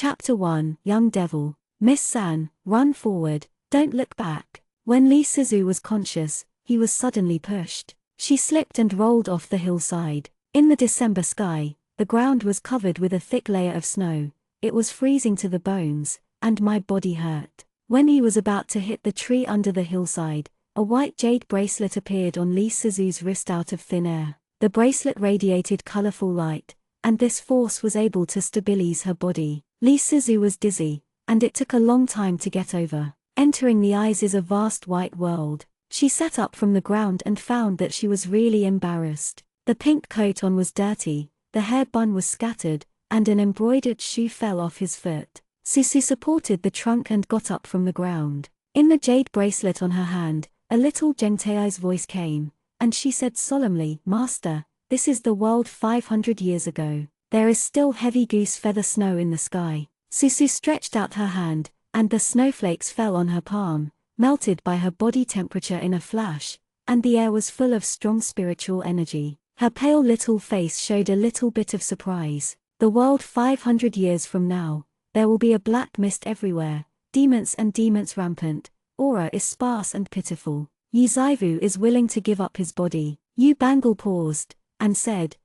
Chapter 1, Young Devil. Miss San, run forward, don't look back. When Lee Suzu was conscious, he was suddenly pushed. She slipped and rolled off the hillside. In the December sky, the ground was covered with a thick layer of snow. It was freezing to the bones, and my body hurt. When he was about to hit the tree under the hillside, a white jade bracelet appeared on Lee Suzu's wrist out of thin air. The bracelet radiated colorful light, and this force was able to stabilize her body. Lee Suzu was dizzy, and it took a long time to get over. Entering the eyes is a vast white world. She sat up from the ground and found that she was really embarrassed. The pink coat on was dirty, the hair bun was scattered, and an embroidered shoe fell off his foot. Susu supported the trunk and got up from the ground. In the jade bracelet on her hand, a little Gengtai's voice came, and she said solemnly, "Master, this is the world 500 years ago. There is still heavy goose feather snow in the sky." Susu stretched out her hand, and the snowflakes fell on her palm, melted by her body temperature in a flash, and the air was full of strong spiritual energy. Her pale little face showed a little bit of surprise. The world 500 years from now, there will be a black mist everywhere, demons rampant, aura is sparse and pitiful. Yizaivu is willing to give up his body. Yu Bangle paused, and said,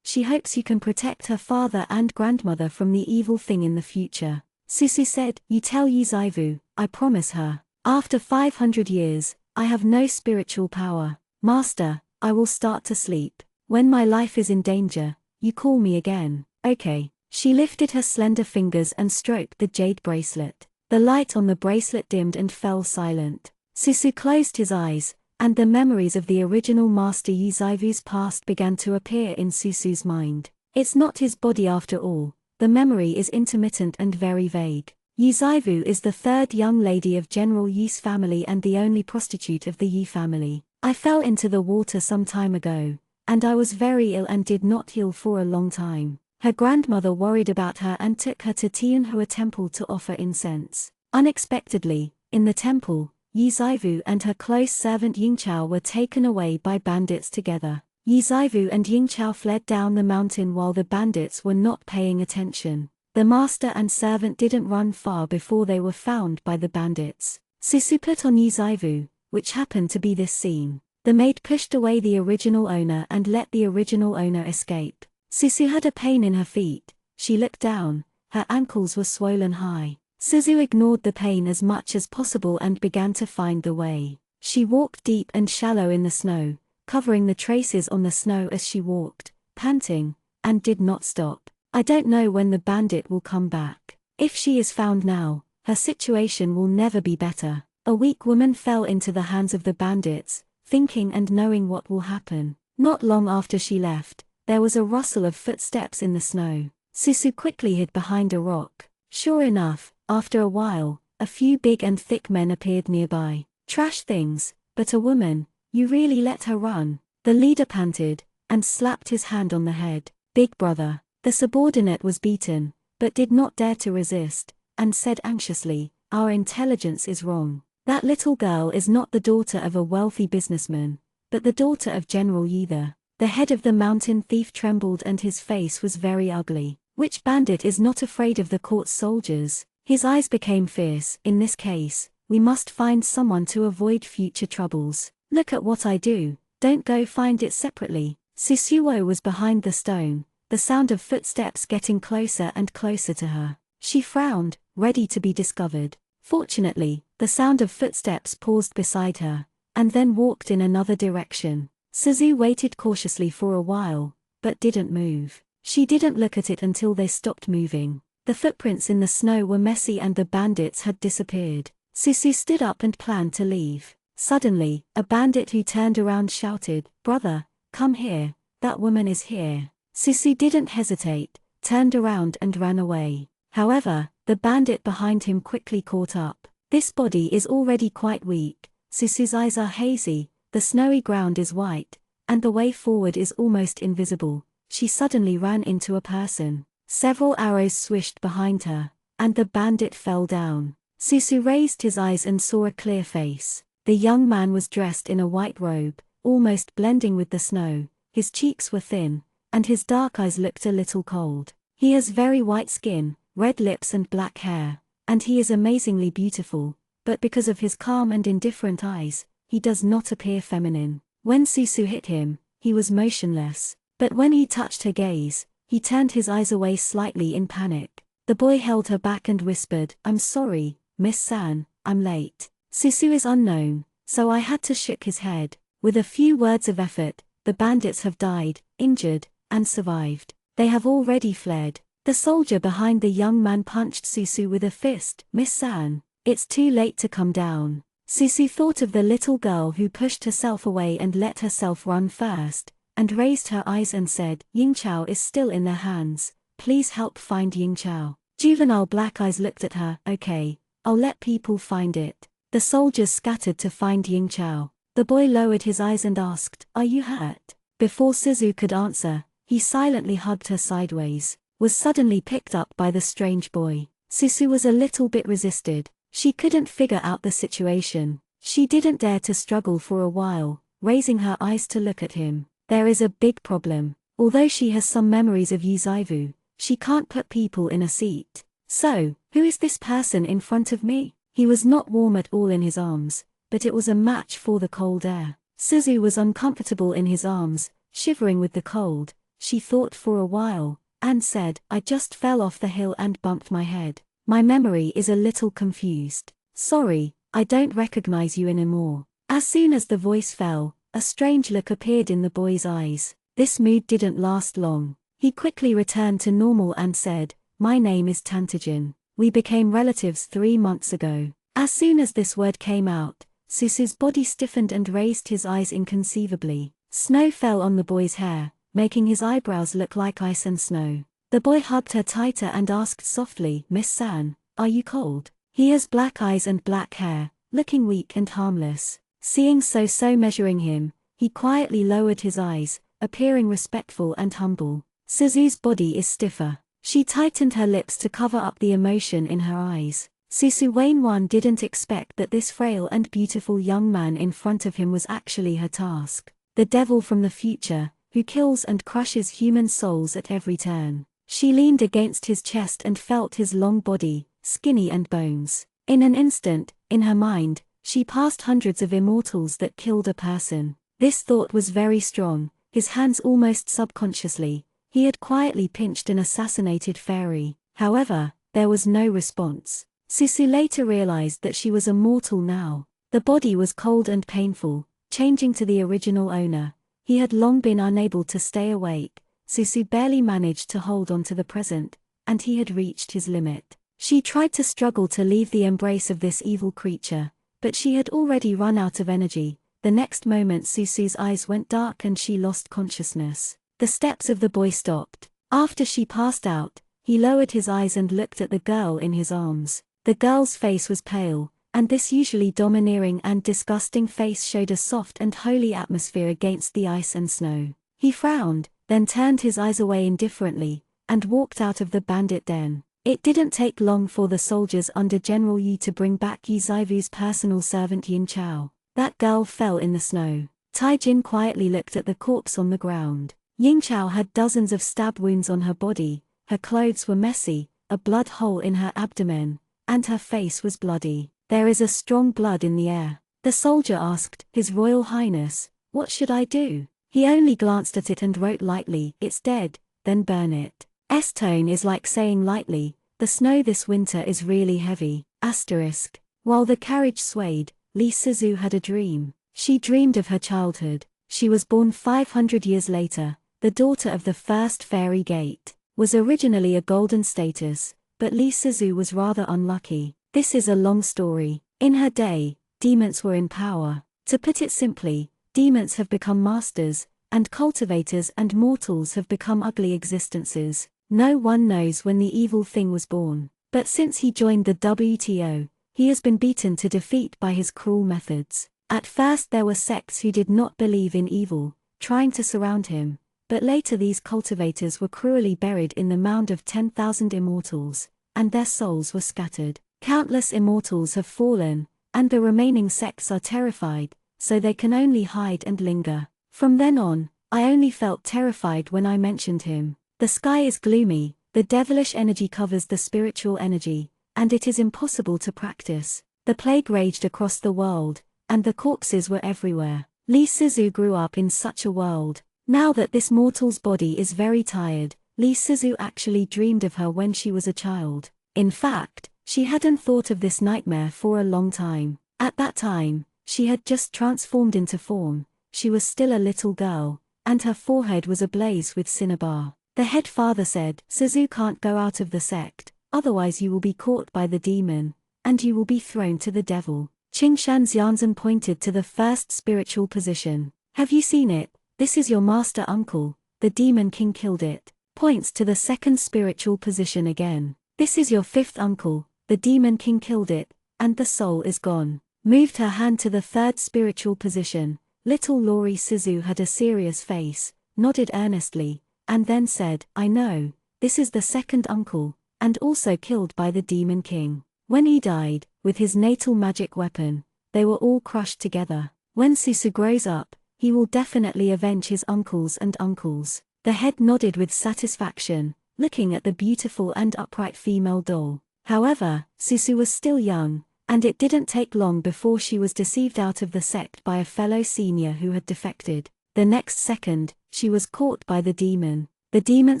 she hopes you can protect her father and grandmother from the evil thing in the future. Susu said, "You tell Yizaivu, I promise her. After 500 years, I have no spiritual power. Master, I will start to sleep. When my life is in danger, you call me again, okay?" She lifted her slender fingers and stroked the jade bracelet. The light on the bracelet dimmed and fell silent. Susu closed his eyes, and the memories of the original Master Yizaivu's past began to appear in Susu's mind. It's not his body after all. The memory is intermittent and very vague. Yizaivu is the third young lady of General Yi's family and the only prostitute of the Yi family. I fell into the water some time ago, and I was very ill and did not heal for a long time. Her grandmother worried about her and took her to Tianhua Temple to offer incense. Unexpectedly, in the temple, Yizaivu and her close servant Yingqiao were taken away by bandits together. Yizaivu and Yingqiao fled down the mountain while the bandits were not paying attention. The master and servant didn't run far before they were found by the bandits. Susu put on Yizaivu, which happened to be this scene. The maid pushed away the original owner and let the original owner escape. Susu had a pain in her feet. She looked down, her ankles were swollen high. Suzu ignored the pain as much as possible and began to find the way. She walked deep and shallow in the snow, covering the traces on the snow as she walked, panting, and did not stop. I don't know when the bandit will come back. If she is found now, her situation will never be better. A weak woman fell into the hands of the bandits, thinking and knowing what will happen. Not long after she left, there was a rustle of footsteps in the snow. Susu quickly hid behind a rock. Sure enough, after a while, a few big and thick men appeared nearby. "Trash things, but a woman, you really let her run?" The leader panted, and slapped his hand on the head. "Big brother." The subordinate was beaten, but did not dare to resist, and said anxiously, "Our intelligence is wrong. That little girl is not the daughter of a wealthy businessman, but the daughter of General Yi. The head of the mountain thief trembled and his face was very ugly. Which bandit is not afraid of the court soldiers? His eyes became fierce. "In this case, we must find someone to avoid future troubles. Look at what I do, don't go find it separately." Susuo was behind the stone, the sound of footsteps getting closer and closer to her. She frowned, ready to be discovered. Fortunately, the sound of footsteps paused beside her, and then walked in another direction. Suzu waited cautiously for a while, but didn't move. She didn't look at it until they stopped moving. The footprints in the snow were messy and the bandits had disappeared. Susu stood up and planned to leave. Suddenly, a bandit who turned around shouted, "Brother, come here, that woman is here." Susu didn't hesitate, turned around and ran away. However, the bandit behind him quickly caught up. This body is already quite weak, Susu's eyes are hazy, the snowy ground is white, and the way forward is almost invisible. She suddenly ran into a person. Several arrows swished behind her, and the bandit fell down. Susu raised his eyes and saw a clear face. The young man was dressed in a white robe, almost blending with the snow. His cheeks were thin, and his dark eyes looked a little cold. He has very white skin, red lips and black hair, and he is amazingly beautiful, but because of his calm and indifferent eyes, he does not appear feminine. When Susu hit him, he was motionless, but when he touched her gaze, he turned his eyes away slightly in panic. The boy held her back and whispered, "I'm sorry, Miss San, I'm late." Susu is unknown, so I had to shake his head. With a few words of effort, the bandits have died, injured, and survived. They have already fled. The soldier behind the young man punched Susu with a fist. "Miss San, it's too late to come down." Susu thought of the little girl who pushed herself away and let herself run first, and raised her eyes and said, "Yingqiao is still in their hands. Please help find Yingqiao." Juvenile black eyes looked at her. "Okay, I'll let people find it." The soldiers scattered to find Yingqiao. The boy lowered his eyes and asked, "Are you hurt?" Before Suzu could answer, he silently hugged her sideways, was suddenly picked up by the strange boy. Susu was a little bit resisted. She couldn't figure out the situation. She didn't dare to struggle for a while, raising her eyes to look at him. There is a big problem. Although she has some memories of Yuzaivu, she can't put people in a seat. "So, who is this person in front of me?" He was not warm at all in his arms, but it was a match for the cold air. Suzu was uncomfortable in his arms, shivering with the cold. She thought for a while, and said, "I just fell off the hill and bumped my head. My memory is a little confused. Sorry, I don't recognize you anymore." As soon as the voice fell, a strange look appeared in the boy's eyes. This mood didn't last long. He quickly returned to normal and said, "My name is Tantajin. We became relatives 3 months ago." As soon as this word came out, Susu's body stiffened and raised his eyes inconceivably. Snow fell on the boy's hair, making his eyebrows look like ice and snow. The boy hugged her tighter and asked softly, "Miss San, are you cold?" He has black eyes and black hair, looking weak and harmless. Seeing Susu measuring him, he quietly lowered his eyes, appearing respectful and humble. Suzu's body is stiffer. She tightened her lips to cover up the emotion in her eyes. Susu Wainwan didn't expect that this frail and beautiful young man in front of him was actually her task. The devil from the future, who kills and crushes human souls at every turn. She leaned against his chest and felt his long body, skinny and bones. In an instant, in her mind, she passed hundreds of immortals that killed a person. This thought was very strong. His hands almost subconsciously, he had quietly pinched an assassinated fairy. However, there was no response. Susu later realized that she was a mortal now. The body was cold and painful, changing to the original owner. He had long been unable to stay awake. Susu barely managed to hold on to the present, and he had reached his limit. She tried to struggle to leave the embrace of this evil creature, but she had already run out of energy. The next moment Susu's eyes went dark and she lost consciousness. The steps of the boy stopped. After she passed out, he lowered his eyes and looked at the girl in his arms. The girl's face was pale, and this usually domineering and disgusting face showed a soft and holy atmosphere against the ice and snow. He frowned, then turned his eyes away indifferently, and walked out of the bandit den. It didn't take long for the soldiers under General Yu to bring back Yuzaivu's personal servant Yin Chao. That girl fell in the snow. Taijin quietly looked at the corpse on the ground. Ying Chao had dozens of stab wounds on her body, her clothes were messy, a blood hole in her abdomen, and her face was bloody. "There is a strong blood in the air." The soldier asked, "His Royal Highness, what should I do?" He only glanced at it and wrote lightly, "It's dead, then burn it." S-tone is like saying lightly, "The snow this winter is really heavy." Asterisk. While the carriage swayed, Lee Suzu had a dream. She dreamed of her childhood. She was born 500 years later, the daughter of the first fairy gate. Was originally a golden status, but Lee Suzu was rather unlucky. This is a long story. In her day, demons were in power. To put it simply, demons have become masters, and cultivators and mortals have become ugly existences. No one knows when the evil thing was born, but since he joined the WTO, he has been beaten to defeat by his cruel methods. At first there were sects who did not believe in evil, trying to surround him, but later these cultivators were cruelly buried in the mound of 10,000 immortals, and their souls were scattered. Countless immortals have fallen, and the remaining sects are terrified, so they can only hide and linger. From then on, I only felt terrified when I mentioned him. The sky is gloomy, The devilish energy covers the spiritual energy, and it is impossible to practice. The plague raged across the world, and the corpses were everywhere. Lee Sizu grew up in such a world. Now that this mortal's body is very tired, Lee Sizu actually dreamed of her when she was a child. In fact, she hadn't thought of this nightmare for a long time. At that time, she had just transformed into form. She was still a little girl, and her forehead was ablaze with cinnabar. The head father said, "Sizu can't go out of the sect, otherwise you will be caught by the demon, and you will be thrown to the devil." Qingshan Xianzhen pointed to the first spiritual position. "Have you seen it? This is your master uncle, the demon king killed it." Points to the second spiritual position again. "This is your fifth uncle, the demon king killed it, and the soul is gone." Moved her hand to the third spiritual position. Little Lori Sizu had a serious face, nodded earnestly, and then said, "I know, this is the second uncle, and also killed by the demon king. When he died, with his natal magic weapon, they were all crushed together. When Susu grows up, he will definitely avenge his uncles and uncles." The head nodded with satisfaction, looking at the beautiful and upright female doll. However, Susu was still young, and it didn't take long before she was deceived out of the sect by a fellow senior who had defected. The next second, she was caught by the demon. The demon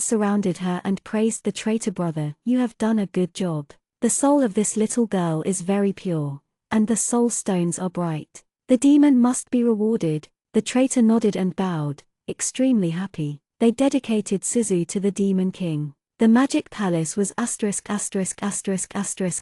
surrounded her and praised the traitor brother. "You have done a good job. The soul of this little girl is very pure, and the soul stones are bright. The demon must be rewarded." The traitor nodded and bowed, extremely happy. They dedicated Sizu to the demon king. The magic palace was *****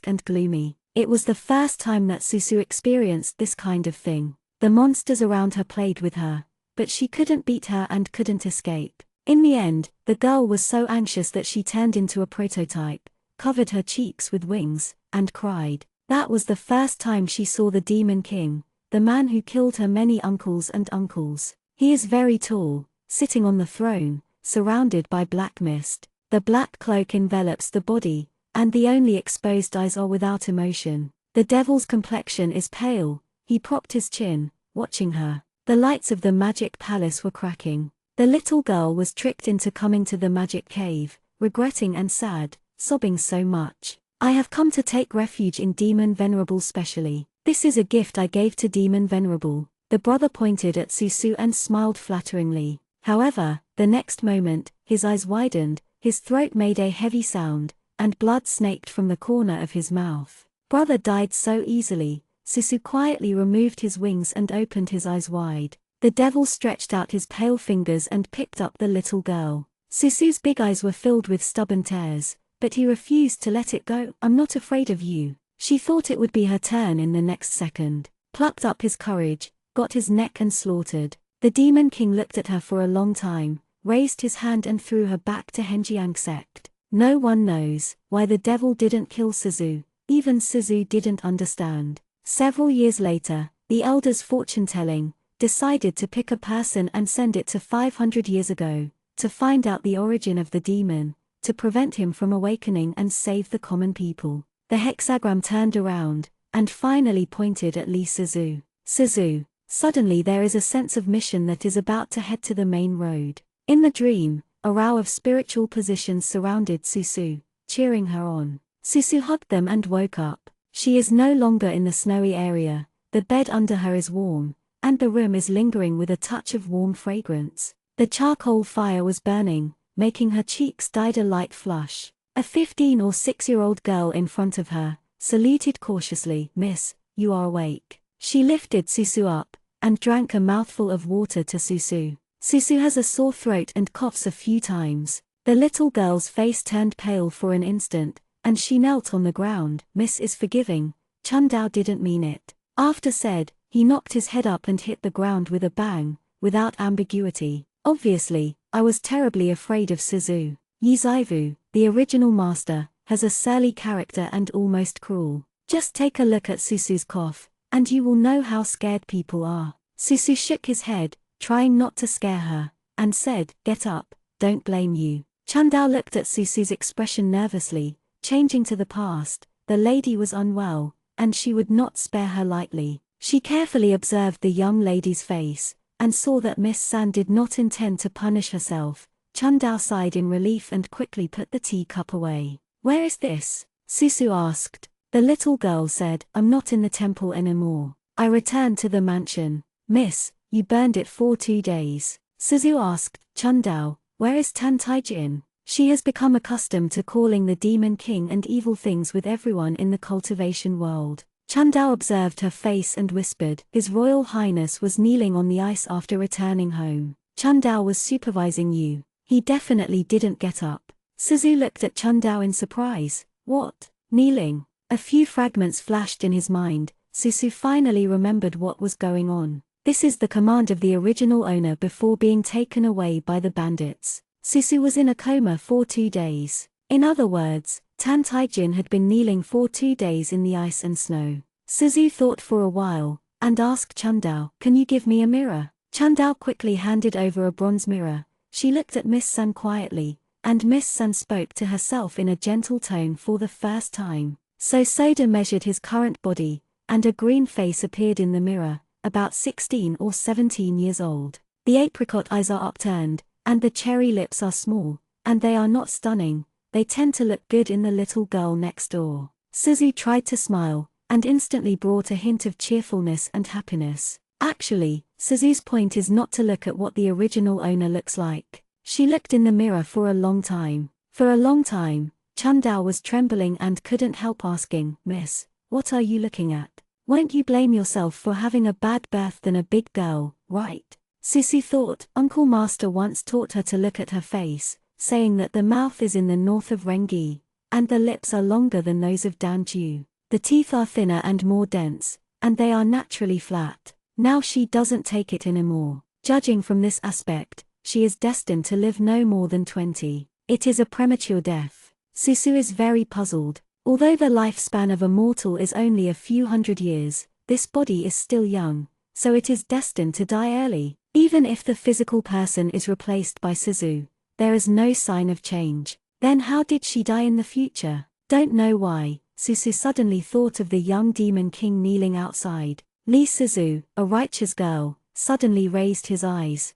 and gloomy. It was the first time that Susu experienced this kind of thing. The monsters around her played with her, but she couldn't beat her and couldn't escape. In the end, the girl was so anxious that she turned into a prototype, covered her cheeks with wings, and cried. That was the first time she saw the demon king, the man who killed her many uncles and uncles. He is very tall, sitting on the throne, surrounded by black mist. The black cloak envelops the body, and the only exposed eyes are without emotion. The devil's complexion is pale. He propped his chin, watching her. The lights of the magic palace were cracking. The little girl was tricked into coming to the magic cave, regretting and sad, sobbing so much. "I have come to take refuge in Demon Venerable specially. This is a gift I gave to Demon Venerable." The brother pointed at Susu and smiled flatteringly. However, the next moment, his eyes widened, his throat made a heavy sound, and blood snaked from the corner of his mouth. Brother died so easily. Susu quietly removed his wings and opened his eyes wide. The devil stretched out his pale fingers and picked up the little girl. Susu's big eyes were filled with stubborn tears, but he refused to let it go. "I'm not afraid of you." She thought it would be her turn in the next second. Plucked up his courage, got his neck and slaughtered. The demon king looked at her for a long time, raised his hand and threw her back to Henjiang sect. No one knows why the devil didn't kill Suzu. Even Suzu didn't understand. Several years later, the elders' fortune-telling decided to pick a person and send it to 500 years ago, to find out the origin of the demon, to prevent him from awakening and save the common people. The hexagram turned around, and finally pointed at Lee Suzu. "Suzu." Suddenly there is a sense of mission that is about to head to the main road. In the dream, a row of spiritual positions surrounded Susu, cheering her on. Susu hugged them and woke up. She is no longer in the snowy area, the bed under her is warm, and the room is lingering with a touch of warm fragrance. The charcoal fire was burning, making her cheeks dyed a light flush. A 15 or 6-year-old girl in front of her saluted cautiously. "Miss, you are awake." She lifted Susu up, and drank a mouthful of water to Susu. Susu has a sore throat and coughs a few times. The little girl's face turned pale for an instant, and she knelt on the ground. "Miss is forgiving. Chundao didn't mean it." After said, he knocked his head up and hit the ground with a bang, without ambiguity. "Obviously, I was terribly afraid of Suzu. Yizaivu, the original master, has a surly character and almost cruel. Just take a look at Susu's cough, and you will know how scared people are." Susu shook his head, trying not to scare her, and said, "Get up, don't blame you." Chundao looked at Susu's expression nervously, changing to the past. The lady was unwell, and she would not spare her lightly. She carefully observed the young lady's face, and saw that Miss San did not intend to punish herself, Chundao sighed in relief and quickly put the teacup away. Where is this? Susu asked. The little girl said, I'm not in the temple anymore. I returned to the mansion. Miss, you burned it for 2 days. Suzu asked, Chundao, where is Tan Taijin? She has become accustomed to calling the Demon King and evil things with everyone in the cultivation world. Chundao observed her face and whispered, His Royal Highness was kneeling on the ice after returning home. Chundao was supervising you. He definitely didn't get up. Suzu looked at Chundao in surprise. What? Kneeling? A few fragments flashed in his mind. Susu finally remembered what was going on. This is the command of the original owner before being taken away by the bandits. Susu was in a coma for 2 days. In other words, Tan Taijin had been kneeling for 2 days in the ice and snow. Suzu thought for a while, and asked Chundao, Can you give me a mirror? Chundao quickly handed over a bronze mirror. She looked at Miss Sun quietly, and Miss Sun spoke to herself in a gentle tone for the first time. So Soda measured his current body, and a green face appeared in the mirror, about 16 or 17 years old. The apricot eyes are upturned, and the cherry lips are small, and they are not stunning. They tend to look good in the little girl next door. Suzu tried to smile, and instantly brought a hint of cheerfulness and happiness. Actually, Suzu's point is not to look at what the original owner looks like. She looked in the mirror for a long time. For a long time, Chundao was trembling and couldn't help asking, Miss, what are you looking at? Won't you blame yourself for having a bad birth than a big girl, right? Susu thought, Uncle Master once taught her to look at her face, saying that the mouth is in the north of Rengi, and the lips are longer than those of Danju. The teeth are thinner and more dense, and they are naturally flat. Now she doesn't take it anymore. Judging from this aspect, she is destined to live no more than 20. It is a premature death. Susu is very puzzled. Although the lifespan of a mortal is only a few hundred years, this body is still young, so it is destined to die early. Even if the physical person is replaced by Suzu, there is no sign of change. Then how did she die in the future? Don't know why. Susu suddenly thought of the young demon king kneeling outside. Lee Suzu, a righteous girl, suddenly raised his eyes.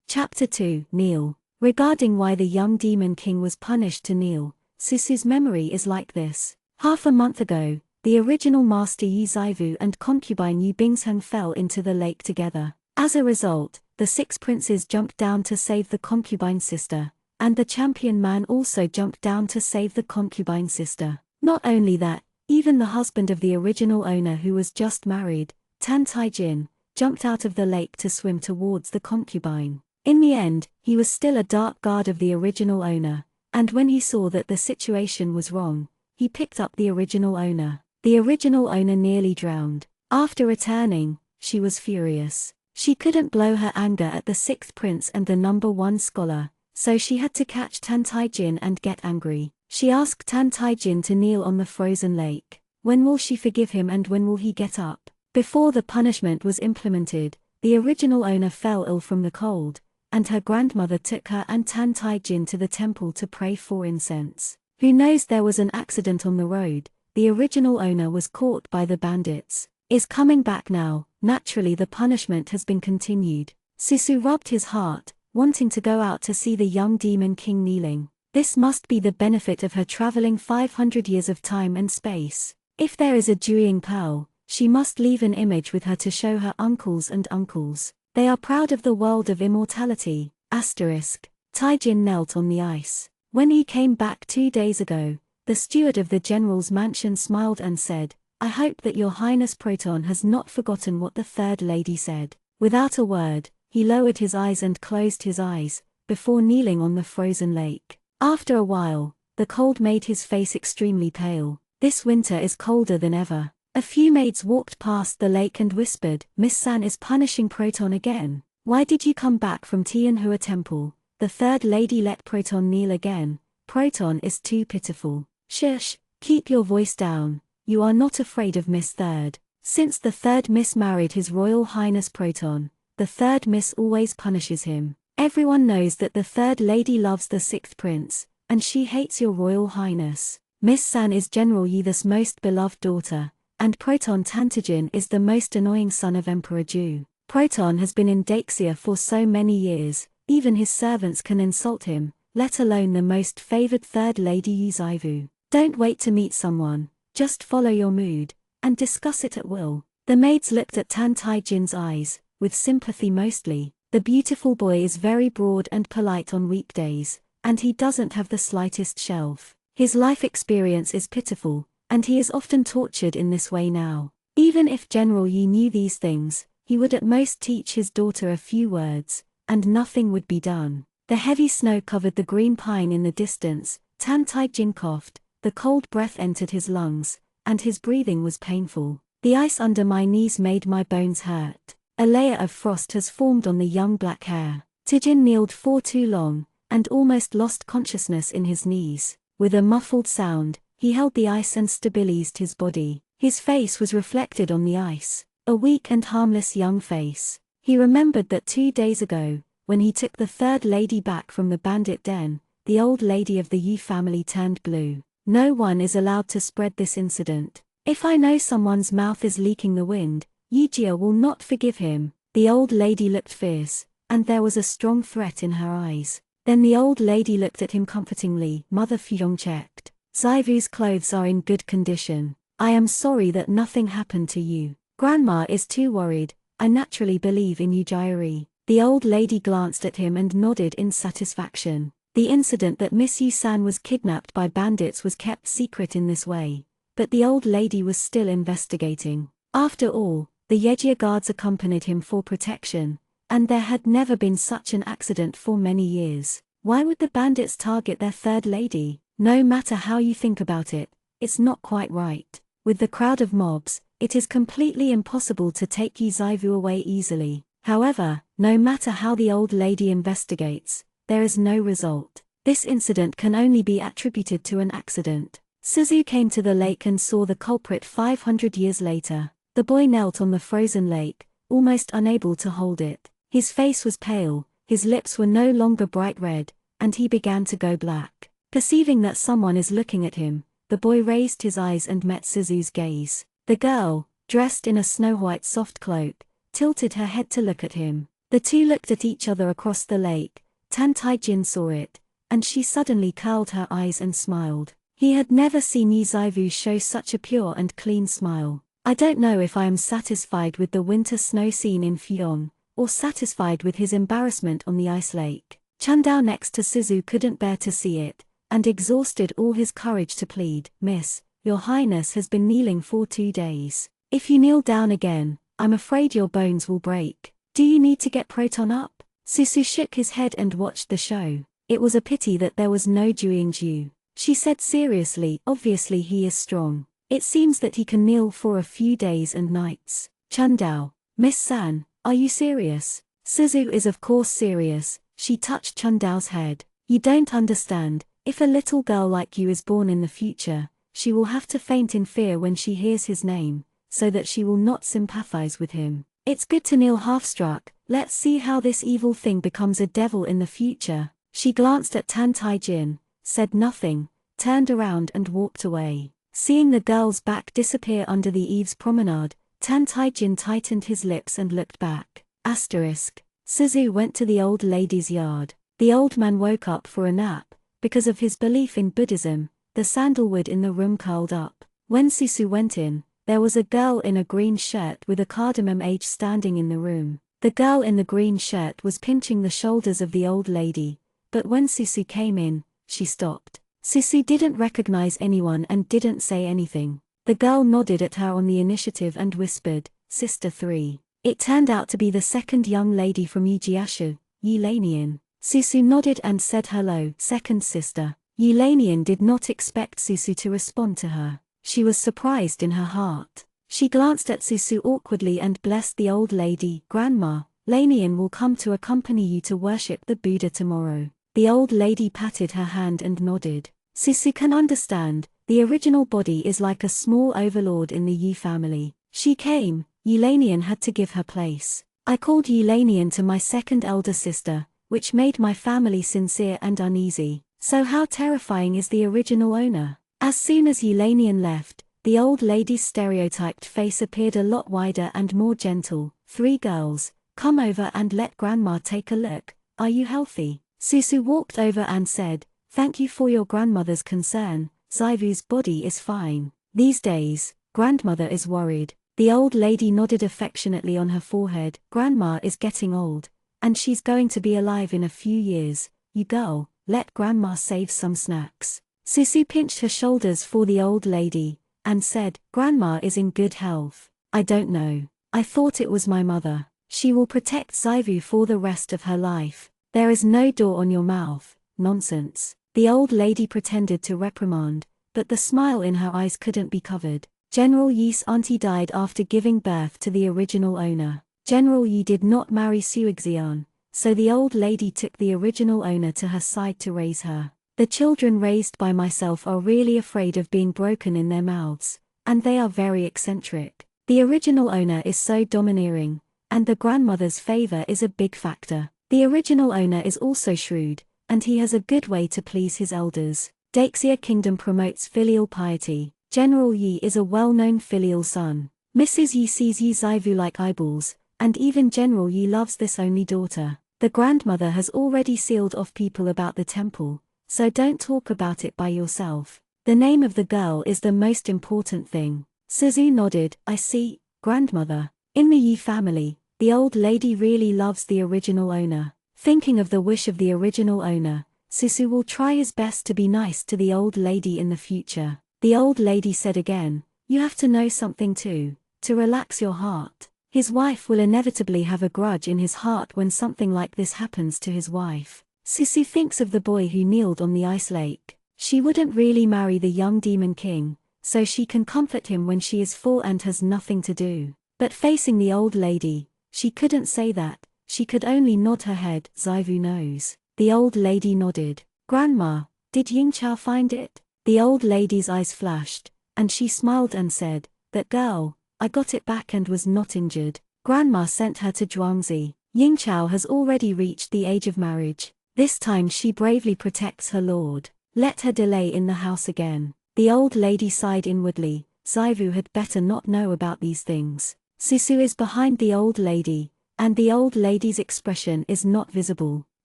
Chapter 2, Kneel. Regarding why the young demon king was punished to kneel, Susu's memory is like this. Half a month ago, the original master Yu Zaivu and concubine Yu Bingsheng fell into the lake together. As a result, the 6 princes jumped down to save the concubine's sister, and the champion man also jumped down to save the concubine's sister. Not only that, even the husband of the original owner who was just married, Tan Taijin, jumped out of the lake to swim towards the concubine. In the end, he was still a dark guard of the original owner, and when he saw that the situation was wrong, he picked up the original owner. The original owner nearly drowned. After returning, she was furious. She couldn't blow her anger at the 6th prince and the number 1 scholar, so she had to catch Tan Taijin and get angry. She asked Tan Taijin to kneel on the frozen lake. When will she forgive him and when will he get up? Before the punishment was implemented, the original owner fell ill from the cold, and her grandmother took her and Tan Taijin to the temple to pray for incense. Who knows, there was an accident on the road. The original owner was caught by the bandits. Is coming back now. Naturally the punishment has been continued. Susu rubbed his heart, wanting to go out to see the young demon king kneeling. This must be the benefit of her traveling 500 years of time and space. If there is a Jueying pearl, she must leave an image with her to show her uncles and uncles. They are proud of the world of immortality. Taijin knelt on the ice. When he came back 2 days ago, the steward of the general's mansion smiled and said, I hope that your highness Proton has not forgotten what the third lady said. Without a word, he lowered his eyes and closed his eyes, before kneeling on the frozen lake. After a while, the cold made his face extremely pale. This winter is colder than ever. A few maids walked past the lake and whispered, Miss San is punishing Proton again. Why did you come back from Tianhua Temple? The third lady let Proton kneel again. Proton is too pitiful. Shush, keep your voice down. You are not afraid of Miss Third. Since the third Miss married His Royal Highness Proton, the third Miss always punishes him. Everyone knows that the third lady loves the 6th prince, and she hates your Royal Highness. Miss San is General Yida's most beloved daughter, and Proton Tantijin is the most annoying son of Emperor Ju. Proton has been in Daxia for so many years, even his servants can insult him, let alone the most favored third lady Yuzaivu. Don't wait to meet someone, just follow your mood, and discuss it at will. The maids looked at Tan Tai-jin's eyes, with sympathy mostly. The beautiful boy is very broad and polite on weekdays, and he doesn't have the slightest shelf. His life experience is pitiful, and he is often tortured in this way now. Even if General Yi knew these things, he would at most teach his daughter a few words, and nothing would be done. The heavy snow covered the green pine in the distance. Tan Tai-jin coughed, the cold breath entered his lungs, and his breathing was painful. The ice under my knees made my bones hurt. A layer of frost has formed on the young black hair. Tae-jin kneeled for too long, and almost lost consciousness in his knees. With a muffled sound, he held the ice and stabilized his body. His face was reflected on the ice, a weak and harmless young face. He remembered that 2 days ago, when he took the third lady back from the bandit den, the old lady of the Yi family turned blue. No one is allowed to spread this incident. If I know someone's mouth is leaking the wind, Yijia will not forgive him. The old lady looked fierce, and there was a strong threat in her eyes. Then the old lady looked at him comfortingly. Mother Fuyong checked. Zaivu's clothes are in good condition. I am sorry that nothing happened to you. Grandma is too worried. I naturally believe in you, Jairi. The old lady glanced at him and nodded in satisfaction. The incident that Miss Yu-san was kidnapped by bandits was kept secret in this way, but the old lady was still investigating. After all, the Yejia guards accompanied him for protection, and there had never been such an accident for many years. Why would the bandits target their third lady? No matter how you think about it, it's not quite right. With the crowd of mobs, it is completely impossible to take Yuzaivu away easily. However, no matter how the old lady investigates, there is no result. This incident can only be attributed to an accident. Suzu came to the lake and saw the culprit 500 years later. The boy knelt on the frozen lake, almost unable to hold it. His face was pale, his lips were no longer bright red, and he began to go black. Perceiving that someone is looking at him, the boy raised his eyes and met Suzu's gaze. The girl, dressed in a snow-white soft cloak, tilted her head to look at him. The two looked at each other across the lake. Tan Tai-jin saw it, and she suddenly curled her eyes and smiled. He had never seen Yuzaivu show such a pure and clean smile. I don't know if I am satisfied with the winter snow scene in Fuyong, or satisfied with his embarrassment on the ice lake. Chandao next to Suzu couldn't bear to see it, and exhausted all his courage to plead. Miss, your highness has been kneeling for 2 days. If you kneel down again, I'm afraid your bones will break. Do you need to get Proton up? Suzu shook his head and watched the show. It was a pity that there was no Juingju. She said seriously, obviously he is strong. It seems that he can kneel for a few days and nights. Chandao, Miss San, are you serious? Suzu is of course serious. She touched Chandao's head. You don't understand. If a little girl like you is born in the future, she will have to faint in fear when she hears his name, so that she will not sympathize with him. It's good to kneel half-struck. Let's see how this evil thing becomes a devil in the future. She glanced at Tan Tai-jin, said nothing, turned around and walked away. Seeing the girl's back disappear under the eaves promenade, Tan Tai-jin tightened his lips and looked back. Suzu went to the old lady's yard. The old man woke up for a nap. Because of his belief in Buddhism, the sandalwood in the room curled up. When Suzu went in, there was a girl in a green shirt with a cardamom age standing in the room. The girl in the green shirt was pinching the shoulders of the old lady, but when Suzu came in, she stopped. Suzu didn't recognize anyone and didn't say anything. The girl nodded at her on the initiative and whispered, Sister 3. It turned out to be the second young lady from Yijiashu, Yilanian. Suzu nodded and said hello, second sister. Yilanian did not expect Suzu to respond to her. She was surprised in her heart. She glanced at Suzu awkwardly and blessed the old lady. Grandma, Lanian will come to accompany you to worship the Buddha tomorrow. The old lady patted her hand and nodded. Suzu can understand. The original body is like a small overlord in the Yi family. She came. Yilanian had to give her place. I called Yilanian to my second elder sister, which made my family sincere and uneasy. So how terrifying is the original owner? As soon as Yilanian left, the old lady's stereotyped face appeared a lot wider and more gentle. 3 girls, come over and let Grandma take a look. are you healthy? Susu walked over and said, thank you for your grandmother's concern, Zaivu's body is fine. These days, grandmother is worried. The old lady nodded affectionately on her forehead. Grandma is getting old, and she's going to be alive in a few years. You girl, let grandma save some snacks. Susu pinched her shoulders for the old lady, and said, grandma is in good health. I don't know. I thought it was my mother. She will protect Zaivu for the rest of her life. There is no door on your mouth. Nonsense. The old lady pretended to reprimand, but the smile in her eyes couldn't be covered. General Yi's auntie died after giving birth to the original owner. General Yi did not marry Suixian, so the old lady took the original owner to her side to raise her. The children raised by myself are really afraid of being broken in their mouths, and they are very eccentric. The original owner is so domineering, and the grandmother's favor is a big factor. The original owner is also shrewd, and he has a good way to please his elders. Daxia Kingdom promotes filial piety. General Yi is a well-known filial son. Mrs. Yi sees Yi Zaivu like eyeballs, and even General Yi loves this only daughter. The grandmother has already sealed off people about the temple, so don't talk about it by yourself. The name of the girl is the most important thing. Suzu nodded, I see, grandmother. In the Yi family, the old lady really loves the original owner. Thinking of the wish of the original owner, Susu will try his best to be nice to the old lady in the future. The old lady said again, you have to know something too, to relax your heart. His wife will inevitably have a grudge in his heart when something like this happens to his wife. Susu thinks of the boy who kneeled on the ice lake. She wouldn't really marry the young demon king, so she can comfort him when she is full and has nothing to do. But facing the old lady, she couldn't say that, she could only nod her head. Zaivu knows. The old lady nodded. Grandma, did Yingqiao find it? The old lady's eyes flashed, and she smiled and said, that girl, I got it back and was not injured. Grandma sent her to Zhuangzi. Yingqiao has already reached the age of marriage. This time she bravely protects her lord. Let her delay in the house again. The old lady sighed inwardly. Zaivu had better not know about these things. Susu is behind the old lady, and the old lady's expression is not visible.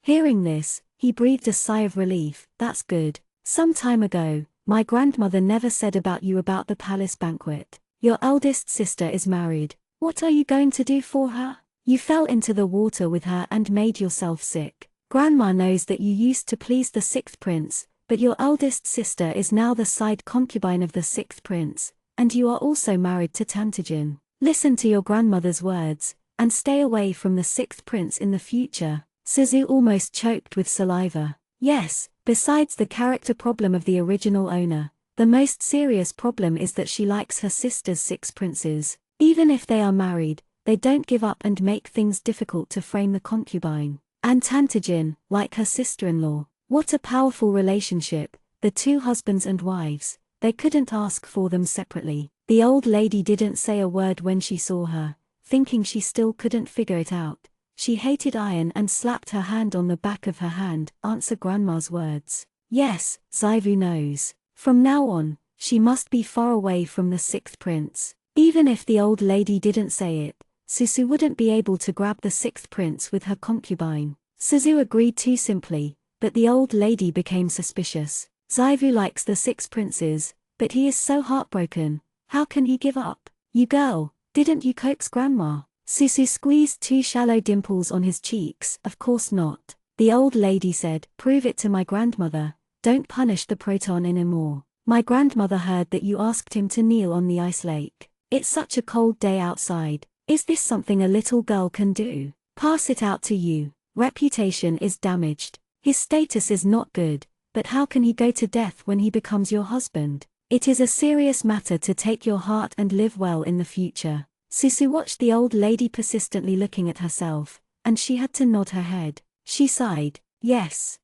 Hearing this, he breathed a sigh of relief. That's good. Some time ago, my grandmother never said about you about the palace banquet. Your eldest sister is married. What are you going to do for her? You fell into the water with her and made yourself sick. Grandma knows that you used to please the sixth prince, but your eldest sister is now the side concubine of the sixth prince, and you are also married to Tantijin. Listen to your grandmother's words, and stay away from the sixth prince in the future. Suzu almost choked with saliva. Yes, besides the character problem of the original owner, the most serious problem is that she likes her sister's six princes. Even if they are married, they don't give up and make things difficult to frame the concubine. And Tantijin, like her sister-in-law. What a powerful relationship, the two husbands and wives. They couldn't ask for them separately. The old lady didn't say a word when she saw her, thinking she still couldn't figure it out. She hated iron and slapped her hand on the back of her hand. Answer grandma's words. Yes, Zaivu knows. From now on, she must be far away from the sixth prince. Even if the old lady didn't say it, Susu wouldn't be able to grab the sixth prince with her concubine. Suzu agreed too simply, but the old lady became suspicious. Zaivu likes the six princes, but he is so heartbroken. How can he give up? You girl, didn't you coax grandma? Susu squeezed two shallow dimples on his cheeks. Of course not. The old lady said, prove it to my grandmother. Don't punish the proton anymore. My grandmother heard that you asked him to kneel on the ice lake. It's such a cold day outside. Is this something a little girl can do? Pass it out to you. Reputation is damaged. His status is not good, but how can he go to death when he becomes your husband? It is a serious matter to take your heart and live well in the future. Susu watched the old lady persistently looking at herself, and she had to nod her head. She sighed. Yes.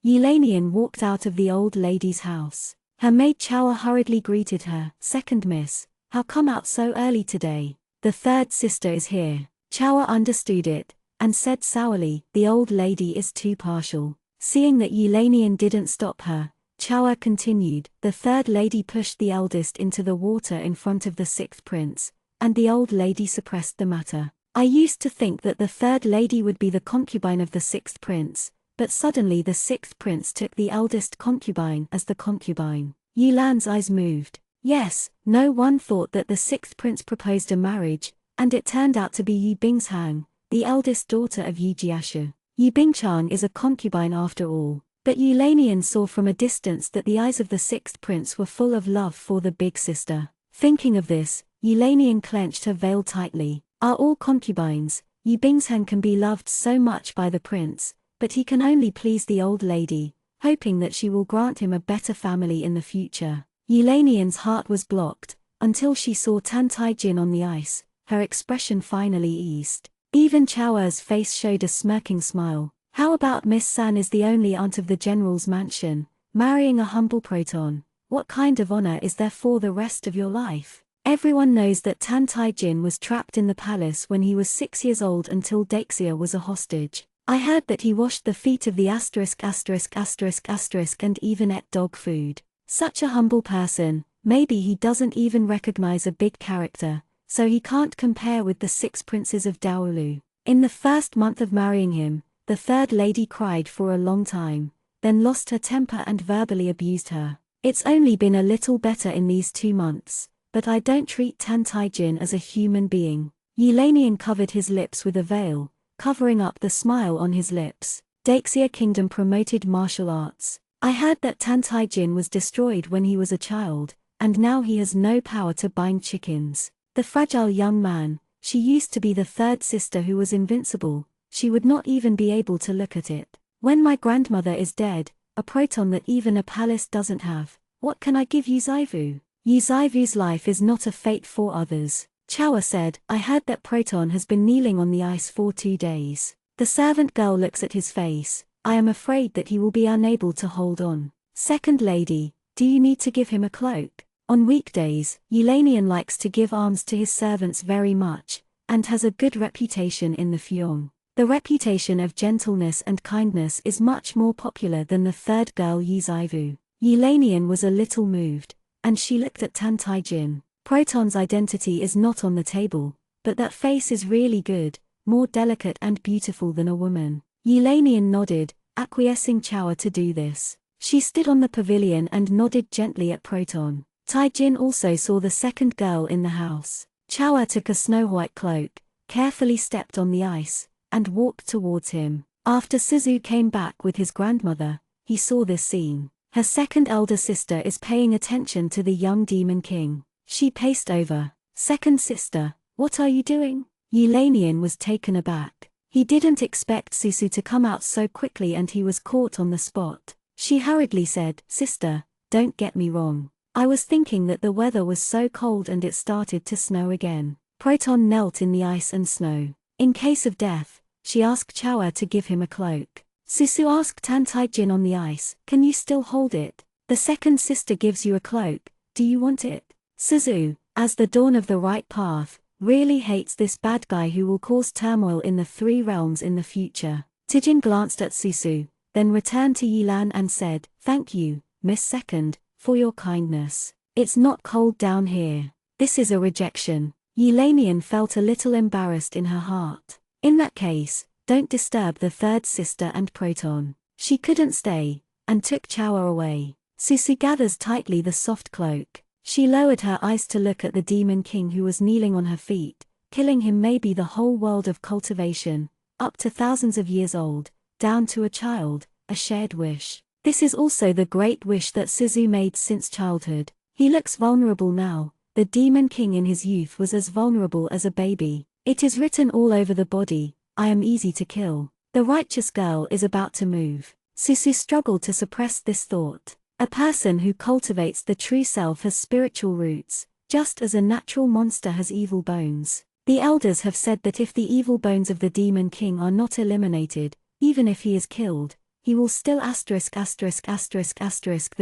Yelanian walked out of the old lady's house. Her maid Chawa hurriedly greeted her. Second miss, how come out so early today? The third sister is here. Chawa understood it, and said sourly, the old lady is too partial. Seeing that Yelanian didn't stop her, Chawa continued, the third lady pushed the eldest into the water in front of the sixth prince, and the old lady suppressed the matter. I used to think that the third lady would be the concubine of the sixth prince, but suddenly the sixth prince took the eldest concubine as the concubine. Yilan's eyes moved. Yes, no one thought that the sixth prince proposed a marriage, and it turned out to be Yi Bingshang, the eldest daughter of Yi Jiashu. Yi Bingchang is a concubine after all. But Eulanian saw from a distance that the eyes of the sixth prince were full of love for the big sister. Thinking of this, Eulanian clenched her veil tightly. Are all concubines? Yi Bingshang can be loved so much by the prince, but he can only please the old lady, hoping that she will grant him a better family in the future. Eulanian's heart was blocked, until she saw Tan Tai Jin on the ice. Her expression finally eased. Even Chao's face showed a smirking smile. How about Miss San is the only aunt of the general's mansion, marrying a humble proton? What kind of honor is there for the rest of your life? Everyone knows that Tan Tai Jin was trapped in the palace when he was 6 years old until Dexia was a hostage. I heard that he washed the feet of the ****** and even ate dog food. Such a humble person, maybe he doesn't even recognize a big character, so he can't compare with the 6 princes of Daolu. In the first month of marrying him, the third lady cried for a long time, then lost her temper and verbally abused her. It's only been a little better in these 2 months, but I don't treat Tan Tai Jin as a human being. Eulanian covered his lips with a veil, covering up the smile on his lips. Dexia Kingdom promoted martial arts. I heard that Tan Tai Jin was destroyed when he was a child, and now he has no power to bind chickens. The fragile young man, she used to be the third sister who was invincible. She would not even be able to look at it. When my grandmother is dead, a proton that even a palace doesn't have, what can I give Yuzaivu? Yuzaivu's life is not a fate for others. Chawa said, I heard that proton has been kneeling on the ice for 2 days. The servant girl looks at his face. I am afraid that he will be unable to hold on. Second lady, do you need to give him a cloak? On weekdays, Eulanian likes to give alms to his servants very much, and has a good reputation in the Fyong. The reputation of gentleness and kindness is much more popular than the third girl Yuzaivu. Eulanian was a little moved, and she looked at Tan Tai Jin. Proton's identity is not on the table, but that face is really good, more delicate and beautiful than a woman. Eulanian nodded, acquiescing Chawa to do this. She stood on the pavilion and nodded gently at Proton. Tai Jin also saw the second girl in the house. Chawa took a snow-white cloak, carefully stepped on the ice, and walked towards him. After Suzu came back with his grandmother, he saw this scene. Her second elder sister is paying attention to the young demon king. She paced over. Second sister, what are you doing? Eulanian was taken aback. He didn't expect Susu to come out so quickly and he was caught on the spot. She hurriedly said, Sister, don't get me wrong. I was thinking that the weather was so cold and it started to snow again. Proton knelt in the ice and snow. In case of death, she asked Chawa to give him a cloak. Susu asked Tan Tai Jin on the ice, can you still hold it? The second sister gives you a cloak, do you want it? Suzu, as the dawn of the right path, really hates this bad guy who will cause turmoil in the 3 realms in the future. Tijin glanced at Susu, then returned to Yilan and said, thank you, Miss Second, for your kindness. It's not cold down here. This is a rejection. Eulanian felt a little embarrassed in her heart. In that case, don't disturb the third sister and Proton. She couldn't stay, and took Chawa away. Susu gathers tightly the soft cloak. She lowered her eyes to look at the demon king who was kneeling on her feet. Killing him may be the whole world of cultivation, up to thousands of years old, down to a child, a shared wish. This is also the great wish that Suzu made since childhood. He looks vulnerable now. The demon king in his youth was as vulnerable as a baby. It is written all over the body, I am easy to kill. The righteous girl is about to move. Susu struggled to suppress this thought. A person who cultivates the true self has spiritual roots, just as a natural monster has evil bones. The elders have said that if the evil bones of the demon king are not eliminated, even if he is killed, he will still the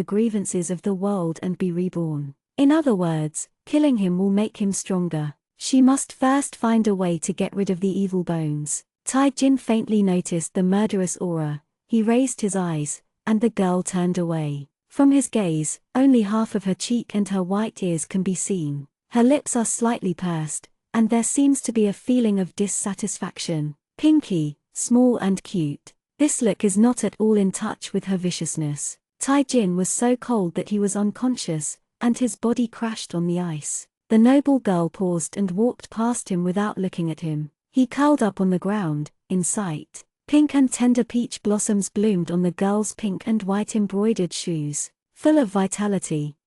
grievances of the world and be reborn. In other words, killing him will make him stronger. She must first find a way to get rid of the evil bones. Tai Jin faintly noticed the murderous aura. He raised his eyes, and the girl turned away. From his gaze, only half of her cheek and her white ears can be seen. Her lips are slightly pursed, and there seems to be a feeling of dissatisfaction. Pinky, small and cute. This look is not at all in touch with her viciousness. Tai-jin was so cold that he was unconscious, and his body crashed on the ice. The noble girl paused and walked past him without looking at him. He curled up on the ground, in sight. Pink and tender peach blossoms bloomed on the girl's pink and white embroidered shoes. Full of vitality.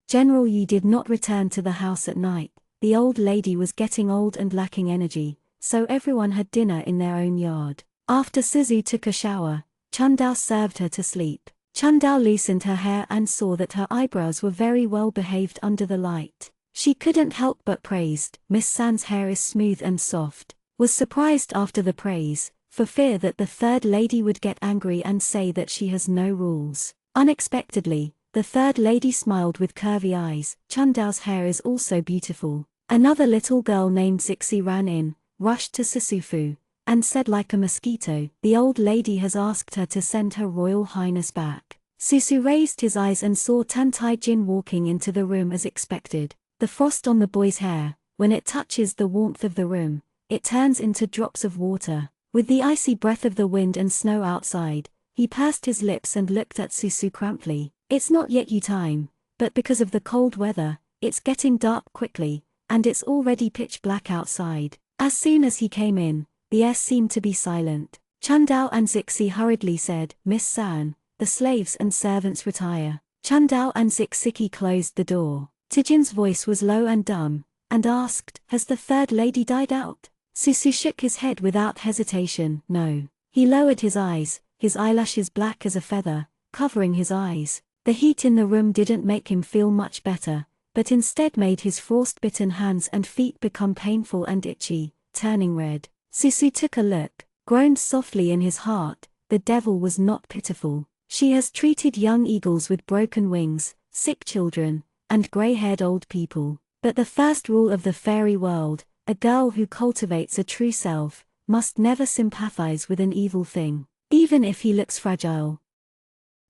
General Yi did not return to the house at night. The old lady was getting old and lacking energy, so everyone had dinner in their own yard. After Suzu took a shower, Chundao served her to sleep. Chundao loosened her hair and saw that her eyebrows were very well behaved under the light. She couldn't help but praised, "Miss San's hair is smooth and soft." Was surprised after the praise, for fear that the third lady would get angry and say that she has no rules. Unexpectedly, the third lady smiled with curvy eyes. "Chundao's hair is also beautiful." Another little girl named Zixi ran in, rushed to Susufu, and said like a mosquito, "The old lady has asked her to send her royal highness back." Susu raised his eyes and saw Tan Tai-jin walking into the room as expected. The frost on the boy's hair, when it touches the warmth of the room, it turns into drops of water. With the icy breath of the wind and snow outside, he pursed his lips and looked at Susu cramply. "It's not yet you time, but because of the cold weather, it's getting dark quickly, and it's already pitch black outside." As soon as he came in, the air seemed to be silent. Chundao and Zixi hurriedly said, "Miss San, the slaves and servants retire." Chundao and Zixi closed the door. Tijin's voice was low and dumb, and asked, "Has the third lady died out?" Susu shook his head without hesitation, "No." He lowered his eyes, his eyelashes black as a feather, covering his eyes. The heat in the room didn't make him feel much better, but instead made his frost-bitten hands and feet become painful and itchy, turning red. Susu took a look, groaned softly in his heart. The devil was not pitiful. She has treated young eagles with broken wings, sick children, and gray-haired old people. But the first rule of the fairy world, a girl who cultivates a true self, must never sympathize with an evil thing, even if he looks fragile.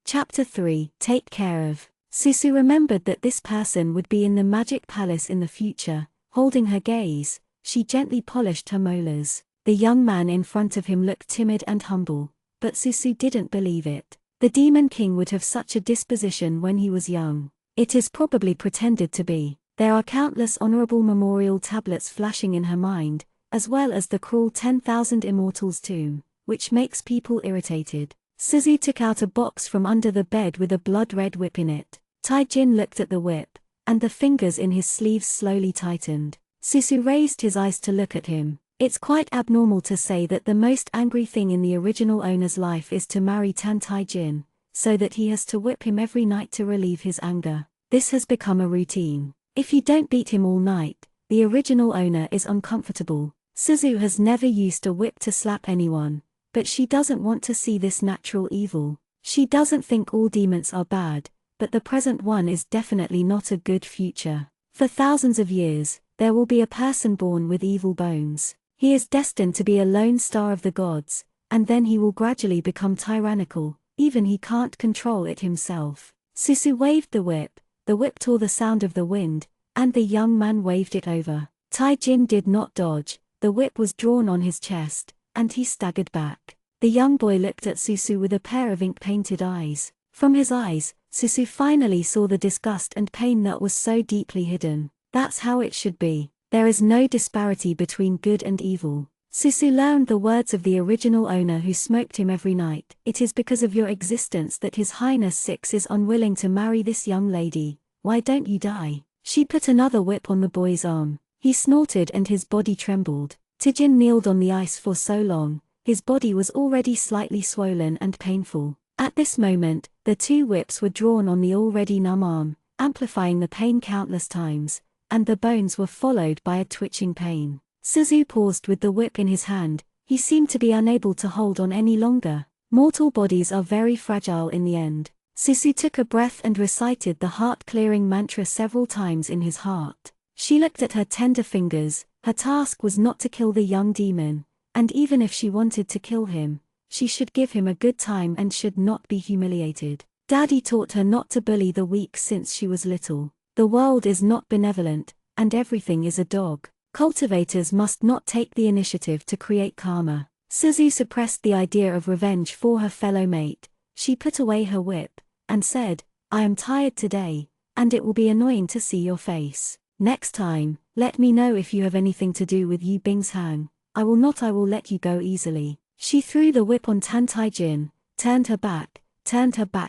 Chapter 3, Take Care of. Susu remembered that this person would be in the magic palace in the future. Holding her gaze, she gently polished her molars. The young man in front of him looked timid and humble, but Susu didn't believe it. The Demon King would have such a disposition when he was young. It is probably pretended to be. There are countless honorable memorial tablets flashing in her mind, as well as the cruel 10,000 immortals tomb, which makes people irritated. Suzu took out a box from under the bed with a blood-red whip in it. Tai-jin looked at the whip, and the fingers in his sleeves slowly tightened. Susu raised his eyes to look at him. It's quite abnormal to say that the most angry thing in the original owner's life is to marry Tan Tai-jin, so that he has to whip him every night to relieve his anger. This has become a routine. If you don't beat him all night, the original owner is uncomfortable. Suzu has never used a whip to slap anyone, but she doesn't want to see this natural evil. She doesn't think all demons are bad, but the present one is definitely not a good future. For thousands of years, there will be a person born with evil bones. He is destined to be a lone star of the gods, and then he will gradually become tyrannical, even he can't control it himself. Susu waved the whip tore the sound of the wind, and the young man waved it over. Tai-jin did not dodge, the whip was drawn on his chest, and he staggered back. The young boy looked at Susu with a pair of ink-painted eyes. From his eyes, Susu finally saw the disgust and pain that was so deeply hidden. That's how it should be. There is no disparity between good and evil. Susu learned the words of the original owner who smoked him every night. "It is because of your existence that His Highness Six is unwilling to marry this young lady. Why don't you die?" She put another whip on the boy's arm. He snorted and his body trembled. Tijin kneeled on the ice for so long, his body was already slightly swollen and painful. At this moment, the two whips were drawn on the already numb arm, amplifying the pain countless times, and the bones were followed by a twitching pain. Suzu paused with the whip in his hand. He seemed to be unable to hold on any longer. Mortal bodies are very fragile in the end. Suzu took a breath and recited the heart-clearing mantra several times in his heart. She looked at her tender fingers. Her task was not to kill the young demon, and even if she wanted to kill him, she should give him a good time and should not be humiliated. Daddy taught her not to bully the weak since she was little. The world is not benevolent, and everything is a dog. Cultivators must not take the initiative to create karma. Suzu suppressed the idea of revenge for her fellow mate. She put away her whip, and said, I am tired today, and it will be annoying to see your face. Next time, let me know if you have anything to do with Yu Bing's hang. I will let you go easily. She threw the whip on Tan Tai-jin, turned her back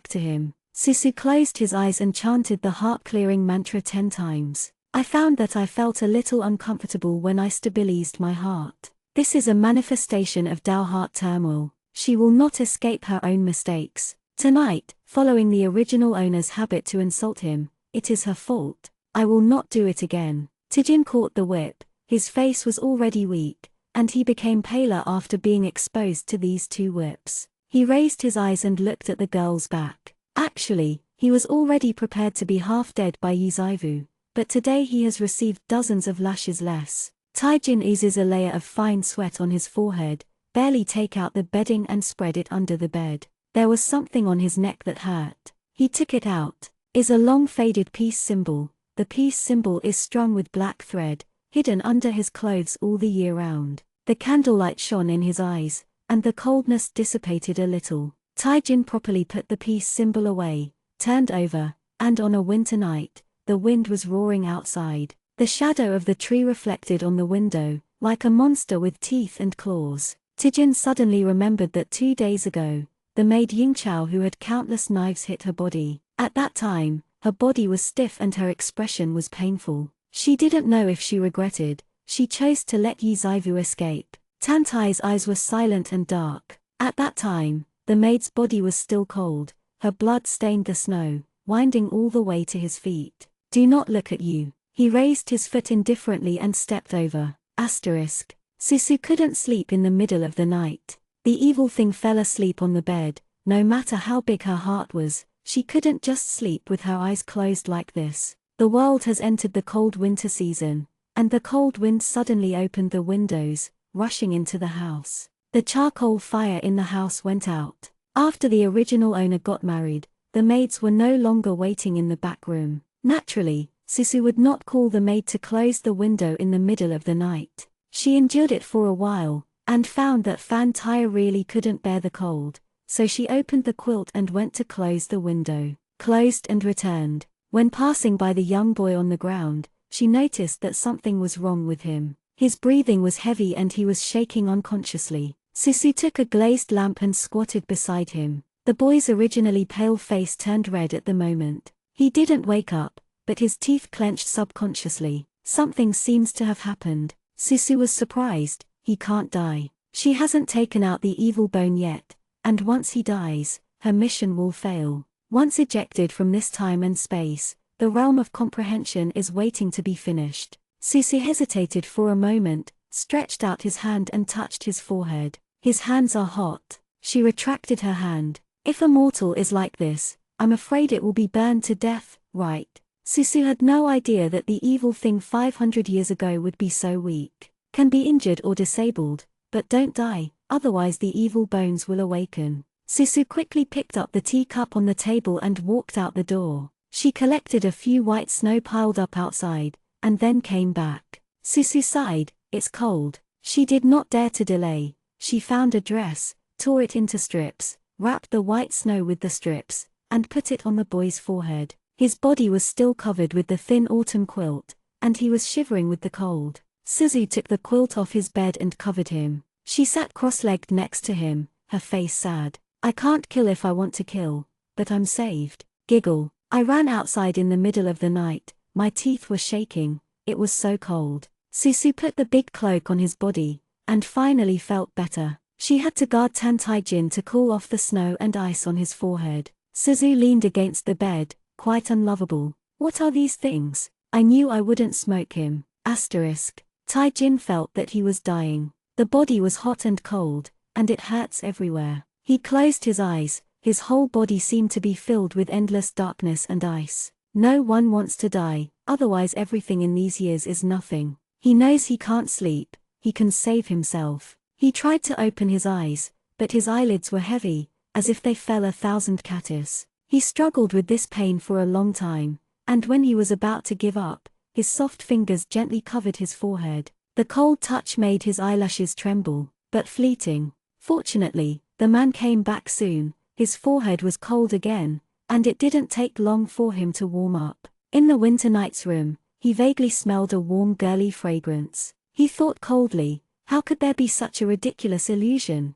to him. Susu closed his eyes and chanted the heart-clearing mantra 10 times. I found that I felt a little uncomfortable when I stabilized my heart. This is a manifestation of Dao heart turmoil. She will not escape her own mistakes. Tonight, following the original owner's habit to insult him, it is her fault. I will not do it again. Tae-jin caught the whip. His face was already weak, and he became paler after being exposed to these 2 whips. He raised his eyes and looked at the girl's back. Actually, he was already prepared to be half dead by Yuzaivu, but today he has received dozens of lashes less. Tai-jin eases a layer of fine sweat on his forehead, barely take out the bedding and spread it under the bed. There was something on his neck that hurt. He took it out. Is a long faded peace symbol. The peace symbol is strung with black thread, hidden under his clothes all the year round. The candlelight shone in his eyes, and the coldness dissipated a little. Tai-jin properly put the peace symbol away, turned over, and on a winter night, the wind was roaring outside. The shadow of the tree reflected on the window, like a monster with teeth and claws. Tae-jin suddenly remembered that 2 days ago, the maid Yingqiao who had countless knives hit her body. At that time, her body was stiff and her expression was painful. She didn't know if she regretted. She chose to let Yuzaivu escape. Tantai's eyes were silent and dark. At that time, the maid's body was still cold. Her blood stained the snow, winding all the way to his feet. Do not look at you. He raised his foot indifferently and stepped over. Susu couldn't sleep in the middle of the night. The evil thing fell asleep on the bed. No matter how big her heart was, she couldn't just sleep with her eyes closed like this. The world has entered the cold winter season, and the cold wind suddenly opened the windows, rushing into the house. The charcoal fire in the house went out. After the original owner got married, the maids were no longer waiting in the back room. Naturally, Susu would not call the maid to close the window in the middle of the night. She endured it for a while, and found that Fan Tai really couldn't bear the cold, so she opened the quilt and went to close the window. Closed and returned. When passing by the young boy on the ground, she noticed that something was wrong with him. His breathing was heavy and he was shaking unconsciously. Susu took a glazed lamp and squatted beside him. The boy's originally pale face turned red at the moment. He didn't wake up, but his teeth clenched subconsciously. Something seems to have happened. Susu was surprised. He can't die. She hasn't taken out the evil bone yet, and once he dies, her mission will fail. Once ejected from this time and space, the realm of comprehension is waiting to be finished. Susu hesitated for a moment, stretched out his hand and touched his forehead. His hands are hot. She retracted her hand. If a mortal is like this, I'm afraid it will be burned to death, right? Susu had no idea that the evil thing 500 years ago would be so weak. Can be injured or disabled, but don't die, otherwise the evil bones will awaken. Susu quickly picked up the teacup on the table and walked out the door. She collected a few white snow piled up outside, and then came back. Susu sighed. It's cold. She did not dare to delay. She found a dress, tore it into strips, wrapped the white snow with the strips, and put it on the boy's forehead. His body was still covered with the thin autumn quilt, and he was shivering with the cold. Suzu took the quilt off his bed and covered him. She sat cross-legged next to him, her face sad. I can't kill if I want to kill, but I'm saved. Giggle. I ran outside in the middle of the night. My teeth were shaking. It was so cold. Susu put the big cloak on his body, and finally felt better. She had to guard Tan Tai-jin to cool off the snow and ice on his forehead. Suzu leaned against the bed, quite unlovable. What are these things? I knew I wouldn't smoke him. Tai-jin felt that he was dying. The body was hot and cold, and it hurts everywhere. He closed his eyes. His whole body seemed to be filled with endless darkness and ice. No one wants to die, otherwise everything in these years is nothing. He knows he can't sleep. He can save himself. He tried to open his eyes, but his eyelids were heavy, as if they fell 1,000 catis. He struggled with this pain for a long time, and when he was about to give up, his soft fingers gently covered his forehead. The cold touch made his eyelashes tremble, but fleeting. Fortunately, the man came back soon. His forehead was cold again, and it didn't take long for him to warm up. In the winter night's room, he vaguely smelled a warm girly fragrance. He thought coldly, how could there be such a ridiculous illusion?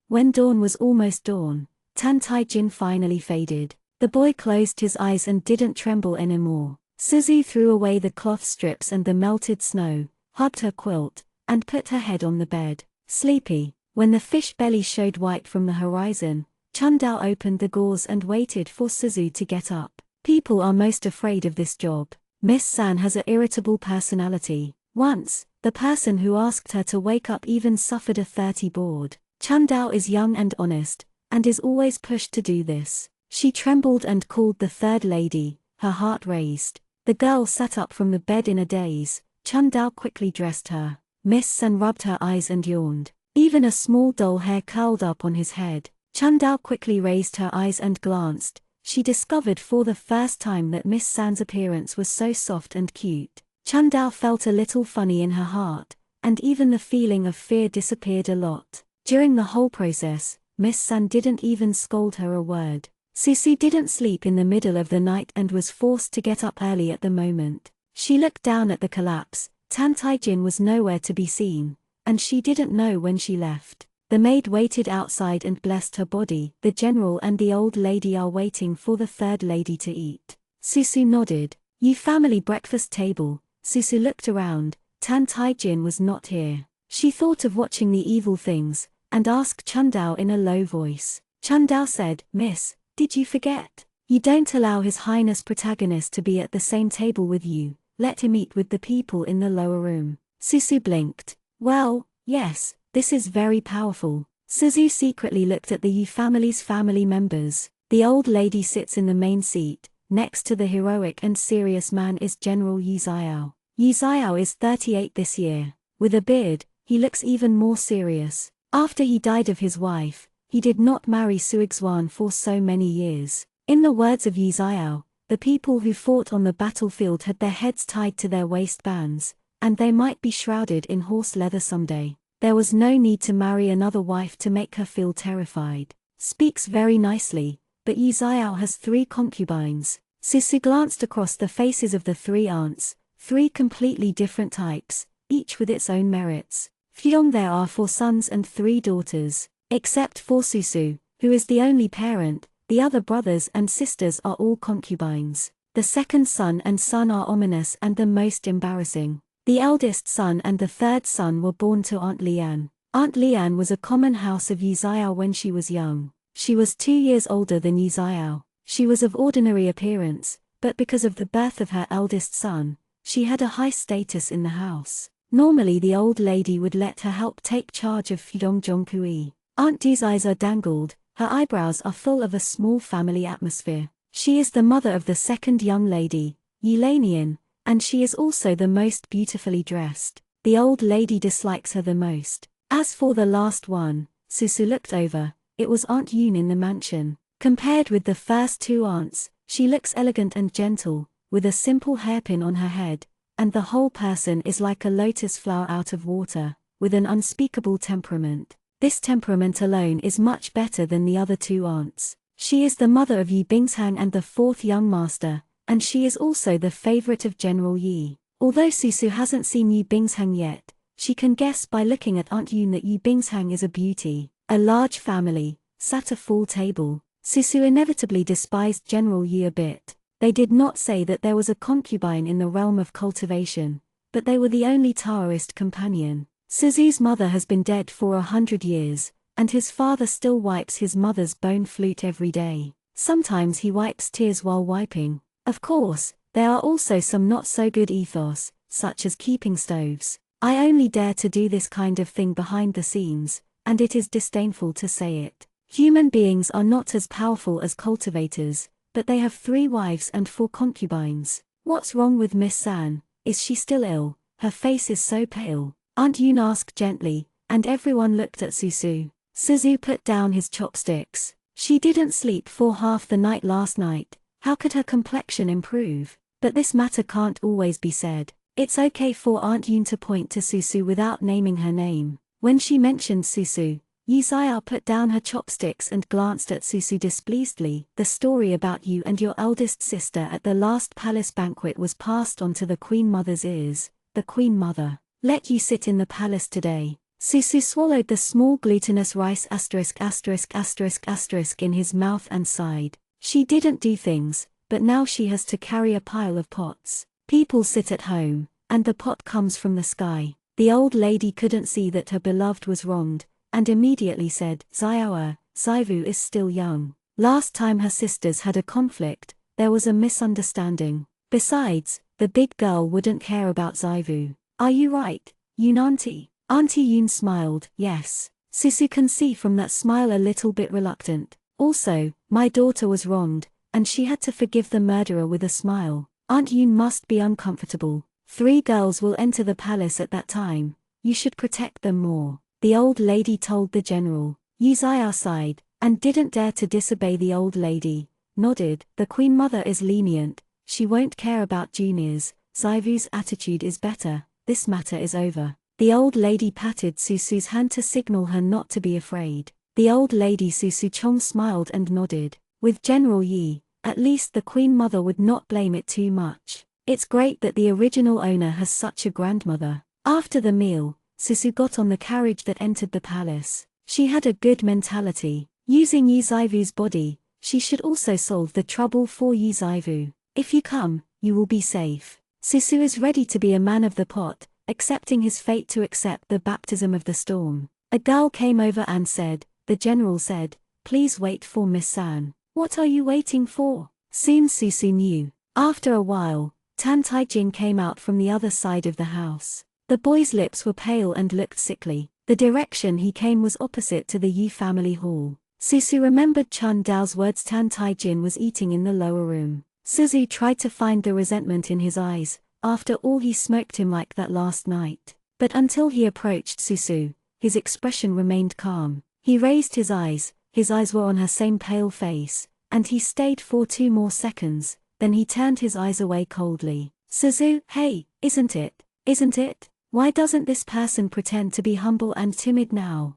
When dawn was almost dawn, Tan Tai Jin finally faded. The boy closed his eyes and didn't tremble anymore. Suzu threw away the cloth strips and the melted snow, hugged her quilt, and put her head on the bed. Sleepy, when the fish belly showed white from the horizon, Chundao opened the gauze and waited for Suzu to get up. People are most afraid of this job. Miss San has an irritable personality. Once, the person who asked her to wake up even suffered a 30 board. Chundao is young and honest, and is always pushed to do this. She trembled and called the third lady, her heart raised. The girl sat up from the bed in a daze. Chundao quickly dressed her. Miss San rubbed her eyes and yawned. Even a small doll hair curled up on his head. Chundao quickly raised her eyes and glanced. She discovered for the first time that Miss San's appearance was so soft and cute. Chundao felt a little funny in her heart, and even the feeling of fear disappeared a lot. During the whole process, Miss San didn't even scold her a word. Susu didn't sleep in the middle of the night and was forced to get up early at the moment. She looked down at the collapse. Tan Tai Jin was nowhere to be seen, and she didn't know when she left. The maid waited outside and blessed her body. The general and the old lady are waiting for the third lady to eat. Susu nodded. You family breakfast table. Susu looked around. Tan Tai Jin was not here. She thought of watching the evil things, and asked Chundao in a low voice. Chundao said, Miss, did you forget? You don't allow His Highness protagonist to be at the same table with you. Let him eat with the people in the lower room. Susu blinked. Well, yes, this is very powerful. Suzu secretly looked at the Yu family's family members. The old lady sits in the main seat. Next to the heroic and serious man is General Yu Xiao. Yu Xiao is 38 this year. With a beard, he looks even more serious. After he died of his wife, he did not marry Suixuan for so many years. In the words of Yu Xiao, the people who fought on the battlefield had their heads tied to their waistbands, and they might be shrouded in horse leather someday. There was no need to marry another wife to make her feel terrified. Speaks very nicely, but Yu Xiao has 3 concubines. Susu glanced across the faces of the 3 aunts, 3 completely different types, each with its own merits. Fyong there are 4 sons and 3 daughters. Except for Susu, who is the only parent, the other brothers and sisters are all concubines. The second son and son are ominous and the most embarrassing. The eldest son and the third son were born to Aunt Lian. Aunt Lian was a common house of Yu Xiao when she was young. She was 2 years older than Yu Xiao. She was of ordinary appearance, but because of the birth of her eldest son, she had a high status in the house. Normally the old lady would let her help take charge of Fyong Jongkui. Aunt Du's eyes are dangled, her eyebrows are full of a small family atmosphere. She is the mother of the second young lady, Yu Lanian, and she is also the most beautifully dressed. The old lady dislikes her the most. As for the last one, Susu looked over, it was Aunt Yoon in the mansion. Compared with the first 2 aunts, she looks elegant and gentle, with a simple hairpin on her head, and the whole person is like a lotus flower out of water, with an unspeakable temperament. This temperament alone is much better than the other 2 aunts. She is the mother of Yi Bingshang and the 4th young master, and she is also the favorite of General Yi. Although Susu hasn't seen Yi Bingshang yet, she can guess by looking at Aunt Yoon that Yi Bingshang is a beauty. A large family sat a full table. Susu inevitably despised General Yi a bit. They did not say that there was a concubine in the realm of cultivation, but they were the only Taoist companion. Suzu's mother has been dead for 100 years, and his father still wipes his mother's bone flute every day. Sometimes he wipes tears while wiping. Of course, there are also some not so good ethos, such as keeping stoves. I only dare to do this kind of thing behind the scenes, and it is disdainful to say it. Human beings are not as powerful as cultivators, but they have 3 wives and 4 concubines. What's wrong with Miss San? Is she still ill? Her face is so pale. Aunt Yoon asked gently, and everyone looked at Susu. Suzu put down his chopsticks. She didn't sleep for half the night last night. How could her complexion improve? But this matter can't always be said. It's okay for Aunt Yoon to point to Susu without naming her name. When she mentioned Susu, Yuzaya put down her chopsticks and glanced at Susu displeasedly. The story about you and your eldest sister at the last palace banquet was passed on to the Queen Mother's ears. The Queen Mother let you sit in the palace today. Susu swallowed the small glutinous rice ***** in his mouth and sighed. She didn't do things, but now she has to carry a pile of pots. People sit at home, and the pot comes from the sky. The old lady couldn't see that her beloved was wronged, and immediately said, Zaivu is still young. Last time her sisters had a conflict, there was a misunderstanding. Besides, the big girl wouldn't care about Zaivu. Are you right, Yoon auntie? Auntie Yoon smiled, yes. Susu can see from that smile a little bit reluctant. Also, my daughter was wronged, and she had to forgive the murderer with a smile. Aunt Yoon must be uncomfortable. 3 girls will enter the palace at that time. You should protect them more. The old lady told the general. Yuzaya sighed, and didn't dare to disobey the old lady. Nodded, the Queen Mother is lenient. She won't care about juniors. Zaivu's attitude is better. This matter is over. The old lady patted Susu's hand to signal her not to be afraid. The old lady Susu Chong smiled and nodded. With General Yi, at least the Queen Mother would not blame it too much. It's great that the original owner has such a grandmother. After the meal, Susu got on the carriage that entered the palace. She had a good mentality. Using Yi Zaivu's body, she should also solve the trouble for Yi Zaivu. If you come, you will be safe. Susu is ready to be a man of the pot, accepting his fate to accept the baptism of the storm. A girl came over and said, the general said, please wait for Miss San. What are you waiting for? Soon Susu knew. After a while, Tan Taijin came out from the other side of the house. The boy's lips were pale and looked sickly. The direction he came was opposite to the Yi family hall. Susu remembered Chun Dao's words. Tan Taijin was eating in the lower room. Suzu tried to find the resentment in his eyes. After all, he smoked him like that last night. But until he approached Susu, his expression remained calm. He raised his eyes were on her same pale face, and he stayed for 2 more seconds, then he turned his eyes away coldly. Suzu, hey, isn't it? Isn't it? Why doesn't this person pretend to be humble and timid now?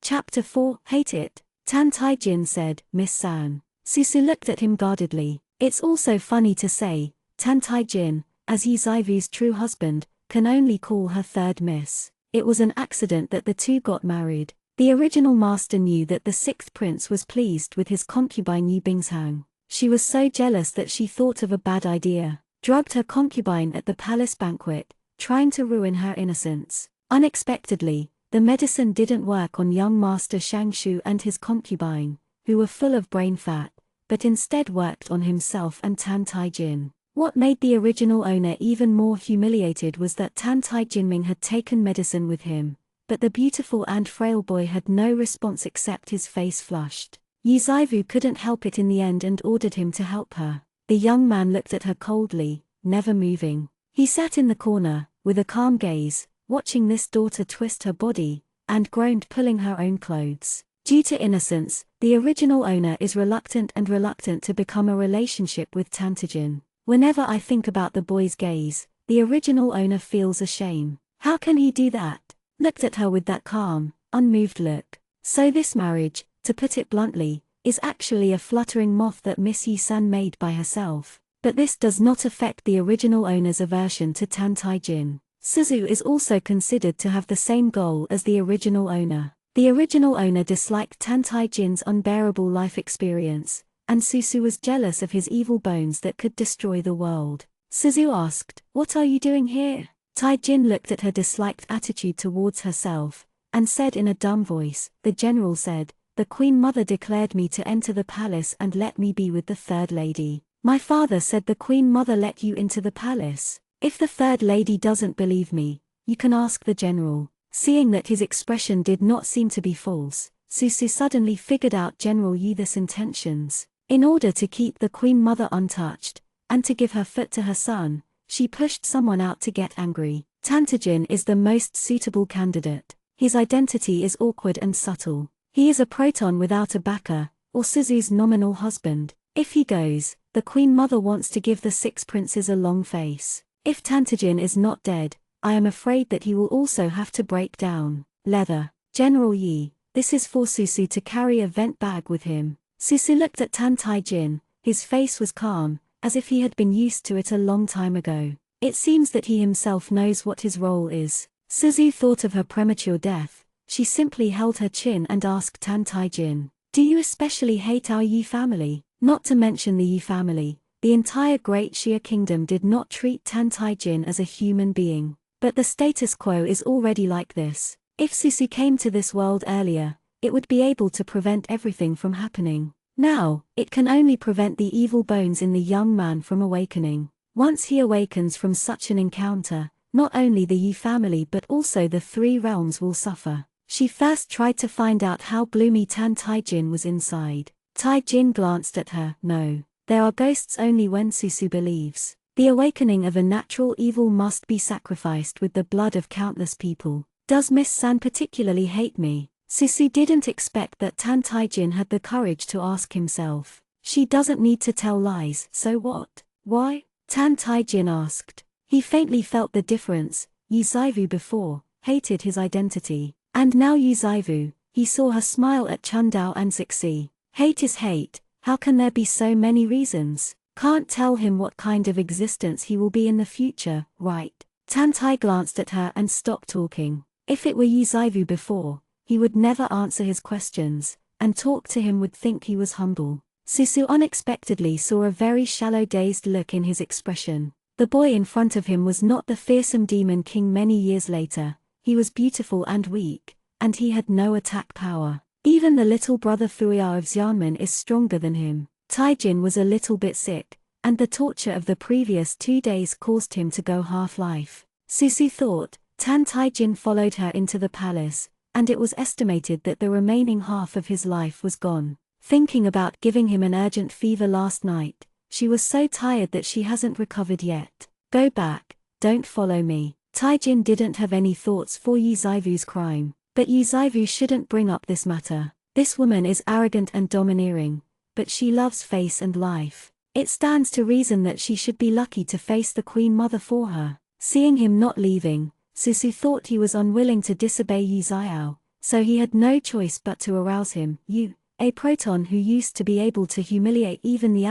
Chapter 4, Hate It. Tan Taijin said, Miss San. Susu looked at him guardedly. It's also funny to say, Tan Taijin, as Yi Zaivu's true husband, can only call her third miss. It was an accident that the two got married. The original master knew that the 6th prince was pleased with his concubine Yi Bingshang. She was so jealous that she thought of a bad idea. Drugged her concubine at the palace banquet, trying to ruin her innocence. Unexpectedly, the medicine didn't work on young Master Shangshu and his concubine, who were full of brain fat, but instead worked on himself and Tan Taijin. What made the original owner even more humiliated was that Tan Taijinming had taken medicine with him, but the beautiful and frail boy had no response except his face flushed. Yi Zaivu couldn't help it in the end and ordered him to help her. The young man looked at her coldly, never moving. He sat in the corner, with a calm gaze, watching this daughter twist her body, and groaned, pulling her own clothes. Due to innocence, the original owner is reluctant to become a relationship with Tantajin. Whenever I think about the boy's gaze, the original owner feels a shame. How can he do that? Looked at her with that calm, unmoved look. So this marriage, to put it bluntly, is actually a fluttering moth that Miss Yi-san made by herself. But this does not affect the original owner's aversion to Tan Taijin. Suzu is also considered to have the same goal as the original owner. The original owner disliked Tan Taijin's unbearable life experience, and Suzu was jealous of his evil bones that could destroy the world. Suzu asked, "What are you doing here?" Taijin looked at her disliked attitude towards herself, and said in a dumb voice, "The general said, the Queen Mother declared me to enter the palace and let me be with the third lady. My father said the Queen Mother let you into the palace. If the third lady doesn't believe me, you can ask the general." Seeing that his expression did not seem to be false, Susu suddenly figured out General Yi's intentions. In order to keep the Queen Mother untouched, and to give her foot to her son, she pushed someone out to get angry. Tantajin is the most suitable candidate. His identity is awkward and subtle. He is a proton without a backer, or Suzu's nominal husband. If he goes, the Queen Mother wants to give the 6 princes a long face. If Tantajin is not dead, I am afraid that he will also have to break down. Leather. General Yi, this is for Susu to carry a vent bag with him. Susu looked at Tan Tai-jin, his face was calm, as if he had been used to it a long time ago. It seems that he himself knows what his role is. Suzu thought of her premature death. She simply held her chin and asked Tan Tai-jin, "Do you especially hate our Yi family?" Not to mention the Yi family, the entire Great Xia Kingdom did not treat Tan Tai-jin as a human being. But the status quo is already like this. If Susu came to this world earlier, it would be able to prevent everything from happening. Now, it can only prevent the evil bones in the young man from awakening. Once he awakens from such an encounter, not only the Yi family but also the 3 realms will suffer. She first tried to find out how gloomy Tan Tai-jin was inside. Tai-jin glanced at her. No, there are ghosts only when Susu believes. The awakening of a natural evil must be sacrificed with the blood of countless people. Does Miss San particularly hate me? Susu didn't expect that Tan Tai-jin had the courage to ask himself. She doesn't need to tell lies, so what? Why? Tan Tai-jin asked. He faintly felt the difference. Yu Zaivu before hated his identity, and now Yu Zaivu, he saw her smile at Chundao and Zixi. Hate is hate. How can there be so many reasons? Can't tell him what kind of existence he will be in the future, right? Tan Tai glanced at her and stopped talking. If it were Yu Zaivu before, he would never answer his questions, and talk to him would think he was humble. Susu unexpectedly saw a very shallow dazed look in his expression. The boy in front of him was not the fearsome demon king many years later. He was beautiful and weak, and he had no attack power. Even the little brother Fuyao of Xianmen is stronger than him. Tai-jin was a little bit sick, and the torture of the previous 2 days caused him to go half-life. Susu thought. Tan Tai-jin followed her into the palace, and it was estimated that the remaining half of his life was gone. Thinking about giving him an urgent fever last night, she was so tired that she hasn't recovered yet. Go back, don't follow me. Tai-jin didn't have any thoughts for Yu Zaivu's crime, but Yu Zaivu shouldn't bring up this matter. This woman is arrogant and domineering, but she loves face and life. It stands to reason that she should be lucky to face the Queen Mother for her. Seeing him not leaving, Susu thought he was unwilling to disobey Yu Zaiao, so he had no choice but to arouse him. You, a proton who used to be able to humiliate even the *****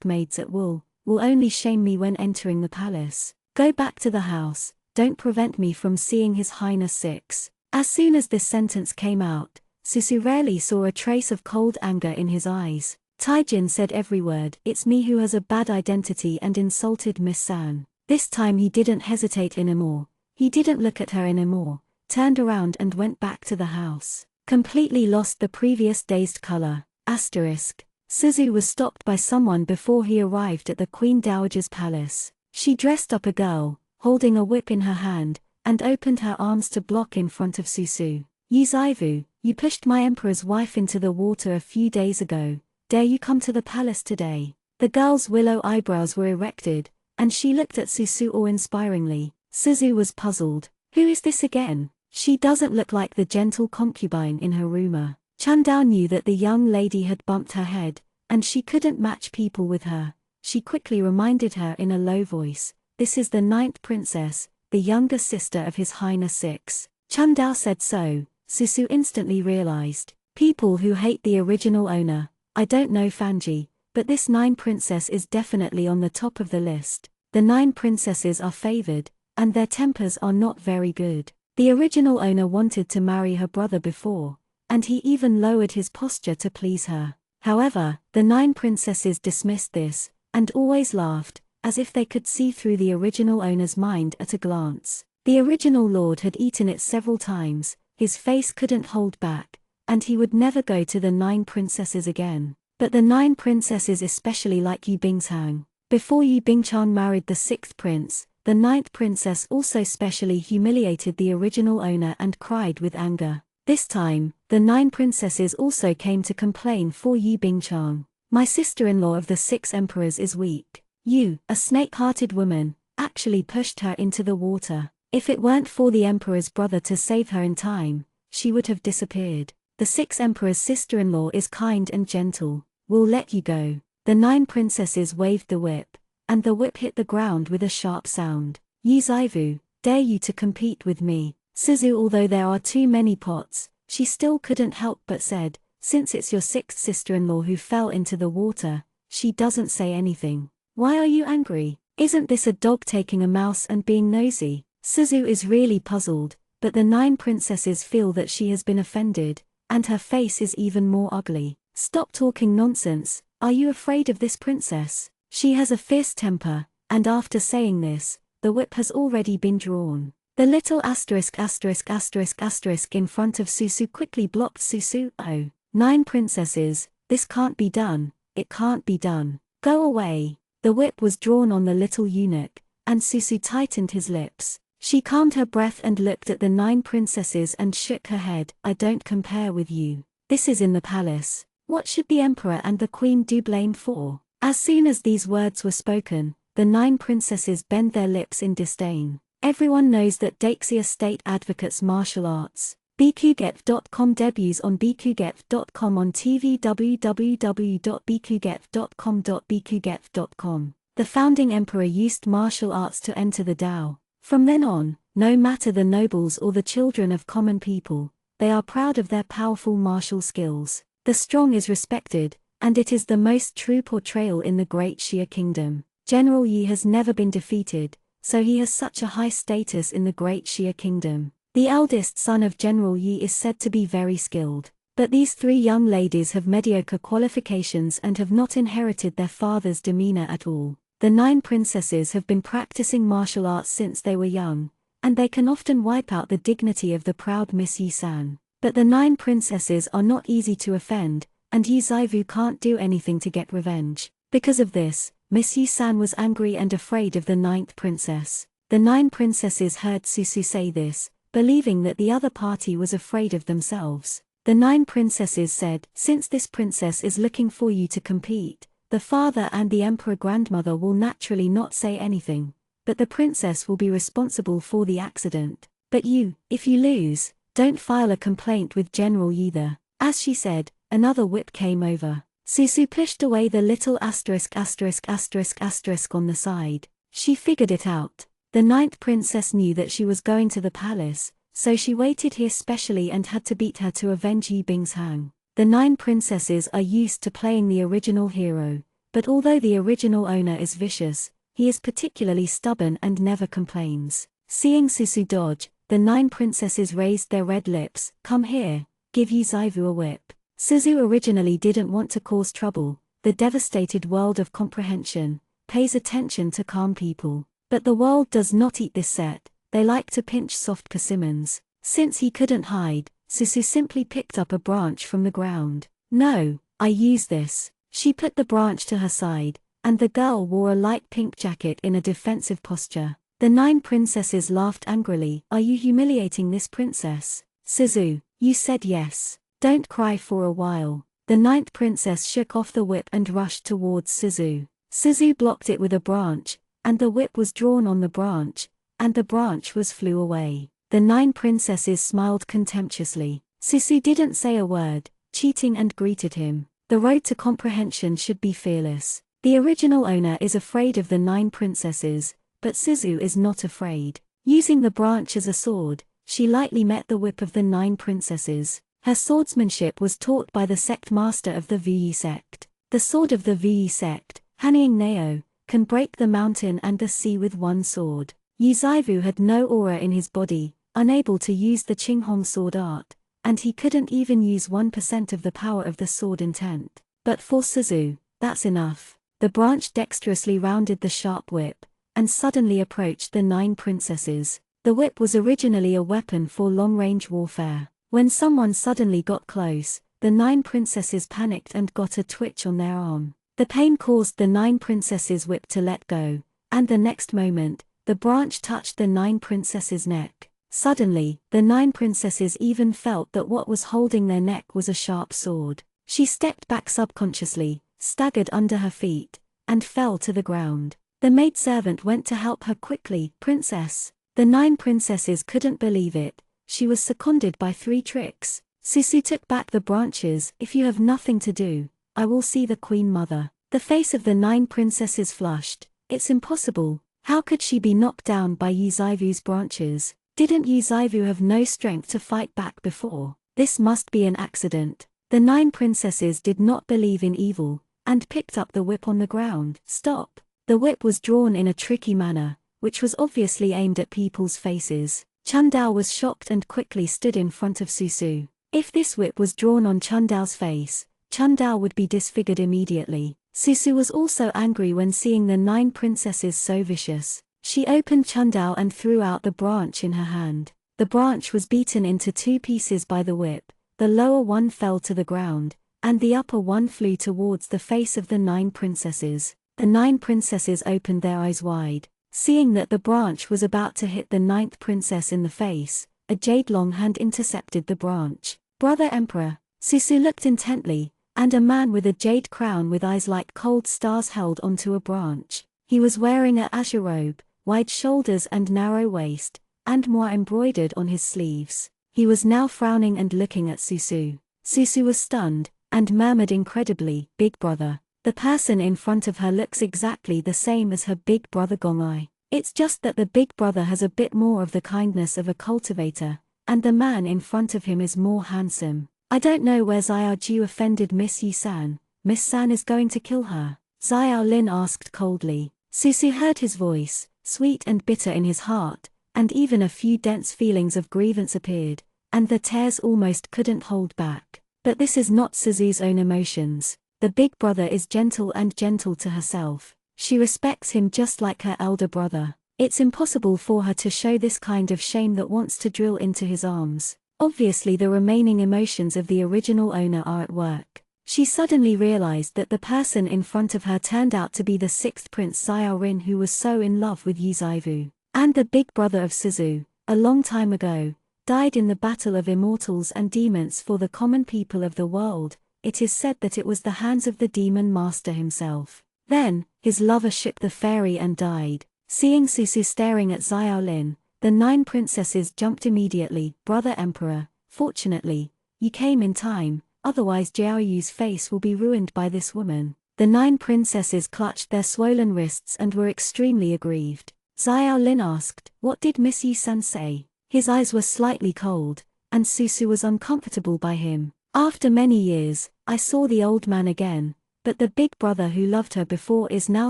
maids at will only shame me when entering the palace. Go back to the house, don't prevent me from seeing His Highness 6. As soon as this sentence came out, Susu rarely saw a trace of cold anger in his eyes. Tai-jin said every word. It's me who has a bad identity and insulted Miss San. This time he didn't hesitate anymore. He didn't look at her anymore, turned around and went back to the house. Completely lost the previous dazed color. Suzu was stopped by someone before he arrived at the Queen Dowager's palace. She dressed up a girl, holding a whip in her hand, and opened her arms to block in front of Susu. Yu Zaivu, you pushed my emperor's wife into the water a few days ago. Dare you come to the palace today? The girl's willow eyebrows were erected, and she looked at Susu awe-inspiringly. Suzu was puzzled. Who is this again? She doesn't look like the gentle concubine in her rumor. Chundao knew that the young lady had bumped her head, and she couldn't match people with her. She quickly reminded her in a low voice, "This is the 9th princess, the younger sister of His Highness 6. Chundao said so. Susu instantly realized. People who hate the original owner. I don't know Fanji, but this 9 princess is definitely on the top of the list. The 9 princesses are favored, and their tempers are not very good. The original owner wanted to marry her brother before, and he even lowered his posture to please her. However, the 9 princesses dismissed this, and always laughed, as if they could see through the original owner's mind at a glance. The original lord had eaten it several times, his face couldn't hold back, and he would never go to the 9 princesses again. But the 9 princesses especially like Yu Bingchang. Before Yu Bingchang married the 6th prince, the 9th princess also specially humiliated the original owner and cried with anger. This time, the 9 princesses also came to complain for Yu Bingchang. My sister-in-law of the 6 emperors is weak. You, a snake-hearted woman, actually pushed her into the water. If it weren't for the emperor's brother to save her in time, she would have disappeared. The 6th emperor's sister-in-law is kind and gentle. we'll let you go." The 9 princesses waved the whip, and the whip hit the ground with a sharp sound. "Yuzaivu, dare you to compete with me?" Suzu, although there are too many pots, she still couldn't help but said, "Since it's your 6th sister-in-law who fell into the water." She doesn't say anything. "Why are you angry? Isn't this a dog taking a mouse and being nosy?" Suzu is really puzzled, but the 9 princesses feel that she has been offended, and her face is even more ugly. "Stop talking nonsense. Are you afraid of this princess? She has a fierce temper," and after saying this, the whip has already been drawn. The little asterisk asterisk asterisk asterisk in front of Susu quickly blocked Susu. "Oh, 9 princesses, this can't be done, it can't be done. Go away." The whip was drawn on the little eunuch, and Susu tightened his lips. She calmed her breath and looked at the 9 princesses and shook her head. "I don't compare with you. This is in the palace. What should the emperor and the queen do blame for?" As soon as these words were spoken, the 9 princesses bent their lips in disdain. Everyone knows that Daxia State advocates martial arts. bqget.com debuts on bqget.com on TV. www.bqget.com. The founding emperor used martial arts to enter the Tao. From then on, no matter the nobles or the children of common people, they are proud of their powerful martial skills. The strong is respected, and it is the most true portrayal in the Great Xia Kingdom. General Yi has never been defeated, so he has such a high status in the Great Xia Kingdom. The eldest son of General Yi is said to be very skilled, but these 3 young ladies have mediocre qualifications and have not inherited their father's demeanor at all. The 9 princesses have been practicing martial arts since they were young, and they can often wipe out the dignity of the proud Miss Yi-san. But the 9 princesses are not easy to offend, and Yuzaivu can't do anything to get revenge. Because of this, Miss Yi-san was angry and afraid of the 9th princess. The 9 princesses heard Susu say this, believing that the other party was afraid of themselves. The 9 princesses said, "Since this princess is looking for you to compete, the father and the emperor grandmother will naturally not say anything, but the princess will be responsible for the accident. But you, if you lose, don't file a complaint with General Yi." As she said, another whip came over. Susu pushed away the little asterisk asterisk asterisk asterisk on the side. She figured it out. The 9th princess knew that she was going to the palace, so she waited here specially and had to beat her to avenge Yi Bing's hang. The 9 princesses are used to playing the original hero, but although the original owner is vicious, he is particularly stubborn and never complains. Seeing Susu dodge, the 9 princesses raised their red lips. "Come here, give Yuzaivu a whip." Suzu originally didn't want to cause trouble. The devastated world of comprehension pays attention to calm people. But the world does not eat this set, they like to pinch soft persimmons. Since he couldn't hide, Susu simply picked up a branch from the ground. "No, I use this." She put the branch to her side, and the girl wore a light pink jacket in a defensive posture. The 9 princesses laughed angrily. "Are you humiliating this princess?" "Suzu, you said yes. Don't cry for a while." The 9th princess shook off the whip and rushed towards Suzu. Suzu blocked it with a branch, and the whip was drawn on the branch, and the branch flew away. The 9 princesses smiled contemptuously. Suzu didn't say a word, cheating, and greeted him. The road to comprehension should be fearless. The original owner is afraid of the 9 princesses, but Suzu is not afraid. Using the branch as a sword, she lightly met the whip of the 9 princesses. Her swordsmanship was taught by the sect master of the Vuyi sect. The sword of the Vuyi sect, Hanying Neo, can break the mountain and the sea with one sword. Yuzaivu had no aura in his body, unable to use the Qinghong sword art, and he couldn't even use 1% of the power of the sword intent. But for Suzu, that's enough. The branch dexterously rounded the sharp whip, and suddenly approached the 9 princesses. The whip was originally a weapon for long-range warfare. When someone suddenly got close, the 9 princesses panicked and got a twitch on their arm. The pain caused the 9 princesses' whip to let go, and the next moment, the branch touched the 9 princesses' neck. Suddenly, the 9 princesses even felt that what was holding their neck was a sharp sword. She stepped back subconsciously, staggered under her feet, and fell to the ground. The maidservant went to help her quickly. "Princess." The 9 princesses couldn't believe it. She was seconded by 3 tricks. Susu took back the branches. "If you have nothing to do, I will see the Queen Mother. The face of the 9 princesses flushed. It's impossible. How could she be knocked down by Yuzaivu's branches? Didn't Yuzaivu have no strength to fight back before? This must be an accident. The 9 princesses did not believe in evil, and picked up the whip on the ground. Stop! The whip was drawn in a tricky manner, which was obviously aimed at people's faces. Chundao was shocked and quickly stood in front of Susu. If this whip was drawn on Chundao's face, Chundao would be disfigured immediately. Susu was also angry when seeing the 9 princesses so vicious. She opened Chundao and threw out the branch in her hand. The branch was beaten into 2 pieces by the whip, the lower one fell to the ground, and the upper one flew towards the face of the 9 princesses. The 9 princesses opened their eyes wide. Seeing that the branch was about to hit the 9th princess in the face, a jade-long hand intercepted the branch. Brother Emperor, Susu looked intently, and a man with a jade crown with eyes like cold stars held onto a branch. He was wearing a azure robe, wide shoulders and narrow waist, and more embroidered on his sleeves. He was now frowning and looking at Susu. Susu was stunned, and murmured incredibly, "Big brother." The person in front of her looks exactly the same as her big brother Gongai. It's just that the big brother has a bit more of the kindness of a cultivator, and the man in front of him is more handsome. I don't know where Xiao Ju offended Miss Yi-san. Miss San is going to kill her? Xiao Lin asked coldly. Susu heard his voice, sweet and bitter in his heart, and even a few dense feelings of grievance appeared, and the tears almost couldn't hold back. But this is not Suzu's own emotions. The big brother is gentle and gentle to herself. She respects him just like her elder brother. It's impossible for her to show this kind of shame that wants to drill into his arms. Obviously the remaining emotions of the original owner are at work. She suddenly realized that the person in front of her turned out to be the 6th Prince Xiao Rin, who was so in love with Yuzaivu. And the big brother of Suzu, a long time ago, died in the battle of immortals and demons for the common people of the world. It is said that it was the hands of the demon master himself. Then, his lover shook the fairy and died. Seeing Susu staring at Xiao Lin, the 9 princesses jumped immediately. Brother Emperor, fortunately, you came in time, otherwise Jiao Yu's face will be ruined by this woman. The 9 princesses clutched their swollen wrists and were extremely aggrieved. Xiao Lin asked, "What did Miss Yi-san say?" His eyes were slightly cold, and Susu was uncomfortable by him. After many years, I saw the old man again, but the big brother who loved her before is now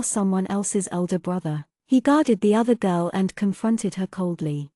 someone else's elder brother. He guarded the other girl and confronted her coldly.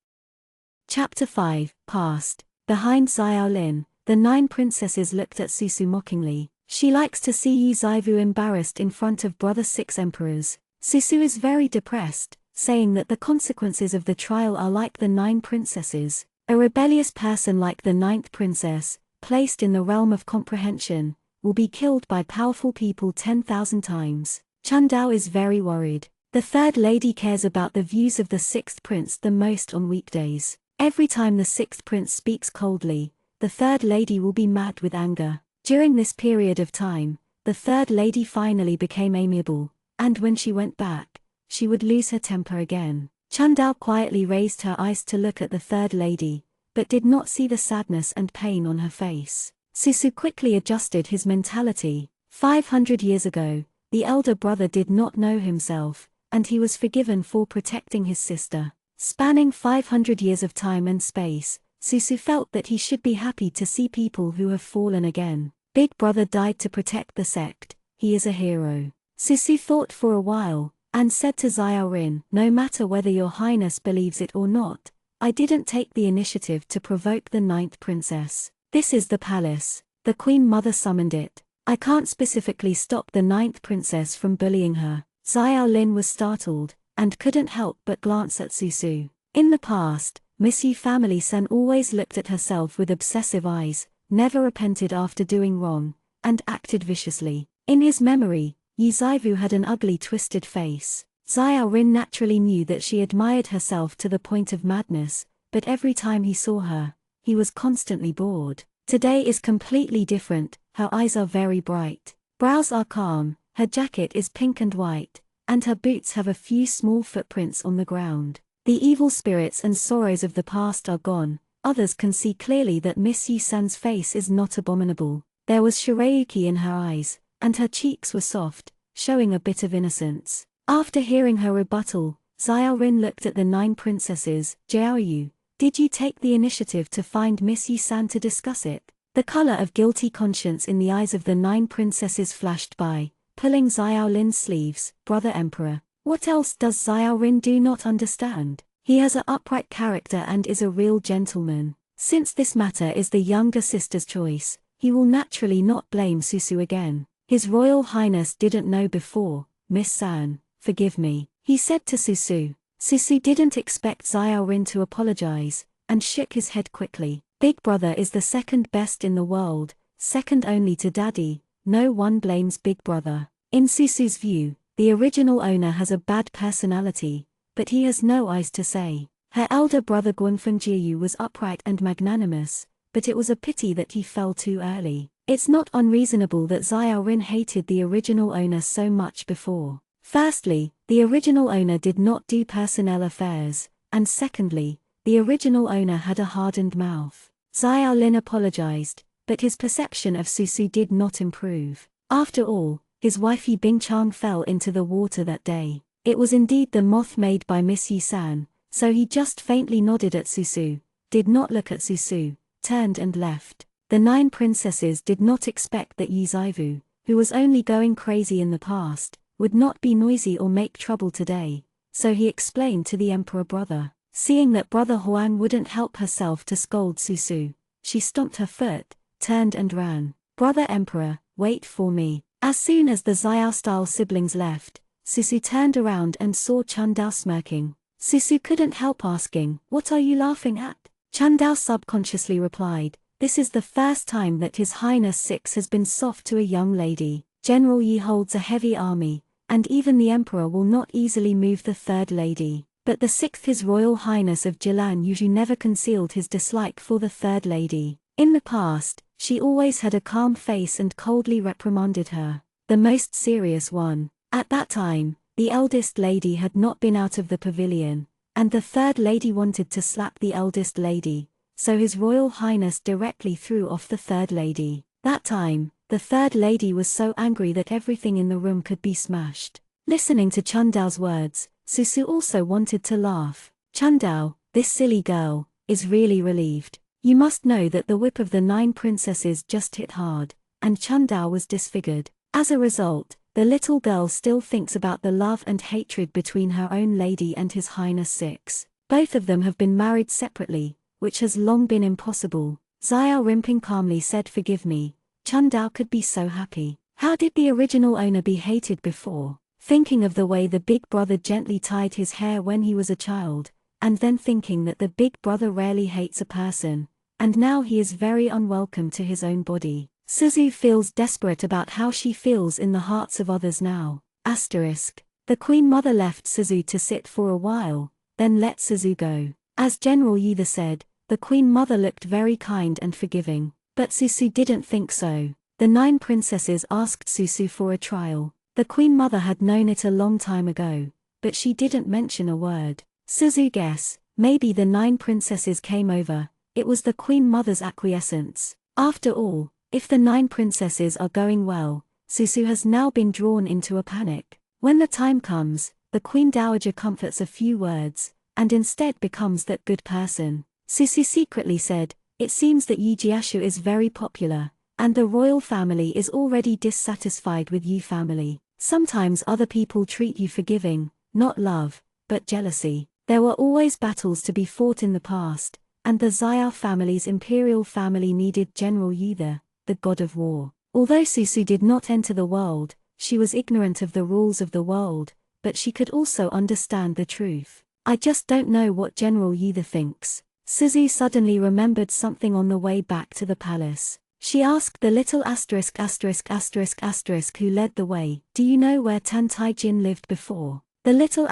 Chapter 5, Past. Behind Xiao Lin, the 9 princesses looked at Susu mockingly. She likes to see Yuzaivu embarrassed in front of brother 6 emperors. Susu is very depressed, saying that the consequences of the trial are like the 9 princesses. A rebellious person like the 9th princess, placed in the realm of comprehension, will be killed by powerful people 10,000 times. Chundao is very worried. The 3rd lady cares about the views of the 6th prince the most on weekdays. Every time the 6th prince speaks coldly, the 3rd lady will be mad with anger. During this period of time, the 3rd lady finally became amiable, and when she went back, she would lose her temper again. Chundao quietly raised her eyes to look at the 3rd lady, but did not see the sadness and pain on her face. Susu quickly adjusted his mentality. 500 years ago, the elder brother did not know himself, and he was forgiven for protecting his sister. Spanning 500 years of time and space, Susu felt that he should be happy to see people who have fallen again. Big brother died to protect the sect. He is a hero. Susu thought for a while, and said to Xiao Rin, "No matter whether your highness believes it or not, I didn't take the initiative to provoke the 9th princess. This is the palace. The Queen Mother summoned it. I can't specifically stop the 9th princess from bullying her." Xiao Lin was startled, and couldn't help but glance at Susu. In the past, Miss Yi family Sen always looked at herself with obsessive eyes, never repented after doing wrong, and acted viciously. In his memory, Yuzaivu had an ugly twisted face. Xiao Rin naturally knew that she admired herself to the point of madness, but every time he saw her, he was constantly bored. Today is completely different. Her eyes are very bright. Brows are calm, her jacket is pink and white, and her boots have a few small footprints on the ground. The evil spirits and sorrows of the past are gone. Others can see clearly that Miss Yi-san's face is not abominable. There was Shirayuki in her eyes, and her cheeks were soft, showing a bit of innocence. After hearing her rebuttal, Xiao Rin looked at the 9 princesses. Jiao Yu, did you take the initiative to find Miss Yi-san to discuss it? The color of guilty conscience in the eyes of the 9 princesses flashed by, pulling Xiao Lin's sleeves. Brother Emperor, what else does Xiao Rin do not understand? He has an upright character and is a real gentleman. Since this matter is the younger sister's choice, he will naturally not blame Susu again. His Royal Highness didn't know before. Miss San, forgive me, he said to Susu. Susu didn't expect Xiao Rin to apologize, and shook his head quickly. Big brother is the second best in the world, second only to daddy. No one blames big brother. In Susu's view, the original owner has a bad personality, but he has no eyes to say. Her elder brother Guanfeng Jiyu was upright and magnanimous, but it was a pity that he fell too early. It's not unreasonable that Xiao Rin hated the original owner so much before. Firstly, the original owner did not do personnel affairs, and secondly, the original owner had a hardened mouth. Xiao Lin apologized, but his perception of Susu did not improve. After all, his wifey Bing Chang fell into the water that day. It was indeed the moth made by Miss Yi-san, so he just faintly nodded at Susu, did not look at Susu, turned and left. The 9 princesses did not expect that Yi Zaivu, who was only going crazy in the past, would not be noisy or make trouble today, so he explained to the emperor brother. Seeing that brother Huang wouldn't help herself to scold Susu, she stomped her foot, turned and ran. Brother emperor, wait for me. As soon as the Xiao-style siblings left, Susu turned around and saw Chundao smirking. Susu couldn't help asking, what are you laughing at? Chundao subconsciously replied, this is the first time that His Highness 6 has been soft to a young lady. General Yi holds a heavy army, and even the emperor will not easily move the third lady. But the 6th His Royal Highness of Jilan Yuzhu never concealed his dislike for the third lady. In the past, she always had a calm face and coldly reprimanded her, the most serious one. At that time, the eldest lady had not been out of the pavilion, and the third lady wanted to slap the eldest lady, so His Royal Highness directly threw off the third lady. That time, the third lady was so angry that everything in the room could be smashed. Listening to Chundao's words, Susu also wanted to laugh. Chundao, this silly girl, is really relieved. You must know that the whip of the 9 princesses just hit hard, and Chundao was disfigured. As a result, the little girl still thinks about the love and hatred between her own lady and His Highness 6. Both of them have been married separately, which has long been impossible. Xiao Rimping calmly said, forgive me. Chundao could be so happy. How did the original owner be hated before? Thinking of the way the big brother gently tied his hair when he was a child, and then thinking that the big brother rarely hates a person, and now he is very unwelcome to his own body. Suzu feels desperate about how she feels in the hearts of others now. The Queen Mother left Suzu to sit for a while, then let Suzu go. As General Yi said, the Queen Mother looked very kind and forgiving, but Susu didn't think so. The 9 princesses asked Susu for a trial. The Queen Mother had known it a long time ago, but she didn't mention a word. Suzu guess, maybe the 9 princesses came over. It was the Queen Mother's acquiescence. After all, if the 9 princesses are going well, Susu has now been drawn into a panic. When the time comes, the Queen Dowager comforts a few words, and instead becomes that good person. Susu secretly said, it seems that Yi Jiashu is very popular, and the royal family is already dissatisfied with Yi family. Sometimes other people treat you forgiving, not love, but jealousy. There were always battles to be fought in the past, and the Xiao family's imperial family needed General Yi the god of war. Although Susu did not enter the world, she was ignorant of the rules of the world, but she could also understand the truth. I just don't know what General Yi thinks. Suzu suddenly remembered something on the way back to the palace. She asked the little **** who led the way, do you know where Tan Taijin lived before? The little ****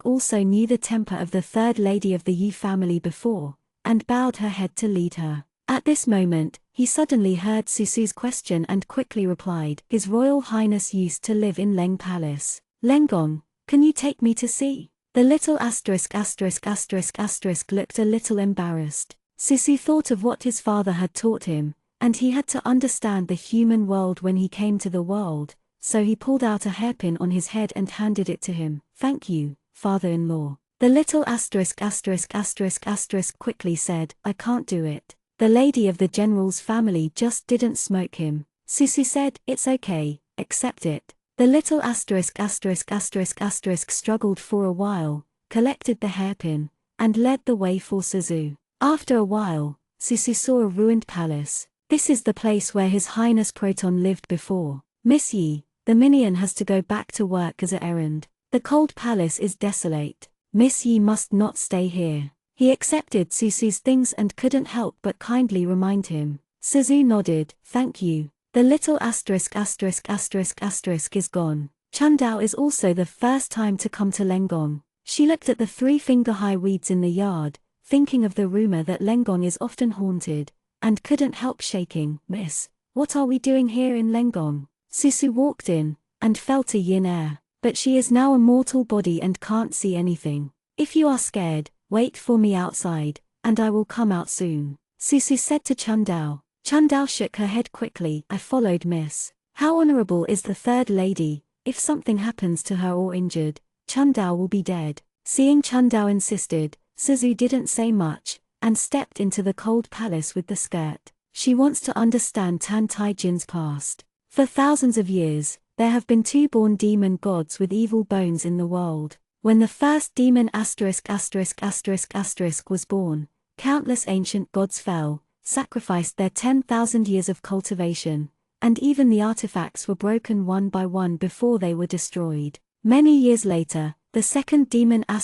also knew the temper of the third lady of the Yi family before, and bowed her head to lead her. At this moment, he suddenly heard Susu's question and quickly replied, His Royal Highness used to live in Leng Palace. Lenggong, can you take me to see? The little **** looked a little embarrassed. Susu thought of what his father had taught him, and he had to understand the human world when he came to the world, so he pulled out a hairpin on his head and handed it to him. "Thank you, father-in-law." The little **** quickly said, "I can't do it. The lady of the general's family just didn't smoke him." Susu said, "It's okay, accept it." The little **** struggled for a while, collected the hairpin, and led the way for Suzu. After a while, Susu saw a ruined palace. "This is the place where His Highness Proton lived before. Miss Yi, the minion has to go back to work as an errand. The cold palace is desolate. Miss Yi must not stay here." He accepted Susu's things and couldn't help but kindly remind him. Suzu nodded, "Thank you." The little **** is gone. Chundao is also the first time to come to Lengong. She looked at the 3-finger-high weeds in the yard, thinking of the rumor that Lengong is often haunted, and couldn't help shaking. "Miss, what are we doing here in Lengong?" Susu walked in, and felt a yin air, but she is now a mortal body and can't see anything. "If you are scared, wait for me outside, and I will come out soon," Susu said to Chundao. Chundao shook her head quickly. "I followed Miss. How honorable is the third lady. If something happens to her or injured, Chundao will be dead." Seeing Chundao insisted, Suzu didn't say much, and stepped into the cold palace with the skirt. She wants to understand Tan Taijin's past. For thousands of years, there have been 2 born demon gods with evil bones in the world. When the first demon **** was born, countless ancient gods fell, sacrificed their 10,000 years of cultivation, and even the artifacts were broken one by one before they were destroyed. Many years later, the second demon **** Tan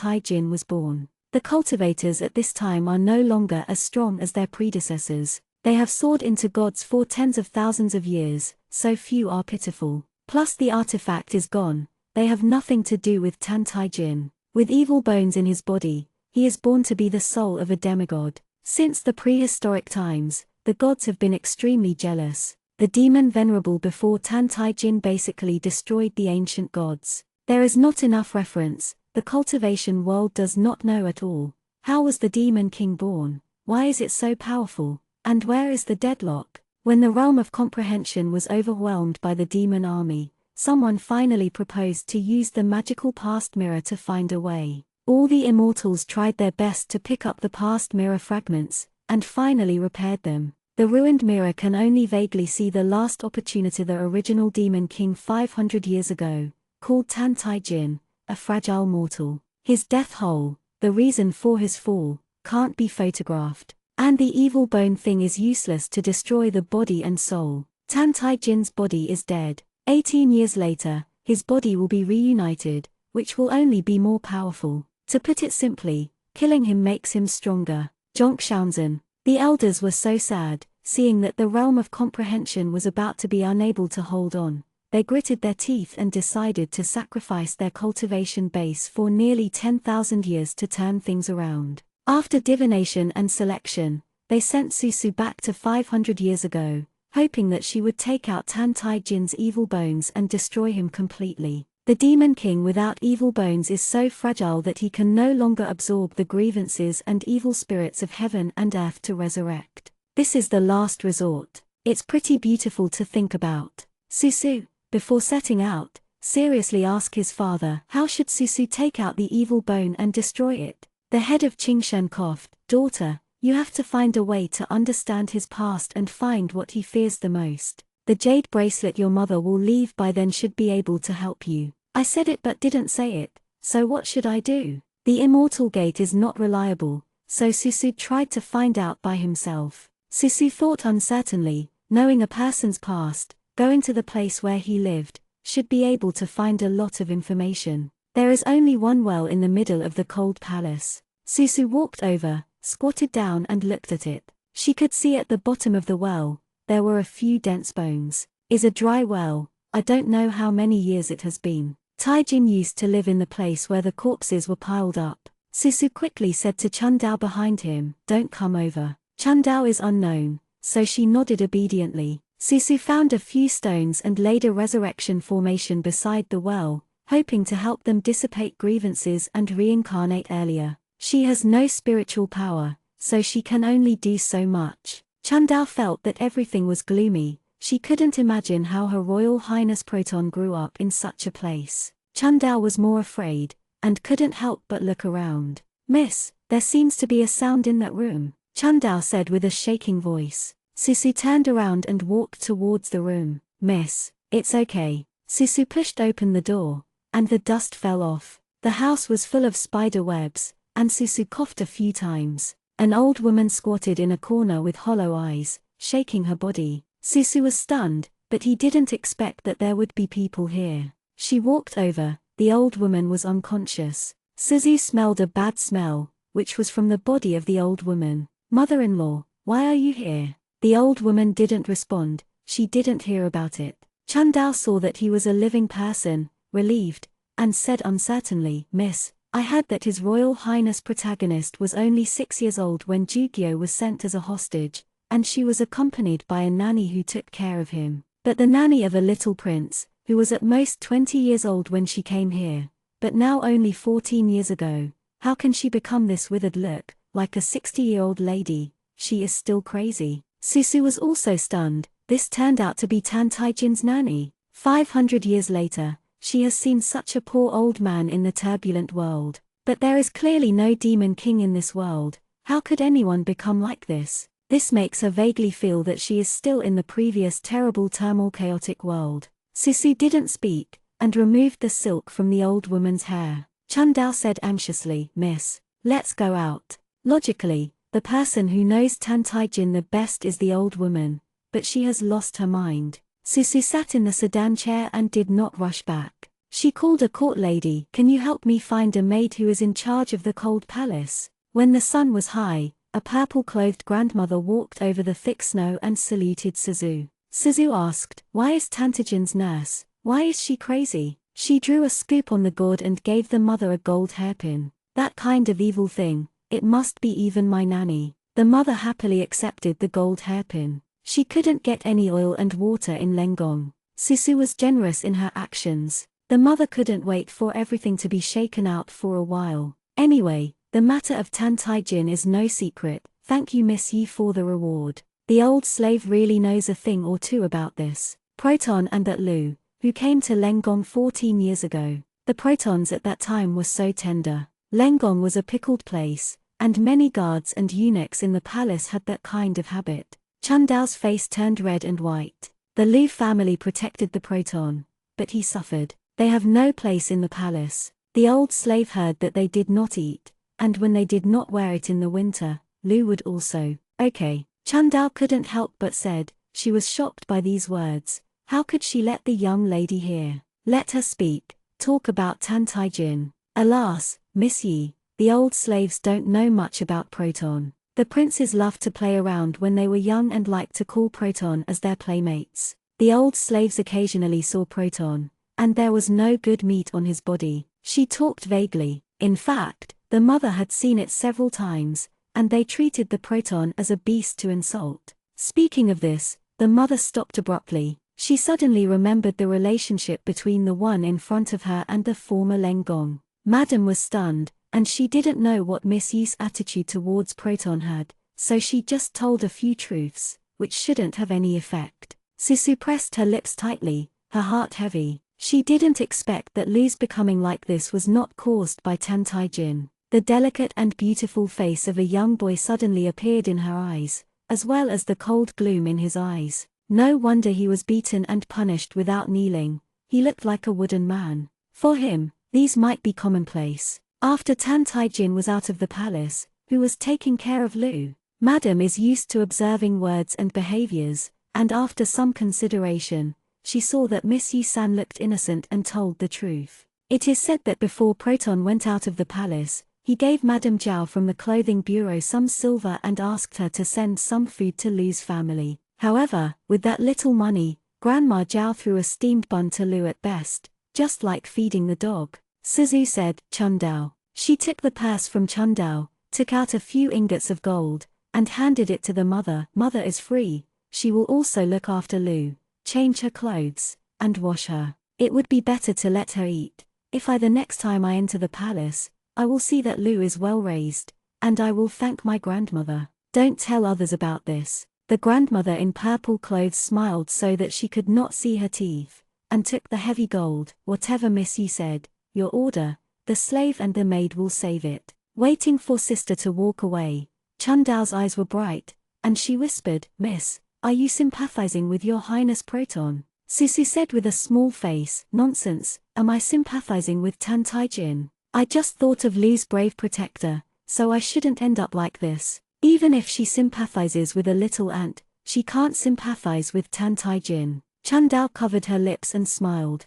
Taijin was born. The cultivators at this time are no longer as strong as their predecessors. They have soared into gods for tens of thousands of years, so few are pitiful. Plus the artifact is gone, they have nothing to do with Tan Taijin. With evil bones in his body, he is born to be the soul of a demigod. Since the prehistoric times, the gods have been extremely jealous. The demon venerable before Tan Taijin basically destroyed the ancient gods. There is not enough reference, the cultivation world does not know at all. How was the demon king born? Why is it so powerful? And where is the deadlock? When the realm of comprehension was overwhelmed by the demon army, someone finally proposed to use the magical past mirror to find a way. All the immortals tried their best to pick up the past mirror fragments, and finally repaired them. The ruined mirror can only vaguely see the last opportunity. The original demon king 500 years ago, called Tan Taijin, a fragile mortal. His death hole, the reason for his fall, can't be photographed. And the evil bone thing is useless to destroy the body and soul. Tan Taijin's body is dead. 18 years later, his body will be reunited, which will only be more powerful. To put it simply, killing him makes him stronger. Zhongshanzhen. The elders were so sad, seeing that the realm of comprehension was about to be unable to hold on. They gritted their teeth and decided to sacrifice their cultivation base for nearly 10,000 years to turn things around. After divination and selection, they sent Susu back to 500 years ago, hoping that she would take out Tan Taijin's evil bones and destroy him completely. The demon king without evil bones is so fragile that he can no longer absorb the grievances and evil spirits of heaven and earth to resurrect. This is the last resort. It's pretty beautiful to think about. Susu, before setting out, seriously asked his father how should Susu take out the evil bone and destroy it. The head of Qingshen coughed. "Daughter, you have to find a way to understand his past and find what he fears the most. The jade bracelet your mother will leave by then should be able to help you." I said it but didn't say it, so what should I do? The immortal gate is not reliable, so Susu tried to find out by himself. Susu thought uncertainly, knowing a person's past, going to the place where he lived, should be able to find a lot of information. There is only one well in the middle of the cold palace. Susu walked over, squatted down and looked at it. She could see at the bottom of the well, there were a few dense bones. Is a dry well, I don't know how many years it has been. Taijin used to live in the place where the corpses were piled up. Susu quickly said to Chundao behind him, "Don't come over." Chundao is unknown, so she nodded obediently. Susu found a few stones and laid a resurrection formation beside the well, hoping to help them dissipate grievances and reincarnate earlier. She has no spiritual power, so she can only do so much. Chundao felt that everything was gloomy. She couldn't imagine how Her Royal Highness Proton grew up in such a place. Chundao was more afraid, and couldn't help but look around. "Miss, there seems to be a sound in that room," Chundao said with a shaking voice. Susu turned around and walked towards the room. "Miss, it's okay." Susu pushed open the door, and the dust fell off. The house was full of spider webs, and Susu coughed a few times. An old woman squatted in a corner with hollow eyes, shaking her body. Susu was stunned, but he didn't expect that there would be people here. She walked over. The old woman was unconscious. Susu smelled a bad smell, which was from the body of the old woman. "Mother-in-law, why are you here?" The old woman didn't respond. She didn't hear about it. Chundao saw that he was a living person, relieved, and said uncertainly, "Miss, I heard that His Royal Highness protagonist was only 6 years old when Jugyo was sent as a hostage, and she was accompanied by a nanny who took care of him. But the nanny of a little prince, who was at most 20 years old when she came here, but now only 14 years ago, how can she become this withered look, like a 60-year-old lady? She is still crazy." Susu was also stunned. This turned out to be Tan Taijin's nanny. 500 years later, she has seen such a poor old man in the turbulent world. But there is clearly no demon king in this world. How could anyone become like this? This makes her vaguely feel that she is still in the previous terrible turmoil chaotic world. Susu didn't speak, and removed the silk from the old woman's hair. Chundao said anxiously, "Miss, let's go out." Logically, the person who knows Tan Taijin the best is the old woman, but she has lost her mind. Susu sat in the sedan chair and did not rush back. She called a court lady. "Can you help me find a maid who is in charge of the cold palace?" When the sun was high, a purple-clothed grandmother walked over the thick snow and saluted Suzu. Suzu asked, "Why is Tan Taijin's nurse? Why is she crazy?" She drew a scoop on the gourd and gave the mother a gold hairpin. "That kind of evil thing, it must be even my nanny." The mother happily accepted the gold hairpin. She couldn't get any oil and water in Lengong. Susu was generous in her actions. The mother couldn't wait for everything to be shaken out for a while. "Anyway, the matter of Tan Taijin is no secret. Thank you, Miss Yi, for the reward. The old slave really knows a thing or two about this." Proton and that Lu, who came to Lengong 14 years ago. The Protons at that time were so tender. Lengong was a pickled place, and many guards and eunuchs in the palace had that kind of habit. Chundao's face turned red and white. The Lu family protected the Proton, but he suffered. They have no place in the palace. The old slave heard that they did not eat, and when they did not wear it in the winter, Lu would also. "Okay." Chundao couldn't help but said. She was shocked by these words. How could she let the young lady hear? Let her speak, talk about Tan Taijin. Alas, Miss Yi, the old slaves don't know much about Proton. The princes loved to play around when they were young and liked to call Proton as their playmates. The old slaves occasionally saw Proton, and there was no good meat on his body. She talked vaguely. In fact, the mother had seen it several times, and they treated the Proton as a beast to insult. Speaking of this, the mother stopped abruptly. She suddenly remembered the relationship between the one in front of her and the former Lengong. Madam was stunned, and she didn't know what Miss Yi's attitude towards Proton had, so she just told a few truths, which shouldn't have any effect. Susu pressed her lips tightly, her heart heavy. She didn't expect that Lu's becoming like this was not caused by Tan Taijin. The delicate and beautiful face of a young boy suddenly appeared in her eyes, as well as the cold gloom in his eyes. No wonder he was beaten and punished without kneeling. He looked like a wooden man. For him, these might be commonplace. After Tan Taijin was out of the palace, who was taking care of Lu? Madam is used to observing words and behaviors, and after some consideration, she saw that Miss Yi-san looked innocent and told the truth. It is said that before Proton went out of the palace, he gave Madame Zhao from the clothing bureau some silver and asked her to send some food to Lu's family. However, with that little money, Grandma Zhao threw a steamed bun to Lu at best, just like feeding the dog. Suzu said, "Chundao." She took the purse from Chundao, took out a few ingots of gold, and handed it to the mother. "Mother is free. She will also look after Lu, change her clothes, and wash her. It would be better to let her eat. The next time I enter the palace, I will see that Lu is well raised. and I will thank my grandmother. Don't tell others about this." The grandmother in purple clothes smiled so that she could not see her teeth, and took the heavy gold. "Whatever miss you said, your order, the slave and the maid will save it." Waiting for sister to walk away, Chundao's eyes were bright, and she whispered, "Miss, are you sympathizing with your highness Proton?" Susu said with a small face, "Nonsense, am I sympathizing with Tan Taijin? I just thought of Lu's brave protector, so I shouldn't end up like this." Even if she sympathizes with a little ant, she can't sympathize with Tan Taijin. Chundao covered her lips and smiled.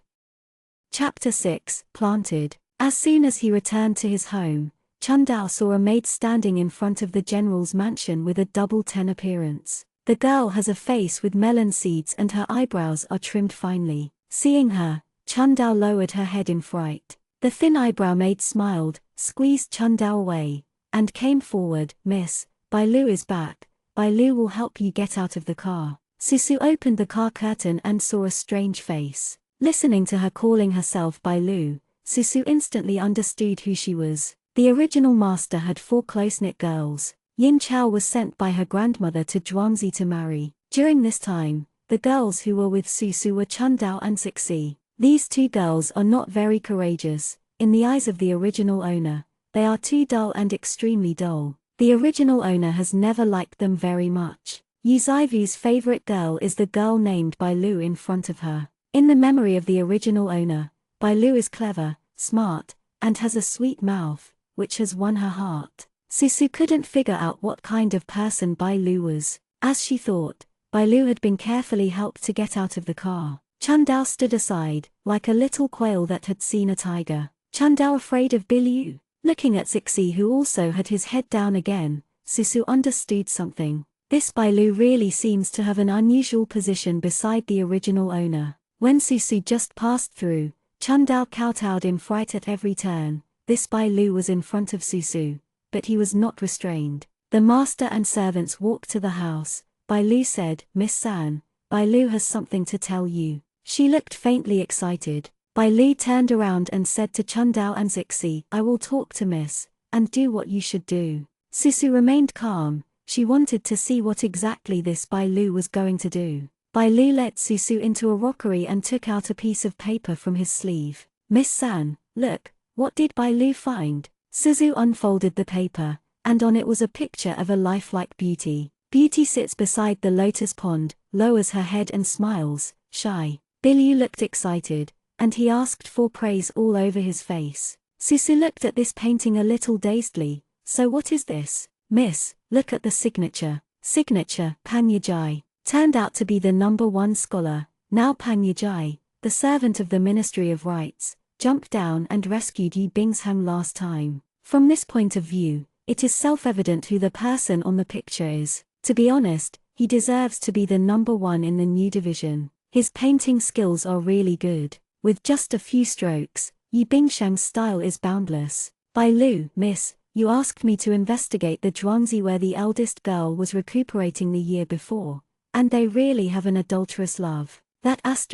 Chapter 6, Planted. As soon as he returned to his home, Chundao saw a maid standing in front of the general's mansion with a double 10 appearance. The girl has a face with melon seeds and her eyebrows are trimmed finely. Seeing her, Chundao lowered her head in fright. The thin eyebrow maid smiled, squeezed Chundao away, and came forward. "Miss, Bai Lu is back. Bai Lu will help you get out of the car." Susu opened the car curtain and saw a strange face. Listening to her calling herself Bai Lu, Susu instantly understood who she was. The original master had 4 close-knit girls. Yin Chao was sent by her grandmother to Zhuangzi to marry. During this time, the girls who were with Susu were Chundao and Sixi. These 2 girls are not very courageous. In the eyes of the original owner, they are too dull and extremely dull. The original owner has never liked them very much. Yu Zaivu's favorite girl is the girl named Bai Lu in front of her. In the memory of the original owner, Bai Lu is clever, smart, and has a sweet mouth, which has won her heart. Susu couldn't figure out what kind of person Bai Lu was. As she thought, Bai Lu had been carefully helped to get out of the car. Chundao stood aside, like a little quail that had seen a tiger. Chundao afraid of Bai Lu? Looking at Sixi who also had his head down again, Susu understood something. This Bai Lu really seems to have an unusual position beside the original owner. When Susu just passed through, Chundao kowtowed in fright at every turn. This Bai Lu was in front of Susu, but he was not restrained. The master and servants walked to the house. Bai Lu said, "Miss San, Bai Lu has something to tell you." She looked faintly excited. Bai Lu turned around and said to Chundao and Zixi, "I will talk to Miss, and do what you should do." Susu remained calm. She wanted to see what exactly this Bai Lu was going to do. Bai Lu led Susu into a rockery and took out a piece of paper from his sleeve. "Miss San, look, what did Bai Lu find?" Suzu unfolded the paper, and on it was a picture of a lifelike beauty. Beauty sits beside the lotus pond, lowers her head and smiles, shy. Bai Lu looked excited, and he asked for praise all over his face. Susu looked at this painting a little dazedly. "So what is this?" "Miss, look at the signature." Signature, Pan Yajai. Turned out to be the #1 scholar. Now Pan Yajai, the servant of the Ministry of Rights, jumped down and rescued Yi Bingshang last time. From this point of view, it is self-evident who the person on the picture is. To be honest, he deserves to be the #1 in the new division. His painting skills are really good. With just a few strokes, Yi Bingshang's style is boundless. "Bai Lu, miss, you asked me to investigate the Zhuangzi where the eldest girl was recuperating the year before, and they really have an adulterous love." That ******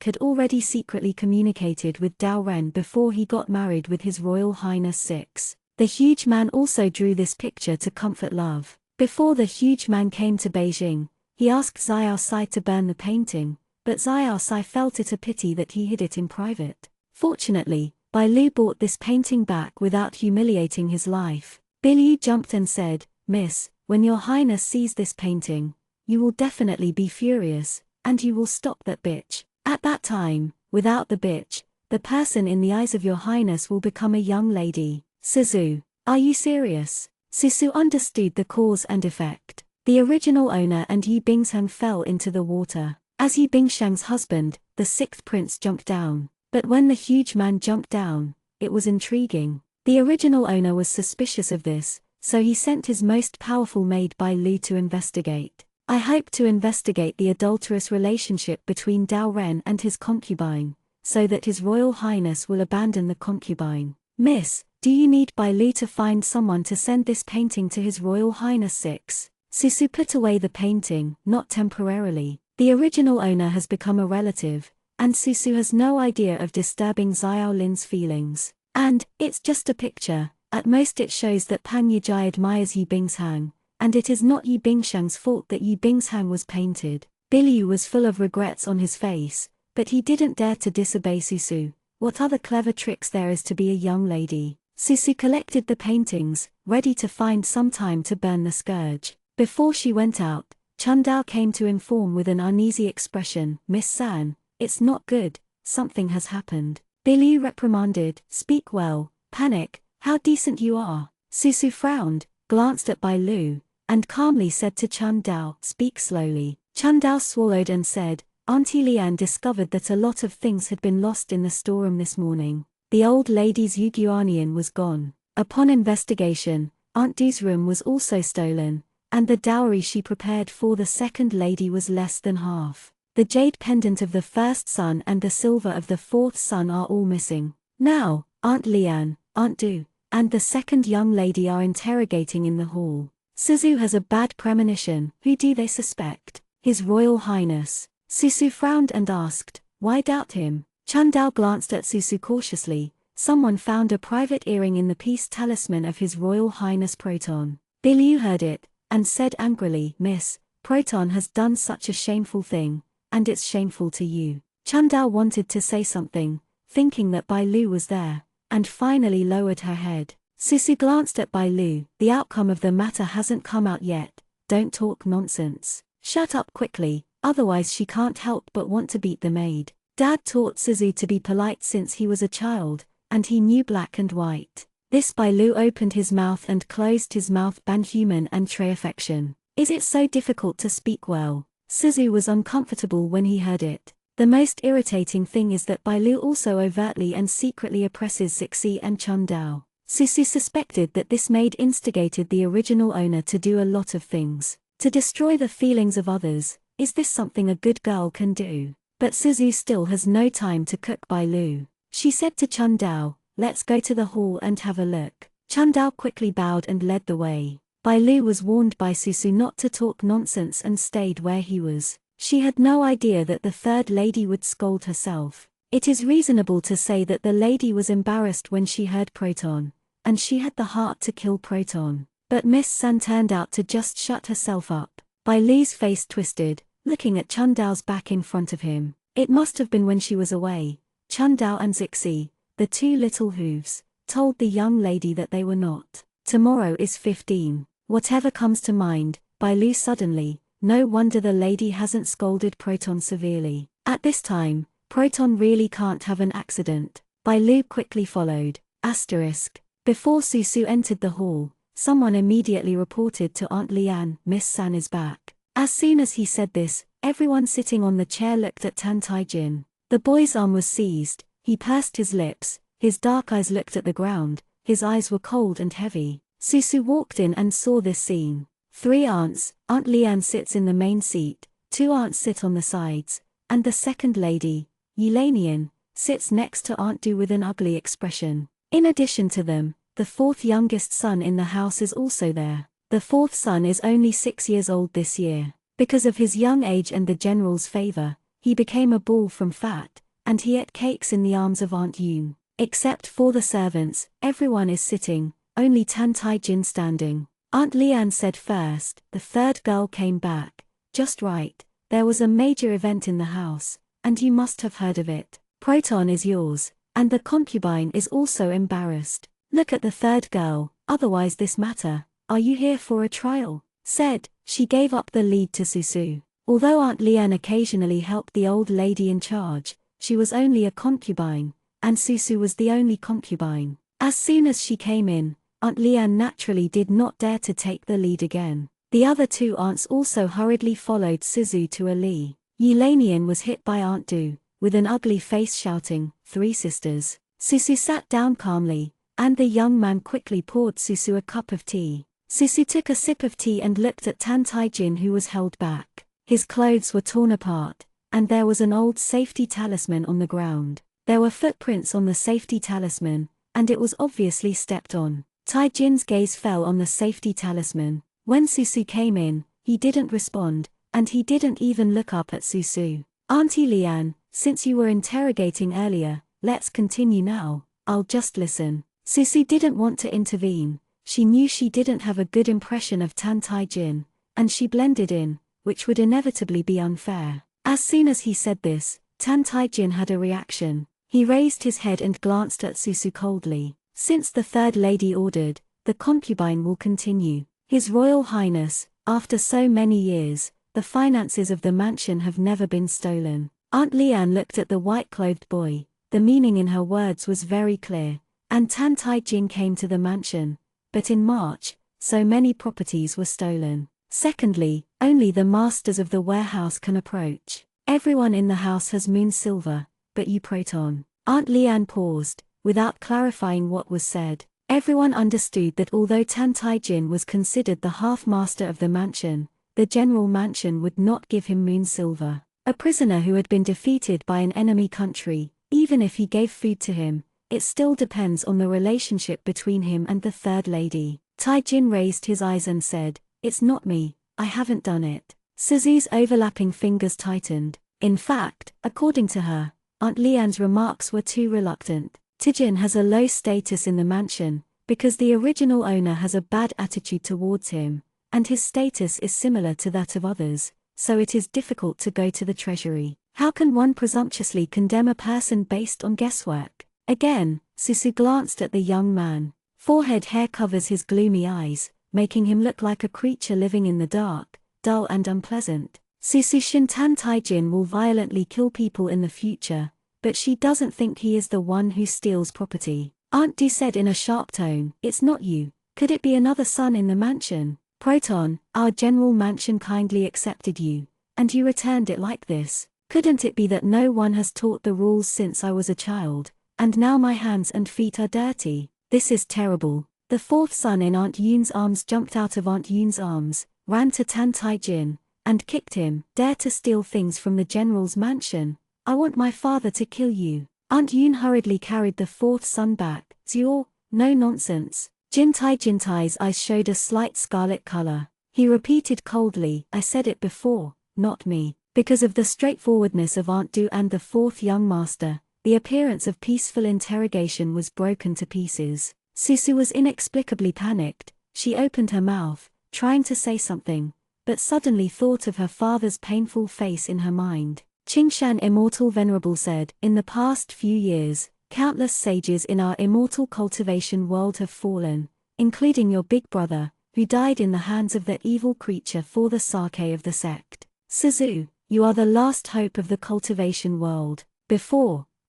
had already secretly communicated with Dao Ren before he got married with His Royal Highness 6. The huge man also drew this picture to comfort love. Before the huge man came to Beijing, he asked Xiao Sai to burn the painting, but Xiao Sai felt it a pity that he hid it in private. Fortunately, Bai Lu bought this painting back without humiliating his life. Bai Lu jumped and said, "Miss, when your highness sees this painting, you will definitely be furious, and you will stop that bitch. At that time, without the bitch, the person in the eyes of your highness will become a young lady." "Suzu, are you serious?" Susu understood the cause and effect. The original owner and Yi Bingshang fell into the water. As Yi Bingshang's husband, the 6th prince jumped down. But when the huge man jumped down, it was intriguing. The original owner was suspicious of this, so he sent his most powerful maid Bai Lu to investigate. "I hope to investigate the adulterous relationship between Dao Ren and his concubine, so that His Royal Highness will abandon the concubine." "Miss, do you need Bai Lu to find someone to send this painting to His Royal Highness 6? Susu put away the painting, not temporarily. The original owner has become a relative, and Susu has no idea of disturbing Xiao Lin's feelings. And, it's just a picture, At most it shows that Pang Yijai admires Yu Bingshang, and it is not Yu Bingshang's fault that Yu Bingshang was painted. Bilyu was full of regrets on his face, but he didn't dare to disobey Susu. What other clever tricks there is to be a young lady. Susu collected the paintings, ready to find some time to burn the scourge. Before she went out, Chundao came to inform with an uneasy expression, "Miss San, it's not good, something has happened." Bilyu reprimanded, "Speak well, Panic, how decent you are." Susu frowned, glanced at Bai Lu, and calmly said to Chundao, "Speak slowly." Chundao swallowed and said, "Auntie Lian discovered that a lot of things had been lost in the storeroom this morning. The old lady's Yuguanian was gone. Upon investigation, Aunt Du's room was also stolen, and the dowry she prepared for the second lady was less than half. The jade pendant of the first son and the silver of the fourth son are all missing. Now, Aunt Lian, Aunt Du, and the second young lady are interrogating in the hall. Suzu has a bad premonition. Who do they suspect? His Royal Highness." Susu frowned and asked, "Why doubt him?" Chundao glanced at Susu cautiously. Someone found a private earring in the peace talisman of His Royal Highness Proton. Bilyu heard it, and said angrily, "Miss, Proton has done such a shameful thing, and it's shameful to you." Chundao wanted to say something, thinking that Bai Lu was there, and finally lowered her head. Susu glanced at Bai Lu. "The outcome of the matter hasn't come out yet, don't talk nonsense. Shut up quickly, otherwise she can't help but want to beat the maid." Dad taught Suzu to be polite since he was a child, and he knew black and white. This Bai Lu opened his mouth and closed his mouth, human and tray affection. "Is it so difficult to speak well?" Suzu was uncomfortable when he heard it. The most irritating thing is that Bai Lu also overtly and secretly oppresses Zixi and Chundao. Susu suspected that this maid instigated the original owner to do a lot of things, to destroy the feelings of others. Is this something a good girl can do? But Suzu still has no time to cook Bai Lu. She said to Chundao, "Let's go to the hall and have a look." Chundao quickly bowed and led the way. Bai Lu was warned by Susu not to talk nonsense and stayed where he was. She had no idea that the third lady would scold herself. It is reasonable to say that the lady was embarrassed when she heard Proton, and she had the heart to kill Proton. But Miss San turned out to just shut herself up. Bai Lu's face twisted, looking at Chundao's back in front of him. It must have been when she was away. Chundao and Zixi, the two little hooves, told the young lady that they were not. Tomorrow is 15. Whatever comes to mind, Bai Lu suddenly. No wonder the lady hasn't scolded Proton severely. At this time, Proton really can't have an accident. Bai Lu quickly followed. Before Susu entered the hall, someone immediately reported to Aunt Lian, "Miss San is back." As soon as he said this, everyone sitting on the chair looked at Tan Tai-jin. The boy's arm was seized, he pursed his lips, his dark eyes looked at the ground, his eyes were cold and heavy. Susu walked in and saw this scene. Three aunts, Aunt Lian sits in the main seat, two aunts sit on the sides, and the second lady, Yulanian, sits next to Aunt Du with an ugly expression. In addition to them, the fourth youngest son in the house is also there. The fourth son is only 6 years old this year. Because of his young age and the general's favor, he became a ball from fat, and he ate cakes in the arms of Aunt Yun. Except for the servants, everyone is sitting, only Tan Tai-jin standing. Aunt Lian said first, "The third girl came back. Just right, there was a major event in the house, and you must have heard of it. Proton is yours, and the concubine is also embarrassed. Look at the third girl, otherwise this matter. Are you here for a trial?" Said, she gave up the lead to Susu. Although Aunt Lian occasionally helped the old lady in charge, she was only a concubine, and Susu was the only concubine. As soon as she came in, Aunt Lian naturally did not dare to take the lead again. The other two aunts also hurriedly followed Suzu to a lee. Yulanian was hit by Aunt Du, with an ugly face shouting, "Three sisters." Susu sat down calmly, and the young man quickly poured Susu a cup of tea. Susu took a sip of tea and looked at Tan Tai-jin, who was held back. His clothes were torn apart, and there was an old safety talisman on the ground. There were footprints on the safety talisman, and it was obviously stepped on. Tai-jin's gaze fell on the safety talisman. When Susu came in, he didn't respond, and he didn't even look up at Susu. "Auntie Lian, since you were interrogating earlier, let's continue now. I'll just listen." Susu didn't want to intervene. She knew she didn't have a good impression of Tan Tai-jin, and she blended in, which would inevitably be unfair. As soon as he said this, Tan Tai-jin had a reaction. He raised his head and glanced at Susu coldly. Since the third lady ordered, the concubine will continue. His Royal Highness, after so many years, the finances of the mansion have never been stolen. Aunt Lian looked at the white-clothed boy. The meaning in her words was very clear. And Tan Tai-jin came to the mansion. But in March, so many properties were stolen. Secondly, only the masters of the warehouse can approach. Everyone in the house has moon silver, but you Proton. Aunt Lian paused, without clarifying what was said. Everyone understood that although Tan Tai-jin was considered the half-master of the mansion, the general mansion would not give him moon silver. A prisoner who had been defeated by an enemy country, even if he gave food to him, it still depends on the relationship between him and the third lady. Tai-jin raised his eyes and said, "It's not me, I haven't done it." Suzu's overlapping fingers tightened. In fact, according to her, Aunt Lian's remarks were too reluctant. Tai-jin has a low status in the mansion, because the original owner has a bad attitude towards him, and his status is similar to that of others, so it is difficult to go to the treasury. How can one presumptuously condemn a person based on guesswork? Again, Susu glanced at the young man. Forehead hair covers his gloomy eyes, making him look like a creature living in the dark, dull and unpleasant. Susu Shin Tan Tai-jin will violently kill people in the future, but she doesn't think he is the one who steals property. Aunt Du said in a sharp tone, "It's not you. Could it be another son in the mansion? Proton, our general mansion kindly accepted you, and you returned it like this. Couldn't it be that no one has taught the rules since I was a child, and now my hands and feet are dirty? This is terrible." The fourth son in Aunt Yoon's arms jumped out of Aunt Yoon's arms, ran to Tan Tai-jin, and kicked him. "Dare to steal things from the general's mansion? I want my father to kill you." Aunt Yoon hurriedly carried the fourth son back. "Zio, no nonsense." Jin Tai-jin's eyes showed a slight scarlet color. He repeated coldly, "I said it before, not me." Because of the straightforwardness of Aunt Du and the fourth young master, the appearance of peaceful interrogation was broken to pieces. Susu was inexplicably panicked. She opened her mouth, trying to say something, but suddenly thought of her father's painful face in her mind. Qingshan Immortal Venerable said, "In the past few years, countless sages in our immortal cultivation world have fallen, including your big brother, who died in the hands of that evil creature for the sake of the sect. Suzu, you are the last hope of the cultivation world.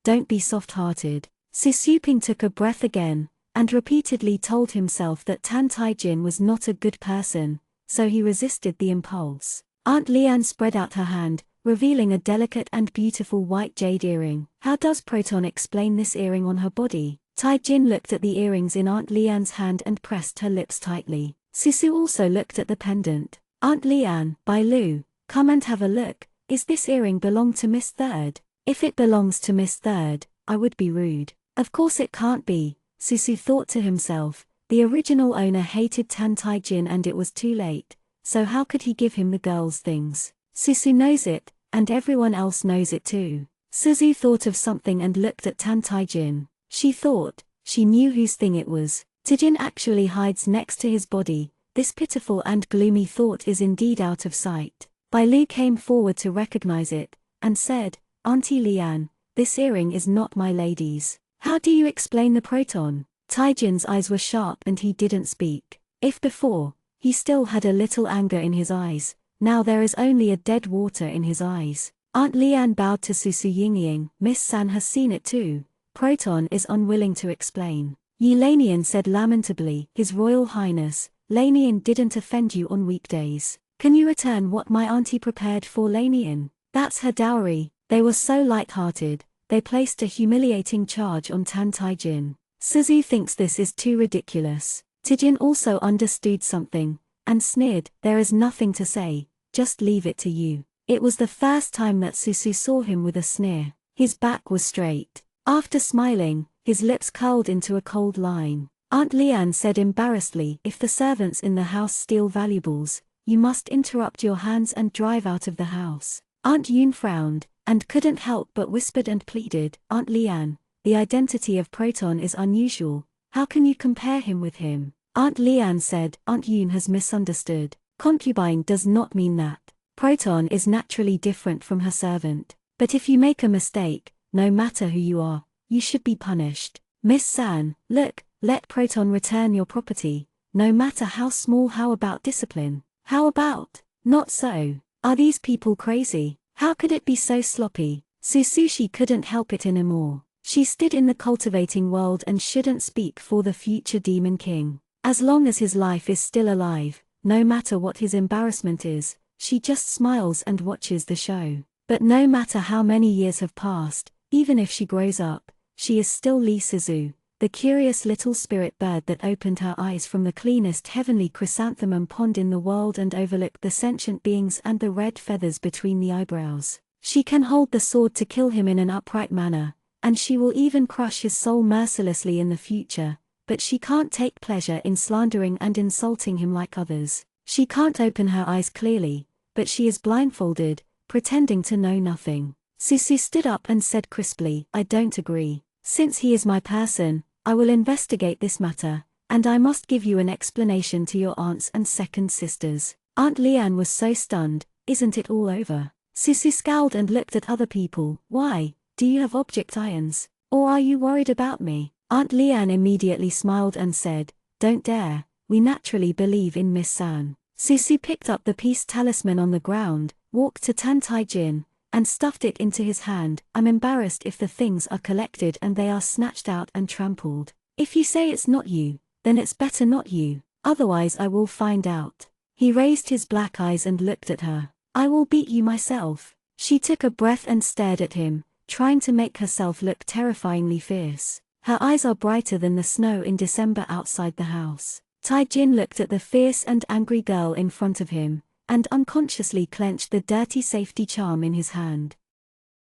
Don't be soft-hearted." Susuping took a breath again, and repeatedly told himself that Tan Tai-jin was not a good person, so he resisted the impulse. Aunt Lian spread out her hand, revealing a delicate and beautiful white jade earring. "How does Proton explain this earring on her body?" Tai-jin looked at the earrings in Aunt Lian's hand and pressed her lips tightly. Susu also looked at the pendant. "Aunt Lian, Bai Lu, come and have a look. Is this earring belong to Miss Third? If it belongs to Miss Third, I would be rude." Of course it can't be, Susu thought to himself. The original owner hated Tan Tai-jin and it was too late, so how could he give him the girl's things? Susu knows it, and everyone else knows it too. Suzu thought of something and looked at Tan Tai-jin. She thought, she knew whose thing it was. Tai-jin actually hides next to his body. This pitiful and gloomy thought is indeed out of sight. Bai Lu came forward to recognize it, and said, "Auntie Lian, this earring is not my lady's. How do you explain the Proton?" Tai-jin's eyes were sharp and he didn't speak. If before, he still had a little anger in his eyes, now there is only a dead water in his eyes. Aunt Lian bowed to Susu Yingying. "Miss San has seen it too. Proton is unwilling to explain." Yi Lanian said lamentably, "His Royal Highness, Lanian didn't offend you on weekdays. Can you return what my auntie prepared for Lanian? That's her dowry." They were so light-hearted, they placed a humiliating charge on Tan Tai-jin. Suzu thinks this is too ridiculous. Tai-jin also understood something, and sneered, "There is nothing to say, just leave it to you." It was the first time that Susu saw him with a sneer. His back was straight. After smiling, his lips curled into a cold line. Aunt Lian said embarrassedly, "If the servants in the house steal valuables, you must interrupt your hands and drive out of the house." Aunt Yoon frowned, and couldn't help but whispered and pleaded, "Aunt Lian, the identity of Proton is unusual, How can you compare him with him? Aunt Leanne said, Aunt Yoon has misunderstood. Concubine does not mean that. Proton is naturally different from her servant. But if you make a mistake, no matter who you are, you should be punished. Miss San, look, let Proton return your property, no matter how small. How about discipline? How about, not so? Are these people crazy? How could it be so sloppy? Susushi couldn't help it anymore. She stood in the cultivating world and shouldn't speak for the future Demon King. As long as his life is still alive, no matter what his embarrassment is, she just smiles and watches the show. But no matter how many years have passed, even if she grows up, she is still Lee Suzu, the curious little spirit bird that opened her eyes from the cleanest heavenly chrysanthemum pond in the world and overlooked the sentient beings and the red feathers between the eyebrows. She can hold the sword to kill him in an upright manner, and she will even crush his soul mercilessly in the future, but she can't take pleasure in slandering and insulting him like others. She can't open her eyes clearly, but she is blindfolded, pretending to know nothing. Susu stood up and said crisply, I don't agree. Since he is my person, I will investigate this matter, and I must give you an explanation to your aunts and second sisters. Aunt Leanne was so stunned. Isn't it all over? Susu scowled and looked at other people. Why? Do you have object irons? Or are you worried about me? Aunt Leanne immediately smiled and said, Don't dare, we naturally believe in Miss San. Susu picked up the peace talisman on the ground, walked to Tan Tai Jin, and stuffed it into his hand. I'm embarrassed if the things are collected and they are snatched out and trampled. If you say it's not you, then it's better not you, otherwise I will find out. He raised his black eyes and looked at her. I will beat you myself. She took a breath and stared at him, trying to make herself look terrifyingly fierce. Her eyes are brighter than the snow in December outside the house. Tai Jin looked at the fierce and angry girl in front of him, and unconsciously clenched the dirty safety charm in his hand.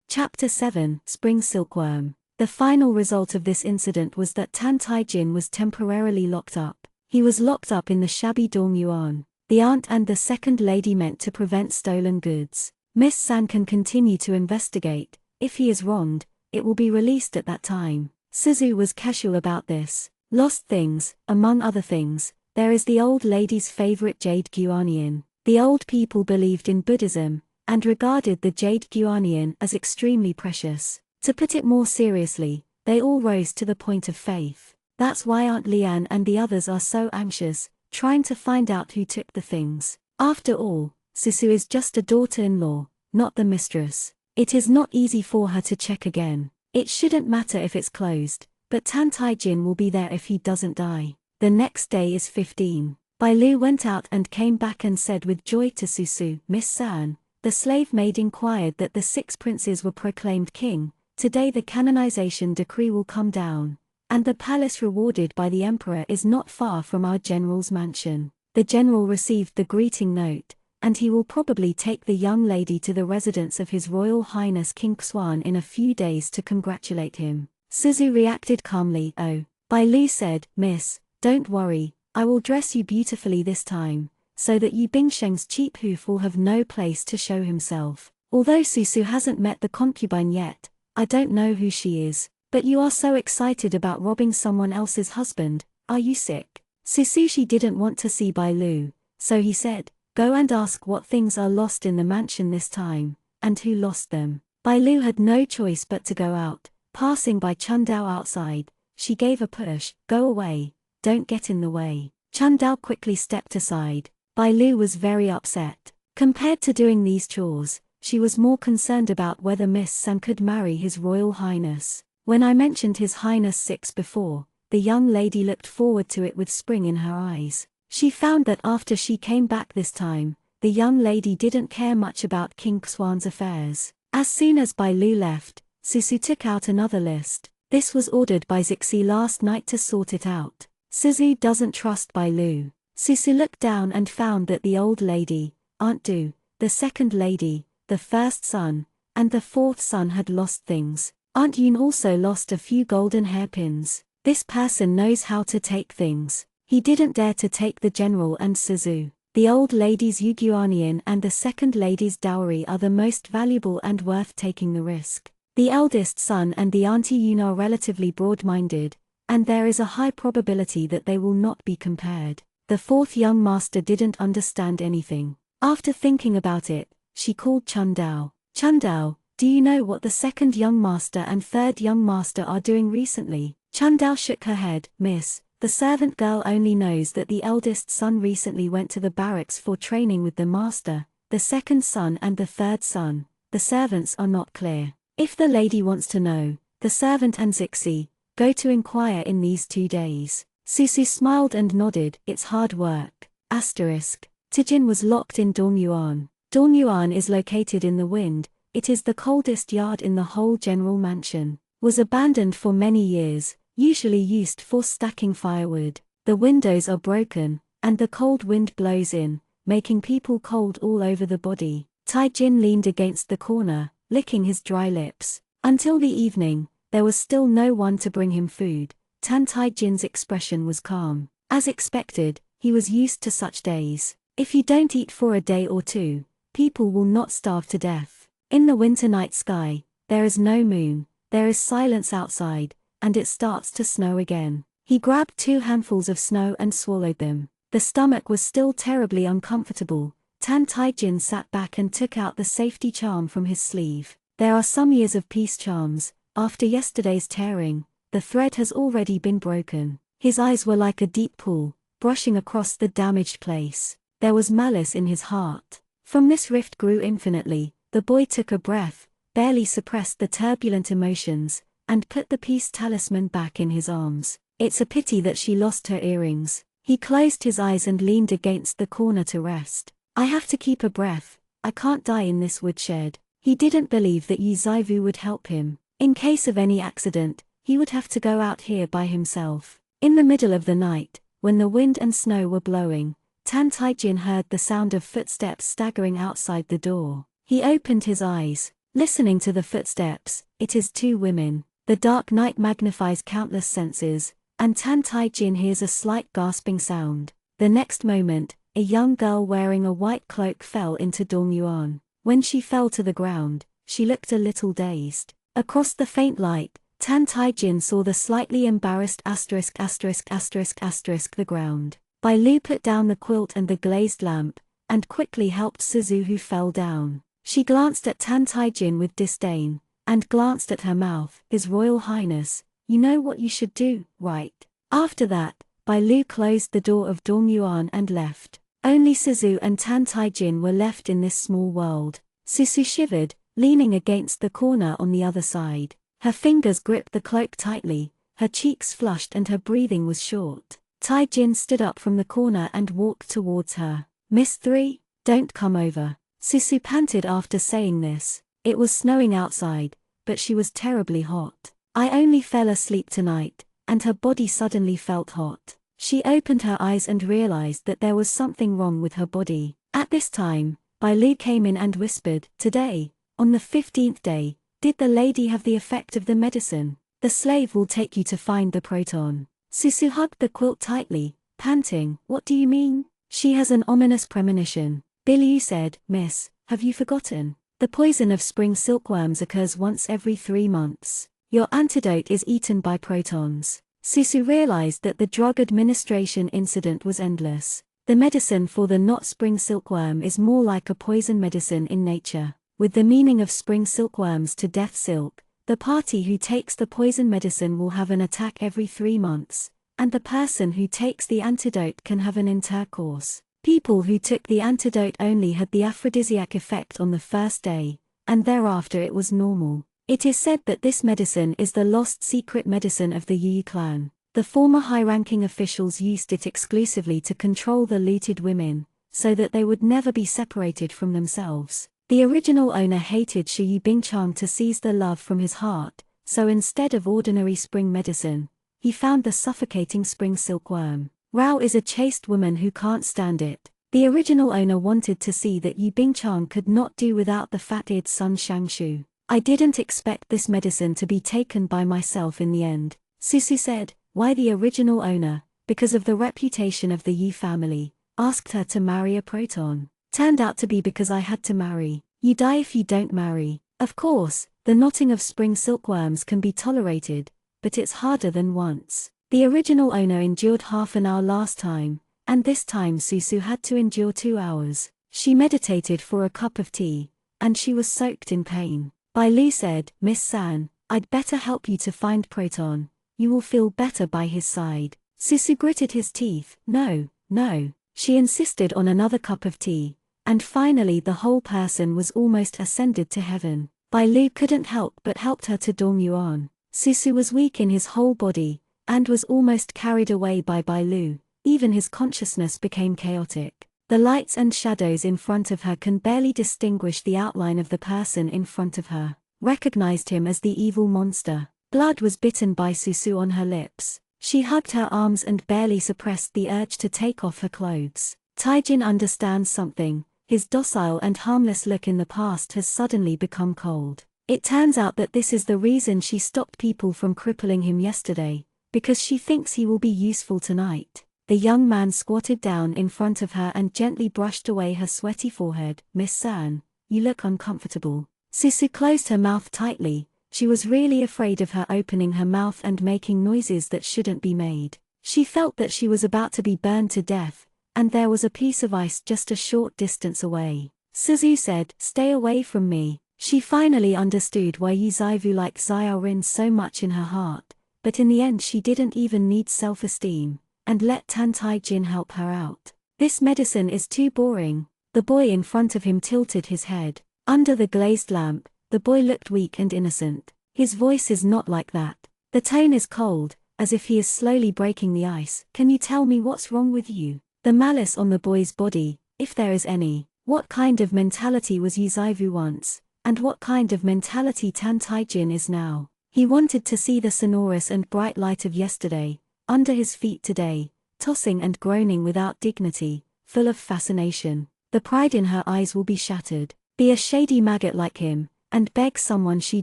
Chapter 7, Spring Silkworm. The final result of this incident was that Tan Tai Jin was temporarily locked up. He was locked up in the shabby Dong Yuan. The aunt and the second lady meant to prevent stolen goods. Miss San can continue to investigate. If he is wronged, it will be released at that time. Suzu was casual about this. Lost things, among other things, there is the old lady's favorite jade guanian. The old people believed in Buddhism, and regarded the jade guanian as extremely precious. To put it more seriously, they all rose to the point of faith. That's why Aunt Leanne and the others are so anxious, trying to find out who took the things. After all, Susu is just a daughter-in-law, not the mistress. It is not easy for her to check again. It shouldn't matter if it's closed, but Tan Tai Jin will be there if he doesn't die. The next day is 15. Bai Lu went out and came back and said with joy to Susu, Miss San, the slave maid inquired that the 6 princes were proclaimed king. Today the canonization decree will come down, and the palace rewarded by the emperor is not far from our general's mansion. The general received the greeting note, and he will probably take the young lady to the residence of His Royal Highness King Xuan in a few days to congratulate him. Suzu reacted calmly. Oh. Bai Lu said, Miss, don't worry, I will dress you beautifully this time, so that Yu Bingsheng's cheap hoof will have no place to show himself. Although Susu hasn't met the concubine yet, I don't know who she is, but you are so excited about robbing someone else's husband, are you sick? Susushi didn't want to see Bai Lu, so he said, go and ask what things are lost in the mansion this time, and who lost them. Bai Lu had no choice but to go out. Passing by Chundao outside, she gave a push. Go away, don't get in the way. Chundao quickly stepped aside. Bai Lu was very upset. Compared to doing these chores, she was more concerned about whether Miss San could marry His Royal Highness. When I mentioned His Highness 6 before, the young lady looked forward to it with spring in her eyes. She found that after she came back this time, the young lady didn't care much about King Xuan's affairs. As soon as Bai Lu left, Susu took out another list. This was ordered by Zixi last night to sort it out. Suzu doesn't trust Bai Lu. Susu looked down and found that the old lady, Aunt Du, the second lady, the first son, and the fourth son had lost things. Aunt Yun also lost a few golden hairpins. This person knows how to take things. He didn't dare to take the general and Suzu. The old lady's Yuguanian and the second lady's dowry are the most valuable and worth taking the risk. The eldest son and the Auntie Yun are relatively broad-minded, and there is a high probability that they will not be compared. The fourth young master didn't understand anything. After thinking about it, she called Chundao. Chundao, do you know what the second young master and third young master are doing recently? Chundao shook her head. Miss, the servant girl only knows that the eldest son recently went to the barracks for training with the master, the second son and the third son. The servants are not clear. If the lady wants to know, the servant and Zixi, go to inquire in these 2 days. Susu smiled and nodded. It's hard work. Tijin was locked in Dongyuan. Dongyuan is located in the wind. It is the coldest yard in the whole general mansion. Was abandoned for many years, usually used for stacking firewood. The windows are broken, and the cold wind blows in, making people cold all over the body. Taijin leaned against the corner, licking his dry lips. Until the evening, there was still no one to bring him food. Tan Taijin's expression was calm. As expected, he was used to such days. If you don't eat for a day or two, people will not starve to death. In the winter night sky, there is no moon, there is silence outside, and it starts to snow again. He grabbed 2 handfuls of snow and swallowed them. The stomach was still terribly uncomfortable. Tan Taijin sat back and took out the safety charm from his sleeve. There are some years of peace charms. After yesterday's tearing, the thread has already been broken. His eyes were like a deep pool, brushing across the damaged place. There was malice in his heart. From this rift grew infinitely. The boy took a breath, barely suppressed the turbulent emotions, and put the peace talisman back in his arms. It's a pity that she lost her earrings. He closed his eyes and leaned against the corner to rest. I have to keep a breath. I can't die in this woodshed. He didn't believe that Yi Zaivu would help him. In case of any accident, he would have to go out here by himself. In the middle of the night, when the wind and snow were blowing, Tan Taijin heard the sound of footsteps staggering outside the door. He opened his eyes, listening to the footsteps. It is 2 women. The dark night magnifies countless senses, and Tan Taijin hears a slight gasping sound. The next moment, a young girl wearing a white cloak fell into Dongyuan. When she fell to the ground, she looked a little dazed. Across the faint light, Tan Taijin saw the slightly embarrassed the ground. Bai Lu put down the quilt and the glazed lamp, and quickly helped Suzu who fell down. She glanced at Tan Taijin with disdain, and glanced at her mouth. His Royal Highness, you know what you should do, right? After that, Bai Lu closed the door of Dongyuan and left. Only Suzu and Tan Taijin were left in this small world. Suzu shivered, leaning against the corner on the other side. Her fingers gripped the cloak tightly, her cheeks flushed and her breathing was short. Taijin stood up from the corner and walked towards her. Miss 3, don't come over. Suzu panted after saying this. It was snowing outside, but she was terribly hot. I only fell asleep tonight, and her body suddenly felt hot. She opened her eyes and realized that there was something wrong with her body. At this time, Bai Lu came in and whispered, today, on the 15th day, did the lady have the effect of the medicine? The slave will take you to find the proton. Susu hugged the quilt tightly, panting, what do you mean? She has an ominous premonition. Bilu said, Miss, have you forgotten? The poison of spring silkworms occurs once every 3 months. Your antidote is eaten by protons. Susu realized that the drug administration incident was endless. The medicine for the not spring silkworm is more like a poison medicine in nature. With the meaning of spring silkworms to death silk, the party who takes the poison medicine will have an attack every 3 months, and the person who takes the antidote can have an intercourse. People who took the antidote only had the aphrodisiac effect on the first day, and thereafter it was normal. It is said that this medicine is the lost secret medicine of the Yu clan. The former high-ranking officials used it exclusively to control the looted women, so that they would never be separated from themselves. The original owner hated Shi Yibingchang to seize the love from his heart, so instead of ordinary spring medicine, he found the suffocating spring silkworm. Rao is a chaste woman who can't stand it. The original owner wanted to see that Yibingchang could not do without the fat-eared son Shangshu. I didn't expect this medicine to be taken by myself in the end, Susu said. Why the original owner, because of the reputation of the Yi family, asked her to marry a proton. Turned out to be because I had to marry. You die if you don't marry. Of course, the knotting of spring silkworms can be tolerated, but it's harder than once. The original owner endured half an hour last time, and this time Susu had to endure 2 hours. She meditated for a cup of tea, and she was soaked in pain. Bai Lu said, "Miss San, I'd better help you to find Proton. You will feel better by his side." Susu gritted his teeth. No, no. She insisted on another cup of tea, and finally the whole person was almost ascended to heaven. Bai Lu couldn't help but helped her to Dong Yuan. Susu was weak in his whole body, and was almost carried away by Bai Lu. Even his consciousness became chaotic. The lights and shadows in front of her can barely distinguish the outline of the person in front of her. Recognized him as the evil monster. Blood was bitten by Susu on her lips. She hugged her arms and barely suppressed the urge to take off her clothes. Taijin understands something. His docile and harmless look in the past has suddenly become cold. It turns out that this is the reason she stopped people from crippling him yesterday, because she thinks he will be useful tonight. The young man squatted down in front of her and gently brushed away her sweaty forehead. "Miss San, you look uncomfortable." Susu closed her mouth tightly. She was really afraid of her opening her mouth and making noises that shouldn't be made. She felt that she was about to be burned to death, and there was a piece of ice just a short distance away. Suzu said, "Stay away from me." She finally understood why Yi Zaivu liked Xiaorin so much in her heart, but in the end she didn't even need self-esteem, and let Tan Taijin help her out. "This medicine is too boring." The boy in front of him tilted his head. Under the glazed lamp, the boy looked weak and innocent. His voice is not like that. The tone is cold, as if he is slowly breaking the ice. "Can you tell me what's wrong with you?" The malice on the boy's body, if there is any. What kind of mentality was Yizaivu once, and what kind of mentality Tan Taijin is now? He wanted to see the sonorous and bright light of yesterday, under his feet today, tossing and groaning without dignity, full of fascination. The pride in her eyes will be shattered. Be a shady maggot like him, and beg someone she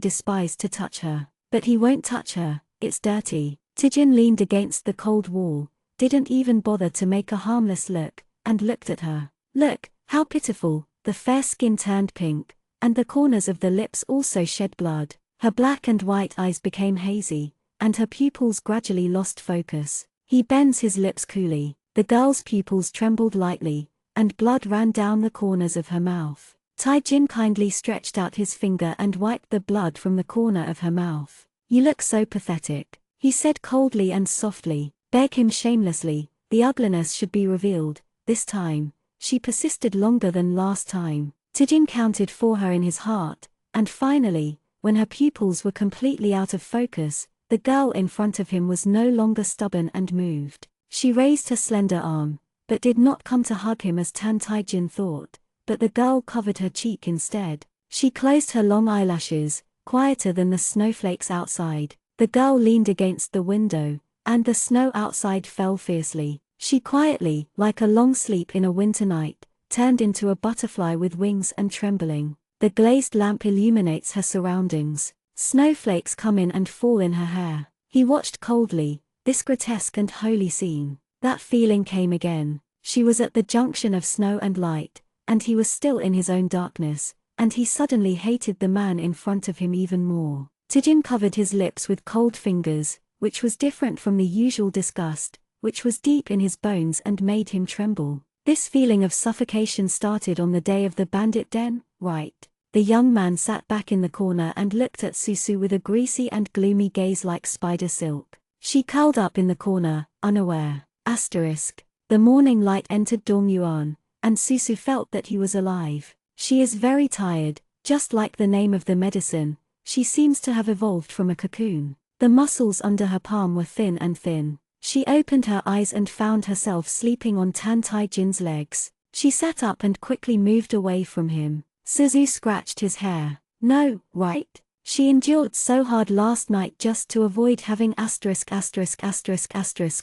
despised to touch her. But he won't touch her, it's dirty. Tijin leaned against the cold wall, didn't even bother to make a harmless look, and looked at her. Look, how pitiful. The fair skin turned pink, and the corners of the lips also shed blood. Her black and white eyes became hazy, and her pupils gradually lost focus. He bends his lips coolly. The girl's pupils trembled lightly, and blood ran down the corners of her mouth. Taijin kindly stretched out his finger and wiped the blood from the corner of her mouth. "You look so pathetic," he said coldly and softly. Beg him shamelessly. The ugliness should be revealed. This time, she persisted longer than last time. Tijin counted for her in his heart, and finally, when her pupils were completely out of focus, the girl in front of him was no longer stubborn and moved. She raised her slender arm, but did not come to hug him as Tan Taijin thought, but the girl covered her cheek instead. She closed her long eyelashes, quieter than the snowflakes outside. The girl leaned against the window, and the snow outside fell fiercely. She quietly, like a long sleep in a winter night, turned into a butterfly with wings and trembling. The glazed lamp illuminates her surroundings. Snowflakes come in and fall in her hair. He watched coldly, this grotesque and holy scene. That feeling came again. She was at the junction of snow and light, and he was still in his own darkness, and he suddenly hated the man in front of him even more. Tijin covered his lips with cold fingers, which was different from the usual disgust, which was deep in his bones and made him tremble. This feeling of suffocation started on the day of the bandit den, right? The young man sat back in the corner and looked at Susu with a greasy and gloomy gaze like spider silk. She curled up in the corner, unaware. The morning light entered Dong Yuan, and Susu felt that he was alive. She is very tired, just like the name of the medicine. She seems to have evolved from a cocoon. The muscles under her palm were thin and thin. She opened her eyes and found herself sleeping on Tan Taijin's legs. She sat up and quickly moved away from him. Suzu scratched his hair. "No, right? She endured so hard last night just to avoid having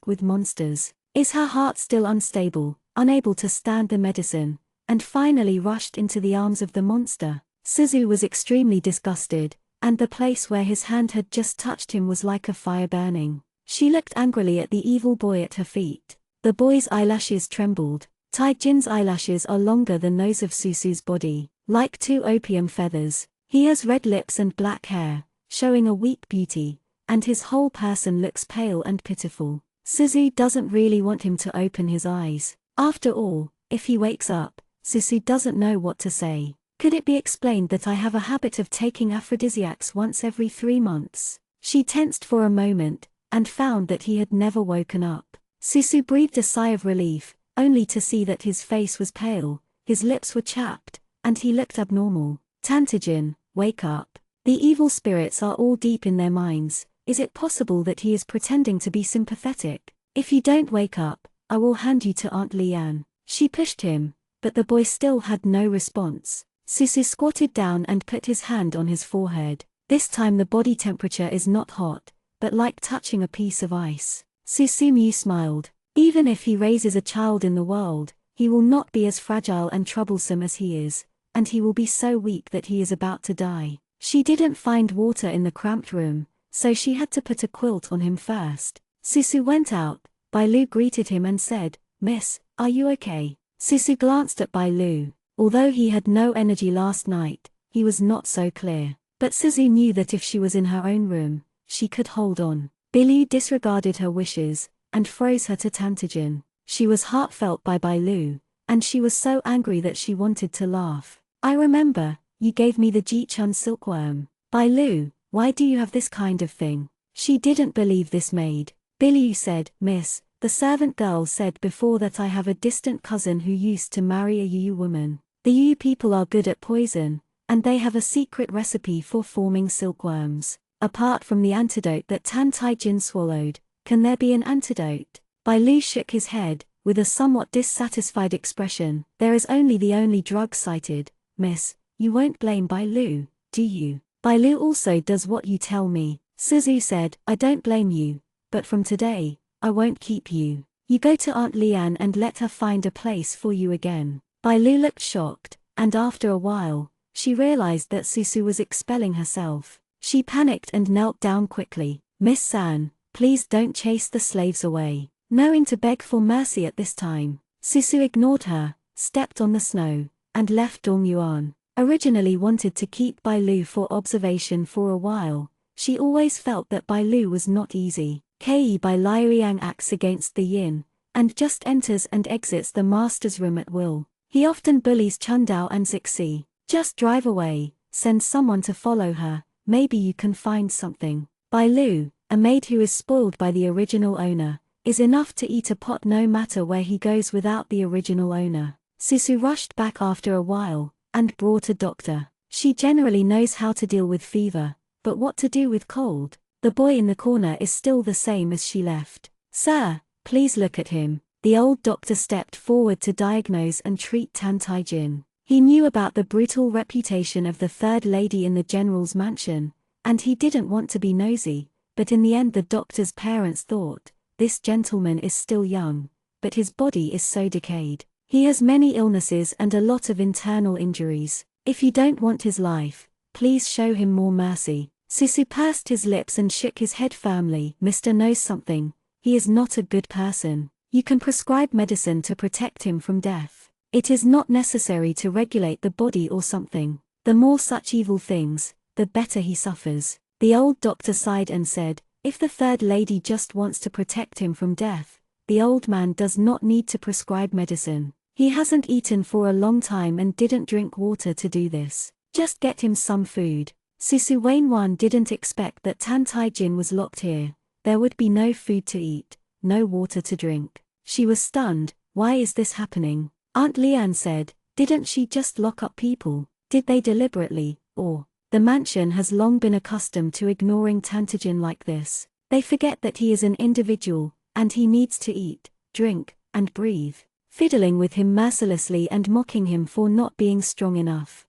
with monsters. Is her heart still unstable, unable to stand the medicine, and finally rushed into the arms of the monster?" Suzu was extremely disgusted, and the place where his hand had just touched him was like a fire burning. She looked angrily at the evil boy at her feet. The boy's eyelashes trembled. Taijin's eyelashes are longer than those of Susu's body, like two opium feathers. He has red lips and black hair, showing a weak beauty, and his whole person looks pale and pitiful. Suzu doesn't really want him to open his eyes. After all, if he wakes up, Suzu doesn't know what to say. Could it be explained that I have a habit of taking aphrodisiacs once every 3 months? She tensed for a moment, and found that he had never woken up. Suzu breathed a sigh of relief, only to see that his face was pale, his lips were chapped, and he looked abnormal. Tantajin, wake up. The evil spirits are all deep in their minds. Is it possible that he is pretending to be sympathetic? If you don't wake up, I will hand you to Aunt Lian. She pushed him, but the boy still had no response. Suzu squatted down and put his hand on his forehead. This time the body temperature is not hot, but like touching a piece of ice. Susumu smiled. Even if he raises a child in the world, he will not be as fragile and troublesome as he is, and he will be so weak that he is about to die. She didn't find water in the cramped room, so she had to put a quilt on him first. Suzu went out. Bailu greeted him and said, "Miss, are you okay?" Suzu glanced at Bailu. Although he had no energy last night, he was not so clear. But Suzu knew that if she was in her own room, she could hold on. Bailu disregarded her wishes, and froze her to Tantajin. She was heartfelt by Bailu, and she was so angry that she wanted to laugh. "I remember, you gave me the Jichun silkworm. Bailu, why do you have this kind of thing?" She didn't believe this maid. Bailu said, "Miss, the servant girl said before that I have a distant cousin who used to marry a Yu woman. The Yu people are good at poison, and they have a secret recipe for forming silkworms. Apart from the antidote that Tan Taijin swallowed, can there be an antidote?" Bailu shook his head, with a somewhat dissatisfied expression. "There is only the only drug cited, miss. You won't blame Bailu, do you?" "Bailu also does what you tell me." Suzu said, "I don't blame you, but from today, I won't keep you. You go to Aunt Lian and let her find a place for you again." Bailu looked shocked, and after a while, she realized that Suzu was expelling herself. She panicked and knelt down quickly. "Miss San, please don't chase the slaves away." Knowing to beg for mercy at this time, Suzu ignored her, stepped on the snow, and left Dongyuan. Originally wanted to keep Bailu for observation for a while, she always felt that Bailu was not easy. Kei by Liuyang acts against the yin, and just enters and exits the master's room at will. He often bullies Chundao and Zixi. "Just drive away, send someone to follow her, maybe you can find something." Bailu, a maid who is spoiled by the original owner, is enough to eat a pot no matter where he goes without the original owner. Suzu rushed back after a while, and brought a doctor. She generally knows how to deal with fever, but what to do with cold? The boy in the corner is still the same as she left. "Sir, please look at him." The old doctor stepped forward to diagnose and treat Tan Taijin. He knew about the brutal reputation of the third lady in the general's mansion, and he didn't want to be nosy, but in the end the doctor's parents thought, this gentleman is still young, but his body is so decayed. He has many illnesses and a lot of internal injuries. If you don't want his life, please show him more mercy. Suzu pursed his lips and shook his head firmly. "Mr. knows something. He is not a good person. You can prescribe medicine to protect him from death. It is not necessary to regulate the body or something. The more such evil things, the better he suffers." The old doctor sighed and said, "If the third lady just wants to protect him from death, the old man does not need to prescribe medicine. He hasn't eaten for a long time and didn't drink water to do this. Just get him some food." Susu Wainwan didn't expect that Tan Taijin was locked here. There would be no food to eat, no water to drink. She was stunned. Why is this happening? Aunt Lian said, "Didn't she just lock up people? Did they deliberately, or?" The mansion has long been accustomed to ignoring Tantajin like this. They forget that he is an individual, and he needs to eat, drink, and breathe. Fiddling with him mercilessly and mocking him for not being strong enough.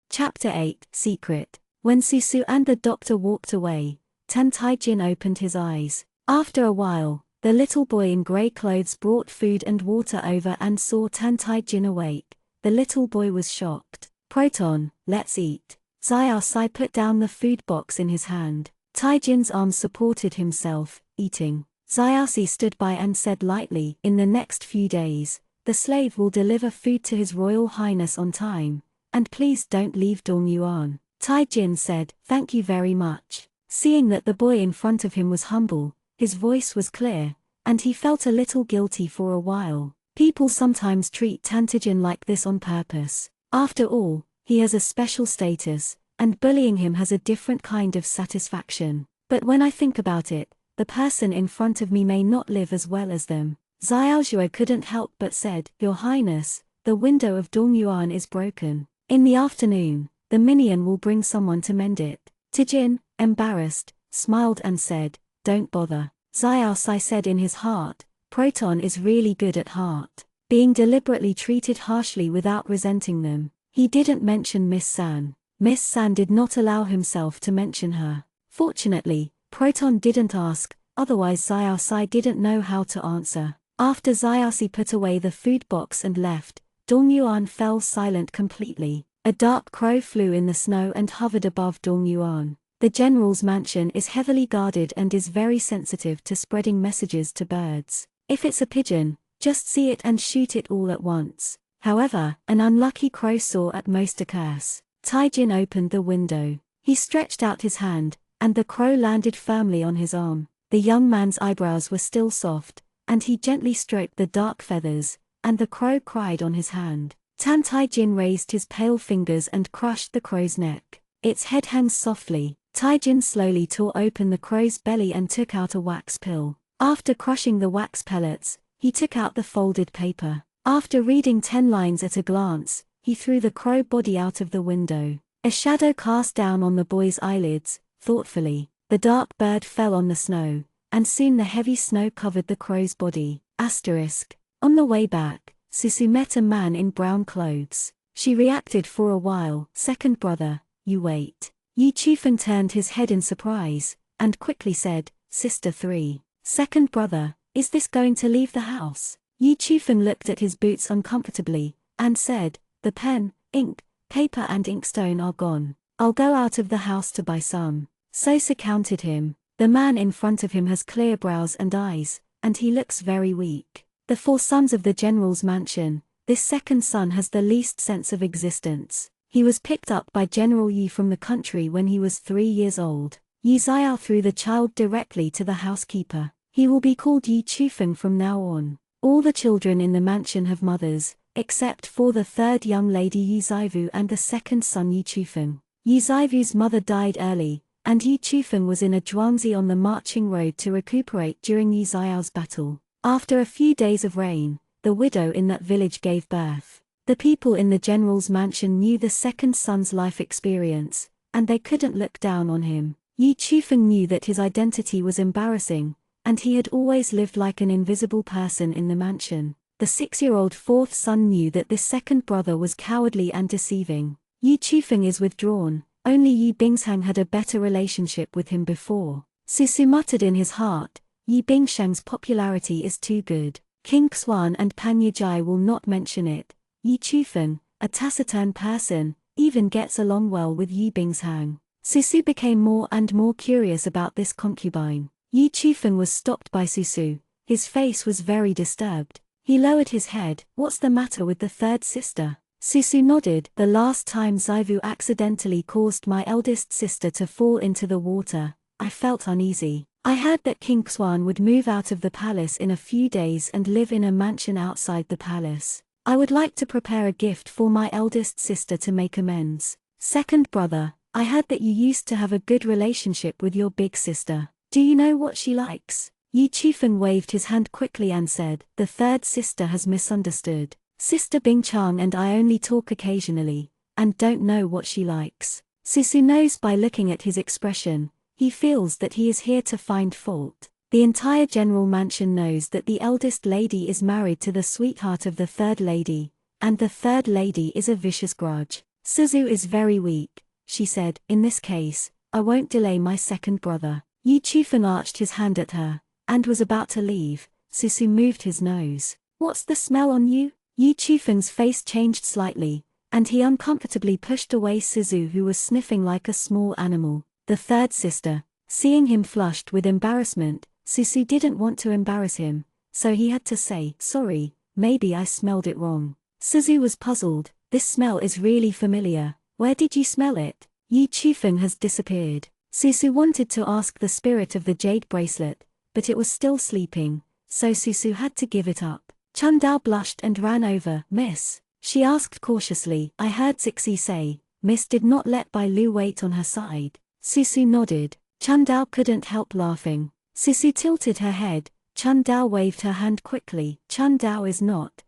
Chapter 8, Secret. When Susu and the doctor walked away, Tan Taijin opened his eyes. After a while, the little boy in grey clothes brought food and water over and saw Tan Taijin awake. The little boy was shocked. "Proton, let's eat." Xiao Sai put down the food box in his hand. Taijin's arms supported himself, eating. Xiao Sai stood by and said lightly, "In the next few days, the slave will deliver food to His Royal Highness on time, and please don't leave Dongyuan." Taijin said, "Thank you very much." Seeing that the boy in front of him was humble, his voice was clear, and he felt a little guilty for a while. People sometimes treat Tantajin like this on purpose. After all, he has a special status, and bullying him has a different kind of satisfaction. But when I think about it, the person in front of me may not live as well as them. Xiaozhuo couldn't help but said, Your Highness, the window of Dongyuan is broken. In the afternoon, the minion will bring someone to mend it. Tajin, embarrassed, smiled and said, Don't bother. Xiaosai said in his heart, Proton is really good at heart. Being deliberately treated harshly without resenting them. He didn't mention Miss San. Miss San did not allow himself to mention her. Fortunately, Proton didn't ask, otherwise Xiaosai didn't know how to answer. After Xiaosai put away the food box and left, Dongyuan fell silent completely. A dark crow flew in the snow and hovered above Dongyuan. The general's mansion is heavily guarded and is very sensitive to spreading messages to birds. If it's a pigeon, just see it and shoot it all at once. However, an unlucky crow saw at most a curse. Taijin opened the window. He stretched out his hand, and the crow landed firmly on his arm. The young man's eyebrows were still soft, and he gently stroked the dark feathers, and the crow cried on his hand. Tan Taijin raised his pale fingers and crushed the crow's neck. Its head hangs softly. Taijin slowly tore open the crow's belly and took out a wax pill. After crushing the wax pellets, he took out the folded paper. After reading 10 lines at a glance, he threw the crow body out of the window. A shadow cast down on the boy's eyelids, thoughtfully. The dark bird fell on the snow, and soon the heavy snow covered the crow's body. On the way back, Susu met a man in brown clothes. She reacted for a while. Second brother, you wait. Yi Chufeng turned his head in surprise, and quickly said, Sister 3. Second brother, is this going to leave the house? Yi Chufeng looked at his boots uncomfortably, and said, The pen, ink, paper and inkstone are gone. I'll go out of the house to buy some. Sosa counted him. The man in front of him has clear brows and eyes, and he looks very weak. The 4 sons of the general's mansion, this second son has the least sense of existence. He was picked up by General Yi from the country when he was 3 years old. Yi Xiao threw the child directly to the housekeeper. He will be called Yi Chufeng from now on. All the children in the mansion have mothers, except for the third young lady Yi Zaivu and the second son Yi Chufeng. Yi Zaivu's mother died early, and Yi Chufeng was in a Zhuangzi on the marching road to recuperate during Yi Xiao's battle. After a few days of rain, the widow in that village gave birth. The people in the general's mansion knew the second son's life experience, and they couldn't look down on him. Yi Chufeng knew that his identity was embarrassing, and he had always lived like an invisible person in the mansion. The 6-year-old fourth son knew that this second brother was cowardly and deceiving. Yi Chufeng is withdrawn, only Yi Bingsheng had a better relationship with him before. Susu muttered in his heart, Yi Bingsheng's popularity is too good. King Xuan and Pan Yijai will not mention it. Yi Chufeng, a taciturn person, even gets along well with Yi Bingsheng. Susu became more and more curious about this concubine. Yi Chufeng was stopped by Susu. His face was very disturbed. He lowered his head. What's the matter with the third sister? Susu nodded. The last time Zaivu accidentally caused my eldest sister to fall into the water, I felt uneasy. I heard that King Xuan would move out of the palace in a few days and live in a mansion outside the palace. I would like to prepare a gift for my eldest sister to make amends. Second brother, I heard that you used to have a good relationship with your big sister. Do you know what she likes? Yi Chufeng waved his hand quickly and said, The third sister has misunderstood. Sister Bingchang and I only talk occasionally, and don't know what she likes. Susu knows by looking at his expression. He feels that he is here to find fault. The entire general mansion knows that the eldest lady is married to the sweetheart of the third lady, and the third lady is a vicious grudge. Suzu is very weak, she said. In this case, I won't delay my second brother. Yi Chufeng arched his hand at her, and was about to leave. Susu moved his nose. What's the smell on you? Yi Chufeng's face changed slightly, and he uncomfortably pushed away Suzu, who was sniffing like a small animal. The third sister, seeing him flushed with embarrassment, Susu didn't want to embarrass him, so he had to say, Sorry, maybe I smelled it wrong. Suzu was puzzled. This smell is really familiar. Where did you smell it? Yi Chufeng has disappeared. Susu wanted to ask the spirit of the jade bracelet, but it was still sleeping, so Susu had to give it up. Chundao blushed and ran over. Miss, she asked cautiously. I heard Zixi say, Miss did not let Bai Lu wait on her side. Susu nodded. Chundao couldn't help laughing. Susu tilted her head. Chundao waved her hand quickly. Chundao is not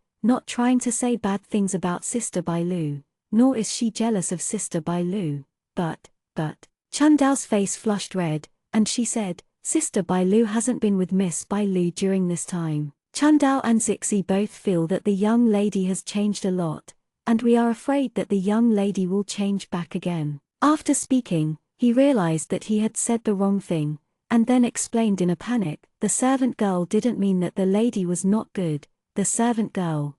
trying to say bad things about Sister Bai Lu, nor is she jealous of Sister Bai Lu, but, Chundao's face flushed red, and she said, Sister Bai Lu hasn't been with Miss Bai Lu during this time. Chundao and Zixi both feel that the young lady has changed a lot, and we are afraid that the young lady will change back again. After speaking, he realized that he had said the wrong thing, and then explained in a panic, the servant girl didn't mean that the lady was not good, the servant girl.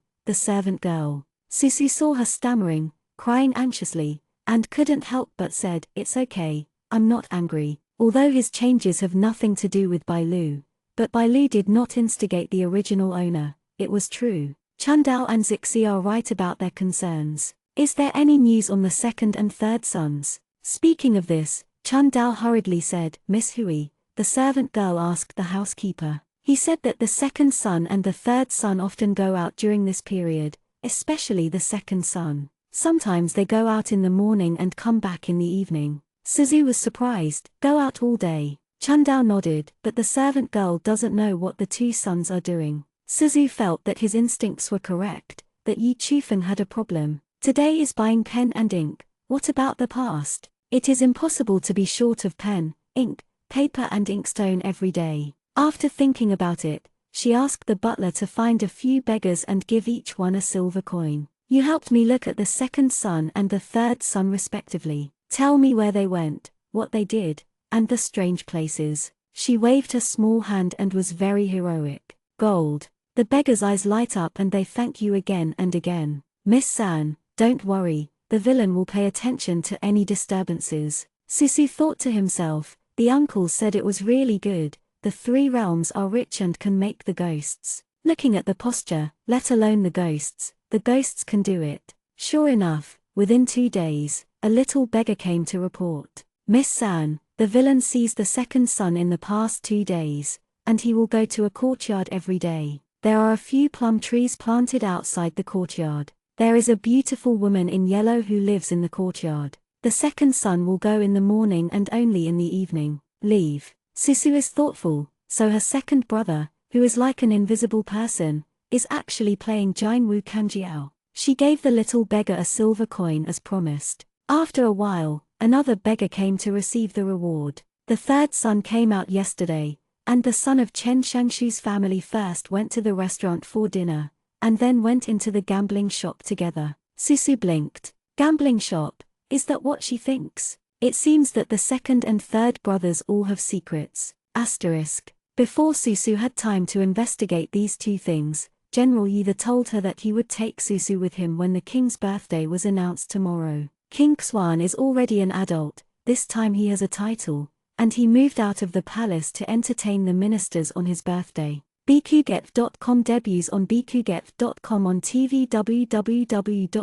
Susu saw her stammering, crying anxiously, and couldn't help but said, It's okay, I'm not angry, although his changes have nothing to do with Bai Lu. But Bai Lu did not instigate the original owner, it was true. Chundao and Zixi are right about their concerns. Is there any news on the second and third sons? Speaking of this, Chundao hurriedly said, Miss Hui, the servant girl asked the housekeeper. He said that the second son and the third son often go out during this period, especially the second son. Sometimes they go out in the morning and come back in the evening. Suzu was surprised. Go out all day. Chundao nodded, but the servant girl doesn't know what the two sons are doing. Suzu felt that his instincts were correct, that Yi Chufeng had a problem. Today is buying pen and ink. What about the past? It is impossible to be short of pen, ink, paper and inkstone every day. After thinking about it, she asked the butler to find a few beggars and give each one a silver coin. You helped me look at the second son and the third son respectively. Tell me where they went, what they did, and the strange places. She waved her small hand and was very heroic. Gold. The beggars' eyes light up and they thank you again and again. Miss San, don't worry, the villain will pay attention to any disturbances. Susu thought to himself, the uncle said it was really good, the three realms are rich and can make the ghosts. Looking at the posture, let alone the ghosts can do it. Sure enough, within 2 days, a little beggar came to report. Miss San, the villain sees the second son in the past 2 days, and he will go to a courtyard every day. There are a few plum trees planted outside the courtyard. There is a beautiful woman in yellow who lives in the courtyard. The second son will go in the morning and only in the evening. Leave. Susu is thoughtful, so her second brother, who is like an invisible person, is actually playing Jianwu Kanjiao. She gave the little beggar a silver coin as promised. After a while, another beggar came to receive the reward. The third son came out yesterday, and the son of Chen Shangshu's family first went to the restaurant for dinner, and then went into the gambling shop together. Susu blinked. Gambling shop, is that what she thinks? It seems that the second and third brothers all have secrets. Asterisk. Before Susu had time to investigate these two things, General Yi told her that he would take Susu with him when the king's birthday was announced tomorrow. King Xuan is already an adult, this time he has a title, and he moved out of the palace to entertain the ministers on his birthday. bqget.com debuts on bqget.com on TV www.bqget.com.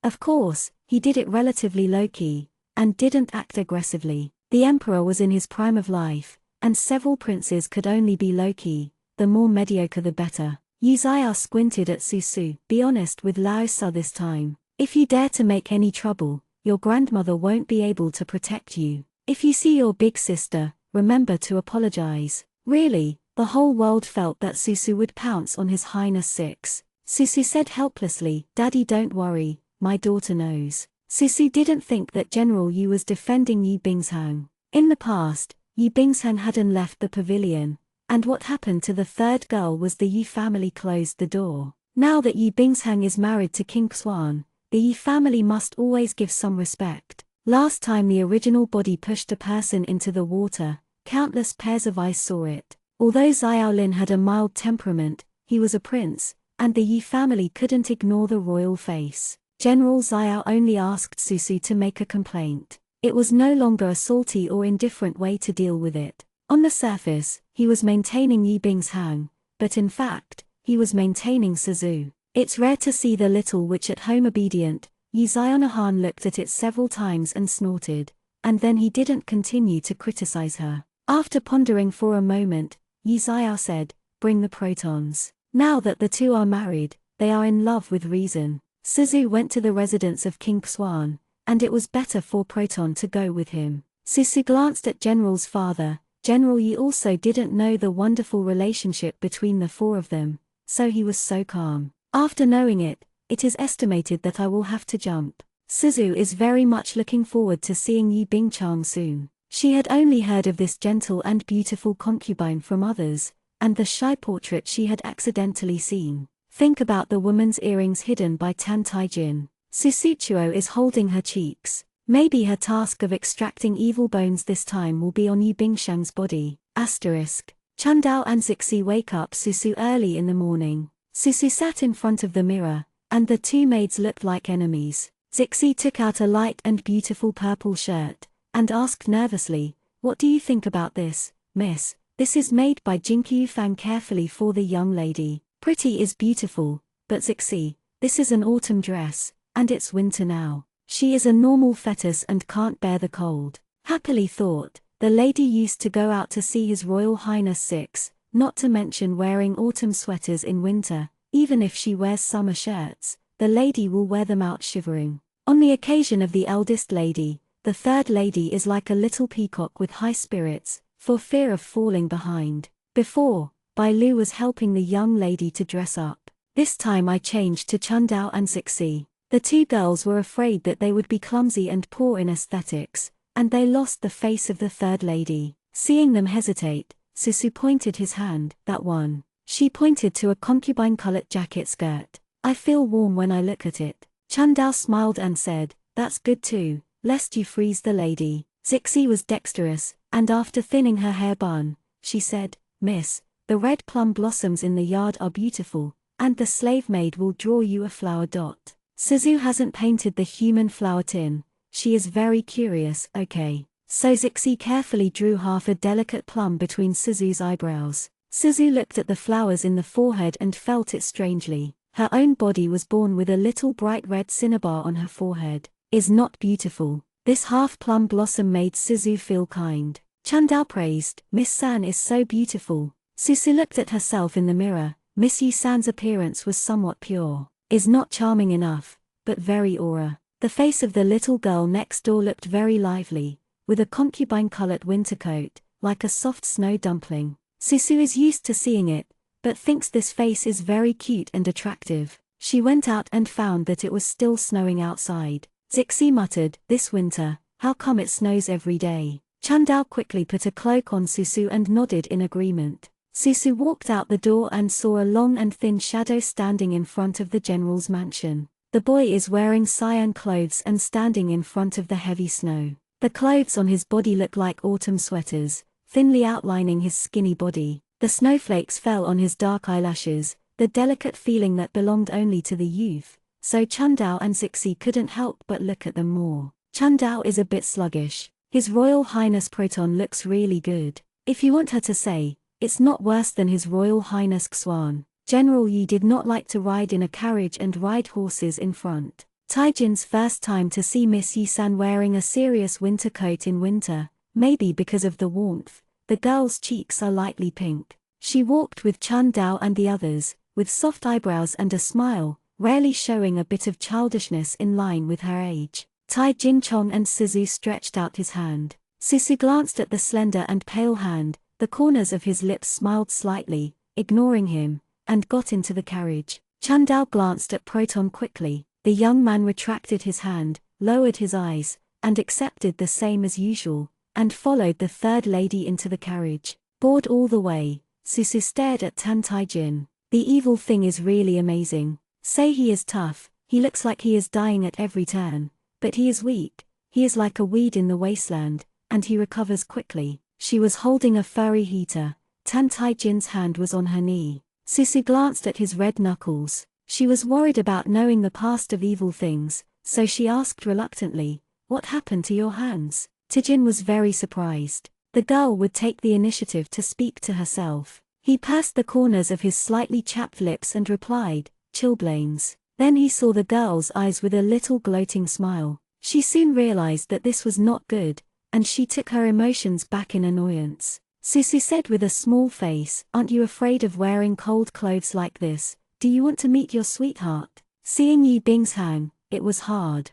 Of course, he did it relatively low-key, and didn't act aggressively. The emperor was in his prime of life, and several princes could only be low-key, the more mediocre the better. Yu Zaya squinted at Susu. Be honest with Lao Su this time. If you dare to make any trouble, your grandmother won't be able to protect you. If you see your big sister, remember to apologize. Really, the whole world felt that Susu would pounce on His Highness 6. Susu said helplessly, Daddy, don't worry, my daughter knows. Susu didn't think that General Yu was defending Yi Bingshang. In the past, Yi Bingshang hadn't left the pavilion, and what happened to the third girl was the Yi family closed the door. Now that Yi Bingshang is married to King Xuan, the Yi family must always give some respect. Last time the original body pushed a person into the water, countless pairs of eyes saw it. Although Xiaolin had a mild temperament, he was a prince, and the Yi family couldn't ignore the royal face. General Xiao only asked Susu to make a complaint. It was no longer a salty or indifferent way to deal with it. On the surface, he was maintaining Yi Bingshang, but in fact, he was maintaining Suzu. It's rare to see the little witch at home obedient, Yuzionahan looked at it several times and snorted, and then he didn't continue to criticize her. After pondering for a moment, Yuzio said, "Bring the protons." Now that the two are married, they are in love with reason. Suzu went to the residence of King Xuan, and it was better for Proton to go with him. Suzu glanced at General's father. General Yi also didn't know the wonderful relationship between the four of them, so he was so calm. After knowing it, it is estimated that I will have to jump. Suzu is very much looking forward to seeing Yi Bingchang soon. She had only heard of this gentle and beautiful concubine from others, and the shy portrait she had accidentally seen. Think about the woman's earrings hidden by Tan Taijin. Susuchuo is holding her cheeks. Maybe her task of extracting evil bones this time will be on Yi Bingshang's body. Chundao and Zixi wake up Susu early in the morning. Susu sat in front of the mirror, and the two maids looked like enemies. Zixi took out a light and beautiful purple shirt, and asked nervously, "What do you think about this, miss? This is made by Jinkyu Fang carefully for the young lady. Pretty is beautiful, but Zixi, this is an autumn dress, and it's winter now. She is a normal fetus and can't bear the cold." Happily thought, the lady used to go out to see His Royal Highness 6, not to mention wearing autumn sweaters in winter. Even if she wears summer shirts, the lady will wear them out shivering. On the occasion of the eldest lady, the third lady is like a little peacock with high spirits, for fear of falling behind. Before, Bai Lu was helping the young lady to dress up. This time I changed to Chundao and Zixi. The two girls were afraid that they would be clumsy and poor in aesthetics, and they lost the face of the third lady. Seeing them hesitate, Susu pointed his hand, "That one." She pointed to a concubine-colored jacket skirt. "I feel warm when I look at it." Chundao smiled and said, "That's good too, lest you freeze the lady." Zixi was dexterous, and after thinning her hair bun, she said, "Miss, the red plum blossoms in the yard are beautiful, and the slave maid will draw you a flower dot. Suzu hasn't painted the human flower tin. She is very curious." "Okay." So Zixi carefully drew half a delicate plum between Suzu's eyebrows. Suzu looked at the flowers in the forehead and felt it strangely. Her own body was born with a little bright red cinnabar on her forehead. Is not beautiful. This half-plum blossom made Suzu feel kind. Chundao praised, "Miss San is so beautiful." Suzu looked at herself in the mirror. Miss Yu San's appearance was somewhat pure. Is not charming enough, but very aura. The face of the little girl next door looked very lively, with a concubine-colored winter coat, like a soft snow dumpling. Susu is used to seeing it, but thinks this face is very cute and attractive. She went out and found that it was still snowing outside. Zixi muttered, "This winter, how come it snows every day?" Chundao quickly put a cloak on Susu and nodded in agreement. Susu walked out the door and saw a long and thin shadow standing in front of the general's mansion. The boy is wearing cyan clothes and standing in front of the heavy snow. The clothes on his body look like autumn sweaters, thinly outlining his skinny body. The snowflakes fell on his dark eyelashes, the delicate feeling that belonged only to the youth, so Chundao and Zixi couldn't help but look at them more. Chundao is a bit sluggish. His Royal Highness Proton looks really good. If you want her to say, it's not worse than His Royal Highness Xuan. General Yi did not like to ride in a carriage and ride horses in front. Taijin's first time to see Miss Yi-san wearing a serious winter coat in winter, maybe because of the warmth. The girl's cheeks are lightly pink. She walked with Chundao and the others, with soft eyebrows and a smile, rarely showing a bit of childishness in line with her age. Taijin Chong and Suzu stretched out his hand. Susu glanced at the slender and pale hand, the corners of his lips smiled slightly, ignoring him, and got into the carriage. Chundao glanced at Proton quickly. The young man retracted his hand, lowered his eyes, and accepted the same as usual, and followed the third lady into the carriage. Bored all the way, Susu stared at Tan Taijin. The evil thing is really amazing. Say he is tough, he looks like he is dying at every turn, but he is weak, he is like a weed in the wasteland, and he recovers quickly. She was holding a furry heater. Tan Taijin's hand was on her knee. Susu glanced at his red knuckles. She was worried about knowing the past of evil things, so she asked reluctantly, "What happened to your hands?" Taijin was very surprised. The girl would take the initiative to speak to herself. He pursed the corners of his slightly chapped lips and replied, "Chilblains." Then he saw the girl's eyes with a little gloating smile. She soon realized that this was not good, and she took her emotions back in annoyance. Susu said with a small face, "Aren't you afraid of wearing cold clothes like this? Do you want to meet your sweetheart?" Seeing Yi Bing's hang, it was hard.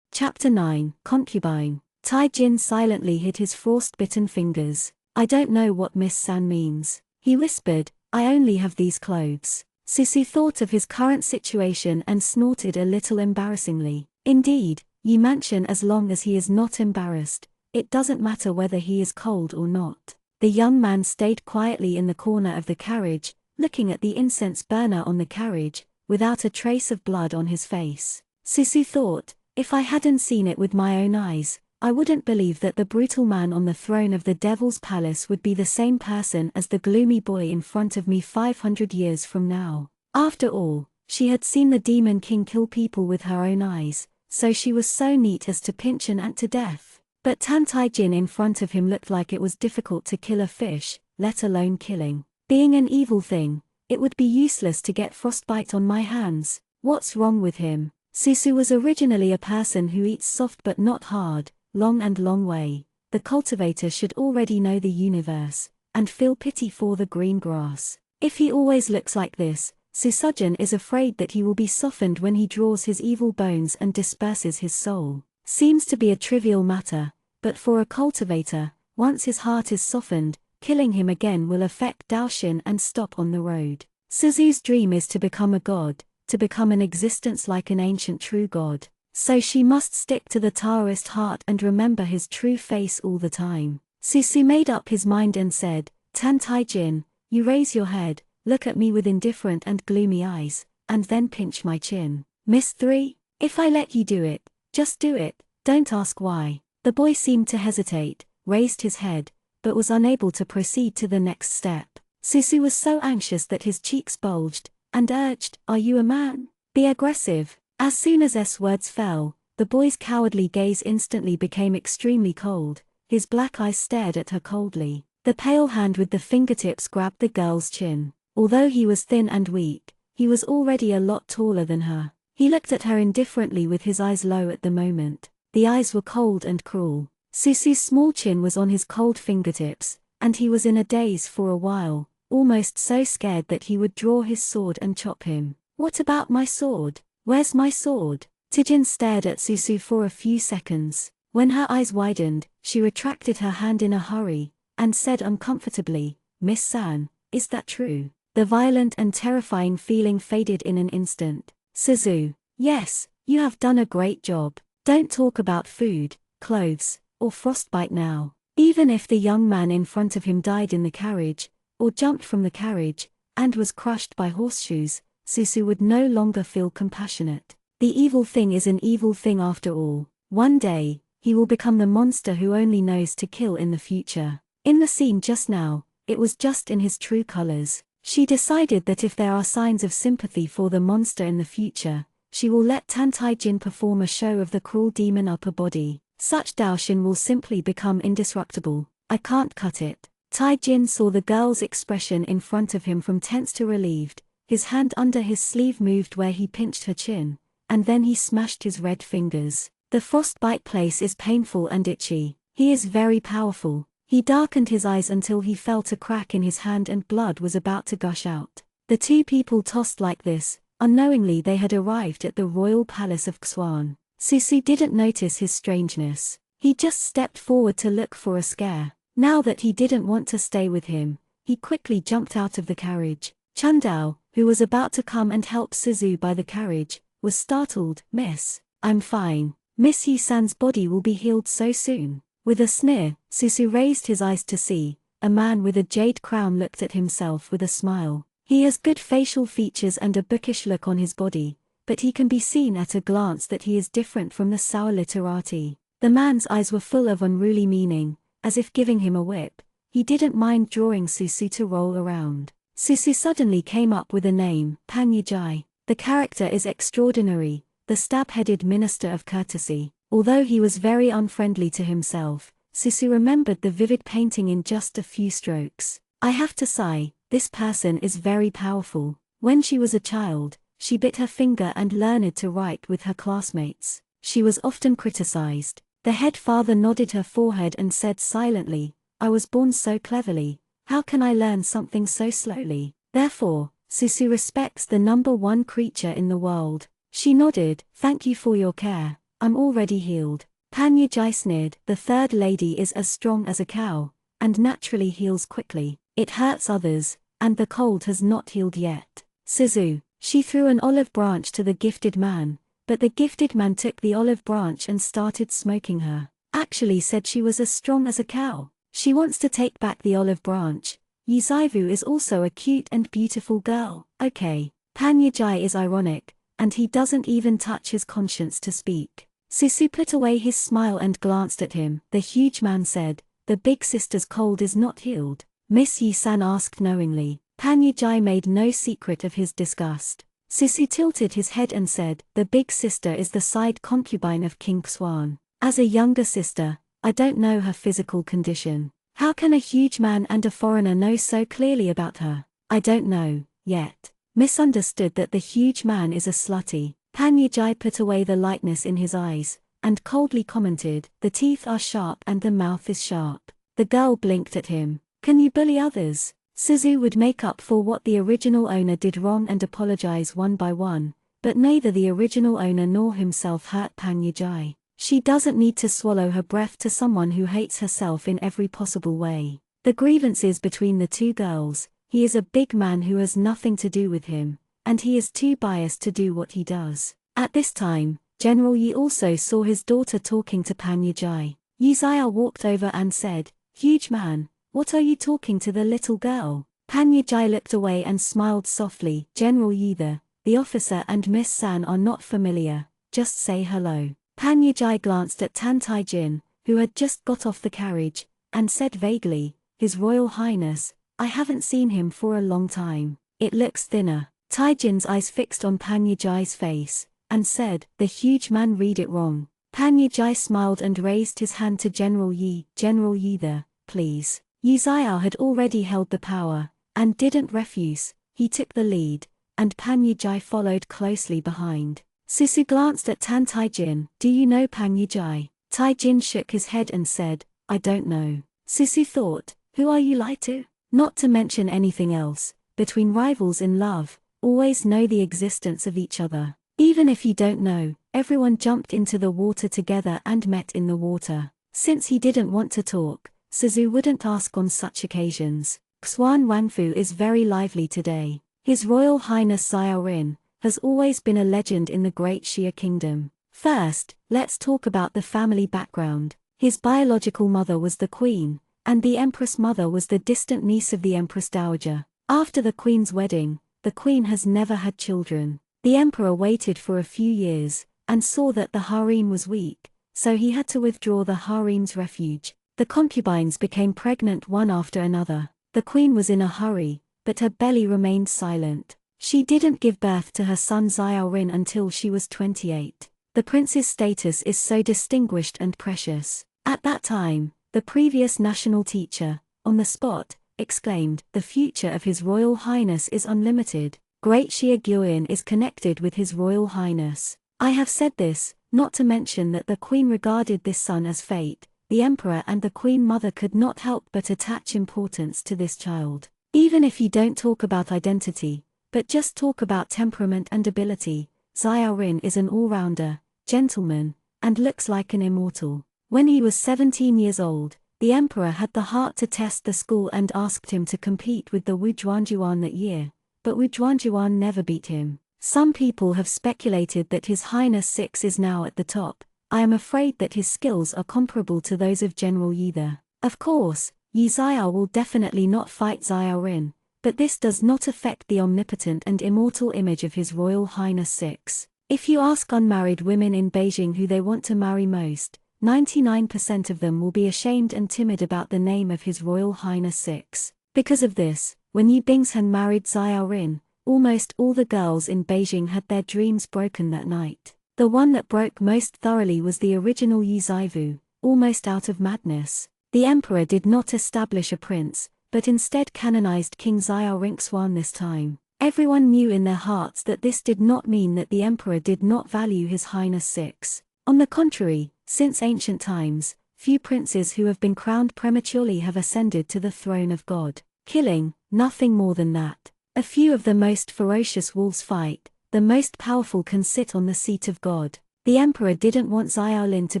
Chapter 9, Concubine. Tai Jin silently hid his frost-bitten fingers. "I don't know what Miss San means," he whispered. "I only have these clothes." Susu thought of his current situation and snorted a little embarrassingly. Indeed, Yi mention as long as he is not embarrassed, it doesn't matter whether he is cold or not. The young man stayed quietly in the corner of the carriage, looking at the incense burner on the carriage, without a trace of blood on his face. Susu thought, if I hadn't seen it with my own eyes, I wouldn't believe that the brutal man on the throne of the Devil's Palace would be the same person as the gloomy boy in front of me 500 years from now. After all, she had seen the Demon King kill people with her own eyes, so she was so neat as to pinch an ant to death. But Tan Tai Jin in front of him looked like it was difficult to kill a fish, let alone killing. Being an evil thing, it would be useless to get frostbite on my hands. What's wrong with him? Susu was originally a person who eats soft but not hard, long way. The cultivator should already know the universe, and feel pity for the green grass. If he always looks like this, Susujin is afraid that he will be softened when he draws his evil bones and disperses his soul. Seems to be a trivial matter, but for a cultivator, once his heart is softened, killing him again will affect Daoshin and stop on the road. Suzu's dream is to become a god, to become an existence like an ancient true god. So she must stick to the Taoist heart and remember his true face all the time. Susu made up his mind and said, "Tan Tai Jin, you raise your head, look at me with indifferent and gloomy eyes, and then pinch my chin. Miss 3, if I let you do it, just do it, don't ask why." The boy seemed to hesitate, raised his head, but was unable to proceed to the next step. Susu was so anxious that his cheeks bulged, and urged, "Are you a man? Be aggressive." As soon as S words fell, the boy's cowardly gaze instantly became extremely cold, his black eyes stared at her coldly. The pale hand with the fingertips grabbed the girl's chin. Although he was thin and weak, he was already a lot taller than her. He looked at her indifferently with his eyes low at the moment. The eyes were cold and cruel. Susu's small chin was on his cold fingertips, and he was in a daze for a while, almost so scared that he would draw his sword and chop him. "What about my sword? Where's my sword?" Tijin stared at Susu for a few seconds. When her eyes widened, she retracted her hand in a hurry, and said uncomfortably, "Miss San, is that true?" The violent and terrifying feeling faded in an instant. "Suzu, yes, you have done a great job. Don't talk about food, clothes, or frostbite now." Even if the young man in front of him died in the carriage, or jumped from the carriage, and was crushed by horseshoes, Susu would no longer feel compassionate. The evil thing is an evil thing after all. One day, he will become the monster who only knows to kill in the future. In the scene just now, it was just in his true colors. She decided that if there are signs of sympathy for the monster in the future, she will let Tan Tai Jin perform a show of the cruel demon upper body. Such Daoshin will simply become indestructible. "I can't cut it." Tai Jin saw the girl's expression in front of him from tense to relieved. His hand under his sleeve moved where he pinched her chin, and then he smashed his red fingers. The frostbite place is painful and itchy. He is very powerful. He darkened his eyes until he felt a crack in his hand and blood was about to gush out. The two people tossed like this. Unknowingly they had arrived at the royal palace of Xuan. Susu didn't notice his strangeness. He just stepped forward to look for a scare. Now that he didn't want to stay with him, he quickly jumped out of the carriage. Chandao, who was about to come and help Suzu by the carriage, was startled. "Miss, I'm fine. Miss Yi-san's body will be healed so soon." With a sneer, Susu raised his eyes to see. A man with a jade crown looked at himself with a smile. He has good facial features and a bookish look on his body, but he can be seen at a glance that he is different from the sour literati. The man's eyes were full of unruly meaning, as if giving him a whip. He didn't mind drawing Susu to roll around. Susu suddenly came up with a name, Pan Yijai. The character is extraordinary, the stab-headed minister of courtesy. Although he was very unfriendly to himself, Susu remembered the vivid painting in just a few strokes. "I have to sigh, this person is very powerful." When she was a child, she bit her finger and learned to write with her classmates. She was often criticized. The head father nodded her forehead and said silently, "I was born so cleverly, how can I learn something so slowly?" Therefore, Susu respects the number one creature in the world. She nodded, "Thank you for your care, I'm already healed." Panyajai sneered, "The third lady is as strong as a cow, and naturally heals quickly. It hurts others, and the cold has not healed yet." Suzu, she threw an olive branch to the gifted man, but the gifted man took the olive branch and started smoking her. Actually said she was as strong as a cow. She wants to take back the olive branch. Yizaivu is also a cute and beautiful girl. Okay. Panyajai is ironic, and he doesn't even touch his conscience to speak. Susu put away his smile and glanced at him. The huge man said, "The big sister's cold is not healed?" Miss Yi-san asked knowingly. Panyajai made no secret of his disgust. Susu tilted his head and said, "The big sister is the side concubine of King Xuan. As a younger sister, I don't know her physical condition. How can a huge man and a foreigner know so clearly about her? I don't know, yet." Misunderstood that the huge man is a slutty. Panyajai put away the lightness in his eyes, and coldly commented, "The teeth are sharp and the mouth is sharp." The girl blinked at him. "Can you bully others?" Suzu would make up for what the original owner did wrong and apologize one by one, but neither the original owner nor himself hurt Panyajai. She doesn't need to swallow her breath to someone who hates herself in every possible way. The grievances between the two girls: he is a big man who has nothing to do with him, and he is too biased to do what he does. At this time, General Yi also saw his daughter talking to Panyajai. Yizaya walked over and said, "Huge man, what are you talking to the little girl?" Panyajai looked away and smiled softly. "General Yi, the officer, and Miss San are not familiar, just say hello." Panyajai glanced at Tan Tai-jin, who had just got off the carriage, and said vaguely, "His Royal Highness, I haven't seen him for a long time. It looks thinner." Tai-jin's eyes fixed on Panyajai's face, and said, "The huge man read it wrong." Panyajai smiled and raised his hand to General Yi. "General Yi, please." Yizaya had already held the power, and didn't refuse. He took the lead, and Panyajai followed closely behind. Susu glanced at Tan Tai-jin. "Do you know Panyajai?" Tai-jin shook his head and said, "I don't know." Susu thought, "Who are you like to?" Not to mention anything else, between rivals in love, always know the existence of each other. Even if you don't know, everyone jumped into the water together and met in the water. Since he didn't want to talk, Suzu wouldn't ask on such occasions. Xuan Wanfu is very lively today. His Royal Highness Xiao Rin has always been a legend in the Great Xia Kingdom. First, let's talk about the family background. His biological mother was the queen, and the empress mother was the distant niece of the empress dowager. After the queen's wedding, the queen has never had children. The emperor waited for a few years, and saw that the harem was weak, so he had to withdraw the harem's refuge. The concubines became pregnant one after another. The queen was in a hurry, but her belly remained silent. She didn't give birth to her son Xiao Rin until she was 28. The prince's status is so distinguished and precious. At that time, the previous national teacher, on the spot, exclaimed, "The future of His Royal Highness is unlimited. Great Xia Gyuan is connected with His Royal Highness." I have said this, not to mention that the queen regarded this son as fate. The emperor and the queen mother could not help but attach importance to this child. Even if you don't talk about identity, but just talk about temperament and ability, Xiao Rin is an all-rounder, gentleman, and looks like an immortal. When he was 17 years old, the emperor had the heart to test the school and asked him to compete with the Wu Zhuanjuan that year, but Wu Zhuanjuan never beat him. Some people have speculated that His Highness Six is now at the top. I am afraid that his skills are comparable to those of General Yi. Of course, Yi Xiao will definitely not fight Xiao Rin, but this does not affect the omnipotent and immortal image of His Royal Highness Six. If you ask unmarried women in Beijing who they want to marry most, 99% of them will be ashamed and timid about the name of His Royal Highness Six. Because of this, when Yi Bingshan married Xiao Rin, almost all the girls in Beijing had their dreams broken that night. The one that broke most thoroughly was the original Yi Zaivu, almost out of madness. The emperor did not establish a prince, but instead canonized King Xiao Rinxuan this time. Everyone knew in their hearts that this did not mean that the emperor did not value His Highness 6. On the contrary, since ancient times, few princes who have been crowned prematurely have ascended to the throne of God. Killing, nothing more than that. A few of the most ferocious wolves fight, the most powerful can sit on the seat of God. The emperor didn't want Xiaolin to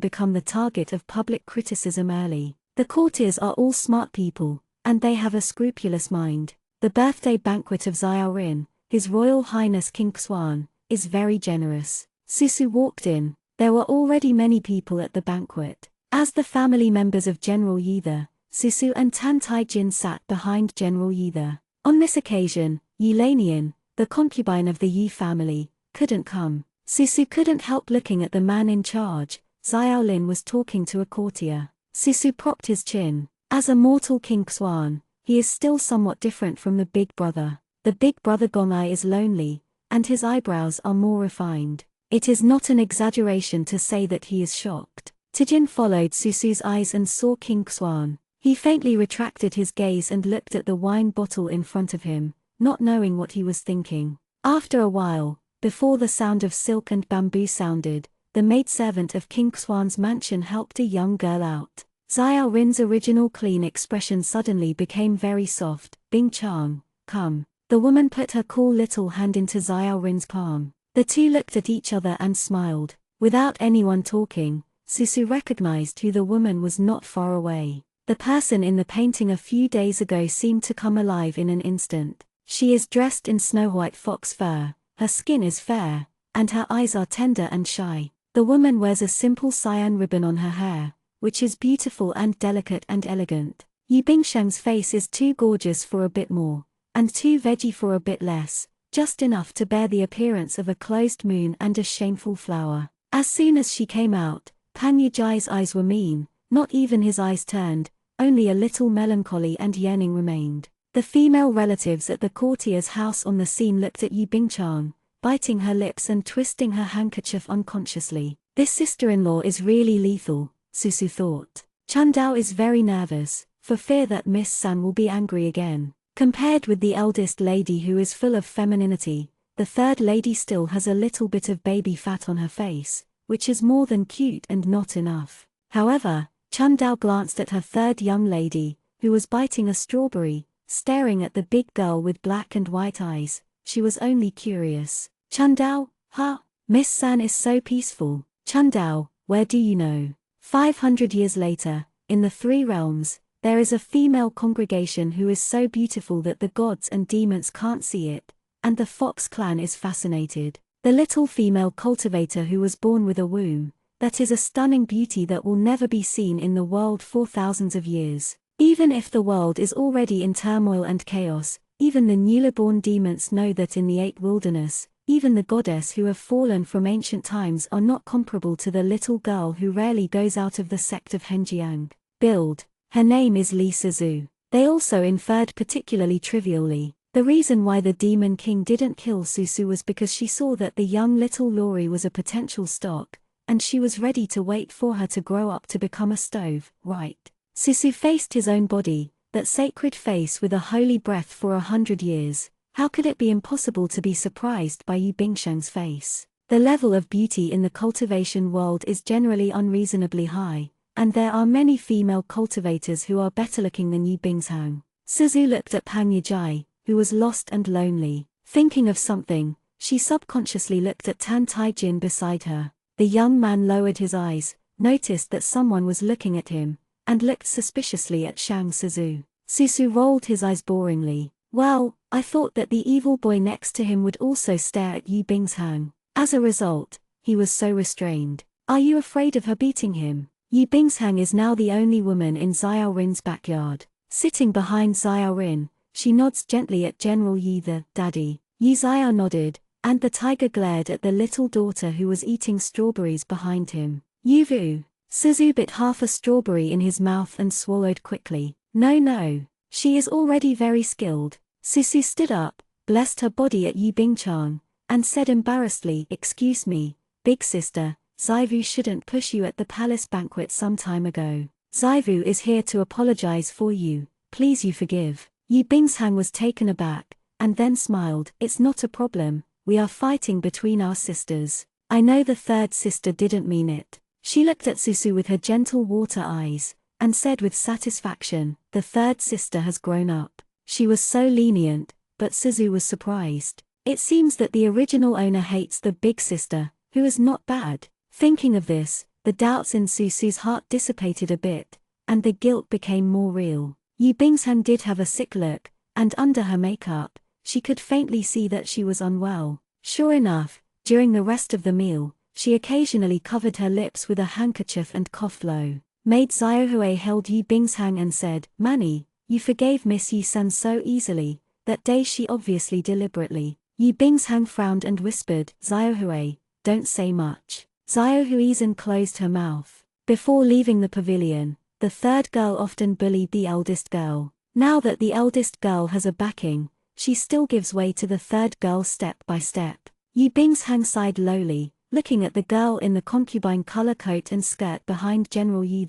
become the target of public criticism early. The courtiers are all smart people, and they have a scrupulous mind. The birthday banquet of Xiaolin, His Royal Highness King Xuan, is very generous. Susu walked in. There were already many people at the banquet. As the family members of General Yithe, Susu and Tan Taijin sat behind General Yithe. On this occasion, Yi Lanian, the concubine of the Yi family, couldn't come. Susu couldn't help looking at the man in charge. Xiaolin was talking to a courtier. Susu propped his chin. As a mortal King Xuan, he is still somewhat different from the big brother. The big brother Gongai is lonely, and his eyebrows are more refined. It is not an exaggeration to say that he is shocked. Tijin followed Susu's eyes and saw King Xuan. He faintly retracted his gaze and looked at the wine bottle in front of him, not knowing what he was thinking. After a while, before the sound of silk and bamboo sounded, the maidservant of King Xuan's mansion helped a young girl out. Xiaorin's original clean expression suddenly became very soft. Bing Chang, come. The woman put her cool little hand into Xiaorin's palm. The two looked at each other and smiled. Without anyone talking, Susu recognized who the woman was not far away. The person in the painting a few days ago seemed to come alive in an instant. She is dressed in snow-white fox fur, her skin is fair, and her eyes are tender and shy. The woman wears a simple cyan ribbon on her hair, which is beautiful and delicate and elegant. Yu Bingsheng's face is too gorgeous for a bit more, and too veggie for a bit less, just enough to bear the appearance of a closed moon and a shameful flower. As soon as she came out, Pan Yujai's eyes were mean, not even his eyes turned, only a little melancholy and yearning remained. The female relatives at the courtier's house on the scene looked at Yu Bingchang, biting her lips and twisting her handkerchief unconsciously. This sister-in-law is really lethal, Susu thought. Chandao is very nervous, for fear that Miss San will be angry again. Compared with the eldest lady who is full of femininity, the third lady still has a little bit of baby fat on her face, which is more than cute and not enough. However, Chandao glanced at her third young lady, who was biting a strawberry, staring at the big girl with black and white eyes. She was only curious. Chandao, huh? Miss San is so peaceful. Chandao, where do you know? 500 years later, in the Three Realms, there is a female congregation who is so beautiful that the gods and demons can't see it, and the Fox clan is fascinated. The little female cultivator who was born with a womb, that is a stunning beauty that will never be seen in the world for thousands of years. Even if the world is already in turmoil and chaos, even the newly born demons know that in the eight wilderness, even the goddess who have fallen from ancient times are not comparable to the little girl who rarely goes out of the sect of Henjiang. Build. Her name is Li Sizu. They also inferred particularly trivially. The reason why the Demon King didn't kill Susu was because she saw that the young little Lori was a potential stock, and she was ready to wait for her to grow up to become a stove, right? Susu faced his own body, that sacred face with a holy breath for 100 years. How could it be impossible to be surprised by Yu Bingsheng's face? The level of beauty in the cultivation world is generally unreasonably high, and there are many female cultivators who are better looking than Yu Bingsheng. Suzu looked at Pan Yujai, who was lost and lonely. Thinking of something, she subconsciously looked at Tan Taijin beside her. The young man lowered his eyes, noticed that someone was looking at him, and looked suspiciously at Shang Suzu. Susu rolled his eyes boringly. Well, I thought that the evil boy next to him would also stare at Yu Bingsheng. As a result, he was so restrained. Are you afraid of her beating him? Yu Bingsheng is now the only woman in Xiaorin's backyard. Sitting behind Xiaorin, she nods gently at General Yi the daddy. Yi Xiao nodded, and the tiger glared at the little daughter who was eating strawberries behind him. Yuvu. Suzu bit half a strawberry in his mouth and swallowed quickly. No. She is already very skilled. Susu stood up, blessed her body at Yu Bingchang, and said embarrassedly, excuse me, big sister, Zaivu shouldn't push you at the palace banquet some time ago. Zaivu is here to apologize for you, please you forgive. Yu Bingshang was taken aback, and then smiled. It's not a problem, we are fighting between our sisters. I know the third sister didn't mean it. She looked at Susu with her gentle water eyes, and said with satisfaction, the third sister has grown up. She was so lenient, but Suzu was surprised. It seems that the original owner hates the big sister, who is not bad. Thinking of this, the doubts in Susu's heart dissipated a bit, and the guilt became more real. Yi Bingshan did have a sick look, and under her makeup, she could faintly see that she was unwell. Sure enough, during the rest of the meal, she occasionally covered her lips with a handkerchief and coughed low. Maid Xiaohui held Yi Bingshan and said, Manny, you forgave Miss Yi-san so easily. That day she obviously deliberately. Yi Bingshan frowned and whispered, Xiaohui, don't say much. Xiaohui closed her mouth. Before leaving the pavilion, the third girl often bullied the eldest girl. Now that the eldest girl has a backing, she still gives way to the third girl step by step. Yi Bingshan sighed lowly, looking at the girl in the concubine color coat and skirt behind General Yi.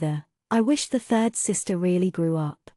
I wish the third sister really grew up.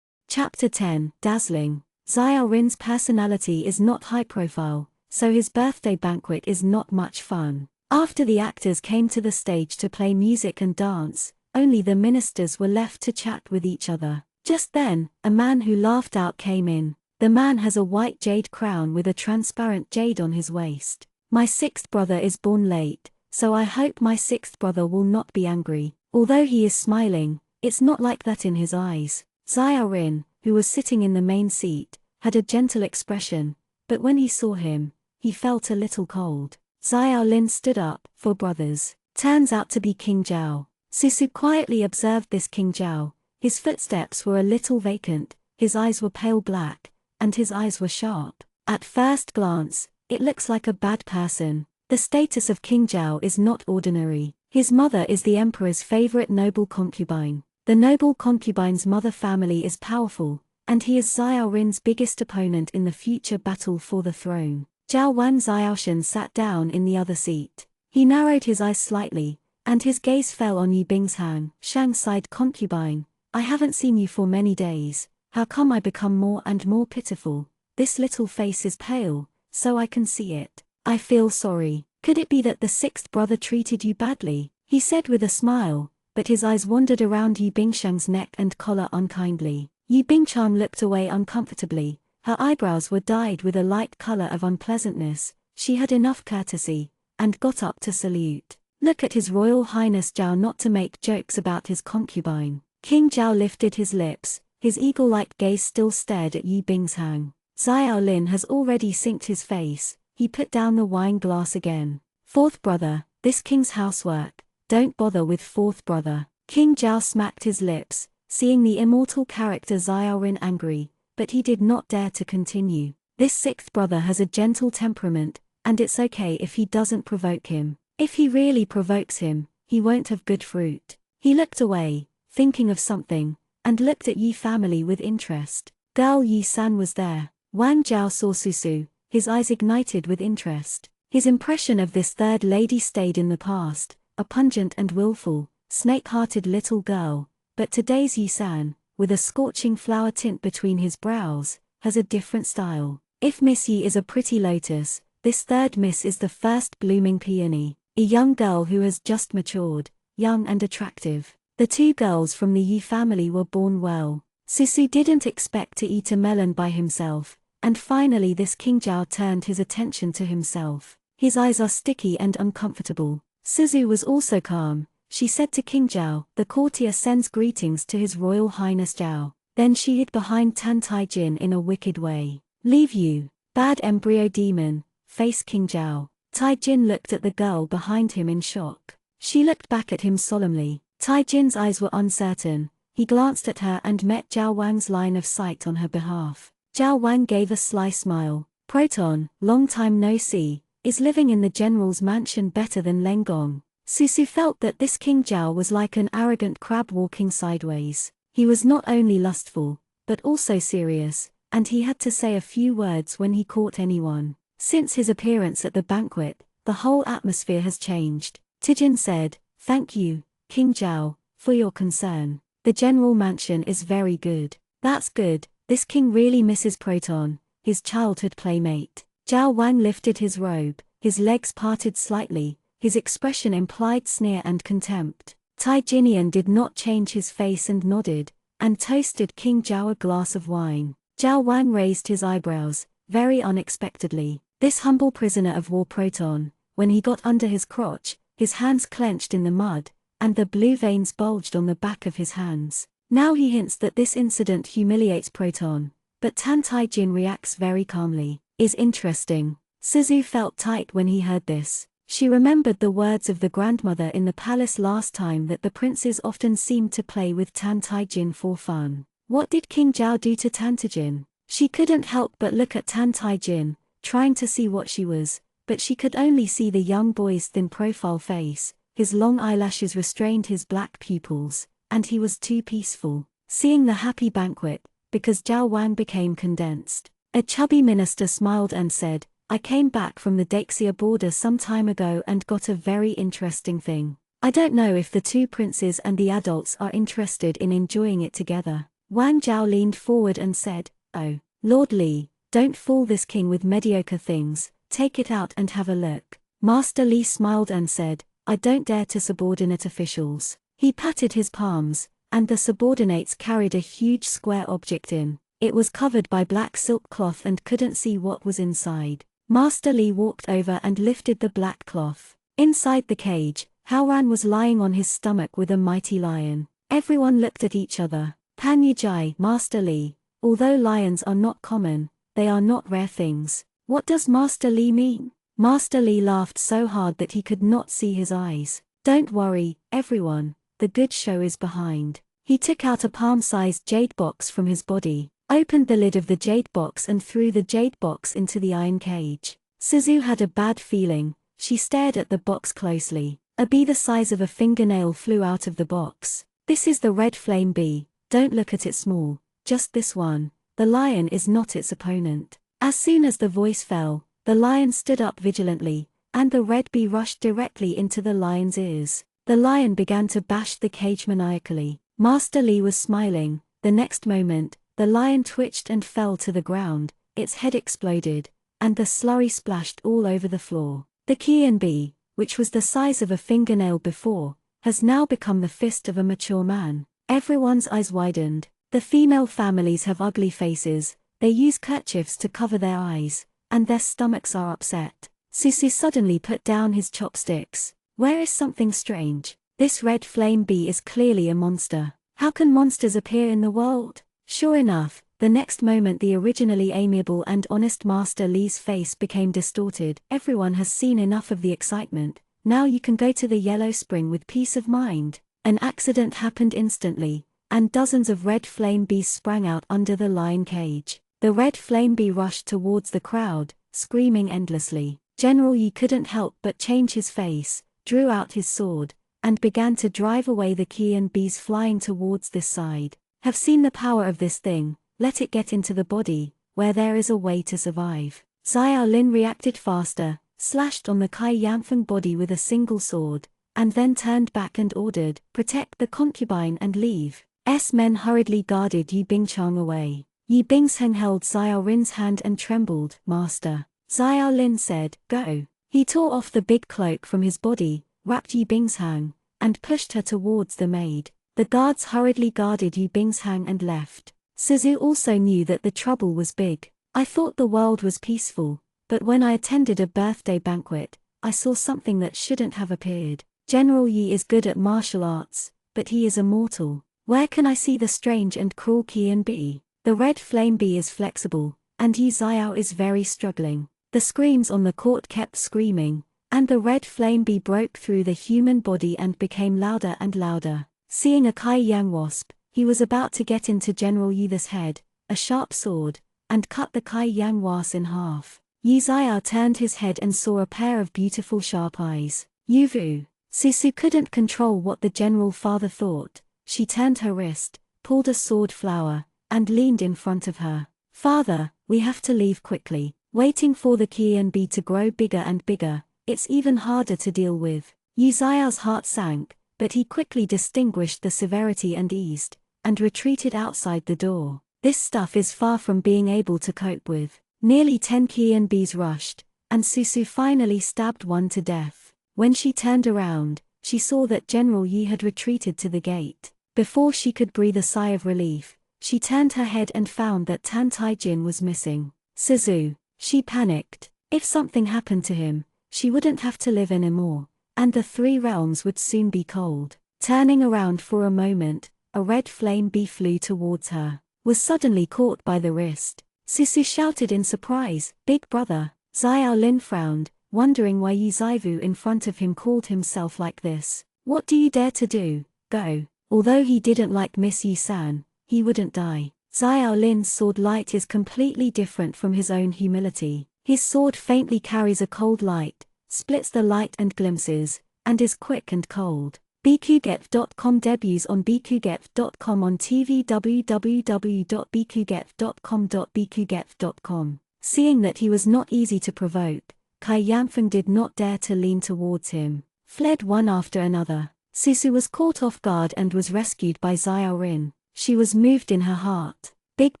Chapter 10, Dazzling. Xiao Rin's personality is not high profile, so his birthday banquet is not much fun. After the actors came to the stage to play music and dance, only the ministers were left to chat with each other. Just then, a man who laughed out came in. The man has a white jade crown with a transparent jade on his waist. My sixth brother is born late, so I hope my sixth brother will not be angry. Although he is smiling, it's not like that in his eyes. Xiao Rin, who was sitting in the main seat, had a gentle expression, but when he saw him, he felt a little cold. Xiao Lin stood up. 4 brothers. Turns out to be King Zhao. Susu quietly observed this King Zhao. His footsteps were a little vacant, his eyes were pale black, and his eyes were sharp. At first glance, it looks like a bad person. The status of King Zhao is not ordinary. His mother is the emperor's favorite noble concubine. The noble concubine's mother family is powerful, and he is Xiao Rin's biggest opponent in the future battle for the throne. Zhao Wan Xiaoshan sat down in the other seat. He narrowed his eyes slightly, and his gaze fell on Yi Bingshan. Shang sighed, concubine, I haven't seen you for many days. How come I become more and more pitiful? This little face is pale, so I can see it. I feel sorry. Could it be that the sixth brother treated you badly? He said with a smile, but his eyes wandered around Yi Bingshan's neck and collar unkindly. Yi Bingshan looked away uncomfortably. Her eyebrows were dyed with a light color of unpleasantness. She had enough courtesy, and got up to salute. Look at His Royal Highness Zhao, not to make jokes about his concubine. King Zhao lifted his lips, his eagle-like gaze still stared at Yi Bingshan. Xiao Lin has already synced his face. He put down the wine glass again. Fourth brother, this king's housework. Don't bother with fourth brother. King Zhao smacked his lips, seeing the immortal character Xiao Rin angry, but he did not dare to continue. This sixth brother has a gentle temperament, and it's okay if he doesn't provoke him. If he really provokes him, he won't have good fruit. He looked away, thinking of something, and looked at Yi family with interest. Girl Yi-san was there. Wang Zhao saw Susu, his eyes ignited with interest. His impression of this third lady stayed in the past, a pungent and willful, snake-hearted little girl, but today's Yi-san, with a scorching flower tint between his brows, has a different style. If Miss Yi is a pretty lotus, this third miss is the first blooming peony, a young girl who has just matured, young and attractive. The 2 girls from the Yi family were born well. Susu didn't expect to eat a melon by himself, and finally this King Zhao turned his attention to himself. His eyes are sticky and uncomfortable. Suzu was also calm. She said to King Zhao, the courtier sends greetings to His Royal Highness Zhao. Then she hid behind Tan Tai Jin in a wicked way. Leave you, bad embryo demon, face King Zhao. Tai Jin looked at the girl behind him in shock. She looked back at him solemnly. Tai Jin's eyes were uncertain. He glanced at her and met Zhao Wang's line of sight on her behalf. Zhao Wang gave a sly smile. Proton, long time no see, is living in the general's mansion better than Leng Gong. Susu felt that this King Zhao was like an arrogant crab walking sideways. He was not only lustful, but also serious, and he had to say a few words when he caught anyone. Since his appearance at the banquet, the whole atmosphere has changed. Tijin said, thank you, King Zhao, for your concern. The general mansion is very good. That's good, this king really misses Proton. his childhood playmate. Zhao Wang lifted his robe, his legs parted slightly, his expression implied sneer and contempt. Tai Jinian did not change his face and nodded, and toasted King Zhao a glass of wine. Zhao Wang raised his eyebrows, very unexpectedly. This humble prisoner of war Proton, when he got under his crotch, his hands clenched in the mud, and the blue veins bulged on the back of his hands. Now he hints that this incident humiliates Proton, but Tan Taijin reacts very calmly. Is interesting. Suzu felt tight when he heard this. She remembered the words of the grandmother in the palace last time that the princes often seemed to play with Tan Taijin for fun. What did King Zhao do to Tan Taijin? She couldn't help but look at Tan Taijin, trying to see what she was, but she could only see the young boy's thin profile face. His long eyelashes restrained his black pupils, and he was too peaceful. Seeing the happy banquet, because Zhao Wang became condensed. A chubby minister smiled and said, I came back from the Daxia border some time ago and got a very interesting thing. I don't know if the two princes and the adults are interested in enjoying it together. Wang Zhao leaned forward and said, Oh, Lord Li, don't fool this king with mediocre things, take it out and have a look. Master Li smiled and said, I don't dare to subordinate officials. He patted his palms, and the subordinates carried a huge square object in. It was covered by black silk cloth and couldn't see what was inside. Master Li walked over and lifted the black cloth. Inside the cage, Haoran was lying on his stomach with a mighty lion. Everyone looked at each other. Pan Yijai, Master Li, although lions are not common, they are not rare things. What does Master Li mean? Master Li laughed so hard that he could not see his eyes. Don't worry, everyone, the good show is behind. He took out a palm-sized jade box from his body, opened the lid of the jade box and threw the jade box into the iron cage. Suzu had a bad feeling. She stared at the box closely. A bee the size of a fingernail flew out of the box. This is the red flame bee, don't look at it small, just this one. The lion is not its opponent. As soon as the voice fell, the lion stood up vigilantly, and the red bee rushed directly into the lion's ears. The lion began to bash the cage maniacally. Master Li was smiling. The next moment, the lion twitched and fell to the ground, its head exploded, and the slurry splashed all over the floor. The Qian bee, which was the size of a fingernail before, has now become the fist of a mature man. Everyone's eyes widened. The female families have ugly faces, they use kerchiefs to cover their eyes, and their stomachs are upset. Susu suddenly put down his chopsticks. Where is something strange? This red flame bee is clearly a monster. How can monsters appear in the world? Sure enough, the next moment the originally amiable and honest Master Li's face became distorted. Everyone has seen enough of the excitement, now you can go to the Yellow Spring with peace of mind. An accident happened instantly, and dozens of red flame bees sprang out under the lion cage. The red flame bee rushed towards the crowd, screaming endlessly. General Yi couldn't help but change his face, drew out his sword, and began to drive away the Qian bees flying towards this side. Have seen the power of this thing, let it get into the body, where there is a way to survive. Xiao Lin reacted faster, slashed on the Kai Yanfeng body with a single sword, and then turned back and ordered, protect the concubine and leave. Men hurriedly guarded Yi Bingchang away. Yi Bingsheng held Xiao Rin's hand and trembled. Master. Xiao Lin said, go. He tore off the big cloak from his body, wrapped Yi Bingsheng, and pushed her towards the maid. The guards hurriedly guarded Yi Bingsheng and left. Suzu also knew that the trouble was big. I thought the world was peaceful, but when I attended a birthday banquet, I saw something that shouldn't have appeared. General Yi is good at martial arts, but he is a mortal. Where can I see the strange and cruel Qian bee? The red flame bee is flexible, and Yi Xiao is very struggling. The screams on the court kept screaming, and the red flame bee broke through the human body and became louder and louder. Seeing a Kai Yang wasp, he was about to get into General Yi's head, a sharp sword, and cut the Kai Yang wasp in half. Yi Xiao turned his head and saw a pair of beautiful sharp eyes. Yuvu. Susu couldn't control what the general father thought. She turned her wrist, pulled a sword flower, and leaned in front of her. Father, we have to leave quickly. Waiting for the Qian bee to grow bigger and bigger, it's even harder to deal with. Yi Xiao's heart sank, but he quickly distinguished the severity and eased, and retreated outside the door. This stuff is far from being able to cope with. Nearly 10 Qianbis rushed, and Susu finally stabbed one to death. When she turned around, she saw that General Yi had retreated to the gate. Before she could breathe a sigh of relief, she turned her head and found that Tan Taijin was missing. Suzu. She panicked. If something happened to him, she wouldn't have to live anymore, and the three realms would soon be cold. Turning around for a moment, a red flame bee flew towards her, was suddenly caught by the wrist. Susu shouted in surprise, "Big brother!" Xiao Lin frowned, wondering why Yi Zaivu in front of him called himself like this. "What do you dare to do? Go." Although he didn't like Miss Yi-san, he wouldn't die. Xiao Lin's sword light is completely different from his own humility. His sword faintly carries a cold light, splits the light and glimpses, and is quick and cold. bqget.com debuts on bqget.com on TV. www.bqget.com. Seeing that he was not easy to provoke, Kai Yanfeng did not dare to lean towards him, fled one after another. Susu was caught off guard and was rescued by Xiao Rin. She was moved in her heart. Big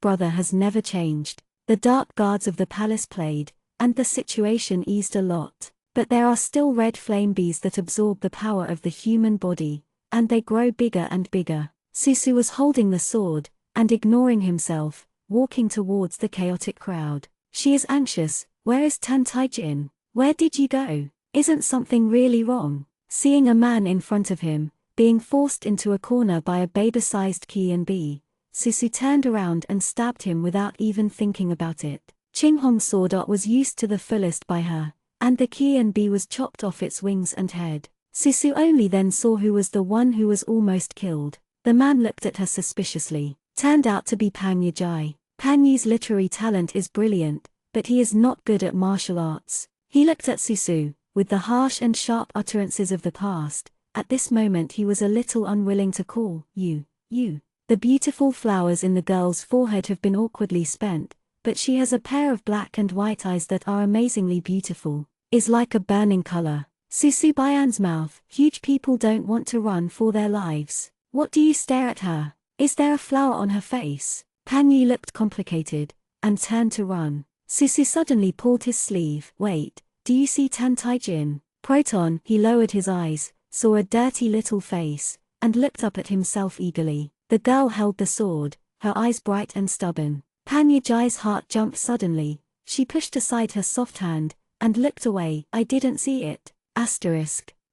brother has never changed. The dark guards of the palace played, and the situation eased a lot. But there are still red flame bees that absorb the power of the human body, and they grow bigger and bigger. Susu was holding the sword, and ignoring himself, walking towards the chaotic crowd. She is anxious. Where is Tan Taijin? Where did you go? Isn't something really wrong? Seeing a man in front of him, being forced into a corner by a baby-sized Qianbi, Susu turned around and stabbed him without even thinking about it. Qinghong's sword art was used to the fullest by her, and the Qianbi was chopped off its wings and head. Susu only then saw who was the one who was almost killed. The man looked at her suspiciously. Turned out to be Pan Yijai. Pan Yi's literary talent is brilliant, but he is not good at martial arts. He looked at Susu, with the harsh and sharp utterances of the past. At this moment he was a little unwilling to call, you. The beautiful flowers in the girl's forehead have been awkwardly spent, but she has a pair of black and white eyes that are amazingly beautiful, is like a burning color. Susu Bayan's mouth, huge people don't want to run for their lives. What do you stare at her? Is there a flower on her face? Pan Yi looked complicated, and turned to run. Susu suddenly pulled his sleeve. Wait, do you see Tan Taijin? Proton, he lowered his eyes, saw a dirty little face, and looked up at himself eagerly. The girl held the sword, her eyes bright and stubborn. Pan Yijai's heart jumped suddenly. She pushed aside her soft hand, and looked away. I didn't see it.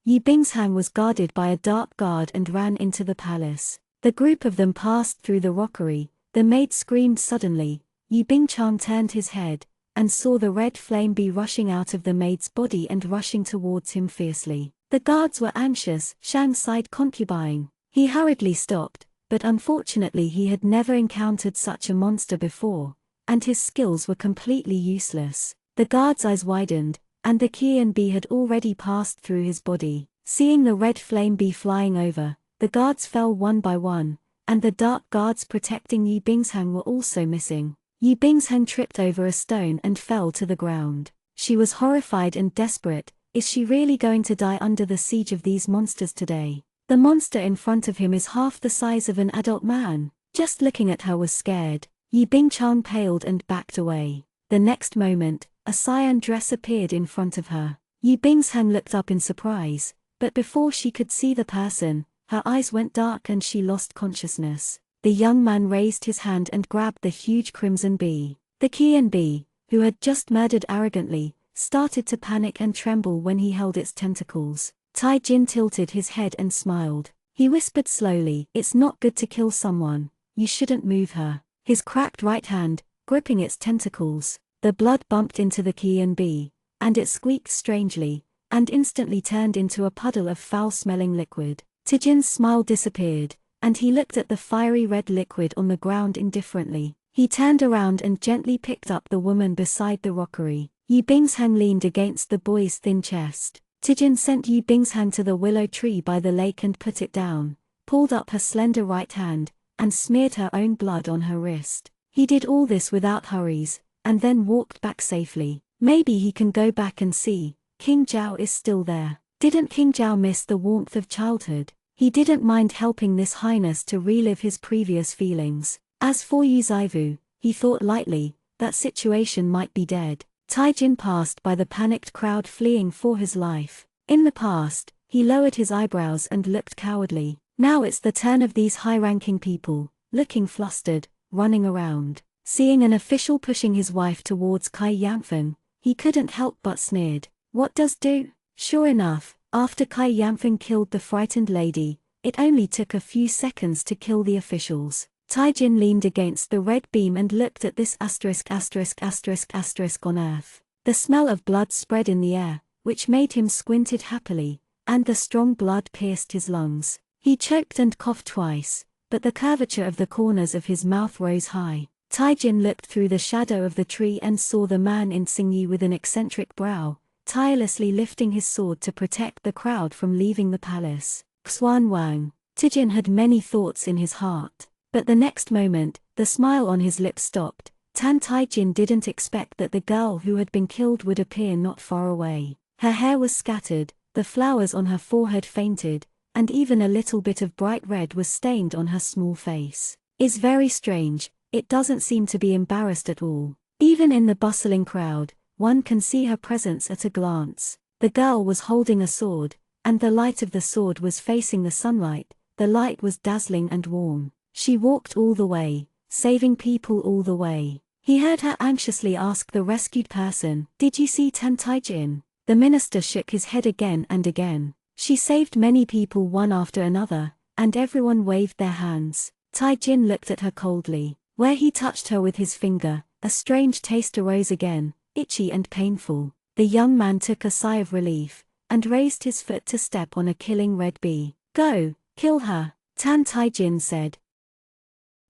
Yi Bingshang was guarded by a dark guard and ran into the palace. The group of them passed through the rockery. The maid screamed suddenly. Yi Bingchang turned his head, and saw the red flame bee rushing out of the maid's body and rushing towards him fiercely. The guards were anxious. Shang sighed concubine. He hurriedly stopped, but unfortunately he had never encountered such a monster before, and his skills were completely useless. The guard's eyes widened, and the Qianbi had already passed through his body. Seeing the red flame bee flying over, the guards fell one by one, and the dark guards protecting Yi Bingshang were also missing. Yi Bingshang tripped over a stone and fell to the ground. She was horrified and desperate. Is she really going to die under the siege of these monsters today? The monster in front of him is half the size of an adult man. Just looking at her was scared. Yi Bingchang paled and backed away. The next moment, a cyan dress appeared in front of her. Yi Bingshang looked up in surprise, but before she could see the person, her eyes went dark and she lost consciousness. The young man raised his hand and grabbed the huge crimson bee. The Qianbi, who had just murdered arrogantly, started to panic and tremble when he held its tentacles. Taijin tilted his head and smiled. He whispered slowly, "It's not good to kill someone. You shouldn't move her." His cracked right hand, gripping its tentacles, the blood bumped into the Qianbi, and it squeaked strangely, and instantly turned into a puddle of foul-smelling liquid. Taijin's smile disappeared, and he looked at the fiery red liquid on the ground indifferently. He turned around and gently picked up the woman beside the rockery. Yi Bingshang leaned against the boy's thin chest. Taijin sent Yi Bingshang to the willow tree by the lake and put it down, pulled up her slender right hand, and smeared her own blood on her wrist. He did all this without hurries, and then walked back safely. Maybe he can go back and see. King Zhao is still there. Didn't King Zhao miss the warmth of childhood? He didn't mind helping this highness to relive his previous feelings. As for Yu Zaivu, he thought lightly, that situation might be dead. Taijin passed by the panicked crowd fleeing for his life. In the past, he lowered his eyebrows and looked cowardly. Now it's the turn of these high-ranking people, looking flustered, running around. Seeing an official pushing his wife towards Kai Yangfeng, he couldn't help but sneered. What does do? Sure enough, after Kai Yangfeng killed the frightened lady, it only took a few seconds to kill the officials. Taijin leaned against the red beam and looked at this ***** on earth. The smell of blood spread in the air, which made him squinted happily, and the strong blood pierced his lungs. He choked and coughed twice, but the curvature of the corners of his mouth rose high. Taijin looked through the shadow of the tree and saw the man in Xingyi with an eccentric brow, tirelessly lifting his sword to protect the crowd from leaving the palace. Xuan Wang. Taijin had many thoughts in his heart. But the next moment, the smile on his lips stopped. Tan Taijin didn't expect that the girl who had been killed would appear not far away. Her hair was scattered, the flowers on her forehead fainted, and even a little bit of bright red was stained on her small face. It's very strange, it doesn't seem to be embarrassed at all. Even in the bustling crowd, one can see her presence at a glance. The girl was holding a sword, and the light of the sword was facing the sunlight. The light was dazzling and warm. She walked all the way, saving people all the way. He heard her anxiously ask the rescued person, "Did you see Tan Taijin?" The minister shook his head again and again. She saved many people one after another, and everyone waved their hands. Taijin looked at her coldly. Where he touched her with his finger, a strange taste arose again, itchy and painful. The young man took a sigh of relief, and raised his foot to step on a killing red bee. "Go, kill her," Tan Taijin said.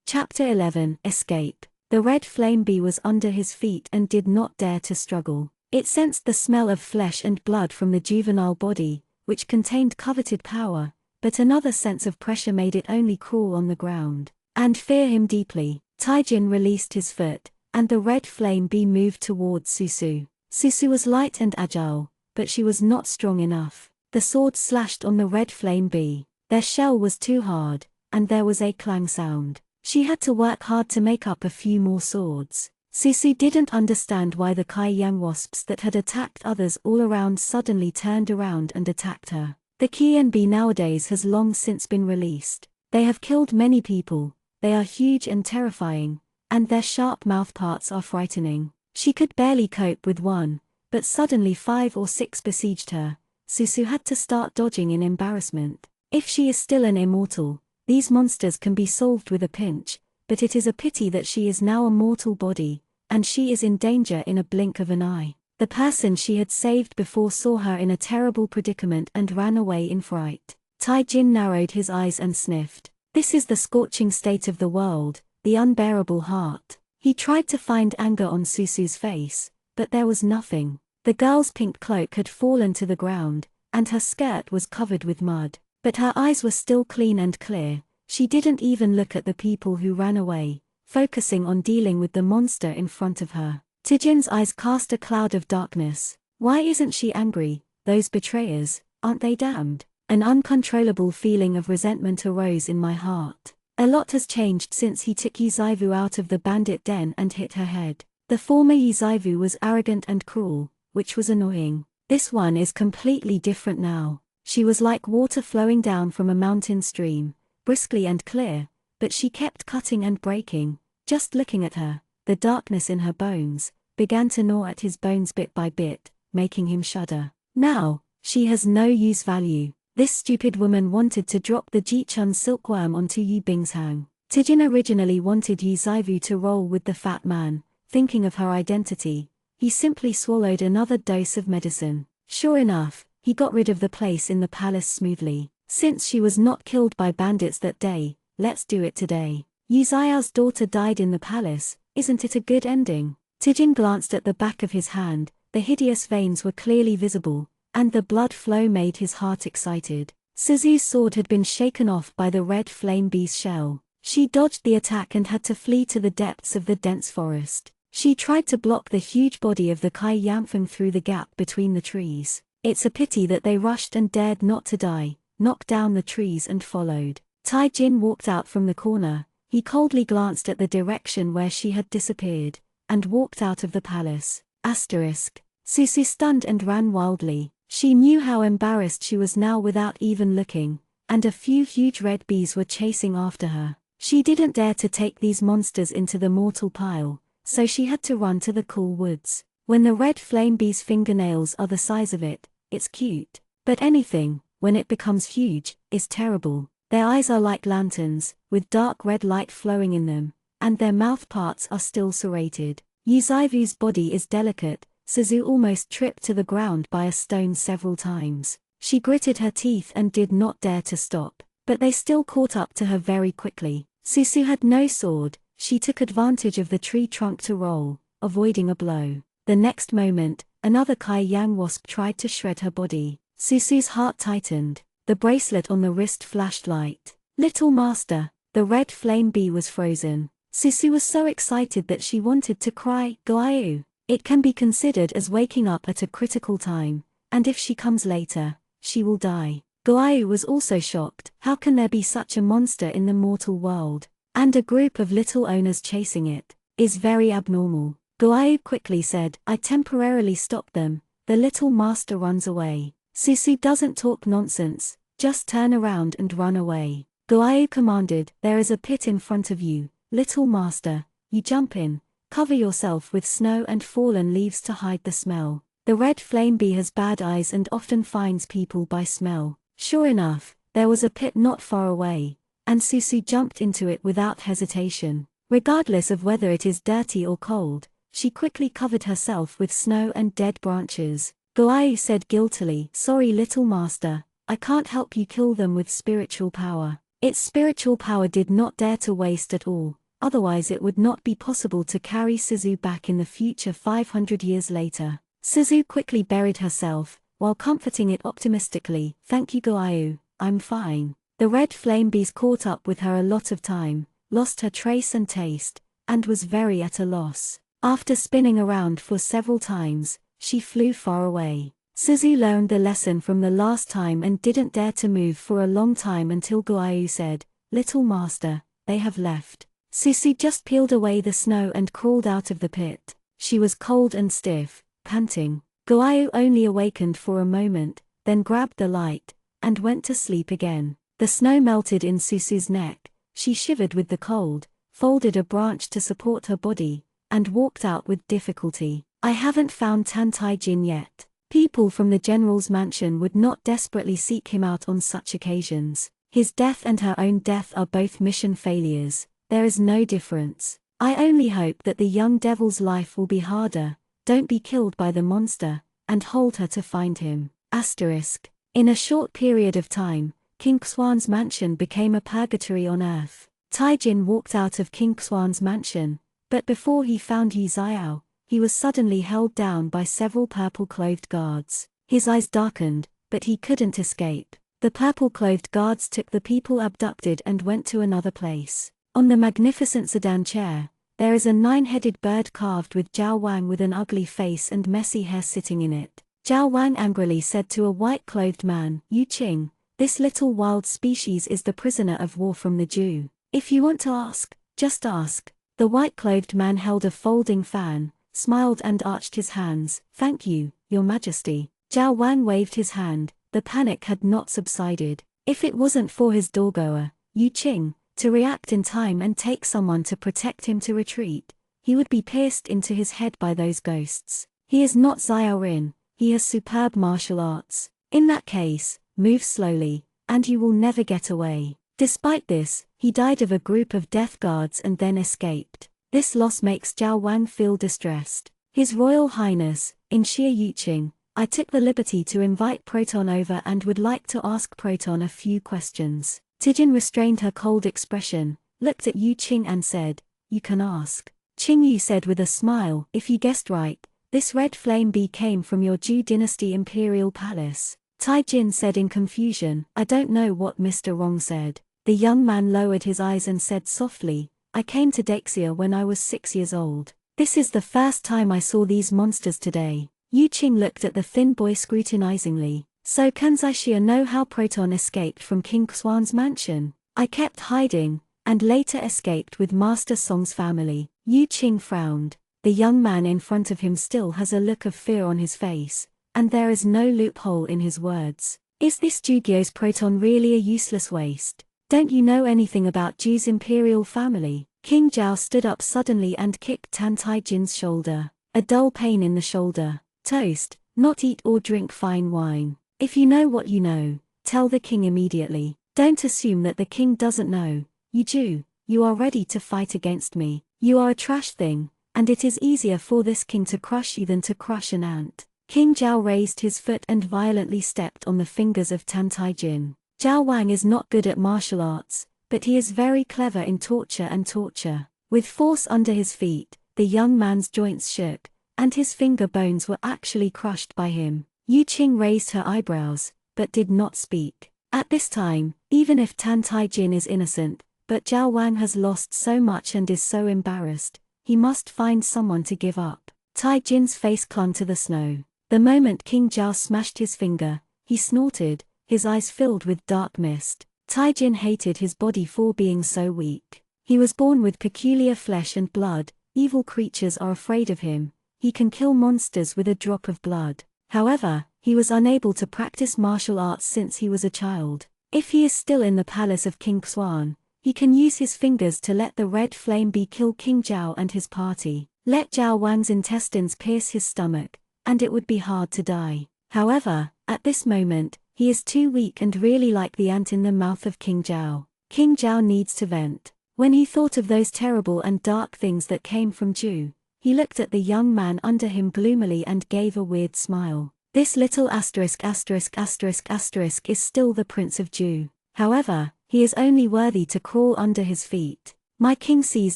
Chapter 11. Escape. The red flame bee was under his feet and did not dare to struggle. It sensed the smell of flesh and blood from the juvenile body, which contained coveted power, but another sense of pressure made it only crawl on the ground, and fear him deeply. Taijin released his foot, and the red flame bee moved towards Susu. Susu was light and agile, but she was not strong enough. The sword slashed on the red flame bee. Their shell was too hard, and there was a clang sound. She had to work hard to make up a few more swords. Susu didn't understand why the Kai Yang wasps that had attacked others all around suddenly turned around and attacked her. The Qian bee nowadays has long since been released. They have killed many people, they are huge and terrifying, and their sharp mouthparts are frightening. She could barely cope with one, but suddenly 5 or 6 besieged her. Susu had to start dodging in embarrassment. If she is still an immortal, these monsters can be solved with a pinch, but it is a pity that she is now a mortal body, and she is in danger in a blink of an eye. The person she had saved before saw her in a terrible predicament and ran away in fright. Taijin narrowed his eyes and sniffed. This is the scorching state of the world, the unbearable heart. He tried to find anger on Susu's face, but there was nothing. The girl's pink cloak had fallen to the ground, and her skirt was covered with mud. But her eyes were still clean and clear. She didn't even look at the people who ran away, focusing on dealing with the monster in front of her. Taijin's eyes cast a cloud of darkness. Why isn't she angry? Those betrayers, aren't they damned? An uncontrollable feeling of resentment arose in my heart. A lot has changed since he took Yizaivu out of the bandit den and hit her head. The former Yizaivu was arrogant and cruel, which was annoying. This one is completely different now. She was like water flowing down from a mountain stream, briskly and clear, but she kept cutting and breaking. Just looking at her, the darkness in her bones began to gnaw at his bones bit by bit, making him shudder. Now, she has no use value. This stupid woman wanted to drop the Jichun silkworm onto Yu Bing's hang. Taijin originally wanted Yu Zaivu to roll with the fat man. Thinking of her identity, he simply swallowed another dose of medicine. Sure enough, he got rid of the place in the palace smoothly. Since she was not killed by bandits that day, let's do it today. Yu Zaiyao's daughter died in the palace, isn't it a good ending? Taijin glanced at the back of his hand, the hideous veins were clearly visible, and the blood flow made his heart excited. Suzu's sword had been shaken off by the red flame bee's shell. She dodged the attack and had to flee to the depths of the dense forest. She tried to block the huge body of the Kai Yangfeng through the gap between the trees. It's a pity that they rushed and dared not to die, knocked down the trees and followed. Taijin walked out from the corner. He coldly glanced at the direction where she had disappeared. and walked out of the palace. Asterisk. Susu stunned and ran wildly. She knew how embarrassed she was now without even looking, and a few huge red bees were chasing after her. She didn't dare to take these monsters into the mortal pile, so she had to run to the cool woods. When the red flame bee's fingernails are the size of it, it's cute. But anything, when it becomes huge, is terrible. Their eyes are like lanterns, with dark red light flowing in them, and their mouth parts are still serrated. Yuzaivu's body is delicate. Suzu almost tripped to the ground by a stone several times. She gritted her teeth and did not dare to stop, but they still caught up to her very quickly. Susu had no sword. She took advantage of the tree trunk to roll, avoiding a blow. The next moment, another Kai Yang wasp tried to shred her body. Susu's heart tightened. The bracelet on the wrist flashed light. Little master, the red flame bee was frozen. Susu was so excited that she wanted to cry, Goayu. It can be considered as waking up at a critical time, and if she comes later, she will die. Goayu was also shocked. How can there be such a monster in the mortal world? And a group of little owners chasing it is very abnormal. Goayu quickly said, I temporarily stopped them. The little master runs away. Susu doesn't talk nonsense, just turn around and run away. Goayu commanded, there is a pit in front of you, little master, you jump in. Cover yourself with snow and fallen leaves to hide the smell. The red flame bee has bad eyes and often finds people by smell. Sure enough, there was a pit not far away, and Susu jumped into it without hesitation. Regardless of whether it is dirty or cold, she quickly covered herself with snow and dead branches. Goayu said guiltily, sorry little master, I can't help you kill them with spiritual power. Its spiritual power did not dare to waste at all. Otherwise it would not be possible to carry Suzu back in the future 500 years later. Suzu quickly buried herself, while comforting it optimistically, thank you Goayu, I'm fine. The red flame bees caught up with her a lot of time, lost her trace and taste, and was very at a loss. After spinning around for several times, she flew far away. Suzu learned the lesson from the last time and didn't dare to move for a long time until Goayu said, little master, they have left. Susu just peeled away the snow and crawled out of the pit. She was cold and stiff, panting. Goayu only awakened for a moment, then grabbed the light, and went to sleep again. The snow melted in Susu's neck, she shivered with the cold, folded a branch to support her body, and walked out with difficulty. I haven't found Tan Tai Jin yet. People from the general's mansion would not desperately seek him out on such occasions. His death and her own death are both mission failures. There is no difference. I only hope that the young devil's life will be harder. Don't be killed by the monster, and hold her to find him. Asterisk. In a short period of time, King Xuan's mansion became a purgatory on earth. Taijin walked out of King Xuan's mansion, but before he found Yi Xiao, he was suddenly held down by several purple-clothed guards. His eyes darkened, but he couldn't escape. The purple-clothed guards took the people abducted and went to another place. On the magnificent sedan chair, there is a 9-headed bird carved with Zhao Wang with an ugly face and messy hair sitting in it. Zhao Wang angrily said to a white-clothed man, Yu Qing, this little wild species is the prisoner of war from the Jew. If you want to ask, just ask. The white-clothed man held a folding fan, smiled and arched his hands. Thank you, Your Majesty. Zhao Wang waved his hand. The panic had not subsided. If it wasn't for his doorgoer, Yu Qing, to react in time and take someone to protect him to retreat, he would be pierced into his head by those ghosts. He is not Xiao Rin, he has superb martial arts. In that case, move slowly, and you will never get away. Despite this, he died of a group of death guards and then escaped. This loss makes Zhao Wang feel distressed. His Royal Highness, in Xie Yuqing, I took the liberty to invite Proton over and would like to ask Proton a few questions. Tijin restrained her cold expression, looked at Yu Qing and said, you can ask. Qing Yu said with a smile, if you guessed right, this red flame bee came from your Zhu dynasty imperial palace. Tai Jin said in confusion, I don't know what Mr. Rong said. The young man lowered his eyes and said softly, I came to Dexia when I was 6 years old. This is the first time I saw these monsters today. Yu Qing looked at the thin boy scrutinizingly. So can Zaixia know how Proton escaped from King Xuan's mansion? I kept hiding, and later escaped with Master Song's family. Yu Qing frowned. The young man in front of him still has a look of fear on his face, and there is no loophole in his words. Is this Jugyo's proton really a useless waste? Don't you know anything about Ju's imperial family? King Zhao stood up suddenly and kicked Tan Taijin's shoulder. A dull pain in the shoulder. Toast, not eat or drink fine wine. If you know what you know, tell the king immediately. Don't assume that the king doesn't know. You Ju, you are ready to fight against me. You are a trash thing, and it is easier for this king to crush you than to crush an ant. King Zhao raised his foot and violently stepped on the fingers of Tan Taijin. Zhao Wang is not good at martial arts, but he is very clever in torture and torture. With force under his feet, the young man's joints shook, and his finger bones were actually crushed by him. Yu Qing raised her eyebrows, but did not speak. At this time, even if Tan Taijin is innocent, but Zhao Wang has lost so much and is so embarrassed, he must find someone to give up. Taijin's face clung to the snow. The moment King Zhao smashed his finger, he snorted, his eyes filled with dark mist. Taijin hated his body for being so weak. He was born with peculiar flesh and blood, evil creatures are afraid of him, he can kill monsters with a drop of blood. However, he was unable to practice martial arts since he was a child. If he is still in the palace of King Xuan, he can use his fingers to let the red flame be kill King Zhao and his party. Let Zhao Wang's intestines pierce his stomach, and it would be hard to die. However, at this moment, he is too weak and really like the ant in the mouth of King Zhao. King Zhao needs to vent. When he thought of those terrible and dark things that came from Ju, he looked at the young man under him gloomily and gave a weird smile. This little asterisk is still the Prince of Ju. However, he is only worthy to crawl under his feet. My king sees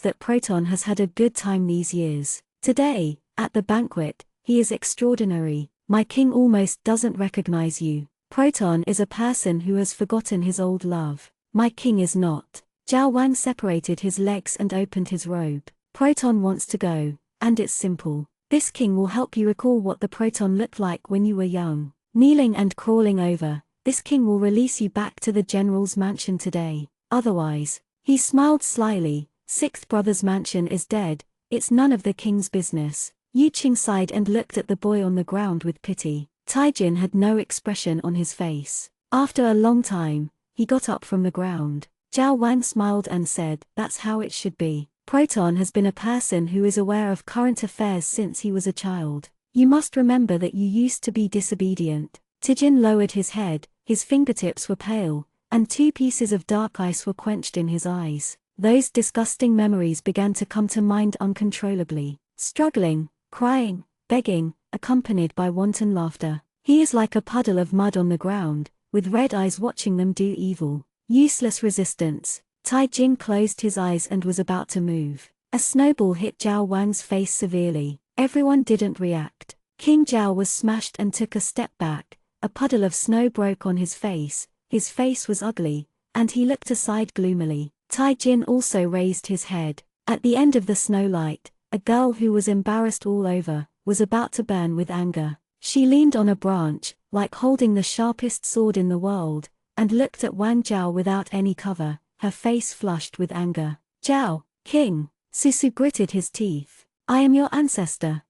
that Proton has had a good time these years. Today, at the banquet, he is extraordinary. My king almost doesn't recognize you. Proton is a person who has forgotten his old love. My king is not. Zhao Wang separated his legs and opened his robe. Proton wants to go, and it's simple. This king will help you recall what the Proton looked like when you were young. Kneeling and crawling over, this king will release you back to the general's mansion today. Otherwise, he smiled slyly, Sixth Brother's mansion is dead, it's none of the king's business. Yu Qing sighed and looked at the boy on the ground with pity. Taijin had no expression on his face. After a long time, he got up from the ground. Zhao Wang smiled and said, "That's how it should be." Proton has been a person who is aware of current affairs since he was a child. You must remember that you used to be disobedient. Taijin lowered his head, his fingertips were pale, and 2 pieces of dark ice were quenched in his eyes. Those disgusting memories began to come to mind uncontrollably. Struggling, crying, begging, accompanied by wanton laughter. He is like a puddle of mud on the ground, with red eyes watching them do evil. Useless resistance. Taijin closed his eyes and was about to move. A snowball hit Zhao Wang's face severely. Everyone didn't react. King Zhao was smashed and took a step back. A puddle of snow broke on his face was ugly, and he looked aside gloomily. Taijin also raised his head. At the end of the snow light, a girl who was embarrassed all over, was about to burn with anger. She leaned on a branch, like holding the sharpest sword in the world, and looked at Wang Zhao without any cover, her face flushed with anger. "Zhao, king." Susu gritted his teeth. "I am your ancestor."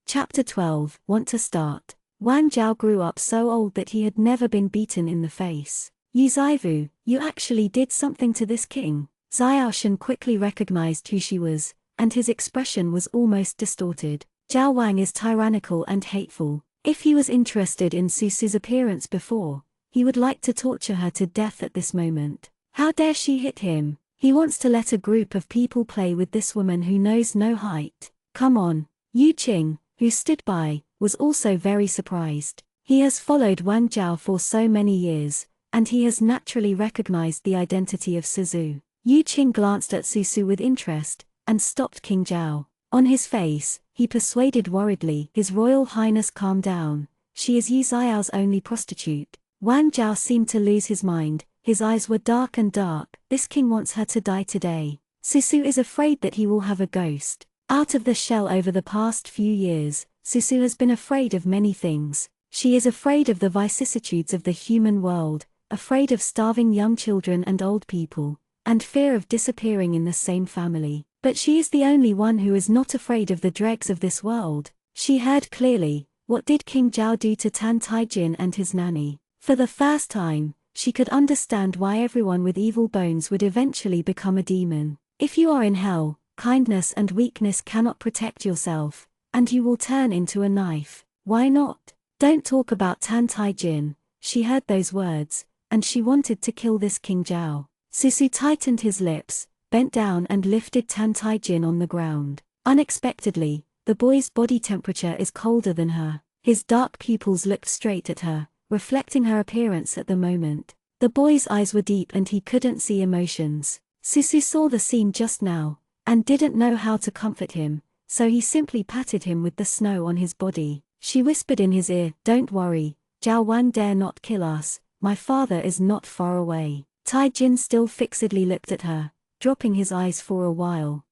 Chapter 12. Want to start. Wang Zhao grew up so old that he had never been beaten in the face. "Yu Zaivu, you actually did something to this king." Xiaoshan quickly recognized who she was, and his expression was almost distorted. Zhao Wang is tyrannical and hateful. If he was interested in Susu's appearance before, he would like to torture her to death at this moment. How dare she hit him? He wants to let a group of people play with this woman who knows no height. Come on. Yu Qing, who stood by, was also very surprised. He has followed Wang Zhao for so many years, and he has naturally recognized the identity of Suzu. Yu Qing glanced at Susu with interest, and stopped King Zhao. On his face, he persuaded worriedly, "His Royal Highness, calm down, she is Yu Xiao's only prostitute." Wang Zhao seemed to lose his mind, his eyes were dark and dark. "This king wants her to die today." Susu is afraid that he will have a ghost. Out of the shell over the past few years, Susu has been afraid of many things. She is afraid of the vicissitudes of the human world, afraid of starving young children and old people, and fear of disappearing in the same family. But she is the only one who is not afraid of the dregs of this world. She heard clearly. What did King Zhao do to Tan Tai-jin and his nanny? For the first time, she could understand why everyone with evil bones would eventually become a demon. If you are in hell, kindness and weakness cannot protect yourself, and you will turn into a knife. Why not? Don't talk about Tan Tai-jin. She heard those words, and she wanted to kill this King Zhao. Susu tightened his lips, bent down and lifted Tan Tai-jin on the ground. Unexpectedly, the boy's body temperature is colder than her. His dark pupils looked straight at her, reflecting her appearance at the moment. The boy's eyes were deep and he couldn't see emotions. Susu saw the scene just now, and didn't know how to comfort him, so he simply patted him with the snow on his body. She whispered in his ear, "Don't worry, Zhao Wang dare not kill us, my father is not far away." Tai-jin still fixedly looked at her, dropping his eyes for a while.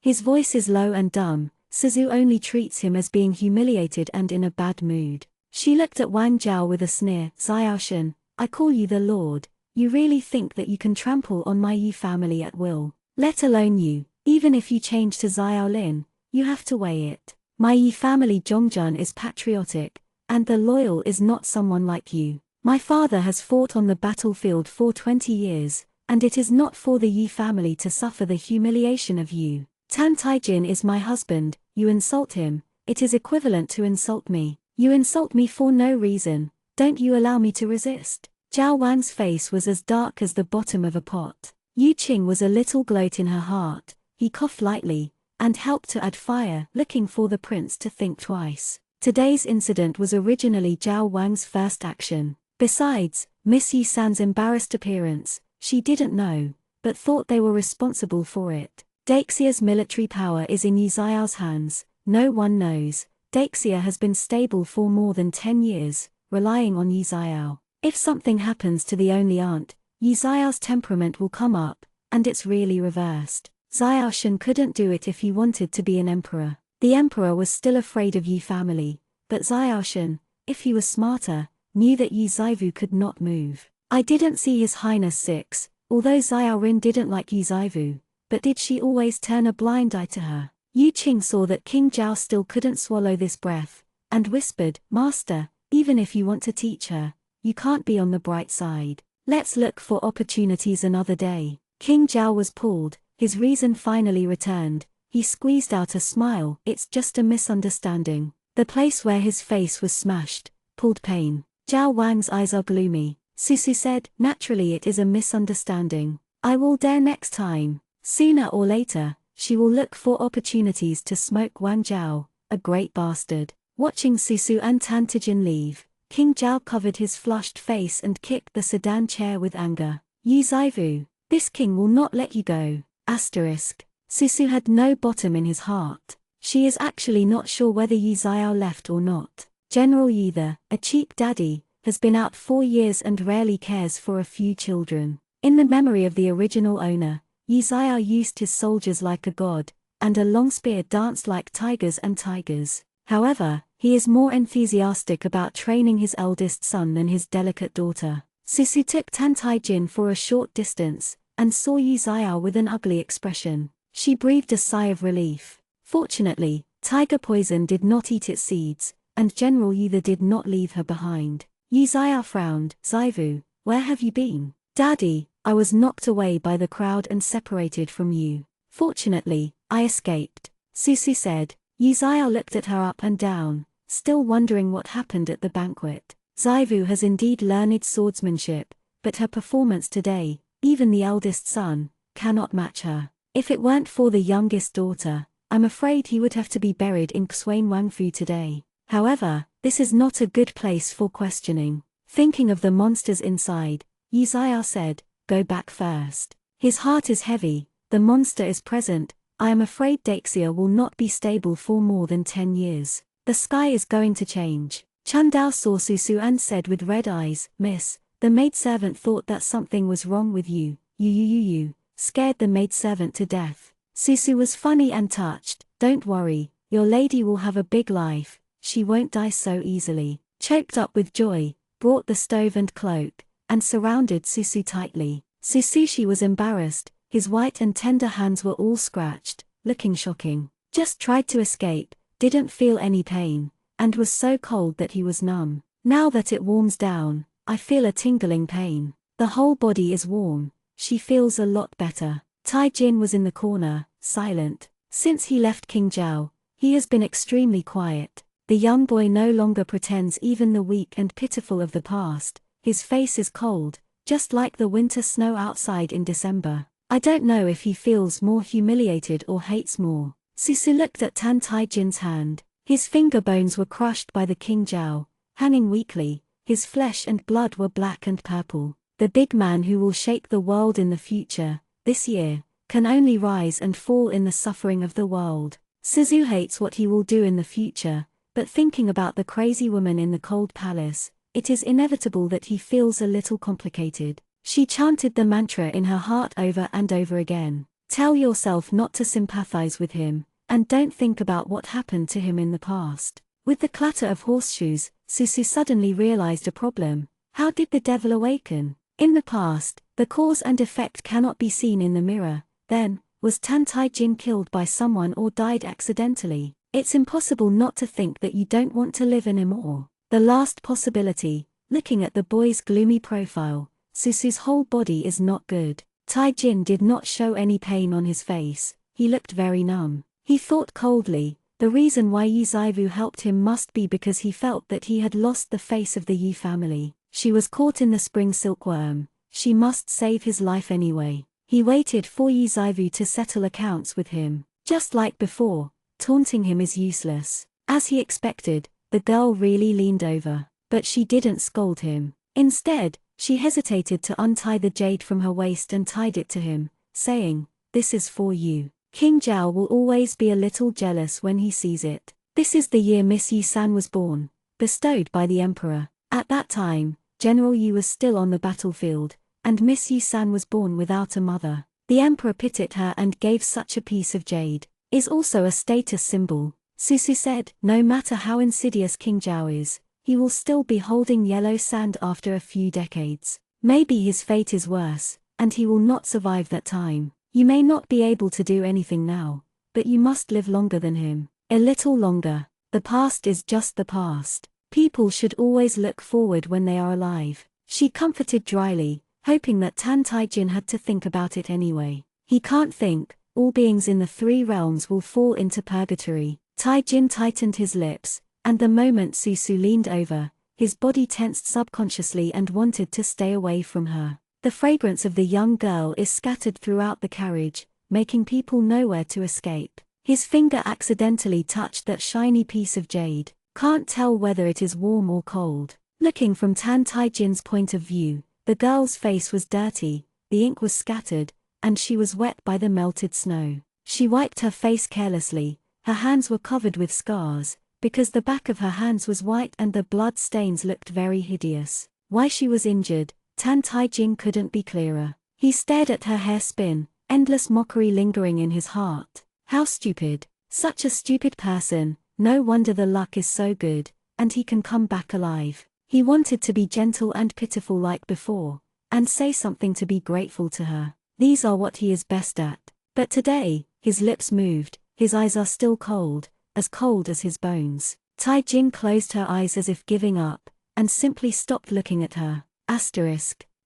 His voice is low and dumb. Suzu only treats him as being humiliated and in a bad mood. She looked at Wang Zhao with a sneer. "Xiaoshen, I call you the Lord. You really think that you can trample on my Yi family at will? Let alone you, even if you change to Xiaolin, you have to weigh it. My Yi family Zhongjun is patriotic, and the loyal is not someone like you. My father has fought on the battlefield for 20 years, and it is not for the Yi family to suffer the humiliation of you. Tan Tai-jin is my husband, you insult him, it is equivalent to insult me. You insult me for no reason, don't you allow me to resist." Zhao Wang's face was as dark as the bottom of a pot. Yu Qing was a little gloat in her heart. He coughed lightly, and helped to add fire, looking for the prince to think twice. Today's incident was originally Zhao Wang's first action. Besides, Miss Yi San's embarrassed appearance, she didn't know, but thought they were responsible for it. Daxia's military power is in Yi Xiao's hands, no one knows. Daxia has been stable for more than 10 years, relying on Yi Xiao. If something happens to the only aunt, Yi Xiao's temperament will come up, and it's really reversed. Xiaoshen couldn't do it if he wanted to be an emperor. The emperor was still afraid of Yi family, but Xiaoshen, if he was smarter, knew that Yi Xivu could not move. I didn't see His Highness 6, although Xiaorin didn't like Yi Xivu. But did she always turn a blind eye to her? Yu Qing saw that King Zhao still couldn't swallow this breath, and whispered, "Master, even if you want to teach her, you can't be on the bright side. Let's look for opportunities another day." King Zhao was pulled, his reason finally returned. He squeezed out a smile. "It's just a misunderstanding." The place where his face was smashed pulled pain. Zhao Wang's eyes are gloomy. Susu said, "Naturally it is a misunderstanding. I will dare next time." Sooner or later, she will look for opportunities to smoke Wang Zhao, a great bastard. Watching Susu and Tan Tai-jin leave, King Zhao covered his flushed face and kicked the sedan chair with anger. "Yu Xivu, this king will not let you go." Susu had no bottom in his heart. She is actually not sure whether Yi Xiao left or not. General Yi, a cheap daddy, has been out 4 years and rarely cares for a few children. In the memory of the original owner, Yi Xiao used his soldiers like a god, and a long spear danced like tigers and tigers. However, he is more enthusiastic about training his eldest son than his delicate daughter. Susu took Tan Tai-jin for a short distance, and saw Yi Xiao with an ugly expression. She breathed a sigh of relief. Fortunately, tiger poison did not eat its seeds, and General Yi did not leave her behind. Yi Xiao frowned. "Xivu, where have you been?" "Daddy, I was knocked away by the crowd and separated from you. Fortunately, I escaped," Susu said. Yi Xiao looked at her up and down, still wondering what happened at the banquet. Xivu has indeed learned swordsmanship, but her performance today, even the eldest son, cannot match her. If it weren't for the youngest daughter, I'm afraid he would have to be buried in Xuen Wangfu today. However, this is not a good place for questioning. Thinking of the monsters inside, Yi Xiao said, "Go back first. His heart is heavy, the monster is present. I am afraid Daxia will not be stable for more than 10 years. The sky is going to change." Chundao saw Susu and said with red eyes, "Miss, the maidservant thought that something was wrong with you. You scared the maidservant to death." Susu was funny and touched. "Don't worry, your lady will have a big life, she won't die so easily." Choked up with joy, brought the stove and cloak, and surrounded Susu tightly. Susushi was embarrassed, His white and tender hands were all scratched, looking shocking. Just tried to escape, didn't feel any pain, and was so cold that he was numb. Now that it warms down, I feel a tingling pain. The whole body is warm, she feels a lot better. Tai Jin was in the corner, silent. Since he left King Zhao, he has been extremely quiet. The young boy no longer pretends even the weak and pitiful of the past. His face is cold, just like the winter snow outside in December. I don't know if he feels more humiliated or hates more. Susu looked at Tan Tai Jin's hand. His finger bones were crushed by the King Zhao, hanging weakly. His flesh and blood were black and purple. The big man who will shake the world in the future, this year, can only rise and fall in the suffering of the world. Suzu hates what he will do in the future, but thinking about the crazy woman in the cold palace, it is inevitable that he feels a little complicated. She chanted the mantra in her heart over and over again. Tell yourself not to sympathize with him, and don't think about what happened to him in the past. With the clatter of horseshoes, Susu suddenly realized a problem. How did the devil awaken? In the past, the cause and effect cannot be seen in the mirror. Then, was Tan Tai Jin killed by someone or died accidentally? It's impossible not to think that you don't want to live anymore. The last possibility, looking at the boy's gloomy profile, Susu's whole body is not good. Tai Jin did not show any pain on his face, he looked very numb. He thought coldly, the reason why Yi Zaivu helped him must be because he felt that he had lost the face of the Yi family. She was caught in the spring silkworm, she must save his life anyway. He waited for Yi Zaivu to settle accounts with him. Just like before, taunting him is useless. As he expected, the girl really leaned over, but she didn't scold him. Instead, she hesitated to untie the jade from her waist and tied it to him, saying, "This is for you. King Zhao will always be a little jealous when he sees it." This is the year Miss Yi-san was born, bestowed by the emperor. At that time, General Yi was still on the battlefield, and Miss Yi-san was born without a mother. The emperor pitied her and gave such a piece of jade. Is also a status symbol. Susu said, no matter how insidious King Zhao is, he will still be holding yellow sand after a few decades. Maybe his fate is worse, and he will not survive that time. You may not be able to do anything now, but you must live longer than him. A little longer. The past is just the past. People should always look forward when they are alive. She comforted dryly, hoping that Tan Tai Jin had to think about it anyway. He can't think, all beings in the three realms will fall into purgatory. Tai Jin tightened his lips, and the moment Susu leaned over, his body tensed subconsciously and wanted to stay away from her. The fragrance of the young girl is scattered throughout the carriage, making people know where to escape. His finger accidentally touched that shiny piece of jade. Can't tell whether it is warm or cold. Looking from Tan Tai Jin's point of view, the girl's face was dirty, the ink was scattered, and she was wet by the melted snow. She wiped her face carelessly, her hands were covered with scars, because the back of her hands was white and the blood stains looked very hideous. Why she was injured, Tan Tai Jin couldn't be clearer. He stared at her hair spin, endless mockery lingering in his heart. How stupid. Such a stupid person, no wonder the luck is so good, and he can come back alive. He wanted to be gentle and pitiful like before, and say something to be grateful to her. These are what he is best at. But today, his lips moved, his eyes are still cold as his bones. Tai Jin closed her eyes as if giving up, and simply stopped looking at her.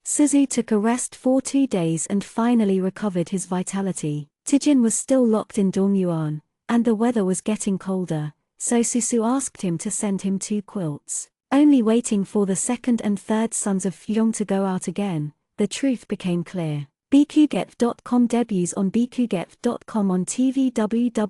Suzu took a rest for 2 days and finally recovered his vitality. Tijin was still locked in Dongyuan, and the weather was getting colder, so Susu asked him to send him 2 quilts. Only waiting for the second and third sons of Fyong to go out again, the truth became clear. bqget.com debuts on bqget.com on TV. www.bqget.com.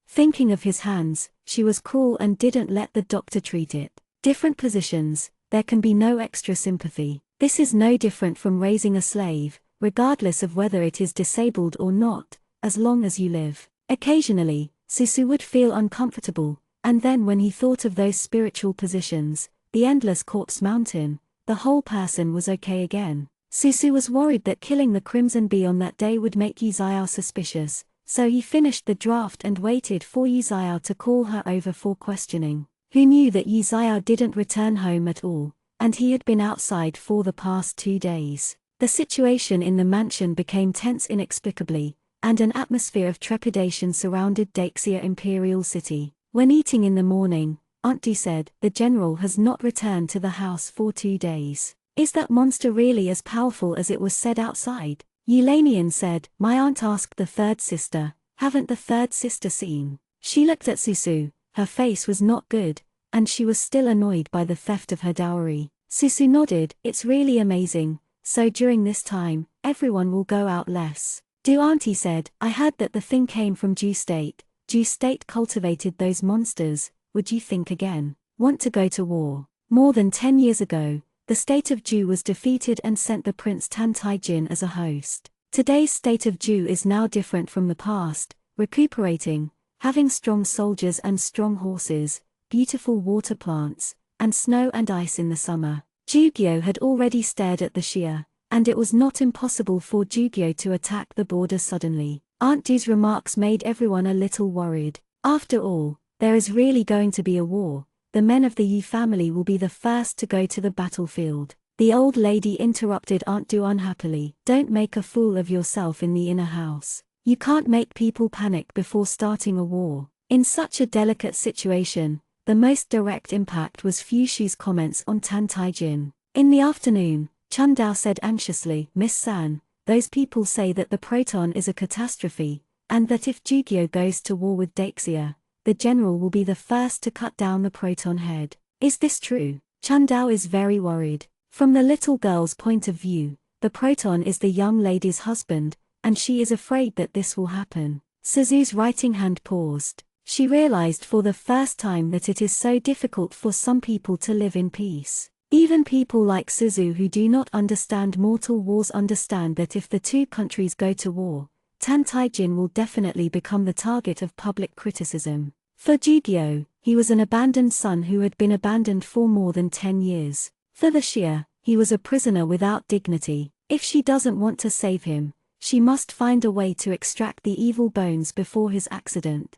Thinking of his hands, she was cruel and didn't let the doctor treat it. Different positions, there can be no extra sympathy. This is no different from raising a slave, regardless of whether it is disabled or not, as long as you live. Occasionally, Susu would feel uncomfortable, and then when he thought of those spiritual positions, the endless corpse mountain, the whole person was okay again. Susu was worried that killing the Crimson Bee on that day would make Yi Zayao suspicious, so he finished the draft and waited for Yi Zayao to call her over for questioning. Who knew that Yi Zayao didn't return home at all, and he had been outside for the past 2 days. The situation in the mansion became tense inexplicably, and an atmosphere of trepidation surrounded Daxia Imperial City. When eating in the morning, Aunt Du said, "The general has not returned to the house for 2 days. Is that monster really as powerful as it was said outside?" Eulanian said, "My aunt asked the third sister, haven't the third sister seen?" She looked at Susu, her face was not good, and she was still annoyed by the theft of her dowry. Susu nodded, "It's really amazing, so during this time, everyone will go out less." Do Auntie said, "I heard that the thing came from Jew State. Jew State cultivated those monsters, would you think again? Want to go to war?" More than 10 years ago, the state of Jew was defeated and sent the Prince Tan Tai-jin as a host. Today's state of Jew is now different from the past, recuperating, having strong soldiers and strong horses, beautiful water plants, and snow and ice in the summer. Jugyo had already stared at the Shia, and it was not impossible for Jugyo to attack the border suddenly. Aunt Du's remarks made everyone a little worried. After all, there is really going to be a war. The men of the Yu family will be the first to go to the battlefield. The old lady interrupted Aunt Du unhappily. "Don't make a fool of yourself in the inner house. You can't make people panic before starting a war." In such a delicate situation, the most direct impact was Fu Shu's comments on Tan Tai-jin. In the afternoon, Chun Dao said anxiously, "Miss San, those people say that the proton is a catastrophe, and that if Jugyo goes to war with Daxia, the general will be the first to cut down the proton head. Is this true?" Chun Dao is very worried. From the little girl's point of view, the proton is the young lady's husband, and she is afraid that this will happen. Suzu's writing hand paused. She realized for the first time that it is so difficult for some people to live in peace. Even people like Suzu who do not understand mortal wars understand that if the two countries go to war, Tan Tai-jin will definitely become the target of public criticism. For Jugyo, he was an abandoned son who had been abandoned for more than 10 years. For the Shia, he was a prisoner without dignity. If she doesn't want to save him, she must find a way to extract the evil bones before his accident.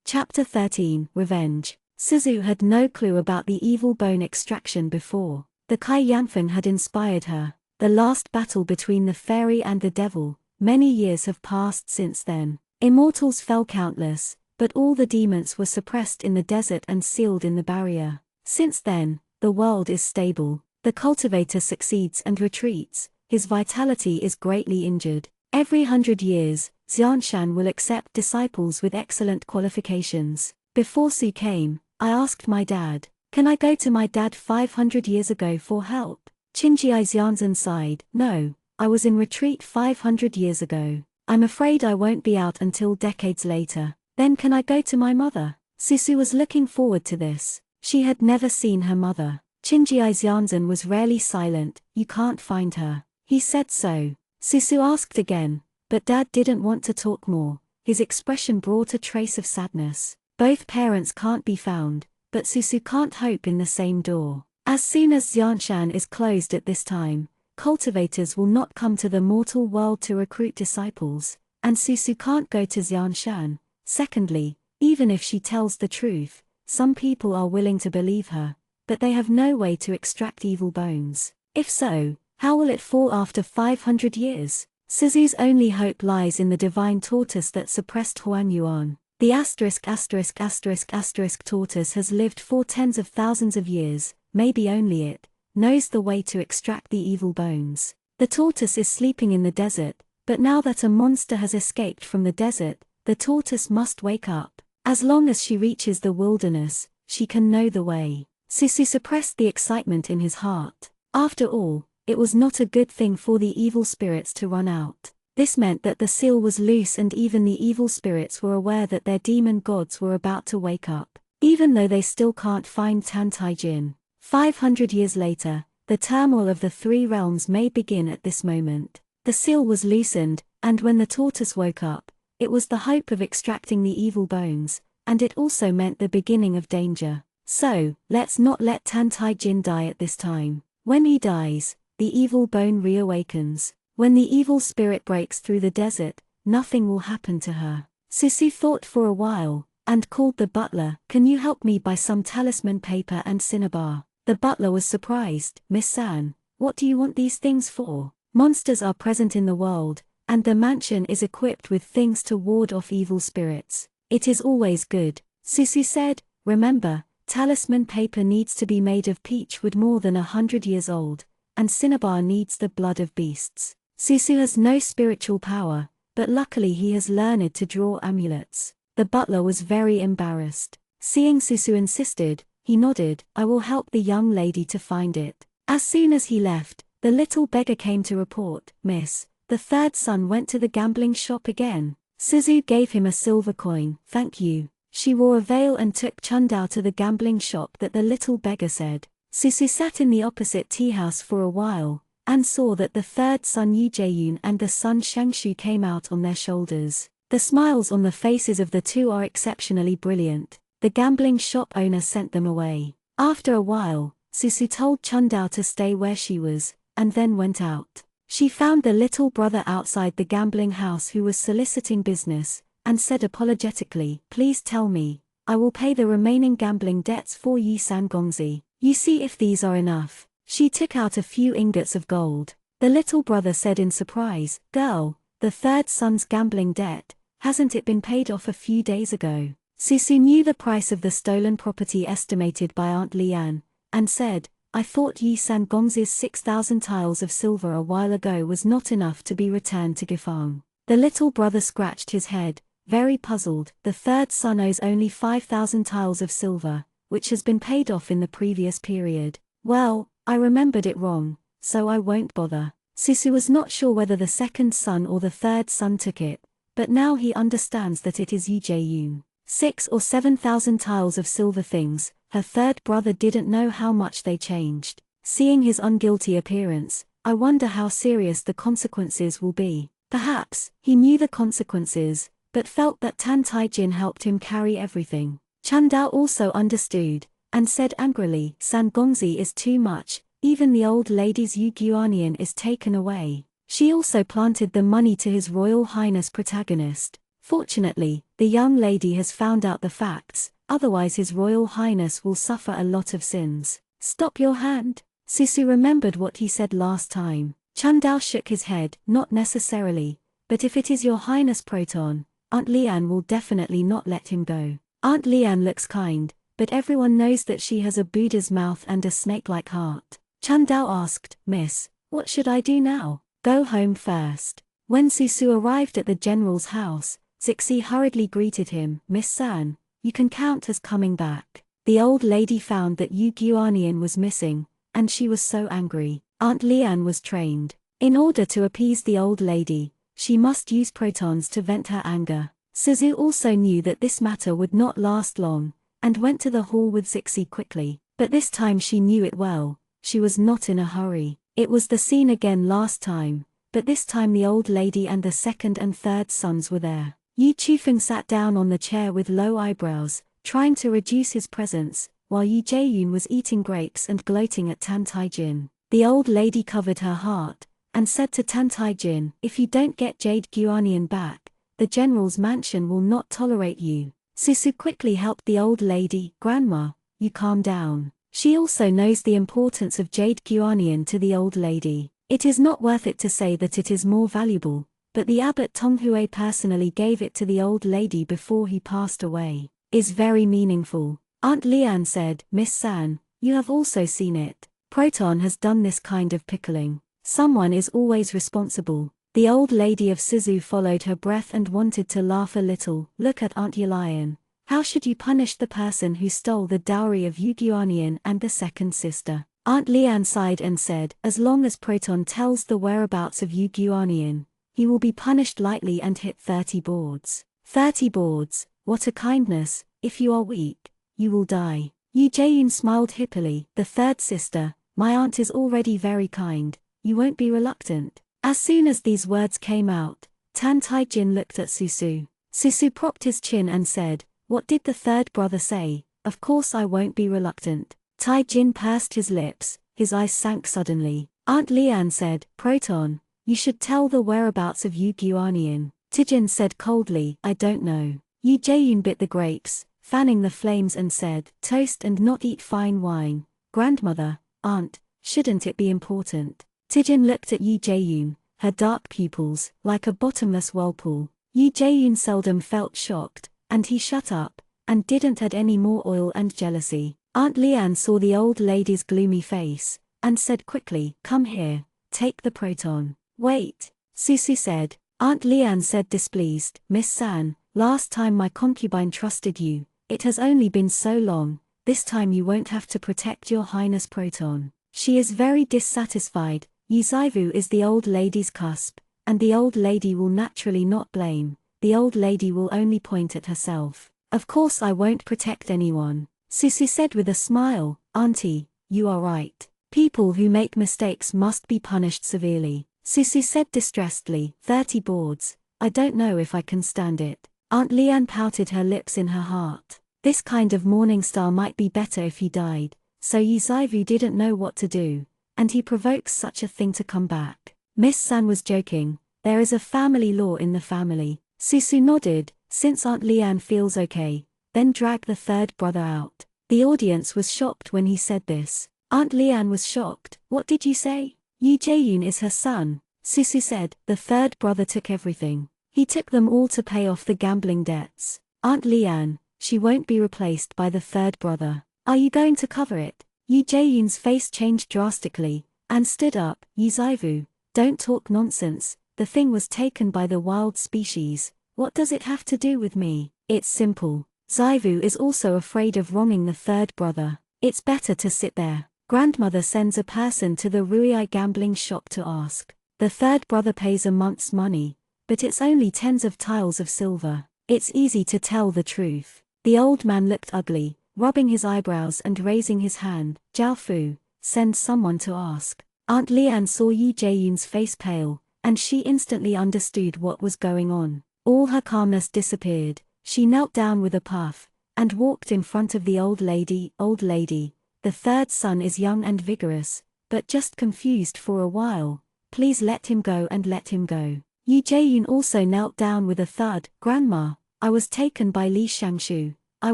Chapter 13, Revenge. Suzu had no clue about the evil bone extraction before. The Kai Yanfen had inspired her. The last battle between the fairy and the devil, many years have passed since then. Immortals fell countless, but all the demons were suppressed in the desert and sealed in the barrier. Since then, the world is stable. The cultivator succeeds and retreats, his vitality is greatly injured. Every 100 years, Xianshan will accept disciples with excellent qualifications. Before Su came, I asked my dad, "Can I go to my dad 500 years ago for help?" Qinjiai Xianzhen sighed, "No, I was in retreat 500 years ago. I'm afraid I won't be out until decades later. Then can I go to my mother?" Susu was looking forward to this. She had never seen her mother. Qinjiai Xianzhen was rarely silent. "You can't find her." He said so. Susu asked again, but Dad didn't want to talk more. His expression brought a trace of sadness. Both parents can't be found, but Susu can't hope in the same door. As soon as Xianshan is closed at this time, cultivators will not come to the mortal world to recruit disciples, and Susu can't go to Xianshan. Secondly, even if she tells the truth, some people are willing to believe her, but they have no way to extract evil bones. If so, how will it fall after 500 years? Suzu's only hope lies in the divine tortoise that suppressed Huan Yuan. The ***** tortoise has lived for tens of thousands of years, maybe only it knows the way to extract the evil bones. The tortoise is sleeping in the desert, but now that a monster has escaped from the desert, the tortoise must wake up. As long as she reaches the wilderness, she can know the way. Susu suppressed the excitement in his heart. After all, it was not a good thing for the evil spirits to run out. This meant that the seal was loose and even the evil spirits were aware that their demon gods were about to wake up, even though they still can't find Tan Tai-jin. 500 years later, the turmoil of the three realms may begin at this moment. The seal was loosened, and when the tortoise woke up, it was the hope of extracting the evil bones, and it also meant the beginning of danger. So, let's not let Tan Tai-jin die at this time. When he dies, the evil bone reawakens. When the evil spirit breaks through the desert, nothing will happen to her. Susu thought for a while, and called the butler. "Can you help me buy some talisman paper and cinnabar?" The butler was surprised. Miss San, what do you want these things for? Monsters are present in the world, and the mansion is equipped with things to ward off evil spirits. It is always good, Susu said. Remember, talisman paper needs to be made of peach wood more than 100 years old, and cinnabar needs the blood of beasts. Susu has no spiritual power, but luckily he has learned to draw amulets. The butler was very embarrassed. Seeing Susu insisted, he nodded. I will help the young lady to find it. As soon as he left, the little beggar came to report, Miss, the third son went to the gambling shop again. Suzu gave him a silver coin. Thank you. She wore a veil and took Chundao to the gambling shop that the little beggar said. Susu sat in the opposite tea house for a while, and saw that the third son Yu Jaeyun and the son Shangshu came out on their shoulders. The smiles on the faces of the two are exceptionally brilliant. The gambling shop owner sent them away. After a while, Susu told Chundao to stay where she was, and then went out. She found the little brother outside the gambling house who was soliciting business, and said apologetically, Please tell me, I will pay the remaining gambling debts for Yi San Gongzi. You see if these are enough. She took out a few ingots of gold. The little brother said in surprise, Girl, the third son's gambling debt, hasn't it been paid off a few days ago? Susu knew the price of the stolen property estimated by Aunt Lian, and said, I thought Yi San Gongzi's 6,000 tiles of silver a while ago was not enough to be returned to Gifang. The little brother scratched his head, very puzzled. The third son owes only 5,000 tiles of silver, which has been paid off in the previous period. Well, I remembered it wrong, so I won't bother. Susu was not sure whether the second son or the third son took it, but now he understands that it is Yu Jaeyun. 6,000 or 7,000 tiles of silver things. Her third brother didn't know how much they changed. Seeing his unguilty appearance, I wonder how serious the consequences will be. Perhaps, he knew the consequences, but felt that Tan Taijin helped him carry everything. Chundao also understood, and said angrily, San Gongzi is too much, even the old lady's Yu Guanian is taken away. She also planted the money to His Royal Highness protagonist. Fortunately, the young lady has found out the facts, otherwise His Royal Highness will suffer a lot of sins. Stop your hand. Susu remembered what he said last time. Chundao shook his head, not necessarily, but if it is Your Highness Proton, Aunt Lian will definitely not let him go. Aunt Lian looks kind, but everyone knows that she has a Buddha's mouth and a snake-like heart. Chundao asked, Miss, what should I do now? Go home first. When Susu arrived at the general's house, Zixi hurriedly greeted him, Miss San, you can count as coming back. The old lady found that Yu Guanian was missing, and she was so angry. Aunt Lian was trained. In order to appease the old lady, she must use protons to vent her anger. Suzu also knew that this matter would not last long, and went to the hall with Zixi quickly. But this time she knew it well. She was not in a hurry. It was the scene again last time, but this time the old lady and the second and third sons were there. Yu Chufeng sat down on the chair with low eyebrows, trying to reduce his presence, while Yu Jaeyun was eating grapes and gloating at Tan Taijin. The old lady covered her heart, and said to Tan Taijin, if you don't get Jade Guanian back, the general's mansion will not tolerate you. Susu quickly helped the old lady, Grandma, you calm down. She also knows the importance of Jade Guanian to the old lady. It is not worth it to say that it is more valuable, but the abbot Tonghui personally gave it to the old lady before he passed away. Is very meaningful. Aunt Lian said, Miss San, you have also seen it. Proton has done this kind of pickling. Someone is always responsible. The old lady of Suzu followed her breath and wanted to laugh a little. Look at Aunt Yulayan. How should you punish the person who stole the dowry of Yu Guanian and the second sister? Aunt Lian sighed and said, as long as Proton tells the whereabouts of Yu Guanian, he will be punished lightly and hit 30 boards. 30 boards, what a kindness. If you are weak, you will die. Yu Jaeyun smiled hippily. The third sister, my aunt is already very kind, you won't be reluctant. As soon as these words came out, Tan Taijin looked at Susu. Susu propped his chin and said, what did the third brother say? Of course I won't be reluctant. Taijin pursed his lips, his eyes sank suddenly. Aunt Lian said, Proton, you should tell the whereabouts of Yu Guanian. Taijin said coldly, I don't know. Yu Jaeyun bit the grapes, fanning the flames and said, toast and not eat fine wine, Grandmother, aunt, shouldn't it be important? Tijin looked at Yu Jae-yoon, her dark pupils, like a bottomless whirlpool. Yu Jae-yoon seldom felt shocked, and he shut up, and didn't add any more oil and jealousy. Aunt Leanne saw the old lady's gloomy face, and said quickly, "Come here, take the proton." "Wait," Susu said. Aunt Leanne said displeased, "Miss San, last time my concubine trusted you, it has only been so long, this time you won't have to protect your highness proton. She is very dissatisfied, Yuzaivu is the old lady's cusp, and the old lady will naturally not blame, the old lady will only point at herself. Of course I won't protect anyone." Susu said with a smile, "Auntie, you are right. People who make mistakes must be punished severely." Susu said distressedly, 30 boards, I don't know if I can stand it. Aunt Leanne pouted her lips in her heart. This kind of morning star might be better if he died, so Yuzaivu didn't know what to do, and he provokes such a thing to come back. Miss San was joking, there is a family law in the family. Susu nodded, since Aunt Leanne feels okay, then drag the third brother out. The audience was shocked when he said this. Aunt Leanne was shocked. What did you say? Yu Jae-yoon is her son. Susu said, the third brother took everything. He took them all to pay off the gambling debts. Aunt Leanne, she won't be replaced by the third brother. Are you going to cover it? Yu Jae-yoon's face changed drastically, and stood up. Yuzaivu, don't talk nonsense, the thing was taken by the wild species, what does it have to do with me? It's simple. Zaivu is also afraid of wronging the third brother. It's better to sit there. Grandmother sends a person to the Ruiai gambling shop to ask. The third brother pays a month's money, but it's only tens of tiles of silver. It's easy to tell the truth. The old man looked ugly, rubbing his eyebrows and raising his hand. Jiaofu, send someone to ask. Aunt Leanne saw Yu Jae-yoon's face pale, and she instantly understood what was going on. All her calmness disappeared. She knelt down with a puff, and walked in front of the old lady. Old lady, the third son is young and vigorous, but just confused for a while. Please let him go and let him go. Yu Jae-yoon also knelt down with a thud. Grandma, I was taken by Li Shangshu. I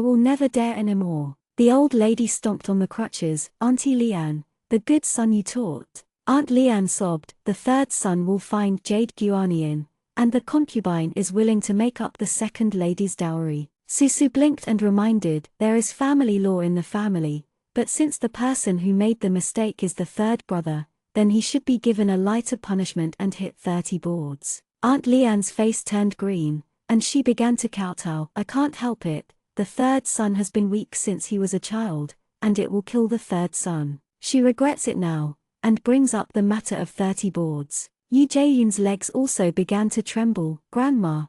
will never dare anymore. The old lady stomped on the crutches. Auntie Leanne, the good son you taught. Aunt Leanne sobbed, the third son will find Jade Guanian, and the concubine is willing to make up the second lady's dowry. Susu blinked and reminded, there is family law in the family, but since the person who made the mistake is the third brother, then he should be given a lighter punishment and hit 30 boards. Aunt Leanne's face turned green, and she began to kowtow. I can't help it, the third son has been weak since he was a child, and it will kill the third son. She regrets it now, and brings up the matter of 30 boards. Yu Jae-yoon's legs also began to tremble. Grandma,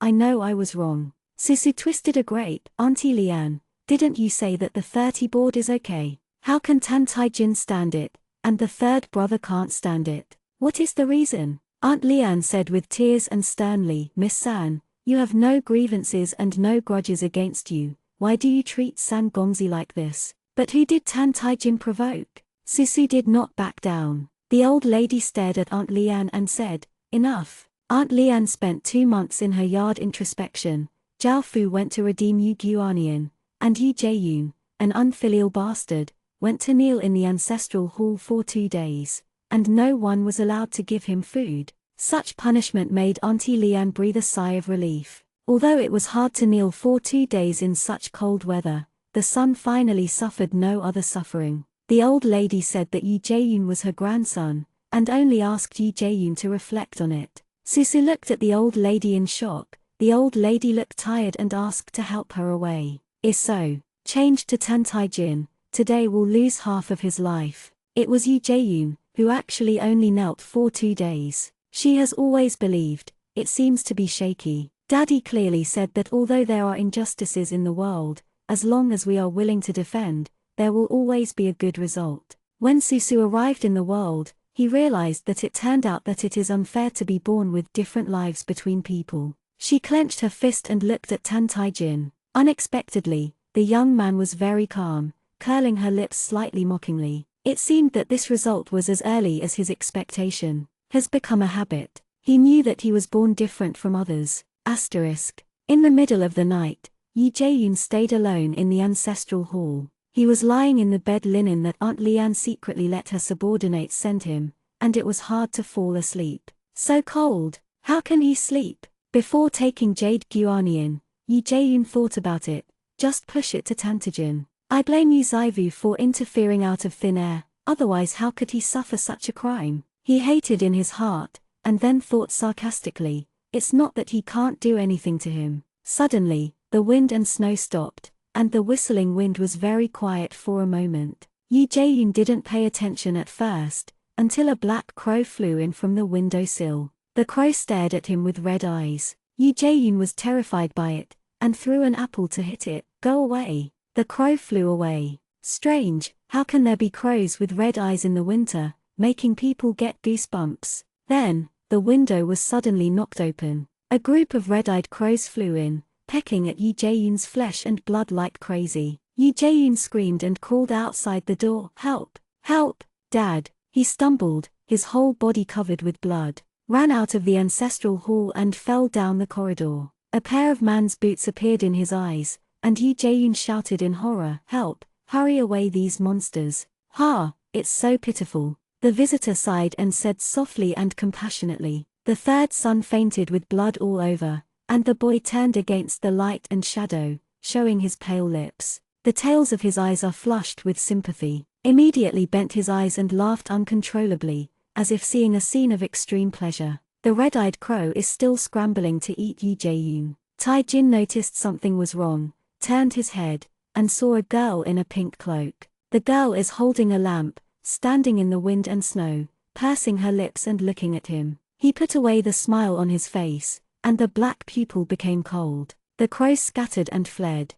I know I was wrong. Susu twisted a grape. Auntie Leanne, didn't you say that the 30 board is okay? How can Tan Tai-jin stand it, and the third brother can't stand it? What is the reason? Aunt Leanne said with tears and sternly, Miss San, you have no grievances and no grudges against you, why do you treat San Gongzi like this? But who did Tan Tai-jin provoke? Susu did not back down. The old lady stared at Aunt Leanne and said, enough. Aunt Leanne spent 2 months in her yard introspection. Jiaofu went to redeem Yu Guanian, and Yu Jae-yoon, an unfilial bastard, went to kneel in the ancestral hall for 2 days, and no one was allowed to give him food. Such punishment made Auntie Leanne breathe a sigh of relief. Although it was hard to kneel for 2 days in such cold weather, the son finally suffered no other suffering. The old lady said that Yu Jae-yoon was her grandson, and only asked Yu Jae-yoon to reflect on it. Susu looked at the old lady in shock. The old lady looked tired and asked to help her away. So, changed to Tan Tai-jin, today will lose half of his life. It was Yu Jae-yoon, who actually only knelt for 2 days. She has always believed, it seems to be shaky. Daddy clearly said that although there are injustices in the world, as long as we are willing to defend, there will always be a good result. When Susu arrived in the world, he realized that it turned out that it is unfair to be born with different lives between people. She clenched her fist and looked at Tan Tai-jin. Unexpectedly, the young man was very calm, curling her lips slightly mockingly. It seemed that this result was as early as his expectation. Has become a habit. He knew that he was born different from others. In the middle of the night, Yu Jae-yoon stayed alone in the ancestral hall. He was lying in the bed linen that Aunt Leanne secretly let her subordinates send him, and it was hard to fall asleep. So cold, how can he sleep? Before taking Jade Guarnian, Yi Jae-yoon thought about it. Just push it to Tantajin. I blame Yu Zaivu for interfering out of thin air, otherwise how could he suffer such a crime? He hated in his heart, and then thought sarcastically, it's not that he can't do anything to him. Suddenly, the wind and snow stopped, and the whistling wind was very quiet for a moment. Yi Jae-yoon didn't pay attention at first, until a black crow flew in from the windowsill. The crow stared at him with red eyes. Yi Jae-yoon was terrified by it, and threw an apple to hit it. Go away. The crow flew away. Strange, how can there be crows with red eyes in the winter, making people get goosebumps? Then, the window was suddenly knocked open. A group of red-eyed crows flew in, pecking at Yi Jae-yoon's flesh and blood like crazy. Yi Jae-yoon screamed and called outside the door, "Help! Help! Dad!" He stumbled, his whole body covered with blood, ran out of the ancestral hall and fell down the corridor. A pair of man's boots appeared in his eyes, and Yi Jae-yoon shouted in horror, "Help! Hurry away these monsters! Ha! It's so pitiful." The visitor sighed and said softly and compassionately. The third son fainted with blood all over, and the boy turned against the light and shadow, showing his pale lips. The tails of his eyes are flushed with sympathy. Immediately bent his eyes and laughed uncontrollably, as if seeing a scene of extreme pleasure. The red-eyed crow is still scrambling to eat Yi Jae-yoon. Tae-jin noticed something was wrong, turned his head, and saw a girl in a pink cloak. The girl is holding a lamp, standing in the wind and snow, pursing her lips and looking at him. He put away the smile on his face, and the black pupil became cold. The crows scattered and fled.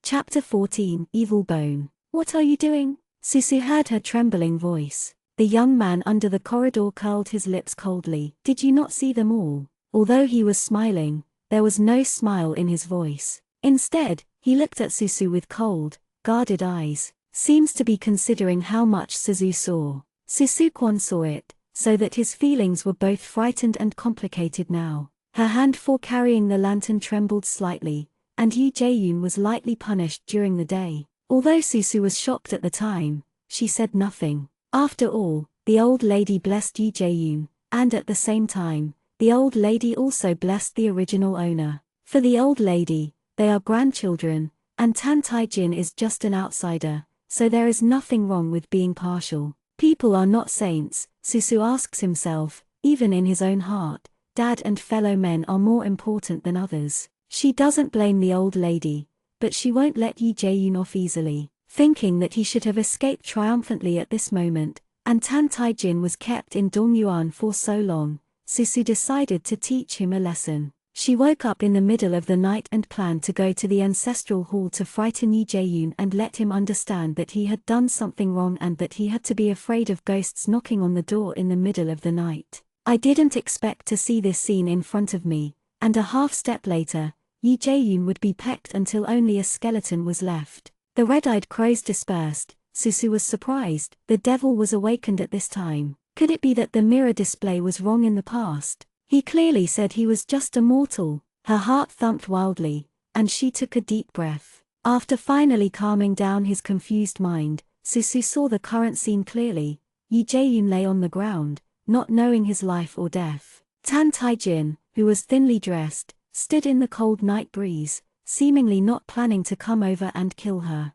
Chapter 14, Evil Bone. What are you doing? Susu heard her trembling voice. The young man under the corridor curled his lips coldly. Did you not see them all? Although he was smiling, there was no smile in his voice. Instead, he looked at Susu with cold, guarded eyes. Seems to be considering how much Suzu saw. Susu-kwon saw it, so that his feelings were both frightened and complicated now. Her hand for carrying the lantern trembled slightly, and Yi Jae-yoon was lightly punished during the day. Although Susu was shocked at the time, she said nothing. After all, the old lady blessed Yi Jae-yoon, and at the same time, the old lady also blessed the original owner. For the old lady, they are grandchildren, and Tan Tai-jin is just an outsider, so there is nothing wrong with being partial. People are not saints, Susu asks himself, even in his own heart. Dad and fellow men are more important than others. She doesn't blame the old lady, but she won't let Yi Jae-yoon off easily. Thinking that he should have escaped triumphantly at this moment, and Tan Tai-jin was kept in Dongyuan for so long, Susu decided to teach him a lesson. She woke up in the middle of the night and planned to go to the ancestral hall to frighten Yi Jae-yoon and let him understand that he had done something wrong and that he had to be afraid of ghosts knocking on the door in the middle of the night. I didn't expect to see this scene in front of me, and a half step later, Yi Jae-yoon would be pecked until only a skeleton was left. The red-eyed crows dispersed. Susu was surprised. The devil was awakened at this time. Could it be that the mirror display was wrong in the past? He clearly said he was just a mortal. Her heart thumped wildly, and she took a deep breath. After finally calming down his confused mind, Susu saw the current scene clearly. Yi Jae-yoon lay on the ground, not knowing his life or death. Tan Tai-jin, who was thinly dressed, stood in the cold night breeze, seemingly not planning to come over and kill her.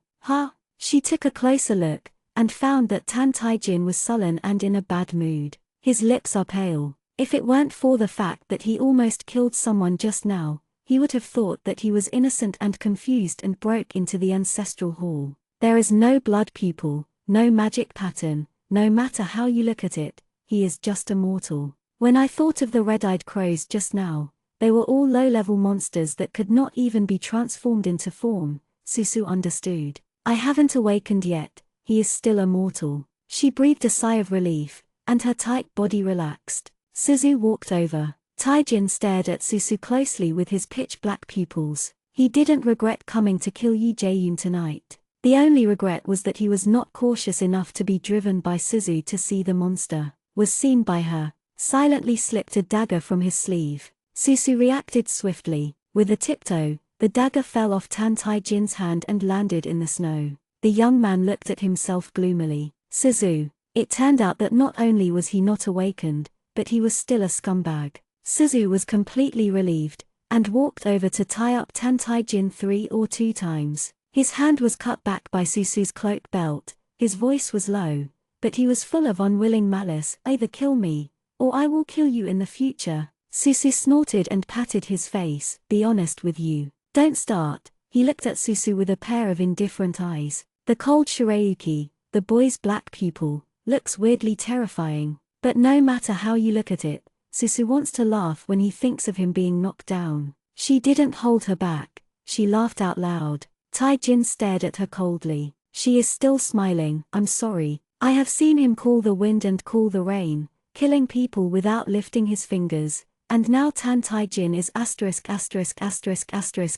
She took a closer look, and found that Tan Tai-jin was sullen and in a bad mood. His lips are pale. If it weren't for the fact that he almost killed someone just now, he would have thought that he was innocent and confused and broke into the ancestral hall. There is no blood pupil, no magic pattern, no matter how you look at it, he is just a mortal. When I thought of the red-eyed crows just now, they were all low-level monsters that could not even be transformed into form, Susu understood. I haven't awakened yet, he is still a mortal. She breathed a sigh of relief, and her tight body relaxed. Suzu walked over. Taijin stared at Susu closely with his pitch-black pupils. He didn't regret coming to kill Yi Jae-yoon tonight. The only regret was that he was not cautious enough to be driven by Suzu to see the monster. Was seen by her. Silently slipped a dagger from his sleeve. Susu reacted swiftly. With a tiptoe, the dagger fell off Tan Tai-jin's hand and landed in the snow. The young man looked at himself gloomily. Suzu. It turned out that not only was he not awakened, but he was still a scumbag. Suzu was completely relieved, and walked over to tie up Tantai-jin 3 or 2 times. His hand was cut back by Suzu's cloak belt, his voice was low, but he was full of unwilling malice. Either kill me, or I will kill you in the future. Suzu snorted and patted his face. Be honest with you. Don't start. He looked at Suzu with a pair of indifferent eyes. The cold Shirayuki, the boy's black pupil, looks weirdly terrifying. But no matter how you look at it, Suzu wants to laugh when he thinks of him being knocked down. She didn't hold her back. She laughed out loud. Tai-jin stared at her coldly. She is still smiling. I'm sorry. I have seen him call the wind and call the rain, killing people without lifting his fingers, and now Tantai-jin is *****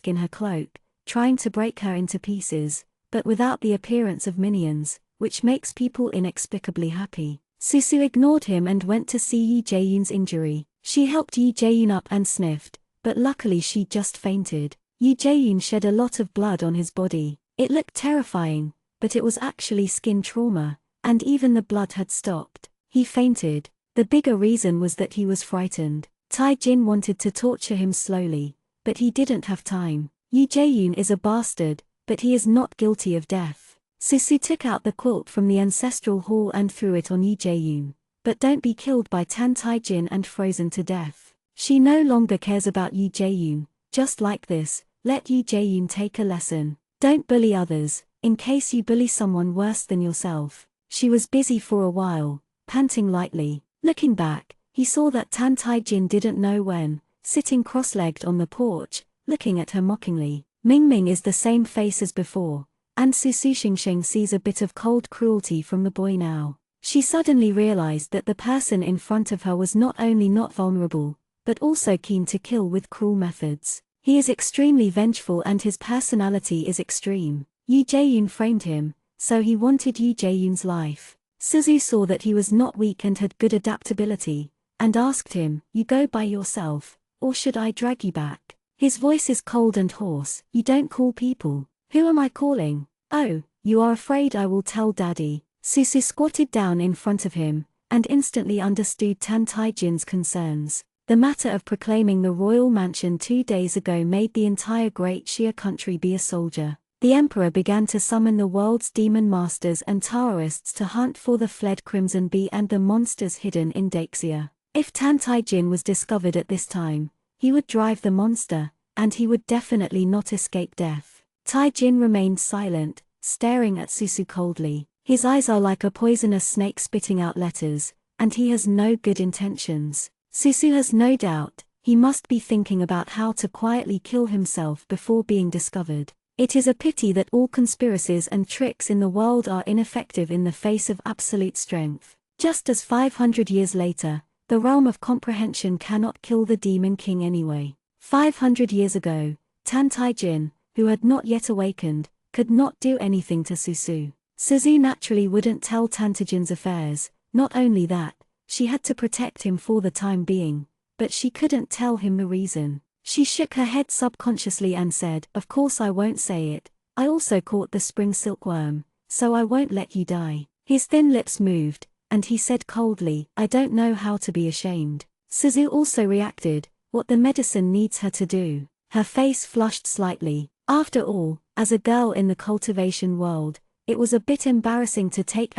in her cloak, trying to break her into pieces, but without the appearance of minions, which makes people inexplicably happy. Suzu ignored him and went to see Yi Jae-yoon's injury. She helped Yi Jae-yoon up and sniffed, but luckily she just fainted. Yi Jae-yoon shed a lot of blood on his body. It looked terrifying, but it was actually skin trauma, and even the blood had stopped. He fainted. The bigger reason was that he was frightened. Tai-jin wanted to torture him slowly, but he didn't have time. Yi Jae-yoon is a bastard, but he is not guilty of death. Suzu took out the quilt from the ancestral hall and threw it on Yi Jae-yoon. But don't be killed by Tantai-jin and frozen to death. She no longer cares about Yi Jae-yoon. Just like this, let Yi Jae-yoon take a lesson. Don't bully others, in case you bully someone worse than yourself. She was busy for a while, panting lightly. Looking back, he saw that Tantai-jin didn't know when, sitting cross-legged on the porch, looking at her mockingly. Ming-ming is the same face as before, and Suzu Xingxing sees a bit of cold cruelty from the boy now. She suddenly realized that the person in front of her was not only not vulnerable, but also keen to kill with cruel methods. He is extremely vengeful and his personality is extreme. Yi Jae-yoon framed him, so he wanted Yi Jae-yoon's life. Suzu saw that he was not weak and had good adaptability, and asked him, "You go by yourself, or should I drag you back?" His voice is cold and hoarse. "You don't call people." "Who am I calling?" "Oh, you are afraid I will tell Daddy." Suzu squatted down in front of him, and instantly understood Tantai-jin's concerns. The matter of proclaiming the royal mansion 2 days ago made the entire Great Xia country be a soldier. The emperor began to summon the world's demon masters and Taoists to hunt for the fled Crimson Bee and the monsters hidden in Dexia. If Tantai-jin was discovered at this time, he would drive the monster, and he would definitely not escape death. Tai-jin remained silent, staring at Suzu coldly. His eyes are like a poisonous snake spitting out letters, and he has no good intentions. Suzu has no doubt, he must be thinking about how to quietly kill himself before being discovered. It is a pity that all conspiracies and tricks in the world are ineffective in the face of absolute strength. Just as 500 years later, the realm of comprehension cannot kill the demon king anyway. 500 years ago, Tantai-jin, who had not yet awakened, could not do anything to Suzu. Suzu naturally wouldn't tell Tantai-jin's affairs. Not only that, she had to protect him for the time being, but she couldn't tell him the reason. She shook her head subconsciously and said, "Of course I won't say it. I also caught the spring silkworm, so I won't let you die." His thin lips moved, and he said coldly, "I don't know how to be ashamed." Suzu also reacted, "What the medicine needs her to do." Her face flushed slightly. After all, as a girl in the cultivation world, it was a bit embarrassing to take *****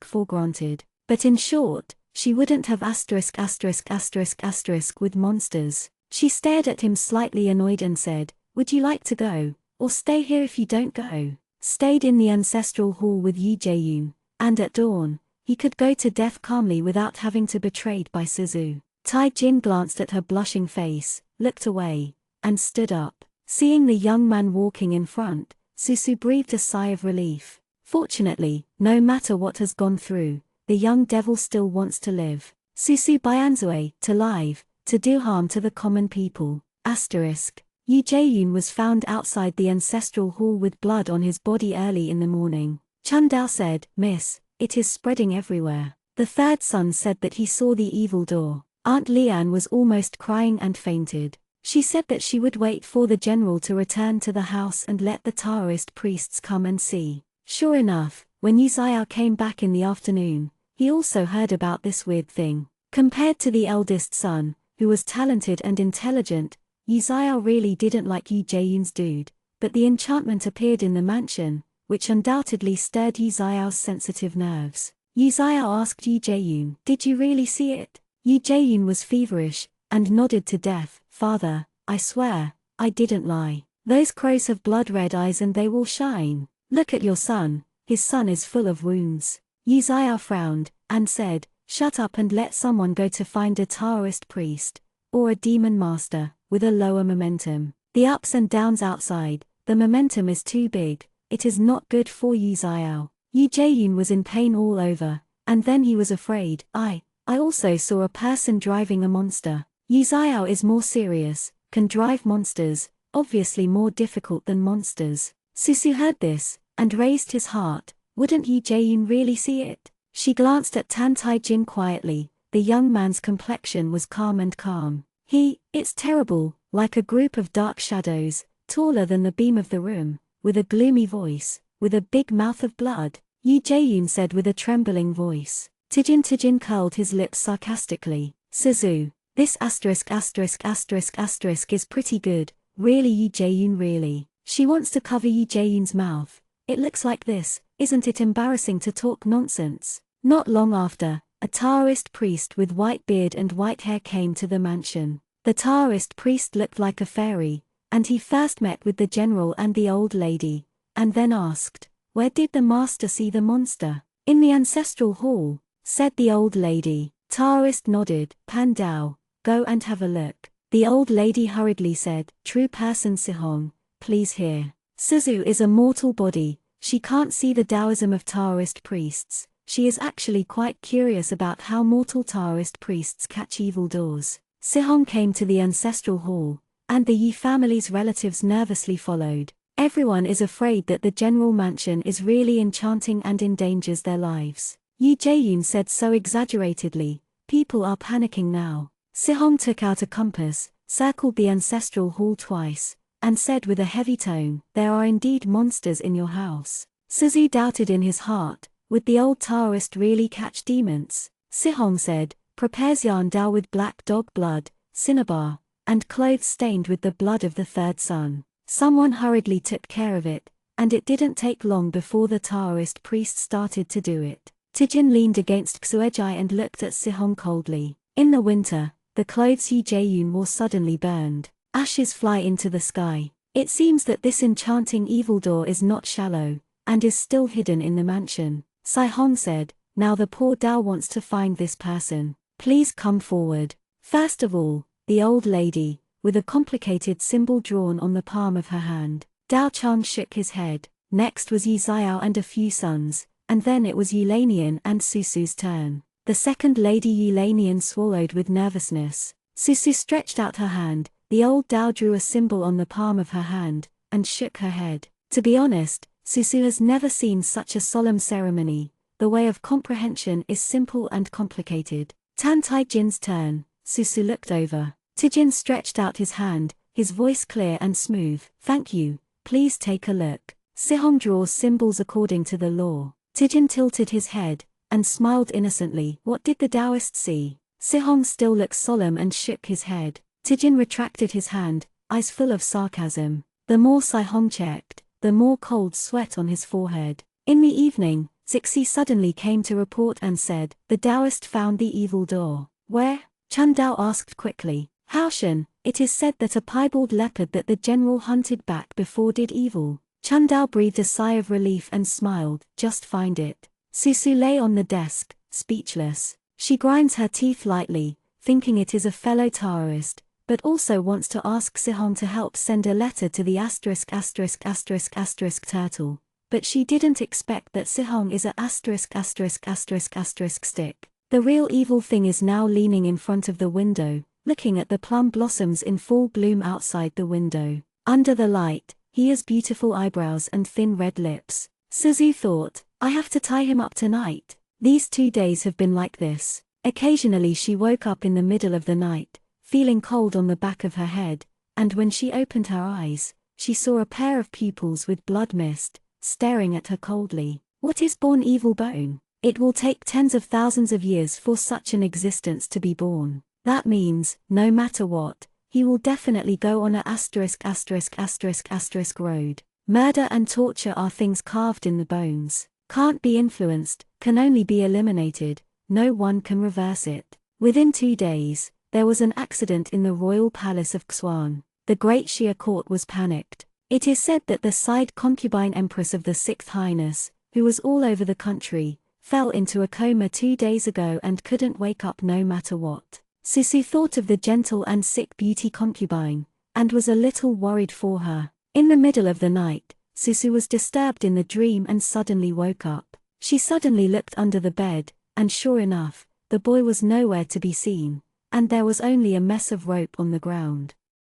for granted. But in short, she wouldn't have **** with monsters. She stared at him slightly annoyed and said, "Would you like to go, or stay here if you don't go?" Stayed in the ancestral hall with Yi Jae-yoon, and at dawn, he could go to death calmly without having to be betrayed by Suzu. Tai-jin glanced at her blushing face, looked away, and stood up. Seeing the young man walking in front, Suzu breathed a sigh of relief. Fortunately, no matter what has gone through, the young devil still wants to live. Suzu Byanzue, to live, to do harm to the common people. Yi Jae-yoon was found outside the ancestral hall with blood on his body early in the morning. Chun-dao said, "Miss, it is spreading everywhere." The third son said that he saw the evil door. Aunt Lian was almost crying and fainted. She said that she would wait for the general to return to the house and let the Taoist priests come and see. Sure enough, when Yu Xiao came back in the afternoon, he also heard about this weird thing. Compared to the eldest son, who was talented and intelligent, Yu Xiao really didn't like Yu Jaeyun's dude, but the enchantment appeared in the mansion, which undoubtedly stirred Yu Xiao's sensitive nerves. Yu Xiao asked Yu Jaeyun, "Did you really see it?" Yu Jaeyun was feverish, and nodded to death. "Father, I swear, I didn't lie. Those crows have blood-red eyes and they will shine. Look at your son, his son is full of wounds." Yu Xiao frowned, and said, "Shut up and let someone go to find a Taoist priest, or a demon master, with a lower momentum. The ups and downs outside, the momentum is too big, it is not good for Yu Xiao." Yu Jaeyun was in pain all over, and then he was afraid. I also saw a person driving a monster." Yu Xiao is more serious, can drive monsters, obviously more difficult than monsters. Susu heard this, and raised his heart. Wouldn't Yu Jaeyun really see it? She glanced at Tan Tai Jin quietly. The young man's complexion was calm and calm. It's terrible, like a group of dark shadows, taller than the beam of the room, with a gloomy voice, with a big mouth of blood. Yu Jaeyun said with a trembling voice. Tijin curled his lips sarcastically. "Suzu, this **** is pretty good, really Yu Jaeyun really." She wants to cover Yu Jaeyun's mouth. "It looks like this, isn't it embarrassing to talk nonsense?" Not long after, a Taoist priest with white beard and white hair came to the mansion. The Taoist priest looked like a fairy, and he first met with the general and the old lady, and then asked, "Where did the master see the monster?" "In the ancestral hall," said the old lady. Taoist nodded. "Pan Dao, go and have a look." The old lady hurriedly said, "True person Sihong, please hear. Suzu is a mortal body, she can't see the Taoism of Taoist priests. She is actually quite curious about how mortal Taoist priests catch evildoers." Sihong came to the ancestral hall, and the Yi family's relatives nervously followed. Everyone is afraid that the general mansion is really enchanting and endangers their lives. Yu Jaeyun said so exaggeratedly, "People are panicking now." Sihong took out a compass, circled the ancestral hall twice, and said with a heavy tone, "There are indeed monsters in your house." Suzu doubted in his heart, would the old Taoist really catch demons? Sihong said, "Prepares yarn dao with black dog blood, cinnabar, and clothes stained with the blood of the third son." Someone hurriedly took care of it, and it didn't take long before the Taoist priest started to do it. Tijin leaned against Xuejai and looked at Sihong coldly. In the winter, the clothes Yu Jaeyun wore suddenly burned. Ashes fly into the sky. It seems that this enchanting evildoer is not shallow, and is still hidden in the mansion. Sihong said, "Now the poor Dao wants to find this person. Please come forward." First of all, the old lady, with a complicated symbol drawn on the palm of her hand. Dao Chan shook his head. Next was Yu Xiao and a few sons, and then it was Eulanian and Susu's turn. The second lady Eulanian swallowed with nervousness. Susu stretched out her hand. The old Dao drew a symbol on the palm of her hand, and shook her head. To be honest, Susu has never seen such a solemn ceremony. The way of comprehension is simple and complicated. Tan Tai Jin's turn. Susu looked over. Tijin stretched out his hand, his voice clear and smooth. "Thank you, please take a look." Sihong draws symbols according to the law. Tijin tilted his head, and smiled innocently. What did the Taoist see? Sihong still looked solemn and shook his head. Tijin retracted his hand, eyes full of sarcasm. The more Sihong checked, the more cold sweat on his forehead. In the evening, Zixi suddenly came to report and said, "The Taoist found the evil door." "Where?" Chan Dao asked quickly. "Haoshan, it is said that a piebald leopard that the general hunted back before did evil." Chan Dao breathed a sigh of relief and smiled. "Just find it." Susu lay on the desk, speechless. She grinds her teeth lightly, thinking it is a fellow Taoist, but also wants to ask Sihong to help send a letter to the ****** turtle. But she didn't expect that Sihong is a ***** stick. The real evil thing is now leaning in front of the window, looking at the plum blossoms in full bloom outside the window. Under the light, he has beautiful eyebrows and thin red lips. Suzu thought, "I have to tie him up tonight." These 2 days have been like this. Occasionally she woke up in the middle of the night, feeling cold on the back of her head, and when she opened her eyes, she saw a pair of pupils with blood mist, staring at her coldly. What is born evil bone? It will take tens of thousands of years for such an existence to be born. That means, no matter what, he will definitely go on a ***** road. Murder and torture are things carved in the bones. Can't be influenced, can only be eliminated, no one can reverse it. Within 2 days, there was an accident in the royal palace of Xwan. The great Shia court was panicked. It is said that the side concubine empress of the Sixth Highness, who was all over the country, fell into a coma 2 days ago and couldn't wake up no matter what. Susu thought of the gentle and sick beauty concubine, and was a little worried for her. In the middle of the night, Susu was disturbed in the dream and suddenly woke up. She suddenly looked under the bed, and sure enough, the boy was nowhere to be seen, and there was only a mess of rope on the ground.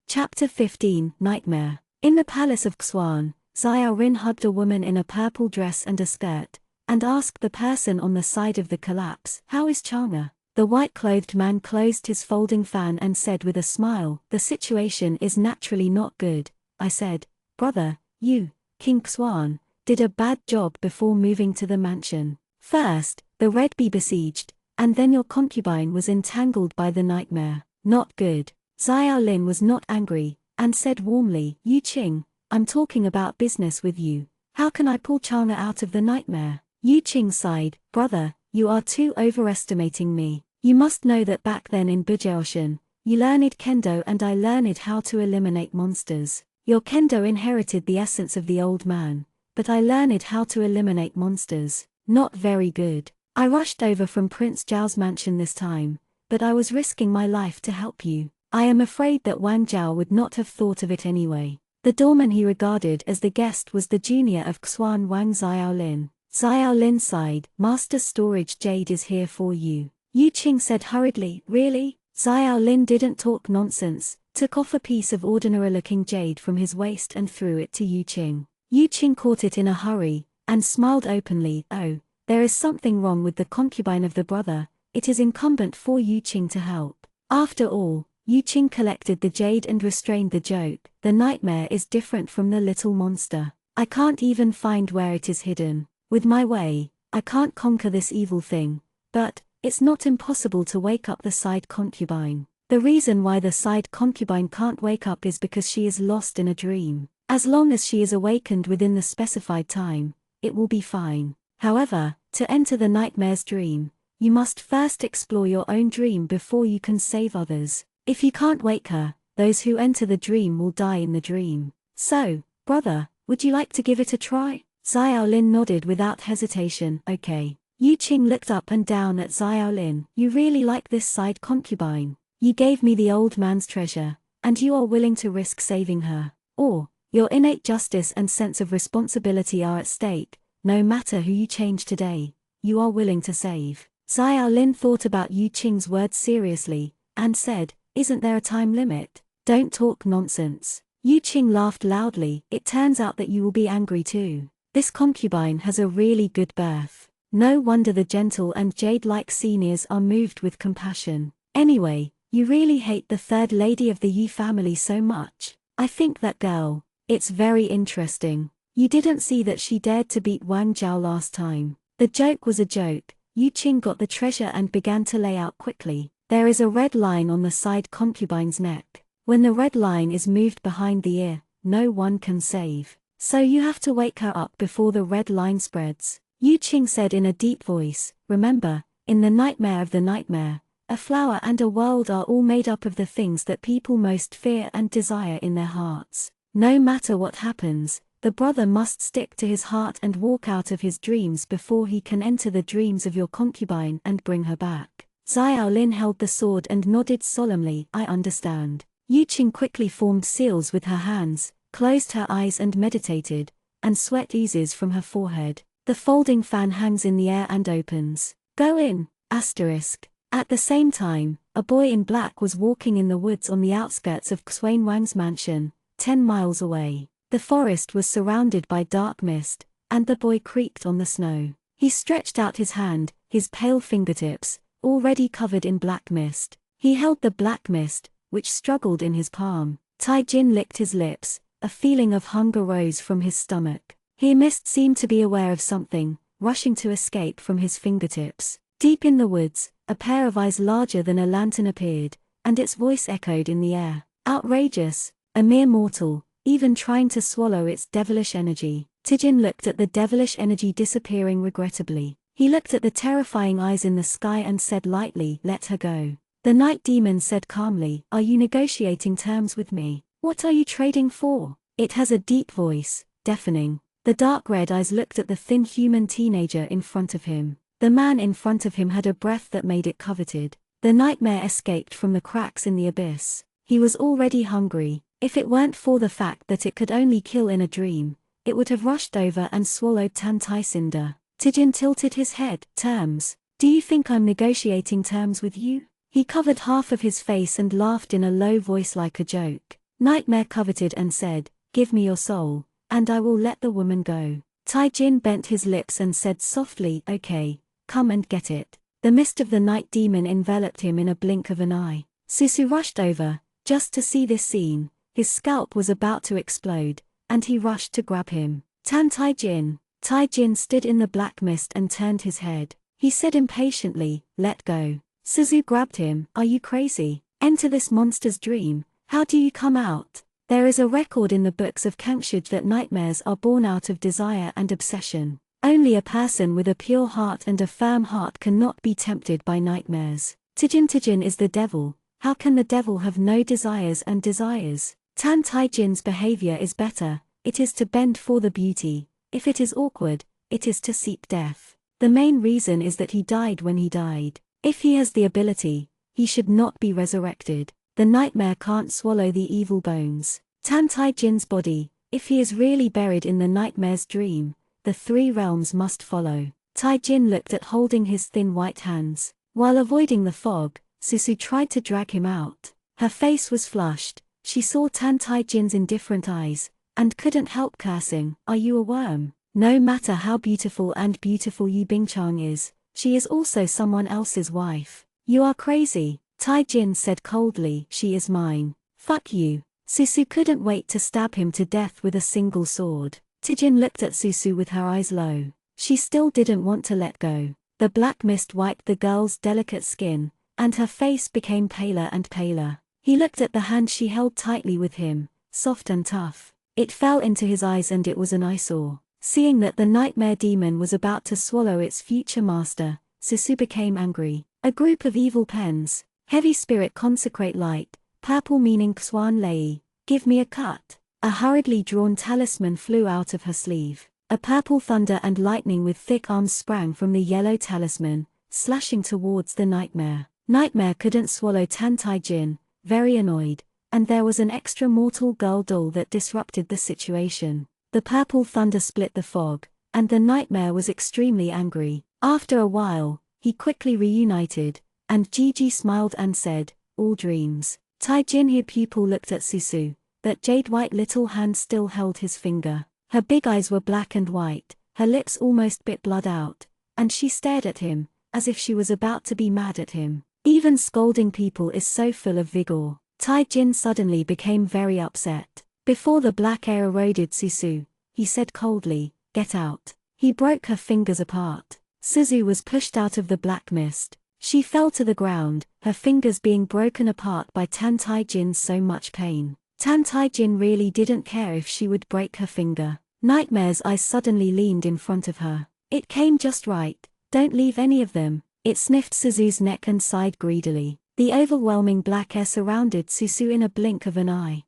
Chapter 15, Nightmare. In the palace of Xwan, Xiao Rin hugged a woman in a purple dress and a skirt, and asked the person on the side of the collapse, "How is Chang'e?" The white-clothed man closed his folding fan and said with a smile, "The situation is naturally not good." I said, "Brother, you, King Xwan, did a bad job before moving to the mansion. First, the Red Bee besieged, and then your concubine was entangled by the nightmare. Not good." Xiao Lin was not angry, and said warmly, "Yu Qing, I'm talking about business with you. How can I pull Chang'e out of the nightmare?" Yu Qing sighed, "Brother, you are too overestimating me. You must know that back then in Bujeoshan, you learned kendo and I learned how to eliminate monsters. Your kendo inherited the essence of the old man, but I learned how to eliminate monsters. Not very good. I rushed over from Prince Zhao's mansion this time, but I was risking my life to help you. I am afraid that Wang Zhao would not have thought of it anyway." The doorman he regarded as the guest was the junior of Xwan Wang Xiao Lin. Xiao Lin sighed, "Master's storage jade is here for you." Yu Qing said hurriedly, "Really?" Xiao Lin didn't talk nonsense, took off a piece of ordinary-looking jade from his waist and threw it to Yu Qing. Yu Qing caught it in a hurry, and smiled openly. "Oh, there is something wrong with the concubine of the brother, it is incumbent for Yu Qing to help." After all, Yu Qing collected the jade and restrained the joke. "The nightmare is different from the little monster. I can't even find where it is hidden. With my way, I can't conquer this evil thing, but it's not impossible to wake up the side concubine. The reason why the side concubine can't wake up is because she is lost in a dream. As long as she is awakened within the specified time, it will be fine. However, to enter the nightmare's dream, you must first explore your own dream before you can save others. If you can't wake her, those who enter the dream will die in the dream. So, brother, would you like to give it a try?" Xiao Lin nodded without hesitation. "Okay." Yu Qing looked up and down at Xiao Lin. "You really like this side concubine. You gave me the old man's treasure, and you are willing to risk saving her. Or, your innate justice and sense of responsibility are at stake. No matter who you change today, you are willing to save." Xiao Lin thought about Yu Qing's words seriously, and said, "Isn't there a time limit?" "Don't talk nonsense." Yu Qing laughed loudly. "It turns out that you will be angry too. This concubine has a really good birth. No wonder the gentle and jade-like seniors are moved with compassion. Anyway, you really hate the third lady of the Yi family so much. I think that girl. It's very interesting. You didn't see that she dared to beat Wang Zhao last time." The joke was a joke. Yu Qing got the treasure and began to lay out quickly. There is a red line on the side concubine's neck. When the red line is moved behind the ear, no one can save. So you have to wake her up before the red line spreads. Yu Qing said in a deep voice, "Remember, in the nightmare of the nightmare, a flower and a world are all made up of the things that people most fear and desire in their hearts. No matter what happens, the brother must stick to his heart and walk out of his dreams before he can enter the dreams of your concubine and bring her back." Xiao Lin held the sword and nodded solemnly. "I understand." Yu Qing quickly formed seals with her hands, closed her eyes and meditated, and sweat oozes from her forehead. The folding fan hangs in the air and opens. "Go in, asterisk." At the same time, a boy in black was walking in the woods on the outskirts of Xuen Wang's mansion, 10 miles away. The forest was surrounded by dark mist, and the boy creaked on the snow. He stretched out his hand, his pale fingertips, already covered in black mist. He held the black mist, which struggled in his palm. Taijin licked his lips, a feeling of hunger rose from his stomach. He seemed to be aware of something, rushing to escape from his fingertips. Deep in the woods, a pair of eyes larger than a lantern appeared, and its voice echoed in the air. Outrageous, a mere mortal, even trying to swallow its devilish energy. Taijin looked at the devilish energy disappearing regrettably. He looked at the terrifying eyes in the sky and said lightly, "Let her go." The night demon said calmly, "Are you negotiating terms with me? What are you trading for?" It has a deep voice, deafening. The dark red eyes looked at the thin human teenager in front of him. The man in front of him had a breath that made it coveted. The nightmare escaped from the cracks in the abyss. He was already hungry. If it weren't for the fact that it could only kill in a dream, it would have rushed over and swallowed Tantai Cinder. Taijin tilted his head. "Terms? Do you think I'm negotiating terms with you?" He covered half of his face and laughed in a low voice like a joke. Nightmare coveted and said, "Give me your soul, and I will let the woman go." Taijin bent his lips and said softly, "Okay, come and get it." The mist of the night demon enveloped him in a blink of an eye. Susu rushed over, just to see this scene. His scalp was about to explode, and he rushed to grab him. Taijin. Taijin stood in the black mist and turned his head. He said impatiently, "Let go." Suzu grabbed him. "Are you crazy? Enter this monster's dream. How do you come out?" There is a record in the books of Kangshuj that nightmares are born out of desire and obsession. Only a person with a pure heart and a firm heart cannot be tempted by nightmares. Taijin is the devil. How can the devil have no desires and desires? Taijin's behavior is better. It is to bend for the beauty. If it is awkward, it is to seek death. The main reason is that he died when he died. If he has the ability, he should not be resurrected. The nightmare can't swallow the evil bones. Taijin's body, if he is really buried in the nightmare's dream, the three realms must follow. Taijin looked at holding his thin white hands. While avoiding the fog, Susu tried to drag him out. Her face was flushed. She saw Taijin's indifferent eyes, and couldn't help cursing. "Are you a worm? No matter how beautiful and beautiful Yu Bingchang is, she is also someone else's wife. You are crazy." Taijin said coldly, "She is mine. Fuck you." Susu couldn't wait to stab him to death with a single sword. Taijin looked at Susu with her eyes low. She still didn't want to let go. The black mist wiped the girl's delicate skin, and her face became paler and paler. He looked at the hand she held tightly with him, soft and tough. It fell into his eyes and it was an eyesore. Seeing that the nightmare demon was about to swallow its future master, Susu became angry. A group of evil pens. Heavy spirit consecrate light, purple meaning Xuan Lei, give me a cut. A hurriedly drawn talisman flew out of her sleeve. A purple thunder and lightning with thick arms sprang from the yellow talisman, slashing towards the nightmare. Nightmare couldn't swallow Taijin, very annoyed, and there was an extra mortal girl doll that disrupted the situation. The purple thunder split the fog, and the nightmare was extremely angry. After a while, he quickly reunited, and Gigi smiled and said, "All dreams." Taijin her pupil looked at Susu. That jade-white little hand still held his finger. Her big eyes were black and white, her lips almost bit blood out, and she stared at him, as if she was about to be mad at him. Even scolding people is so full of vigor. Taijin suddenly became very upset. Before the black air eroded Susu, he said coldly, "Get out." He broke her fingers apart. Suzu was pushed out of the black mist. She fell to the ground, her fingers being broken apart by Taijin's so much pain. Taijin really didn't care if she would break her finger. Nightmare's eyes suddenly leaned in front of her. "It came just right, don't leave any of them." It sniffed Suzu's neck and sighed greedily. The overwhelming black air surrounded Susu in a blink of an eye.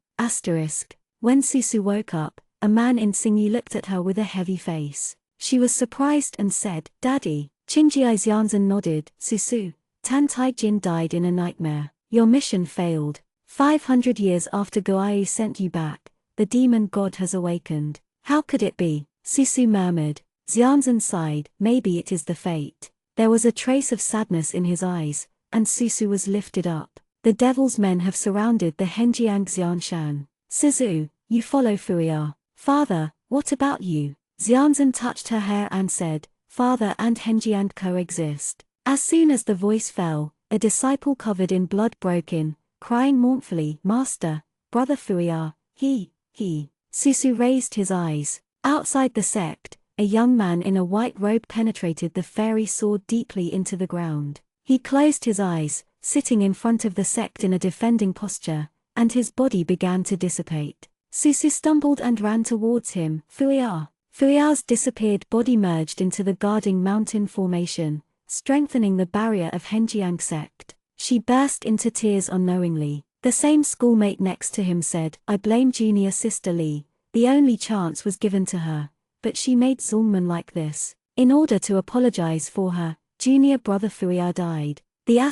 When Susu woke up, a man in Xingyi looked at her with a heavy face. She was surprised and said, "Daddy." Qingjie Xianzhen nodded. "Susu, Taijin died in a nightmare. Your mission failed. 500 years after Guai sent you back, the demon god has awakened." "How could it be?" Susu murmured. Xianzhen sighed. "Maybe it is the fate." There was a trace of sadness in his eyes, and Susu was lifted up. "The devil's men have surrounded the Henjiang Xianshan. Suzu, you follow Fuya." "Father, what about you?" Xianzhen touched her hair and said, "Father and Henjiang coexist." As soon as the voice fell, a disciple covered in blood broke in, crying mournfully, "Master, Brother Fuyao, he. Susu raised his eyes. Outside the sect, a young man in a white robe penetrated the fairy sword deeply into the ground. He closed his eyes, sitting in front of the sect in a defending posture, and his body began to dissipate. Susu stumbled and ran towards him. Fuyao. Fuyao's disappeared body merged into the guarding mountain formation, strengthening the barrier of Henjiang sect. She burst into tears unknowingly. The same schoolmate next to him said, "I blame junior sister Li. The only chance was given to her, but she made Zulman like this." In order to apologize for her, junior brother Fuyao died. The ****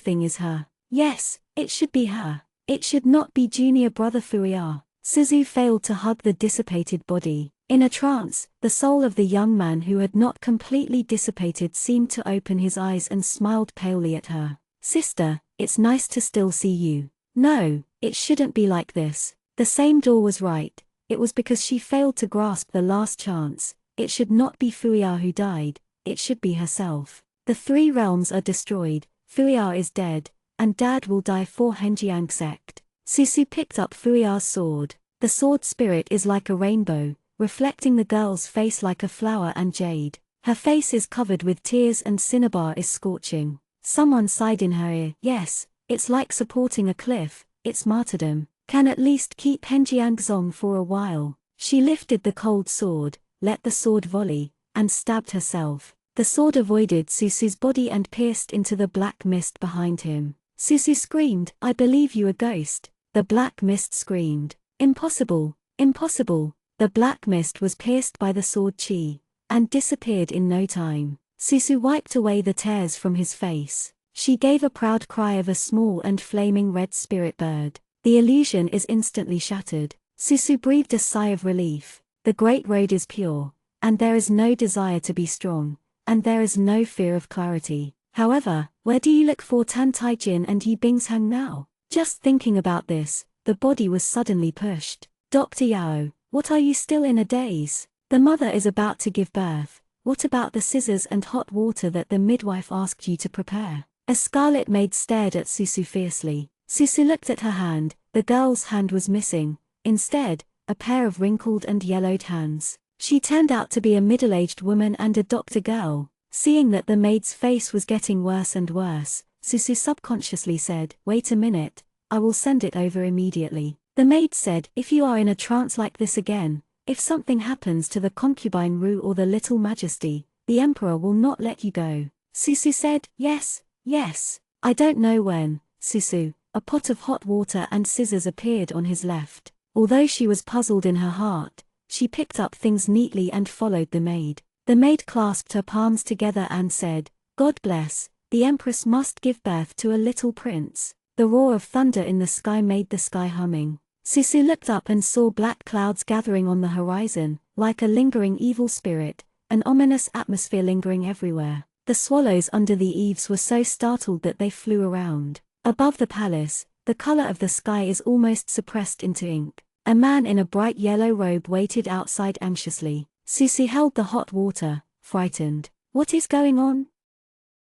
thing is her. Yes, it should be her. It should not be junior brother Fuyao. Suzu failed to hug the dissipated body. In a trance, the soul of the young man who had not completely dissipated seemed to open his eyes and smiled palely at her. "Sister, it's nice to still see you." No, it shouldn't be like this. The same door was right. It was because she failed to grasp the last chance. It should not be Fuyao who died, it should be herself. The three realms are destroyed, Fuyao is dead, and Dad will die for Henjiang sect. Susu picked up Fuyao's sword. The sword spirit is like a rainbow, reflecting the girl's face like a flower and jade. Her face is covered with tears and cinnabar is scorching. Someone sighed in her ear. "Yes, it's like supporting a cliff, it's martyrdom. Can at least keep Henjiang Zong for a while." She lifted the cold sword, let the sword volley, and stabbed herself. The sword avoided Susu's body and pierced into the black mist behind him. Susu screamed, "I believe you a ghost." The black mist screamed, "Impossible, impossible." The black mist was pierced by the sword chi, and disappeared in no time. Susu wiped away the tears from his face. She gave a proud cry of a small and flaming red spirit bird. The illusion is instantly shattered. Susu breathed a sigh of relief. The great road is pure, and there is no desire to be strong, and there is no fear of clarity. However, where do you look for Tan Taijin and Yi Bingshang now? Just thinking about this, the body was suddenly pushed. "Dr. Yao, what are you still in a daze? The mother is about to give birth. What about the scissors and hot water that the midwife asked you to prepare?" A scarlet maid stared at Susu fiercely. Susu looked at her hand. The girl's hand was missing. Instead, a pair of wrinkled and yellowed hands. She turned out to be a middle-aged woman and a doctor girl. Seeing that the maid's face was getting worse and worse, Susu subconsciously said, "Wait a minute, I will send it over immediately." The maid said, "If you are in a trance like this again, if something happens to the concubine Ru or the little majesty, the emperor will not let you go." Susu said, Yes, I don't know when." Susu, a pot of hot water and scissors appeared on his left. Although she was puzzled in her heart, she picked up things neatly and followed the maid. The maid clasped her palms together and said, "God bless, the empress must give birth to a little prince." The roar of thunder in the sky made the sky humming. Susu looked up and saw black clouds gathering on the horizon, like a lingering evil spirit, an ominous atmosphere lingering everywhere. The swallows under the eaves were so startled that they flew around. Above the palace, the color of the sky is almost suppressed into ink. A man in a bright yellow robe waited outside anxiously. Susu held the hot water, frightened. What is going on?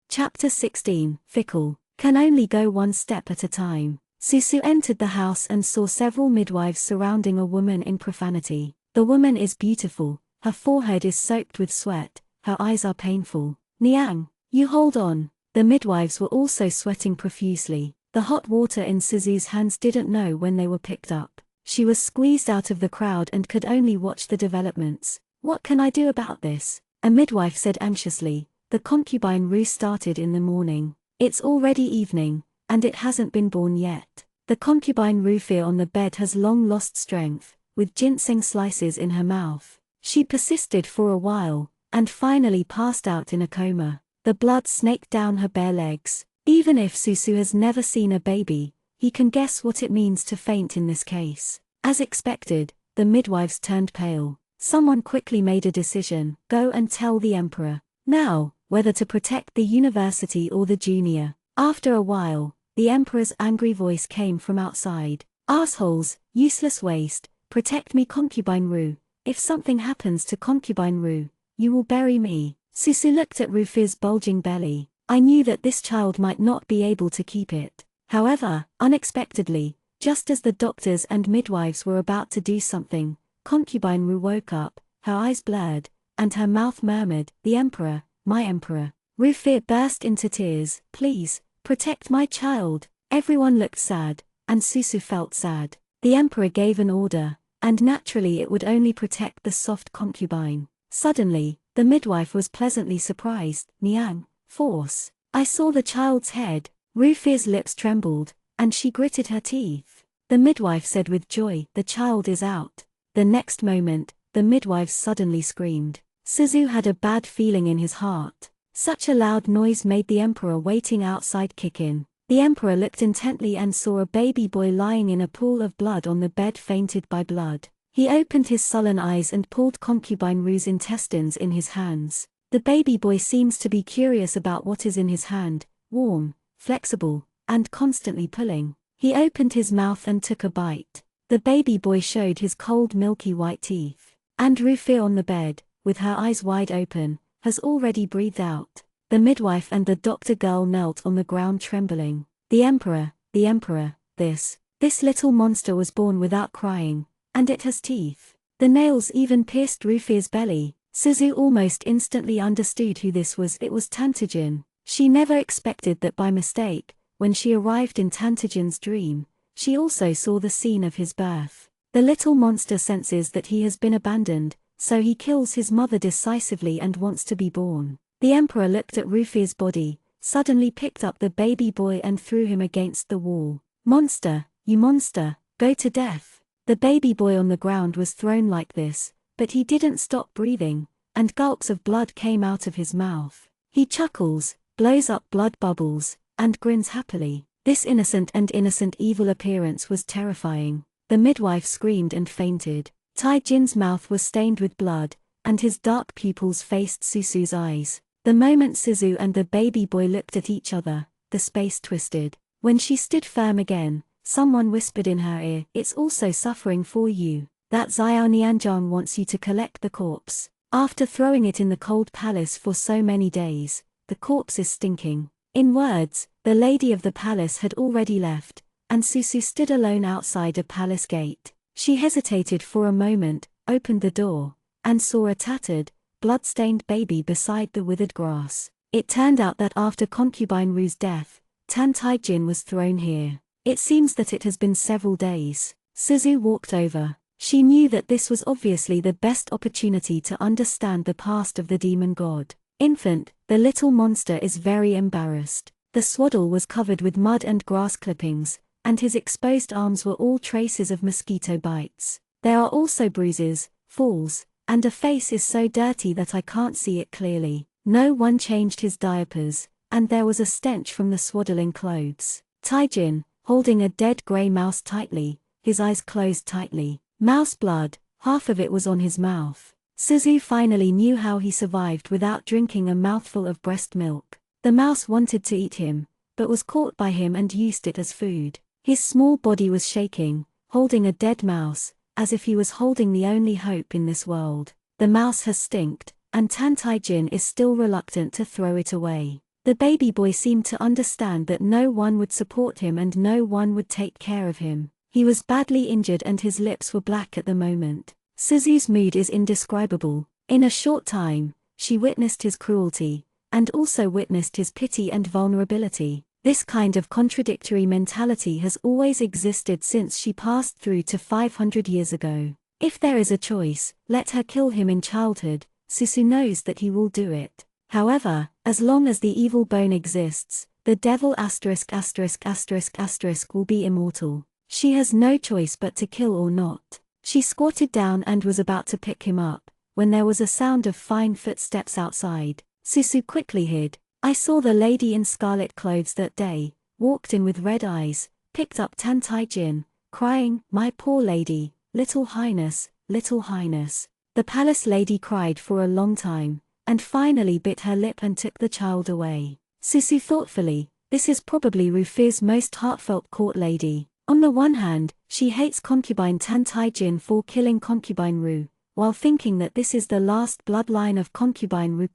Chapter 16, Fickle. Can only go one step at a time. Susu entered the house and saw several midwives surrounding a woman in profanity. The woman is beautiful, her forehead is soaked with sweat, her eyes are painful. "Niang, you hold on." The midwives were also sweating profusely. The hot water in Suzu's hands didn't know when they were picked up. She was squeezed out of the crowd and could only watch the developments. "What can I do about this?" a midwife said anxiously. "The concubine Ru started in the morning. It's already evening, and it hasn't been born yet. The concubine Rufia on the bed has long lost strength, with ginseng slices in her mouth. She persisted for a while, and finally passed out in a coma. The blood snaked down her bare legs." Even if Susu has never seen a baby, he can guess what it means to faint in this case. As expected, the midwives turned pale. Someone quickly made a decision: go and tell the emperor. Now, whether to protect the university or the junior. After a while, the emperor's angry voice came from outside. "Assholes, useless waste, protect me concubine Ru. If something happens to concubine Ru, you will bury me." Susu looked at Rufia's bulging belly. "I knew that this child might not be able to keep it. However, unexpectedly, just as the doctors and midwives were about to do something, concubine Ru woke up, her eyes blurred, and her mouth murmured, "The emperor, my emperor." Rufir burst into tears. "Please, protect my child." Everyone looked sad, and Susu felt sad. The emperor gave an order, and naturally it would only protect the soft concubine. Suddenly, the midwife was pleasantly surprised. "Niang, force." "I saw the child's head." Rufir's lips trembled, and she gritted her teeth. The midwife said with joy, "The child is out." The next moment, the midwife suddenly screamed. Suzu had a bad feeling in his heart. Such a loud noise made the emperor waiting outside kick in. The emperor looked intently and saw a baby boy lying in a pool of blood on the bed, fainted by blood. He opened his sullen eyes and pulled concubine Ru's intestines in his hands. The baby boy seems to be curious about what is in his hand, warm, flexible, and constantly pulling. He opened his mouth and took a bite. The baby boy showed his cold milky white teeth. And Rufir on the bed, with her eyes wide open, has already breathed out. The midwife and the doctor girl knelt on the ground trembling. The emperor, this little monster was born without crying, and it has teeth. The nails even pierced Rufir's belly. Suzu almost instantly understood who this was. It was Tantajin. She never expected that by mistake, when she arrived in Tantajin's dream, she also saw the scene of his birth. The little monster senses that he has been abandoned, so he kills his mother decisively and wants to be born. The emperor looked at Rufir's body, suddenly picked up the baby boy and threw him against the wall. "Monster, you monster, go to death." The baby boy on the ground was thrown like this, but he didn't stop breathing, and gulps of blood came out of his mouth. He chuckles, blows up blood bubbles, and grins happily. This innocent evil appearance was terrifying. The midwife screamed and fainted. Taijin's mouth was stained with blood, and his dark pupils faced Susu's eyes. The moment Suzu and the baby boy looked at each other, the space twisted. When she stood firm again, someone whispered in her ear, "It's also suffering for you. That Xiao Nianzhang wants you to collect the corpse. After throwing it in the cold palace for so many days, the corpse is stinking." In words, the lady of the palace had already left, and Susu stood alone outside a palace gate. She hesitated for a moment, opened the door, and saw a tattered, blood-stained baby beside the withered grass. It turned out that after concubine Ru's death, Tan Taijin was thrown here. It seems that it has been several days. Suzu walked over. She knew that this was obviously the best opportunity to understand the past of the demon god. "Infant, the little monster is very embarrassed." The swaddle was covered with mud and grass clippings, and his exposed arms were all traces of mosquito bites. There are also bruises, falls, and a face is so dirty that I can't see it clearly. No one changed his diapers, and there was a stench from the swaddling clothes. Taijin, holding a dead grey mouse tightly, his eyes closed tightly. Mouse blood, half of it was on his mouth. Suzu finally knew how he survived without drinking a mouthful of breast milk. The mouse wanted to eat him, but was caught by him and used it as food. His small body was shaking, holding a dead mouse, as if he was holding the only hope in this world. The mouse has stinked, and Tan Taijin is still reluctant to throw it away. The baby boy seemed to understand that no one would support him and no one would take care of him. He was badly injured and his lips were black at the moment. Suzu's mood is indescribable. In a short time, she witnessed his cruelty, and also witnessed his pity and vulnerability. This kind of contradictory mentality has always existed since she passed through to 500 years ago. If there is a choice, let her kill him in childhood. Suzu knows that he will do it. However, as long as the evil bone exists, the devil **** will be immortal. She has no choice but to kill or not. She squatted down and was about to pick him up, when there was a sound of fine footsteps outside. Suzu quickly hid. "I saw the lady in scarlet clothes that day," walked in with red eyes, picked up Tan Taijin, crying, "My poor lady, little highness, little highness." The palace lady cried for a long time, and finally bit her lip and took the child away. Suzu thoughtfully, this is probably Rufir's most heartfelt court lady. On the one hand, she hates concubine Tan Taijin for killing concubine Ru, while thinking that this is the last bloodline of concubine Ru.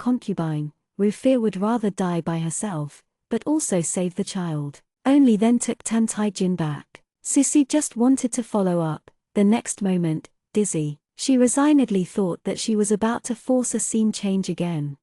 Rufir would rather die by herself, but also save the child. only then took Tan Taijin back. Susu just wanted to follow up. The next moment, dizzy, she resignedly thought that she was about to force a scene change again.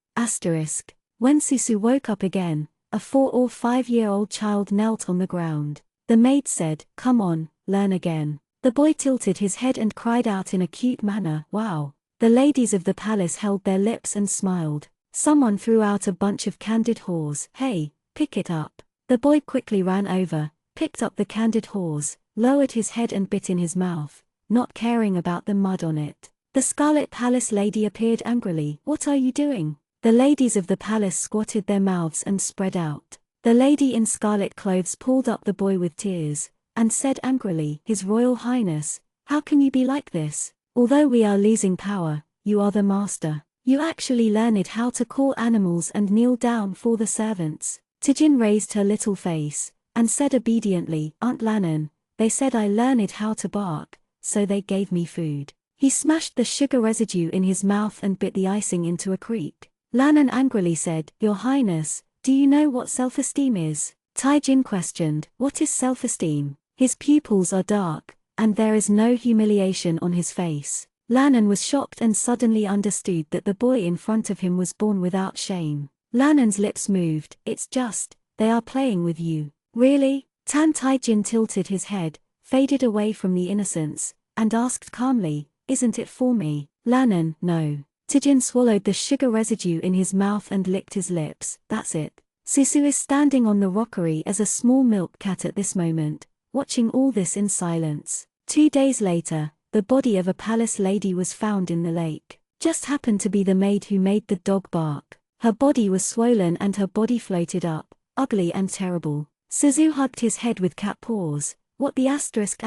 When Susu woke up again, a 4 or 5-year-old child knelt on the ground. The maid said, "Come on, learn again." The boy tilted his head and cried out in a cute manner, "Wow." The ladies of the palace held their lips and smiled. Someone threw out a bunch of candied haws. "Hey, pick it up." The boy quickly ran over, picked up the candied haws, lowered his head and bit in his mouth, not caring about the mud on it. The Scarlet Palace lady appeared angrily. "What are you doing?" The ladies of the palace squatted their mouths and spread out. The lady in scarlet clothes pulled up the boy with tears, and said angrily, "His Royal Highness, how can you be like this? Although we are losing power, you are the master. You actually learned how to call animals and kneel down for the servants." Taijin raised her little face, and said obediently, "Aunt Lannan, they said I learned how to bark, so they gave me food." He smashed the sugar residue in his mouth and bit the icing into a creek. Lannan angrily said, "Your Highness, do you know what self-esteem is?" Taijin questioned, "What is self-esteem?" His pupils are dark, and there is no humiliation on his face. Lannan was shocked and suddenly understood that the boy in front of him was born without shame. Lannan's lips moved. "It's just, they are playing with you." "Really?" Tan Taijin tilted his head, faded away from the innocence, and asked calmly, "Isn't it for me?" Lannan, "No." Taijin swallowed the sugar residue in his mouth and licked his lips. "That's it." Susu is standing on the rockery as a small milk cat at this moment, watching all this in silence. 2 days later, the body of a palace lady was found in the lake. Just happened to be the maid who made the dog bark. Her body was swollen and her body floated up, ugly and terrible. Suzu hugged his head with cat paws. "What the asterisk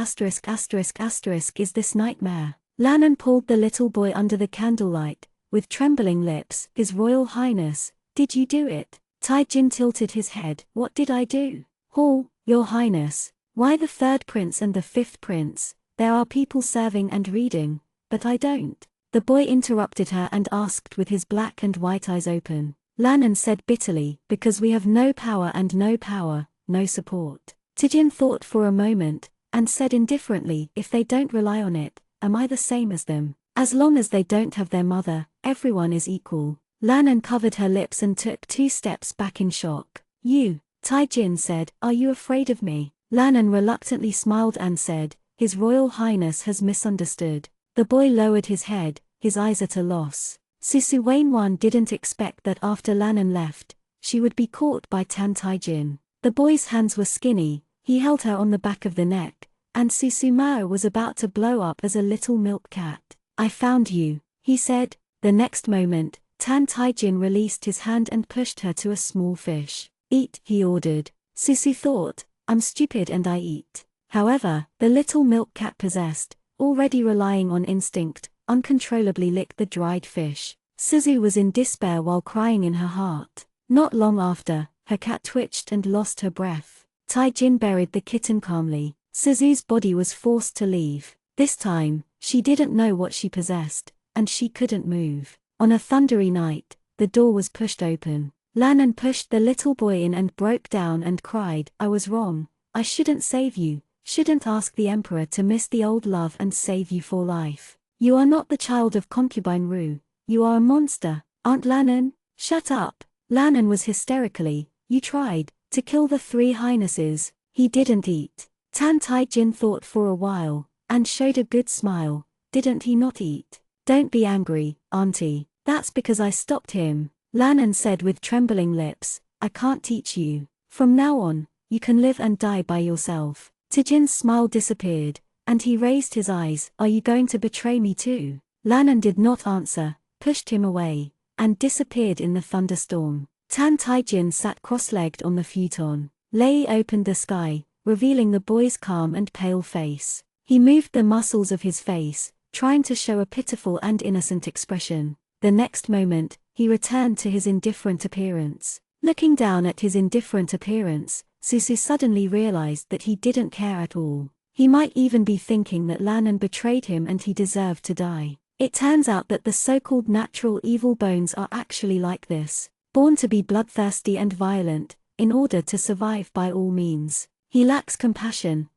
is this nightmare?" Lannan pulled the little boy under the candlelight, with trembling lips. "His Royal Highness, did you do it?" Taijin tilted his head. "What did I do?" "Hall, Your Highness. Why the 3rd prince and the 5th prince? There are people serving and reading, but I don't." The boy interrupted her and asked with his black and white eyes open. Lannan said bitterly, "Because we have no power and no power, no support." Taijin thought for a moment, and said indifferently, "If they don't rely on it, am I the same as them? As long as they don't have their mother, everyone is equal." Lannan covered her lips and took 2 steps back in shock. "You," Taijin said, "are you afraid of me?" Lannan reluctantly smiled and said, "His Royal Highness has misunderstood." The boy lowered his head, his eyes at a loss. Susu Wainwan didn't expect that after Lannan left, she would be caught by Tan Taijin. The boy's hands were skinny, he held her on the back of the neck, and Susu Mao was about to blow up as a little milk cat. "I found you," he said. The next moment, Tan Taijin released his hand and pushed her to a small fish. "Eat," he ordered. Susu thought, "I'm stupid and I eat." However, the little milk cat possessed, already relying on instinct, uncontrollably licked the dried fish. Suzu was in despair while crying in her heart. Not long after, her cat twitched and lost her breath. Taijin buried the kitten calmly. Suzu's body was forced to leave. This time, she didn't know what she possessed, and she couldn't move. On a thundery night, the door was pushed open. Lannan pushed the little boy in and broke down and cried, "I was wrong. I shouldn't save you, shouldn't ask the emperor to miss the old love and save you for life. You are not the child of concubine Ru, you are a monster." "Aunt Lannan, shut up." Lannan was hysterically, "You tried to kill the 3 highnesses." "He didn't eat." Tan Taijin thought for a while, and showed a good smile. "Didn't he not eat?" "Don't be angry, auntie. That's because I stopped him." Lannan said with trembling lips, "I can't teach you. From now on, you can live and die by yourself." Taijin's smile disappeared, and he raised his eyes. "Are you going to betray me too?" Lannan did not answer, pushed him away, and disappeared in the thunderstorm. Tan Taijin sat cross-legged on the futon. Lei opened the sky, revealing the boy's calm and pale face. He moved the muscles of his face, trying to show a pitiful and innocent expression. The next moment, he returned to his indifferent appearance. Looking down at his indifferent appearance, Susu suddenly realized that he didn't care at all. He might even be thinking that Lannan betrayed him and he deserved to die. It turns out that the so-called natural evil bones are actually like this. Born to be bloodthirsty and violent, in order to survive by all means. He lacks compassion,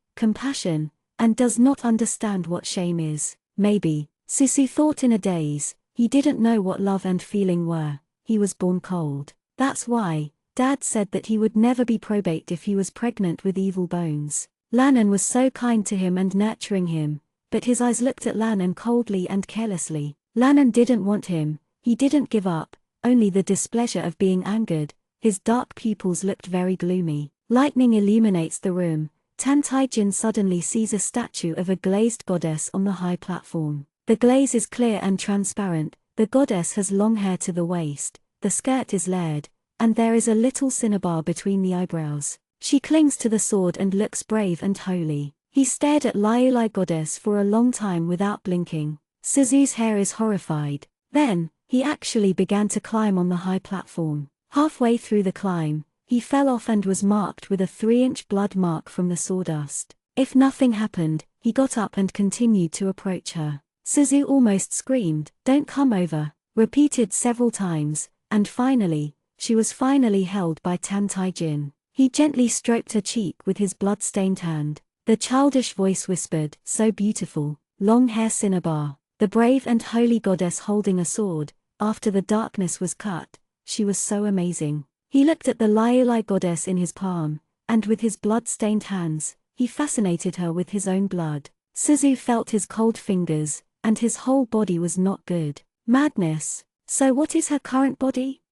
and does not understand what shame is. Maybe, Susu thought in a daze, he didn't know what love and feeling were. He was born cold. That's why Dad said that he would never be probate if he was pregnant with evil bones. Lannan was so kind to him and nurturing him, but his eyes looked at Lannan coldly and carelessly. Lannan didn't want him, he didn't give up, only the displeasure of being angered. His dark pupils looked very gloomy. Lightning illuminates the room. Tan Tai Jin suddenly sees a statue of a glazed goddess on the high platform. The glaze is clear and transparent, the goddess has long hair to the waist, the skirt is layered, and there is a little cinnabar between the eyebrows. She clings to the sword and looks brave and holy. He stared at Liulai goddess for a long time without blinking. Suzu's hair is horrified. Then, he actually began to climb on the high platform. Halfway through the climb, he fell off and was marked with a 3-inch blood mark from the sawdust. If nothing happened, he got up and continued to approach her. Suzu almost screamed, "Don't come over," repeated several times, and finally, she was finally held by Tan Tai Jin. He gently stroked her cheek with his blood-stained hand. The childish voice whispered, "So beautiful, long hair cinnabar." The brave and holy goddess holding a sword, after the darkness was cut, she was so amazing. He looked at the Liulai goddess in his palm, and with his blood-stained hands, he fascinated her with his own blood. Suzu felt his cold fingers, and his whole body was not good. Madness. So what is her current body?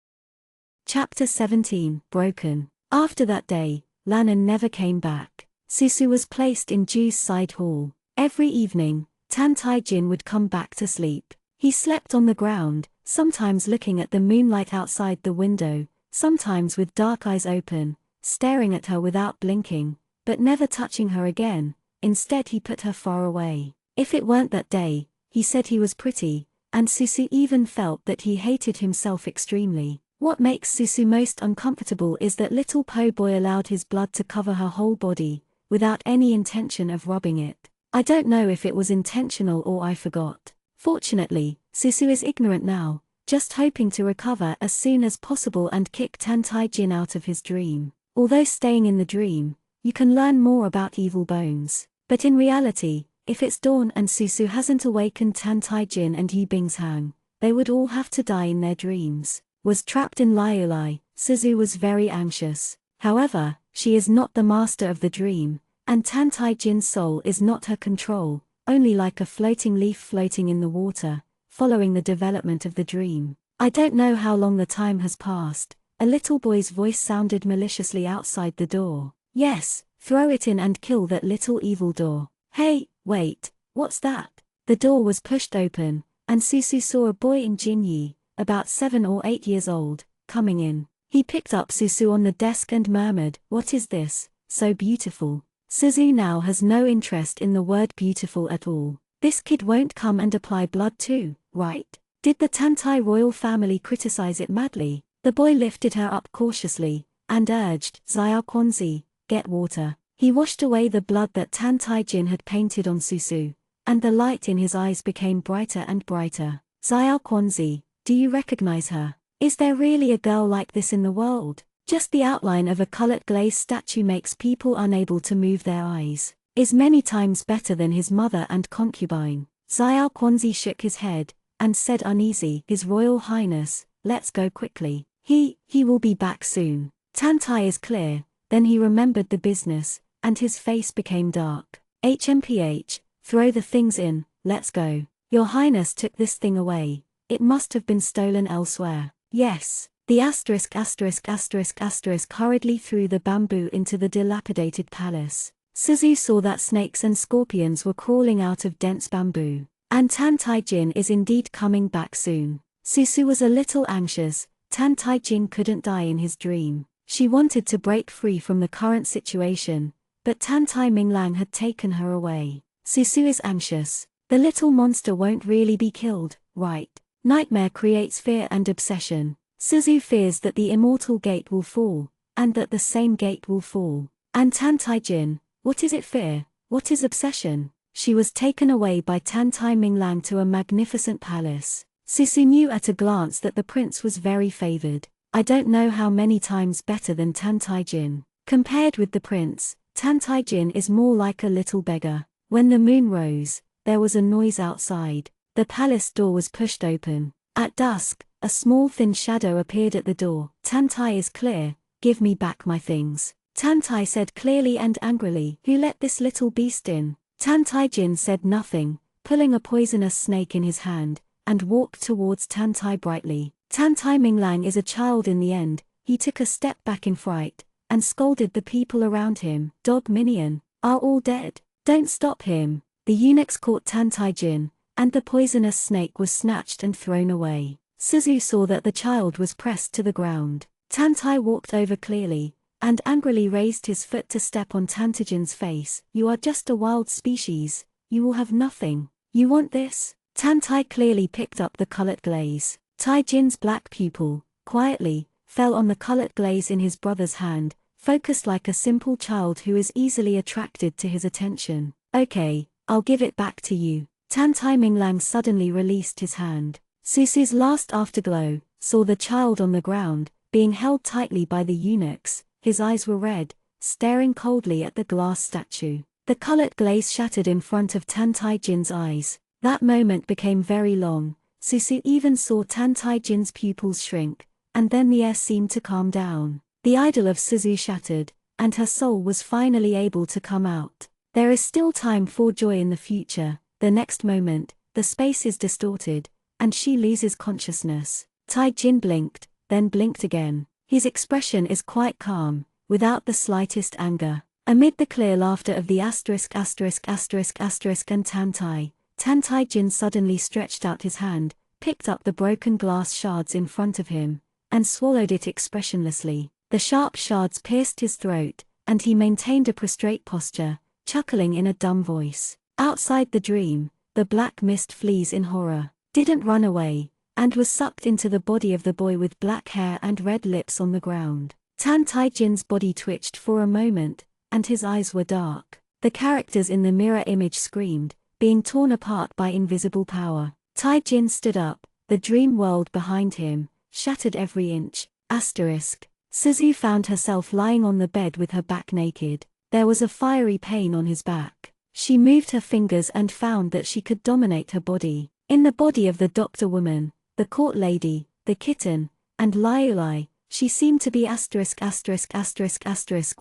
Chapter 17, Broken. After that day, Lannan never came back. Susu was placed in Ju's side hall. Every evening, Tan Tai Jin would come back to sleep. He slept on the ground, sometimes looking at the moonlight outside the window, sometimes with dark eyes open, staring at her without blinking, but never touching her again. Instead he put her far away. If it weren't that day, he said he was pretty, and Susu even felt that he hated himself extremely. What makes Susu most uncomfortable is that little Po Boy allowed his blood to cover her whole body, without any intention of rubbing it. I don't know if it was intentional or I forgot. Fortunately, Susu is ignorant now, just hoping to recover as soon as possible and kick Tan Tai Jin out of his dream. Although staying in the dream, you can learn more about evil bones. But in reality, if it's dawn and Susu hasn't awakened Tan Tai Jin and Yi Bingshang, they would all have to die in their dreams. Was trapped in Liulai, Suzu was very anxious. However, she is not the master of the dream, and Tan Tai Jin's soul is not her control, only like a floating leaf floating in the water, following the development of the dream. I don't know how long the time has passed. A little boy's voice sounded maliciously outside the door. Yes, throw it in and kill that little evil door. Hey, wait, what's that? The door was pushed open, and Susu saw a boy in Jinyi, about 7 or 8 years old, coming in. He picked up Susu on the desk and murmured, "What is this? So beautiful." Suzu now has no interest in the word beautiful at all. This kid won't come and apply blood too, right? Did the Tantai royal family criticize it madly? The boy lifted her up cautiously, and urged, "Xiao Quanzi, get water." He washed away the blood that Tan Tai Jin had painted on Susu, and the light in his eyes became brighter and brighter. "Xiao Quanzi, do you recognize her? Is there really a girl like this in the world?" Just the outline of a colored glaze statue makes people unable to move their eyes. Is many times better than his mother and concubine. Xiao Quanzi shook his head, and said uneasy, "His Royal Highness, let's go quickly. He will be back soon." Tantai is clear, then he remembered the business, and his face became dark. "HMPH, throw the things in, let's go. Your Highness took this thing away. It must have been stolen elsewhere." "Yes." The **** hurriedly threw the bamboo into the dilapidated palace. Suzu saw that snakes and scorpions were crawling out of dense bamboo. And Tan Tai Jin is indeed coming back soon. Susu was a little anxious. Tan Tai Jin couldn't die in his dream. She wanted to break free from the current situation, but Tan Tai Minglang had taken her away. Susu is anxious. The little monster won't really be killed, right? Nightmare creates fear and obsession. Suzu fears that the immortal gate will fall, and that the same gate will fall. And Tan Tai Jin, what is it fear? What is obsession? She was taken away by Tan Tai Minglang to a magnificent palace. Susu knew at a glance that the prince was very favored. I don't know how many times better than Tantai-jin. Compared with the prince, Tantai-jin is more like a little beggar. When the moon rose, there was a noise outside. The palace door was pushed open. At dusk, a small thin shadow appeared at the door. Tantai is clear, give me back my things. Tantai said clearly and angrily, who let this little beast in? Tantai-jin said nothing, pulling a poisonous snake in his hand, and walked towards Tantai brightly. Tantai Minglang is a child in the end. He took a step back in fright, and scolded the people around him. Dog minion, are all dead? Don't stop him. The eunuchs caught Tantai-jin, and the poisonous snake was snatched and thrown away. Suzu saw that the child was pressed to the ground. Tantai walked over clearly, and angrily raised his foot to step on Tantai-jin's face. You are just a wild species, you will have nothing. You want this? Tantai clearly picked up the colored glaze. Tai-jin's black pupil, quietly, fell on the colored glaze in his brother's hand, focused like a simple child who is easily attracted to his attention. Okay, I'll give it back to you. Tantai Minglang suddenly released his hand. Susu's last afterglow saw the child on the ground, being held tightly by the eunuchs. His eyes were red, staring coldly at the glass statue. The colored glaze shattered in front of Tantai-jin's eyes. That moment became very long. Susu even saw Tantai-jin's pupils shrink, and then the air seemed to calm down. The idol of Suzu shattered, and her soul was finally able to come out. There is still time for joy in the future. The next moment, the space is distorted, and she loses consciousness. Tai-jin blinked, then blinked again. His expression is quite calm, without the slightest anger. Amid the clear laughter of the asterisk and Tantai-jin suddenly stretched out his hand, picked up the broken glass shards in front of him, and swallowed it expressionlessly. The sharp shards pierced his throat, and he maintained a prostrate posture, chuckling in a dumb voice. Outside the dream, the black mist flees in horror, didn't run away, and was sucked into the body of the boy with black hair and red lips on the ground. Tantai-jin's body twitched for a moment, and his eyes were dark. The characters in the mirror image screamed, being torn apart by invisible power. Tai-jin stood up, the dream world behind him, shattered every inch. Suzu found herself lying on the bed with her back naked. There was a fiery pain on his back. She moved her fingers and found that she could dominate her body. In the body of the doctor woman, the court lady, the kitten, and Liulai, she seemed to be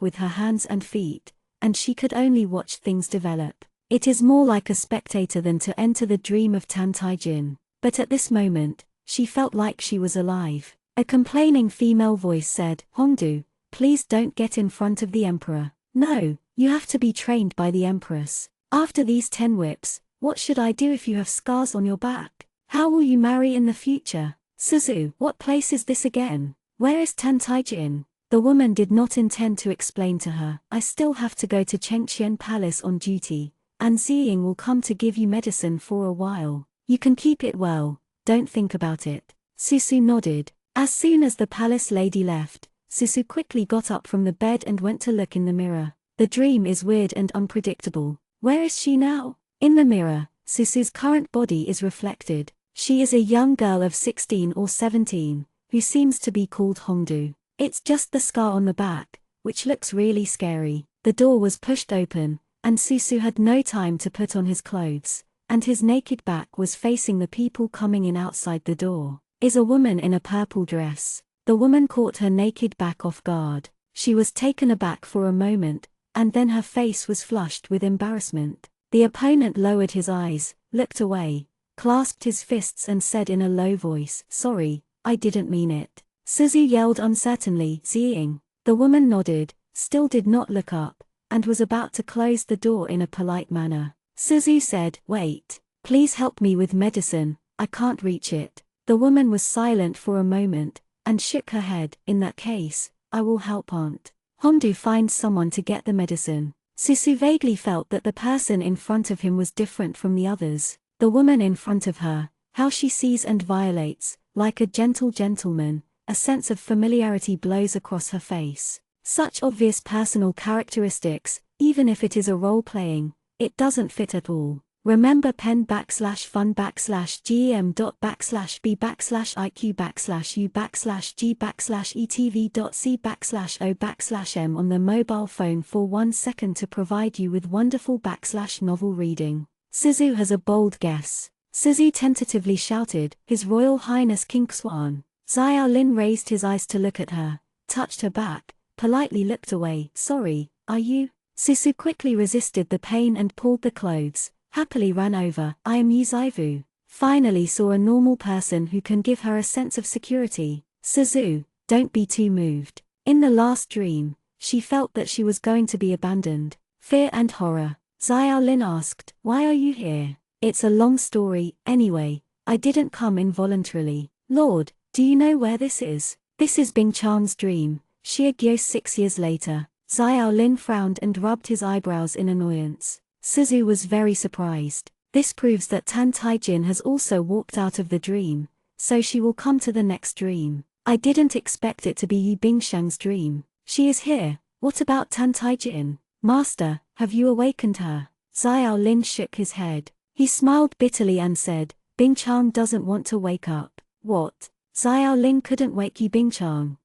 with her hands and feet, and she could only watch things develop. It is more like a spectator than to enter the dream of Tantai-jin. But at this moment, she felt like she was alive. A complaining female voice said, Hongdu, please don't get in front of the emperor. No, you have to be trained by the empress. After these 10 whips, what should I do if you have scars on your back? How will you marry in the future? Suzu, what place is this again? Where is Tantai-jin? The woman did not intend to explain to her. I still have to go to Chengqian Palace on duty, and Ziying will come to give you medicine for a while. You can keep it well, don't think about it. Susu nodded. As soon as the palace lady left, Susu quickly got up from the bed and went to look in the mirror. The dream is weird and unpredictable. Where is she now? In the mirror, Susu's current body is reflected. She is a young girl of 16 or 17, who seems to be called Hongdu. It's just the scar on the back, which looks really scary. The door was pushed open, and Susu had no time to put on his clothes, and his naked back was facing the people coming in outside the door. Is a woman in a purple dress. The woman caught her naked back off guard. She was taken aback for a moment, and then her face was flushed with embarrassment. The opponent lowered his eyes, looked away, clasped his fists and said in a low voice, Sorry, I didn't mean it. Suzu yelled uncertainly, Ziying. The woman nodded, still did not look up, and was about to close the door in a polite manner. Suzu said, Wait, please help me with medicine, I can't reach it. The woman was silent for a moment, and shook her head. In that case, I will help Aunt Hongdu find someone to get the medicine. Susu vaguely felt that the person in front of him was different from the others. The woman in front of her, how she sees and violates, like a gentle gentleman, a sense of familiarity blows across her face. Such obvious personal characteristics, even if it is a role-playing, it doesn't fit at all. Remember pen /fun/gem.b/b/iq/u/etv.c/o/m on the mobile phone for 1 second to provide you with wonderful /novel reading. Sisu has a bold guess. Sisu tentatively shouted, His Royal Highness King Xuan. Xiao Lin raised his eyes to look at her, touched her back, politely looked away. Sorry, are you? Sisu quickly resisted the pain and pulled the clothes, happily ran over. I am Yu Zaivu. Finally saw a normal person who can give her a sense of security. Sisu, don't be too moved. In the last dream, she felt that she was going to be abandoned. Fear and horror. Xiao Lin asked, Why are you here? It's a long story, anyway. I didn't come involuntarily. Lord, do you know where this is? This is Bing Chang's dream. Xie Gyo 6 years later. Xiao Lin frowned and rubbed his eyebrows in annoyance. Sisu was very surprised. This proves that Tan Taijin has also walked out of the dream, so she will come to the next dream. I didn't expect it to be Yi Bingshang's dream. She is here. What about Tan Taijin? Master, have you awakened her? Xiao Lin shook his head. He smiled bitterly and said, Bingchang doesn't want to wake up. What? Xiao Lin couldn't wake Yi Bingchang.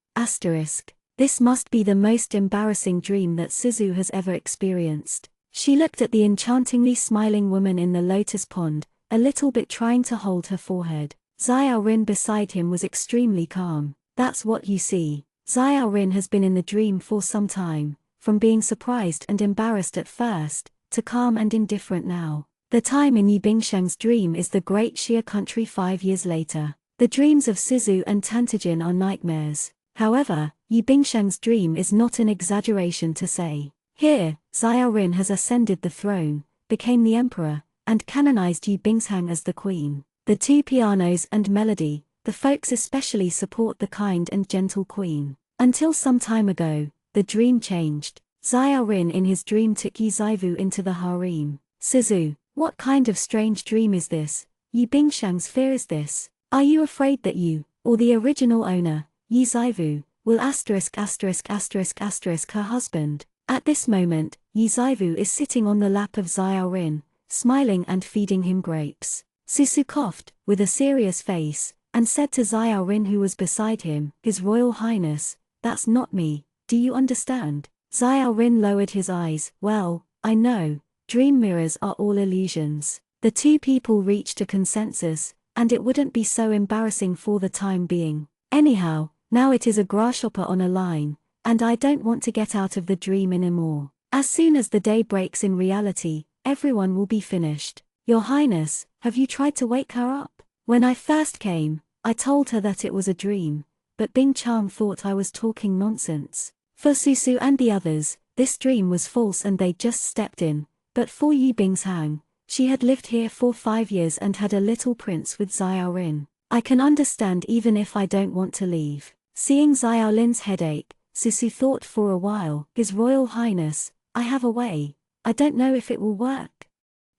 This must be the most embarrassing dream that Sisu has ever experienced. She looked at the enchantingly smiling woman in the lotus pond, a little bit trying to hold her forehead. Xiao Rin beside him was extremely calm. That's what you see. Xiao Rin has been in the dream for some time, from being surprised and embarrassed at first, to calm and indifferent now. The time in Yi Bingshang's dream is the Great Xia country 5 years later. The dreams of Sisu and Tantajin are nightmares. However, Yi Bingshang's dream is not an exaggeration to say. Here, Xiao Rin has ascended the throne, became the emperor, and canonized Yi Bingshang as the queen. The two pianos and melody, the folks especially support the kind and gentle queen. Until some time ago, the dream changed. Xiao Rin in his dream took Yi Zaivu into the harem. Sisu, what kind of strange dream is this? Yi Bingshang's fear is this? Are you afraid that you, or the original owner, Yi Zaivu, will her husband? At this moment, Yi Zaivu is sitting on the lap of Xiao Rin, smiling and feeding him grapes. Sisu coughed, with a serious face, and said to Xiao Rin who was beside him, His Royal Highness, that's not me, do you understand? Xiao Rin lowered his eyes. Well, I know, dream mirrors are all illusions. The two people reached a consensus, and it wouldn't be so embarrassing for the time being. Anyhow, now it is a grasshopper on a line, and I don't want to get out of the dream anymore. As soon as the day breaks in reality, everyone will be finished. Your Highness, have you tried to wake her up? When I first came, I told her that it was a dream, but Bing Chang thought I was talking nonsense. For Susu and the others, this dream was false and they just stepped in, but for Yi Bingshang, she had lived here for 5 years and had a little prince with Xiao Rin. I can understand even if I don't want to leave. Seeing Xiao Lin's headache, Susu thought for a while, His Royal Highness, I have a way. I don't know if it will work.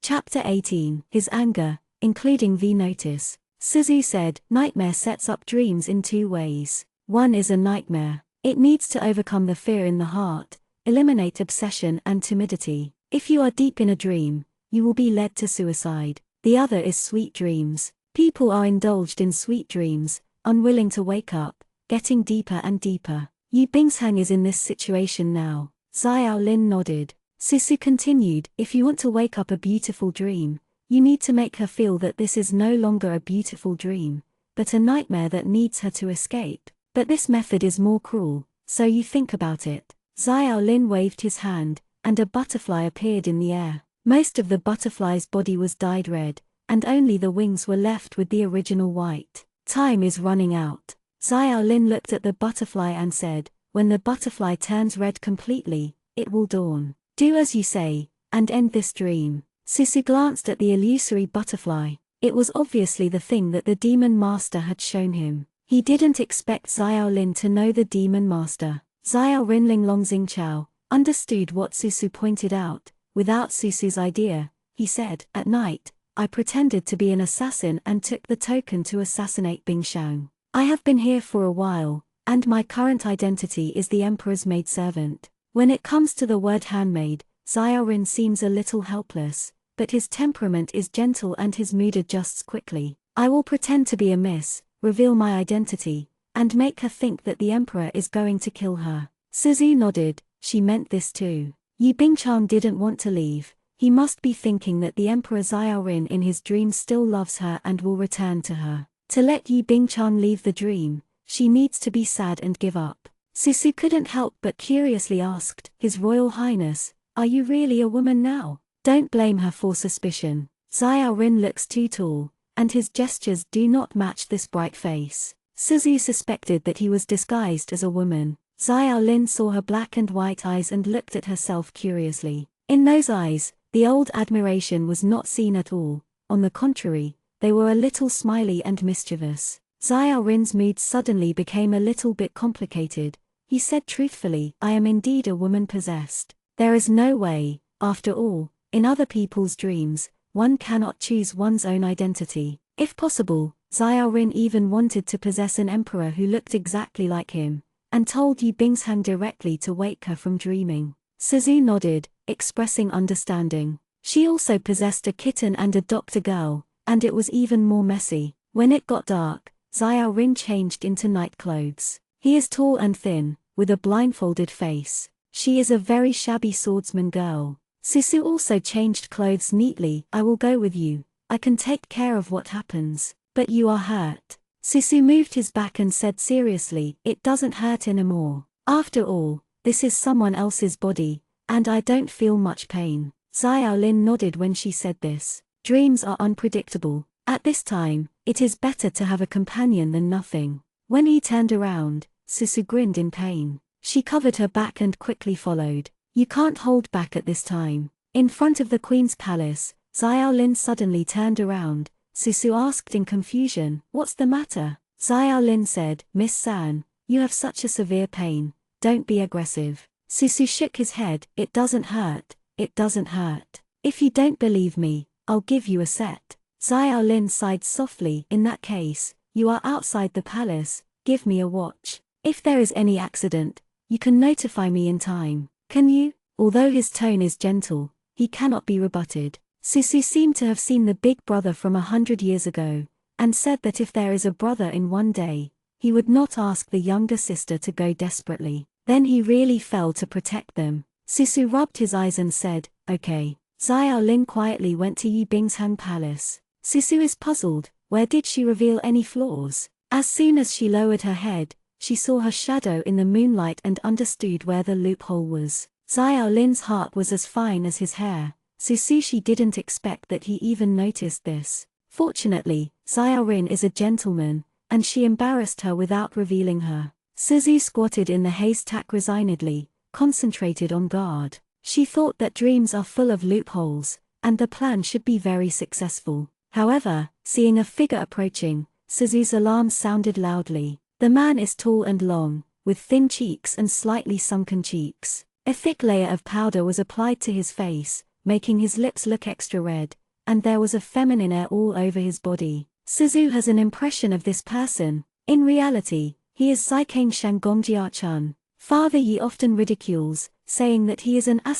Chapter 18, His Anger, including the notice. Susu said, Nightmare sets up dreams in 2 ways. One is a nightmare. It needs to overcome the fear in the heart, eliminate obsession and timidity. If you are deep in a dream, you will be led to suicide. The other is sweet dreams. People are indulged in sweet dreams, unwilling to wake up, getting deeper and deeper. Yi Bingshang is in this situation now. Xiao Lin nodded. Susu continued, if you want to wake up a beautiful dream, you need to make her feel that this is no longer a beautiful dream, but a nightmare that needs her to escape. But this method is more cruel, so you think about it. Xiao Lin waved his hand, and a butterfly appeared in the air. Most of the butterfly's body was dyed red, and only the wings were left with the original white. Time is running out. Xiao Lin looked at the butterfly and said, when the butterfly turns red completely, it will dawn. Do as you say, and end this dream. Susu glanced at the illusory butterfly. It was obviously the thing that the demon master had shown him. He didn't expect Xiao Lin to know the demon master. Xiao Rinling Longxing Chao understood what Susu pointed out. Without Susu's idea, he said, at night, I pretended to be an assassin and took the token to assassinate Bingshang. I have been here for a while, and my current identity is the emperor's maidservant. When it comes to the word handmaid, Xiao Rin seems a little helpless, but his temperament is gentle and his mood adjusts quickly. I will pretend to be a miss, reveal my identity, and make her think that the emperor is going to kill her." Suzu nodded. She meant this too. Yi Bingchan didn't want to leave. He must be thinking that the Emperor Xiaorin in his dreams still loves her and will return to her. To let Yi Bingchan leave the dream, she needs to be sad and give up. Susu couldn't help but curiously asked, "His Royal Highness, are you really a woman now?" Don't blame her for suspicion. Xiaorin looks too tall, and his gestures do not match this bright face. Suzu suspected that he was disguised as a woman. Xiaolin saw her black and white eyes and looked at herself curiously. In those eyes, the old admiration was not seen at all. On the contrary, they were a little smiley and mischievous. Xiaorin's mood suddenly became a little bit complicated. He said truthfully, "I am indeed a woman possessed. There is no way, after all, in other people's dreams, one cannot choose one's own identity." If possible, Xiaorin even wanted to possess an emperor who looked exactly like him, and told Yi Bingchan directly to wake her from dreaming. Suzu nodded, expressing understanding. She also possessed a kitten and a doctor girl, and it was even more messy. When it got dark, Xiaorin changed into night clothes. He is tall and thin, with a blindfolded face. She is a very shabby swordsman girl. Susu also changed clothes neatly. "I will go with you. I can take care of what happens." "But you are hurt." Susu moved his back and said seriously, "It doesn't hurt anymore. After all, this is someone else's body, and I don't feel much pain." Xiaolin nodded when she said this. Dreams are unpredictable. At this time, it is better to have a companion than nothing. When he turned around, Susu grinned in pain. She covered her back and quickly followed. "You can't hold back at this time." In front of the queen's palace, Xiaolin suddenly turned around. Susu asked in confusion, "What's the matter?" Xiaolin said, "Miss San, you have such a severe pain. Don't be aggressive." Susu shook his head. "It doesn't hurt. It doesn't hurt. If you don't believe me, I'll give you a set." Xiaolin sighed softly. "In that case, you are outside the palace. Give me a watch. If there is any accident, you can notify me in time. Can you?" Although his tone is gentle, he cannot be rebutted. Susu seemed to have seen the big brother from 100 years ago, and said that if there is a brother in one day, he would not ask the younger sister to go desperately. Then he really fell to protect them. Susu rubbed his eyes and said, "Okay." Xiaolin quietly went to Yi Bingchan Palace. Susu is puzzled. Where did she reveal any flaws? As soon as she lowered her head, she saw her shadow in the moonlight and understood where the loophole was. Xiaolin's heart was as fine as his hair. She didn't expect that he even noticed this. Fortunately, Xiaorin is a gentleman, and she embarrassed her without revealing her. Suzu squatted in the haystack resignedly, concentrated on guard. She thought that dreams are full of loopholes, and the plan should be very successful. However, seeing a figure approaching, Suzu's alarm sounded loudly. The man is tall and long, with thin cheeks and slightly sunken cheeks. A thick layer of powder was applied to his face, making his lips look extra red, and there was a feminine air all over his body. Suzu has an impression of this person. In reality, he is Saikang Shanggong Jiachun. Father Yi often ridicules, saying that he is an and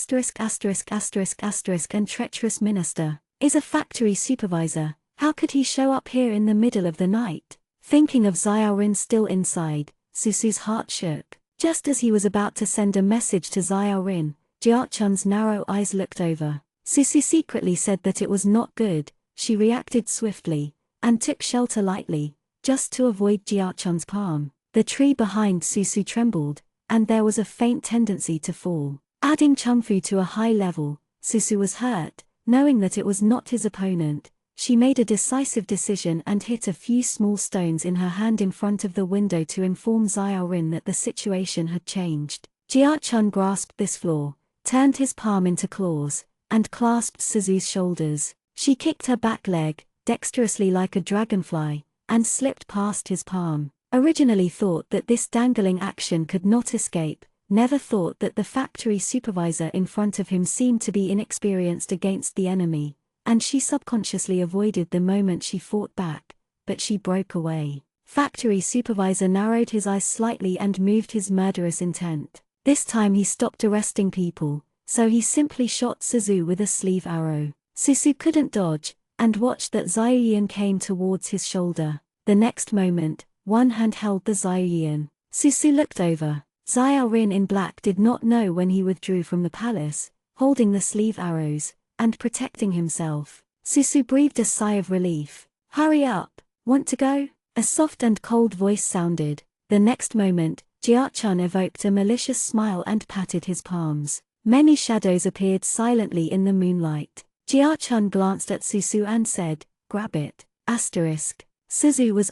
treacherous minister. Is a factory supervisor. How could he show up here in the middle of the night? Thinking of Xiaorin still inside, Susu's heart shook. Just as he was about to send a message to Xiaorin, Jiachun's narrow eyes looked over. Susu secretly said that it was not good. She reacted swiftly, and took shelter lightly, just to avoid Jiachun's palm. The tree behind Susu trembled, and there was a faint tendency to fall. Adding Chengfu to a high level, Susu was hurt. Knowing that it was not his opponent, she made a decisive decision and hit a few small stones in her hand in front of the window to inform Xiaorin that the situation had changed. Jiachun grasped this flaw, turned his palm into claws, and clasped Suzu's shoulders. She kicked her back leg, dexterously like a dragonfly, and slipped past his palm. Originally thought that this dangling action could not escape, never thought that the factory supervisor in front of him seemed to be inexperienced against the enemy, and she subconsciously avoided the moment she fought back, but she broke away. Factory supervisor narrowed his eyes slightly and moved his murderous intent. This time he stopped arresting people, so he simply shot Suzu with a sleeve arrow. Susu couldn't dodge, and watched that Xiaoyan came towards his shoulder. The next moment, one hand held the Xiaoyan. Susu looked over. Xiaorin in black did not know when he withdrew from the palace, holding the sleeve arrows, and protecting himself. Susu breathed a sigh of relief. Hurry up, want to go? A soft and cold voice sounded. The next moment, Jiachun evoked a malicious smile and patted his palms. Many shadows appeared silently in the moonlight. Jiachun glanced at Susu and said, grab it. Suzu was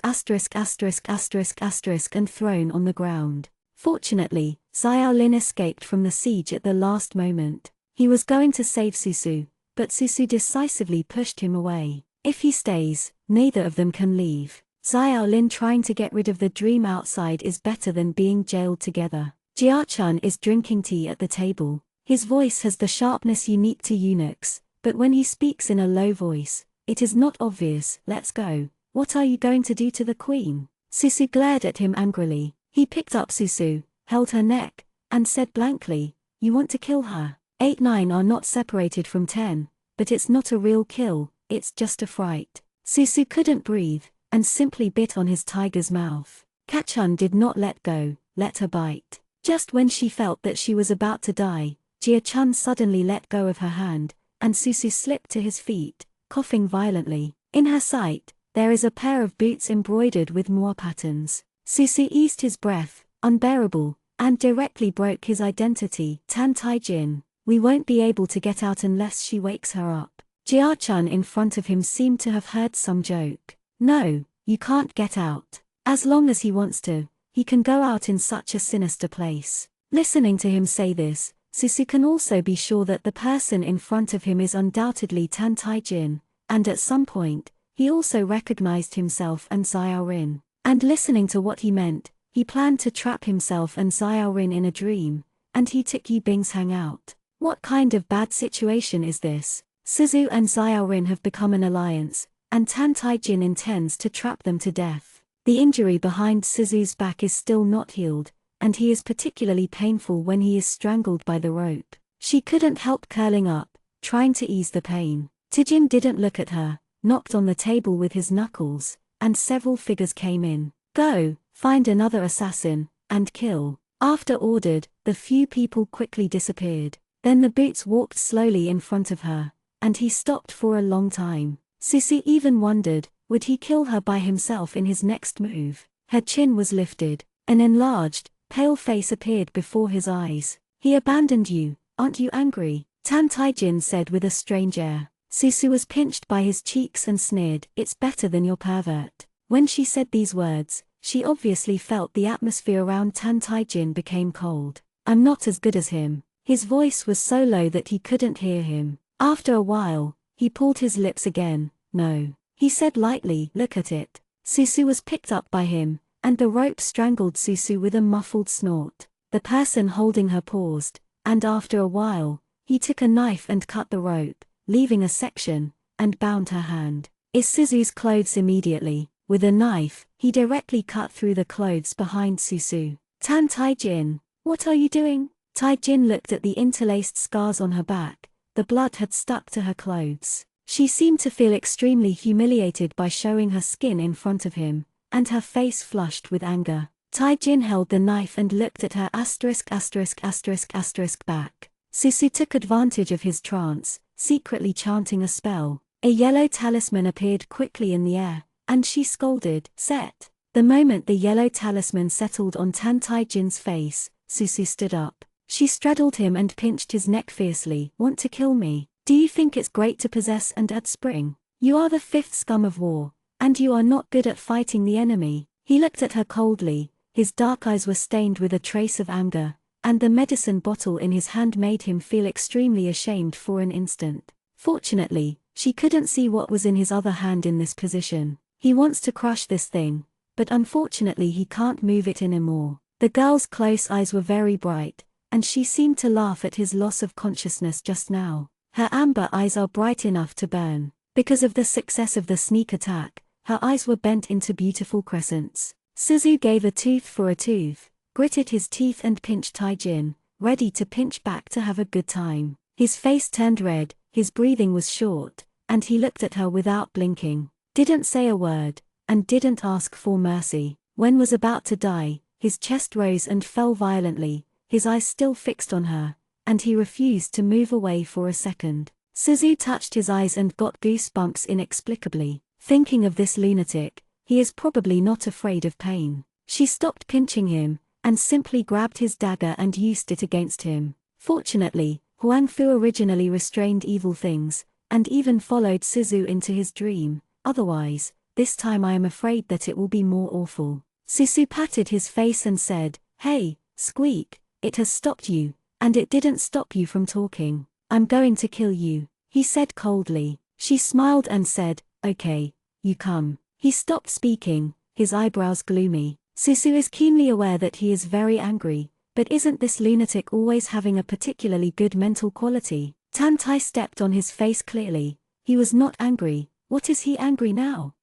and thrown on the ground. Fortunately, Xiaolin escaped from the siege at the last moment. He was going to save Susu, but Susu decisively pushed him away. If he stays, neither of them can leave. Xiaolin trying to get rid of the dream outside is better than being jailed together. Jiachun is drinking tea at the table. His voice has the sharpness unique to eunuchs, but when he speaks in a low voice, it is not obvious. Let's go. What are you going to do to the queen? Susu glared at him angrily. He picked up Susu, held her neck, and said blankly, you want to kill her? 8-9 are not separated from 10, but it's not a real kill, it's just a fright. Susu couldn't breathe, and simply bit on his tiger's mouth. Kachun did not let go, let her bite. Just when she felt that she was about to die, Jia-chun suddenly let go of her hand, and Susu slipped to his feet, coughing violently. In her sight, there is a pair of boots embroidered with more patterns. Susu eased his breath, unbearable, and directly broke his identity. Tan Tai-jin, we won't be able to get out unless she wakes her up. Jia-chun in front of him seemed to have heard some joke. No, you can't get out. As long as he wants to, he can go out in such a sinister place. Listening to him say this, Susu can also be sure that the person in front of him is undoubtedly Tan Tai-jin, and at some point, he also recognized himself and Xiaorin. And listening to what he meant, he planned to trap himself and Xiaorin in a dream, and he took Yibing's hangout. What kind of bad situation is this? Suzu and Xiaorin have become an alliance, and Tan Tai-jin intends to trap them to death. The injury behind Suzu's back is still not healed, and he is particularly painful when he is strangled by the rope. She couldn't help curling up, trying to ease the pain. Tijin didn't look at her, knocked on the table with his knuckles, and several figures came in. Go, find another assassin, and kill. After ordered, the few people quickly disappeared. Then the boots walked slowly in front of her, and he stopped for a long time. Susu even wondered, would he kill her by himself in his next move? Her chin was lifted. An enlarged, pale face appeared before his eyes. He abandoned you, aren't you angry? Tan Tai-jin said with a strange air. Susu was pinched by his cheeks and sneered, it's better than your pervert. When she said these words, she obviously felt the atmosphere around Tan Tai-jin became cold. I'm not as good as him. His voice was so low that he couldn't hear him. After a while, he pulled his lips again. No. He said lightly, look at it. Susu was picked up by him, and the rope strangled Susu with a muffled snort. The person holding her paused, and after a while, he took a knife and cut the rope, leaving a section, and bound her hand. Is Suzu's clothes immediately. With a knife, he directly cut through the clothes behind Susu. Tan Tai-jin, what are you doing? Tai-jin looked at the interlaced scars on her back. The blood had stuck to her clothes. She seemed to feel extremely humiliated by showing her skin in front of him, and her face flushed with anger. Tai-jin held the knife and looked at her ****** back. Susu took advantage of his trance, secretly chanting a spell. A yellow talisman appeared quickly in the air, and she scolded, set. The moment the yellow talisman settled on Tan Tai-jin's face, Susu stood up. She straddled him and pinched his neck fiercely. Want to kill me? Do you think it's great to possess and add spring? You are the fifth scum of war, and you are not good at fighting the enemy. He looked at her coldly, his dark eyes were stained with a trace of anger, and the medicine bottle in his hand made him feel extremely ashamed for an instant. Fortunately, she couldn't see what was in his other hand in this position. He wants to crush this thing, but unfortunately he can't move it anymore. The girl's close eyes were very bright, and she seemed to laugh at his loss of consciousness just now. Her amber eyes are bright enough to burn. Because of the success of the sneak attack, her eyes were bent into beautiful crescents. Suzu gave a tooth for a tooth, gritted his teeth and pinched Tai-jin, ready to pinch back to have a good time. His face turned red, his breathing was short, and he looked at her without blinking, didn't say a word, and didn't ask for mercy. When was about to die, his chest rose and fell violently, his eyes still fixed on her, and he refused to move away for a second. Suzu touched his eyes and got goosebumps inexplicably, thinking of this lunatic, he is probably not afraid of pain. She stopped pinching him, and simply grabbed his dagger and used it against him. Fortunately, Huang Fu originally restrained evil things, and even followed Suzu into his dream, otherwise, this time I am afraid that it will be more awful. Suzu patted his face and said, "Hey, Squeak, it has stopped you, and it didn't stop you from talking. I'm going to kill you," he said coldly. She smiled and said, "Okay, you come." He stopped speaking, his eyebrows gloomy. Suzu is keenly aware that he is very angry, but isn't this lunatic always having a particularly good mental quality? Tantai stepped on his face clearly. He was not angry. What is he angry now?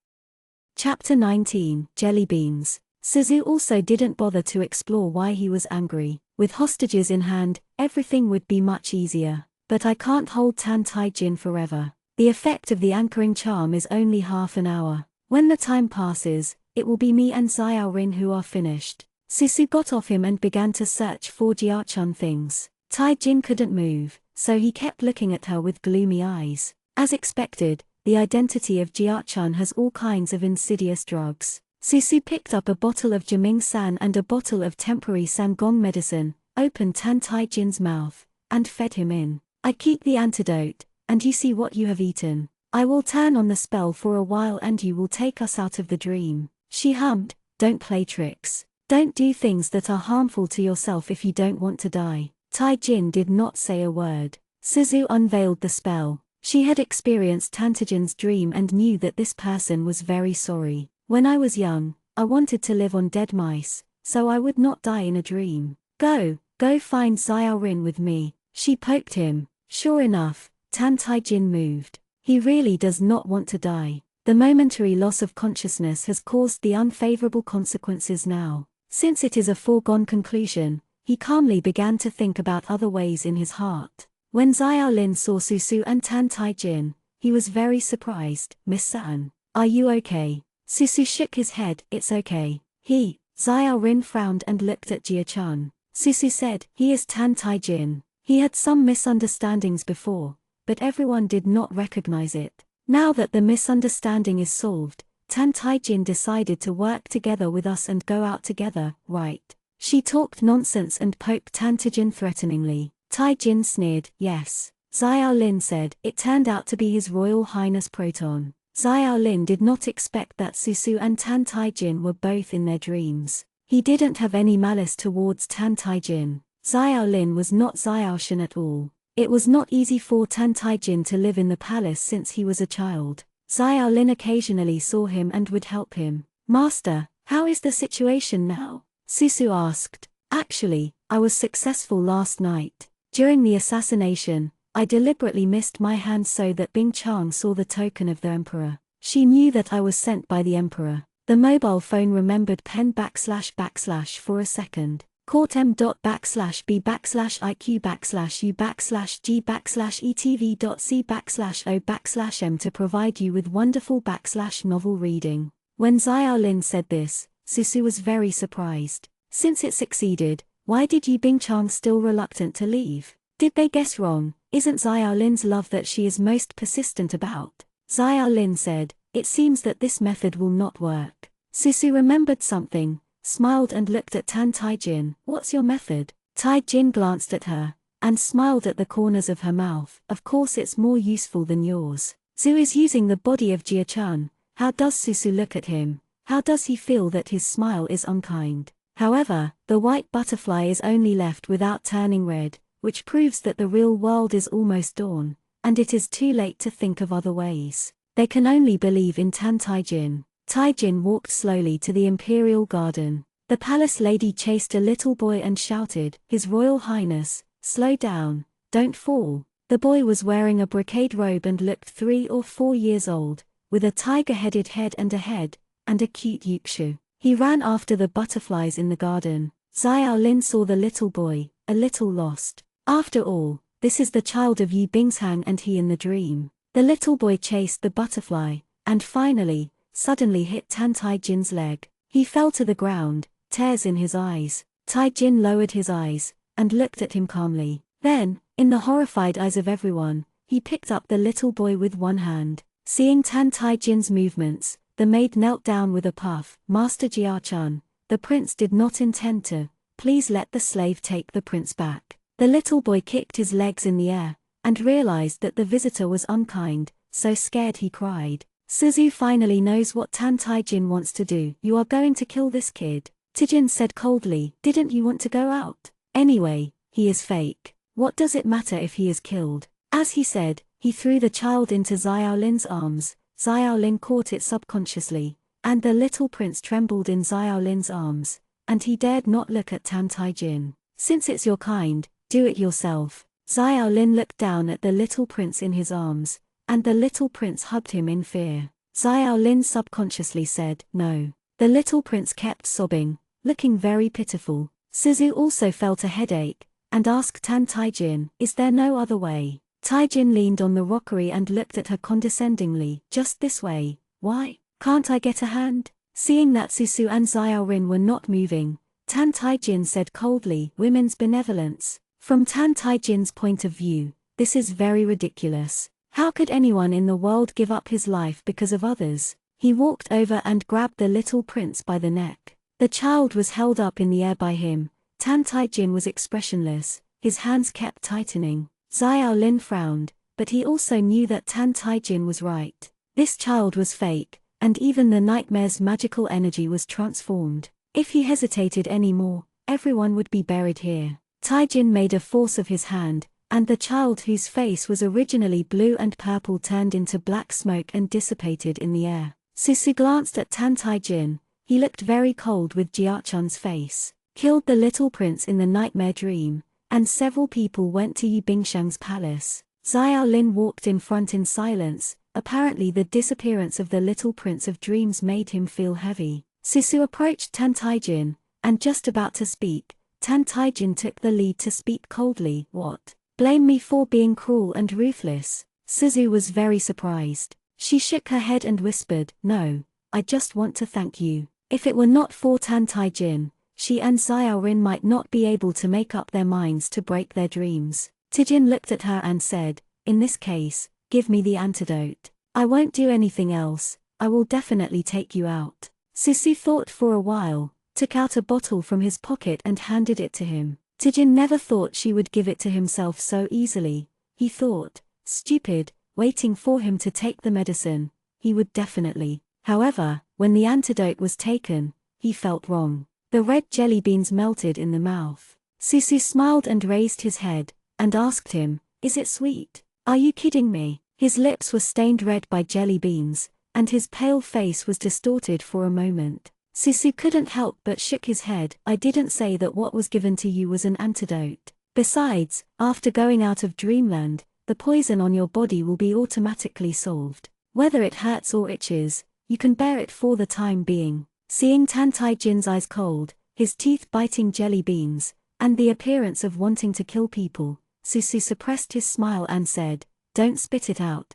Chapter 19, Jelly Beans. Suzu also didn't bother to explore why he was angry. With hostages in hand, everything would be much easier. But I can't hold Tantai Jin forever. The effect of the anchoring charm is only half an hour. When the time passes, it will be me and Xiao Rin who are finished. Suzu got off him and began to search for Jia-chun things. Tai Jin couldn't move, so he kept looking at her with gloomy eyes. As expected, the identity of Jia-chun has all kinds of insidious drugs. Suzu picked up a bottle of Jiming-san and a bottle of temporary Sangong medicine, opened Tantai Jin's mouth, and fed him in. "I keep the antidote, and you see what you have eaten. I will turn on the spell for a while and you will take us out of the dream." She hummed, "Don't play tricks. Don't do things that are harmful to yourself if you don't want to die." Tai Jin did not say a word. Suzu unveiled the spell. She had experienced Tantajin's dream and knew that this person was very sorry. "When I was young, I wanted to live on dead mice, so I would not die in a dream. Go find Xiao Rin with me." She poked him. Sure enough, Tantai Jin moved. He really does not want to die. The momentary loss of consciousness has caused the unfavorable consequences now. Since it is a foregone conclusion, he calmly began to think about other ways in his heart. When Xiao Lin saw Suzu and Tantai Jin, he was very surprised. "Miss San, are you okay?" Suzu shook his head. "It's okay." Xiao Rin frowned and looked at Jia-chun. Suzu said, "He is Tantai Jin." He had some misunderstandings before, but everyone did not recognize it. Now that the misunderstanding is solved, Tantai Jin decided to work together with us and go out together, right? She talked nonsense and poked Tantajin threateningly. Tai Jin sneered, "Yes." Xiao Lin said, "It turned out to be His Royal Highness Proton." Xiao Lin did not expect that Suzu and Tantai Jin were both in their dreams. He didn't have any malice towards Tantai Jin. Xiao Lin was not Xiao Shen at all. It was not easy for Tantai Jin to live in the palace since he was a child. Xiao Lin occasionally saw him and would help him. "Master, how is the situation now?" Suzu asked. "Actually, I was successful last night. During the assassination, I deliberately missed my hand so that Bing Chang saw the token of the emperor. She knew that I was sent by the emperor." The mobile phone remembered pen / for a second. Caught m./b/iq/u/g/etv.c/o/m to provide you with wonderful /novel reading. When Xiao Lin said this, Suzu was very surprised. Since it succeeded, why did Yi Bingchang still reluctant to leave? Did they guess wrong? Isn't Xiao Lin's love that she is most persistent about? Xiao Lin said, "It seems that this method will not work." Suzu remembered something, smiled and looked at Tantai Jin. "What's your method?" Tai Jin glanced at her, and smiled at the corners of her mouth. "Of course it's more useful than yours. Zhu is using the body of Jia-chun. How does Suzu look at him? How does he feel that his smile is unkind? However, the white butterfly is only left without turning red, which proves that the real world is almost dawn, and it is too late to think of other ways. They can only believe in Tantai Jin." Tai Jin walked slowly to the imperial garden. The palace lady chased a little boy and shouted, "His Royal Highness, slow down, don't fall." The boy was wearing a brocade robe and looked 3 or 4 years old, with a tiger-headed head and a cute yukshu. He ran after the butterflies in the garden. Xiao Lin saw the little boy, a little lost. After all, this is the child of Yu Bingshang and he in the dream. The little boy chased the butterfly, and finally, suddenly hit Tan Tai-jin's leg. He fell to the ground, tears in his eyes. Tai-jin lowered his eyes, and looked at him calmly. Then, in the horrified eyes of everyone, he picked up the little boy with one hand. Seeing Tan Tai-jin's movements, the maid knelt down with a puff. Master Jia-chan, the prince did not intend to. Please let the slave take the prince back. The little boy kicked his legs in the air, and realized that the visitor was unkind, so scared he cried. Suzu finally knows what Tan Tai-jin wants to do. You are going to kill this kid? Tae-jin said coldly. Didn't you want to go out? Anyway, he is fake. What does it matter if he is killed? As he said, he threw the child into Xiaolin's arms. Xiaolin caught it subconsciously, and the little prince trembled in Xiaolin's arms, and he dared not look at Tan Tai-jin. Since it's your kind, do it yourself. Xiaolin looked down at the little prince in his arms, and the little prince hugged him in fear. Xiaolin subconsciously said, no. The little prince kept sobbing, looking very pitiful. Suzu also felt a headache, and asked Tan Tai-jin, is there no other way? Tai-jin leaned on the rockery and looked at her condescendingly. Just this way. Why? Can't I get a hand? Seeing that Suzu and Xiaorin were not moving, Tan Tai-jin said coldly, women's benevolence. From Tan Tai-jin's point of view, this is very ridiculous. How could anyone in the world give up his life because of others? He walked over and grabbed the little prince by the neck. The child was held up in the air by him. Tan Tai-jin was expressionless, his hands kept tightening. Xiaolin frowned, but he also knew that Tan Tai-jin was right. This child was fake, and even the nightmare's magical energy was transformed. If he hesitated anymore, everyone would be buried here. Tai-jin made a force of his hand, and the child whose face was originally blue and purple turned into black smoke and dissipated in the air. Suzu glanced at Tan Tai-jin. He looked very cold with Jia-chan's face. Killed the little prince in the nightmare dream, and several people went to Yu Bingshang's palace. Xiaolin walked in front in silence. Apparently the disappearance of the little prince of dreams made him feel heavy. Suzu approached Tan Tai-jin, and just about to speak, Tan Tai-jin took the lead to speak coldly. What? Blame me for being cruel and ruthless? Suzu was very surprised. She shook her head and whispered, no, I just want to thank you. If it were not for Tan Tai-jin, she and Xiaorin might not be able to make up their minds to break their dreams. Tae-jin looked at her and said, in this case, give me the antidote. I won't do anything else, I will definitely take you out. Suzu thought for a while, took out a bottle from his pocket and handed it to him. Tae-jin never thought she would give it to himself so easily. He thought, stupid, waiting for him to take the medicine. He would definitely. However, when the antidote was taken, he felt wrong. The red jelly beans melted in the mouth. Suzu smiled and raised his head, and asked him, is it sweet? Are you kidding me? His lips were stained red by jelly beans, and his pale face was distorted for a moment. Suzu couldn't help but shook his head. I didn't say that what was given to you was an antidote. Besides, after going out of dreamland, the poison on your body will be automatically solved. Whether it hurts or itches, you can bear it for the time being. Seeing Tan Tai-jin's eyes cold, his teeth biting jelly beans, and the appearance of wanting to kill people, Suzu suppressed his smile and said, don't spit it out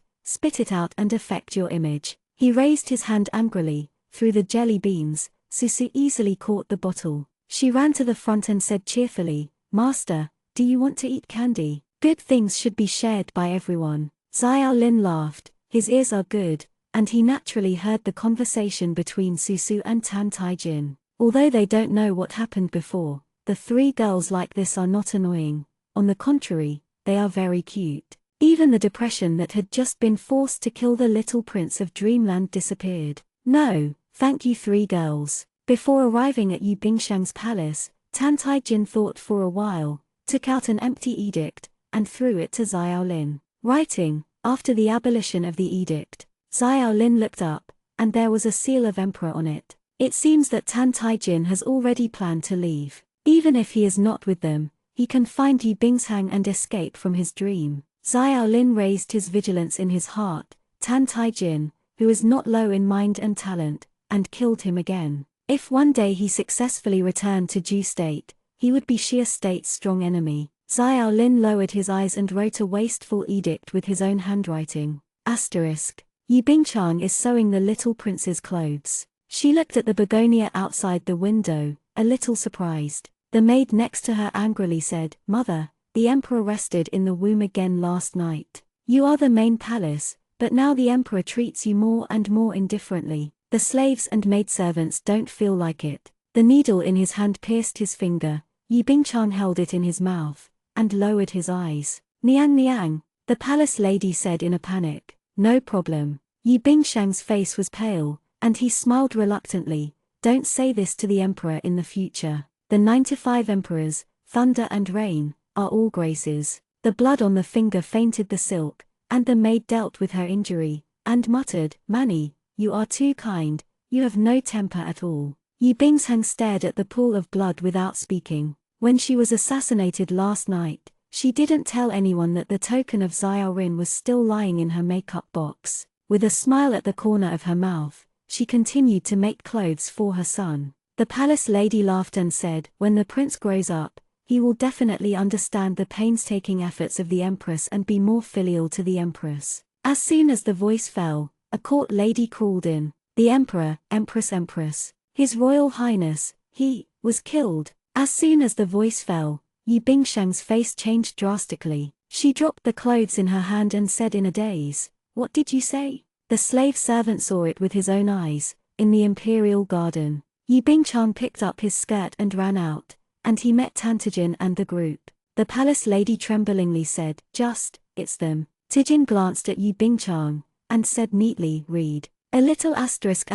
and affect your image. He raised his hand angrily. Through the jelly beans, Suzu easily caught the bottle. She ran to the front and said cheerfully, Master, do you want to eat candy? Good things should be shared by everyone. Xiaolin laughed. His ears are good, and he naturally heard the conversation between Suzu and Tan Tai-jin. Although they don't know what happened before, the three girls like this are not annoying. On the contrary, they are very cute. Even the depression that had just been forced to kill the little prince of dreamland disappeared. No, thank you three girls. Before arriving at Yu Bingshang's palace, Tan Tai-jin thought for a while, took out an empty edict, and threw it to Xiaolin. Writing, after the abolition of the edict. Xiaolin looked up, and there was a seal of emperor on it. It seems that Tan Tai-jin has already planned to leave. Even if he is not with them, he can find Yu Bingshang and escape from his dream. Xiaolin raised his vigilance in his heart, Tan Tai-jin, who is not low in mind and talent, and killed him again. If one day he successfully returned to Ju State, he would be Xia State's strong enemy. Xiaolin lowered his eyes and wrote a wasteful edict with his own handwriting. Yi Bingchang is sewing the little prince's clothes. She looked at the begonia outside the window, a little surprised. The maid next to her angrily said, "Mother, the emperor rested in the womb again last night. You are the main palace, but now the emperor treats you more and more indifferently. The slaves and maidservants don't feel like it." The needle in his hand pierced his finger. Yi Bingchang held it in his mouth, and lowered his eyes. "Niang Niang," the palace lady said in a panic. "No problem." Yi Bingchang's face was pale, and he smiled reluctantly. "Don't say this to the emperor in the future. The 95 emperors, thunder and rain, are all graces." The blood on the finger fainted the silk, and the maid dealt with her injury, and muttered, "Manny, you are too kind, you have no temper at all." Yi Bingshang stared at the pool of blood without speaking. When she was assassinated last night, she didn't tell anyone that the token of Xiaorin was still lying in her makeup box. With a smile at the corner of her mouth, she continued to make clothes for her son. The palace lady laughed and said, "When the prince grows up, he will definitely understand the painstaking efforts of the empress and be more filial to the empress." As soon as the voice fell, a court lady crawled in. "The emperor, empress, his royal highness, he was killed." As soon as the voice fell, Yi Bingshang's face changed drastically. She dropped the clothes in her hand and said in a daze, "What did you say?" The slave servant saw it with his own eyes, in the imperial garden. Yi Bingchang picked up his skirt and ran out, and he met Tantijin and the group. The palace lady tremblingly said, "It's them." Tijin glanced at Yi Bingchang, and said neatly, "Read." A little asterisk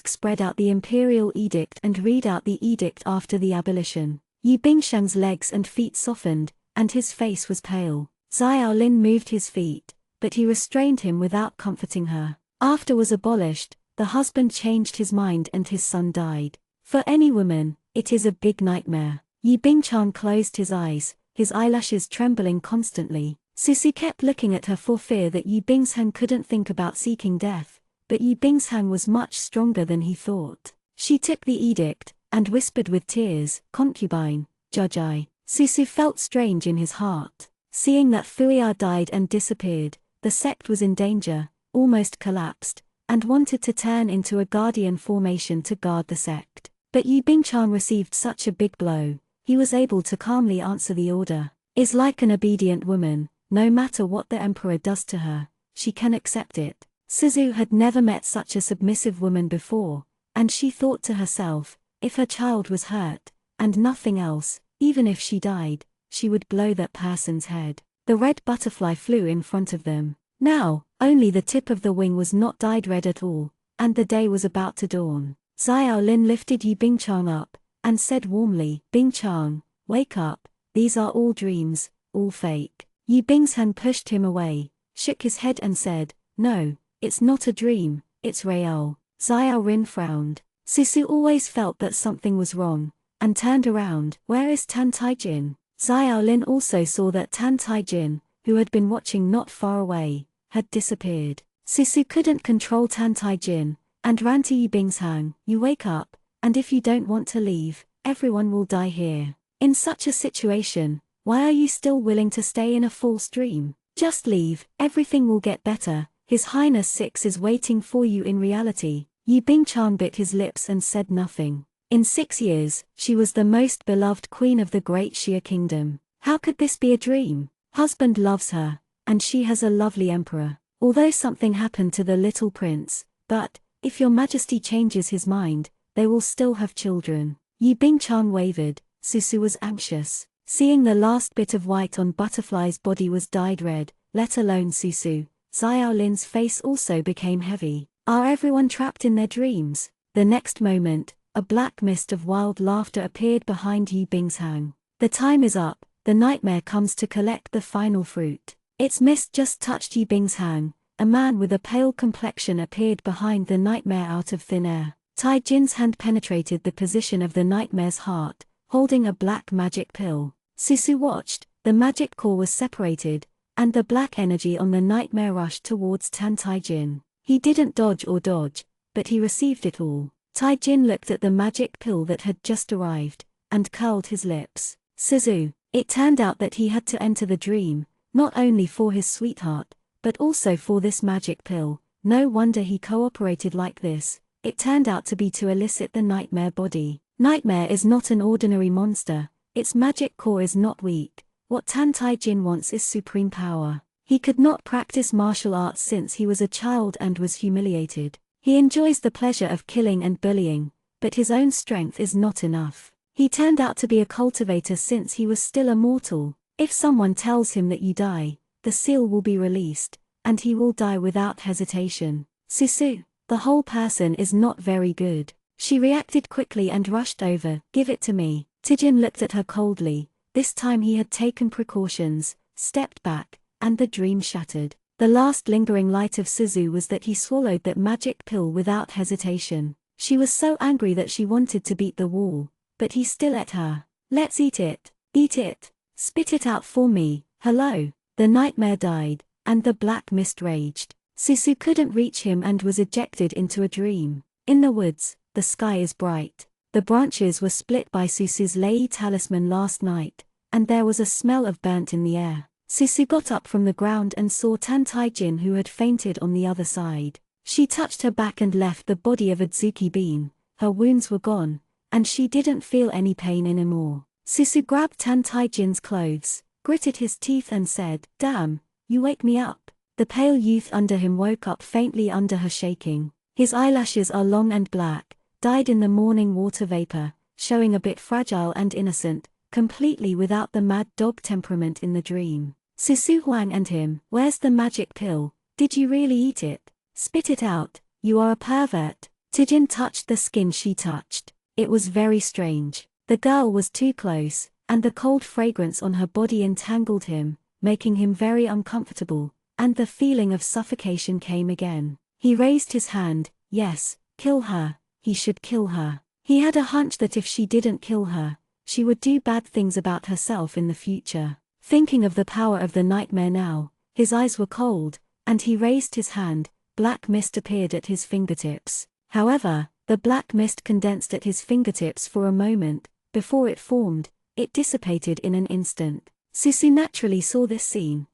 spread out the imperial edict and read out the edict after the abolition. Yi Bingshang's legs and feet softened, and his face was pale. Xiaolin moved his feet, but he restrained him without comforting her. After was abolished, the husband changed his mind and his son died. For any woman, it is a big nightmare. Yi Bingchang closed his eyes, his eyelashes trembling constantly. Susu kept looking at her for fear that Yi Bingshang couldn't think about seeking death, but Yi Bingshang was much stronger than he thought. She took the edict, and whispered with tears, "Concubine, judge I." Susu felt strange in his heart. Seeing that Fuya died and disappeared, the sect was in danger, almost collapsed, and wanted to turn into a guardian formation to guard the sect. But Yi Bingchang received such a big blow, he was able to calmly answer the order. Is like an obedient woman, no matter what the emperor does to her, she can accept it. Suzu had never met such a submissive woman before, and she thought to herself, if her child was hurt, and nothing else, even if she died, she would blow that person's head. The red butterfly flew in front of them. Now, only the tip of the wing was not dyed red at all, and the day was about to dawn. Xiaolin lifted Yi Bingchang up, and said warmly, "Bingchang, wake up, these are all dreams, all fake." Yi Bingshang pushed him away, shook his head and said, "No, it's not a dream, it's real." Xiaorin frowned. Susu always felt that something was wrong, and turned around. "Where is Tan Taijin?" Xiaolin also saw that Tan Taijin, who had been watching not far away, had disappeared. Susu couldn't control Tan Taijin, and ran to Yi Bingshang. "You wake up, and if you don't want to leave, everyone will die here. In such a situation, why are you still willing to stay in a false dream? Just leave, everything will get better. His Highness Six is waiting for you in reality." Yi Bingchang bit his lips and said nothing. In 6 years, she was the most beloved queen of the great Xia kingdom. How could this be a dream? Husband loves her, and she has a lovely emperor. Although something happened to the little prince, but, if your majesty changes his mind, they will still have children. Yi Bingchang wavered. Susu was anxious. Seeing the last bit of white on Butterfly's body was dyed red, let alone Susu, Xiaolin's face also became heavy. Are everyone trapped in their dreams? The next moment, a black mist of wild laughter appeared behind Yi Bingshang. The time is up, the nightmare comes to collect the final fruit. Its mist just touched Yi Bingshang. A man with a pale complexion appeared behind the nightmare out of thin air. Tai Jin's hand penetrated the position of the nightmare's heart, holding a black magic pill. Susu watched, the magic core was separated, and the black energy on the nightmare rushed towards Tan Taijin. He didn't dodge, but he received it all. Taijin looked at the magic pill that had just arrived, and curled his lips. "Suzu, It turned out that he had to enter the dream, not only for his sweetheart, but also for this magic pill. No wonder he cooperated like this. It turned out to be to elicit the nightmare body. Nightmare is not an ordinary monster. Its magic core is not weak. What Tan Tai Jin wants is supreme power. He could not practice martial arts since he was a child and was humiliated. He enjoys the pleasure of killing and bullying, but his own strength is not enough. He turned out to be a cultivator since he was still a mortal. If someone tells him that you die, the seal will be released, and he will die without hesitation. Susu, the whole person is not very good. She reacted quickly and rushed over. Give it to me. Tijin looked at her coldly. This time he had taken precautions, stepped back, and the dream shattered. The last lingering light of Suzu was that he swallowed that magic pill without hesitation. She was so angry that she wanted to beat the wall, but he still ate her. Let's eat it. Eat it. Spit it out for me. Hello. The nightmare died, and the black mist raged. Susu couldn't reach him and was ejected into a dream. In the woods, the sky is bright. The branches were split by Susu's lei talisman last night, and there was a smell of burnt in the air. Susu got up from the ground and saw Tan Tai Jin, who had fainted on the other side. She touched her back and left the body of Adzuki Bean. Her wounds were gone, and she didn't feel any pain anymore. Susu grabbed Tan Tai Jin's clothes, gritted his teeth and said, "Damn, you wake me up." The pale youth under him woke up faintly under her shaking. His eyelashes are long and black, dyed in the morning water vapor, showing a bit fragile and innocent, completely without the mad dog temperament in the dream. Susu Huang and him, "Where's the magic pill? Did you really eat it? Spit it out, you are a pervert." Tijin touched the skin she touched. It was very strange. The girl was too close, and the cold fragrance on her body entangled him, making him very uncomfortable, and the feeling of suffocation came again. He raised his hand. Yes, kill her. He should kill her. He had a hunch that if she didn't kill her, she would do bad things about herself in the future. Thinking of the power of the nightmare now, his eyes were cold, and he raised his hand. Black mist appeared at his fingertips. However, the black mist condensed at his fingertips for a moment. Before it formed, it dissipated in an instant. Susu naturally saw this scene.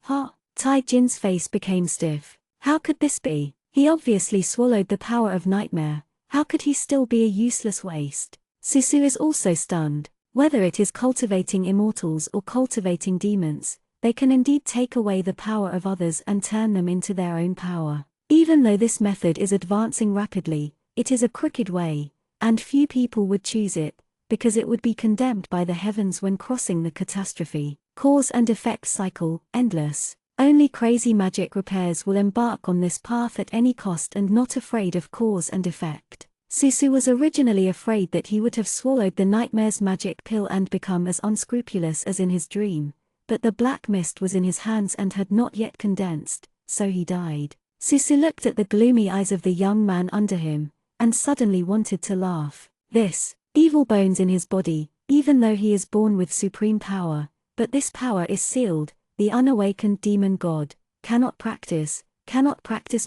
Tai Jin's face became stiff. How could this be? He obviously swallowed the power of nightmare. How could he still be a useless waste? Susu is also stunned. Whether it is cultivating immortals or cultivating demons, they can indeed take away the power of others and turn them into their own power. Even though this method is advancing rapidly, it is a crooked way, and few people would choose it, because it would be condemned by the heavens when crossing the catastrophe. Cause and effect cycle, endless. Only crazy magic repairs will embark on this path at any cost and not afraid of cause and effect. Susu was originally afraid that he would have swallowed the nightmare's magic pill and become as unscrupulous as in his dream, but the black mist was in his hands and had not yet condensed, so he died. Susu looked at the gloomy eyes of the young man under him, and suddenly wanted to laugh. This evil bones in his body, even though he is born with supreme power, but this power is sealed. The unawakened demon god cannot practice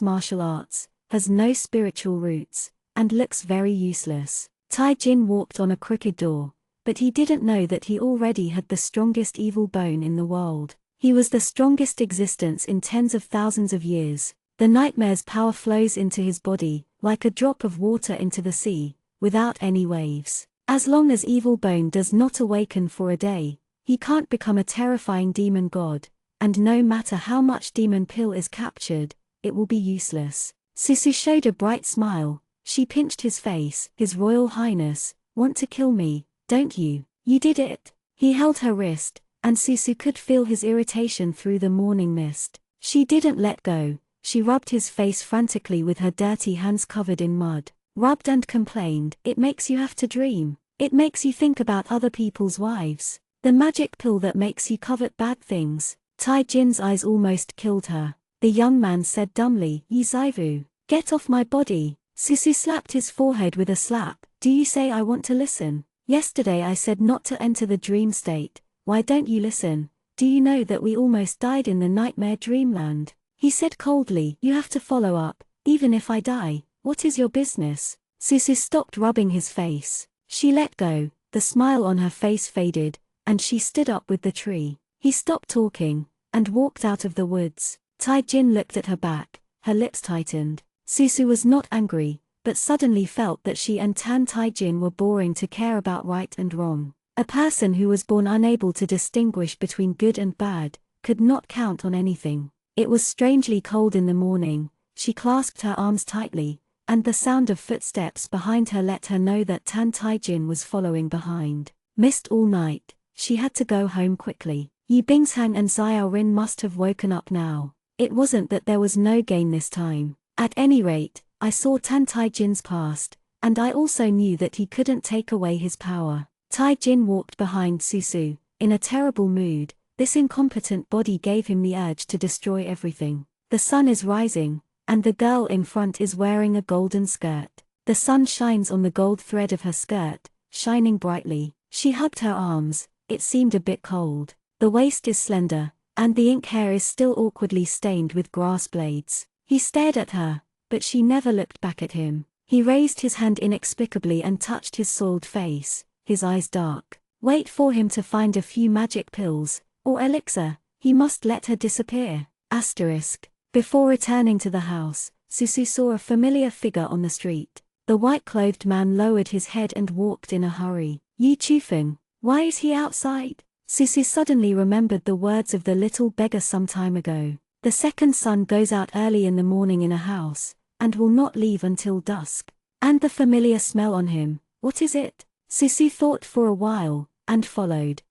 martial arts, has no spiritual roots, and looks very useless. Tai Jin walked on a crooked door, but he didn't know that he already had the strongest evil bone in the world. He was the strongest existence in tens of thousands of years. The nightmare's power flows into his body, like a drop of water into the sea, without any waves. As long as evil bone does not awaken for a day, he can't become a terrifying demon god, and no matter how much demon pill is captured, it will be useless. Susu showed a bright smile. She pinched his face. "His Royal Highness, want to kill me, don't you? You did it." He held her wrist, and Susu could feel his irritation through the morning mist. She didn't let go. She rubbed his face frantically with her dirty hands covered in mud. Rubbed and complained, "It makes you have to dream. It makes you think about other people's wives. The magic pill that makes you covet bad things." Tai Jin's eyes almost killed her. The young man said dumbly, "Yi Zaivu, get off my body." Susu slapped his forehead with a slap. "Do you say I want to listen? Yesterday I said not to enter the dream state. Why don't you listen? Do you know that we almost died in the nightmare dreamland?" He said coldly, "You have to follow up, even if I die. What is your business?" Susu stopped rubbing his face. She let go. The smile on her face faded. and she stood up with the tree. He stopped talking, and walked out of the woods. Tai-jin looked at her back, her lips tightened. Susu was not angry, but suddenly felt that she and Tan Tai-jin were boring to care about right and wrong. A person who was born unable to distinguish between good and bad, could not count on anything. It was strangely cold in the morning. She clasped her arms tightly, and the sound of footsteps behind her let her know that Tan Tai-jin was following behind. Missed all night, she had to go home quickly. Yi Bingshang and Xiao Rin must have woken up now. It wasn't that there was no gain this time. At any rate, I saw Tan Tai-jin's past, and I also knew that he couldn't take away his power. Tai-jin walked behind Susu, in a terrible mood. This incompetent body gave him the urge to destroy everything. The sun is rising, and the girl in front is wearing a golden skirt. The sun shines on the gold thread of her skirt, shining brightly. She hugged her arms. It seemed a bit cold. The waist is slender, and the ink hair is still awkwardly stained with grass blades. He stared at her, but she never looked back at him. He raised his hand inexplicably and touched his soiled face, his eyes dark. Wait for him to find a few magic pills, or elixir. He must let her disappear. Asterisk. Before returning to the house, Susu saw a familiar figure on the street. The white-clothed man lowered his head and walked in a hurry. Yi Chufeng, why is he outside? Susu suddenly remembered the words of the little beggar some time ago. The second son goes out early in the morning in a house, and will not leave until dusk. And the familiar smell on him, what is it? Susu thought for a while, and followed.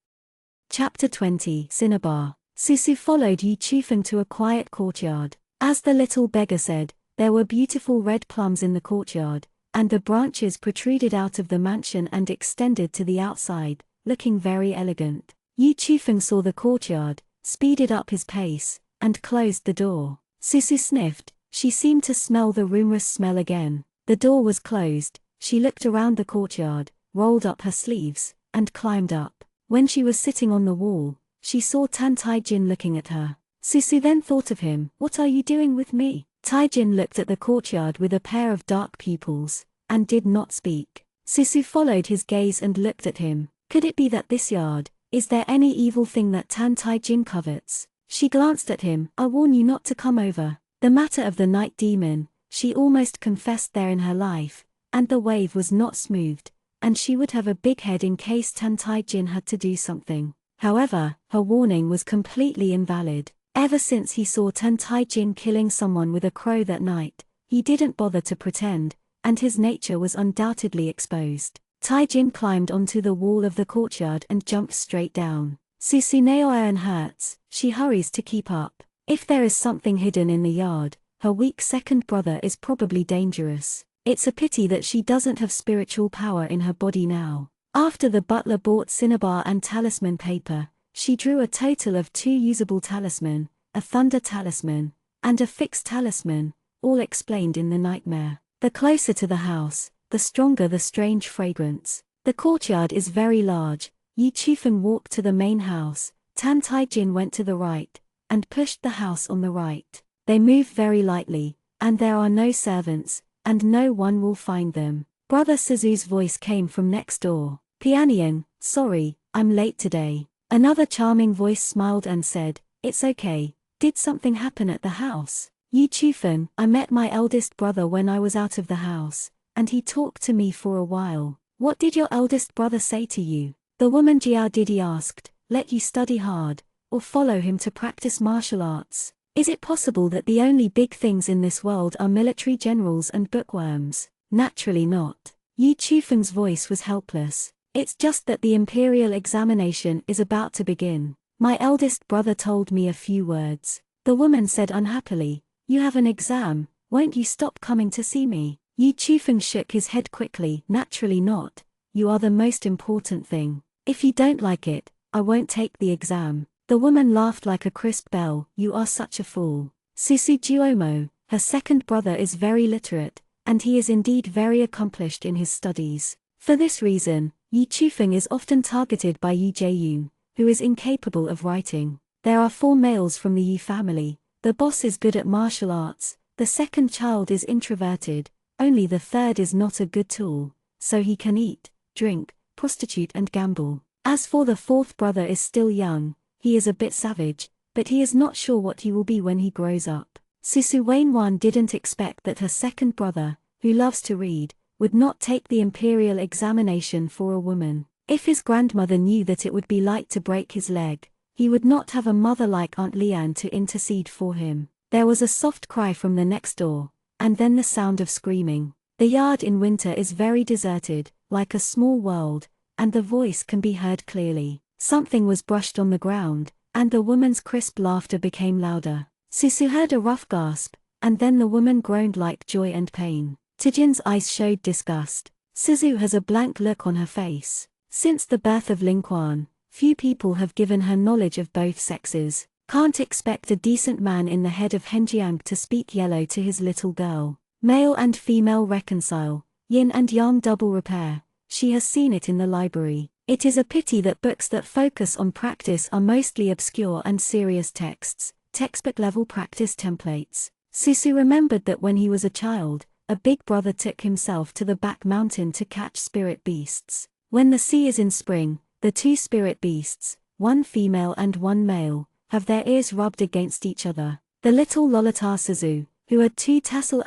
Chapter 20 Cinnabar. Susu followed Yi Chufeng to a quiet courtyard. As the little beggar said, there were beautiful red plums in the courtyard, and the branches protruded out of the mansion and extended to the outside, looking very elegant. Yi Chufeng saw the courtyard, speeded up his pace, and closed the door. Susu sniffed. She seemed to smell the rumorous smell again. The door was closed. She looked around the courtyard, rolled up her sleeves, and climbed up. When she was sitting on the wall, she saw Tan Tai-jin looking at her. Susu then thought of him. What are you doing with me? Tai-jin looked at the courtyard with a pair of dark pupils, and did not speak. Susu followed his gaze and looked at him. Could it be that this yard, is there any evil thing that Tan Tai-jin covets? She glanced at him. I warn you not to come over. The matter of the night demon, she almost confessed there in her life, and the wave was not smoothed, and she would have a big head in case Tan Tai-jin had to do something. However, her warning was completely invalid. Ever since he saw Tan Tai-jin killing someone with a crow that night, he didn't bother to pretend, and his nature was undoubtedly exposed. Tai-jin climbed onto the wall of the courtyard and jumped straight down. Susu Naoyan hurts. She hurries to keep up. If there is something hidden in the yard, her weak second brother is probably dangerous. It's a pity that she doesn't have spiritual power in her body now. After the butler bought cinnabar and talisman paper, she drew a total of 2 usable talisman, a thunder talisman, and a fixed talisman, all explained in the nightmare. The closer to the house, the stronger the strange fragrance. The courtyard is very large. Yi Chufeng walked to the main house. Tan Tai-jin went to the right, and pushed the house on the right. They move very lightly, and there are no servants, and no one will find them. Brother Suzu's voice came from next door. Pianian, sorry, I'm late today. Another charming voice smiled and said, it's okay. Did something happen at the house? Yi Chufeng, I met my eldest brother when I was out of the house, and he talked to me for a while. What did your eldest brother say to you? The woman Jiao Didi asked, let you study hard, or follow him to practice martial arts. Is it possible that the only big things in this world are military generals and bookworms? Naturally not. Yi Chufeng's voice was helpless. It's just that the imperial examination is about to begin. My eldest brother told me a few words. The woman said unhappily, you have an exam, won't you stop coming to see me? Yi Chufeng shook his head quickly. Naturally not. You are the most important thing. If you don't like it, I won't take the exam. The woman laughed like a crisp bell. You are such a fool. Susu Juomo, her second brother, is very literate, and he is indeed very accomplished in his studies. For this reason, Yi Chufeng is often targeted by Yi Jaeyun, who is incapable of writing. There are 4 males from the Yi family. The boss is good at martial arts, the second child is introverted, only the third is not a good tool, so he can eat, drink, prostitute and gamble. As for the fourth brother is still young, he is a bit savage, but he is not sure what he will be when he grows up. Susu Wainwan didn't expect that her second brother, who loves to read, would not take the imperial examination for a woman. If his grandmother knew that it would be like to break his leg, he would not have a mother like Aunt Lian to intercede for him. There was a soft cry from the next door, and then the sound of screaming. The yard in winter is very deserted, like a small world, and the voice can be heard clearly. Something was brushed on the ground, and the woman's crisp laughter became louder. Susu heard a rough gasp, and then the woman groaned like joy and pain. Tijin's eyes showed disgust. Suzu has a blank look on her face. Since the birth of Lingquan, few people have given her knowledge of both sexes. Can't expect a decent man in the head of Henjiang to speak yellow to his little girl. Male and female reconcile, yin and yang double repair. She has seen it in the library. It is a pity that books that focus on practice are mostly obscure and serious texts, textbook-level practice templates. Susu remembered that when he was a child, a big brother took himself to the back mountain to catch spirit beasts. When the sea is in spring, the two spirit beasts, one female and one male, have their ears rubbed against each other. The little Lolita Suzu, who had two tassel ****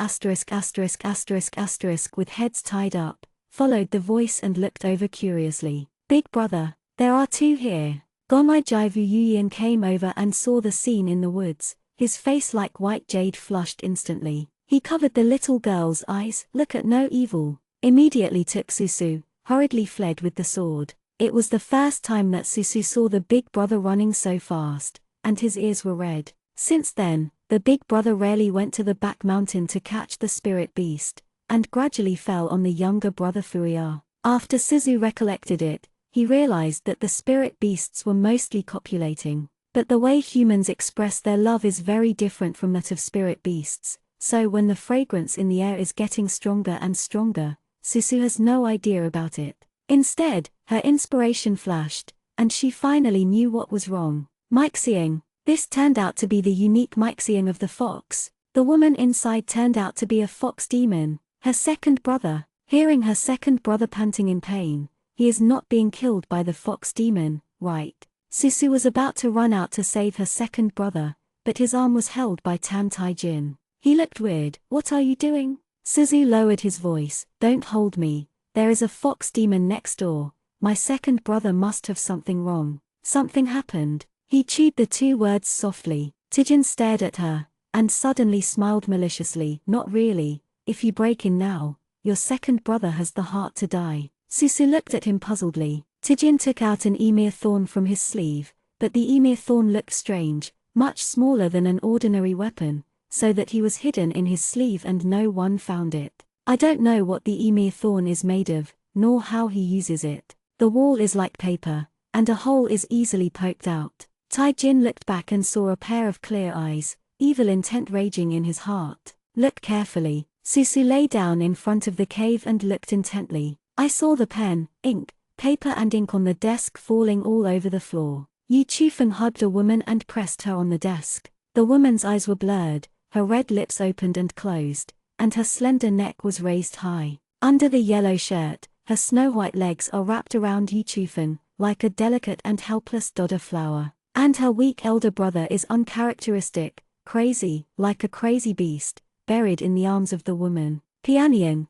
with heads tied up, followed the voice and looked over curiously. Big brother, there are two here. Gomai Jaivu Yuyan came over and saw the scene in the woods. His face like white jade flushed instantly. He covered the little girl's eyes. Look at no evil. Immediately took Susu, hurriedly fled with the sword. It was the first time that Susu saw the big brother running so fast, and his ears were red. Since then, the big brother rarely went to the back mountain to catch the spirit beast, and gradually fell on the younger brother Furia. After Suzu recollected it, he realized that the spirit beasts were mostly copulating. But the way humans express their love is very different from that of spirit beasts, so when the fragrance in the air is getting stronger and stronger, Susu has no idea about it. Instead, her inspiration flashed, and she finally knew what was wrong. Mixing. This turned out to be the unique mixing of the fox. The woman inside turned out to be a fox demon, her second brother. Hearing her second brother panting in pain, he is not being killed by the fox demon, right? Susu was about to run out to save her second brother, but his arm was held by Tan Tai Jin. He looked weird. What are you doing? Suzu lowered his voice. Don't hold me. There is a fox demon next door. My second brother must have something wrong. Something happened. He chewed the two words softly. Tijin stared at her, and suddenly smiled maliciously. Not really. If you break in now, your second brother has the heart to die. Susu looked at him puzzledly. Tijin took out an emir thorn from his sleeve, but the emir thorn looked strange, much smaller than an ordinary weapon, so that he was hidden in his sleeve and no one found it. I don't know what the emir thorn is made of, nor how he uses it. The wall is like paper, and a hole is easily poked out. Tai Jin looked back and saw a pair of clear eyes, evil intent raging in his heart. Look carefully. Susu lay down in front of the cave and looked intently. I saw the pen, ink, paper and ink on the desk falling all over the floor. Yu Chufeng hugged a woman and pressed her on the desk. The woman's eyes were blurred, her red lips opened and closed, and her slender neck was raised high. Under the yellow shirt, her snow-white legs are wrapped around Yu Chufeng, like a delicate and helpless dodder flower. And her weak elder brother is uncharacteristic, crazy, like a crazy beast, buried in the arms of the woman. Pianying,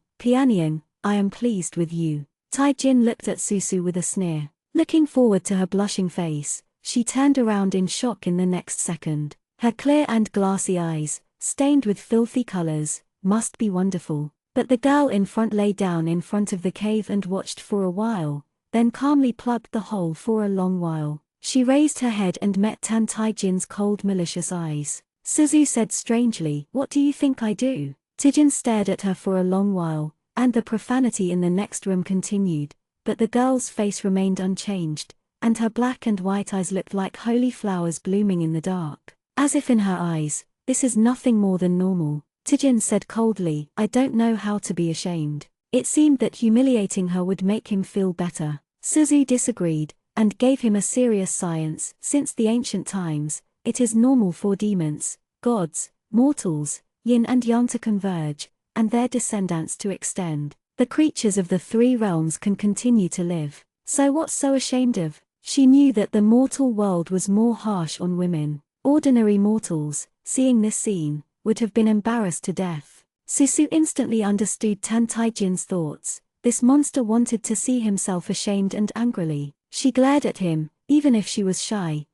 I am pleased with you. Tai Jin looked at Susu with a sneer. Looking forward to her blushing face, she turned around in shock in the next second. Her clear and glassy eyes, stained with filthy colors, must be wonderful. But the girl in front lay down in front of the cave and watched for a while, then calmly plugged the hole for a long while. She raised her head and met Tan Tai Jin's cold malicious eyes. Suzu said strangely, what do you think I do? Tijin stared at her for a long while, and the profanity in the next room continued, but the girl's face remained unchanged, and her black and white eyes looked like holy flowers blooming in the dark. As if in her eyes, this is nothing more than normal. Tijin said coldly, I don't know how to be ashamed. It seemed that humiliating her would make him feel better. Suzu disagreed, and gave him a serious science. Since the ancient times, it is normal for demons, gods, mortals, yin and yang to converge, and their descendants to extend. The creatures of the three realms can continue to live. So what's so ashamed of? She knew that the mortal world was more harsh on women. Ordinary mortals, seeing this scene, would have been embarrassed to death. Susu instantly understood Tan Taijin's thoughts. This monster wanted to see himself ashamed, and angrily, she glared at him. Even if she was shy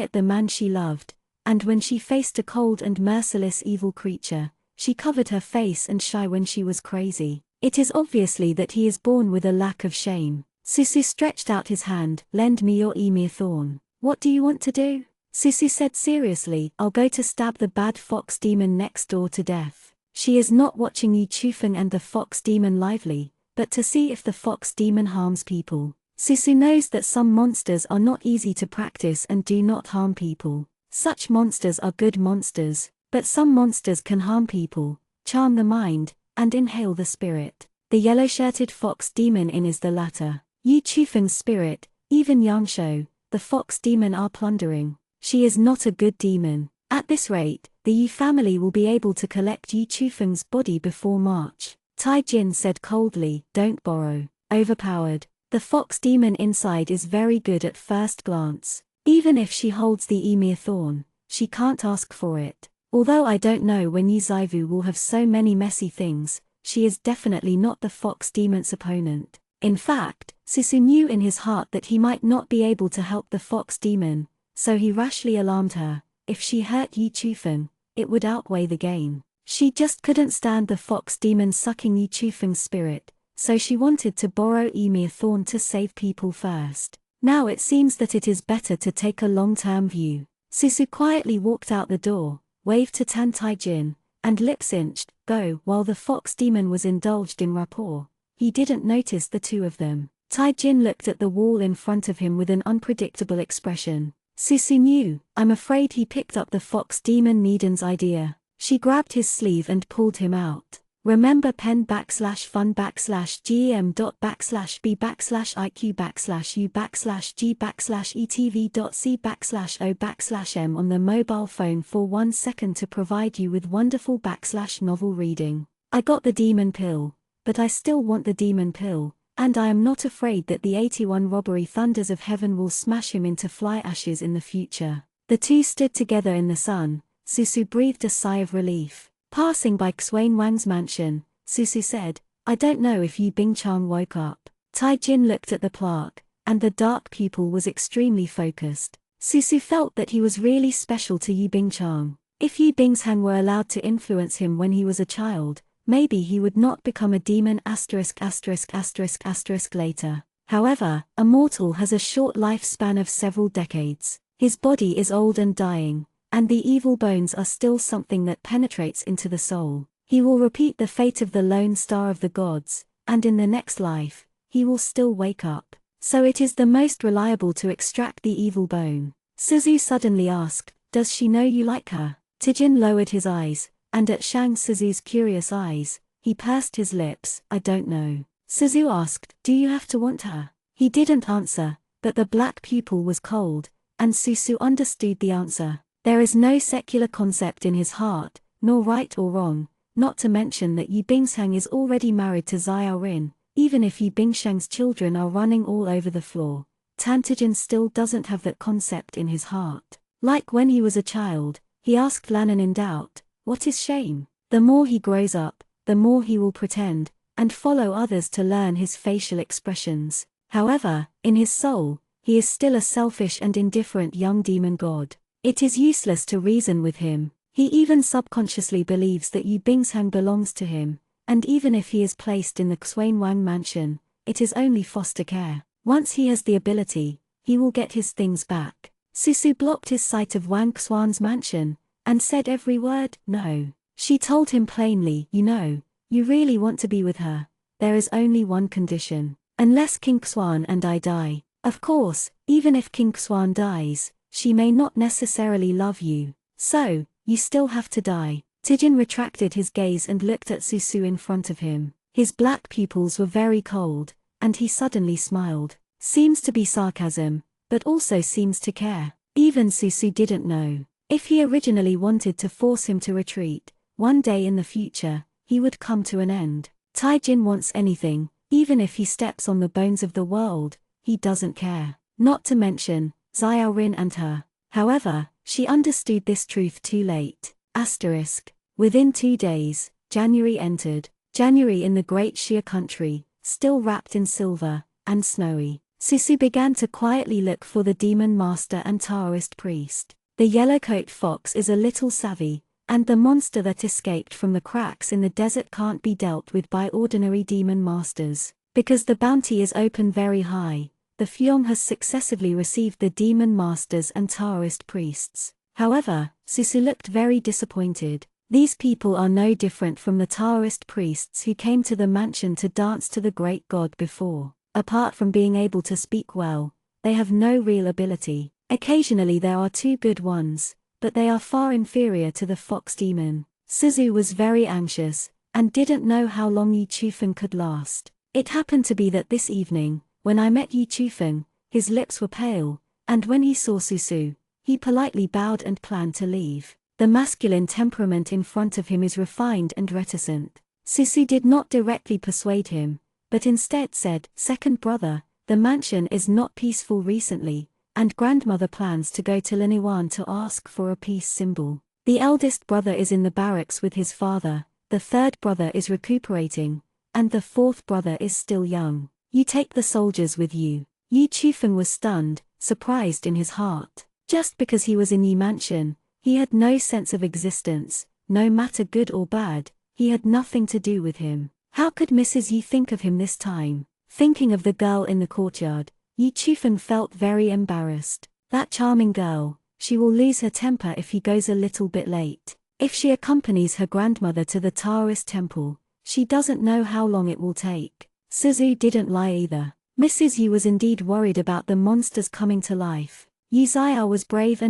at the man she loved, and when she faced a cold and merciless evil creature, she covered her face and shy when she was crazy. It is obviously that he is born with a lack of shame. Susu stretched out his hand. Lend me your Emir thorn. What do you want to do? Susu said seriously. I'll go to stab the bad fox demon next door to death. She is not watching Yu Chufeng and the fox demon lively, but to see if the fox demon harms people. Susu knows that some monsters are not easy to practice and do not harm people. Such monsters are good monsters, but some monsters can harm people, charm the mind, and inhale the spirit. The yellow-shirted fox demon is the latter. Yu Chufeng's spirit, even Yangshuo, the fox demon, are plundering. She is not a good demon. At this rate, the Yu family will be able to collect Yu Chufeng's body before March. Taijin said coldly, don't borrow. Overpowered. The fox demon inside is very good at first glance. Even if she holds the Emir thorn, she can't ask for it. Although I don't know when Yu Zaivu will have so many messy things, she is definitely not the fox demon's opponent. In fact, Susu knew in his heart that he might not be able to help the fox demon, so he rashly alarmed her. If she hurt Yu Chufeng, it would outweigh the gain. She just couldn't stand the fox demon sucking Yu Chufeng's spirit, so she wanted to borrow Emir thorn to save people first. Now it seems that it is better to take a long-term view. Susu quietly walked out the door, waved to Tan Taijin, and lip-synched, go. While the fox demon was indulged in rapport, he didn't notice the two of them. Taijin looked at the wall in front of him with an unpredictable expression. Susu knew. I'm afraid he picked up the fox demon Neden's idea. She grabbed his sleeve and pulled him out. Remember pen_/fun_b/g.b/u/etv.c/o/m on the mobile phone for 1 second to provide you with wonderful /novel reading. I got the demon pill, but I still want the demon pill, and I am not afraid that the 81 robbery thunders of heaven will smash him into fly ashes in the future. The two stood together in the sun. Susu breathed a sigh of relief. Passing by Xuan Wang's mansion, Susu said, I don't know if Yu Bingchang woke up. Taijin looked at the plaque, and the dark pupil was extremely focused. Susu felt that he was really special to Yu Bingchang. If Yu Bingchang were allowed to influence him when he was a child, maybe he would not become a demon ***** later. However, a mortal has a short lifespan of several decades. His body is old and dying, and the evil bones are still something that penetrates into the soul. He will repeat the fate of the lone star of the gods, and in the next life, he will still wake up. So it is the most reliable to extract the evil bone. Suzu suddenly asked, does she know you like her? Taijin lowered his eyes, and at Shang Suzu's curious eyes, he pursed his lips. I don't know. Suzu asked, do you have to want her? He didn't answer, but the black pupil was cold, and Susu understood the answer. There is no secular concept in his heart, nor right or wrong, not to mention that Yu Bingchang is already married to Xiao Rin. Even if Yu Bingchang's children are running all over the floor, Tan Taijin still doesn't have that concept in his heart. Like when he was a child, he asked Lannan in doubt, what is shame? The more he grows up, the more he will pretend, and follow others to learn his facial expressions. However, in his soul, he is still a selfish and indifferent young demon god. It is useless to reason with him. He even subconsciously believes that Yu Bingchang belongs to him, and even if he is placed in the Xuan Wang mansion, it is only foster care. Once he has the ability, he will get his things back. Susu blocked his sight of Wang Xuan's mansion, and said every word, no. She told him plainly, you know, you really want to be with her. There is only one condition. Unless King Xuan and I die. Of course, even if King Xuan dies, she may not necessarily love you. So, you still have to die. Taijin retracted his gaze and looked at Susu in front of him. His black pupils were very cold, and he suddenly smiled. Seems to be sarcasm, but also seems to care. Even Susu didn't know. If he originally wanted to force him to retreat, one day in the future, he would come to an end. Taijin wants anything, even if he steps on the bones of the world, he doesn't care. Not to mention, Xiao Rin and her. However, she understood this truth too late. Asterisk. Within 2 days, January entered. January in the Great Xia country, still wrapped in silver, and snowy. Susu began to quietly look for the demon master and Taoist priest. The yellowcoat fox is a little savvy, and the monster that escaped from the cracks in the desert can't be dealt with by ordinary demon masters. Because the bounty is open very high, the Fyong has successively received the demon masters and Taoist priests. However, Susu looked very disappointed. These people are no different from the Taoist priests who came to the mansion to dance to the great god before. Apart from being able to speak well, they have no real ability. Occasionally there are 2 good ones, but they are far inferior to the fox demon. Suzu was very anxious, and didn't know how long Yi Chufeng could last. It happened to be that this evening, when I met Yi Chufeng, his lips were pale, and when he saw Susu, he politely bowed and planned to leave. The masculine temperament in front of him is refined and reticent. Susu did not directly persuade him, but instead said, "Second brother, the mansion is not peaceful recently, and grandmother plans to go to Liniwan to ask for a peace symbol. The eldest brother is in the barracks with his father, the third brother is recuperating, and the fourth brother is still young. You take the soldiers with you." Yi Chufeng was stunned, surprised in his heart. Just because he was in Yi Mansion, he had no sense of existence, no matter good or bad, he had nothing to do with him. How could Mrs. Yi think of him this time? Thinking of the girl in the courtyard, Yi Chufeng felt very embarrassed. That charming girl, she will lose her temper if he goes a little bit late. If she accompanies her grandmother to the Taoist temple, she doesn't know how long it will take. Suzu didn't lie either. Mrs. Yi was indeed worried about the monsters coming to life. Yi Xiao was brave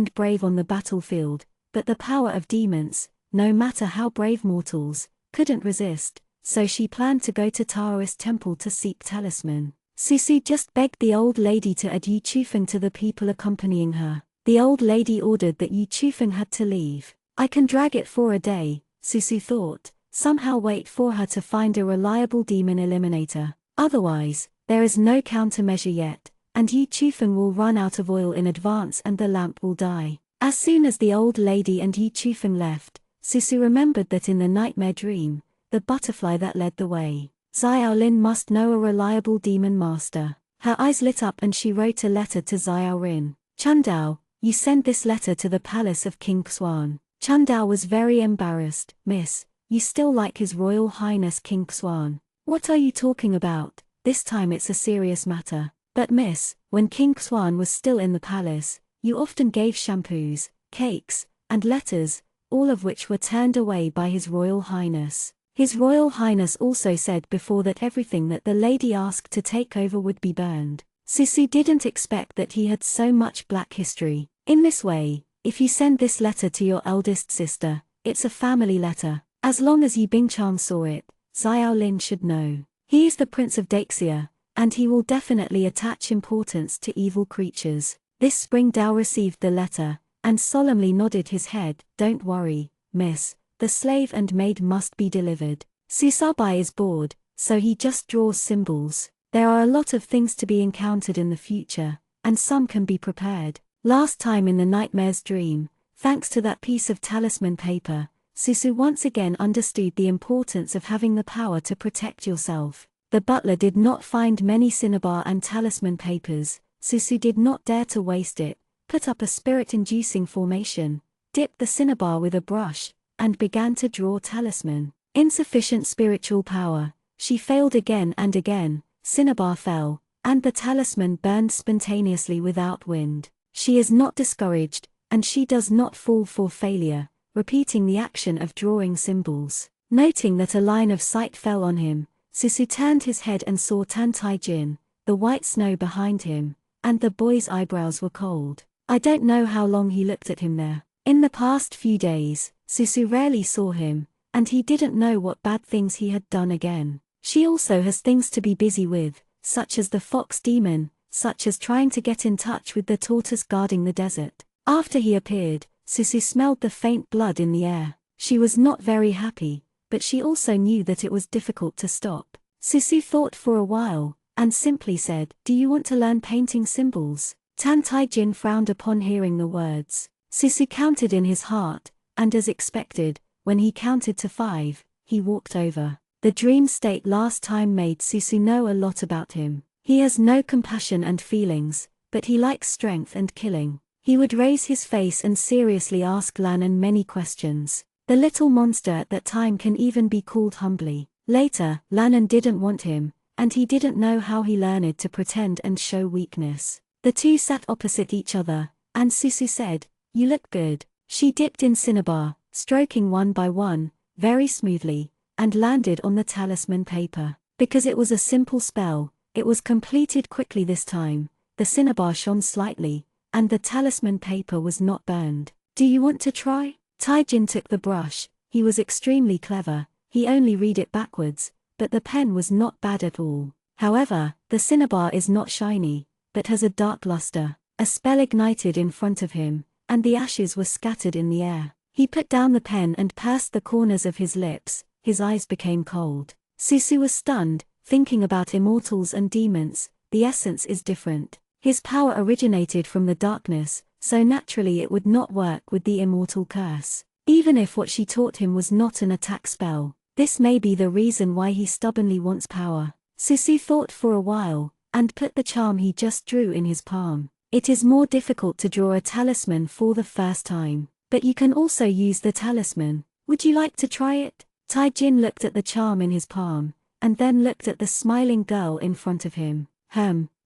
on the battlefield, but the power of demons, no matter how brave mortals, couldn't resist. So she planned to go to Taoist temple to seek talisman. Susu just begged the old lady to add Yi Chufeng to the people accompanying her. The old lady ordered that Yi Chufeng had to leave. I can drag it for a day, Susu thought, somehow wait for her to find a reliable demon eliminator. Otherwise, there is no countermeasure yet, and Yi Chufeng will run out of oil in advance and the lamp will die. As soon as the old lady and Yi Chufeng left, Susu remembered that in the nightmare dream, the butterfly that led the way, Xiao Lin must know a reliable demon master. Her eyes lit up and she wrote a letter to Xiao Rin. "Chundao, you send this letter to the palace of King Xuan." Chundao was very embarrassed. "Miss, you still like His Royal Highness King Xuan. What are you talking about? This time it's a serious matter." "But miss, when King Xuan was still in the palace, you often gave shampoos, cakes, and letters, all of which were turned away by His Royal Highness. His Royal Highness also said before that everything that the lady asked to take over would be burned." Susu didn't expect that he had so much black history. "In this way, if you send this letter to your eldest sister, it's a family letter. As long as Yi Bingchang saw it, Xiao Lin should know. He is the Prince of Daxia, and he will definitely attach importance to evil creatures." This Spring Dao received the letter, and solemnly nodded his head. "Don't worry, miss. The slave and maid must be delivered." Susabai is bored, so he just draws symbols. There are a lot of things to be encountered in the future, and some can be prepared. Last time in the nightmare's dream, thanks to that piece of talisman paper, Susu once again understood the importance of having the power to protect yourself. The butler did not find many cinnabar and talisman papers. Susu did not dare to waste it, put up a spirit-inducing formation, dipped the cinnabar with a brush, and began to draw talisman. Insufficient spiritual power. She failed again and again, cinnabar fell, and the talisman burned spontaneously without wind. She is not discouraged, and she does not fall for failure, repeating the action of drawing symbols. Noting that a line of sight fell on him, Susu turned his head and saw Tan Tai Jin, the white snow behind him, and the boy's eyebrows were cold. I don't know how long he looked at him there. In the past few days, Susu rarely saw him, and he didn't know what bad things he had done again. She also has things to be busy with, such as the fox demon, such as trying to get in touch with the tortoise guarding the desert. After he appeared, Susu smelled the faint blood in the air. She was not very happy, but she also knew that it was difficult to stop. Susu thought for a while, and simply said, "Do you want to learn painting symbols?" Tan Taijin frowned upon hearing the words. Susu counted in his heart, and as expected, when he counted to 5, he walked over. The dream state last time made Susu know a lot about him. He has no compassion and feelings, but he likes strength and killing. He would raise his face and seriously ask Lannan many questions. The little monster at that time can even be called humbly. Later, Lannan didn't want him, and he didn't know how he learned to pretend and show weakness. The two sat opposite each other, and Susu said, "You look good." She dipped in cinnabar, stroking one by one, very smoothly, and landed on the talisman paper. Because it was a simple spell, it was completed quickly this time. The cinnabar shone slightly, and the talisman paper was not burned. "Do you want to try?" Taijin took the brush. He was extremely clever. He only read it backwards, but the pen was not bad at all. However, the cinnabar is not shiny, but has a dark luster. A spell ignited in front of him, and the ashes were scattered in the air. He put down the pen and pursed the corners of his lips. His eyes became cold. Susu was stunned, thinking about immortals and demons. The essence is different. His power originated from the darkness, so naturally it would not work with the immortal curse. Even if what she taught him was not an attack spell, this may be the reason why he stubbornly wants power. Susu thought for a while, and put the charm he just drew in his palm. It is more difficult to draw a talisman for the first time, but you can also use the talisman. Would you like to try it? Taijin looked at the charm in his palm, and then looked at the smiling girl in front of him.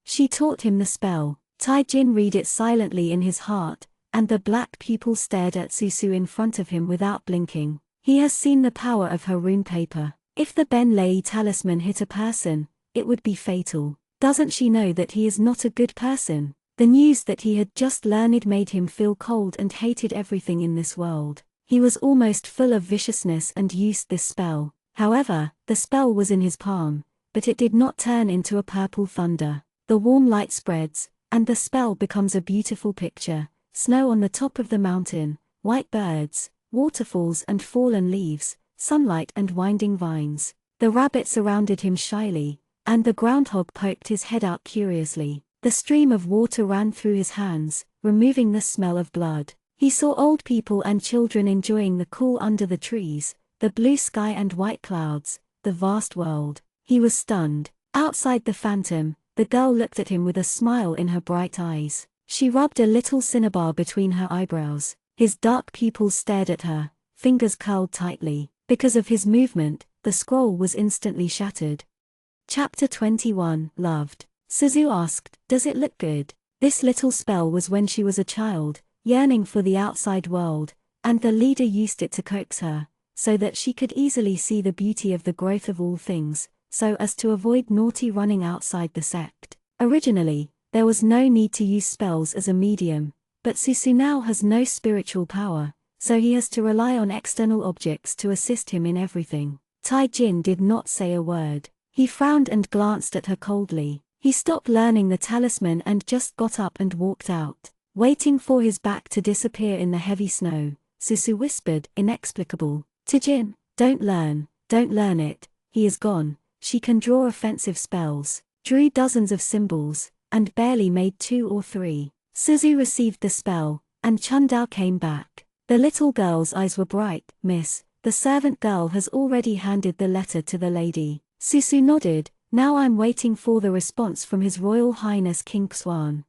She taught him the spell. Taijin read it silently in his heart, and the black pupil stared at Susu in front of him without blinking. He has seen the power of her rune paper. If the Ben Lei talisman hit a person, it would be fatal. Doesn't she know that he is not a good person? The news that he had just learned made him feel cold and hated everything in this world. He was almost full of viciousness and used this spell. However, the spell was in his palm, but it did not turn into a purple thunder. The warm light spreads, and the spell becomes a beautiful picture. Snow on the top of the mountain, white birds, waterfalls and fallen leaves, sunlight and winding vines. The rabbit surrounded him shyly, and the groundhog poked his head out curiously. The stream of water ran through his hands, removing the smell of blood. He saw old people and children enjoying the cool under the trees, the blue sky and white clouds, the vast world. He was stunned. Outside the phantom, the girl looked at him with a smile in her bright eyes. She rubbed a little cinnabar between her eyebrows. His dark pupils stared at her, fingers curled tightly. Because of his movement, the scroll was instantly shattered. Chapter 21, Loved. Suzu asked, "Does it look good?" This little spell was when she was a child, yearning for the outside world, and the leader used it to coax her, so that she could easily see the beauty of the growth of all things, so as to avoid naughty running outside the sect. Originally, there was no need to use spells as a medium, but Susu now has no spiritual power, so he has to rely on external objects to assist him in everything. Taijin did not say a word. He frowned and glanced at her coldly. He stopped learning the talisman and just got up and walked out. Waiting for his back to disappear in the heavy snow, Susu whispered, inexplicable, "Taijin, don't learn it, he is gone." She can draw offensive spells, drew dozens of symbols, and barely made 2 or 3. Suzu received the spell, and Chundao came back. The little girl's eyes were bright. "Miss, the servant girl has already handed the letter to the lady." Susu nodded. "Now I'm waiting for the response from His Royal Highness King Xuan.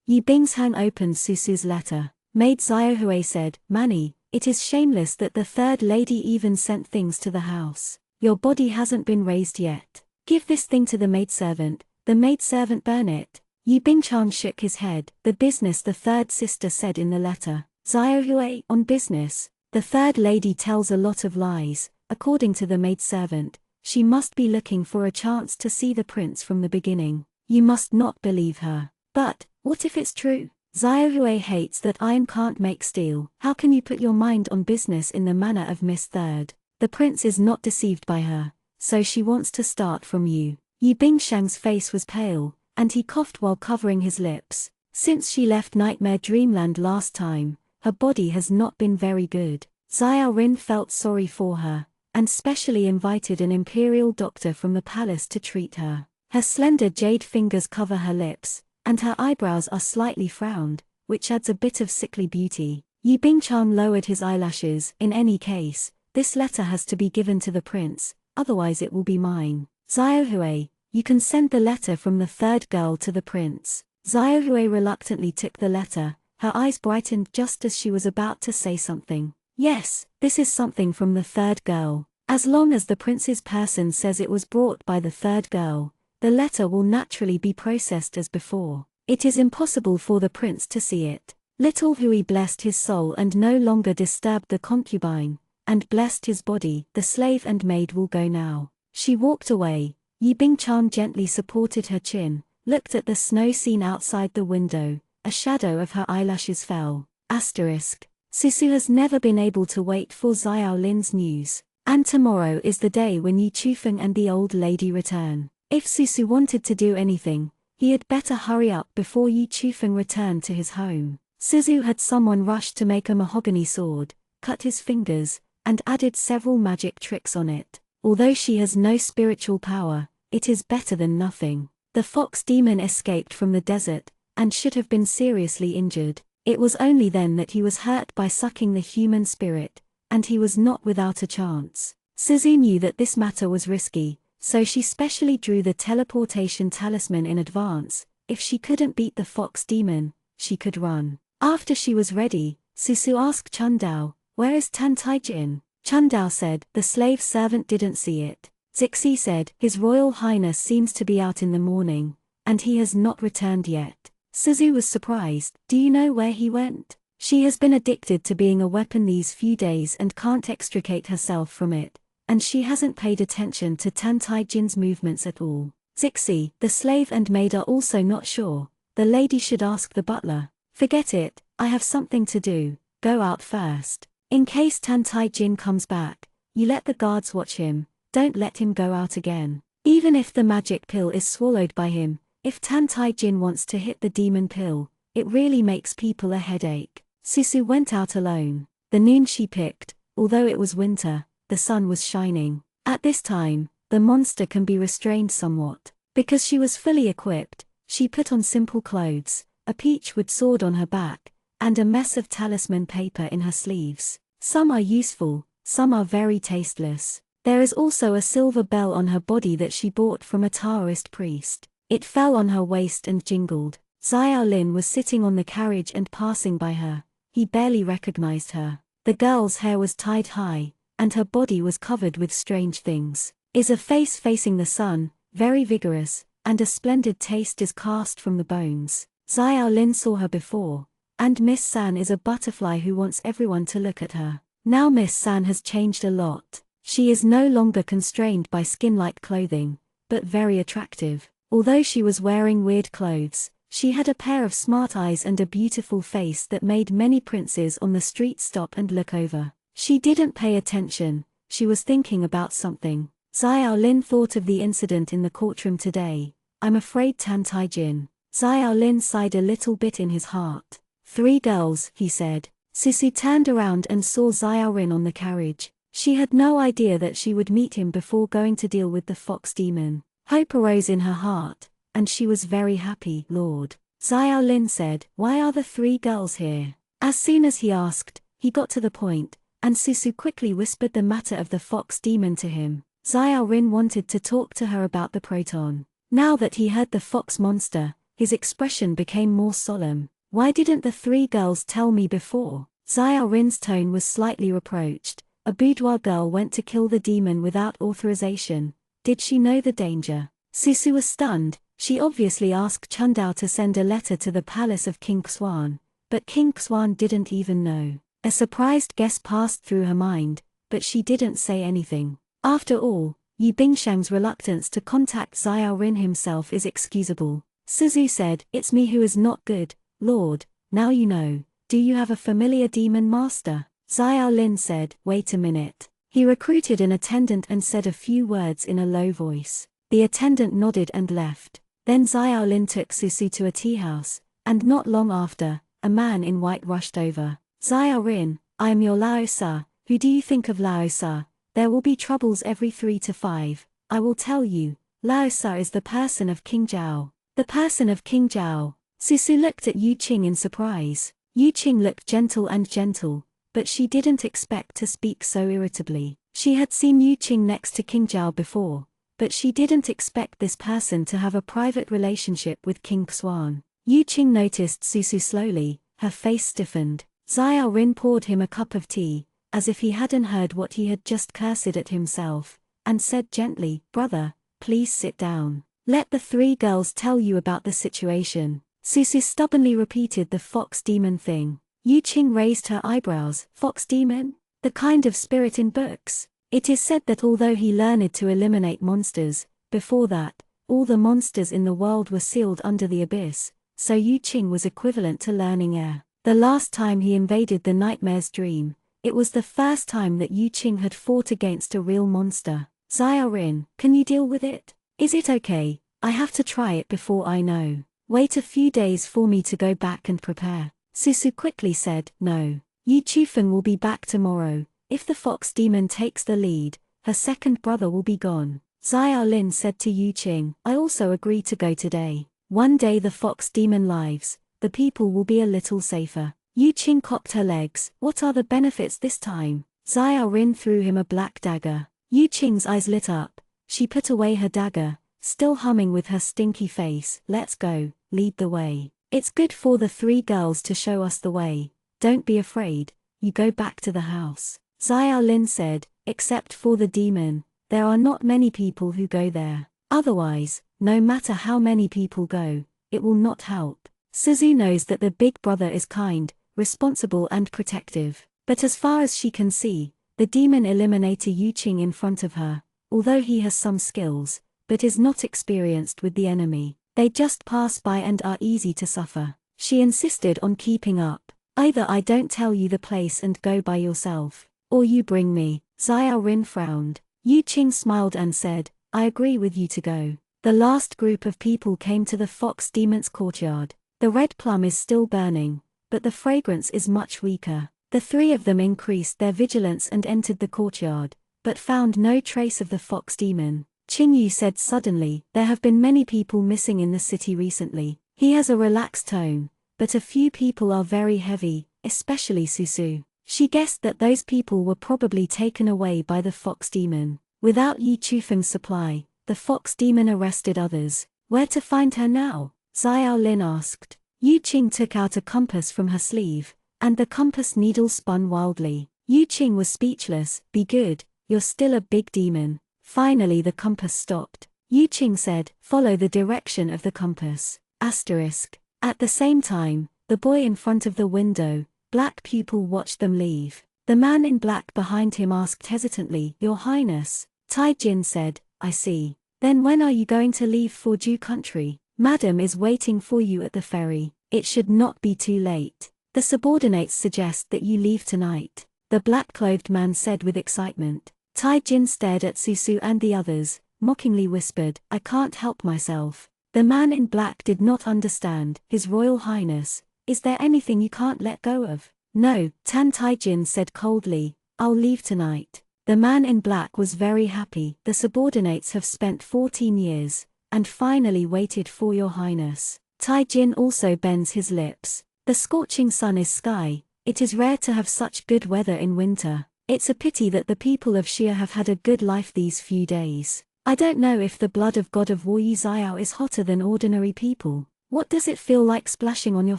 Yi Bingshang opened Susu's letter. Maid Xiaohui said, "Manny, it is shameless that the third lady even sent things to the house. Your body hasn't been raised yet. Give this thing to the maidservant." The maidservant burn it. Yi Bingchang shook his head. "The business," the third sister said in the letter. "Xiaohui, on business." The third lady tells a lot of lies. According to the maidservant, she must be looking for a chance to see the prince from the beginning. You must not believe her. But, what if it's true? Xiaohui hates that iron can't make steel. How can you put your mind on business in the manner of Miss Third? The prince is not deceived by her, so she wants to start from you. Yi Bingshang's face was pale, and he coughed while covering his lips. Since she left Nightmare Dreamland last time, her body has not been very good. Xiao Rin felt sorry for her, and specially invited an imperial doctor from the palace to treat her. Her slender jade fingers cover her lips, and her eyebrows are slightly frowned, which adds a bit of sickly beauty. Yi Bingchan lowered his eyelashes. In any case, this letter has to be given to the prince, otherwise it will be mine. Xiaohui, you can send the letter from the third girl to the prince. Xiaohui reluctantly took the letter, her eyes brightened just as she was about to say something. Yes, this is something from the third girl. As long as the prince's person says it was brought by the third girl, the letter will naturally be processed as before. It is impossible for the prince to see it. Little Hui blessed his soul and no longer disturbed the concubine, and blessed his body. The slave and maid will go now. She walked away. Yi Bingchan gently supported her chin, looked at the snow scene outside the window. A shadow of her eyelashes fell. Susu has never been able to wait for Xiao Lin's news, and tomorrow is the day when Yi Chufeng and the old lady return. If Susu wanted to do anything, he had better hurry up before Yi Chufeng returned to his home. Suzu had someone rush to make a mahogany sword, cut his fingers, and added several magic tricks on it. Although she has no spiritual power, it is better than nothing. The fox demon escaped from the desert, and should have been seriously injured. It was only then that he was hurt by sucking the human spirit, and he was not without a chance. Suzu knew that this matter was risky, so she specially drew the teleportation talisman in advance. If she couldn't beat the fox demon, she could run. After she was ready, Susu asked Chundao, "Where is Tan Taijin?" Chundao said, "The slave servant didn't see it." Zixi said, "His Royal Highness seems to be out in the morning, and he has not returned yet." Suzu was surprised. "Do you know where he went?" She has been addicted to being a weapon these few days and can't extricate herself from it, and she hasn't paid attention to Tan Taijin's movements at all. Zixi, the slave and maid are also not sure. The lady should ask the butler. "Forget it, I have something to do, go out first. In case Tan Taijin comes back, you let the guards watch him, don't let him go out again. Even if the magic pill is swallowed by him, if Tan Taijin wants to hit the demon pill, it really makes people a headache." Susu went out alone. The noon she picked, although it was winter, the sun was shining. At this time, the monster can be restrained somewhat. Because she was fully equipped, she put on simple clothes, a peachwood sword on her back, and a mess of talisman paper in her sleeves. Some are useful, some are very tasteless. There is also a silver bell on her body that she bought from a Taoist priest. It fell on her waist and jingled. Xiao Lin was sitting on the carriage and passing by her. He barely recognized her. The girl's hair was tied high, and her body was covered with strange things. Is a face facing the sun, very vigorous, and a splendid taste is cast from the bones. Xiao Lin saw her before, and Miss San is a butterfly who wants everyone to look at her. Now Miss San has changed a lot. She is no longer constrained by skin-like clothing, but very attractive. Although she was wearing weird clothes, she had a pair of smart eyes and a beautiful face that made many princes on the street stop and look over. She didn't pay attention, she was thinking about something. Xiao Lin thought of the incident in the courtroom today. "I'm afraid Tan Taijin." Xiao Lin sighed a little bit in his heart. "Three girls," he said. Susu turned around and saw Xiao Rin on the carriage. She had no idea that she would meet him before going to deal with the fox demon. Hope arose in her heart, and she was very happy. "Lord," Xiao Lin said, "why are the three girls here?" As soon as he asked, he got to the point, and Susu quickly whispered the matter of the fox demon to him. Xiao Rin wanted to talk to her about the proton. Now that he heard the fox monster, his expression became more solemn. "Why didn't the three girls tell me before?" Xiao Rin's tone was slightly reproached. "A boudoir girl went to kill the demon without authorization. Did she know the danger?" Susu was stunned. She obviously asked Chundao to send a letter to the palace of King Xuan, but King Xuan didn't even know. A surprised guess passed through her mind, but she didn't say anything. After all, Yi Bingshang's reluctance to contact Xiao Rin himself is excusable. Suzu said, "It's me who is not good, Lord, now you know. Do you have a familiar demon master?" Xiao Lin said, "Wait a minute." He recruited an attendant and said a few words in a low voice. The attendant nodded and left. Then Xiao Lin took Susu to a tea house, and not long after, a man in white rushed over. "Xiao Rin, I am your Lao Sa. Who do you think of Lao Sa? There will be troubles every 3 to 5. I will tell you, Laosa is the person of King Zhao. The person of King Zhao. Susu looked at Yu Qing in surprise. Yu Qing looked gentle, but she didn't expect to speak so irritably. She had seen Yu Qing next to King Zhao before, but she didn't expect this person to have a private relationship with King Xuan. Yu Qing noticed Susu slowly, her face stiffened. Xiao Rin poured him a cup of tea, as if he hadn't heard what he had just cursed at himself, and said gently, "Brother, please sit down. Let the three girls tell you about the situation." Susu stubbornly repeated the fox demon thing. Yu Qing raised her eyebrows. Fox demon? The kind of spirit in books? It is said that although he learned to eliminate monsters, before that, all the monsters in the world were sealed under the abyss, so Yu Qing was equivalent to learning air. The last time he invaded the nightmare's dream, it was the first time that Yu Qing had fought against a real monster. Xiao Rin, can you deal with it? Is it okay? I have to try it before I know. Wait a few days for me to go back and prepare. Susu quickly said, no. Yu Chufeng will be back tomorrow. If the fox demon takes the lead, her second brother will be gone. Xiao Lin said to Yu Qing, I also agree to go today. One day the fox demon lives, the people will be a little safer. Yu Qing cocked her legs. What are the benefits this time? Xiao Rin threw him a black dagger. Yu Qing's eyes lit up. She put away her dagger, still humming with her stinky face. Let's go, lead the way. It's good for the three girls to show us the way. Don't be afraid, you go back to the house. Xiao Lin said, except for the demon, there are not many people who go there. Otherwise, no matter how many people go, it will not help. Suzu knows that the big brother is kind, responsible and protective. But as far as she can see, the demon eliminator Yu Qing in front of her, although he has some skills, but is not experienced with the enemy, they just pass by and are easy to suffer. She insisted on keeping up. Either I don't tell you the place and go by yourself, or you bring me. Xiao Rin frowned. Yu Qing smiled and said, I agree with you to go. The last group of people came to the fox demon's courtyard. The red plum is still burning, but the fragrance is much weaker. The three of them increased their vigilance and entered the courtyard, but found no trace of the fox demon. Qing Yu said suddenly, there have been many people missing in the city recently. He has a relaxed tone, but a few people are very heavy, especially Susu. She guessed that those people were probably taken away by the fox demon. Without Yi Chufeng's supply, the fox demon arrested others. Where to find her now? Xiao Lin asked. Yu Qing took out a compass from her sleeve, and the compass needle spun wildly. Yu Qing was speechless. Be good, you're still a big demon. Finally the compass stopped. Yu Qing said, follow the direction of the compass. Asterisk. At the same time, the boy in front of the window, black pupil, watched them leave. The man in black behind him asked hesitantly, Your Highness. Tai Jin said, I see. Then when are you going to leave for Ju country? Madam is waiting for you at the ferry. It should not be too late. The subordinates suggest that you leave tonight. The black-clothed man said with excitement. Tai Jin stared at Susu and the others, mockingly whispered, I can't help myself. The man in black did not understand. His Royal Highness, is there anything you can't let go of? No, Tan Tai Jin said coldly, I'll leave tonight. The man in black was very happy. The subordinates have spent 14 years, and finally waited for your highness. Tai Jin also bends his lips. The scorching sun is sky. It is rare to have such good weather in winter. It's a pity that the people of Xia have had a good life these few days. I don't know if the blood of God of War Yu Xiao is hotter than ordinary people. What does it feel like splashing on your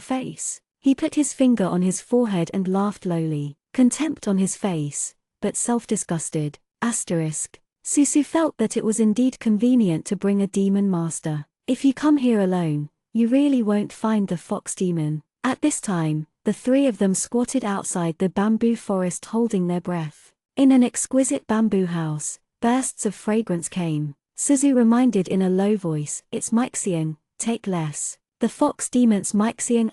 face? He put his finger on his forehead and laughed lowly. Contempt on his face, but self-disgusted. Asterisk. Susu felt that it was indeed convenient to bring a demon master. If you come here alone, you really won't find the fox demon. At this time, the three of them squatted outside the bamboo forest holding their breath. In an exquisite bamboo house, bursts of fragrance came. Suzu reminded in a low voice, it's Mixing, take less. The fox demon's Mixing *****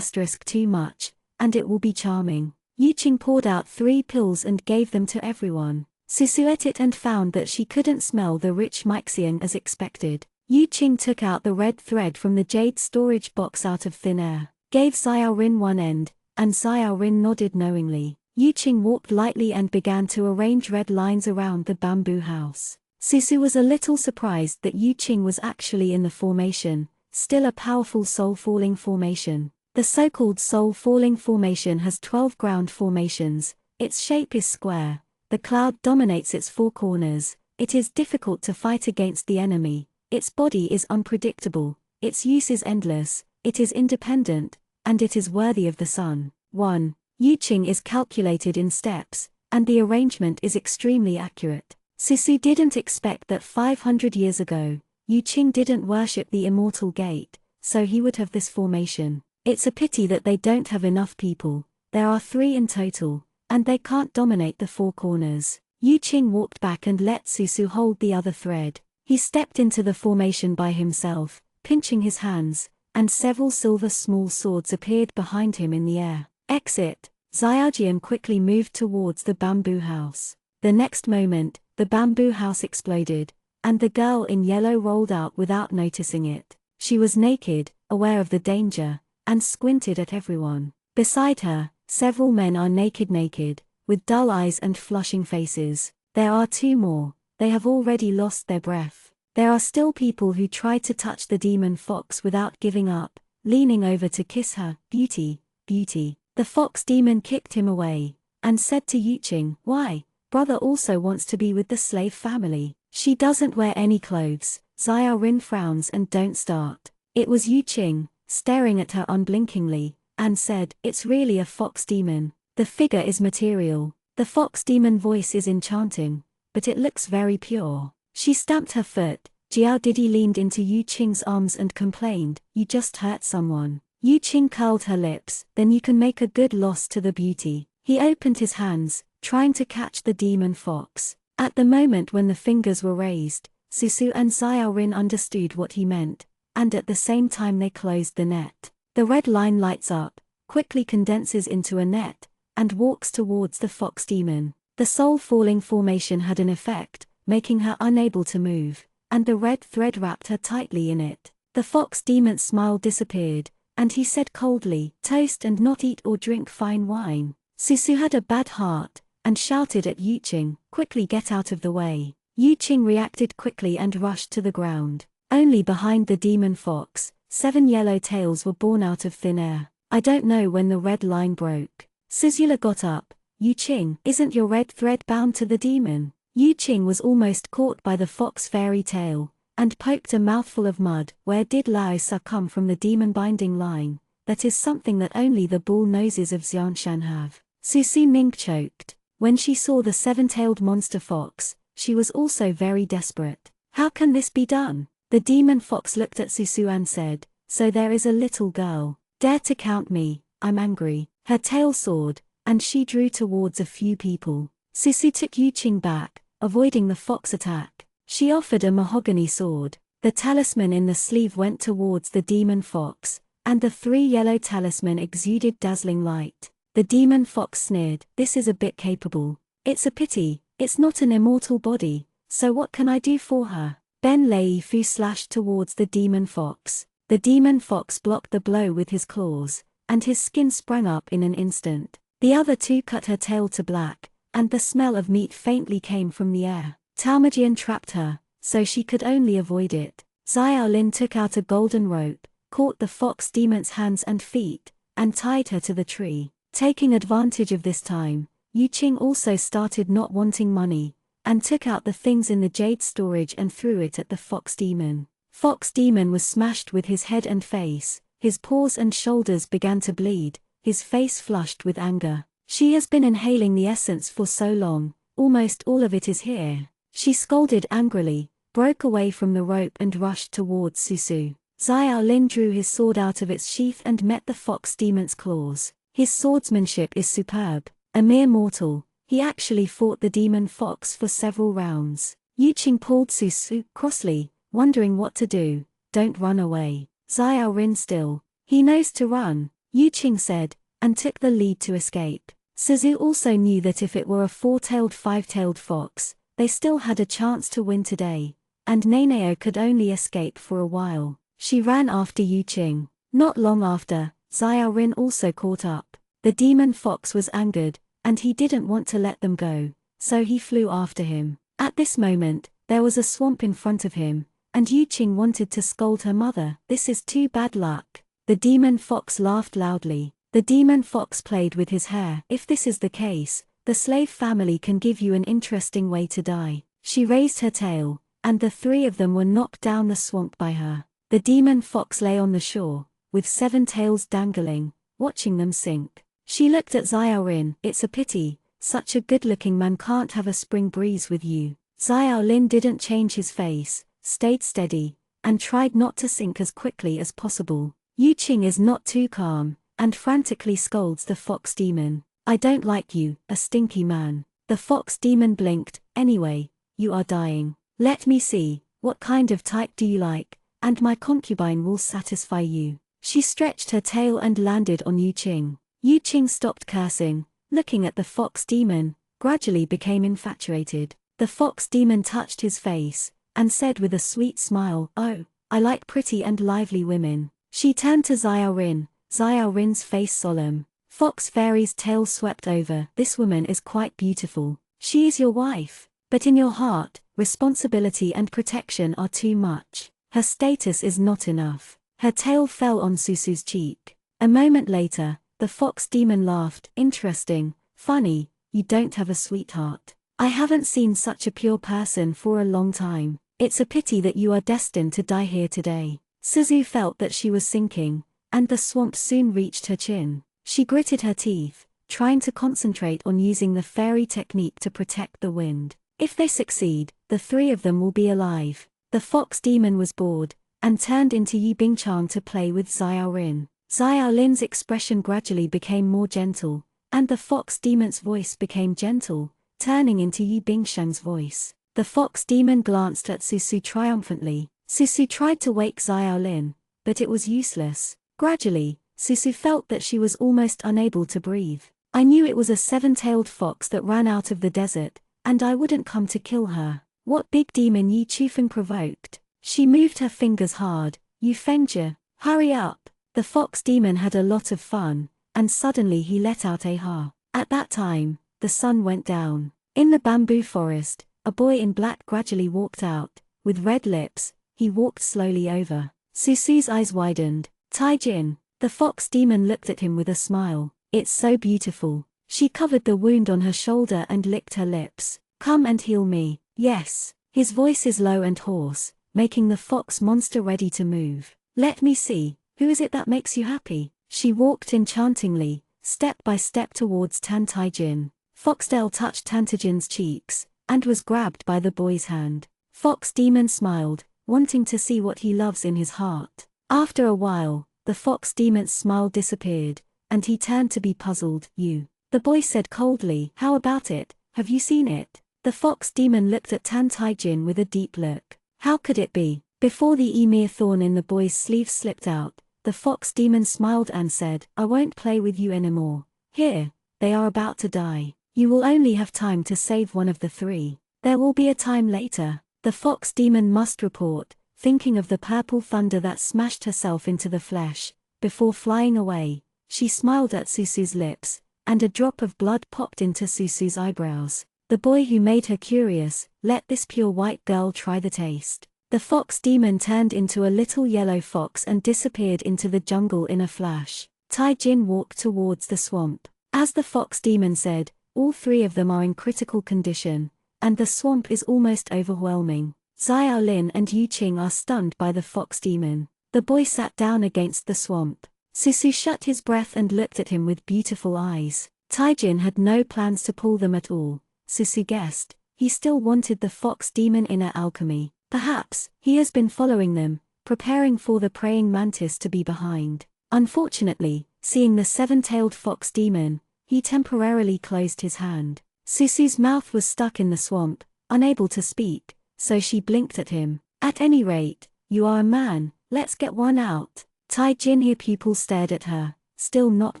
too much, and it will be charming. Yu Qing poured out 3 pills and gave them to everyone. Susu ate it and found that she couldn't smell the rich Mixing as expected. Yu Qing took out the red thread from the jade storage box out of thin air, gave Xiao Rin one end, and Xiao Rin nodded knowingly. Yu Qing walked lightly and began to arrange red lines around the bamboo house. Susu was a little surprised that Yu Qing was actually in the formation, still a powerful soul-falling formation. The so-called soul-falling formation has 12 ground formations. Its shape is square. The cloud dominates its four corners. It is difficult to fight against the enemy. Its body is unpredictable. Its use is endless. It is independent, and it is worthy of the sun. 1. Yu Qing is calculated in steps, and the arrangement is extremely accurate. Susu didn't expect that 500 years ago, Yu Qing didn't worship the immortal gate, so he would have this formation. It's a pity that they don't have enough people. There are 3 in total, and they can't dominate the 4 corners. Yu Qing walked back and let Susu hold the other thread. He stepped into the formation by himself, pinching his hands, and several silver small swords appeared behind him in the air. Exit. Xiaojian quickly moved towards the bamboo house. The next moment, the bamboo house exploded, and the girl in yellow rolled out without noticing it. She was naked, aware of the danger, and squinted at everyone. Beside her, several men are naked, with dull eyes and flushing faces. There are 2 more. They have already lost their breath. There are still people who try to touch the demon fox without giving up, leaning over to kiss her. Beauty, beauty. The fox demon kicked him away, and said to Yu Qing, "Why? Brother also wants to be with the slave family. She doesn't wear any clothes." Xiao Rin frowns and don't start. It was Yu Qing, staring at her unblinkingly, and said, "It's really a fox demon. The figure is material. The fox demon voice is enchanting, but it looks very pure." She stamped her foot. Jiao Didi leaned into Yu Qing's arms and complained, "You just hurt someone." Yu Qing curled her lips. "Then you can make a good loss to the beauty." He opened his hands, trying to catch the demon fox. At the moment when the fingers were raised, Susu and Xiao Rin understood what he meant, and at the same time they closed the net. The red line lights up, quickly condenses into a net, and walks towards the fox demon. The soul-falling formation had an effect, making her unable to move, and the red thread wrapped her tightly in it. The fox demon's smile disappeared, and he said coldly, "Toast and not eat or drink fine wine." Susu had a bad heart, and shouted at Yu Qing, "Quickly get out of the way." Yu Qing reacted quickly and rushed to the ground. Only behind the demon fox, 7 yellow tails were born out of thin air. I don't know when the red line broke. Susula got up. "Yu Qing, isn't your red thread bound to the demon?" Yu Qing was almost caught by the fox fairy tail, and poked a mouthful of mud. "Where did Lao Sa come from the demon binding line? That is something that only the bull noses of Xianshan have." Susu Ning choked. When she saw the 7-tailed monster fox, she was also very desperate. "How can this be done?" The demon fox looked at Susu and said, "So there is a little girl. Dare to count me, I'm angry." Her tail soared, and she drew towards a few people. Susu took Yu Qing back, avoiding the fox attack. She offered a mahogany sword. The talisman in the sleeve went towards the demon fox, and the 3 yellow talisman exuded dazzling light. The demon fox sneered, "This is a bit capable. It's a pity, it's not an immortal body, so what can I do for her?" Ben Lei Fu slashed towards the demon fox. The demon fox blocked the blow with his claws, and his skin sprang up in an instant. The other 2 cut her tail to black, and the smell of meat faintly came from the air. Talmagian trapped her, so she could only avoid it. Xiao Lin took out a golden rope, caught the fox demon's hands and feet, and tied her to the tree. Taking advantage of this time, Yu Qing also started not wanting money, and took out the things in the jade storage and threw it at the fox demon. Fox demon was smashed with his head and face, his paws and shoulders began to bleed, his face flushed with anger. "She has been inhaling the essence for so long, almost all of it is here." She scolded angrily, broke away from the rope and rushed towards Susu. Xiao Lin drew his sword out of its sheath and met the fox demon's claws. His swordsmanship is superb. A mere mortal, he actually fought the demon fox for several rounds. Yu Qing pulled Susu crossly, wondering what to do. "Don't run away." Xiao Rin still. "He knows to run," Yu Qing said, and took the lead to escape. Suzu also knew that if it were a 4-tailed 5-tailed fox, they still had a chance to win today, and Neneo could only escape for a while. She ran after Yu Qing. Not long after, Xiao Rin also caught up. The demon fox was angered, and he didn't want to let them go, so he flew after him. At this moment, There was a swamp in front of him, and Yu Qing wanted to scold her mother. "This is too bad luck." The demon fox laughed loudly. The demon fox played with his hair. "If this is the case, the slave family can give you an interesting way to die." She raised her tail, and the three of them were knocked down the swamp by her. The demon fox lay on the shore, with 7 tails dangling, watching them sink. She looked at Xiaolin. "It's a pity, such a good-looking man can't have a spring breeze with you." Xiaolin didn't change his face, stayed steady, and tried not to sink as quickly as possible. Yu Qing is not too calm, and frantically scolds the fox demon. "I don't like you, a stinky man." The fox demon blinked. "Anyway, you are dying. Let me see, what kind of type do you like, and my concubine will satisfy you." She stretched her tail and landed on Yu Qing. Yu Qing stopped cursing, looking at the fox demon, gradually became infatuated. The fox demon touched his face, and said with a sweet smile, "Oh, I like pretty and lively women." She turned to Xiaolin, Xiaolin's face solemn. Fox Fairy's tail swept over. "This woman is quite beautiful. She is your wife, but in your heart, responsibility and protection are too much. Her status is not enough." Her tail fell on Susu's cheek. A moment later, the fox demon laughed. "Interesting, funny, you don't have a sweetheart. I haven't seen such a pure person for a long time. It's a pity that you are destined to die here today." Suzu felt that she was sinking, and the swamp soon reached her chin. She gritted her teeth, trying to concentrate on using the fairy technique to protect the wind. If they succeed, the 3 of them will be alive. The fox demon was bored, and turned into Yi Bingchang to play with Xiaolin. Xiaolin's expression gradually became more gentle, and the fox demon's voice became gentle, turning into Yi Bingchang's voice. The fox demon glanced at Susu triumphantly. Susu tried to wake Xiaolin, but it was useless. Gradually, Susu felt that she was almost unable to breathe. "I knew it was a 7-tailed fox that ran out of the desert, and I wouldn't come to kill her." What big demon Yi Chufeng provoked? She moved her fingers hard. "You Fengzhi, hurry up." The fox demon had a lot of fun, and suddenly he let out a ha. At that time, the sun went down. In the bamboo forest, a boy in black gradually walked out. With red lips, he walked slowly over. Susu's eyes widened. "Taijin." The fox demon looked at him with a smile. "It's so beautiful." She covered the wound on her shoulder and licked her lips. "Come and heal me." "Yes." His voice is low and hoarse, making the fox monster ready to move. "Let me see, who is it that makes you happy?" She walked enchantingly, step by step towards Tan Taijin. Foxtail touched Tantajin's cheeks, and was grabbed by the boy's hand. Fox demon smiled, wanting to see what he loves in his heart. After a while, the fox demon's smile disappeared, and he turned to be puzzled. "You." The boy said coldly. "How about it, have you seen it?" The fox demon looked at Tan Taijin with a deep look. How could it be? Before the emir thorn in the boy's sleeve slipped out, the fox demon smiled and said, "I won't play with you anymore. Here, they are about to die. You will only have time to save one of the 3. There will be a time later." The fox demon must report, thinking of the purple thunder that smashed herself into the flesh. Before flying away, she smiled at Susu's lips, and a drop of blood popped into Susu's eyebrows. The boy who made her curious, let this pure white girl try the taste. The fox demon turned into a little yellow fox and disappeared into the jungle in a flash. Taijin walked towards the swamp. As the fox demon said, all 3 of them are in critical condition, and the swamp is almost overwhelming. Xiaolin and Yu Qing are stunned by the fox demon. The boy sat down against the swamp. Susu shut his breath and looked at him with beautiful eyes. Taijin had no plans to pull them at all. Susu guessed, he still wanted the fox demon inner alchemy. Perhaps, he has been following them, preparing for the praying mantis to be behind. Unfortunately, seeing the 7-tailed fox demon, he temporarily closed his hand. Susu's mouth was stuck in the swamp, unable to speak, so she blinked at him. "At any rate, you are a man, let's get one out." Taijin's pupil stared at her, still not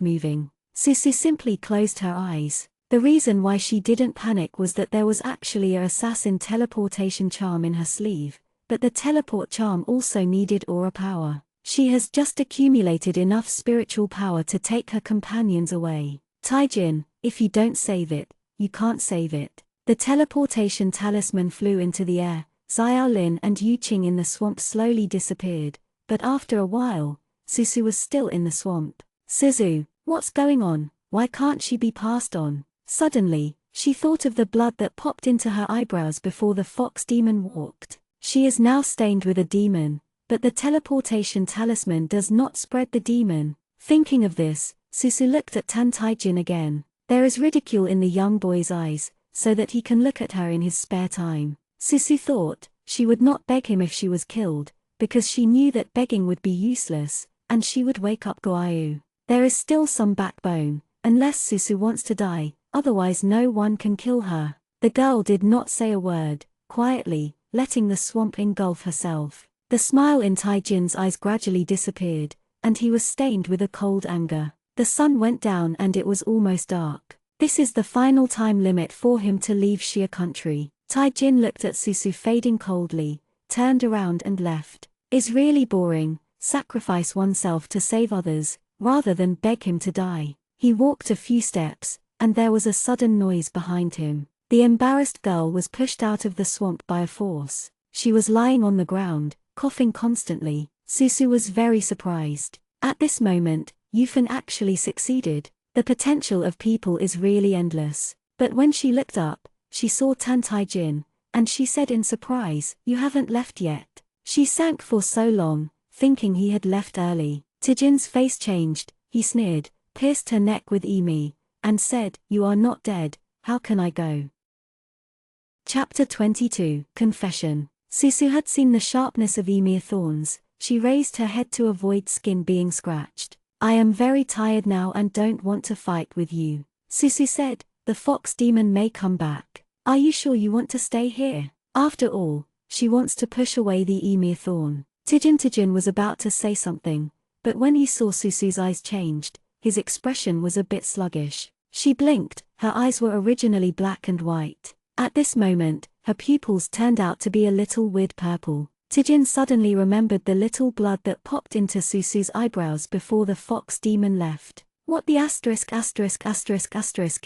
moving. Susu simply closed her eyes. The reason why she didn't panic was that there was actually a assassin teleportation charm in her sleeve, but the teleport charm also needed aura power. She has just accumulated enough spiritual power to take her companions away. "Taijin, if you don't save it, you can't save it." The teleportation talisman flew into the air, Xiaolin and Yu Qing in the swamp slowly disappeared, but after a while, Susu was still in the swamp. Suzu, what's going on? Why can't she be passed on? Suddenly, she thought of the blood that popped into her eyebrows before the fox demon walked. She is now stained with a demon, but the teleportation talisman does not spread the demon. Thinking of this, Susu looked at Tan Taijin again. There is ridicule in the young boy's eyes, so that he can look at her in his spare time. Susu thought she would not beg him if she was killed, because she knew that begging would be useless, and she would wake up Guayu. There is still some backbone, unless Susu wants to die, otherwise no one can kill her. The girl did not say a word, quietly, letting the swamp engulf herself. The smile in Taijin's eyes gradually disappeared, and he was stained with a cold anger. The sun went down and it was almost dark. This is the final time limit for him to leave Xia country. Taijin looked at Susu fading coldly, turned around and left. Is really boring, sacrifice oneself to save others, rather than beg him to die. He walked a few steps, and there was a sudden noise behind him. The embarrassed girl was pushed out of the swamp by a force. She was lying on the ground, coughing constantly. Susu was very surprised. At this moment, Yufan actually succeeded. The potential of people is really endless. But when she looked up, she saw Tan Taijin, and she said in surprise, "You haven't left yet." She sank for so long, thinking he had left early. Taijin's face changed, he sneered, pierced her neck with Emi, and said, "You are not dead, how can I go?" Chapter 22, Confession. Susu had seen the sharpness of Emi's thorns. She raised her head to avoid skin being scratched. "I am very tired now and don't want to fight with you," Susu said. "The fox demon may come back. Are you sure you want to stay here?" After all, she wants to push away the Emi thorn. Taijin was about to say something, but when he saw Susu's eyes changed, his expression was a bit sluggish. She blinked, her eyes were originally black and white. At this moment, her pupils turned out to be a little weird purple. Taijin suddenly remembered the little blood that popped into Susu's eyebrows before the fox demon left. What the asterisk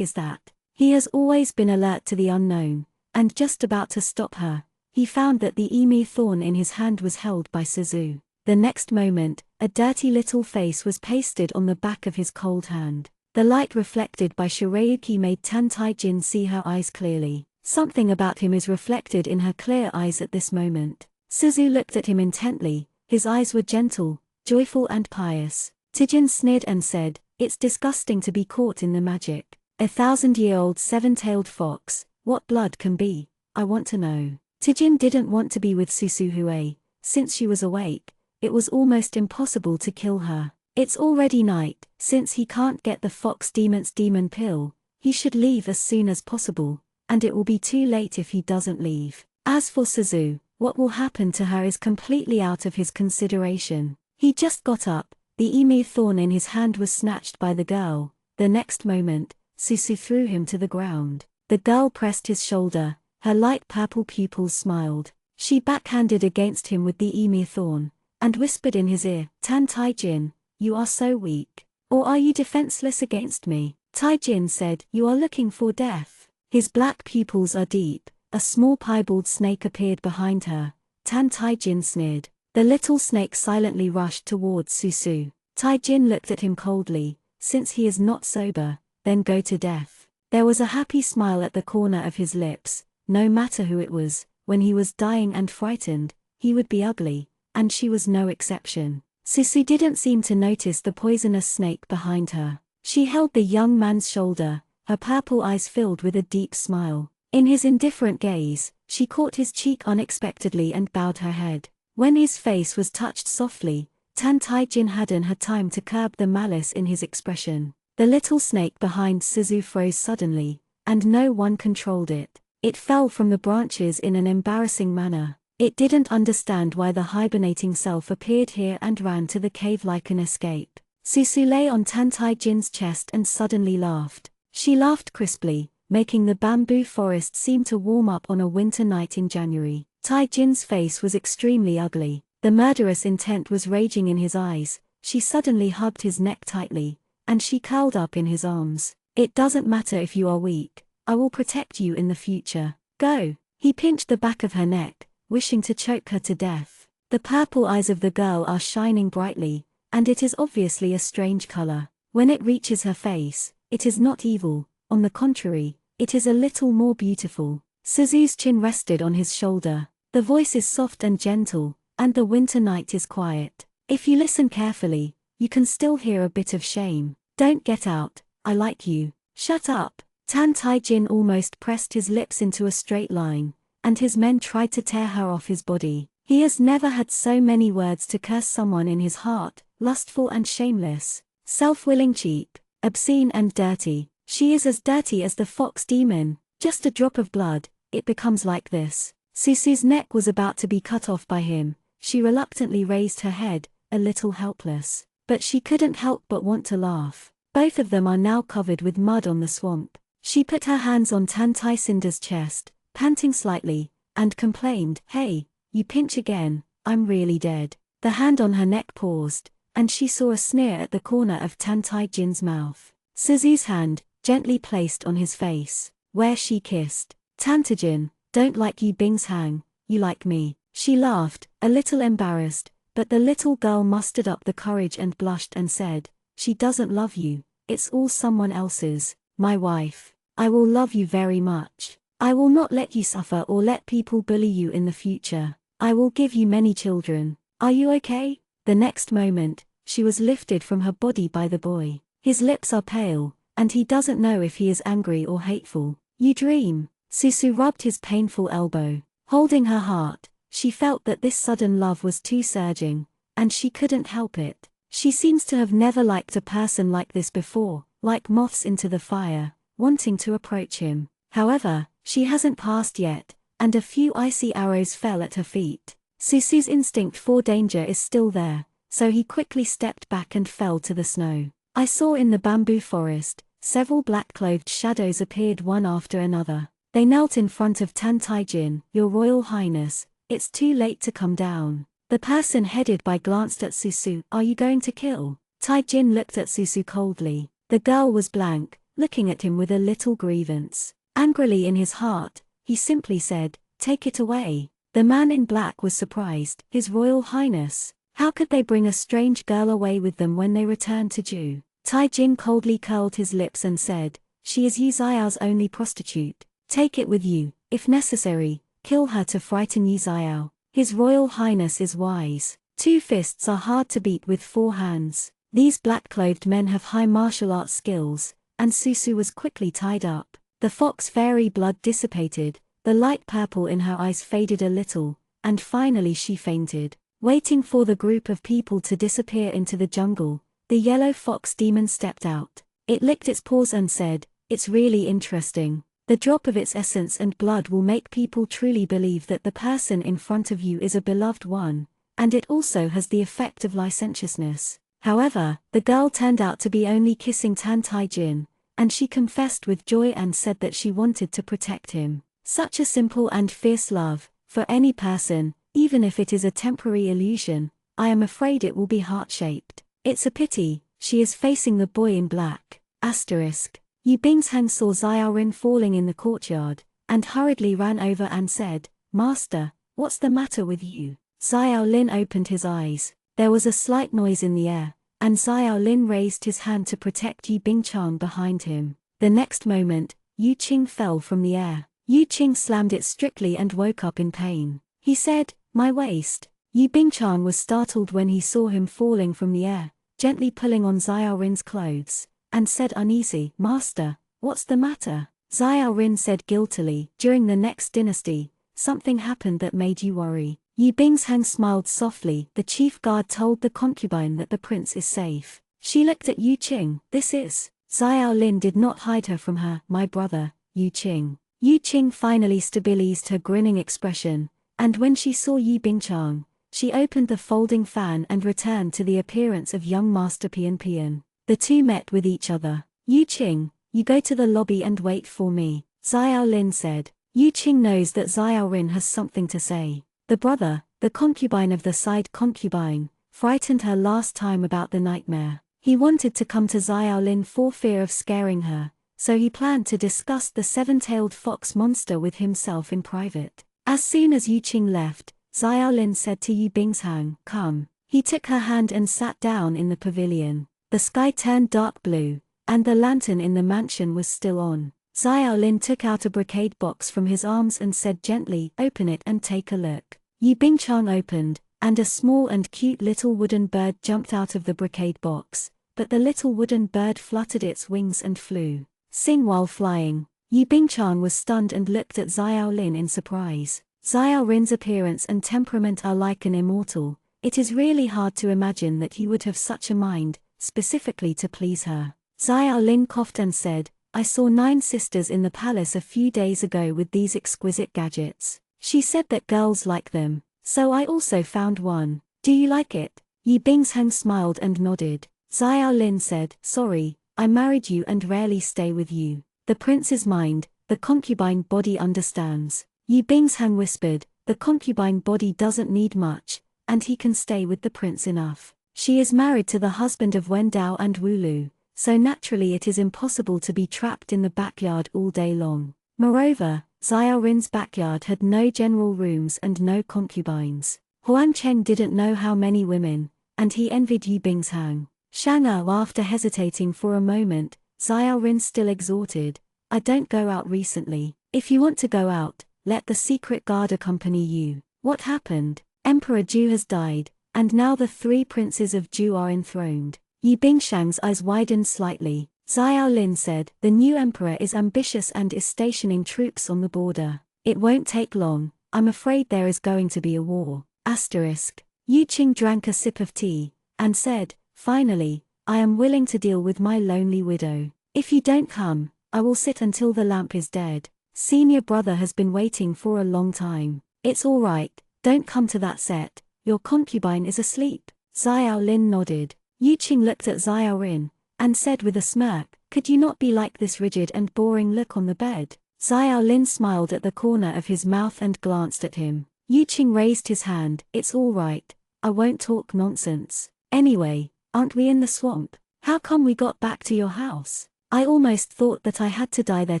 is that? He has always been alert to the unknown, and just about to stop her, he found that the Emi thorn in his hand was held by Suzu. The next moment, a dirty little face was pasted on the back of his cold hand. The light reflected by Shirayuki made Tan Taijin see her eyes clearly. Something about him is reflected in her clear eyes at this moment. Suzu looked at him intently, his eyes were gentle, joyful and pious. Taijin sneered and said, "It's disgusting to be caught in the magic. 1,000-year-old seven-tailed fox, what blood can be? I want to know." Taijin didn't want to be with Susu Hue. Since she was awake, it was almost impossible to kill her. It's already night. Since he can't get the fox demon's demon pill, he should leave as soon as possible, and it will be too late if he doesn't leave. As for Suzu, what will happen to her is completely out of his consideration. He just got up, the Emi thorn in his hand was snatched by the girl. The next moment, Susu threw him to the ground. The girl pressed his shoulder, her light purple pupils smiled. She backhanded against him with the Emi thorn, and whispered in his ear, "Tan Taijin, you are so weak. Or are you defenseless against me?" Taijin said, "You are looking for death." His black pupils are deep. A small piebald snake appeared behind her. Tan Taijin sneered. The little snake silently rushed towards Susu. Taijin looked at him coldly. "Since he is not sober, then go to death." There was a happy smile at the corner of his lips. No matter who it was, when he was dying and frightened, he would be ugly, and she was no exception. Susu didn't seem to notice the poisonous snake behind her. She held the young man's shoulder, her purple eyes filled with a deep smile. In his indifferent gaze, she caught his cheek unexpectedly and bowed her head. When his face was touched softly, Tan Taijin hadn't had time to curb the malice in his expression. The little snake behind Suzu froze suddenly, and no one controlled it. It fell from the branches in an embarrassing manner. It didn't understand why the hibernating self appeared here and ran to the cave like an escape. Susu lay on Tan Taijin's chest and suddenly laughed. She laughed crisply, making the bamboo forest seem to warm up on a winter night in January. Taijin's face was extremely ugly. The murderous intent was raging in his eyes. She suddenly hugged his neck tightly, and she curled up in his arms. "It doesn't matter if you are weak. I will protect you in the future. Go." He pinched the back of her neck, wishing to choke her to death. The purple eyes of the girl are shining brightly, and it is obviously a strange color. When it reaches her face, it is not evil, on the contrary, it is a little more beautiful. Suzu's chin rested on his shoulder. The voice is soft and gentle, and the winter night is quiet. If you listen carefully, you can still hear a bit of shame. Don't get out, I like you. Shut up. Tan Tai-jin almost pressed his lips into a straight line, and his men tried to tear her off his body. He has never had so many words to curse someone in his heart: lustful and shameless, self-willing, cheap, obscene and dirty. She is as dirty as the fox demon. Just a drop of blood, it becomes like this. Susu's neck was about to be cut off by him. She reluctantly raised her head, a little helpless. But she couldn't help but want to laugh. Both of them are now covered with mud on the swamp. She put her hands on Tan Tai-cinder's chest, panting slightly, and complained, "Hey, you pinch again, I'm really dead." The hand on her neck paused, and she saw a sneer at the corner of Tan Tai-jin's mouth. Suzu's hand, gently placed on his face, where she kissed. "Tan Tai-jin, don't like you Bing's hang, you like me." She laughed, a little embarrassed, but the little girl mustered up the courage and blushed and said, "She doesn't love you, it's all someone else's, my wife. I will love you very much. I will not let you suffer or let people bully you in the future. I will give you many children. Are you okay?" The next moment, she was lifted from her body by the boy. His lips are pale, and he doesn't know if he is angry or hateful. "You dream." Susu rubbed his painful elbow. Holding her heart, she felt that this sudden love was too surging, and she couldn't help it. She seems to have never liked a person like this before, like moths into the fire, wanting to approach him. However, she hasn't passed yet, and a few icy arrows fell at her feet. Susu's instinct for danger is still there, so he quickly stepped back and fell to the snow. I saw in the bamboo forest, several black-clothed shadows appeared one after another. They knelt in front of Tan Tai-jin. "Your Royal Highness, it's too late to come down." The person headed by glanced at Susu. "Are you going to kill?" Tai-jin looked at Susu coldly. The girl was blank, looking at him with a little grievance. Angrily in his heart, he simply said, "Take it away." The man in black was surprised. "His Royal Highness, how could they bring a strange girl away with them when they returned to Jew?" Tai-jin coldly curled his lips and said, "She is Yu Xiao's only prostitute. Take it with you, if necessary, kill her to frighten Yu Xiao. His Royal Highness is wise. 2 fists are hard to beat with 4 hands. These black-clothed men have high martial arts skills," and Susu was quickly tied up. The fox fairy blood dissipated, the light purple in her eyes faded a little, and finally she fainted. Waiting for the group of people to disappear into the jungle, the yellow fox demon stepped out. It licked its paws and said, "It's really interesting. The drop of its essence and blood will make people truly believe that the person in front of you is a beloved one, and it also has the effect of licentiousness." However, the girl turned out to be only kissing Tan Tai-jin, and she confessed with joy and said that she wanted to protect him. Such a simple and fierce love, for any person, even if it is a temporary illusion, I am afraid it will be heart-shaped. It's a pity, she is facing the boy in black. Asterisk. Yu Bingshang saw Xiaorin falling in the courtyard, and hurriedly ran over and said, "Master, what's the matter with you?" Xiaolin opened his eyes. There was a slight noise in the air, and Xiaolin raised his hand to protect Yu Bingchang behind him. The next moment, Yu Qing fell from the air. Yu Qing slammed it strictly and woke up in pain. He said, "My waist." Yu Bingchang was startled when he saw him falling from the air, gently pulling on Xiaorin's clothes, and said uneasy, "Master, what's the matter?" Xiaorin said guiltily, "During the next dynasty, something happened that made you worry." Yu Bingshang smiled softly. "The chief guard told the concubine that the prince is safe." She looked at Yu Qing. "This is..." Xiaolin did not hide her from her. "My brother, Yu Qing." Yu Qing finally stabilized her grinning expression, and when she saw Yu Bingchang, she opened the folding fan and returned to the appearance of young Master Pian Pian. The two met with each other. "Yu Qing, you go to the lobby and wait for me," Xiaolin said. Yu Qing knows that Xiaorin has something to say. The brother, the concubine of the side concubine, frightened her last time about the nightmare. He wanted to come to Xiaolin for fear of scaring her, so he planned to discuss the 7-tailed fox monster with himself in private. As soon as Yu Qing left, Xiao Lin said to Yu Bingshang, "Come." He took her hand and sat down in the pavilion. The sky turned dark blue, and the lantern in the mansion was still on. Xiao Lin took out a brocade box from his arms and said gently, "Open it and take a look." Yu Bingchang opened, and a small and cute little wooden bird jumped out of the brocade box, but the little wooden bird fluttered its wings and flew. Sing while flying. Yu Bingchang was stunned and looked at Xiao Lin in surprise. Xiao Rin's appearance and temperament are like an immortal. It is really hard to imagine that he would have such a mind, specifically to please her. Xiao Lin coughed and said, "I saw 9 sisters in the palace a few days ago with these exquisite gadgets. She said that girls like them, so I also found one. Do you like it?" Yu Bingsheng smiled and nodded. Xiao Lin said, "Sorry, I married you and rarely stay with you. The prince's mind, the concubine body understands." Yu Bingsheng whispered, "The concubine body doesn't need much, and he can stay with the prince enough. She is married to the husband of Wen Dao and Wu Lu, so naturally it is impossible to be trapped in the backyard all day long." Moreover, Xiao Rin's backyard had no general rooms and no concubines. Huang Cheng didn't know how many women, and he envied Yu Bingshang. Shang Er, after hesitating for a moment, Xiao Rin still exhorted, "I don't go out recently. If you want to go out, let the secret guard accompany you." What happened? Emperor Ju has died, and now the 3 princes of Ju are enthroned. Yu Bingshang's eyes widened slightly. Xiao Lin said, "The new emperor is ambitious and is stationing troops on the border. It won't take long. I'm afraid there is going to be a war." Yu Qing drank a sip of tea, and said, "Finally, I am willing to deal with my lonely widow. If you don't come, I will sit until the lamp is dead. Senior brother has been waiting for a long time." "It's all right, don't come to that set. Your concubine is asleep." Xiao Lin nodded. Yu Qing looked at Xiao Rin, and said with a smirk, "Could you not be like this rigid and boring look on the bed?" Xiao Lin smiled at the corner of his mouth and glanced at him. Yu Qing raised his hand, "It's all right, I won't talk nonsense. Anyway, aren't we in the swamp? How come we got back to your house? I almost thought that I had to die there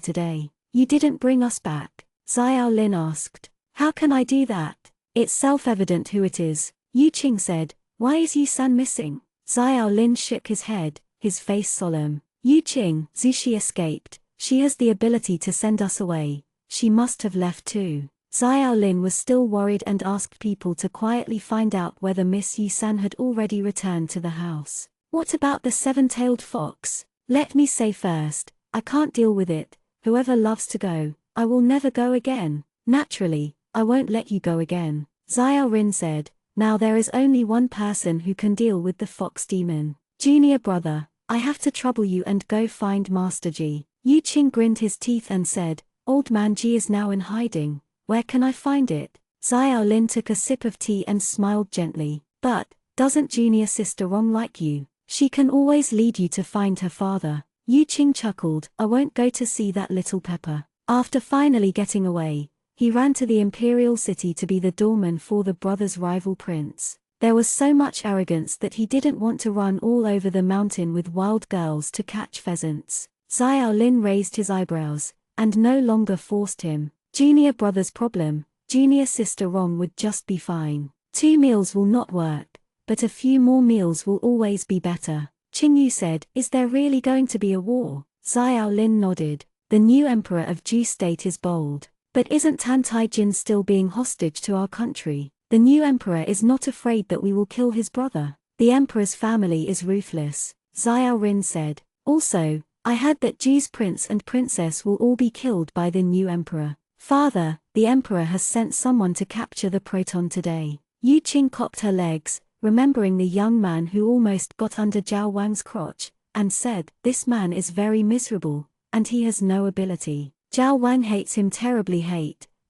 today." "You didn't bring us back?" Xiao Lin asked. "How can I do that? It's self-evident who it is." Yu Qing said, "Why is Yu-san missing?" Xiao Lin shook his head, his face solemn. "Yu Qing, Zushi escaped. She has the ability to send us away. She must have left too." Xiao Lin was still worried and asked people to quietly find out whether Miss Yu-san had already returned to the house. "What about the 7-tailed fox? Let me say first, I can't deal with it. Whoever loves to go, I will never go again." "Naturally, I won't let you go again," Xiao Rin said. "Now there is only one person who can deal with the fox demon. Junior brother, I have to trouble you and go find Master Ji." Yu Qing grinned his teeth and said, "Old man Ji is now in hiding. Where can I find it?" Xiao Lin took a sip of tea and smiled gently. "But, doesn't junior sister Rong like you? She can always lead you to find her father." Yu Qing chuckled, "I won't go to see that little pepper." After finally getting away, he ran to the imperial city to be the doorman for the brothers' rival prince. There was so much arrogance that he didn't want to run all over the mountain with wild girls to catch pheasants. Xiao Lin raised his eyebrows, and no longer forced him. Junior brother's problem, junior sister Rong would just be fine. 2 meals will not work, but a few more meals will always be better. Qingyu said, "Is there really going to be a war?" Xiao Lin nodded. "The new emperor of Ju state is bold. But isn't Tan Taijin still being hostage to our country? The new emperor is not afraid that we will kill his brother. The emperor's family is ruthless," Xiao Rin said. "Also, I heard that Ju's prince and princess will all be killed by the new emperor. Father, the emperor has sent someone to capture the proton today." Yu Qing cocked her legs, remembering the young man who almost got under Zhao Wang's crotch, and said, "This man is very miserable, and he has no ability. Zhao Wang hates him terribly,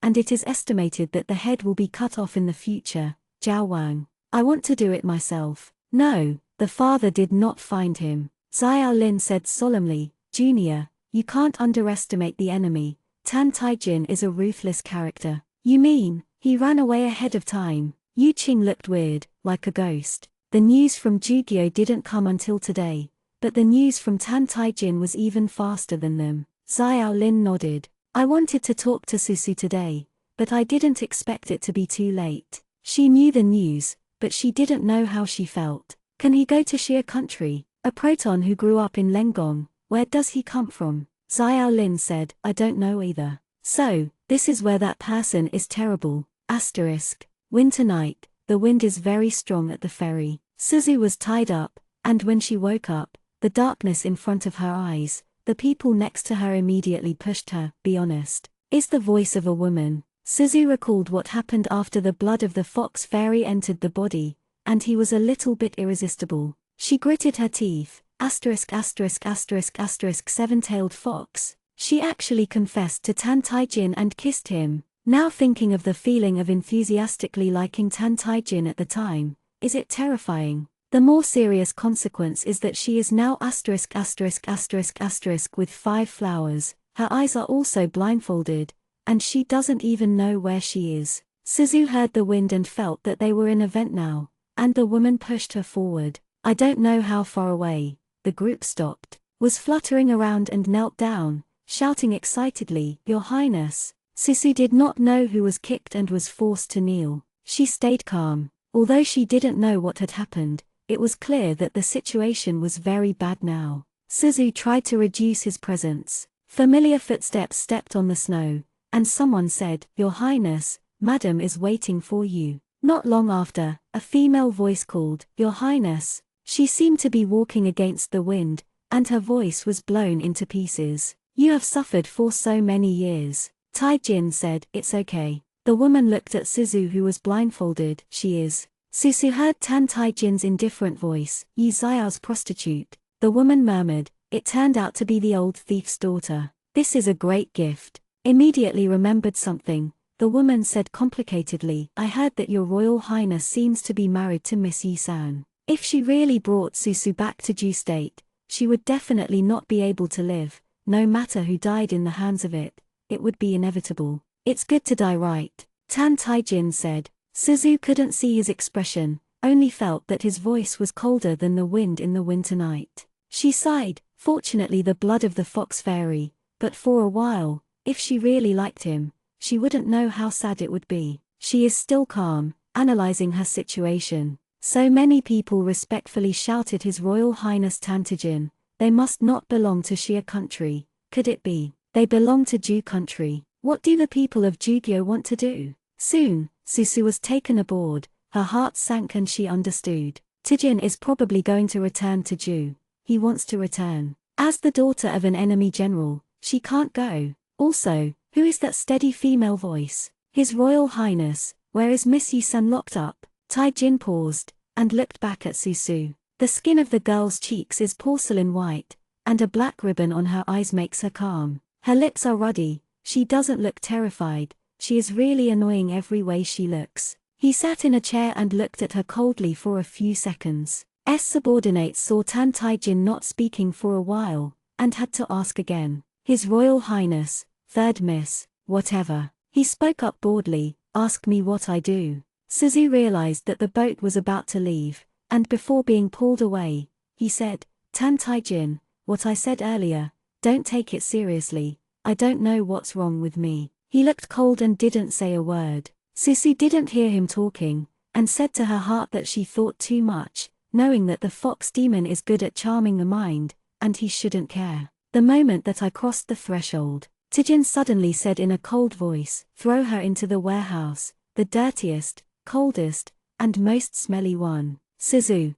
and it is estimated that the head will be cut off in the future." Zhao Wang, "I want to do it myself." "No, the father did not find him." Xiao Lin said solemnly, "Junior, you can't underestimate the enemy. Tan Taijin is a ruthless character." "You mean, he ran away ahead of time?" Yu Qing looked weird, like a ghost. The news from Jugyo didn't come until today, but the news from Tan Taijin was even faster than them. Xiao Lin nodded. "I wanted to talk to Susu today, but I didn't expect it to be too late. She knew the news, but she didn't know how she felt. Can he go to Shia country? A proton who grew up in Lengong, where does he come from? Xiao Lin said, I don't know either. So, this is where that person is terrible. Asterisk. Winter night, the wind is very strong at the ferry. Suzu was tied up, and when she woke up, the darkness in front of her eyes, the people next to her immediately pushed her. Be honest. Is the voice of a woman. Suzu recalled what happened after the blood of the fox fairy entered the body, and he was a little bit irresistible. She gritted her teeth. Asterisk asterisk asterisk asterisk seven-tailed fox. She actually confessed to Tan Taijin and kissed him. Now thinking of the feeling of enthusiastically liking Tan Taijin at the time, is it terrifying? The more serious consequence is that she is now asterisk asterisk asterisk asterisk with 5 flowers, her eyes are also blindfolded, and she doesn't even know where she is. Suzu heard the wind and felt that they were in a vent now, and the woman pushed her forward. I don't know how far away. The group stopped, was fluttering around and knelt down, shouting excitedly, Your Highness. Suzu did not know who was kicked and was forced to kneel. She stayed calm. Although she didn't know what had happened, it was clear that the situation was very bad now. Suzu tried to reduce his presence. Familiar footsteps stepped on the snow, and someone said, Your Highness, Madam is waiting for you. Not long after, a female voice called, Your Highness. She seemed to be walking against the wind, and her voice was blown into pieces. You have suffered for so many years. Taijin said, It's okay. The woman looked at Suzu who was blindfolded. She is. Suzu heard Tan Taijin's indifferent voice, Yi Xiao's prostitute. The woman murmured, It turned out to be the old thief's daughter. This is a great gift. Immediately remembered something, the woman said complicatedly, I heard that your Royal Highness seems to be married to Miss Yi-san. If she really brought Suzu back to Jew state, she would definitely not be able to live, no matter who died in the hands of it, it would be inevitable. It's good to die right, Tan Taijin said. Suzu couldn't see his expression, only felt that his voice was colder than the wind in the winter night. She sighed, fortunately the blood of the fox fairy, but for a while, if she really liked him, she wouldn't know how sad it would be. She is still calm, analyzing her situation. So many people respectfully shouted His Royal Highness Tantijin, they must not belong to Shia country. Could it be? They belong to Jew country. What do the people of Jugyo want to do? Soon, Suzu was taken aboard, her heart sank and she understood. Tijin is probably going to return to Jew. He wants to return. As the daughter of an enemy general, she can't go. Also, who is that steady female voice? His Royal Highness, where is Miss Yi-san locked up? Taijin paused, and looked back at Suzu. The skin of the girl's cheeks is porcelain white, and a black ribbon on her eyes makes her calm. Her lips are ruddy, she doesn't look terrified, she is really annoying every way she looks. He sat in a chair and looked at her coldly for a few seconds. Subordinates saw Tan Taijin not speaking for a while, and had to ask again. His Royal Highness, third miss, whatever. He spoke up boredly, ask me what I do. Suzu realized that the boat was about to leave, and before being pulled away, he said, Tan Taijin, what I said earlier, don't take it seriously, I don't know what's wrong with me. He looked cold and didn't say a word. Suzu didn't hear him talking, and said to her heart that she thought too much, knowing that the fox demon is good at charming the mind, and he shouldn't care. The moment that I crossed the threshold, Tijin suddenly said in a cold voice, throw her into the warehouse, the dirtiest, coldest, and most smelly one. Suzu.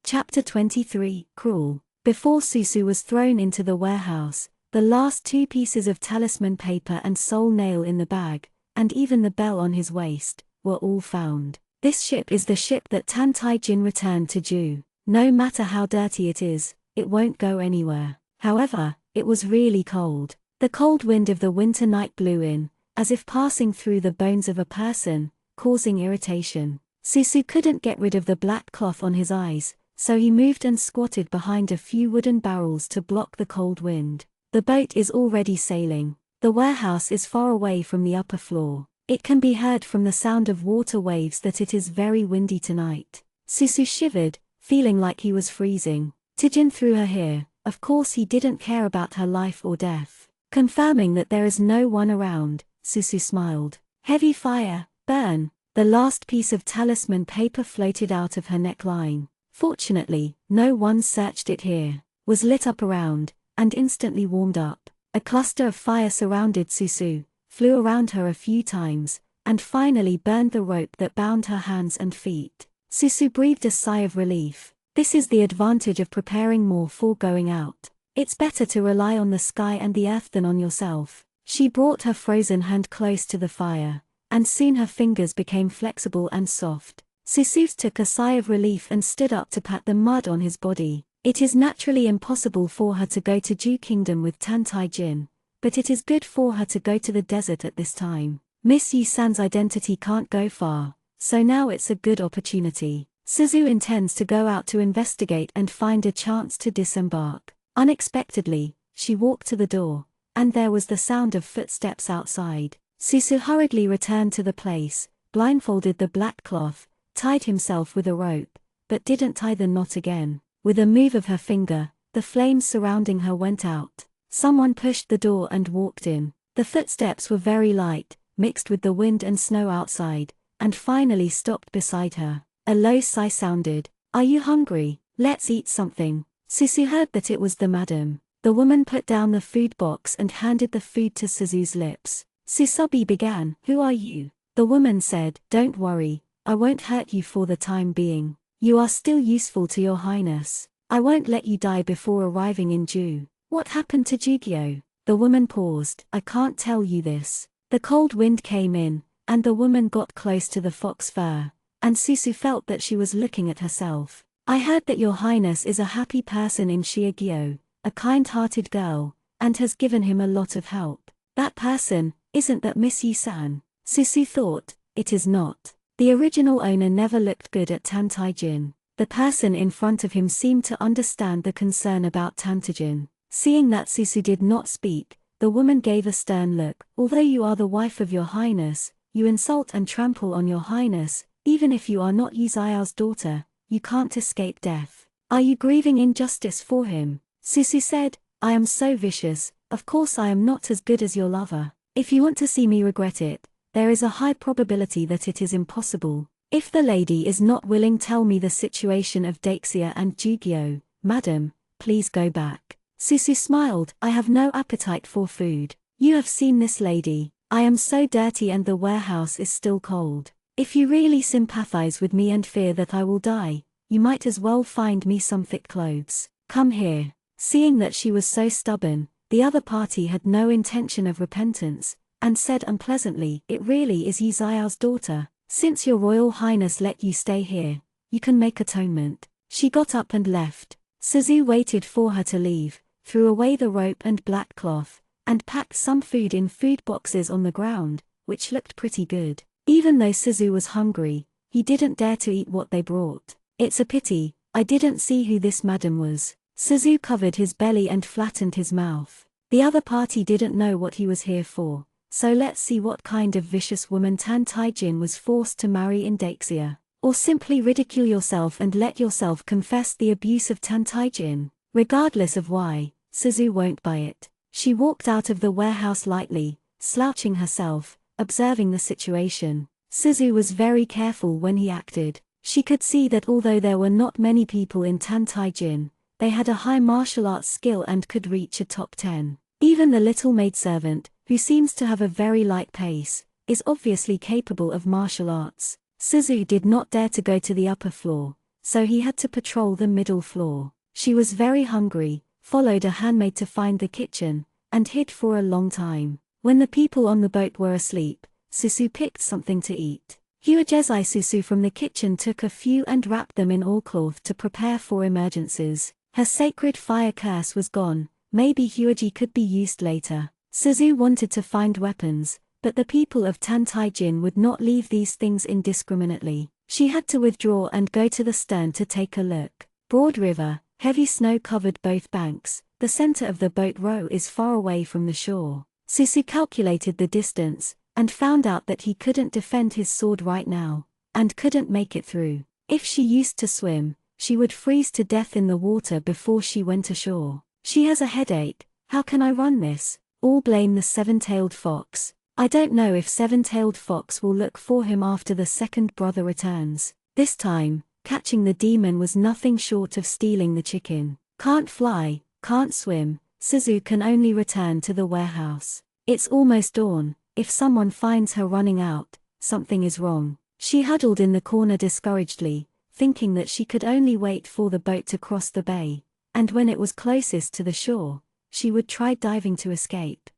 Chapter 23, Cruel. Before Suzu was thrown into the warehouse, the last 2 pieces of talisman paper and soul nail in the bag, and even the bell on his waist, were all found. This ship is the ship that Tan Taijin returned to Jew. No matter how dirty it is, it won't go anywhere. However, it was really cold. The cold wind of the winter night blew in, as if passing through the bones of a person, causing irritation. Suzu couldn't get rid of the black cloth on his eyes, so he moved and squatted behind a few wooden barrels to block the cold wind. The boat is already sailing. The warehouse is far away from the upper floor. It can be heard from the sound of water waves that it is very windy tonight. Suzu shivered, feeling like he was freezing. Tijin threw her here, of course he didn't care about her life or death. Confirming that there is no one around, Suzu smiled. Heavy fire, burn. The last piece of talisman paper floated out of her neckline. Fortunately, no one searched it here. Was lit up around, and instantly warmed up. A cluster of fire surrounded Susu, flew around her a few times, and finally burned the rope that bound her hands and feet. Susu breathed a sigh of relief. This is the advantage of preparing more for going out. It's better to rely on the sky and the earth than on yourself. She brought her frozen hand close to the fire, and soon her fingers became flexible and soft. Susu took a sigh of relief and stood up to pat the mud on his body. It is naturally impossible for her to go to Ju Kingdom with Tantai Jin, but it is good for her to go to the desert at this time. Miss Yu San's identity can't go far, so now it's a good opportunity. Suzu intends to go out to investigate and find a chance to disembark. Unexpectedly, she walked to the door, and there was the sound of footsteps outside. Susu hurriedly returned to the place, blindfolded the black cloth, tied himself with a rope, but didn't tie the knot again. With a move of her finger, the flames surrounding her went out. Someone pushed the door and walked in. The footsteps were very light, mixed with the wind and snow outside, and finally stopped beside her. A low sigh sounded. "Are you hungry? Let's eat something." Susu heard that it was the madam. The woman put down the food box and handed the food to Suzu's lips. Susobi began. "Who are you?" The woman said, "Don't worry, I won't hurt you for the time being. You are still useful to your highness. I won't let you die before arriving in Ju." "What happened to Jugyo?" The woman paused. "I can't tell you this." The cold wind came in, and the woman got close to the fox fur, and Susu felt that she was looking at herself. "I heard that your highness is a happy person in Shiogyo, a kind-hearted girl, and has given him a lot of help. That person, isn't that Miss Yu-san?" Susu thought, "It is not." The original owner never looked good at Tantai-jin. The person in front of him seemed to understand the concern about Tantai-jin. Seeing that Susu did not speak, the woman gave a stern look. "Although you are the wife of your highness, you insult and trample on your highness. Even if you are not Yuzao's daughter, you can't escape death. Are you grieving injustice for him?" Susu said, "I am so vicious, of course I am not as good as your lover. If you want to see me regret it, there is a high probability that it is impossible. If the lady is not willing, tell me the situation of Daixia and Jugyo. Madam, please go back." Susu smiled. "I have no appetite for food. You have seen this lady. I am so dirty and the warehouse is still cold. If you really sympathize with me and fear that I will die, you might as well find me some thick clothes. Come here." Seeing that she was so stubborn, the other party had no intention of repentance, and said unpleasantly, "It really is Yuzao's daughter. Since your royal highness let you stay here, you can make atonement." She got up and left. Suzu waited for her to leave, threw away the rope and black cloth, and packed some food in food boxes on the ground, which looked pretty good. Even though Suzu was hungry, he didn't dare to eat what they brought. "It's a pity, I didn't see who this madam was." Suzu covered his belly and flattened his mouth. The other party didn't know what he was here for. So let's see what kind of vicious woman Tantai-jin was forced to marry in Daixia. Or simply ridicule yourself and let yourself confess the abuse of Tantai-jin. Regardless of why, Suzu won't buy it. She walked out of the warehouse lightly, slouching herself, observing the situation. Suzu was very careful when he acted. She could see that although there were not many people in Tantai-jin, they had a high martial arts skill and could reach a top 10. Even the little maidservant, who seems to have a very light pace, is obviously capable of martial arts. Suzu did not dare to go to the upper floor, so he had to patrol the middle floor. She was very hungry, followed a handmaid to find the kitchen, and hid for a long time. When the people on the boat were asleep, Suzu picked something to eat. Huajezai Suzu from the kitchen took a few and wrapped them in oilcloth to prepare for emergencies. Her sacred fire curse was gone, maybe Huaji could be used later. Suzu wanted to find weapons, but the people of Tantai-jin would not leave these things indiscriminately. She had to withdraw and go to the stern to take a look. Broad river, heavy snow covered both banks. The center of the boat row is far away from the shore. Suzu calculated the distance, and found out that he couldn't defend his sword right now, and couldn't make it through. If she used to swim, she would freeze to death in the water before she went ashore. She has a headache. How can I run this? All blame the seven-tailed fox. I don't know if Seven-Tailed Fox will look for him after the second brother returns. This time, catching the demon was nothing short of stealing the chicken. Can't fly, can't swim, Suzu can only return to the warehouse. It's almost dawn. If someone finds her running out, something is wrong. She huddled in the corner discouragedly, thinking that she could only wait for the boat to cross the bay, and when it was closest to the shore, she would try diving to escape.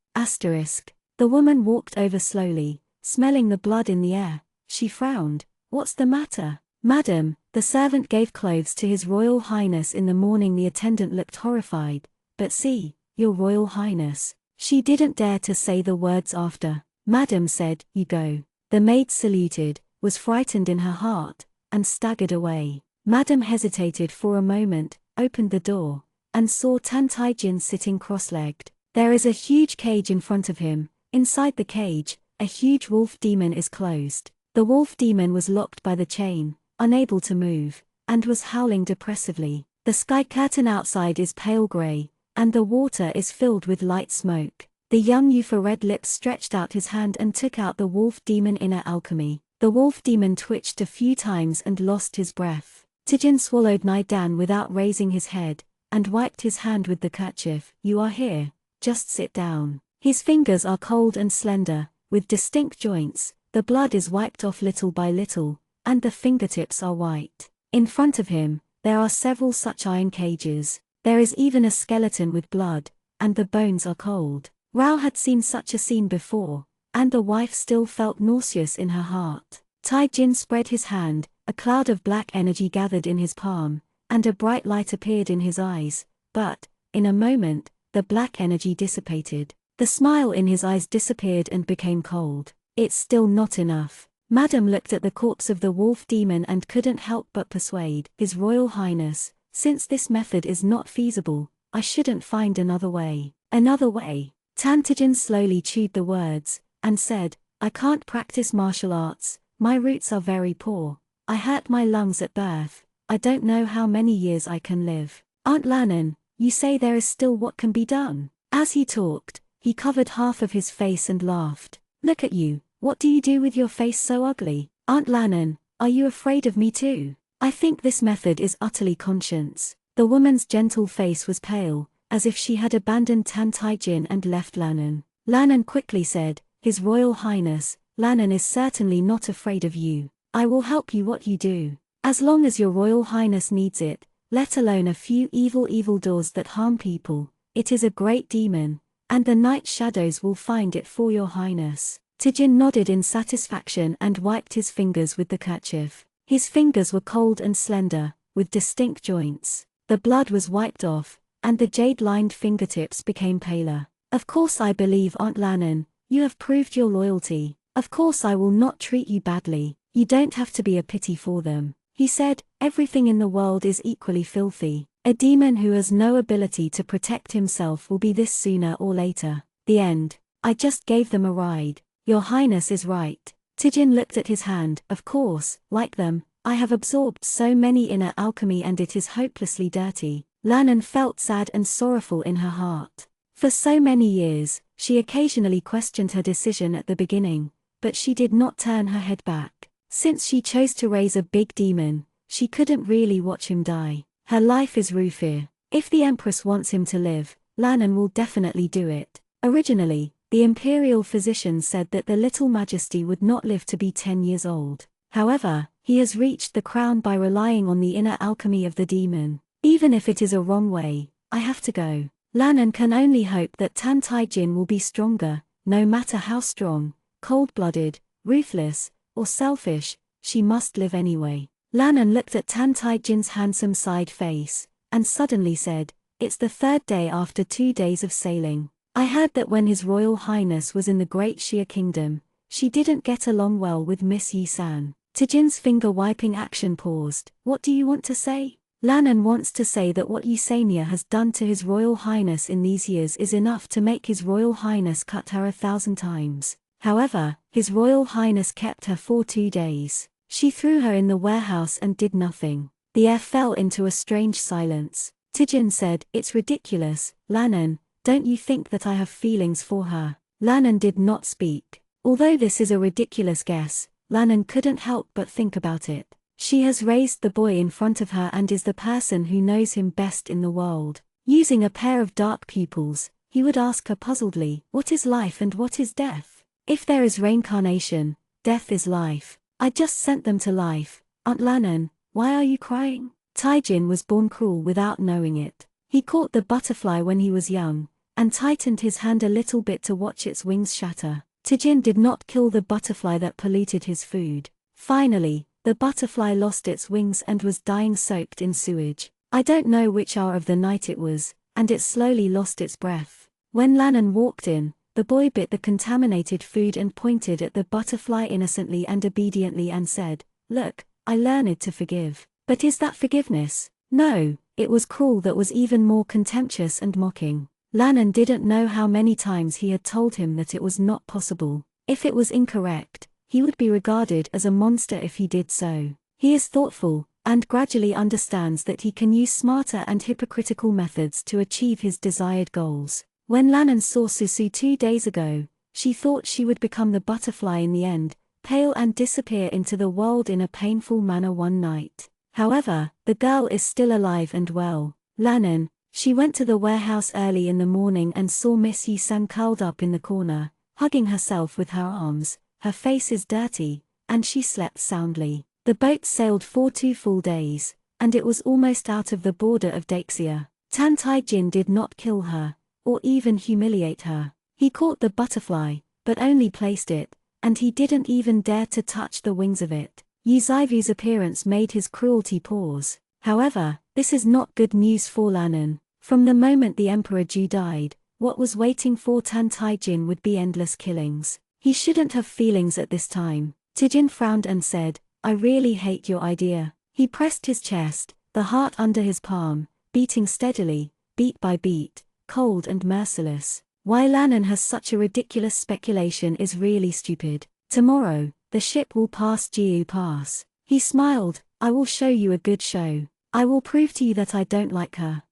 The woman walked over slowly, smelling the blood in the air. She frowned. What's the matter? Madam, the servant gave clothes to His Royal Highness in the morning. The attendant looked horrified. But see, Your Royal Highness. She didn't dare to say the words after. Madam said, you go. The maid saluted, was frightened in her heart, and staggered away. Madam hesitated for a moment, opened the door, and saw Tan Tai-jin sitting cross-legged. There is a huge cage in front of him. Inside the cage, a huge wolf demon is closed. The wolf demon was locked by the chain, unable to move, and was howling depressively. The sky curtain outside is pale gray, and the water is filled with light smoke. The young youth red lips stretched out his hand and took out the wolf demon inner alchemy. The wolf demon twitched a few times and lost his breath. Tae-jin swallowed Nai-dan without raising his head, and wiped his hand with the kerchief. You are here, just sit down. His fingers are cold and slender, with distinct joints. The blood is wiped off little by little, and the fingertips are white. In front of him, there are several such iron cages. There is even a skeleton with blood, and the bones are cold. Rao had seen such a scene before, and the wife still felt nauseous in her heart. Tai-jin spread his hand, a cloud of black energy gathered in his palm, and a bright light appeared in his eyes, but, in a moment, the black energy dissipated. The smile in his eyes disappeared and became cold. It's still not enough. Madam looked at the corpse of the wolf demon and couldn't help but persuade His Royal Highness, since this method is not feasible, I shouldn't find another way. Another way? Tan Tai-jin slowly chewed the words, and said, I can't practice martial arts, my roots are very poor, I hurt my lungs at birth, I don't know how many years I can live. Aunt Lannon, you say there is still what can be done? As he talked, he covered half of his face and laughed. Look at you, what do you do with your face so ugly? Aunt Lannon, are you afraid of me too? I think this method is utterly conscience. The woman's gentle face was pale, as if she had abandoned Tan Tai-jin and left Lannon. Lannon quickly said, His Royal Highness, Lannon is certainly not afraid of you. I will help you what you do. As long as your Royal Highness needs it, let alone a few evil doors that harm people. It is a great demon, and the night shadows will find it for your highness. Tae-jin nodded in satisfaction and wiped his fingers with the kerchief. His fingers were cold and slender, with distinct joints. The blood was wiped off, and the jade-lined fingertips became paler. Of course I believe Aunt Lannon, you have proved your loyalty. Of course I will not treat you badly, you don't have to be a pity for them. He said, everything in the world is equally filthy. A demon who has no ability to protect himself will be this sooner or later. The end. I just gave them a ride. Your Highness is right. Tae-jin looked at his hand. Of course, like them, I have absorbed so many inner alchemy and it is hopelessly dirty. Lannon felt sad and sorrowful in her heart. For so many years, she occasionally questioned her decision at the beginning, but she did not turn her head back. Since she chose to raise a big demon, she couldn't really watch him die. Her life is Rufir. If the Empress wants him to live, Lannon will definitely do it. Originally, the imperial physician said that the little majesty would not live to be 10 years old. However, he has reached the crown by relying on the inner alchemy of the demon. Even if it is a wrong way, I have to go. Lannon can only hope that Tan Tai-jin will be stronger, no matter how strong, cold-blooded, ruthless, or selfish, she must live anyway. Lannon looked at Tan Tai-jin's handsome side face, and suddenly said, It's the third day after 2 days of sailing. I heard that when His Royal Highness was in the Great Xia Kingdom, she didn't get along well with Miss Yi-san. Tae-jin's finger-wiping action paused. What do you want to say? Lannon wants to say that what Yesenia has done to His Royal Highness in these years is enough to make His Royal Highness cut her 1,000 times. However, His Royal Highness kept her for 2 days. She threw her in the warehouse and did nothing. The air fell into a strange silence. Tae-jin said, It's ridiculous, Lannon, don't you think that I have feelings for her? Lannon did not speak. Although this is a ridiculous guess, Lannan couldn't help but think about it. She has raised the boy in front of her and is the person who knows him best in the world. Using a pair of dark pupils, he would ask her puzzledly, what is life and what is death? If there is reincarnation, death is life. I just sent them to life. Aunt Lannan, why are you crying? Taijin was born cruel without knowing it. He caught the butterfly when he was young, and tightened his hand a little bit to watch its wings shatter. Taijin did not kill the butterfly that polluted his food. Finally, the butterfly lost its wings and was dying soaked in sewage. I don't know which hour of the night it was, and it slowly lost its breath. When Lannan walked in, the boy bit the contaminated food and pointed at the butterfly innocently and obediently and said, "Look, I learned to forgive." But is that forgiveness? No, it was cruel that was even more contemptuous and mocking. Lannan didn't know how many times he had told him that it was not possible. If it was incorrect, he would be regarded as a monster if he did so. He is thoughtful, and gradually understands that he can use smarter and hypocritical methods to achieve his desired goals. When Lannan saw Susu 2 days ago, she thought she would become the butterfly in the end, pale and disappear into the world in a painful manner one night. However, the girl is still alive and well. Lannan, she went to the warehouse early in the morning and saw Miss Yi-san curled up in the corner, hugging herself with her arms. Her face is dirty, and she slept soundly. The boat sailed for 2 full days, and it was almost out of the border of Daxia. Tan Taijin did not kill her, or even humiliate her. He caught the butterfly, but only placed it, and he didn't even dare to touch the wings of it. Yu Zaivu's appearance made his cruelty pause. However, this is not good news for Lannan. From the moment the Emperor Ju died, what was waiting for Tan Taijin would be endless killings. He shouldn't have feelings at this time. Taijin frowned and said, I really hate your idea. He pressed his chest, the heart under his palm, beating steadily, beat by beat, cold and merciless. Why Lannan has such a ridiculous speculation is really stupid. Tomorrow, the ship will pass Jiu Pass. He smiled, I will show you a good show. I will prove to you that I don't like her.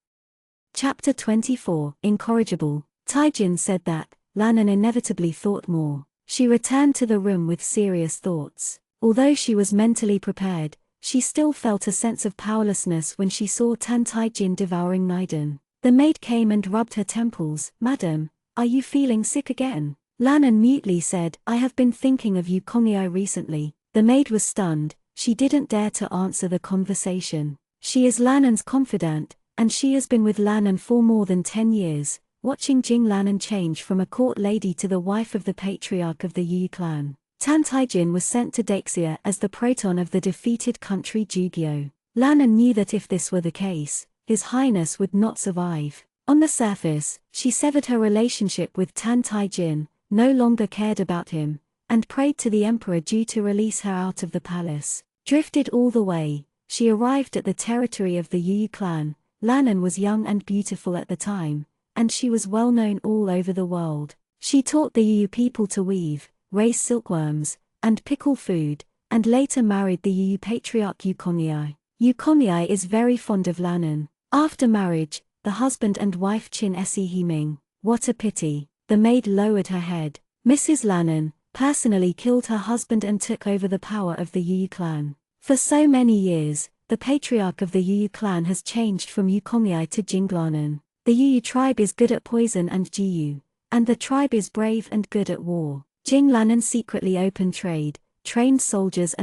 Chapter 24, Incorrigible. Taijin said that. Lannan inevitably thought more. She returned to the room with serious thoughts. Although she was mentally prepared, she still felt a sense of powerlessness when she saw Tan Taijin devouring Naiden. The maid came and rubbed her temples. Madam, are you feeling sick again? Lannan mutely said, I have been thinking of you Kongyai recently. The maid was stunned. She didn't dare to answer the conversation. She is Lannan's confidant, and she has been with Lannan for more than 10 years, watching Jing Lannan change from a court lady to the wife of the patriarch of the Yu clan. Tan Taijin was sent to Daxia as the proton of the defeated country Jugyo. Lannan knew that if this were the case, His Highness would not survive. On the surface, she severed her relationship with Tan Taijin, no longer cared about him, and prayed to the Emperor Ju to release her out of the palace. Drifted all the way, she arrived at the territory of the Yu clan. Lannan was young and beautiful at the time, and she was well known all over the world. She taught the Yu people to weave, raise silkworms, and pickle food, and later married the Yu patriarch Yukongyai. Yukongyai is very fond of Lannan. After marriage, the husband and wife Chin Esi Himing. What a pity. The maid lowered her head. Mrs. Lannan personally killed her husband and took over the power of the Yu clan. For so many years, the patriarch of the Yu clan has changed from Yukongyai to Jinglanan. The Yu tribe is good at poison and Jiyu, and the tribe is brave and good at war. Jing Lannan secretly opened trade, trained soldiers,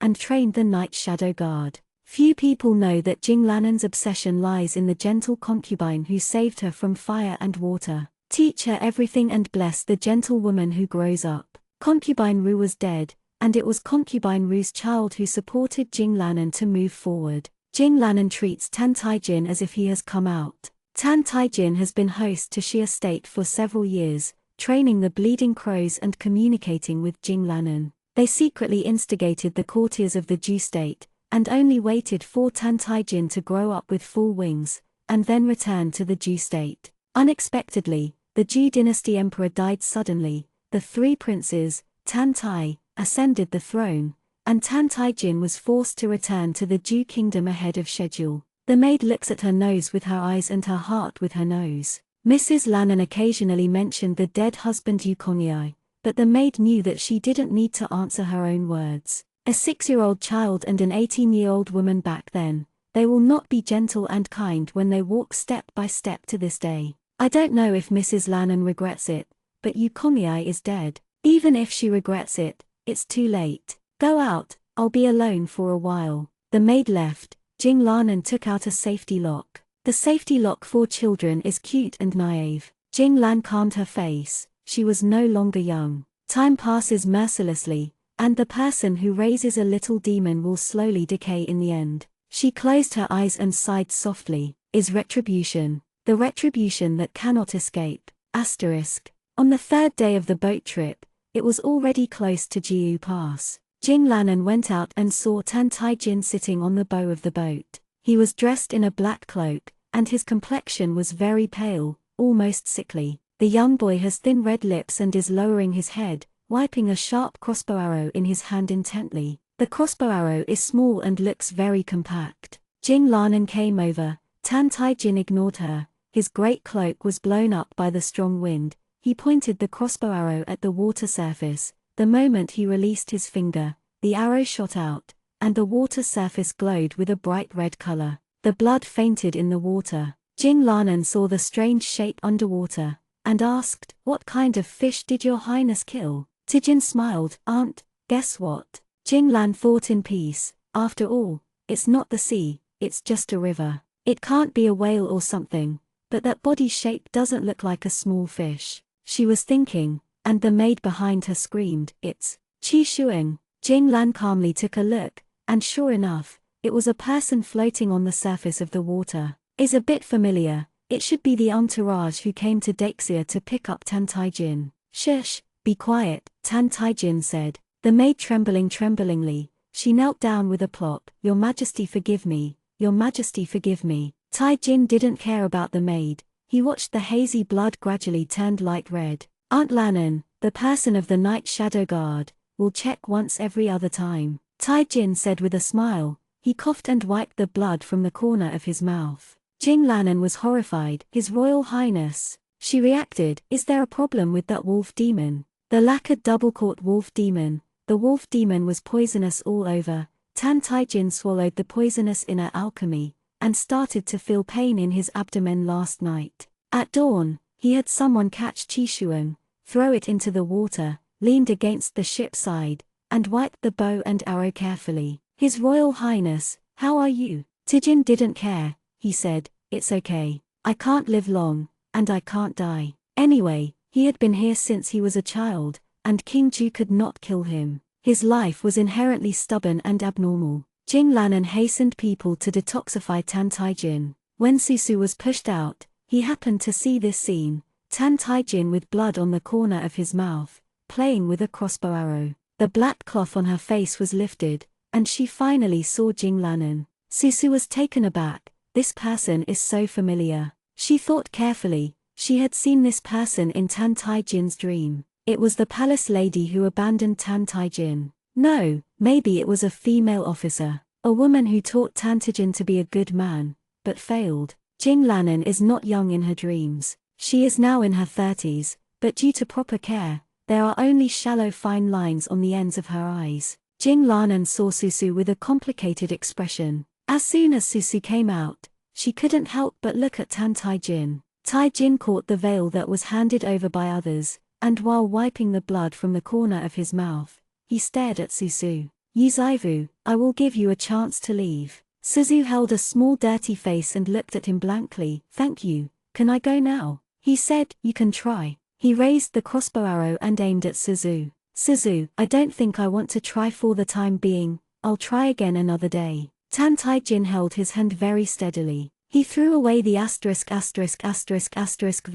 and trained the Night Shadow Guard. Few people know that Jing Lannan's obsession lies in the gentle concubine who saved her from fire and water. Teach her everything and bless the gentle woman who grows up. Concubine Ru was dead, and it was Concubine Ru's child who supported Jing Lannan to move forward. Jing Lannan treats Tan Taijin as if he has come out. Tan Taijin has been host to Xia State for several years, training the Bleeding Crows and communicating with Jing Lannan. They secretly instigated the courtiers of the Ju state, and only waited for Tan Taijin to grow up with full wings, and then return to the Ju state. Unexpectedly, the Ju dynasty emperor died suddenly. The 3 princes, Tan Tai, ascended the throne, and Tan Taijin was forced to return to the Ju kingdom ahead of schedule. The maid looks at her nose with her eyes and her heart with her nose. Mrs. Lannan occasionally mentioned the dead husband Yukongyai, but the maid knew that she didn't need to answer her own words. A 6-year-old child and an 18-year-old woman back then, they will not be gentle and kind when they walk step by step to this day. I don't know if Mrs. Lannan regrets it, but Eucomiai is dead. Even if she regrets it, it's too late. Go out, I'll be alone for a while. The maid left. Jing Lannan took out a safety lock. The safety lock for children is cute and naive. Jing Lan calmed her face. She was no longer young. Time passes mercilessly, and the person who raises a little demon will slowly decay in the end. She closed her eyes and sighed softly. Is retribution. The retribution that cannot escape. Asterisk. On the third day of the boat trip, it was already close to Jiu Pass. Jing Lannan went out and saw Tan Taijin sitting on the bow of the boat. He was dressed in a black cloak, and his complexion was very pale, almost sickly. The young boy has thin red lips and is lowering his head, wiping a sharp crossbow arrow in his hand intently. The crossbow arrow is small and looks very compact. Jing Lannan came over. Tan Taijin ignored her. His great cloak was blown up by the strong wind. He pointed the crossbow arrow at the water surface. The moment he released his finger, the arrow shot out, and the water surface glowed with a bright red color. The blood fainted in the water. Jing Lannan saw the strange shape underwater, and asked, "What kind of fish did your highness kill?" Taijin smiled. "Aunt, guess what?" Jing Lan thought in peace. After all, it's not the sea, it's just a river. It can't be a whale or something, but that body shape doesn't look like a small fish. She was thinking, and the maid behind her screamed, "It's Qi Shuang." Jing Lan calmly took a look, and sure enough, it was a person floating on the surface of the water. Is a bit familiar. It should be the entourage who came to Dexia to pick up Tan Taijin. "Shush, be quiet," Tan Taijin said. The maid tremblingly, she knelt down with a plop. "Your Majesty forgive me, Your Majesty forgive me." Taijin didn't care about the maid. He watched the hazy blood gradually turned light red. "Aunt Lannan, the person of the Night Shadow Guard, will check once every other time," Taijin said with a smile. He coughed and wiped the blood from the corner of his mouth. Jing Lannan was horrified. "His Royal Highness." She reacted, "Is there a problem with that wolf demon?" The lacquered double-court wolf demon. The wolf demon was poisonous all over. Tan Taijin swallowed the poisonous inner alchemy, and started to feel pain in his abdomen last night. At dawn, he had someone catch Qi Shuang, throw it into the water, leaned against the ship's side, and wiped the bow and arrow carefully. "His Royal Highness, how are you?" Taijin didn't care. He said, "It's okay. I can't live long, and I can't die. Anyway, he had been here since he was a child, and King Ju could not kill him. His life was inherently stubborn and abnormal." Jing Lannan hastened people to detoxify Tan Taijin. When Susu was pushed out, he happened to see this scene. Tan Taijin with blood on the corner of his mouth, playing with a crossbow arrow. The black cloth on her face was lifted, and she finally saw Jing Lannan. Susu was taken aback. This person is so familiar. She thought carefully. She had seen this person in Tan Taijin's dream. It was the palace lady who abandoned Tan Taijin. No, maybe it was a female officer. A woman who taught Tan Taijin to be a good man, but failed. Jing Lannan is not young in her dreams. She is now in her 30s, but due to proper care, there are only shallow fine lines on the ends of her eyes. Jing Lannan saw Susu with a complicated expression. As soon as Susu came out, she couldn't help but look at Tan Taijin. Taijin caught the veil that was handed over by others, and while wiping the blood from the corner of his mouth, he stared at Susu. "Yuzaivu, I will give you a chance to leave." Suzu held a small dirty face and looked at him blankly. "Thank you, can I go now?" He said, "You can try." He raised the crossbow arrow and aimed at Suzu. "Suzu, I don't think I want to try for the time being, I'll try again another day." Tan Taijin held his hand very steadily. He threw away the ****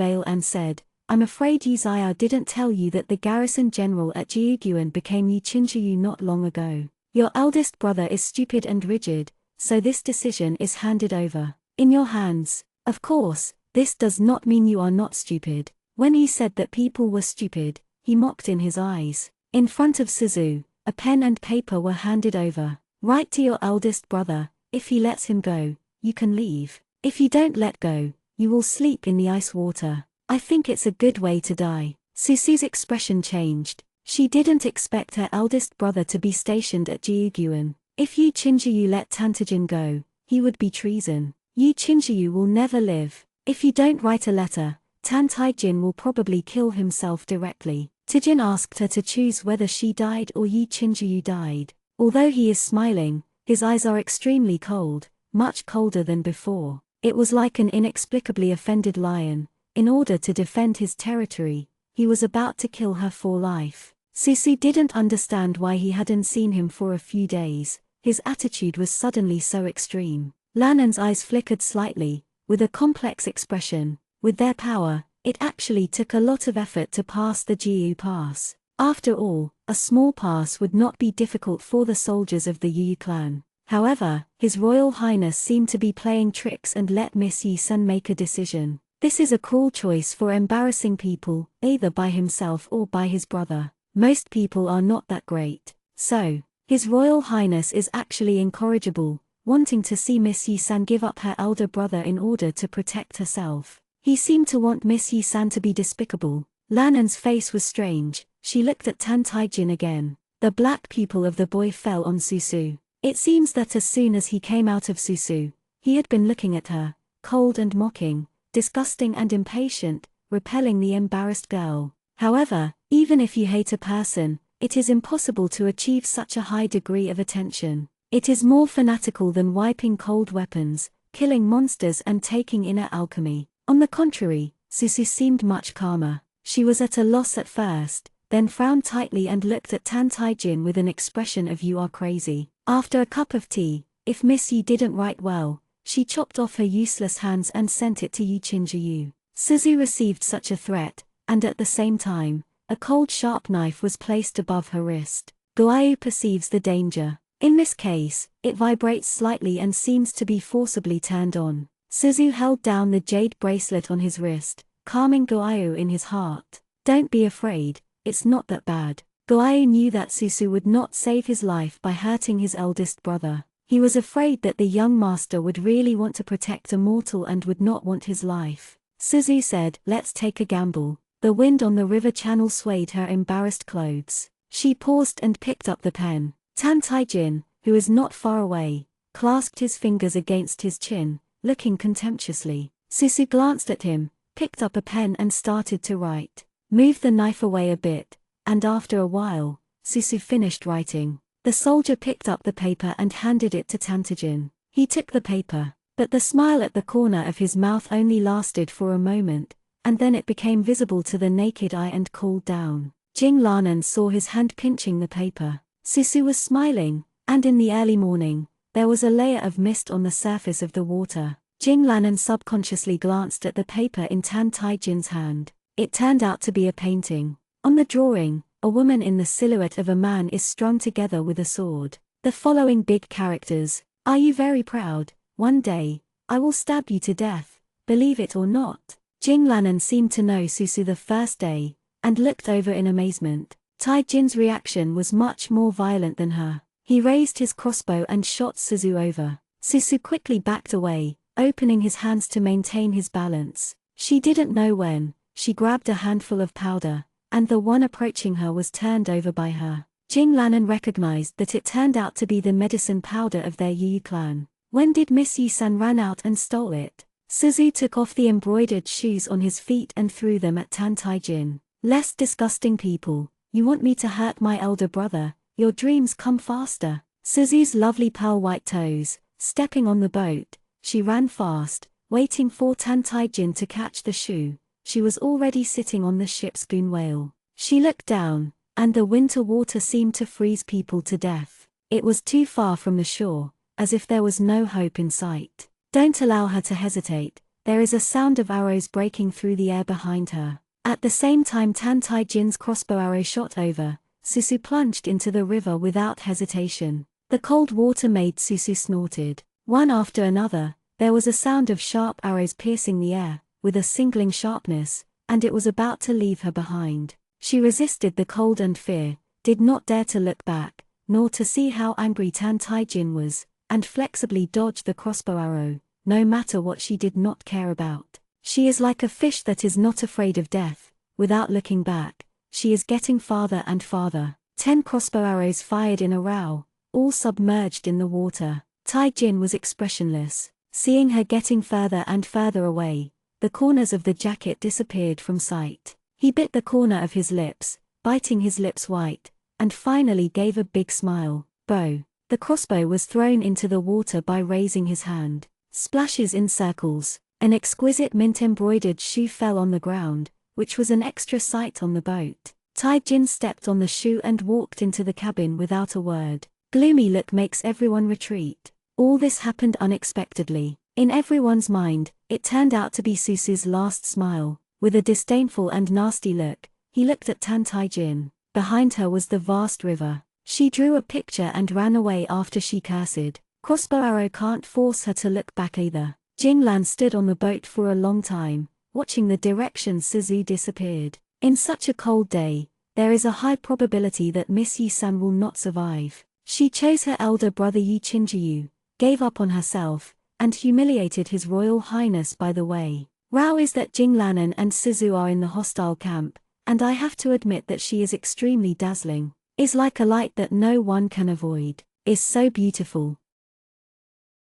veil and said, "I'm afraid Uzaya didn't tell you that the garrison general at Jiuguan became Yuchinjuyu not long ago. Your eldest brother is stupid and rigid, so this decision is handed over in your hands. Of course, this does not mean you are not stupid." When he said that people were stupid, he mocked in his eyes. In front of Suzu, a pen and paper were handed over. "Write to your eldest brother. If he lets him go, you can leave. If you don't let go, you will sleep in the ice water. I think it's a good way to die." Susu's expression changed. She didn't expect her eldest brother to be stationed at Jiuguan. If Yu Qinzhiyu let Tantajin go, he would be treason. Yu Qinzhiyu will never live. If you don't write a letter, Tantajin will probably kill himself directly. Tajin asked her to choose whether she died or Yu Qinzhiyu died. Although he is smiling, his eyes are extremely cold, much colder than before. It was like an inexplicably offended lion. In order to defend his territory, he was about to kill her for life. Susu didn't understand why he hadn't seen him for a few days. His attitude was suddenly so extreme. Lannon's eyes flickered slightly, with a complex expression. With their power, it actually took a lot of effort to pass the Jiu Pass. After all, a small pass would not be difficult for the soldiers of the Yu clan. However, His Royal Highness seemed to be playing tricks and let Miss Yi-sun make a decision. This is a cruel choice for embarrassing people, either by himself or by his brother. Most people are not that great. So, His Royal Highness is actually incorrigible, wanting to see Miss Yi-san give up her elder brother in order to protect herself. He seemed to want Miss Yi-san to be despicable. Lannon's face was strange. She looked at Tan Taijin again. The black pupil of the boy fell on Susu. It seems that as soon as he came out of Susu, he had been looking at her, cold and mocking, disgusting and impatient, repelling the embarrassed girl. However, even if you hate a person, it is impossible to achieve such a high degree of attention. It is more fanatical than wiping cold weapons, killing monsters and taking inner alchemy. On the contrary, Susu seemed much calmer. She was at a loss at first, then frowned tightly and looked at Tan Taijin with an expression of "you are crazy." After a cup of tea, if Miss Yi didn't write well, she chopped off her useless hands and sent it to Yu Qinzhiyu. Suzu received such a threat, and at the same time, a cold sharp knife was placed above her wrist. Guayu perceives the danger. In this case, it vibrates slightly and seems to be forcibly turned on. Suzu held down the jade bracelet on his wrist, calming Guayu in his heart. "Don't be afraid, it's not that bad." Guayu knew that Susu would not save his life by hurting his eldest brother. He was afraid that the young master would really want to protect a mortal and would not want his life. Suzu said, "Let's take a gamble." The wind on the river channel swayed her embarrassed clothes. She paused and picked up the pen. Tan Taijin, who is not far away, clasped his fingers against his chin, looking contemptuously. Susu glanced at him, picked up a pen and started to write. Moved the knife away a bit, and after a while, Susu finished writing. The soldier picked up the paper and handed it to Tantajin. He took the paper, but the smile at the corner of his mouth only lasted for a moment, and then it became visible to the naked eye and cooled down. Jing Lanan saw his hand pinching the paper. Susu was smiling, and in the early morning, there was a layer of mist on the surface of the water. Jing Lanan subconsciously glanced at the paper in Tan Taijin's hand. It turned out to be a painting. On the drawing, a woman in the silhouette of a man is strung together with a sword. The following big characters: "Are you very proud? One day, I will stab you to death, believe it or not." Jing Lanan seemed to know Susu the first day, and looked over in amazement. Taijin's reaction was much more violent than her. He raised his crossbow and shot Suzu over. Susu quickly backed away, opening his hands to maintain his balance. She didn't know when. She grabbed a handful of powder, and the one approaching her was turned over by her. Jing Lanan recognized that it turned out to be the medicine powder of their Yu clan. When did Miss Yi-san ran out and stole it? Suzu took off the embroidered shoes on his feet and threw them at Tan Taijin. "Less disgusting people, you want me to hurt my elder brother, your dreams come faster." Suzu's lovely pearl-white toes, stepping on the boat, she ran fast, waiting for Tan Taijin to catch the shoe. She was already sitting on the ship's boom whale. She looked down, and the winter water seemed to freeze people to death. It was too far from the shore, as if there was no hope in sight. Don't allow her to hesitate. There is a sound of arrows breaking through the air behind her. At the same time Tan Taijin's crossbow arrow shot over, Susu plunged into the river without hesitation. The cold water made Susu snorted. One after another, there was a sound of sharp arrows piercing the air, with a singling sharpness, and it was about to leave her behind. She resisted the cold and fear, did not dare to look back, nor to see how angry Tan Taijin was, and flexibly dodged the crossbow arrow, no matter what she did not care about. She is like a fish that is not afraid of death. without looking back. She is getting farther and farther. 10 crossbow arrows fired in a row, all submerged in the water. Tai-jin was expressionless, seeing her getting further and further away. The corners of the jacket disappeared from sight. He bit the corner of his lips, biting his lips white, and finally gave a big smile. Bow. The crossbow was thrown into the water by raising his hand. Splashes in circles. An exquisite mint-embroidered shoe fell on the ground, which was an extra sight on the boat. Tai-jin stepped on the shoe and walked into the cabin without a word. Gloomy look makes everyone retreat. All this happened unexpectedly. In everyone's mind, it turned out to be Susu's last smile. With a disdainful and nasty look, he looked at Tai-jin. Behind her was the vast river. She drew a picture and ran away after she cursed. Crossbow arrow can't force her to look back either. Jinglan stood on the boat for a long time, watching the direction Suzu disappeared. In such a cold day, there is a high probability that Miss Yi-san will not survive. She chose her elder brother Yi Chinjiu, gave up on herself, and humiliated His Royal Highness by the way. Row is that Jinglanen and Suzu are in the hostile camp, and I have to admit that she is extremely dazzling. Is like a light that no one can avoid. Is so beautiful.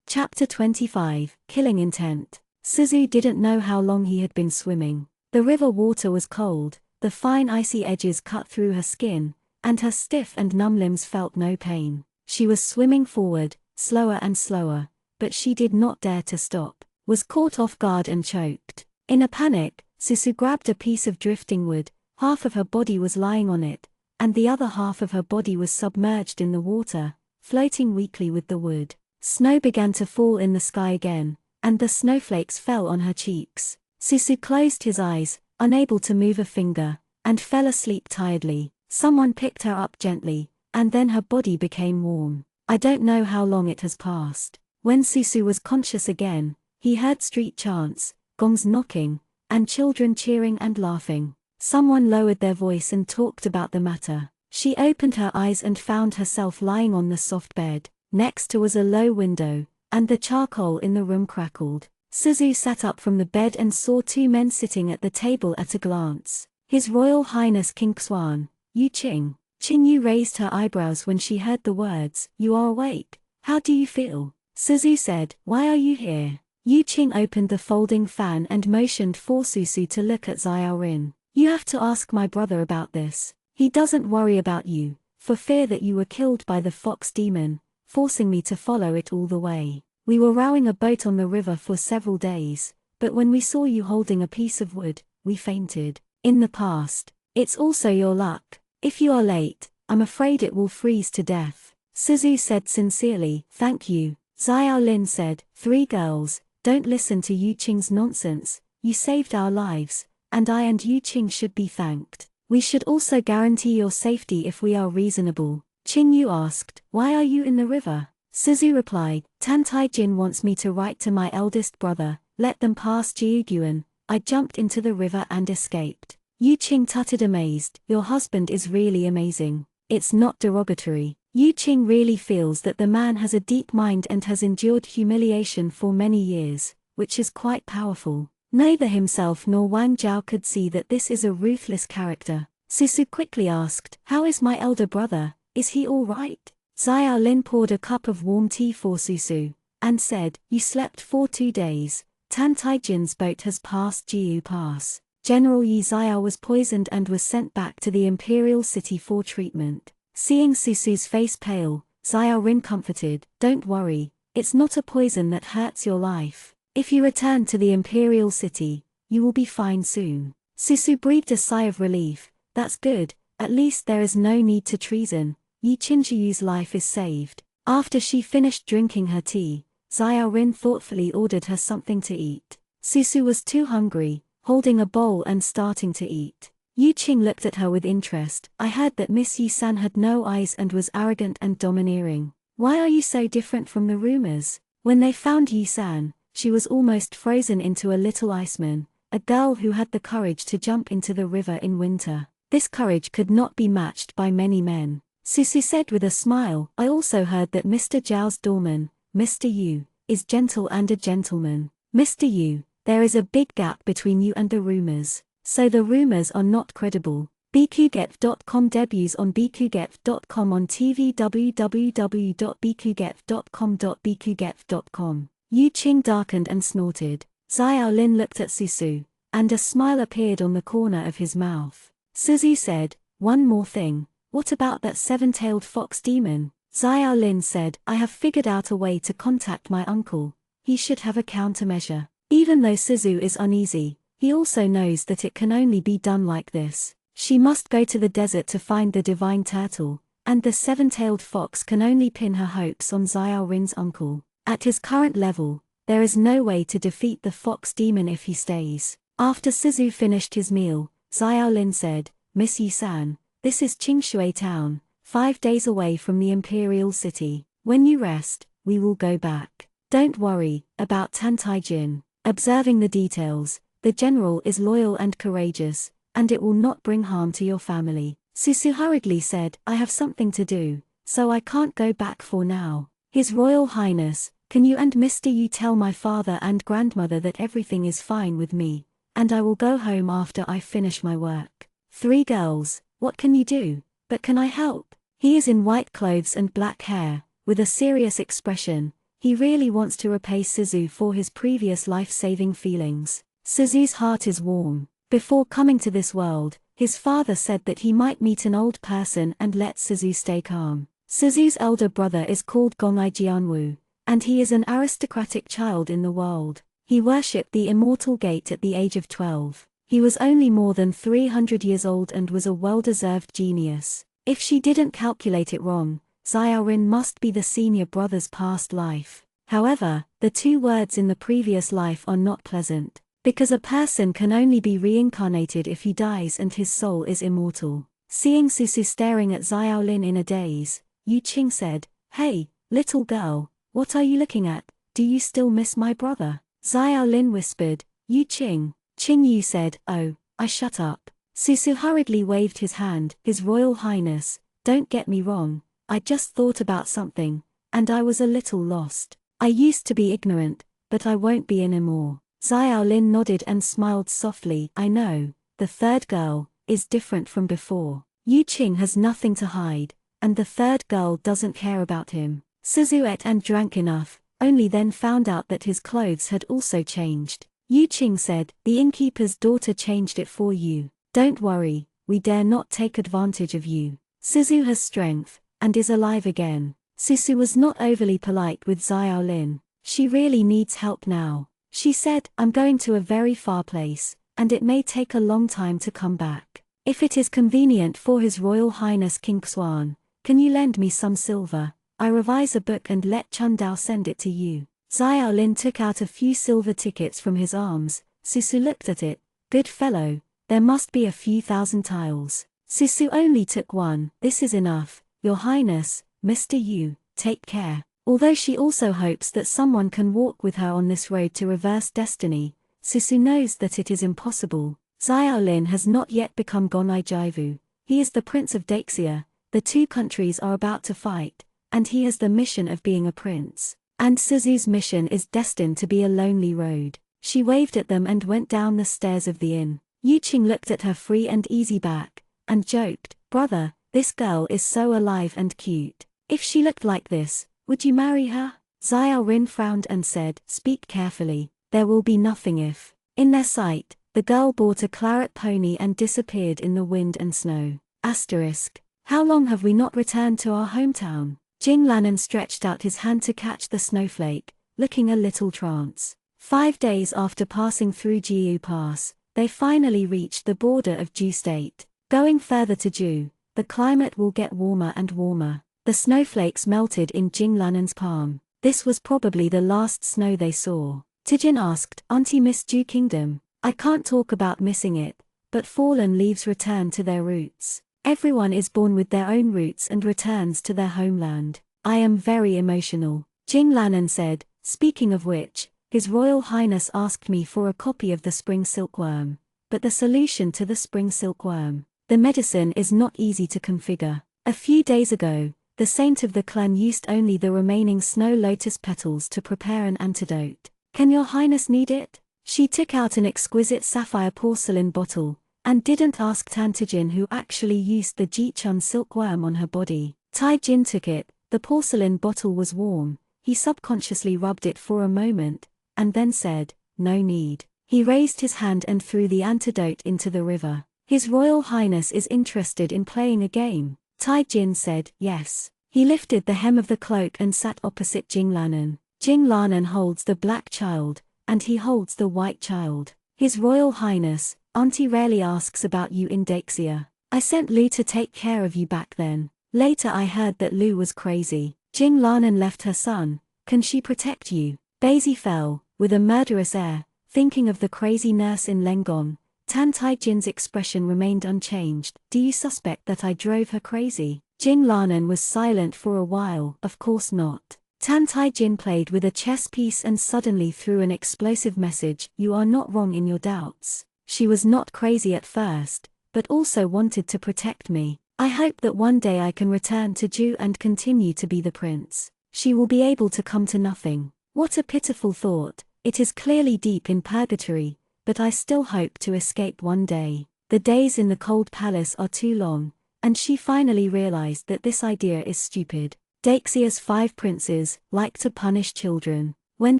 Chapter 25, Killing Intent. Suzu didn't know how long he had been swimming. The river water was cold, the fine icy edges cut through her skin, and her stiff and numb limbs felt no pain. She was swimming forward, slower and slower, but she did not dare to stop. Was caught off guard and choked. In a panic, Susu grabbed a piece of drifting wood. Half of her body was lying on it, and the other half of her body was submerged in the water, floating weakly with the wood. Snow began to fall in the sky again, and the snowflakes fell on her cheeks. Susu closed his eyes, unable to move a finger, and fell asleep tiredly. Someone picked her up gently, and then her body became warm. I don't know how long it has passed. When Susu was conscious again, he heard street chants, gongs knocking, and children cheering and laughing. Someone lowered their voice and talked about the matter. She opened her eyes and found herself lying on the soft bed. Next to was a low window, and the charcoal in the room crackled. Suzu sat up from the bed and saw 2 men sitting at the table at a glance. His Royal Highness King Xuan, Yu Qing. Qingyu raised her eyebrows when she heard the words, "You are awake. How do you feel?" Suzu said, "Why are you here?" Yu Qing opened the folding fan and motioned for Susu to look at Xiaorin. "You have to ask my brother about this. He doesn't worry about you, for fear that you were killed by the fox demon, forcing me to follow it all the way. We were rowing a boat on the river for several days, but when we saw you holding a piece of wood, we fainted. In the past, it's also your luck. If you are late, I'm afraid it will freeze to death." Suzu said sincerely, "Thank you." Xiaolin said, "3 girls, don't listen to Yu Qing's nonsense. You saved our lives, and I and Yu Qing should be thanked. We should also guarantee your safety if we are reasonable." Qingyu asked, "Why are you in the river?" Suzu replied, "Tan Tai-jin wants me to write to my eldest brother, let them pass Jiuguan. I jumped into the river and escaped." Yu Qing tutted amazed, "Your husband is really amazing. It's not derogatory." Yu Qing really feels that the man has a deep mind and has endured humiliation for many years, which is quite powerful. Neither himself nor Wang Zhao could see that this is a ruthless character. Susu quickly asked, "How is my elder brother? Is he all right?" Xiaolin poured a cup of warm tea for Susu, and said, "You slept for 2 days. Tan Tai-jin's boat has passed Jiu Pass. General Yi Xiao was poisoned and was sent back to the imperial city for treatment." Seeing Susu's face pale, Xiaorin comforted, "Don't worry, it's not a poison that hurts your life. If you return to the imperial city, you will be fine soon." Susu breathed a sigh of relief. "That's good, at least there is no need to treason. Yi Qinjiyu's life is saved." After she finished drinking her tea, Xiaorin thoughtfully ordered her something to eat. Susu was too hungry, holding a bowl and starting to eat. Yu Qing looked at her with interest. "I heard that Miss Yi-san had no eyes and was arrogant and domineering. Why are you so different from the rumors?" When they found Yi-san, she was almost frozen into a little iceman, a girl who had the courage to jump into the river in winter. This courage could not be matched by many men. Susu said with a smile, "I also heard that Mr. Zhao's doorman, Mr. Yu, is gentle and a gentleman. Mr. Yu, there is a big gap between you and the rumors. so the rumors are not credible. bqget.com debuts on bqget.com on TV. www.bqget.com. Yu Qing darkened and snorted. Xiao Lin looked at Susu, and a smile appeared on the corner of his mouth. Suzu said, "One more thing, what about that seven-tailed fox demon?" Xiao Lin said, "I have figured out a way to contact my uncle. He should have a countermeasure." Even though Suzu is uneasy, he also knows that it can only be done like this. She must go to the desert to find the divine turtle, and the seven-tailed fox can only pin her hopes on Xiao Rin's uncle. At his current level, there is no way to defeat the fox demon if he stays. After Suzu finished his meal, Xiao Lin said, "Miss Yi-san, this is Qingshui town, 5 days away from the imperial city. When you rest, we will go back. Don't worry about Tantai-jin." Observing the details, the general is loyal and courageous, and it will not bring harm to your family. Susu hurriedly said, "I have something to do, so I can't go back for now. His Royal Highness, can you and Mr. Yu tell my father and grandmother that everything is fine with me, and I will go home after I finish my work." 3 girls, what can you do? But can I help? He is in white clothes and black hair, with a serious expression. He really wants to repay Suzu for his previous life-saving feelings. Suzu's heart is warm. Before coming to this world, his father said that he might meet an old person and let Suzu stay calm. Suzu's elder brother is called Gongai Jianwu, and he is an aristocratic child in the world. He worshipped the immortal gate at the age of 12. He was only more than 300 years old and was a well-deserved genius. If she didn't calculate it wrong, Xiao Rin must be the senior brother's past life. However, the 2 words in the previous life are not pleasant, because a person can only be reincarnated if he dies and his soul is immortal. Seeing Susu staring at Xiao Lin in a daze, Yu Qing said, "Hey, little girl, what are you looking at? Do you still miss my brother?" Xiao Lin whispered, "Yu Qing." Qing Yu said, "Oh, I shut up." Susu hurriedly waved his hand, "His Royal Highness, don't get me wrong, I just thought about something, and I was a little lost. I used to be ignorant, but I won't be anymore." Xiao Lin nodded and smiled softly. "I know, the 3rd girl is different from before. Yu Qing has nothing to hide, and the 3rd girl doesn't care about him." Suzu ate and drank enough, only then found out that his clothes had also changed. Yu Qing said, "The innkeeper's daughter changed it for you. Don't worry, we dare not take advantage of you. Suzu has strength, and is alive again." Susu was not overly polite with Xiao Lin. She really needs help now. She said, "I'm going to a very far place, and it may take a long time to come back. If it is convenient for His Royal Highness King Xuan, can you lend me some silver? I revise a book and let Chun Dao send it to you." Xiao Lin took out a few silver tickets from his arms. Susu looked at it. "Good fellow, there must be a few thousand tiles." Susu only took one. "This is enough, Your Highness, Mr. Yu, take care." Although she also hopes that someone can walk with her on this road to reverse destiny, Susu knows that it is impossible. Xiao Lin has not yet become Gonai Jaivu. He is the Prince of Daxia. The 2 countries are about to fight, and he has the mission of being a prince. And Suzu's mission is destined to be a lonely road. She waved at them and went down the stairs of the inn. Yu Qing looked at her free and easy back, and joked, "Brother, this girl is so alive and cute. If she looked like this, would you marry her?" Xiao Rin frowned and said, "Speak carefully, there will be nothing if." In their sight, the girl bought a claret pony and disappeared in the wind and snow. Asterisk. How long have we not returned to our hometown? Jing Lannan stretched out his hand to catch the snowflake, looking a little trance. 5 days after passing through Jiu Pass, they finally reached the border of Ju State. Going further to Ju, the climate will get warmer and warmer. The snowflakes melted in Jing Lannan's palm. This was probably the last snow they saw. Tijin asked, "Auntie miss Ju Kingdom?" "I can't talk about missing it, but fallen leaves return to their roots. Everyone is born with their own roots and returns to their homeland. I am very emotional." Jing Lannan said, "Speaking of which, His Royal Highness asked me for a copy of the spring silkworm, but the solution to the spring silkworm. The medicine is not easy to configure. A few days ago, the saint of the clan used only the remaining snow lotus petals to prepare an antidote. Can Your Highness need it?" She took out an exquisite sapphire porcelain bottle, and didn't ask Tantajin who actually used the Jichun silkworm on her body. Taijin took it. The porcelain bottle was warm. He subconsciously rubbed it for a moment, and then said, "No need." He raised his hand and threw the antidote into the river. "His Royal Highness is interested in playing a game." Taijin said, "Yes." He lifted the hem of the cloak and sat opposite Jinglanen. Jinglanen holds the black child, and he holds the white child. "His Royal Highness, Auntie rarely asks about you in Daxia. I sent Lu to take care of you back then. Later I heard that Lu was crazy. Jinglanen left her son. Can she protect you?" Daisy fell, with a murderous air, thinking of the crazy nurse in Lenkong. Tan Taijin's expression remained unchanged. "Do you suspect that I drove her crazy?" Jinglanen was silent for a while. "Of course not." Tan Taijin played with a chess piece and suddenly threw an explosive message. "You are not wrong in your doubts. She was not crazy at first, but also wanted to protect me. I hope that one day I can return to Ju and continue to be the prince. She will be able to come to nothing." What a pitiful thought. It is clearly deep in purgatory, but I still hope to escape one day. The days in the cold palace are too long, and she finally realized that this idea is stupid. Daxia's 5 princes like to punish children. When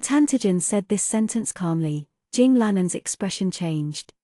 Tantajin said this sentence calmly, Jinglanen's expression changed.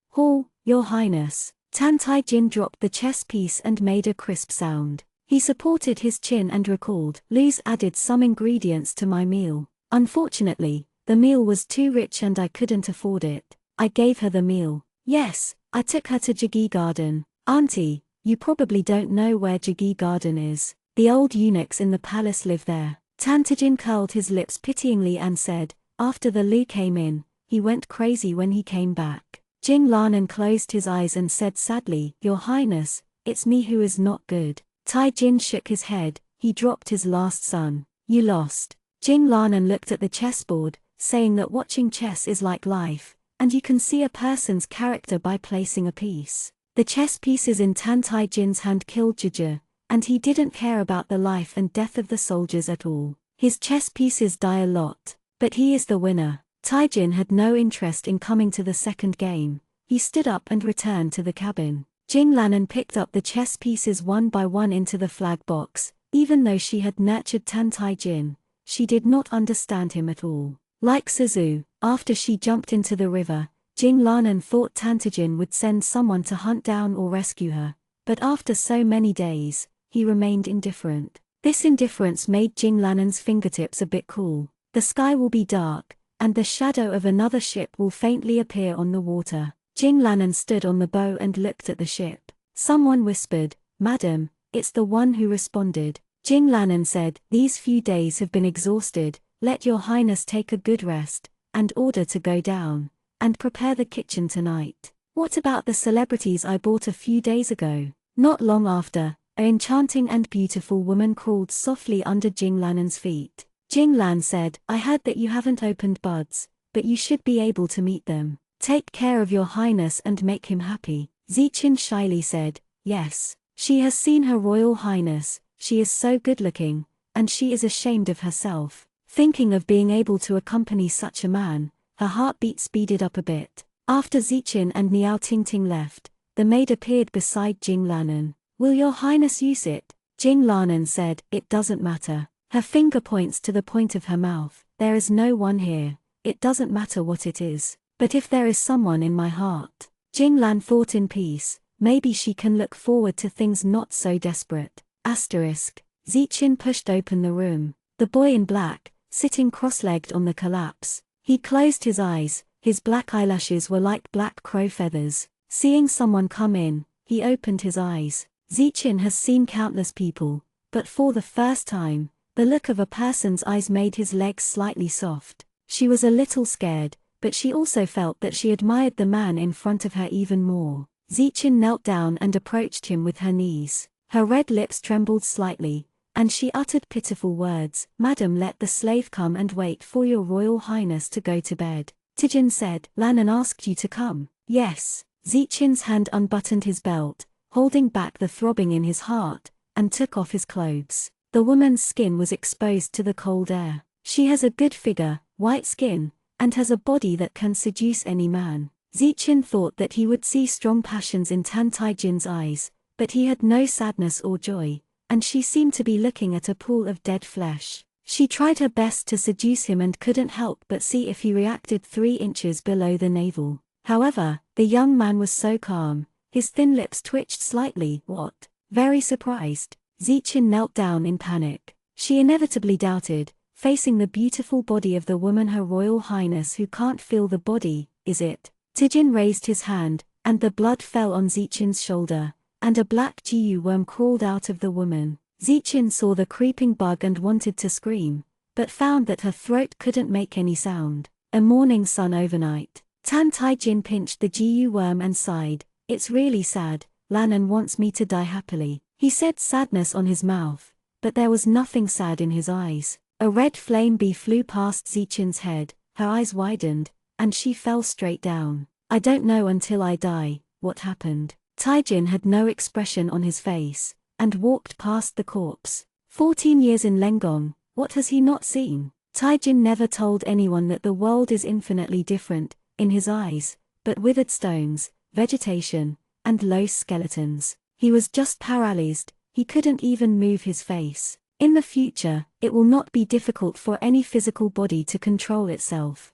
Your Highness." Tan Taijin dropped the chess piece and made a crisp sound. He supported his chin and recalled, "Lu's added some ingredients to my meal. Unfortunately, the meal was too rich and I couldn't afford it. I gave her the meal. Yes, I took her to Jagi Garden." "Auntie, you probably don't know where Jagi Garden is. The old eunuchs in the palace live there." Tantajin curled his lips pityingly and said, "After the Lu came in, he went crazy when he came back." Jinglanen closed his eyes and said sadly, "Your Highness, it's me who is not good." Taijin shook his head. He dropped his last son. "You lost." Jinglanen looked at the chessboard, saying that watching chess is like life, and you can see a person's character by placing a piece. The chess pieces in Tan Taijin's hand killed Juju, and he didn't care about the life and death of the soldiers at all. His chess pieces die a lot, but he is the winner. Taijin had no interest in coming to the second game. He stood up and returned to the cabin. Jinglanen picked up the chess pieces one by one into the flag box. Even though she had nurtured Tan Taijin, she did not understand him at all. Like Suzu, after she jumped into the river, Jinglanen thought Tantajin would send someone to hunt down or rescue her, but after so many days, he remained indifferent. This indifference made Jinglanen's fingertips a bit cool. The sky will be dark, and the shadow of another ship will faintly appear on the water. Jinglanen stood on the bow and looked at the ship. Someone whispered, "Madam, it's the one who responded." Jinglanen said, "These few days have been exhausted, let your highness take a good rest, and order to go down, and prepare the kitchen tonight." "What about the celebrities I bought a few days ago?" Not long after, an enchanting and beautiful woman crawled softly under Jinglanen's feet. Jinglan said, "I heard that you haven't opened buds, but you should be able to meet them. Take care of your highness and make him happy." Zichin shyly said, "Yes. She has seen her royal highness, she is so good-looking, and she is ashamed of herself." Thinking of being able to accompany such a man, her heartbeat speeded up a bit. After Zichin and Niao Tingting left, the maid appeared beside Jinglanen. "Will your highness use it?" Jinglanen said, "It doesn't matter." Her finger points to the point of her mouth. "There is no one here. It doesn't matter what it is. But if there is someone in my heart." Jinglan thought in peace, maybe she can look forward to things not so desperate. Zichin pushed open the room. The boy in black, sitting cross-legged on the collapse. He closed his eyes, his black eyelashes were like black crow feathers. Seeing someone come in, he opened his eyes. Zichin has seen countless people, but for the first time, the look of a person's eyes made his legs slightly soft. She was a little scared, but she also felt that she admired the man in front of her even more. Zichin knelt down and approached him with her knees. Her red lips trembled slightly, and she uttered pitiful words. "Madam, let the slave come and wait for your royal highness to go to bed." Tijin said, "Lanan asked you to come." "Yes." Zichin's hand unbuttoned his belt, holding back the throbbing in his heart, and took off his clothes. The woman's skin was exposed to the cold air. She has a good figure, white skin, and has a body that can seduce any man. Zichin thought that he would see strong passions in Tan Tai-jin's eyes, but he had no sadness or joy, and she seemed to be looking at a pool of dead flesh. She tried her best to seduce him and couldn't help but see if he reacted 3 inches below the navel. However, the young man was so calm, his thin lips twitched slightly. What? Very surprised, Zichin knelt down in panic. She inevitably doubted, facing the beautiful body of the woman Her Royal Highness who can't feel the body, is it? Tijin raised his hand, and the blood fell on Zichin's shoulder, and a black GU worm crawled out of the woman. Zichin saw the creeping bug and wanted to scream, but found that her throat couldn't make any sound. A morning sun overnight. Tan Tai-jin pinched the GU worm and sighed. It's really sad, Lannan wants me to die happily. He said, sadness on his mouth, but there was nothing sad in his eyes. A red flame bee flew past Zichin's head, her eyes widened, and she fell straight down. I don't know until I die, what happened. Tai-jin had no expression on his face, and walked past the corpse. 14 years in Lengong, what has he not seen? Tai-jin never told anyone that the world is infinitely different, in his eyes, but withered stones, vegetation, and low skeletons. He was just paralyzed, he couldn't even move his face. In the future, it will not be difficult for any physical body to control itself.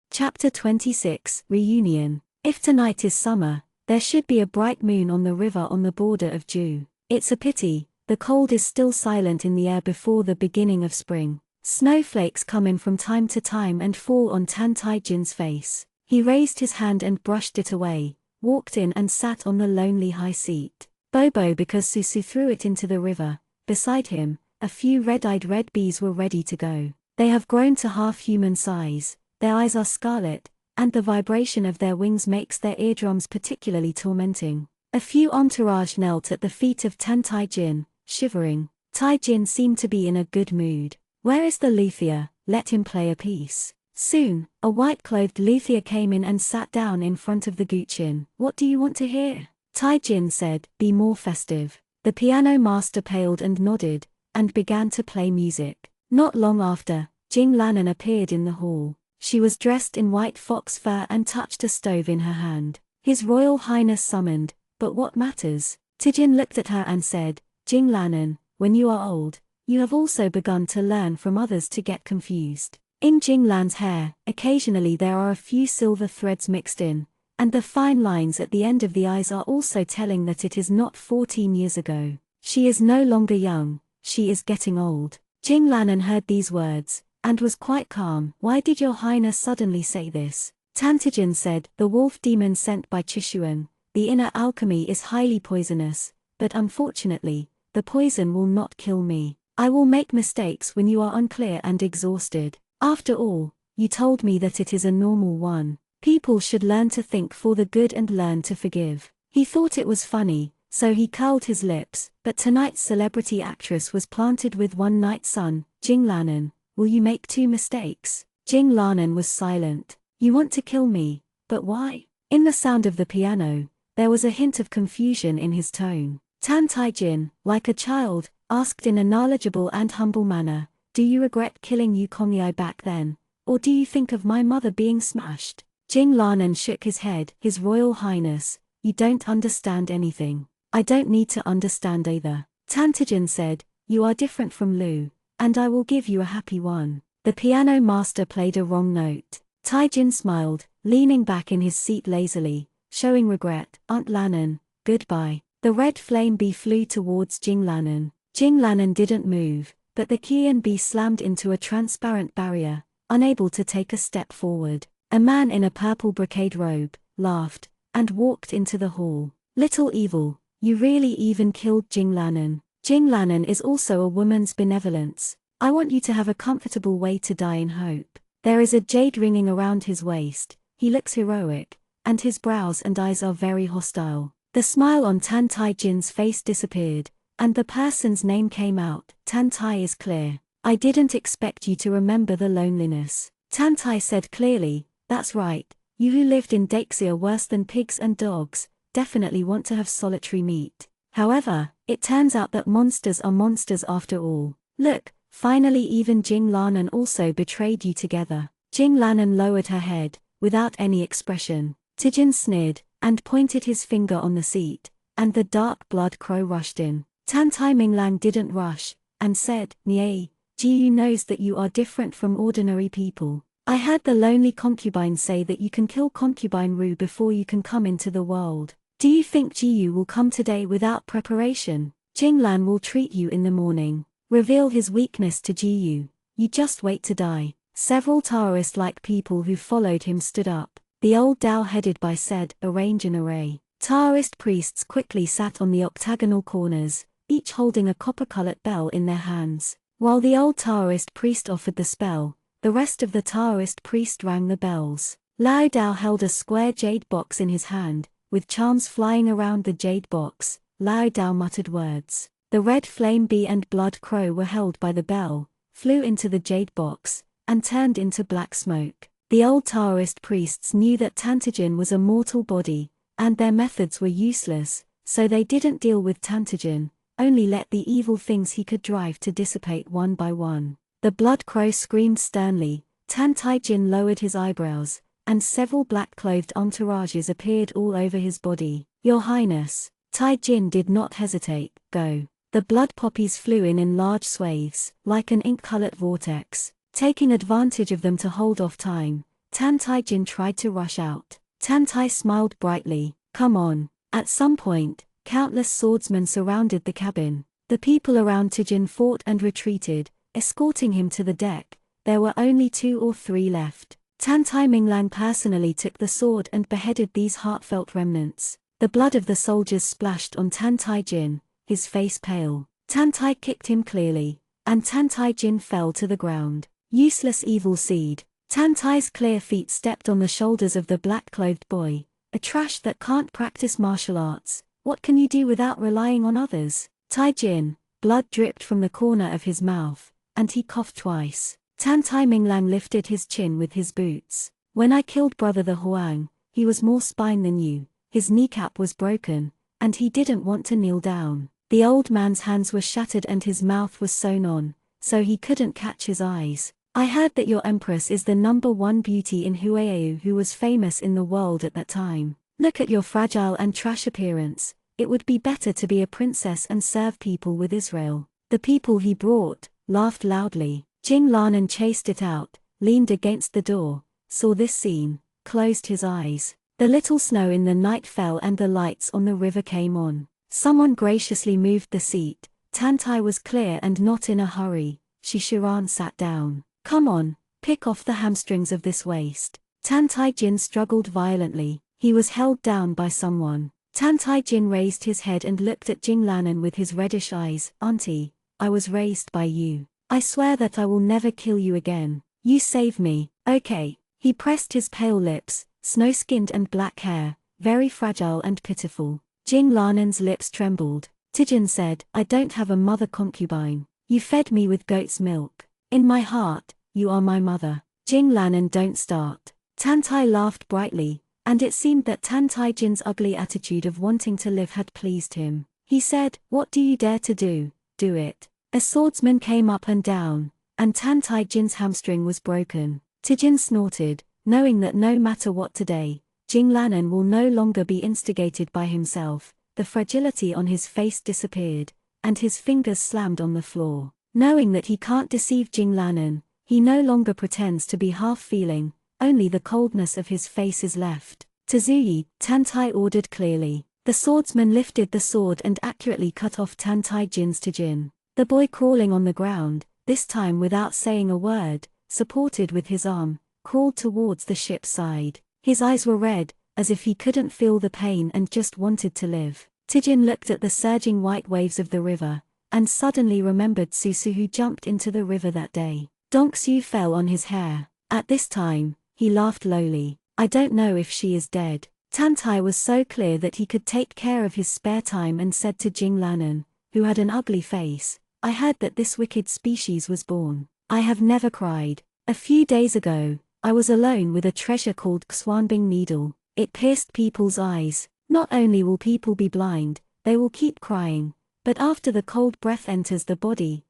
Chapter 26, Reunion. If tonight is summer, there should be a bright moon on the river on the border of Ju. It's a pity, the cold is still silent in the air before the beginning of spring. Snowflakes come in from time to time and fall on Tan Tai-jin's face. He raised his hand and brushed it away, walked in and sat on the lonely high seat. Bobo because Susu threw it into the river. Beside him, a few red-eyed red bees were ready to go. They have grown to half-human size, their eyes are scarlet, and the vibration of their wings makes their eardrums particularly tormenting. A few entourage knelt at the feet of Tan Tai-jin, shivering. Tai-jin seemed to be in a good mood. Where is the luthier? Let him play a piece. Soon, a white-clothed luthier came in and sat down in front of the Guqin. What do you want to hear? Tai-jin said, be more festive. The piano master paled and nodded, and began to play music. Not long after, Jing Lannan appeared in the hall. She was dressed in white fox fur and touched a stove in her hand. His Royal Highness summoned, but what matters? Tijin looked at her and said, Jing Lannan, when you are old, you have also begun to learn from others to get confused. In Jing Lan's hair, occasionally there are a few silver threads mixed in, and the fine lines at the end of the eyes are also telling that it is not 14 years ago. She is no longer young, she is getting old. Jing Lannan heard these words, and was quite calm. Why did your highness suddenly say this? Tantijin said, the wolf demon sent by Chishuan, the inner alchemy is highly poisonous, but unfortunately, the poison will not kill me. I will make mistakes when you are unclear and exhausted. After all, you told me that it is a normal one. People should learn to think for the good and learn to forgive. He thought it was funny, so he curled his lips, but tonight's celebrity actress was planted with one night son. Jing Lannan, will you make 2 mistakes? Jing Lannan was silent. You want to kill me, but why? In the sound of the piano, there was a hint of confusion in his tone. Tan Tai-jin, like a child, asked in a knowledgeable and humble manner, do you regret killing Yu Kongyai back then, or do you think of my mother being smashed? Jing Lannan shook his head. His Royal Highness, you don't understand anything. I don't need to understand either. Tantijin said, you are different from Lu, and I will give you a happy one. The piano master played a wrong note. Tai-jin smiled, leaning back in his seat lazily, showing regret. Aunt Lannan, goodbye. The red flame bee flew towards Jing Lannan. Jing Lannan didn't move, but the Qian bee slammed into a transparent barrier, unable to take a step forward. A man in a purple brocade robe laughed, and walked into the hall. Little evil, you really even killed Jing Lannan. Jing Lannan is also a woman's benevolence. I want you to have a comfortable way to die in hope. There is a jade ringing around his waist. He looks heroic, and his brows and eyes are very hostile. The smile on Tan Tai-jin's face disappeared, and the person's name came out. Tan Tai is clear. I didn't expect you to remember the loneliness. Tan Tai said clearly, that's right, you who lived in Daxia worse than pigs and dogs, definitely want to have solitary meat. However, it turns out that monsters are monsters after all. Look, finally even Jing Lannan also betrayed you together. Jing Lannan lowered her head, without any expression. Tijin sneered, and pointed his finger on the seat, and the dark blood crow rushed in. Tan Tai Ming Lang didn't rush, and said, "Nye, Jiyu knows that you are different from ordinary people. I heard the lonely concubine say that you can kill concubine Ru before you can come into the world. Do you think Jiyu will come today without preparation? Jing Lan will treat you in the morning. Reveal his weakness to Jiyu. You just wait to die." Several Taoist-like people who followed him stood up. The old Tao headed by said, arrange an array. Taoist priests quickly sat on the octagonal corners, each holding a copper-colored bell in their hands. While the old Taoist priest offered the spell, the rest of the Taoist priest rang the bells. Lao Dao held a square jade box in his hand, with charms flying around the jade box. Lao Dao muttered words. The red flame bee and blood crow were held by the bell, flew into the jade box, and turned into black smoke. The old Taoist priests knew that Tantijin was a mortal body, and their methods were useless, so they didn't deal with Tantijin, only let the evil things he could drive to dissipate one by one. The blood crow screamed sternly, Tantijin lowered his eyebrows, and several black-clothed entourages appeared all over his body. "Your Highness." Taijin did not hesitate. "Go." The blood poppies flew in large swathes, like an ink-colored vortex. Taking advantage of them to hold off time, Tan Taijin tried to rush out. Tan Tai smiled brightly. "Come on." At some point, countless swordsmen surrounded the cabin. The people around Tijin fought and retreated, escorting him to the deck. There were only 2 or 3 left. Tan Tai Ming Lang personally took the sword and beheaded these heartfelt remnants. The blood of the soldiers splashed on Tan Taijin, his face pale. Tan Tai kicked him clearly, and Tan Taijin fell to the ground. Useless evil seed. Tan Tai's clear feet stepped on the shoulders of the black-clothed boy. "A trash that can't practice martial arts. What can you do without relying on others?" Taijin, blood dripped from the corner of his mouth, and he coughed twice. Tan Tai Ming Lang lifted his chin with his boots. "When I killed brother the Huang, he was more spine than you. His kneecap was broken, and he didn't want to kneel down. The old man's hands were shattered and his mouth was sewn on, so he couldn't catch his eyes. I heard that your empress is the #1 beauty in Huayu who was famous in the world at that time. Look at your fragile and trash appearance. It would be better to be a princess and serve people with Israel." The people he brought laughed loudly. Jing Lannan chased it out, leaned against the door, saw this scene, closed his eyes. The little snow in the night fell and the lights on the river came on. Someone graciously moved the seat. Tan Tai was clear and not in a hurry. Shishiran sat down. "Come on, pick off the hamstrings of this waist." Tan Taijin struggled violently. He was held down by someone. Tan Taijin raised his head and looked at Jing Lannan with his reddish eyes. "Auntie, I was raised by you. I swear that I will never kill you again. You save me, okay?" He pressed his pale lips, snow-skinned and black hair, very fragile and pitiful. Jing Lannan's lips trembled. Tijin said, "I don't have a mother concubine. You fed me with goat's milk. In my heart, you are my mother." Jing Lannan don't start. Tan Tai laughed brightly, and it seemed that Tan Taijin's ugly attitude of wanting to live had pleased him. He said, "What do you dare to do? Do it." A swordsman came up and down, and Tan Taijin's hamstring was broken. Tijin snorted, knowing that no matter what today, Jing Lannan will no longer be instigated by himself. The fragility on his face disappeared, and his fingers slammed on the floor. Knowing that he can't deceive Jing Lannan, he no longer pretends to be half-feeling, only the coldness of his face is left. "Tzuyi," Tan Tai ordered clearly. The swordsman lifted the sword and accurately cut off Tan Taijin's Tijin. The boy crawling on the ground, this time without saying a word, supported with his arm, crawled towards the ship's side. His eyes were red, as if he couldn't feel the pain and just wanted to live. Tijin looked at the surging white waves of the river, and suddenly remembered Susu who jumped into the river that day. Donksu fell on his hair. At this time, he laughed lowly. "I don't know if she is dead." Tan Tai was so clear that he could take care of his spare time and said to Jing Lannan, who had an ugly face, "I heard that this wicked species was born. I have never cried. A few days ago, I was alone with a treasure called Xuanbing Needle. It pierced people's eyes. Not only will people be blind, they will keep crying, but after the cold breath enters the body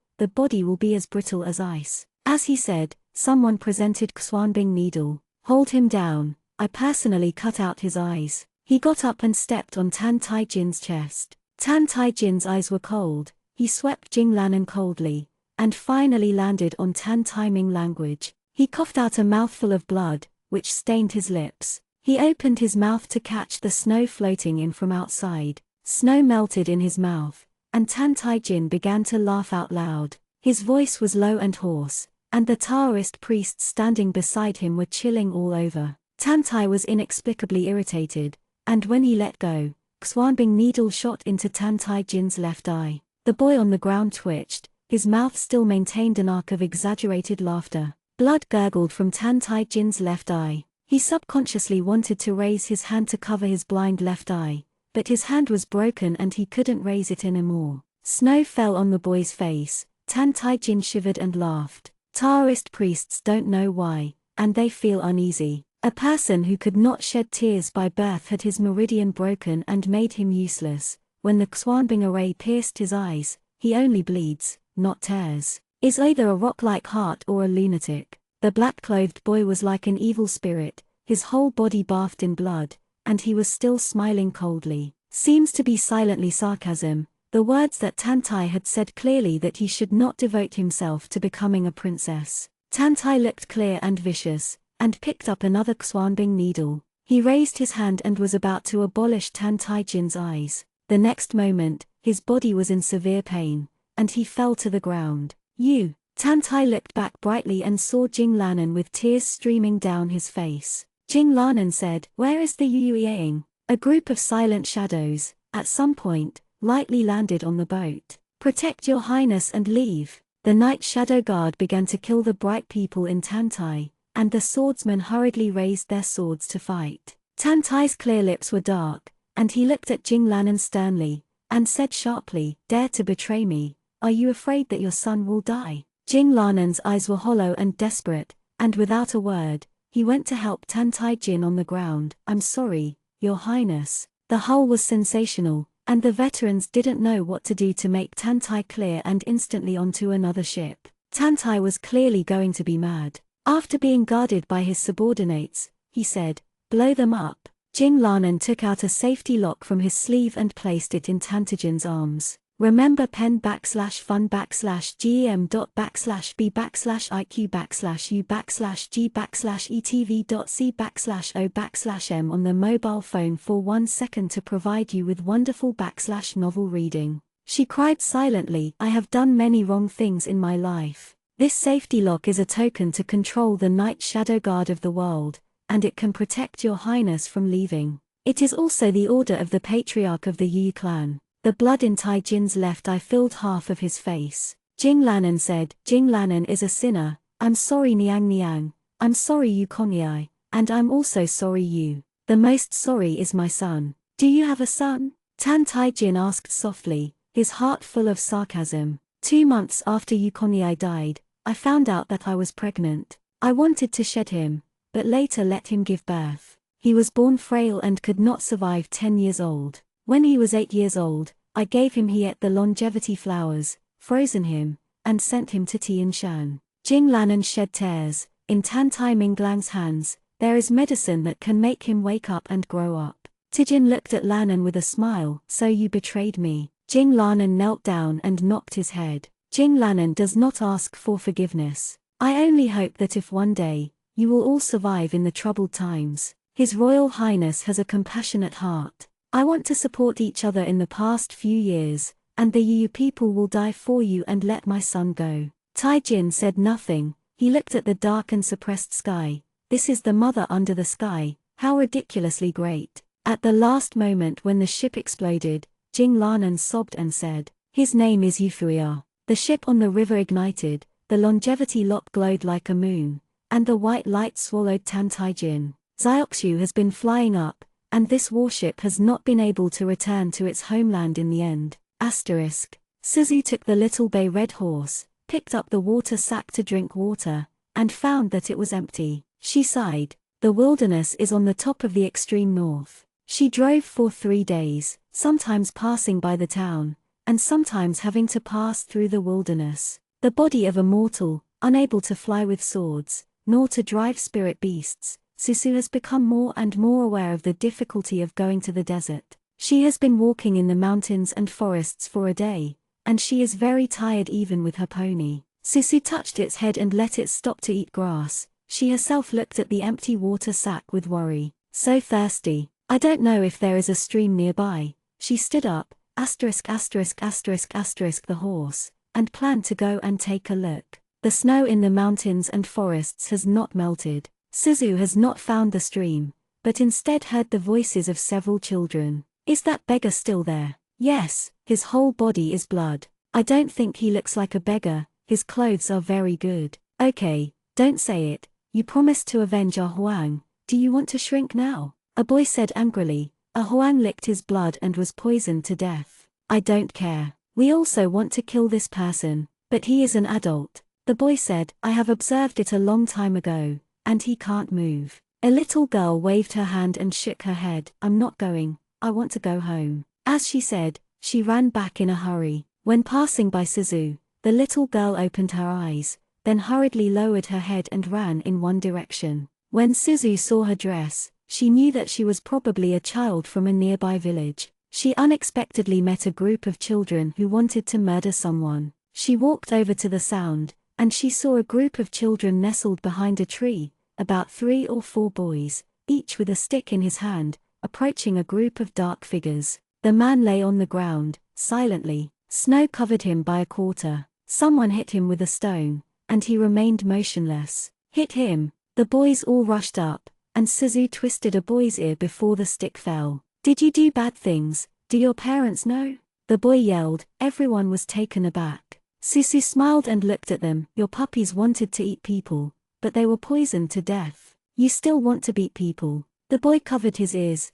will be as brittle as ice." As he said, someone presented Xuanbing needle. Hold him down, I personally cut out his eyes. He got up and stepped on Tan Taijin's chest. Tan Taijin's eyes were cold, he swept Jing Lanan coldly, and finally landed on Tan Taiming language. He coughed out a mouthful of blood, which stained his lips. He opened his mouth to catch the snow floating in from outside. Snow melted in his mouth, and Tan Taijin began to laugh out loud. His voice was low and hoarse, and the Taoist priests standing beside him were chilling all over. Tan Tai was inexplicably irritated, and when he let go, Xuanbing needle shot into Tan Taijin's left eye. The boy on the ground twitched, his mouth still maintained an arc of exaggerated laughter. Blood gurgled from Tan Taijin's left eye. He subconsciously wanted to raise his hand to cover his blind left eye, but his hand was broken and he couldn't raise it anymore. Snow fell on the boy's face. Tan Taijin shivered and laughed. Taoist priests don't know why, and they feel uneasy. A person who could not shed tears by birth had his meridian broken and made him useless. When the Xuanbing array pierced his eyes, he only bleeds, not tears. Is either a rock-like heart or a lunatic. The black-clothed boy was like an evil spirit, his whole body bathed in blood, and he was still smiling coldly. Seems to be silently sarcasm, the words that Tan Tai had said clearly that he should not devote himself to becoming a princess. Tan Tai looked clear and vicious, and picked up another Xuanbing needle. He raised his hand and was about to abolish Tan Taijin's eyes. The next moment, his body was in severe pain, and he fell to the ground. You! Tan Tai looked back brightly and saw Jing Lanan with tears streaming down his face. Jing Lanan said, "Where is the Yueying?" A group of silent shadows, at some point, lightly landed on the boat. "Protect your highness and leave." The night shadow guard began to kill the bright people in Tan Tai, and the swordsmen hurriedly raised their swords to fight. Tan Tai's clear lips were dark, and he looked at Jing Lanan sternly, and said sharply, "Dare to betray me? Are you afraid that your son will die?" Jing Lanan's eyes were hollow and desperate, and without a word, he went to help Tan Taijin on the ground. "I'm sorry, Your Highness." The hull was sensational, and the veterans didn't know what to do to make Tan Tai clear and instantly onto another ship. Tan Tai was clearly going to be mad. After being guarded by his subordinates, he said, "Blow them up." Jing Lanan took out a safety lock from his sleeve and placed it in Tan Taijin's arms. Remember pen/fun/gem./b/iq/u/g/etv.c/o/m on the mobile phone for 1 second to provide you with wonderful /novel reading. She cried silently, "I have done many wrong things in my life. This safety lock is a token to control the night shadow guard of the world, and it can protect your highness from leaving. It is also the order of the patriarch of the Yu clan." The blood in Taijin's left eye filled half of his face. Jing Lanan said, "Jing Lanan is a sinner. I'm sorry Niang Niang, I'm sorry Yu Kongyai, and I'm also sorry you. The most sorry is my son." "Do you have a son?" Tan Taijin asked softly, his heart full of sarcasm. 2 months after Yu Kongyai died, I found out that I was pregnant. I wanted to shed him, but later let him give birth. He was born frail and could not survive 10 years old. When he was 8 years old, I gave him he ate the longevity flowers, frozen him, and sent him to Tianshan. Jing Lanan shed tears. In Tan Tai Minglang's hands, there is medicine that can make him wake up and grow up. Tijin looked at Lanan with a smile. "So you betrayed me." Jing Lanan knelt down and knocked his head. Jing Lanan does not ask for forgiveness. "I only hope that if one day, you will all survive in the troubled times. His Royal Highness has a compassionate heart. I want to support each other in the past few years, and the Yu people will die for you and let my son go." Taijin said nothing. He looked at the dark and suppressed sky. This is the mother under the sky, how ridiculously great. At the last moment when the ship exploded, Jing Lanan sobbed and said, "His name is Yufuya." The ship on the river ignited, the longevity lock glowed like a moon, and the white light swallowed Tan Taijin. Zioxu has been flying up, and this warship has not been able to return to its homeland in the end. Suzu took the little bay red horse, picked up the water sack to drink water, and found that it was empty. She sighed. The wilderness is on the top of the extreme north. She drove for 3 days, sometimes passing by the town, and sometimes having to pass through the wilderness. The body of a mortal, Unable to fly with swords, nor to drive spirit beasts, Susu has become more and more aware of the difficulty of going to the desert. She has been walking in the mountains and forests for a day, and she is very tired even with her pony. Susu touched its head and let it stop to eat grass. She herself looked at the empty water sack with worry. So thirsty. I don't know if there is a stream nearby. She stood up, the horse, and planned to go and take a look. The snow in the mountains and forests has not melted. Suzu has not found the stream, but instead heard the voices of several children. Is that beggar still there? Yes, his whole body is blood. I don't think he looks like a beggar, his clothes are very good. Okay, don't say it, you promised to avenge our Huang, do you want to shrink now? A boy said angrily. A Huang licked his blood and was poisoned to death. I don't care. We also want to kill this person, but he is an adult. The boy said, I have observed it a long time ago, and he can't move. A little girl waved her hand and shook her head. I'm not going, I want to go home. As she said, she ran back in a hurry. When passing by Suzu, the little girl opened her eyes, then hurriedly lowered her head and ran in one direction. When Suzu saw her dress, she knew that she was probably a child from a nearby village. She unexpectedly met a group of children who wanted to murder someone. She walked over to the sound, and she saw a group of children nestled behind a tree, about 3 or 4 boys, each with a stick in his hand, approaching a group of dark figures. The man lay on the ground, silently. Snow covered him by a quarter. Someone hit him with a stone, and he remained motionless. Hit him. The boys all rushed up, and Suzu twisted a boy's ear before the stick fell. Did you do bad things? Do your parents know? The boy yelled. Everyone was taken aback. Susu smiled and looked at them. Your puppies wanted to eat people, but they were poisoned to death. You still want to beat people. The boy covered his ears.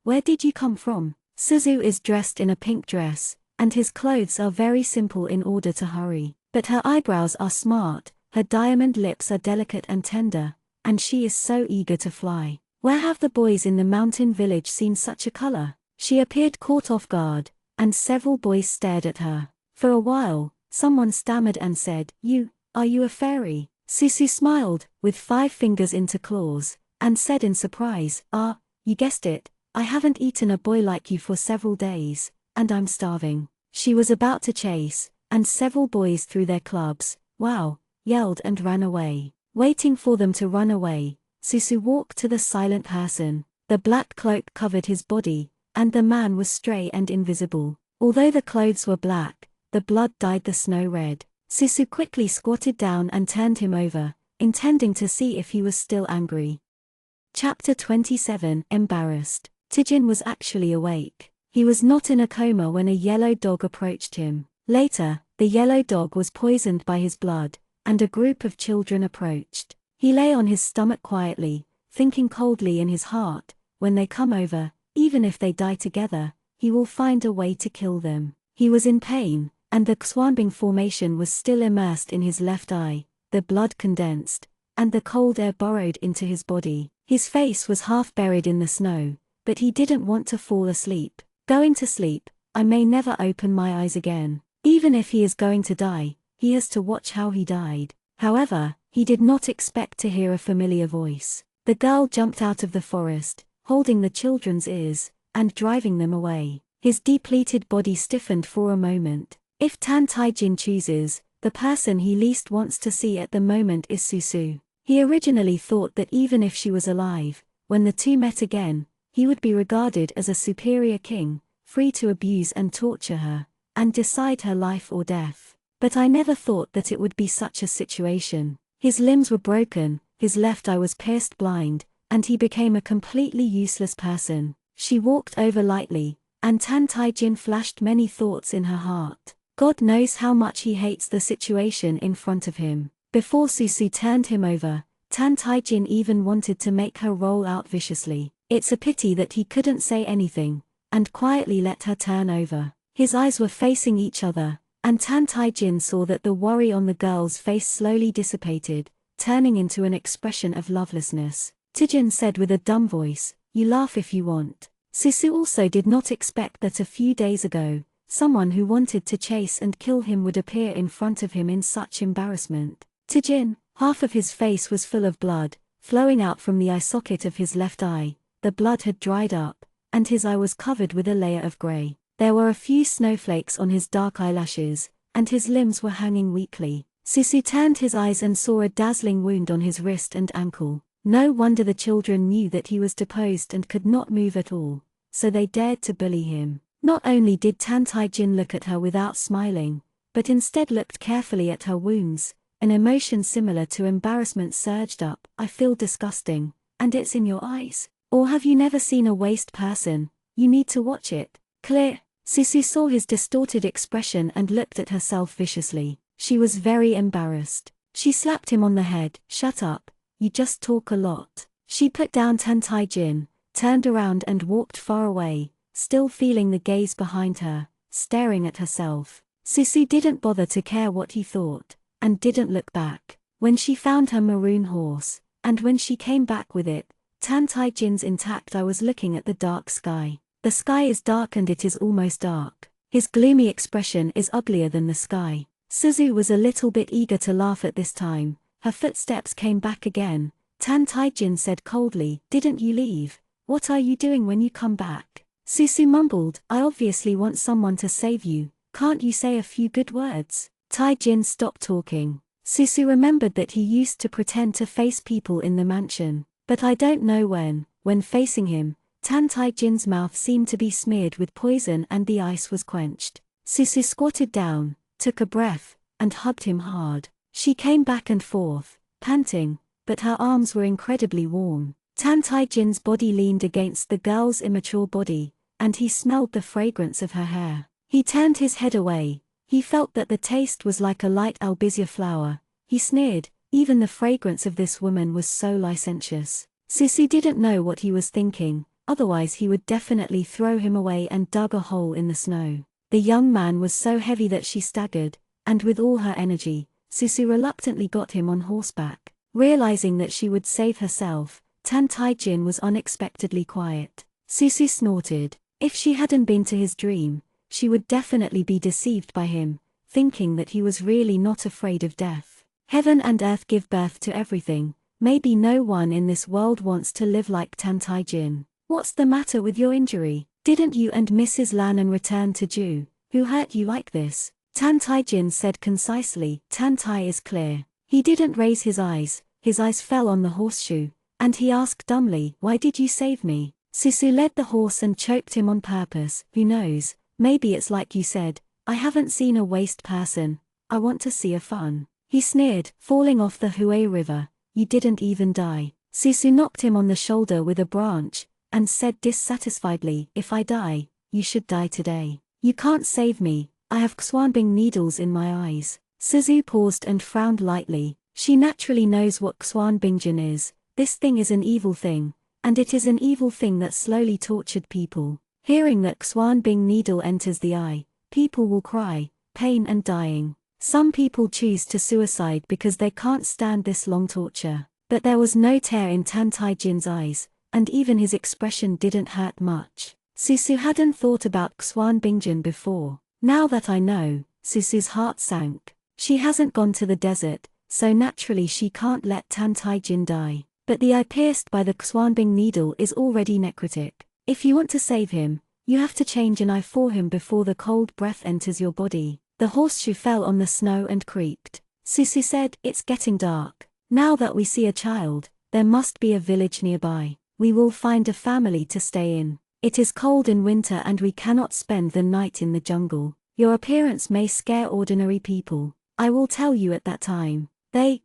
Where did you come from? Suzu is dressed in a pink dress, and his clothes are very simple in order to hurry. But her eyebrows are smart, her diamond lips are delicate and tender, and she is so eager to fly. Where have the boys in the mountain village seen such a color? She appeared caught off guard, and several boys stared at her. For a while, someone stammered and said, Are you a fairy? Susu smiled, with 5 fingers into claws, and said in surprise, you guessed it, I haven't eaten a boy like you for several days, and I'm starving. She was about to chase, and several boys threw their clubs, wow, yelled and ran away. Waiting for them to run away, Susu walked to the silent person. The black cloak covered his body, and the man was stray and invisible. Although the clothes were black, the blood dyed the snow red. Susu quickly squatted down and turned him over, intending to see if he was still angry. Chapter 27. Embarrassed. Tijin was actually awake. He was not in a coma when a yellow dog approached him. Later, the yellow dog was poisoned by his blood, and a group of children approached. He lay on his stomach quietly, thinking coldly in his heart, when they come over, even if they die together, he will find a way to kill them. He was in pain, and the Xuanbing formation was still immersed in his left eye, the blood condensed, and the cold air burrowed into his body. His face was half buried in the snow, but he didn't want to fall asleep. Going to sleep, I may never open my eyes again. Even if he is going to die, he has to watch how he died. However, he did not expect to hear a familiar voice. The girl jumped out of the forest, holding the children's ears, and driving them away. His depleted body stiffened for a moment. If Tan Taijin chooses, the person he least wants to see at the moment is Susu. He originally thought that even if she was alive, when the two met again, he would be regarded as a superior king, free to abuse and torture her, and decide her life or death. But I never thought that it would be such a situation. His limbs were broken, his left eye was pierced blind, and he became a completely useless person. She walked over lightly, and Tan Taijin flashed many thoughts in her heart. God knows how much he hates the situation in front of him. Before Susu turned him over, Tan Taijin even wanted to make her roll out viciously. It's a pity that he couldn't say anything, and quietly let her turn over. His eyes were facing each other, and Tan Taijin saw that the worry on the girl's face slowly dissipated, turning into an expression of lovelessness. Tijin said with a dumb voice, "You laugh if you want." Susu also did not expect that a few days ago, someone who wanted to chase and kill him would appear in front of him in such embarrassment. Taijin, half of his face was full of blood, flowing out from the eye socket of his left eye. The blood had dried up, and his eye was covered with a layer of grey. There were a few snowflakes on his dark eyelashes, and his limbs were hanging weakly. Susu turned his eyes and saw a dazzling wound on his wrist and ankle. No wonder the children knew that he was deposed and could not move at all, so they dared to bully him. Not only did Tan Taijin look at her without smiling, but instead looked carefully at her wounds. An emotion similar to embarrassment surged up. I feel disgusting, and it's in your eyes. Or have you never seen a waste person? You need to watch it. Clear. Susu saw his distorted expression and looked at herself viciously. She was very embarrassed. She slapped him on the head. Shut up, you just talk a lot. She put down Tan Taijin, turned around and walked far away, still feeling the gaze behind her, staring at herself. Susu didn't bother to care what he thought, and didn't look back. When she found her maroon horse, and when she came back with it, Tan Taijin's intact. I was looking at the dark sky. The sky is dark and it is almost dark. His gloomy expression is uglier than the sky. Suzu was a little bit eager to laugh at this time. Her footsteps came back again. Tan Taijin said coldly, "Didn't you leave? What are you doing when you come back?" Susu mumbled, "I obviously want someone to save you. Can't you say a few good words?" Taijin stopped talking. Susu remembered that he used to pretend to face people in the mansion. But I don't know when facing him, Tan Taijin's mouth seemed to be smeared with poison and the ice was quenched. Susu squatted down, took a breath, and hugged him hard. She came back and forth, panting, but her arms were incredibly warm. Tan Taijin's body leaned against the girl's immature body, and he smelled the fragrance of her hair. He turned his head away. He felt that the taste was like a light albizia flower. He sneered, even the fragrance of this woman was so licentious. Susu didn't know what he was thinking, otherwise he would definitely throw him away and dug a hole in the snow. The young man was so heavy that she staggered, and with all her energy, Susu reluctantly got him on horseback. Realizing that she would save herself, Tan Taijin was unexpectedly quiet. Susu snorted. If she hadn't been to his dream, she would definitely be deceived by him, thinking that he was really not afraid of death. Heaven and earth give birth to everything. Maybe no one in this world wants to live like Tan Taijin. What's the matter with your injury? Didn't you and Mrs. Lannan return to Ju? Who hurt you like this? Tan Taijin said concisely. Tan Tai is clear. He didn't raise his eyes fell on the horseshoe, and he asked dumbly, "Why did you save me?" Susu led the horse and choked him on purpose. Who knows, maybe it's like you said, I haven't seen a waste person. I want to see a fun. He sneered, falling off the Hue River. You didn't even die. Susu knocked him on the shoulder with a branch, and said dissatisfiedly, "If I die, you should die today. You can't save me, I have Xuanbing needles in my eyes." Suzu paused and frowned lightly. She naturally knows what Xuanbingjin is. This thing is an evil thing, and it is an evil thing that slowly tortured people. Hearing that Xuanbing needle enters the eye, people will cry, pain and dying. Some people choose to suicide because they can't stand this long torture. But there was no tear in Tan Taijin's eyes, and even his expression didn't hurt much. Susu hadn't thought about Xuanbingjin before. Now that I know, Susu's heart sank. She hasn't gone to the desert, so naturally she can't let Tan Taijin die. But the eye pierced by the Xuanbing needle is already necrotic. If you want to save him, you have to change an eye for him before the cold breath enters your body. The horseshoe fell on the snow and creaked. Susu said, "It's getting dark. Now that we see a child, there must be a village nearby. We will find a family to stay in. It is cold in winter and we cannot spend the night in the jungle. Your appearance may scare ordinary people. I will tell you at that time.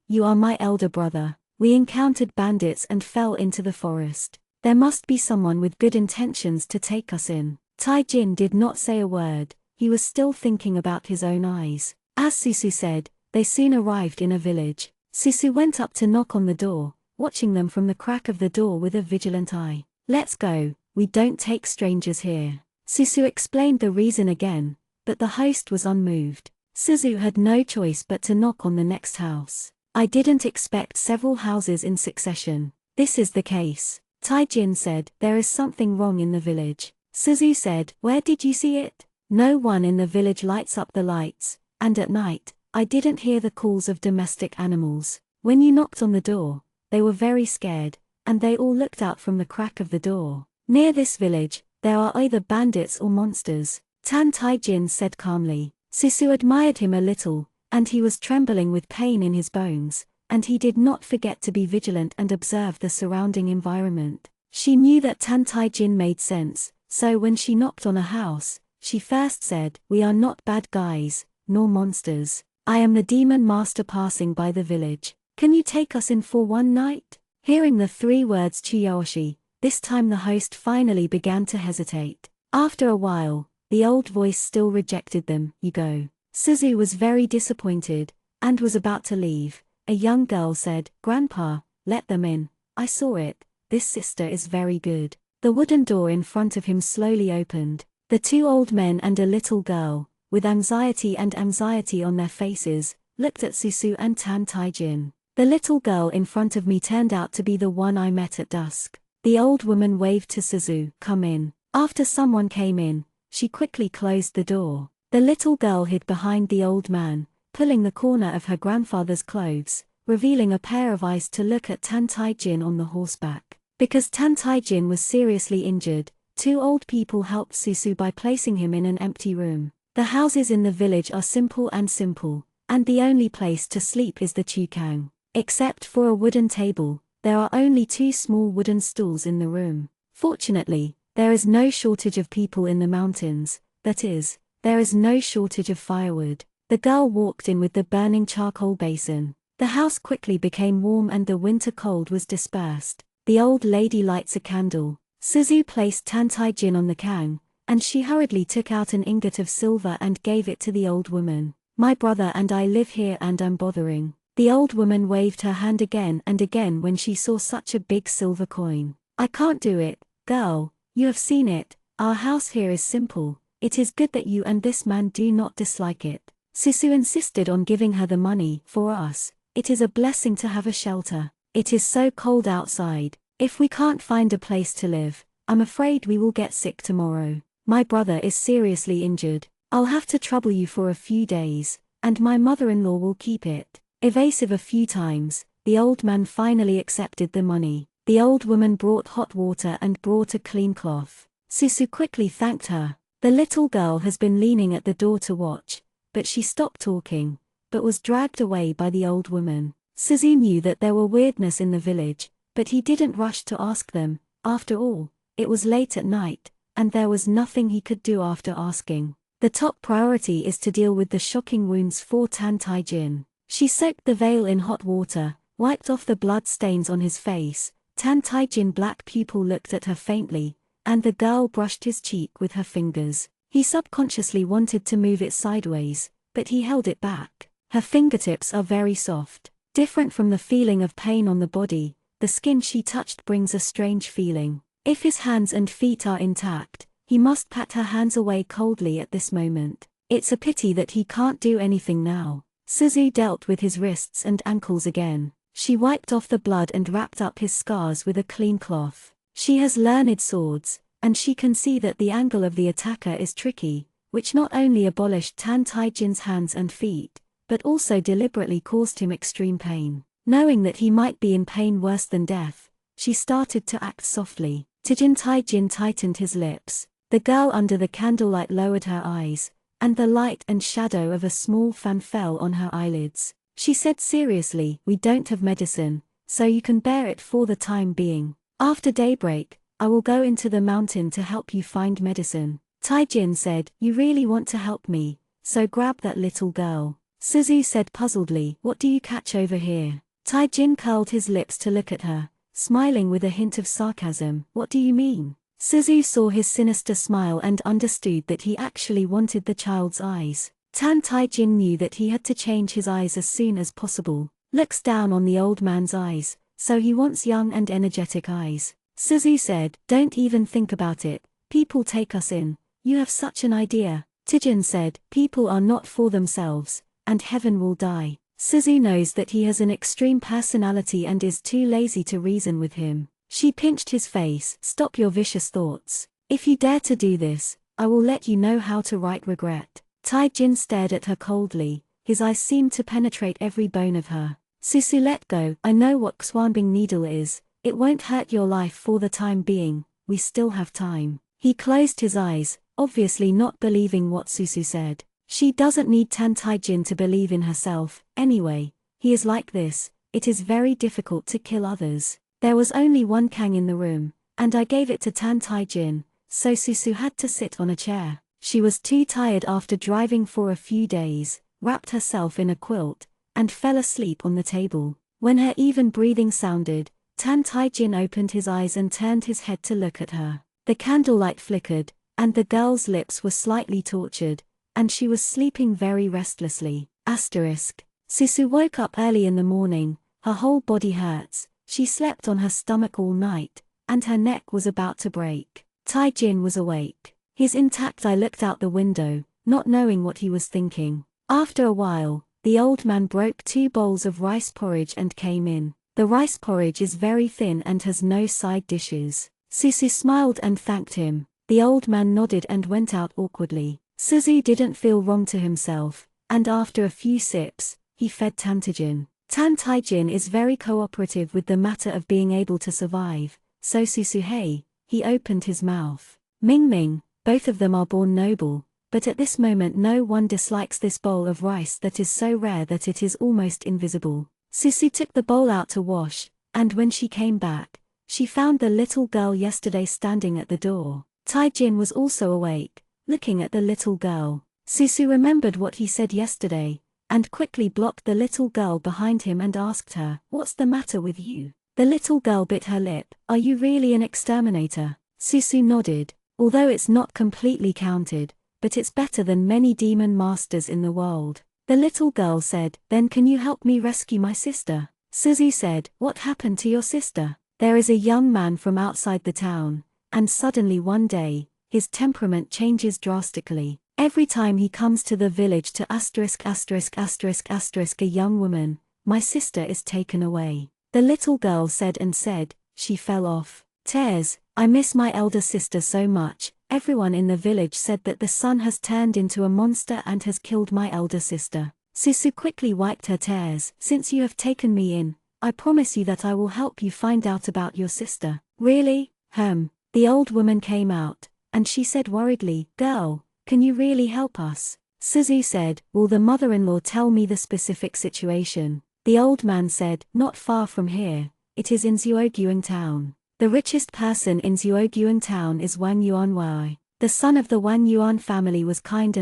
You are my elder brother. We encountered bandits and fell into the forest. There must be someone with good intentions to take us in." Taijin did not say a word. He was still thinking about his own eyes. As Susu said, they soon arrived in a village. Susu went up to knock on the door, watching them from the crack of the door with a vigilant eye. "Let's go, we don't take strangers here." Susu explained the reason again, but the host was unmoved. Suzu had no choice but to knock on the next house. "I didn't expect several houses in succession. This is the case." Taijin said, "There is something wrong in the village." Suzu said, "Where did you see it?" "No one in the village lights up the lights, and at night, I didn't hear the calls of domestic animals. When you knocked on the door, they were very scared, and they all looked out from the crack of the door. Near this village, there are either bandits or monsters, Tan Tai-jin said calmly. Susu admired him a little, and he was trembling with pain in his bones, and he did not forget to be vigilant and observe the surrounding environment. She knew that Tan Tai-jin made sense, so when she knocked on a house, she first said, "We are not bad guys, nor monsters. I am the demon master passing by the village. Can you take us in for one night?" Hearing the 3 words Chiyoshi, this time the host finally began to hesitate. After a while, the old voice still rejected them. "You go." Suzu was very disappointed, and was about to leave. A young girl said, "Grandpa, let them in. I saw it. This sister is very good." The wooden door in front of him slowly opened. The 2 old men and a little girl, with anxiety on their faces, looked at Susu and Tan Tai-jin. "The little girl in front of me turned out to be the one I met at dusk." The old woman waved to Suzu, "Come in." After someone came in, she quickly closed the door. The little girl hid behind the old man, pulling the corner of her grandfather's clothes, revealing a pair of eyes to look at Tan Tai-jin on the horseback. Because Tan Tai-jin was seriously injured, 2 old people helped Susu by placing him in an empty room. The houses in the village are simple, and the only place to sleep is the chukang. Except for a wooden table, there are only 2 small wooden stools in the room. Fortunately, there is no shortage of people in the mountains, that is, there is no shortage of firewood. The girl walked in with the burning charcoal basin. The house quickly became warm and the winter cold was dispersed. The old lady lights a candle. Suzu placed Tan Tai-jin on the kang, and she hurriedly took out an ingot of silver and gave it to the old woman. "My brother and I live here and I'm bothering." The old woman waved her hand again and again when she saw such a big silver coin. "I can't do it, girl, you have seen it, our house here is simple, it is good that you and this man do not dislike it." Susu insisted on giving her the money. "For us, it is a blessing to have a shelter. It is so cold outside. If we can't find a place to live, I'm afraid we will get sick tomorrow. My brother is seriously injured. I'll have to trouble you for a few days, and my mother-in-law will keep it." Evasive a few times, the old man finally accepted the money. The old woman brought hot water and brought a clean cloth. Susu quickly thanked her. The little girl has been leaning at the door to watch, but she stopped talking, but was dragged away by the old woman. Suzu knew that there were weirdness in the village, but he didn't rush to ask them. After all, it was late at night, and there was nothing he could do after asking. The top priority is to deal with the shocking wounds for Tan Tai-jin. She soaked the veil in hot water, wiped off the blood stains on his face. Tan Tai-jin's black pupil looked at her faintly, and the girl brushed his cheek with her fingers. He subconsciously wanted to move it sideways, but he held it back. Her fingertips are very soft. Different from the feeling of pain on the body, the skin she touched brings a strange feeling. If his hands and feet are intact, he must pat her hands away coldly at this moment. It's a pity that he can't do anything now. Suzu dealt with his wrists and ankles again. She wiped off the blood and wrapped up his scars with a clean cloth. She has learned swords, and she can see that the angle of the attacker is tricky, which not only abolished Tan Tai-jin's hands and feet, but also deliberately caused him extreme pain. Knowing that he might be in pain worse than death, she started to act softly. Tan Tai-jin tightened his lips. The girl under the candlelight lowered her eyes, and the light and shadow of a small fan fell on her eyelids. She said seriously, "We don't have medicine, so you can bear it for the time being. After daybreak, I will go into the mountain to help you find medicine." Tai-jin said, "You really want to help me, so grab that little girl." Suzu said puzzledly, "What do you catch over here?" Tai-jin curled his lips to look at her, smiling with a hint of sarcasm. "What do you mean?" Suzu saw his sinister smile and understood that he actually wanted the child's eyes. Tan Tai-jin knew that he had to change his eyes as soon as possible. Looks down on the old man's eyes, so he wants young and energetic eyes. Suzu said, "Don't even think about it, people take us in, you have such an idea." Tai-jin said, "People are not for themselves, and heaven will die." Suzu knows that he has an extreme personality and is too lazy to reason with him. She pinched his face. "Stop your vicious thoughts. If you dare to do this, I will let you know how to write regret." Tai-jin stared at her coldly, his eyes seemed to penetrate every bone of her. Susu, let go. I know what Xwanbing needle is. It won't hurt your life for the time being, we still have time. He closed his eyes, obviously not believing what Susu said. She doesn't need Tan Taijin to believe in herself, anyway. He is like this, it is very difficult to kill others. There was only one Kang in the room, and I gave it to Tan Taijin, so Susu had to sit on a chair. She was too tired after driving for a few days, wrapped herself in a quilt, and fell asleep on the table. When her even breathing sounded, Tan Taijin opened his eyes and turned his head to look at her. The candlelight flickered, and the girl's lips were slightly tortured, and she was sleeping very restlessly. Susu woke up early in the morning, her whole body hurts, she slept on her stomach all night, and her neck was about to break. Taijin was awake. His intact eye looked out the window, not knowing what he was thinking. After a while, the old man broke 2 bowls of rice porridge and came in. The rice porridge is very thin and has no side dishes. Susu smiled and thanked him. The old man nodded and went out awkwardly. Susu didn't feel wrong to himself, and after a few sips, he fed Tan Taijin. Tan Taijin is very cooperative with the matter of being able to survive, so Susu, hey, he opened his mouth. Ming Ming, both of them are born noble, but at this moment no one dislikes this bowl of rice that is so rare that it is almost invisible. Susu took the bowl out to wash, and when she came back, she found the little girl yesterday standing at the door. Taijin was also awake, looking at the little girl. Susu remembered what he said yesterday, and quickly blocked the little girl behind him and asked her, "What's the matter with you?" The little girl bit her lip. "Are you really an exterminator?" Susu nodded. "Although it's not completely counted, but it's better than many demon masters in the world." The little girl said, "Then can you help me rescue my sister?" Susu said, "What happened to your sister?" There is a young man from outside the town, and suddenly one day, his temperament changes drastically. Every time he comes to the village to ****** a young woman, "My sister is taken away." The little girl said and said, she fell off. Tears, "I miss my elder sister so much. Everyone in the village said that the sun has turned into a monster and has killed my elder sister." Susu quickly wiped her tears. "Since you have taken me in, I promise you that I will help you find out about your sister." "Really?" The old woman came out, and she said worriedly, "Girl, can you really help us?" Suzu said, "Will the mother-in-law tell me the specific situation?" The old man said, "Not far from here, it is in Zhuogyuan town. The richest person in Zhuogyuan town is Wang Yuanwei. The son of the Wang Yuan family was kind,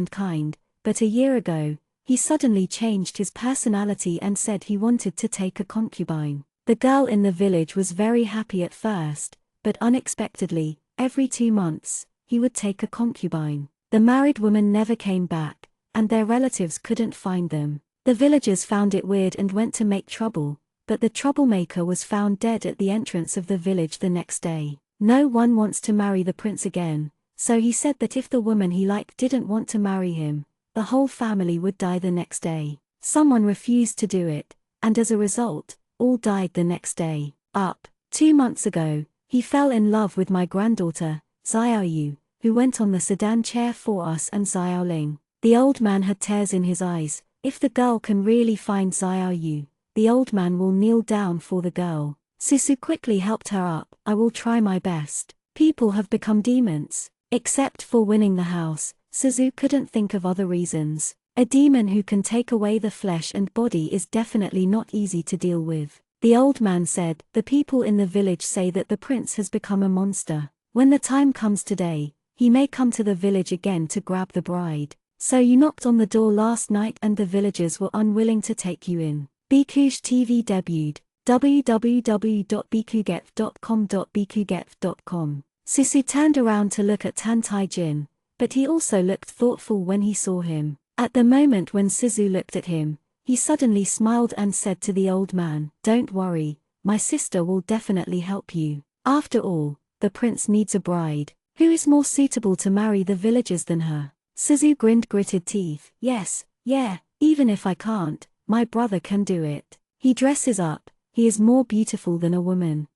but a year ago, he suddenly changed his personality and said he wanted to take a concubine. The girl in the village was very happy at first, but unexpectedly, every 2 months, he would take a concubine. The married woman never came back, and their relatives couldn't find them. The villagers found it weird and went to make trouble, but the troublemaker was found dead at the entrance of the village the next day. No one wants to marry the prince again, so he said that if the woman he liked didn't want to marry him, the whole family would die the next day. Someone refused to do it, and as a result, all died the next day. 2 months ago, he fell in love with my granddaughter, Xiaoyu, who went on the sedan chair for us and Xiaoling. The old man had tears in his eyes. If the girl can really find Xiaoyu, the old man will kneel down for the girl. Susu quickly helped her up. "I will try my best." People have become demons. Except for winning the house, Suzu couldn't think of other reasons. A demon who can take away the flesh and body is definitely not easy to deal with. The old man said, "The people in the village say that the prince has become a monster. When the time comes today, he may come to the village again to grab the bride. So you knocked on the door last night and the villagers were unwilling to take you in." Bikuge TV debuted. www.bikuget.com. Susu turned around to look at Tan Taijin, but he also looked thoughtful when he saw him. At the moment when Suzu looked at him, he suddenly smiled and said to the old man, "Don't worry, my sister will definitely help you. After all, the prince needs a bride. Who is more suitable to marry the villagers than her?" Suzu grinned gritted teeth. Yeah, even if I can't, my brother can do it. He dresses up, he is more beautiful than a woman.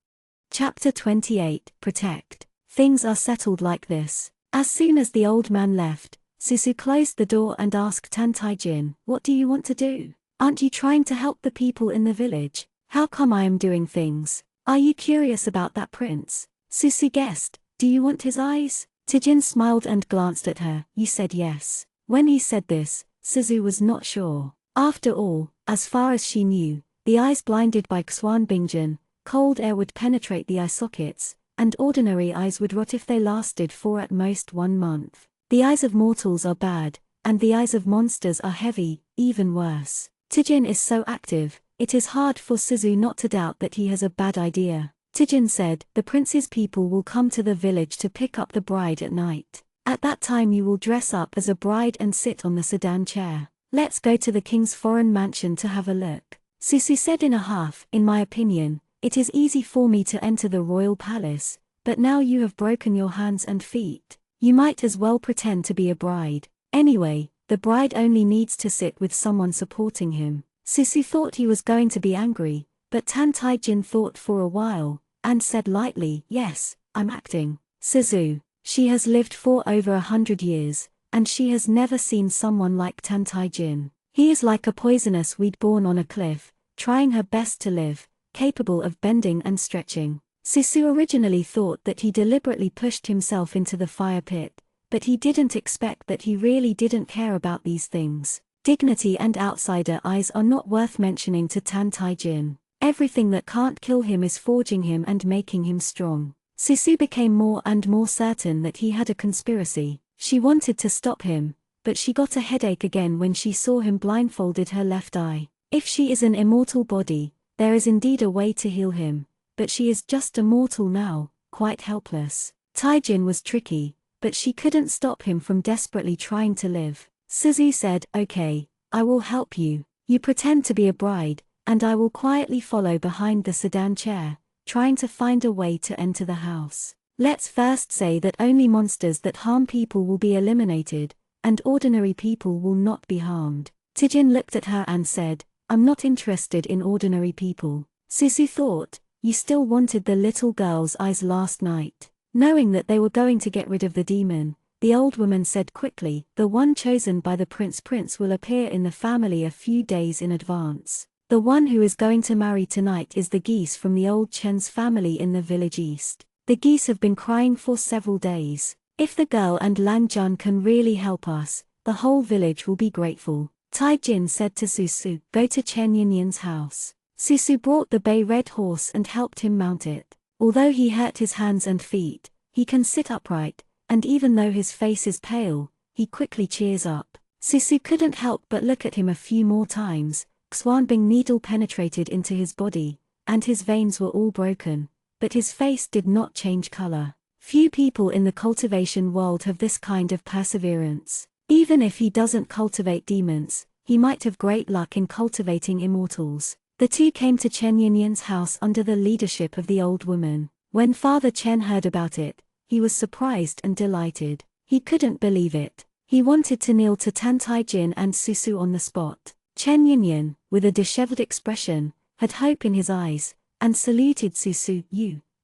Chapter 28, Protect. Things are settled like this. As soon as the old man left, Susu closed the door and asked Tan Tai-jin, "What do you want to do? Aren't you trying to help the people in the village? How come I am doing things? Are you curious about that prince?" Susu guessed. "Do you want his eyes?" Tae-jin smiled and glanced at her. "You said yes." When he said this, Suzu was not sure. After all, as far as she knew, the eyes blinded by Xwanbingjian, cold air would penetrate the eye sockets, and ordinary eyes would rot if they lasted for at most 1 month. The eyes of mortals are bad, and the eyes of monsters are heavy, even worse. Tae-jin is so active, it is hard for Suzu not to doubt that he has a bad idea. Tae-jin said, "The prince's people will come to the village to pick up the bride at night. At that time you will dress up as a bride and sit on the sedan chair. Let's go to the king's foreign mansion to have a look." Susu said in a huff, "In my opinion, it is easy for me to enter the royal palace, but now you have broken your hands and feet. You might as well pretend to be a bride. Anyway, the bride only needs to sit with someone supporting him." Susu thought he was going to be angry, but Tan Tai-jin thought for a while, and said lightly, "Yes, I'm acting." Suzu, she has lived for over 100 years, and she has never seen someone like Tan Tai-jin. He is like a poisonous weed born on a cliff, trying her best to live, capable of bending and stretching. Susu originally thought that he deliberately pushed himself into the fire pit, but he didn't expect that he really didn't care about these things. Dignity and outsider eyes are not worth mentioning to Tan Tai-jin. Everything that can't kill him is forging him and making him strong. Susu became more and more certain that he had a conspiracy. She wanted to stop him, but she got a headache again when she saw him blindfolded her left eye. If she is an immortal body, there is indeed a way to heal him, but she is just a mortal now, quite helpless. Tai-jin was tricky, but she couldn't stop him from desperately trying to live. Suzu said, "Okay, I will help you. You pretend to be a bride, and I will quietly follow behind the sedan chair, trying to find a way to enter the house. Let's first say that only monsters that harm people will be eliminated, and ordinary people will not be harmed." Tae-jin looked at her and said, "I'm not interested in ordinary people." Suzu thought, "You still wanted the little girl's eyes last night." Knowing that they were going to get rid of the demon, the old woman said quickly, "The one chosen by the prince will appear in the family a few days in advance. The one who is going to marry tonight is the geese from the old Chen's family in the village east. The geese have been crying for several days. If the girl and Lang Jun can really help us, the whole village will be grateful." Tai-jin said to Susu, "Go to Chen Yinyan's house." Susu brought the bay red horse and helped him mount it. Although he hurt his hands and feet, he can sit upright, and even though his face is pale, he quickly cheers up. Susu couldn't help but look at him a few more times. Xwanbing needle penetrated into his body, and his veins were all broken, but his face did not change color. Few people in the cultivation world have this kind of perseverance. Even if he doesn't cultivate demons, he might have great luck in cultivating immortals. The two came to Chen Yinyan's house under the leadership of the old woman. When Father Chen heard about it, he was surprised and delighted. He couldn't believe it. He wanted to kneel to Tan Tai-jin and Susu on the spot. Chen Yinyan, with a disheveled expression, had hope in his eyes, and saluted Susu.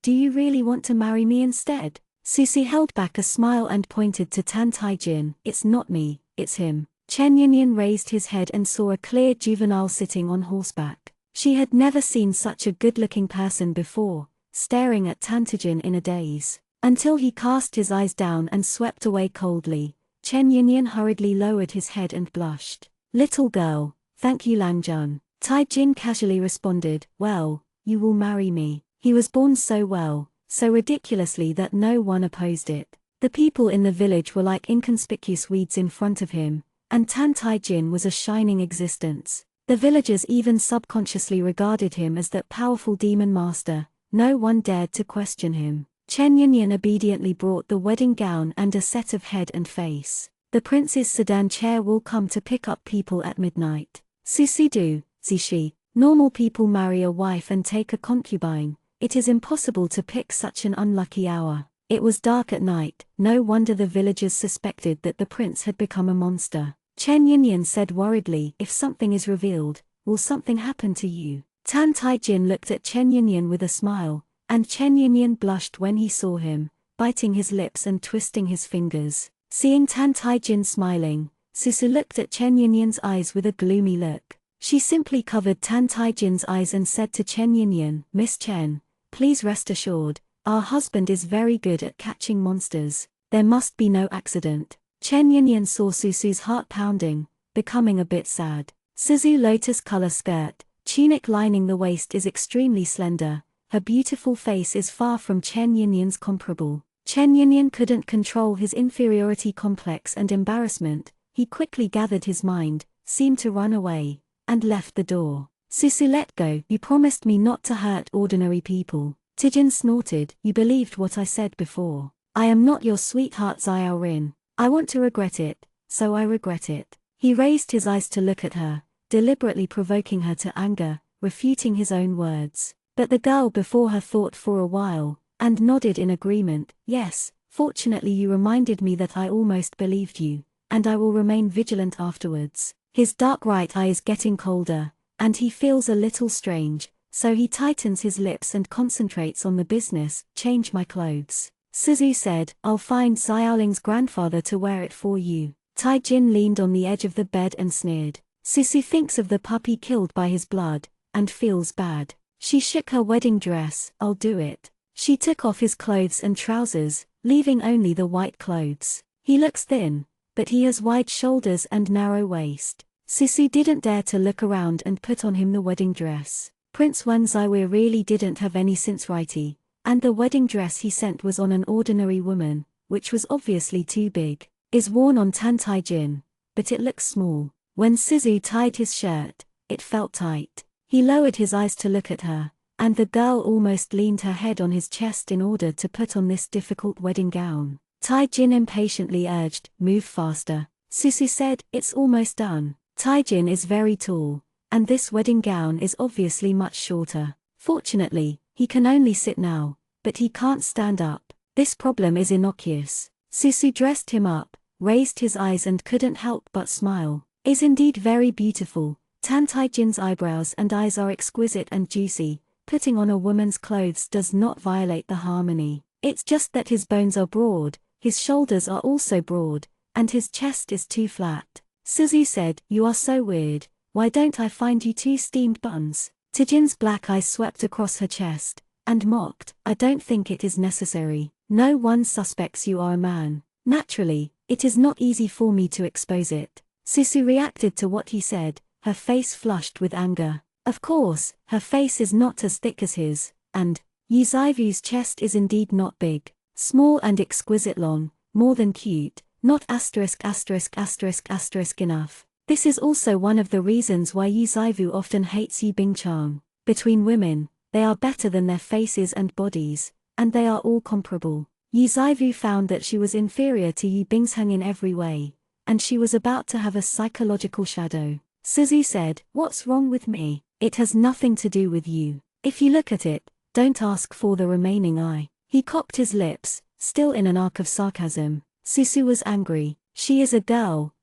Do you really want to marry me instead?" Susu held back a smile and pointed to Tan Tai-jin. "It's not me, it's him." Chen Yinyan raised his head and saw a clear juvenile sitting on horseback. She had never seen such a good-looking person before, staring at Tan Tai-jin in a daze. Until he cast his eyes down and swept away coldly, Chen Yinyan hurriedly lowered his head and blushed. "Little girl, thank you Lang Jun." Tai-jin casually responded, "Well, you will marry me." He was born so well, so ridiculously that no one opposed it. The people in the village were like inconspicuous weeds in front of him, and Tan Tai-jin was a shining existence. The villagers even subconsciously regarded him as that powerful demon master. No one dared to question him. Chen Yinyan obediently brought the wedding gown and a set of head and face. "The prince's sedan chair will come to pick up people at midnight." Susu do, Zishi. Normal people marry a wife and take a concubine. It is impossible to pick such an unlucky hour. It was dark at night, no wonder the villagers suspected that the prince had become a monster. Chen Yinyan said worriedly, "If something is revealed, will something happen to you?" Tan Tai-jin looked at Chen Yinyan with a smile, and Chen Yinyan blushed when he saw him, biting his lips and twisting his fingers. Seeing Tan Tai-jin smiling, Susu looked at Chen Yinyan's eyes with a gloomy look. She simply covered Tan Tai-jin's eyes and said to Chen Yinyan, "Miss Chen, please rest assured, our husband is very good at catching monsters. There must be no accident." Chen Yinyan saw Susu's heart pounding, becoming a bit sad. Susu lotus color skirt, tunic lining the waist is extremely slender. Her beautiful face is far from Chen Yinyan's comparable. Chen Yinyan couldn't control his inferiority complex and embarrassment. He quickly gathered his mind, seemed to run away, and left the door. "Susu, let go. You promised me not to hurt ordinary people." Tijin snorted. "You believed what I said before. I am not your sweetheart Xiao Rin. I want to regret it, so I regret it." He raised his eyes to look at her, deliberately provoking her to anger, refuting his own words. But the girl before her thought for a while, and nodded in agreement. "Yes, fortunately you reminded me that I almost believed you, and I will remain vigilant afterwards." His dark right eye is getting colder, and he feels a little strange, so he tightens his lips and concentrates on the business. "Change my clothes," Suzu said. "I'll find Xiaoling's grandfather to wear it for you." Tai-jin leaned on the edge of the bed and sneered. Susu thinks of the puppy killed by his blood, and feels bad. She shook her wedding dress. "I'll do it." She took off his clothes and trousers, leaving only the white clothes. He looks thin, but he has wide shoulders and narrow waist. Susu didn't dare to look around and put on him the wedding dress. Prince Wen Zaiwe really didn't have any sincerity, and the wedding dress he sent was on an ordinary woman, which was obviously too big. Is worn on Tan Tai-jin, but it looks small. When Suzu tied his shirt, it felt tight. He lowered his eyes to look at her, and the girl almost leaned her head on his chest in order to put on this difficult wedding gown. Tai-jin impatiently urged, "Move faster." Susu said, "It's almost done." Tai-jin is very tall, and this wedding gown is obviously much shorter. Fortunately, he can only sit now, but he can't stand up. This problem is innocuous. Susu dressed him up, raised his eyes and couldn't help but smile. Is indeed very beautiful. Tan Tai-jin's eyebrows and eyes are exquisite and juicy. Putting on a woman's clothes does not violate the harmony. It's just that his bones are broad, his shoulders are also broad, and his chest is too flat. Suzu said, "You are so weird. Why don't I find you two steamed buns?" Tijin's black eyes swept across her chest, and mocked, "I don't think it is necessary. No one suspects you are a man. Naturally, it is not easy for me to expose it." Susu reacted to what he said, her face flushed with anger. Of course, her face is not as thick as his, and Yu Zaivu's chest is indeed not big. Small and exquisite long, more than cute, not ***** enough. This is also one of the reasons why Yu Zaivu often hates Yu Bingchang. Between women, they are better than their faces and bodies, and they are all comparable. Yu Zaivu found that she was inferior to Yu Bingchang in every way, and she was about to have a psychological shadow. Suzu said, "What's wrong with me? It has nothing to do with you. If you look at it, don't ask for the remaining eye." He cocked his lips, still in an arc of sarcasm. Susu was angry. She is a girl,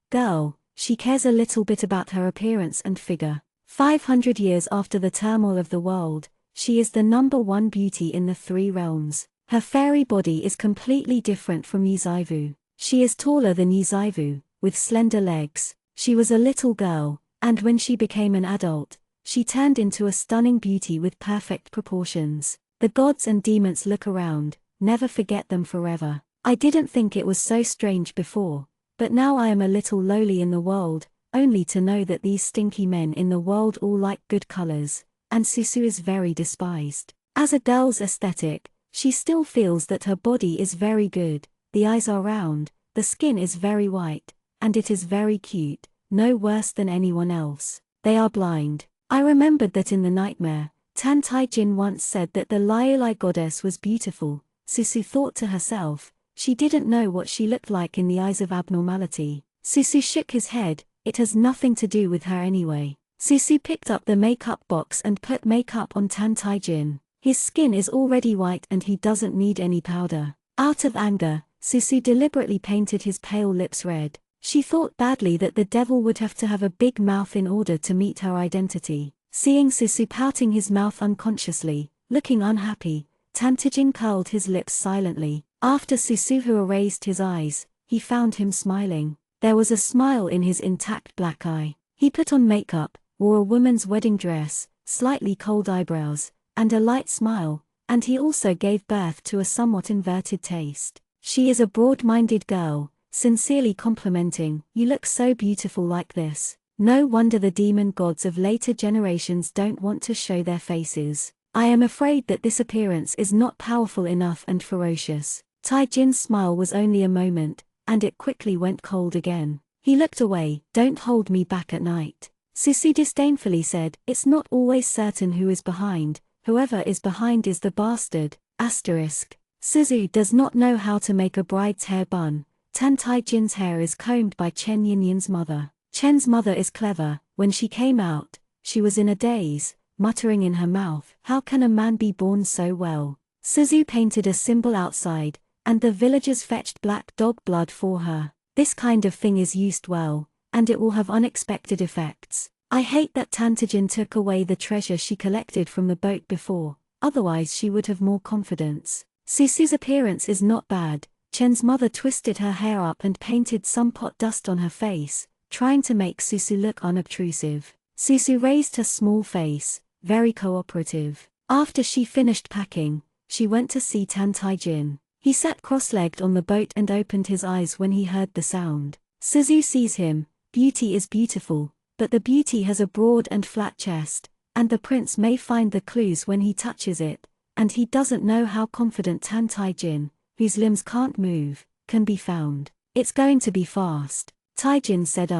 she cares a little bit about her appearance and figure. 500 years after the turmoil of the world, she is the #1 beauty in the 3 realms. Her fairy body is completely different from Yu Zaivu. She is taller than Yu Zaivu, with slender legs. She was a little girl, and when she became an adult, she turned into a stunning beauty with perfect proportions. The gods and demons look around, never forget them forever. I didn't think it was so strange before, but now I am a little lowly in the world, only to know that these stinky men in the world all like good colors, and Susu is very despised. As a girl's aesthetic, she still feels that her body is very good, the eyes are round, the skin is very white, and it is very cute, no worse than anyone else. They are blind. I remembered that in the nightmare, Tan Tai-jin once said that the Liulai goddess was beautiful. Susu thought to herself, she didn't know what she looked like in the eyes of abnormality. Susu shook his head, it has nothing to do with her anyway. Susu picked up the makeup box and put makeup on Tan Tai-jin. His skin is already white and he doesn't need any powder. Out of anger, Susu deliberately painted his pale lips red. She thought badly that the devil would have to have a big mouth in order to meet her identity. Seeing Susu pouting his mouth unconsciously, looking unhappy, Tan Tai-jin curled his lips silently. After Susu raised his eyes, he found him smiling. There was a smile in his intact black eye. He put on makeup, wore a woman's wedding dress, slightly cold eyebrows, and a light smile, and he also gave birth to a somewhat inverted taste. She is a broad-minded girl, sincerely complimenting, "You look so beautiful like this." No wonder the demon gods of later generations don't want to show their faces. I am afraid that this appearance is not powerful enough and ferocious. Tai-jin's smile was only a moment, and it quickly went cold again. He looked away. "Don't hold me back at night." Susu disdainfully said, "It's not always certain who is behind. Whoever is behind is the bastard." Suzu does not know how to make a bride's hair bun. Tan Tai-jin's hair is combed by Chen Yinyan's mother. Chen's mother is clever. When she came out, she was in a daze, muttering in her mouth, "How can a man be born so well?" Suzu painted a symbol outside, and the villagers fetched black dog blood for her. This kind of thing is used well, and it will have unexpected effects. I hate that Tantajin took away the treasure she collected from the boat before, otherwise she would have more confidence. Susu's appearance is not bad. Chen's mother twisted her hair up and painted some pot dust on her face, trying to make Susu look unobtrusive. Susu raised her small face, very cooperative. After she finished packing, she went to see Tan Tai-jin. He sat cross-legged on the boat and opened his eyes when he heard the sound. Suzu sees him. Beauty is beautiful, but the beauty has a broad and flat chest, and the prince may find the clues when he touches it, and he doesn't know how confident Tan Tai-jin, whose limbs can't move, can be found. "It's going to be fast." Tai-jin said,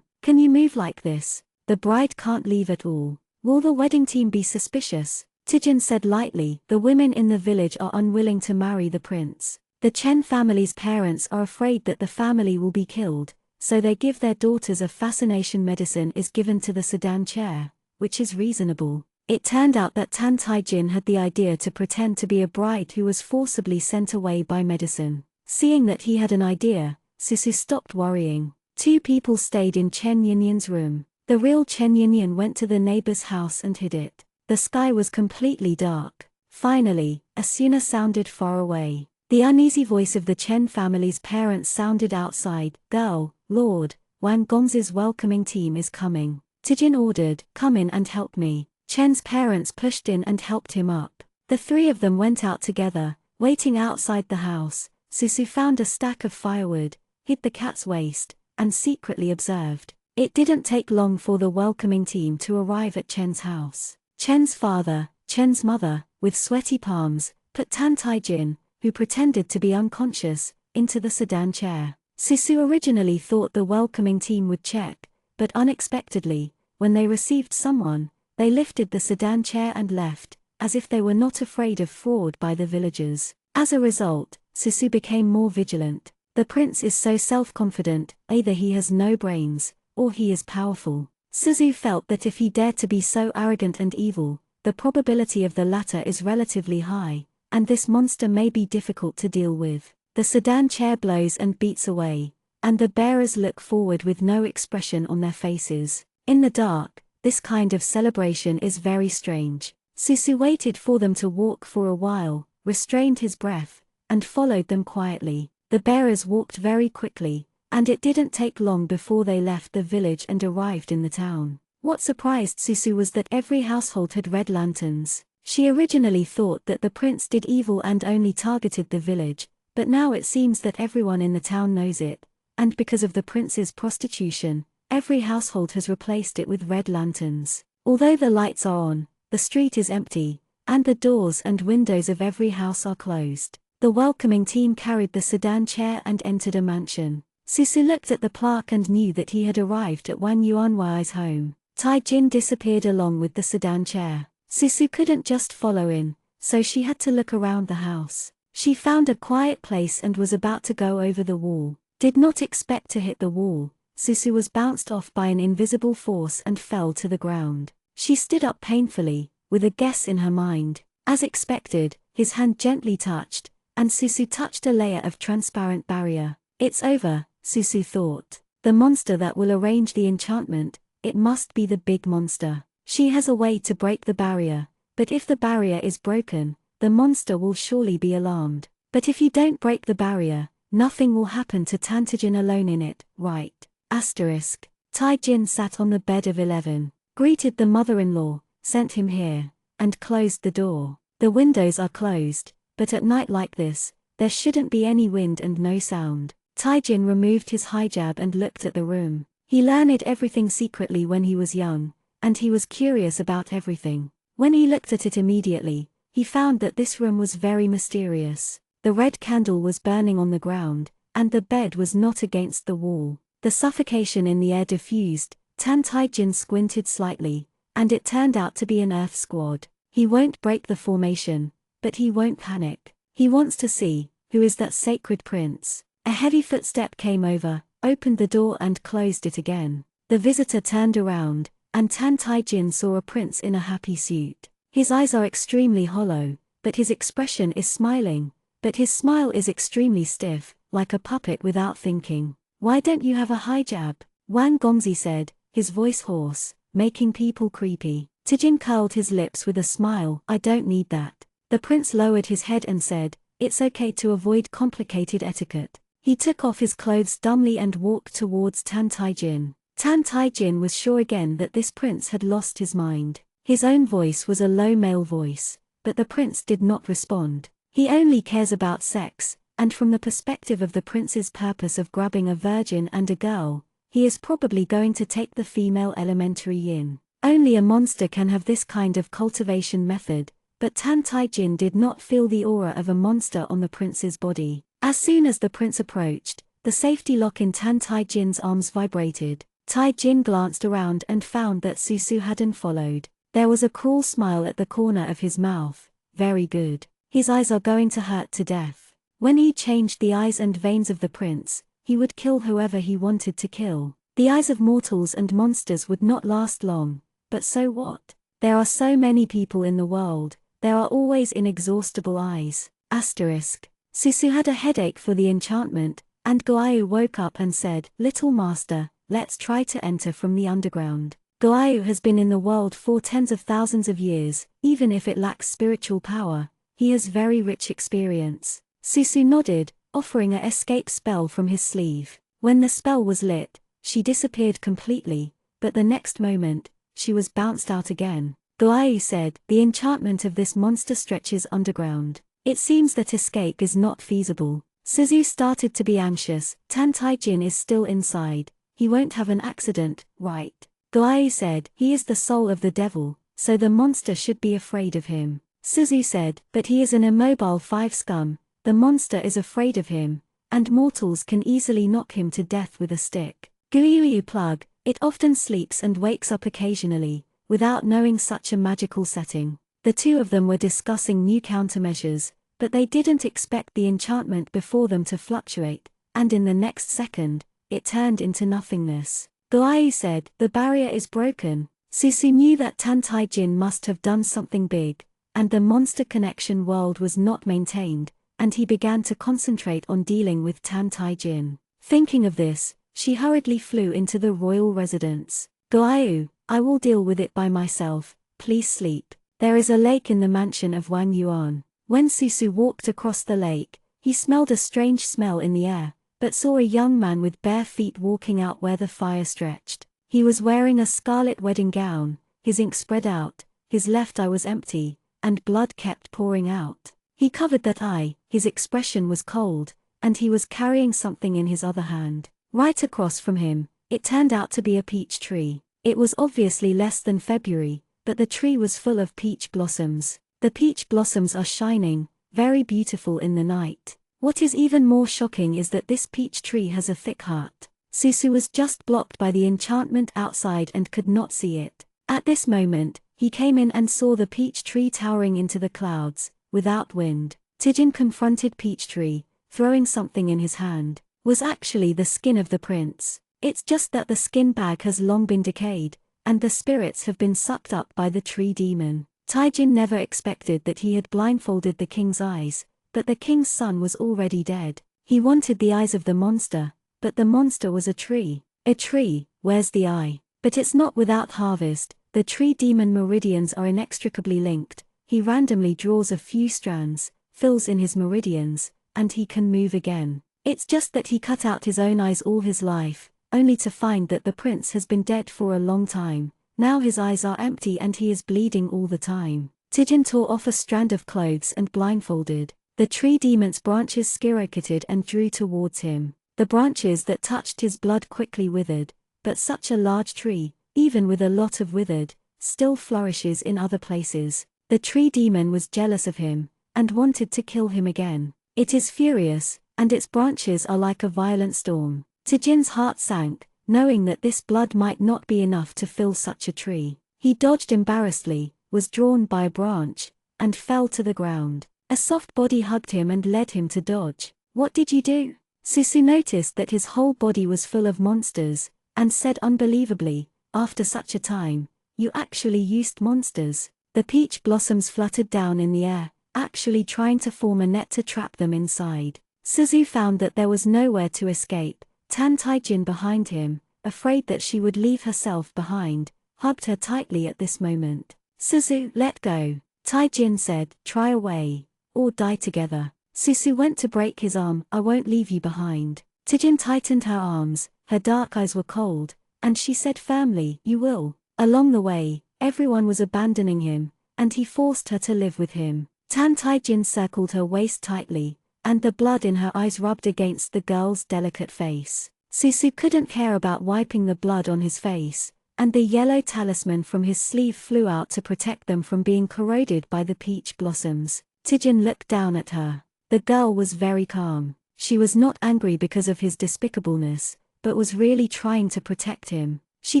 "Can you move like this? The bride can't leave at all. Will the wedding team be suspicious?" Taijin said lightly, "The women in the village are unwilling to marry the prince. The Chen family's parents are afraid that the family will be killed, so they give their daughters a fascination medicine is given to the sedan chair, which is reasonable." It turned out that Tan Tai-jin had the idea to pretend to be a bride who was forcibly sent away by medicine. Seeing that he had an idea, Susu stopped worrying. Two people stayed in Chen Yinyan's room. The real Chen Yinyan went to the neighbor's house and hid it. The sky was completely dark. Finally, a suna sounded far away. The uneasy voice of the Chen family's parents sounded outside. "Girl, Lord, Wang Gong's welcoming team is coming." Taijin ordered, "Come in and help me." Chen's parents pushed in and helped him up. The three of them went out together. Waiting outside the house, Susu found a stack of firewood, hid the cat's waste, and secretly observed. It didn't take long for the welcoming team to arrive at Chen's house. Chen's father, Chen's mother, with sweaty palms, put Tan Tai-jin, who pretended to be unconscious, into the sedan chair. Susu originally thought the welcoming team would check, but unexpectedly, when they received someone, they lifted the sedan chair and left, as if they were not afraid of fraud by the villagers. As a result, Susu became more vigilant. The prince is so self-confident, either he has no brains, or he is powerful. Suzu felt that if he dared to be so arrogant and evil, the probability of the latter is relatively high, and this monster may be difficult to deal with. The sedan chair blows and beats away, and the bearers look forward with no expression on their faces. In the dark, this kind of celebration is very strange. Susu waited for them to walk for a while, restrained his breath, and followed them quietly. The bearers walked very quickly, and it didn't take long before they left the village and arrived in the town. What surprised Susu was that every household had red lanterns. She originally thought that the prince did evil and only targeted the village, but now it seems that everyone in the town knows it, and because of the prince's prostitution, every household has replaced it with red lanterns. Although the lights are on, the street is empty, and the doors and windows of every house are closed. The welcoming team carried the sedan chair and entered a mansion. Susu looked at the plaque and knew that he had arrived at Wang Yuanwai's home. Tai-jin disappeared along with the sedan chair. Susu couldn't just follow in, so she had to look around the house. She found a quiet place and was about to go over the wall. Did not expect to hit the wall. Susu was bounced off by an invisible force and fell to the ground. She stood up painfully, with a guess in her mind. As expected, his hand gently touched, and Susu touched a layer of transparent barrier. It's over, Susu thought. The monster that will arrange the enchantment, it must be the big monster. She has a way to break the barrier, but if the barrier is broken, the monster will surely be alarmed. But if you don't break the barrier, Nothing will happen to Tantijin alone in it, right? Asterisk. Taijin sat on the bed of 11, greeted the mother-in-law, sent him here, and closed the door. The windows are closed, but at night like this, there shouldn't be any wind and no sound. Taijin removed his hijab and looked at the room. He learned everything secretly when he was young, and he was curious about everything. When he looked at it immediately, he found that this room was very mysterious. The red candle was burning on the ground, and the bed was not against the wall. The suffocation in the air diffused. Taijin squinted slightly, and it turned out to be an Earth squad. He won't break the formation, but he won't panic. He wants to see, who is that sacred prince? A heavy footstep came over, opened the door and closed it again. The visitor turned around, and Taijin saw a prince in a happy suit. His eyes are extremely hollow, but his expression is smiling, but his smile is extremely stiff, like a puppet without thinking. Why don't you have a hijab? Wang Gongzi said, his voice hoarse, making people creepy. Taijin curled his lips with a smile. I don't need that. The prince lowered his head and said, it's okay to avoid complicated etiquette. He took off his clothes dumbly and walked towards Taijin. Taijin was sure again that this prince had lost his mind. His own voice was a low male voice, but the prince did not respond. He only cares about sex, and from the perspective of the prince's purpose of grabbing a virgin and a girl, he is probably going to take the female elementary yin. Only a monster can have this kind of cultivation method, but Taijin did not feel the aura of a monster on the prince's body. As soon as the prince approached, the safety lock in Taijin's arms vibrated. Taijin glanced around and found that Susu hadn't followed. There was a cruel smile at the corner of his mouth. Very good. His eyes are going to hurt to death. When he changed the eyes and veins of the prince, he would kill whoever he wanted to kill. The eyes of mortals and monsters would not last long, but so what? There are so many people in the world, there are always inexhaustible eyes. Asterisk. Susu had a headache for the enchantment, and Goayu woke up and said, Little master, let's try to enter from the underground. Goayu has been in the world for tens of thousands of years. Even if it lacks spiritual power, he has very rich experience. Susu nodded, offering a escape spell from his sleeve. When the spell was lit, she disappeared completely, but the next moment, she was bounced out again. Goayu said, the enchantment of this monster stretches underground. It seems that escape is not feasible. Suzu started to be anxious. Taijin is still inside. He won't have an accident, right? Goayu said, he is the soul of the devil, so the monster should be afraid of him. Suzu said, but he is an immobile 5 scum, the monster is afraid of him, and mortals can easily knock him to death with a stick. Guiyu plug, it often sleeps and wakes up occasionally, without knowing such a magical setting. The two of them were discussing new countermeasures, but they didn't expect the enchantment before them to fluctuate, and in the next second, it turned into nothingness. Goayu said, the barrier is broken. Susu knew that Taijin must have done something big, and the monster connection world was not maintained, and he began to concentrate on dealing with Taijin. Thinking of this, she hurriedly flew into the royal residence. Goayu, I will deal with it by myself, please sleep. There is a lake in the mansion of Wang Yuan. When Susu walked across the lake, he smelled a strange smell in the air, but saw a young man with bare feet walking out where the fire stretched. He was wearing a scarlet wedding gown, his ink spread out, his left eye was empty, and blood kept pouring out. He covered that eye, his expression was cold, and he was carrying something in his other hand. Right across from him, it turned out to be a peach tree. It was obviously less than February, but the tree was full of peach blossoms. The peach blossoms are shining, very beautiful in the night. What is even more shocking is that this peach tree has a thick heart. Susu was just blocked by the enchantment outside and could not see it. At this moment, he came in and saw the peach tree towering into the clouds, without wind. Taijin confronted peach tree, throwing something in his hand. Was actually the skin of the prince. It's just that the skin bag has long been decayed, and the spirits have been sucked up by the tree demon. Taijin never expected that he had blindfolded the king's eyes, but the king's son was already dead. He wanted the eyes of the monster, but the monster was a tree. A tree, where's the eye? But it's not without harvest. The tree demon meridians are inextricably linked. He randomly draws a few strands, fills in his meridians, and he can move again. It's just that he cut out his own eyes all his life, only to find that the prince has been dead for a long time. Now his eyes are empty and he is bleeding all the time. Tijin tore off a strand of clothes and blindfolded. The tree demon's branches skyrocketed and drew towards him. The branches that touched his blood quickly withered, but such a large tree, even with a lot of withered, still flourishes in other places. The tree demon was jealous of him, and wanted to kill him again. It is furious, and its branches are like a violent storm. Tijin's heart sank, knowing that this blood might not be enough to fill such a tree. He dodged embarrassedly, was drawn by a branch, and fell to the ground. A soft body hugged him and led him to dodge. "What did you do?" Susu noticed that his whole body was full of monsters, and said unbelievably, "After such a time, you actually used monsters." The peach blossoms fluttered down in the air, actually trying to form a net to trap them inside. Suzu found that there was nowhere to escape. Tan Taijin behind him, afraid that she would leave herself behind, hugged her tightly at this moment. "Suzu, let go," Taijin said, "try away, or die together." Susu went to break his arm. "I won't leave you behind." Tijin tightened her arms, her dark eyes were cold, and she said firmly, "You will." Along the way, everyone was abandoning him, and he forced her to live with him. Tan Taijin circled her waist tightly, and the blood in her eyes rubbed against the girl's delicate face. Susu couldn't care about wiping the blood on his face, and the yellow talisman from his sleeve flew out to protect them from being corroded by the peach blossoms. Tijin looked down at her. The girl was very calm. She was not angry because of his despicableness, but was really trying to protect him. She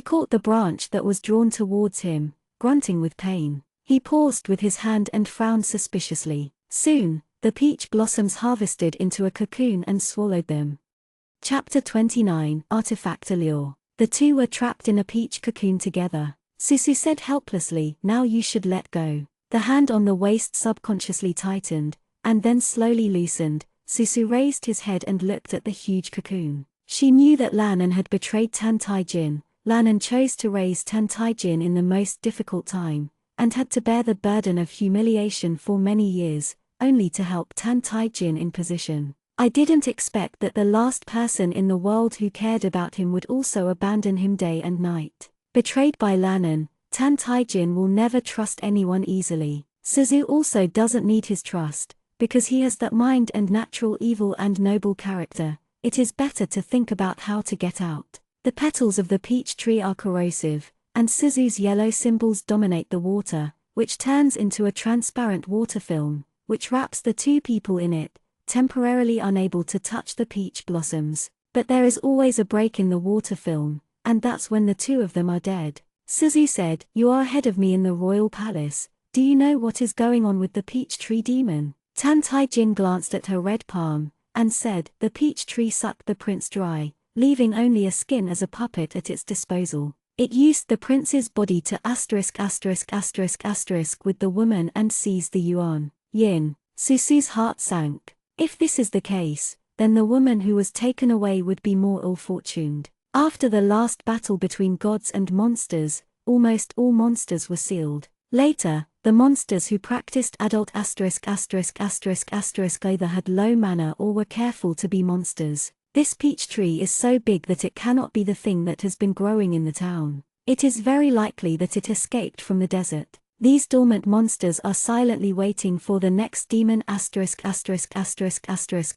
caught the branch that was drawn towards him, grunting with pain. He paused with his hand and frowned suspiciously. Soon, the peach blossoms harvested into a cocoon and swallowed them. Chapter 29, Artifact Allure. The two were trapped in a peach cocoon together. Susu said helplessly, "Now you should let go." The hand on the waist subconsciously tightened, and then slowly loosened. Susu raised his head and looked at the huge cocoon. She knew that Lannan had betrayed Tan Taijin. Lannan chose to raise Tan Taijin in the most difficult time, and had to bear the burden of humiliation for many years, only to help Tan Taijin in position. "I didn't expect that the last person in the world who cared about him would also abandon him day and night." Betrayed by Lannan, Tan Taijin will never trust anyone easily. Suzu also doesn't need his trust, because he has that mind and natural evil and noble character. It is better to think about how to get out. The petals of the peach tree are corrosive, and Suzu's yellow symbols dominate the water, which turns into a transparent water film, which wraps the two people in it, temporarily unable to touch the peach blossoms. But there is always a break in the water film, and that's when the two of them are dead. Suzu said, "You are ahead of me in the royal palace. Do you know what is going on with the peach tree demon?" Tan Taijin glanced at her red palm, and said, "The peach tree sucked the prince dry, leaving only a skin as a puppet at its disposal. It used the prince's body to ***** with the woman and seized the yuan. Yin." Susu's heart sank. If this is the case, then the woman who was taken away would be more ill-fortuned. After the last battle between gods and monsters, almost all monsters were sealed. Later, the monsters who practiced adult ***** either had low manner or were careful to be monsters. This peach tree is so big that it cannot be the thing that has been growing in the town. It is very likely that it escaped from the desert. These dormant monsters are silently waiting for the next demon *****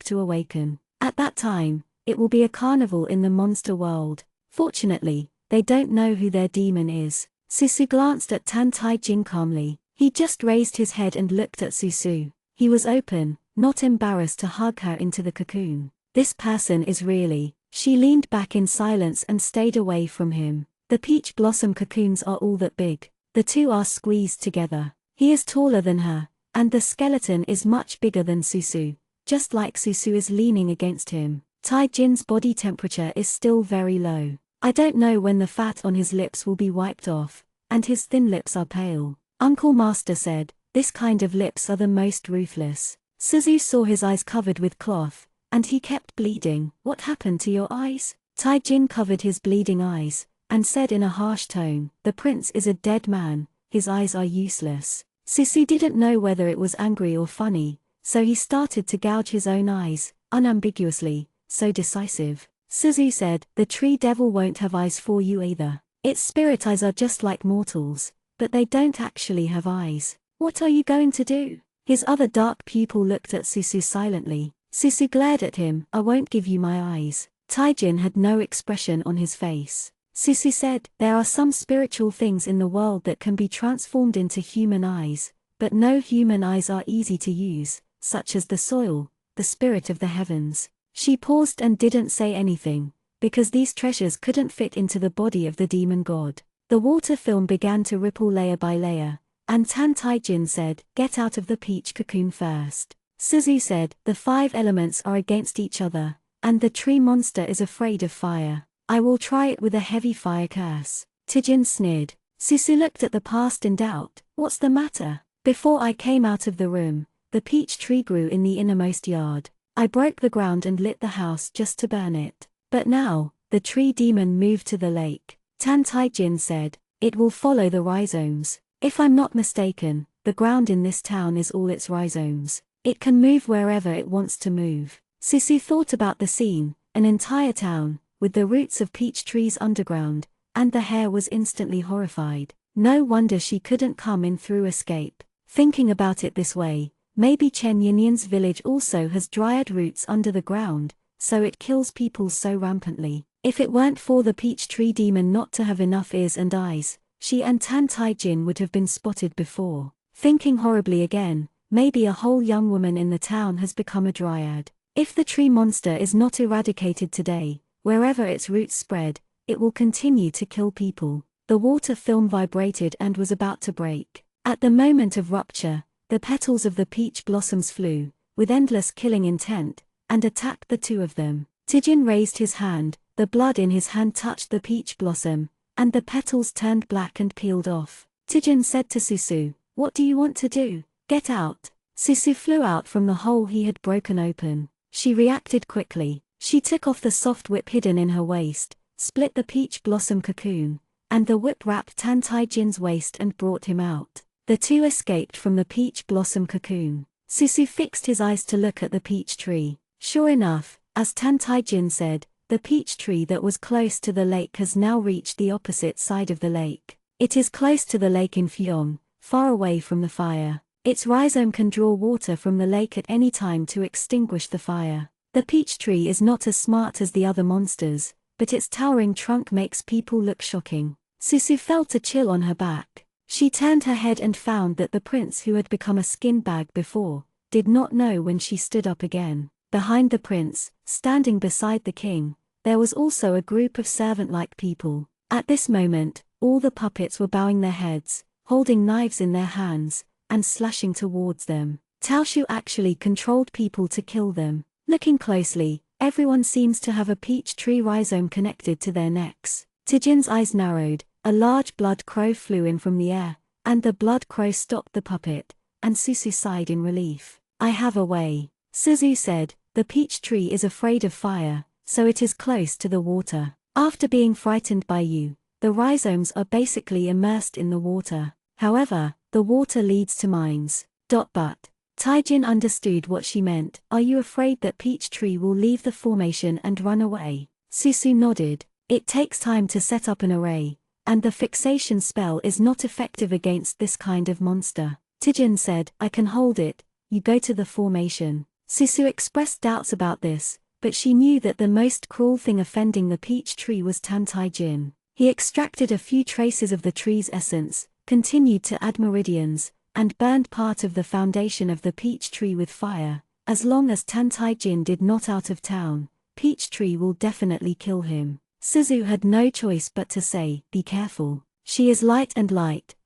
to awaken. At that time, it will be a carnival in the monster world. Fortunately, they don't know who their demon is. Susu glanced at Tan Taijin calmly. He just raised his head and looked at Susu. He was open, not embarrassed to hug her into the cocoon. This person is really. She leaned back in silence and stayed away from him. The peach blossom cocoons are all that big. The two are squeezed together. He is taller than her, and the skeleton is much bigger than Susu, just like Susu is leaning against him. Taijin's body temperature is still very low. I don't know when the fat on his lips will be wiped off, and his thin lips are pale. Uncle Master said, "This kind of lips are the most ruthless." Suzu saw his eyes covered with cloth, and he kept bleeding. "What happened to your eyes?" Taijin covered his bleeding eyes, and said in a harsh tone, "The prince is a dead man, his eyes are useless." Susu didn't know whether it was angry or funny, so he started to gouge his own eyes, unambiguously, so decisive. Suzu said, the tree devil won't have eyes for you either. Its spirit eyes are just like mortals, but they don't actually have eyes. What are you going to do? His other dark pupil looked at Suzu silently. Suzu glared at him. I won't give you my eyes. Taijin had no expression on his face. Suzu said, there are some spiritual things in the world that can be transformed into human eyes, but no human eyes are easy to use, such as the soil, the spirit of the heavens. She paused and didn't say anything, because these treasures couldn't fit into the body of the demon god. The water film began to ripple layer by layer, and Tan Taijin said, get out of the peach cocoon first. Suzu said, the 5 elements are against each other, and the tree monster is afraid of fire. I will try it with a heavy fire curse. Taijin sneered. Suzu looked at the past in doubt. What's the matter? Before I came out of the room, the peach tree grew in the innermost yard. I broke the ground and lit the house just to burn it. But now, the tree demon moved to the lake. Tan Taijin said, it will follow the rhizomes. If I'm not mistaken, the ground in this town is all its rhizomes. It can move wherever it wants to move. Suzu thought about the scene, an entire town, with the roots of peach trees underground, and the hare was instantly horrified. No wonder she couldn't come in through escape. Thinking about it this way, maybe Chen Yinyan's village also has dryad roots under the ground, so it kills people so rampantly. If it weren't for the peach tree demon not to have enough ears and eyes, she and Tan Taijin would have been spotted before. Thinking horribly again, maybe a whole young woman in the town has become a dryad. If the tree monster is not eradicated today, wherever its roots spread, it will continue to kill people. The water film vibrated and was about to break. At the moment of rupture, the petals of the peach blossoms flew, with endless killing intent, and attacked the 2 of them. Taijin raised his hand, the blood in his hand touched the peach blossom, and the petals turned black and peeled off. Taijin said to Suzu, what do you want to do? Get out. Suzu flew out from the hole he had broken open. She reacted quickly. She took off the soft whip hidden in her waist, split the peach blossom cocoon, and the whip wrapped Tan Taijin's waist and brought him out. The 2 escaped from the peach blossom cocoon. Suzu fixed his eyes to look at the peach tree. Sure enough, as Tan Taijin said, the peach tree that was close to the lake has now reached the opposite side of the lake. It is close to the lake in Fyong, far away from the fire. Its rhizome can draw water from the lake at any time to extinguish the fire. The peach tree is not as smart as the other monsters, but its towering trunk makes people look shocking. Suzu felt a chill on her back. She turned her head and found that the prince who had become a skin bag before, did not know when she stood up again. Behind the prince, standing beside the king, there was also a group of servant-like people. At this moment, all the puppets were bowing their heads, holding knives in their hands, and slashing towards them. Taoshu actually controlled people to kill them. Looking closely, everyone seems to have a peach tree rhizome connected to their necks. Taijin's eyes narrowed, a large blood crow flew in from the air, and the blood crow stopped the puppet, and Suzu sighed in relief. I have a way. Suzu said, the peach tree is afraid of fire, so it is close to the water. After being frightened by you, the rhizomes are basically immersed in the water. However, the water leads to mines. But Taijin understood what she meant. Are you afraid that peach tree will leave the formation and run away? Suzu nodded. It takes time to set up an array, and the fixation spell is not effective against this kind of monster. Taijin said, I can hold it, you go to the formation. Suzu expressed doubts about this, but she knew that the most cruel thing offending the peach tree was Tan Taijin. He extracted a few traces of the tree's essence, continued to add meridians, and burned part of the foundation of the peach tree with fire. As long as Tan Taijin did not out of town, peach tree will definitely kill him. Suzu had no choice but to say, be careful. She is light,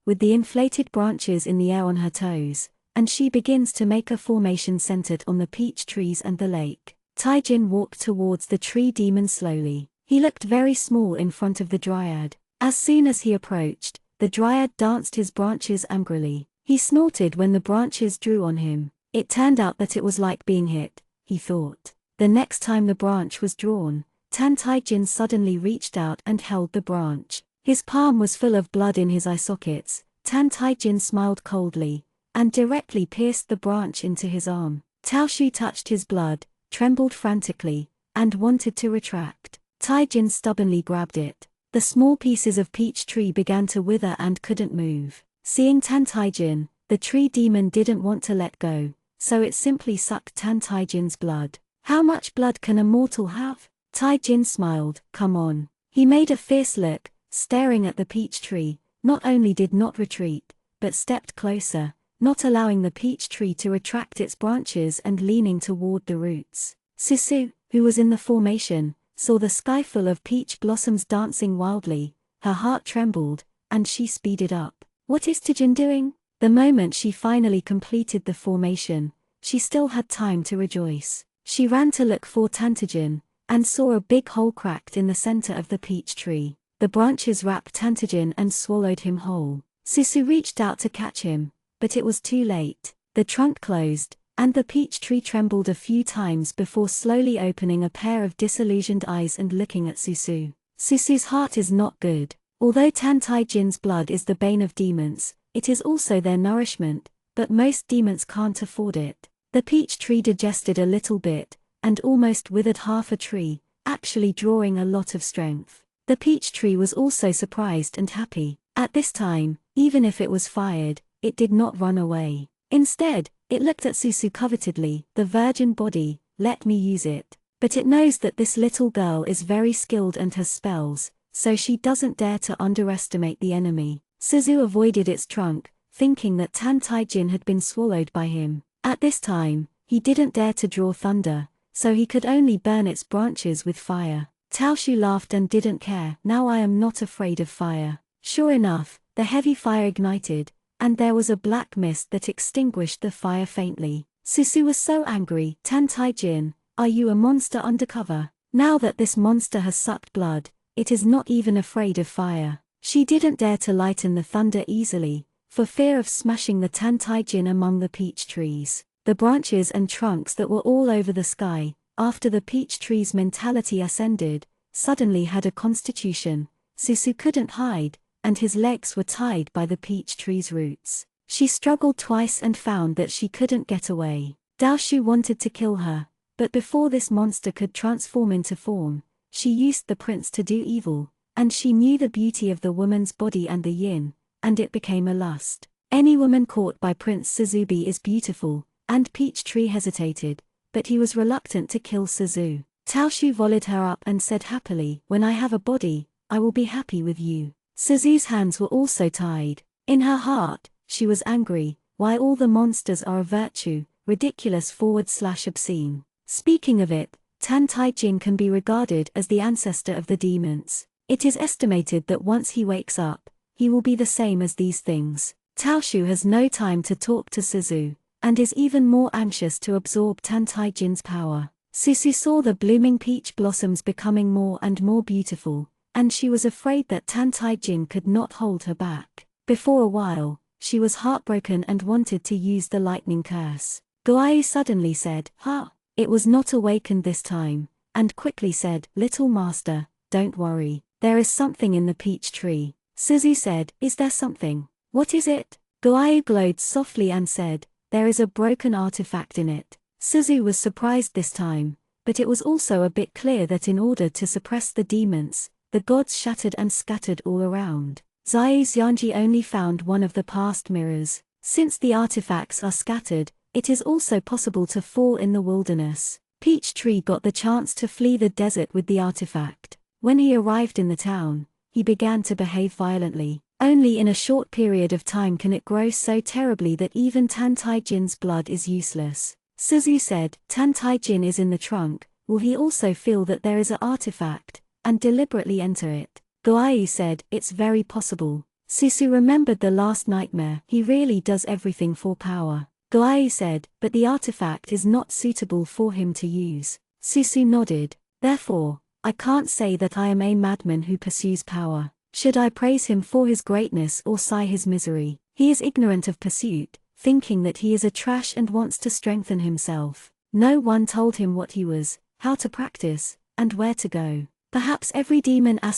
with the inflated branches in the air on her toes, and she begins to make a formation centered on the peach trees and the lake. Taijin walked towards the tree demon slowly. He looked very small in front of the dryad. As soon as he approached, the dryad danced his branches angrily. He snorted when the branches drew on him. It turned out that it was like being hit, he thought. The next time the branch was drawn, Tan Taijin suddenly reached out and held the branch. His palm was full of blood in his eye sockets. Tan Taijin smiled coldly, and directly pierced the branch into his arm. Taoshu touched his blood, trembled frantically, and wanted to retract. Taijin stubbornly grabbed it. The small pieces of peach tree began to wither and couldn't move. Seeing Tan Taijin, the tree demon didn't want to let go, so it simply sucked Tan Taijin's blood. How much blood can a mortal have? Taijin smiled. Come on. He made a fierce look, staring at the peach tree, not only did not retreat, but stepped closer, not allowing the peach tree to retract its branches and leaning toward the roots. Susu, who was in the formation, saw the sky full of peach blossoms dancing wildly. Her heart trembled, and she speeded up. What is Taijin doing? The moment she finally completed the formation, she still had time to rejoice. She ran to look for Taijin, and saw a big hole cracked in the center of the peach tree. The branches wrapped Taijin and swallowed him whole. Susu reached out to catch him, but it was too late. The trunk closed, and the peach tree trembled a few times before slowly opening a pair of disillusioned eyes and looking at Susu. Susu's heart is not good. Although Tan Taijin's blood is the bane of demons, it is also their nourishment, but most demons can't afford it. The peach tree digested a little bit, and almost withered half a tree, actually drawing a lot of strength. The peach tree was also surprised and happy. At this time, even if it was fired, it did not run away. Instead, it looked at Susu covetedly. The virgin body, let me use it. But it knows that this little girl is very skilled and has spells, so she doesn't dare to underestimate the enemy. Suzu avoided its trunk, thinking that Tan Taijin had been swallowed by him. At this time, he didn't dare to draw thunder, so he could only burn its branches with fire. Taoshu laughed and didn't care. Now I am not afraid of fire. Sure enough, the heavy fire ignited, and there was a black mist that extinguished the fire faintly. Susu was so angry. Tan Taijin, are you a monster undercover? Now that this monster has sucked blood, it is not even afraid of fire. She didn't dare to lighten the thunder easily, for fear of smashing the Tan Taijin among the peach trees. The branches and trunks that were all over the sky, after the peach tree's mentality ascended, suddenly had a constitution. Susu couldn't hide, and his legs were tied by the peach tree's roots. She struggled twice and found that she couldn't get away. Daoshu wanted to kill her, but before this monster could transform into form, she used the prince to do evil, and she knew the beauty of the woman's body and the yin, and it became a lust. Any woman caught by Prince Suzubi is beautiful, and Peach Tree hesitated, but he was reluctant to kill Suzu. Taoshu volleyed her up and said happily, when I have a body, I will be happy with you. Suzu's hands were also tied. In her heart, she was angry. Why all the monsters are a virtue, ridiculous/obscene. Speaking of it, Tan Taijin can be regarded as the ancestor of the demons. It is estimated that once he wakes up, he will be the same as these things. Taoshu has no time to talk to Suzu, and is even more anxious to absorb Tan Taijin's power. Suzu saw the blooming peach blossoms becoming more and more beautiful, and she was afraid that Tan Taijin could not hold her back. Before a while, she was heartbroken and wanted to use the lightning curse. Guayu suddenly said, "Ha!" It was not awakened this time, and quickly said, "Little master, don't worry, there is something in the peach tree." Suzu said, "Is there something? What is it?" Guayu glowed softly and said, "There is a broken artifact in it." Suzu was surprised this time, but it was also a bit clear that in order to suppress the demons, the gods shattered and scattered all around. Zhao Xianji only found one of the past mirrors. Since the artifacts are scattered, it is also possible to fall in the wilderness. Peach Tree got the chance to flee the desert with the artifact. When he arrived in the town, he began to behave violently. Only in a short period of time can it grow so terribly that even Tan Taijin's blood is useless. Suzu said, "Tan Taijin is in the trunk, will he also feel that there is an artifact, and deliberately enter it?" Guayu said, "It's very possible." Suzu remembered the last nightmare. He really does everything for power. Guayu said, "But the artifact is not suitable for him to use." Suzu nodded. "Therefore, I can't say that I am a madman who pursues power. Should I praise him for his greatness or sigh his misery? He is ignorant of pursuit, thinking that he is a trash and wants to strengthen himself. No one told him what he was, how to practice, and where to go. Perhaps every demon ***** who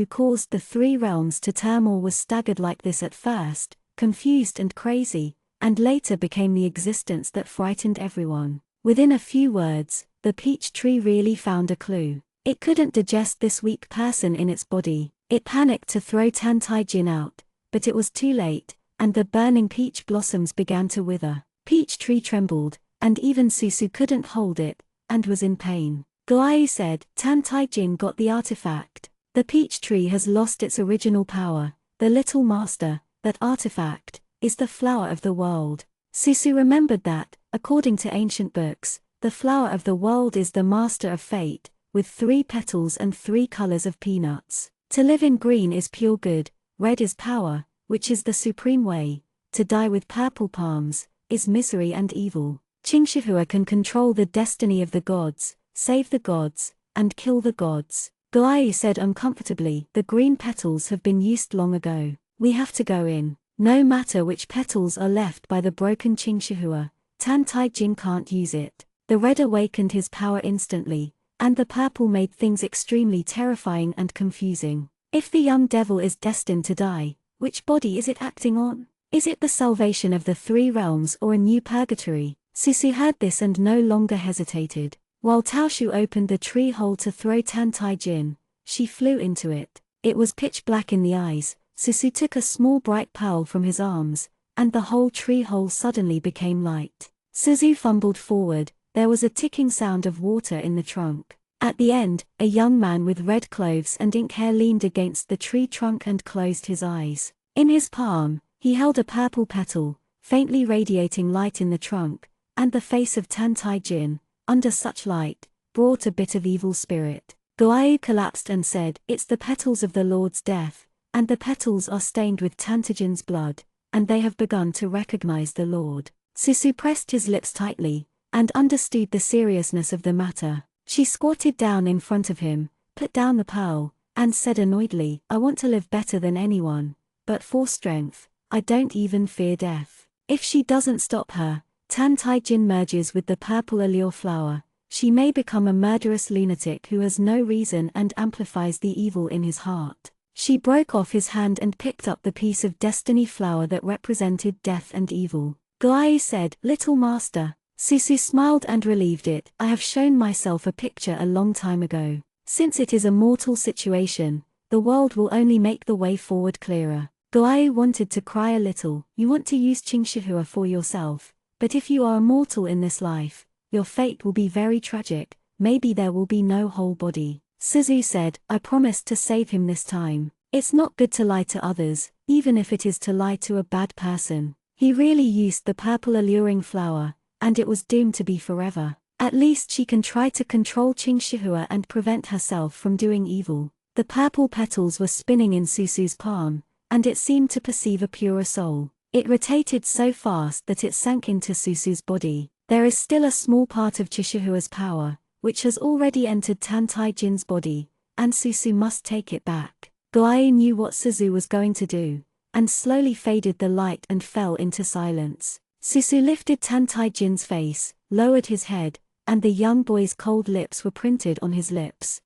caused the three realms to turmoil was staggered like this at first, confused and crazy, and later became the existence that frightened everyone." Within a few words, the peach tree really found a clue. It couldn't digest this weak person in its body. It panicked to throw Tan Tai Jin out, but it was too late, and the burning peach blossoms began to wither. Peach tree trembled, and even Susu couldn't hold it, and was in pain. Guai said, Tan Tai Jin got the artifact. The peach tree has lost its original power. The little master, that artifact, is the flower of the world. Susu remembered that, according to ancient books, the flower of the world is the master of fate, with 3 petals and 3 colors of peanuts. To live in green is pure good, red is power, which is the supreme way. To die with purple palms, is misery and evil. Qingshihua can control the destiny of the gods, save the gods, and kill the gods. Guai said uncomfortably, the green petals have been used long ago. We have to go in. No matter which petals are left by the broken Qingshihua, Tan Tai Jin can't use it. The red awakened his power instantly, and the purple made things extremely terrifying and confusing. If the young devil is destined to die, which body is it acting on? Is it the salvation of the 3 realms or a new purgatory? Susu heard this and no longer hesitated. While Taoshu opened the tree hole to throw Tan Tai Jin, she flew into it. It was pitch black in the eyes. Susu took a small bright pearl from his arms, and the whole tree hole suddenly became light. Suzu fumbled forward. There was a ticking sound of water in the trunk. At the end, a young man with red clothes and ink hair leaned against the tree trunk and closed his eyes. In his palm, he held a purple petal, faintly radiating light in the trunk, and the face of Tan Tai Jin, under such light, brought a bit of evil spirit. Guai collapsed and said, It's the petals of the Lord's death, and the petals are stained with Tan Tai Jin's blood, and they have begun to recognize the Lord. Susu pressed his lips tightly, and understood the seriousness of the matter. She squatted down in front of him, put down the pearl, and said annoyedly, I want to live better than anyone, but for strength, I don't even fear death. If she doesn't stop her, Tan Tai Jin merges with the purple allure flower, she may become a murderous lunatic who has no reason and amplifies the evil in his heart. She broke off his hand and picked up the piece of destiny flower that represented death and evil. Guai said, Little master. Susu smiled and relieved it. I have shown myself a picture a long time ago. Since it is a mortal situation, the world will only make the way forward clearer. Guai wanted to cry a little. You want to use Qingshihua for yourself, but if you are a mortal in this life, your fate will be very tragic. Maybe there will be no whole body. Suzu said, I promised to save him this time. It's not good to lie to others, even if it is to lie to a bad person. He really used the purple alluring flower, and it was doomed to be forever. At least she can try to control Qingshihua and prevent herself from doing evil. The purple petals were spinning in Susu's palm, and it seemed to perceive a purer soul. It rotated so fast that it sank into Susu's body. There is still a small part of Qingshihua's power, which has already entered Tan Tai Jin's body, and Susu must take it back. Guai knew what Suzu was going to do, and slowly faded the light and fell into silence. Susu lifted Tan Tai Jin's face, lowered his head, and the young boy's cold lips were printed on his lips.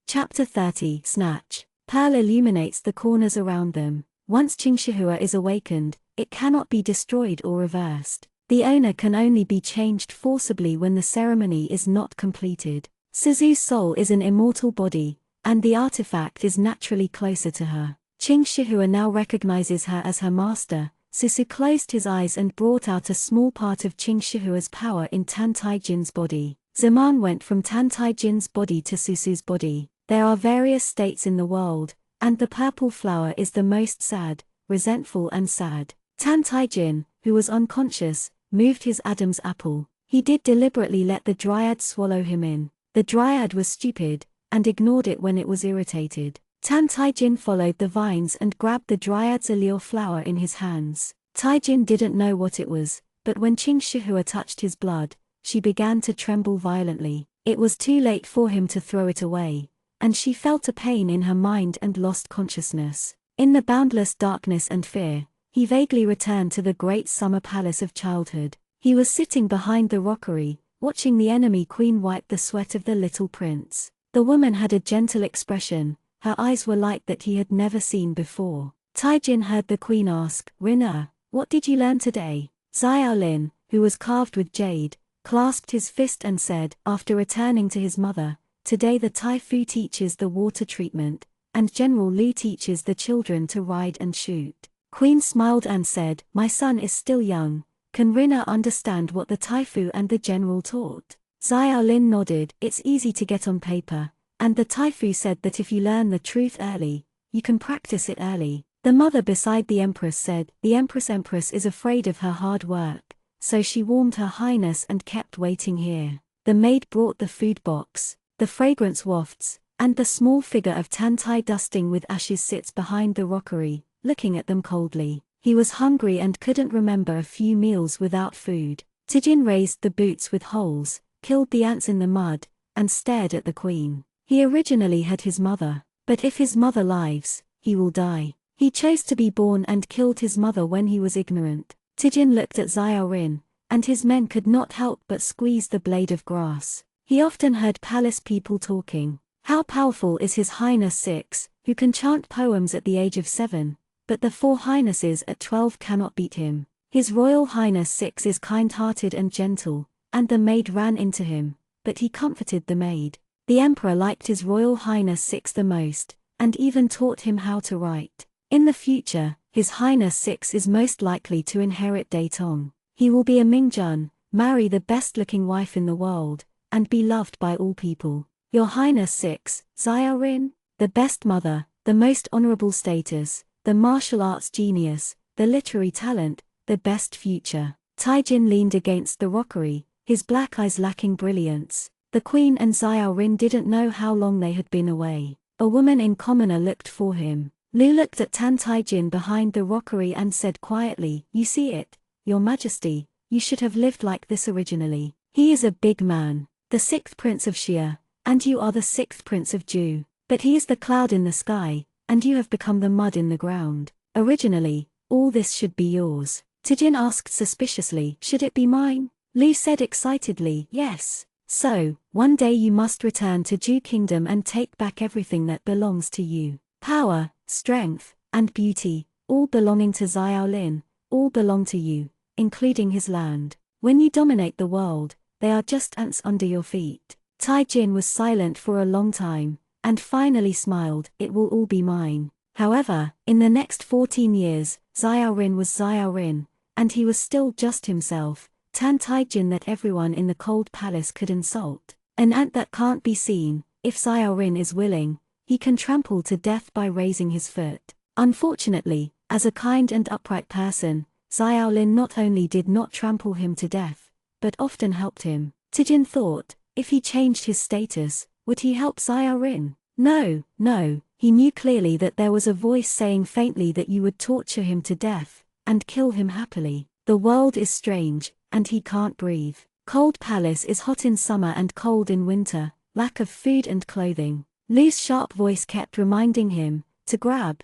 Chapter 30 Snatch. Pearl illuminates the corners around them. Once Qingshihua is awakened, it cannot be destroyed or reversed. The owner can only be changed forcibly when the ceremony is not completed. Suzu's soul is an immortal body, and the artifact is naturally closer to her. Qingshihua now recognizes her as her master. Susu closed his eyes and brought out a small part of Qingshihua's power in Tan Tai Jin's body. Zaman went from Tan Tai Jin's body to Susu's body. There are various states in the world, and the purple flower is the most sad, resentful and sad. Tan Tai Jin, who was unconscious, moved his Adam's apple. He did deliberately let the dryad swallow him in. The dryad was stupid, and ignored it when it was irritated. Tan Tai Jin followed the vines and grabbed the dryad's allure flower in his hands. Tai Jin didn't know what it was, but when Qingshihua touched his blood, she began to tremble violently. It was too late for him to throw it away, and she felt a pain in her mind and lost consciousness. In the boundless darkness and fear, he vaguely returned to the great summer palace of childhood. He was sitting behind the rockery, watching the enemy queen wipe the sweat of the little prince. The woman had a gentle expression. Her eyes were light that he had never seen before. Tai Jin heard the queen ask, Rina, what did you learn today? Xiao Lin, who was carved with jade, clasped his fist and said, after returning to his mother, "Today the Taifu teaches the water treatment, and General Lu teaches the children to ride and shoot." Queen smiled and said, "My son is still young. Can Rina understand what the Taifu and the general taught?" Xiaolin nodded. "It's easy to get on paper, and the Taifu said that if you learn the truth early, you can practice it early." The mother beside the empress said, "The empress is afraid of her hard work, so she warned her highness and kept waiting here." The maid brought the food box, the fragrance wafts, and the small figure of Tantai dusting with ashes sits behind the rockery, looking at them coldly. He was hungry and couldn't remember a few meals without food. Tijin raised the boots with holes, killed the ants in the mud, and stared at the queen. He originally had his mother, but if his mother lives, he will die. He chose to be born and killed his mother when he was ignorant. Tijin looked at Xiaorin, and his men could not help but squeeze the blade of grass. He often heard palace people talking. How powerful is His Highness 6, who can chant poems at the age of 7, but the 4 highnesses at 12 cannot beat him. His Royal Highness 6 is kind-hearted and gentle, and the maid ran into him, but he comforted the maid. The emperor liked His Royal Highness 6 the most, and even taught him how to write. In the future, His Highness 6 is most likely to inherit Daetong. He will be a Mingjun, marry the best-looking wife in the world, and be loved by all people. Your Highness 6, Xiaorin, the best mother, the most honorable status, the martial arts genius, the literary talent, the best future. Taijin leaned against the rockery, his black eyes lacking brilliance. The queen and Xiaorin didn't know how long they had been away. A woman in commoner looked for him. Lu looked at Tan Taijin behind the rockery and said quietly, "You see it, Your Majesty, you should have lived like this originally. He is a big man, the 6th prince of Xia, and you are the 6th prince of Ju. But he is the cloud in the sky, and you have become the mud in the ground. Originally, all this should be yours." Tijin asked suspiciously, "Should it be mine?" Lu said excitedly, "Yes. So, one day you must return to Ju Kingdom and take back everything that belongs to you. Power, strength, and beauty, all belonging to Xiaolin, all belong to you, including his land. When you dominate the world, they are just ants under your feet." Taijin was silent for a long time, and finally smiled, "It will all be mine." However, in the next 14 years, Xiaorin was Xiaorin, and he was still just himself, Tan Taijin that everyone in the cold palace could insult. An ant that can't be seen. If Xiaorin is willing, he can trample to death by raising his foot. Unfortunately, as a kind and upright person, Xiaolin not only did not trample him to death, but often helped him. Tijin thought, if he changed his status, would he help Xiaorin? No, no, he knew clearly that there was a voice saying faintly that you would torture him to death, and kill him happily. The world is strange, and he can't breathe. Cold palace is hot in summer and cold in winter, lack of food and clothing. Lu's sharp voice kept reminding him, to grab,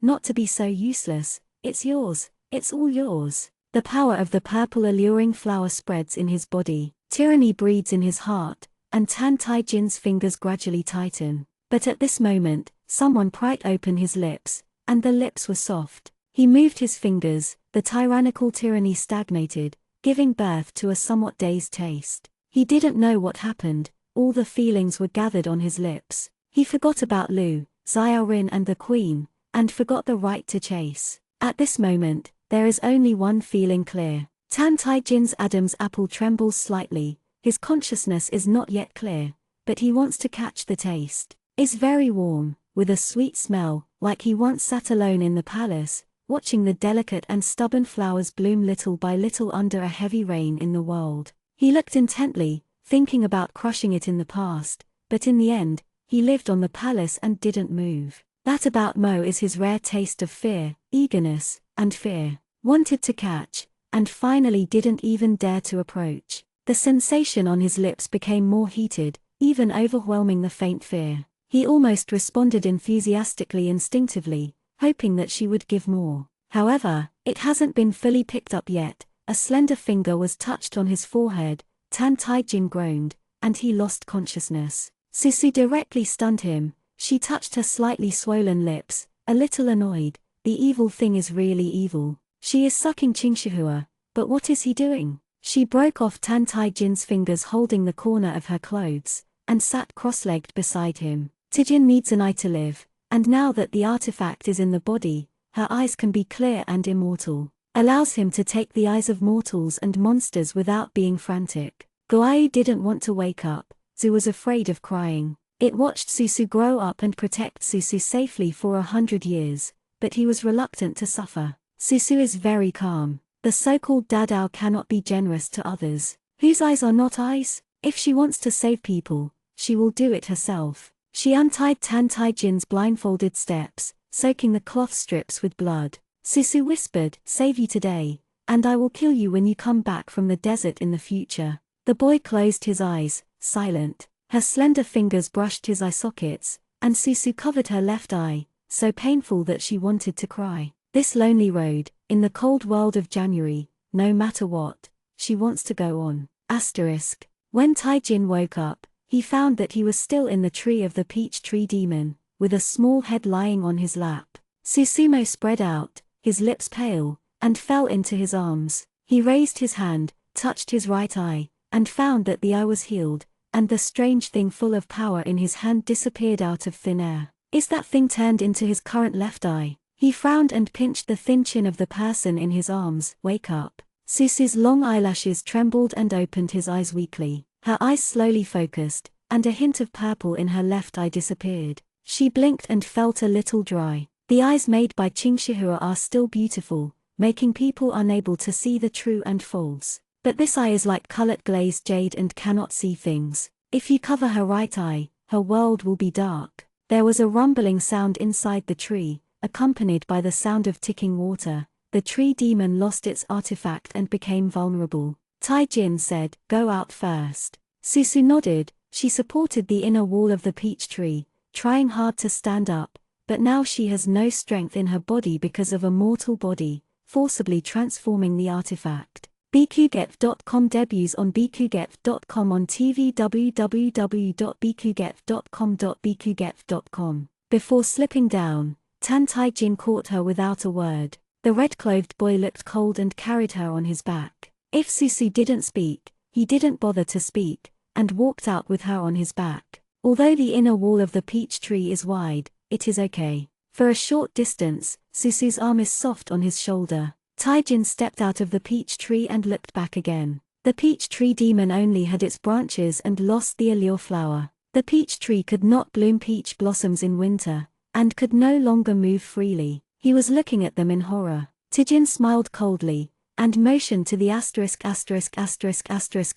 not to be so useless. It's yours, it's all yours. The power of the purple alluring flower spreads in his body, tyranny breeds in his heart, and Tan Taijin's fingers gradually tighten. But at this moment, someone pried open his lips, and the lips were soft. He moved his fingers, the tyrannical tyranny stagnated, giving birth to a somewhat dazed taste. He didn't know what happened, all the feelings were gathered on his lips. He forgot about Lu, Xiaorin and the queen, and forgot the right to chase. At this moment, there is only one feeling clear. Tan Taijin's Adam's apple trembles slightly, his consciousness is not yet clear, but he wants to catch the taste. It's very warm, with a sweet smell, like he once sat alone in the palace, watching the delicate and stubborn flowers bloom little by little under a heavy rain in the world. He looked intently, thinking about crushing it in the past, but in the end, he lived on the palace and didn't move. That about Mo is his rare taste of fear, eagerness, and fear. Wanted to catch, and finally didn't even dare to approach. The sensation on his lips became more heated, even overwhelming the faint fear. He almost responded enthusiastically instinctively, hoping that she would give more. However, it hasn't been fully picked up yet. A slender finger was touched on his forehead, Tan Taijin groaned, and he lost consciousness. Susu directly stunned him. She touched her slightly swollen lips, a little annoyed. The evil thing is really evil. She is sucking Qingshihua, but what is he doing? She broke off Tan Tai-jin's fingers holding the corner of her clothes, and sat cross-legged beside him. Tae-jin needs an eye to live, and now that the artifact is in the body, her eyes can be clear and immortal. Allows him to take the eyes of mortals and monsters without being frantic. Goai didn't want to wake up, Zu was afraid of crying. It watched Susu grow up and protect Susu safely for 100 years, but he was reluctant to suffer. Susu is very calm. The so-called dadao cannot be generous to others. Whose eyes are not eyes? If she wants to save people, she will do it herself. She untied Tan Tai-jin's blindfolded steps, soaking the cloth strips with blood. Susu whispered, "Save you today, and I will kill you when you come back from the desert in the future." The boy closed his eyes, silent. Her slender fingers brushed his eye sockets, and Susu covered her left eye, so painful that she wanted to cry. This lonely road, in the cold world of January, no matter what, she wants to go on. Asterisk. When Tai-jin woke up, he found that he was still in the tree of the peach tree demon, with a small head lying on his lap. Susumu spread out, his lips pale, and fell into his arms. He raised his hand, touched his right eye, and found that the eye was healed, and the strange thing full of power in his hand disappeared out of thin air. Is that thing turned into his current left eye? He frowned and pinched the thin chin of the person in his arms. Wake up. Susu's long eyelashes trembled and opened his eyes weakly. Her eyes slowly focused, and a hint of purple in her left eye disappeared. She blinked and felt a little dry. The eyes made by Ching Shihua are still beautiful, making people unable to see the true and false. But this eye is like colored glazed jade and cannot see things. If you cover her right eye, her world will be dark. There was a rumbling sound inside the tree, accompanied by the sound of ticking water. The tree demon lost its artifact and became vulnerable. Tai-jin said, "Go out first." Susu nodded. She supported the inner wall of the peach tree, trying hard to stand up, but now she has no strength in her body because of a mortal body, forcibly transforming the artifact. bqget.com debuts on bqget.com on TV www.bqget.com. Before slipping down, Tan Tai-jin caught her without a word. The red-clothed boy looked cold and carried her on his back. If Susu didn't speak, he didn't bother to speak, and walked out with her on his back. Although the inner wall of the peach tree is wide, it is okay. For a short distance, Susu's arm is soft on his shoulder. Tai-jin stepped out of the peach tree and looked back again. The peach tree demon only had its branches and lost the allure flower. The peach tree could not bloom peach blossoms in winter, and could no longer move freely. He was looking at them in horror. Tae-jin smiled coldly, and motioned to the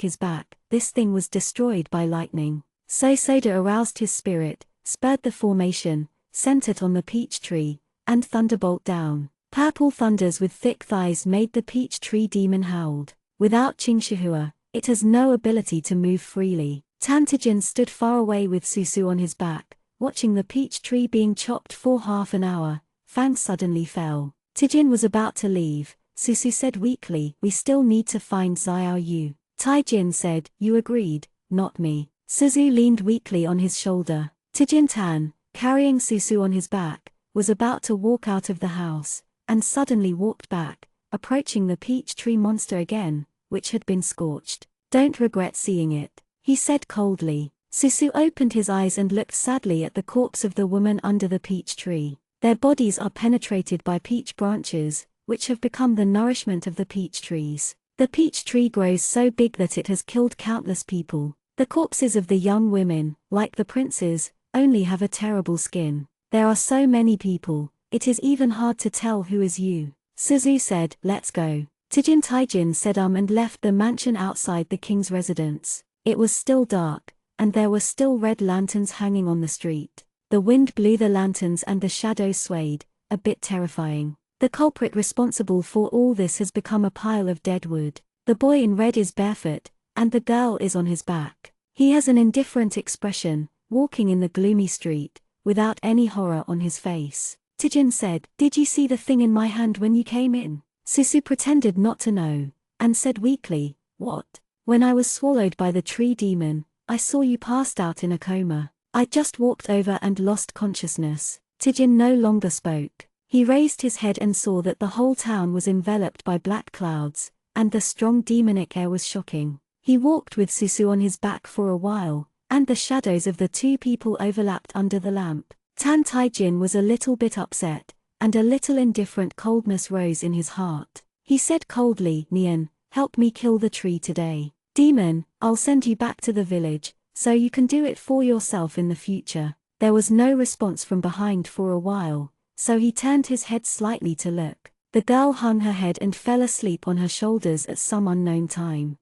his back. This thing was destroyed by lightning. Soda aroused his spirit, spurred the formation, sent it on the peach tree, and thunderbolt down. Purple thunders with thick thighs made the peach tree demon howled. Without Ching Shihua, it has no ability to move freely. Tae-jin stood far away with Susu on his back, watching the peach tree being chopped for half an hour. Fang suddenly fell. Tae-jin was about to leave. Susu said weakly, "We still need to find Xiao Yu." Tai-jin said, "You agreed, not me." Suzu leaned weakly on his shoulder. Tae-jin Tan, carrying Susu on his back, was about to walk out of the house, and suddenly walked back, approaching the peach tree monster again, which had been scorched. "Don't regret seeing it," he said coldly. Susu opened his eyes and looked sadly at the corpse of the woman under the peach tree. Their bodies are penetrated by peach branches, which have become the nourishment of the peach trees. The peach tree grows so big that it has killed countless people. The corpses of the young women, like the princes, only have a terrible skin. There are so many people, it is even hard to tell who is you. Suzu said, "Let's go." Tai-jin said and left the mansion outside the king's residence. It was still dark, and there were still red lanterns hanging on the street. The wind blew the lanterns and the shadows swayed, a bit terrifying. The culprit responsible for all this has become a pile of dead wood. The boy in red is barefoot, and the girl is on his back. He has an indifferent expression, walking in the gloomy street, without any horror on his face. Tae-jin said, "Did you see the thing in my hand when you came in?" Susu pretended not to know, and said weakly, "What? When I was swallowed by the tree demon, I saw you passed out in a coma. I just walked over and lost consciousness." Tae-jin no longer spoke. He raised his head and saw that the whole town was enveloped by black clouds, and the strong demonic air was shocking. He walked with Susu on his back for a while, and the shadows of the two people overlapped under the lamp. Tan Tai Jin was a little bit upset, and a little indifferent coldness rose in his heart. He said coldly, Nian, help me kill the tree today. Demon, I'll send you back to the village, so you can do it for yourself in the future. There was no response from behind for a while, so he turned his head slightly to look. The girl hung her head and fell asleep on her shoulders at some unknown time.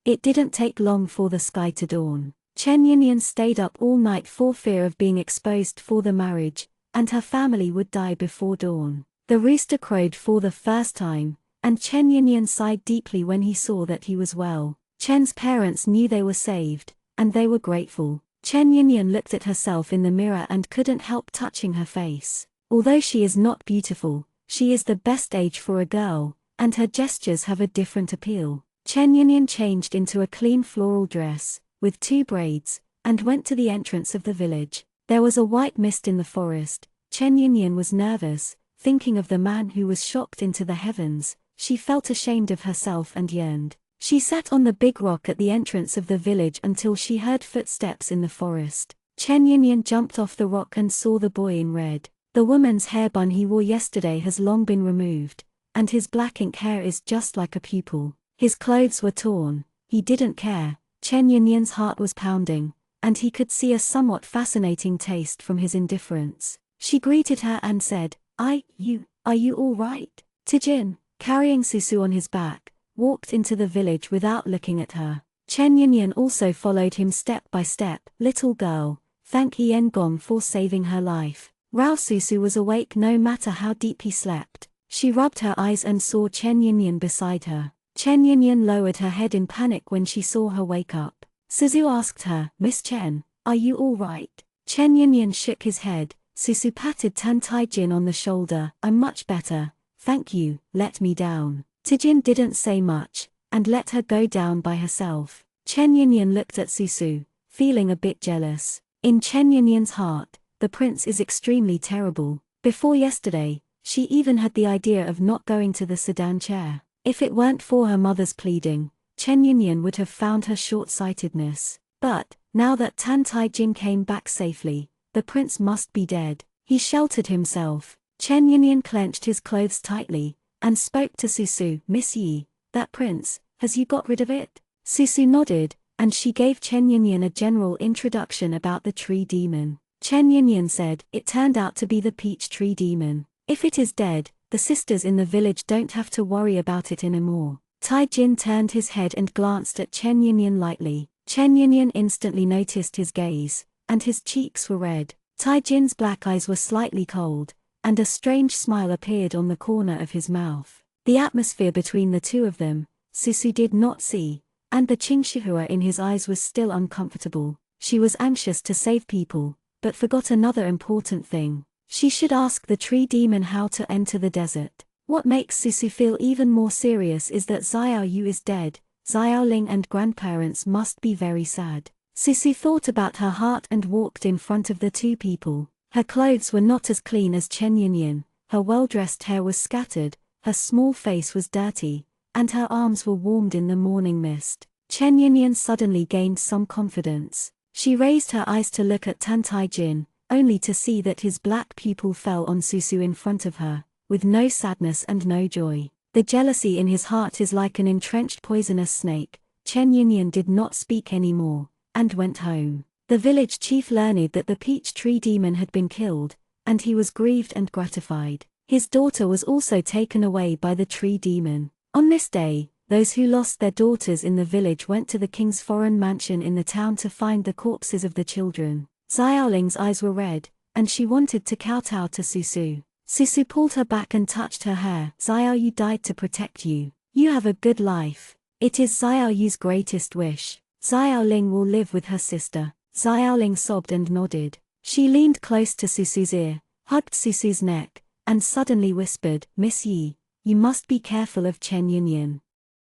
It didn't take long for the sky to dawn. Chen Yinyan stayed up all night for fear of being exposed for the marriage, and her family would die before dawn. The rooster crowed for the first time, and Chen Yinyan sighed deeply when he saw that he was well. Chen's parents knew they were saved, and they were grateful. Chen Yinyan looked at herself in the mirror and couldn't help touching her face. Although she is not beautiful, she is the best age for a girl, and her gestures have a different appeal. Chen Yinyan changed into a clean floral dress, with 2 braids, and went to the entrance of the village. There was a white mist in the forest. Chen Yinyan was nervous, thinking of the man who was shocked into the heavens. She felt ashamed of herself and yearned. She sat on the big rock at the entrance of the village until she heard footsteps in the forest. Chen Yinyan jumped off the rock and saw the boy in red. The woman's hair bun he wore yesterday has long been removed, and his black ink hair is just like a pupil. His clothes were torn. He didn't care. Chen Yinyan's heart was pounding, and he could see a somewhat fascinating taste from his indifference. She greeted her and said, are you all right? Tijin, carrying Susu on his back, walked into the village without looking at her. Chen Yinyan also followed him step by step. Little girl, thank Yen Gong for saving her life. Rao Susu was awake no matter how deep he slept. She rubbed her eyes and saw Chen Yinyan beside her. Chen Yinyan lowered her head in panic when she saw her wake up. Susu asked her, Miss Chen, are you all right? Chen Yinyan shook his head. Susu patted Tan Tai Jin on the shoulder. I'm much better, thank you, let me down. Tijin didn't say much, and let her go down by herself. Chen Yinyan looked at Susu, feeling a bit jealous. In Chen Yinyan's heart, the prince is extremely terrible. Before yesterday, she even had the idea of not going to the sedan chair. If it weren't for her mother's pleading, Chen Yinyan would have found her short-sightedness. But, now that Tan Tai Jin came back safely, the prince must be dead. He sheltered himself. Chen Yinyan clenched his clothes tightly, and spoke to Susu. Miss Yi, that prince, has you got rid of it? Susu nodded, and she gave Chen Yinyan a general introduction about the tree demon. Chen Yinyan said, it turned out to be the peach tree demon. If it is dead, the sisters in the village don't have to worry about it anymore. Tai Jin turned his head and glanced at Chen Yinyan lightly. Chen Yinyan instantly noticed his gaze, and his cheeks were red. Tai Jin's black eyes were slightly cold, and a strange smile appeared on the corner of his mouth. The atmosphere between the two of them, Susu did not see, and the Qingshihua in his eyes was still uncomfortable. She was anxious to save people, but forgot another important thing. She should ask the tree demon how to enter the desert. What makes Susu feel even more serious is that Xiao Yu is dead. Xiao Ling and grandparents must be very sad. Susu thought about her heart and walked in front of the two people. Her clothes were not as clean as Chen Yinyan, her well-dressed hair was scattered, her small face was dirty, and her arms were warmed in the morning mist. Chen Yinyan suddenly gained some confidence. She raised her eyes to look at Tan Tai Jin, only to see that his black pupil fell on Susu in front of her, with no sadness and no joy. The jealousy in his heart is like an entrenched poisonous snake. Chen Yinyan did not speak anymore, and went home. The village chief learned that the peach tree demon had been killed, and he was grieved and gratified. His daughter was also taken away by the tree demon. On this day, those who lost their daughters in the village went to the king's foreign mansion in the town to find the corpses of the children. Xiaoling's eyes were red, and she wanted to kowtow to Susu. Susu pulled her back and touched her hair. Xiao Yu died to protect you. You have a good life. It is Xiao Yu's greatest wish. Xiao Ling will live with her sister. Xiao Ling sobbed and nodded. She leaned close to Susu's ear, hugged Susu's neck, and suddenly whispered, Miss Yi, you must be careful of Chen Yinyan.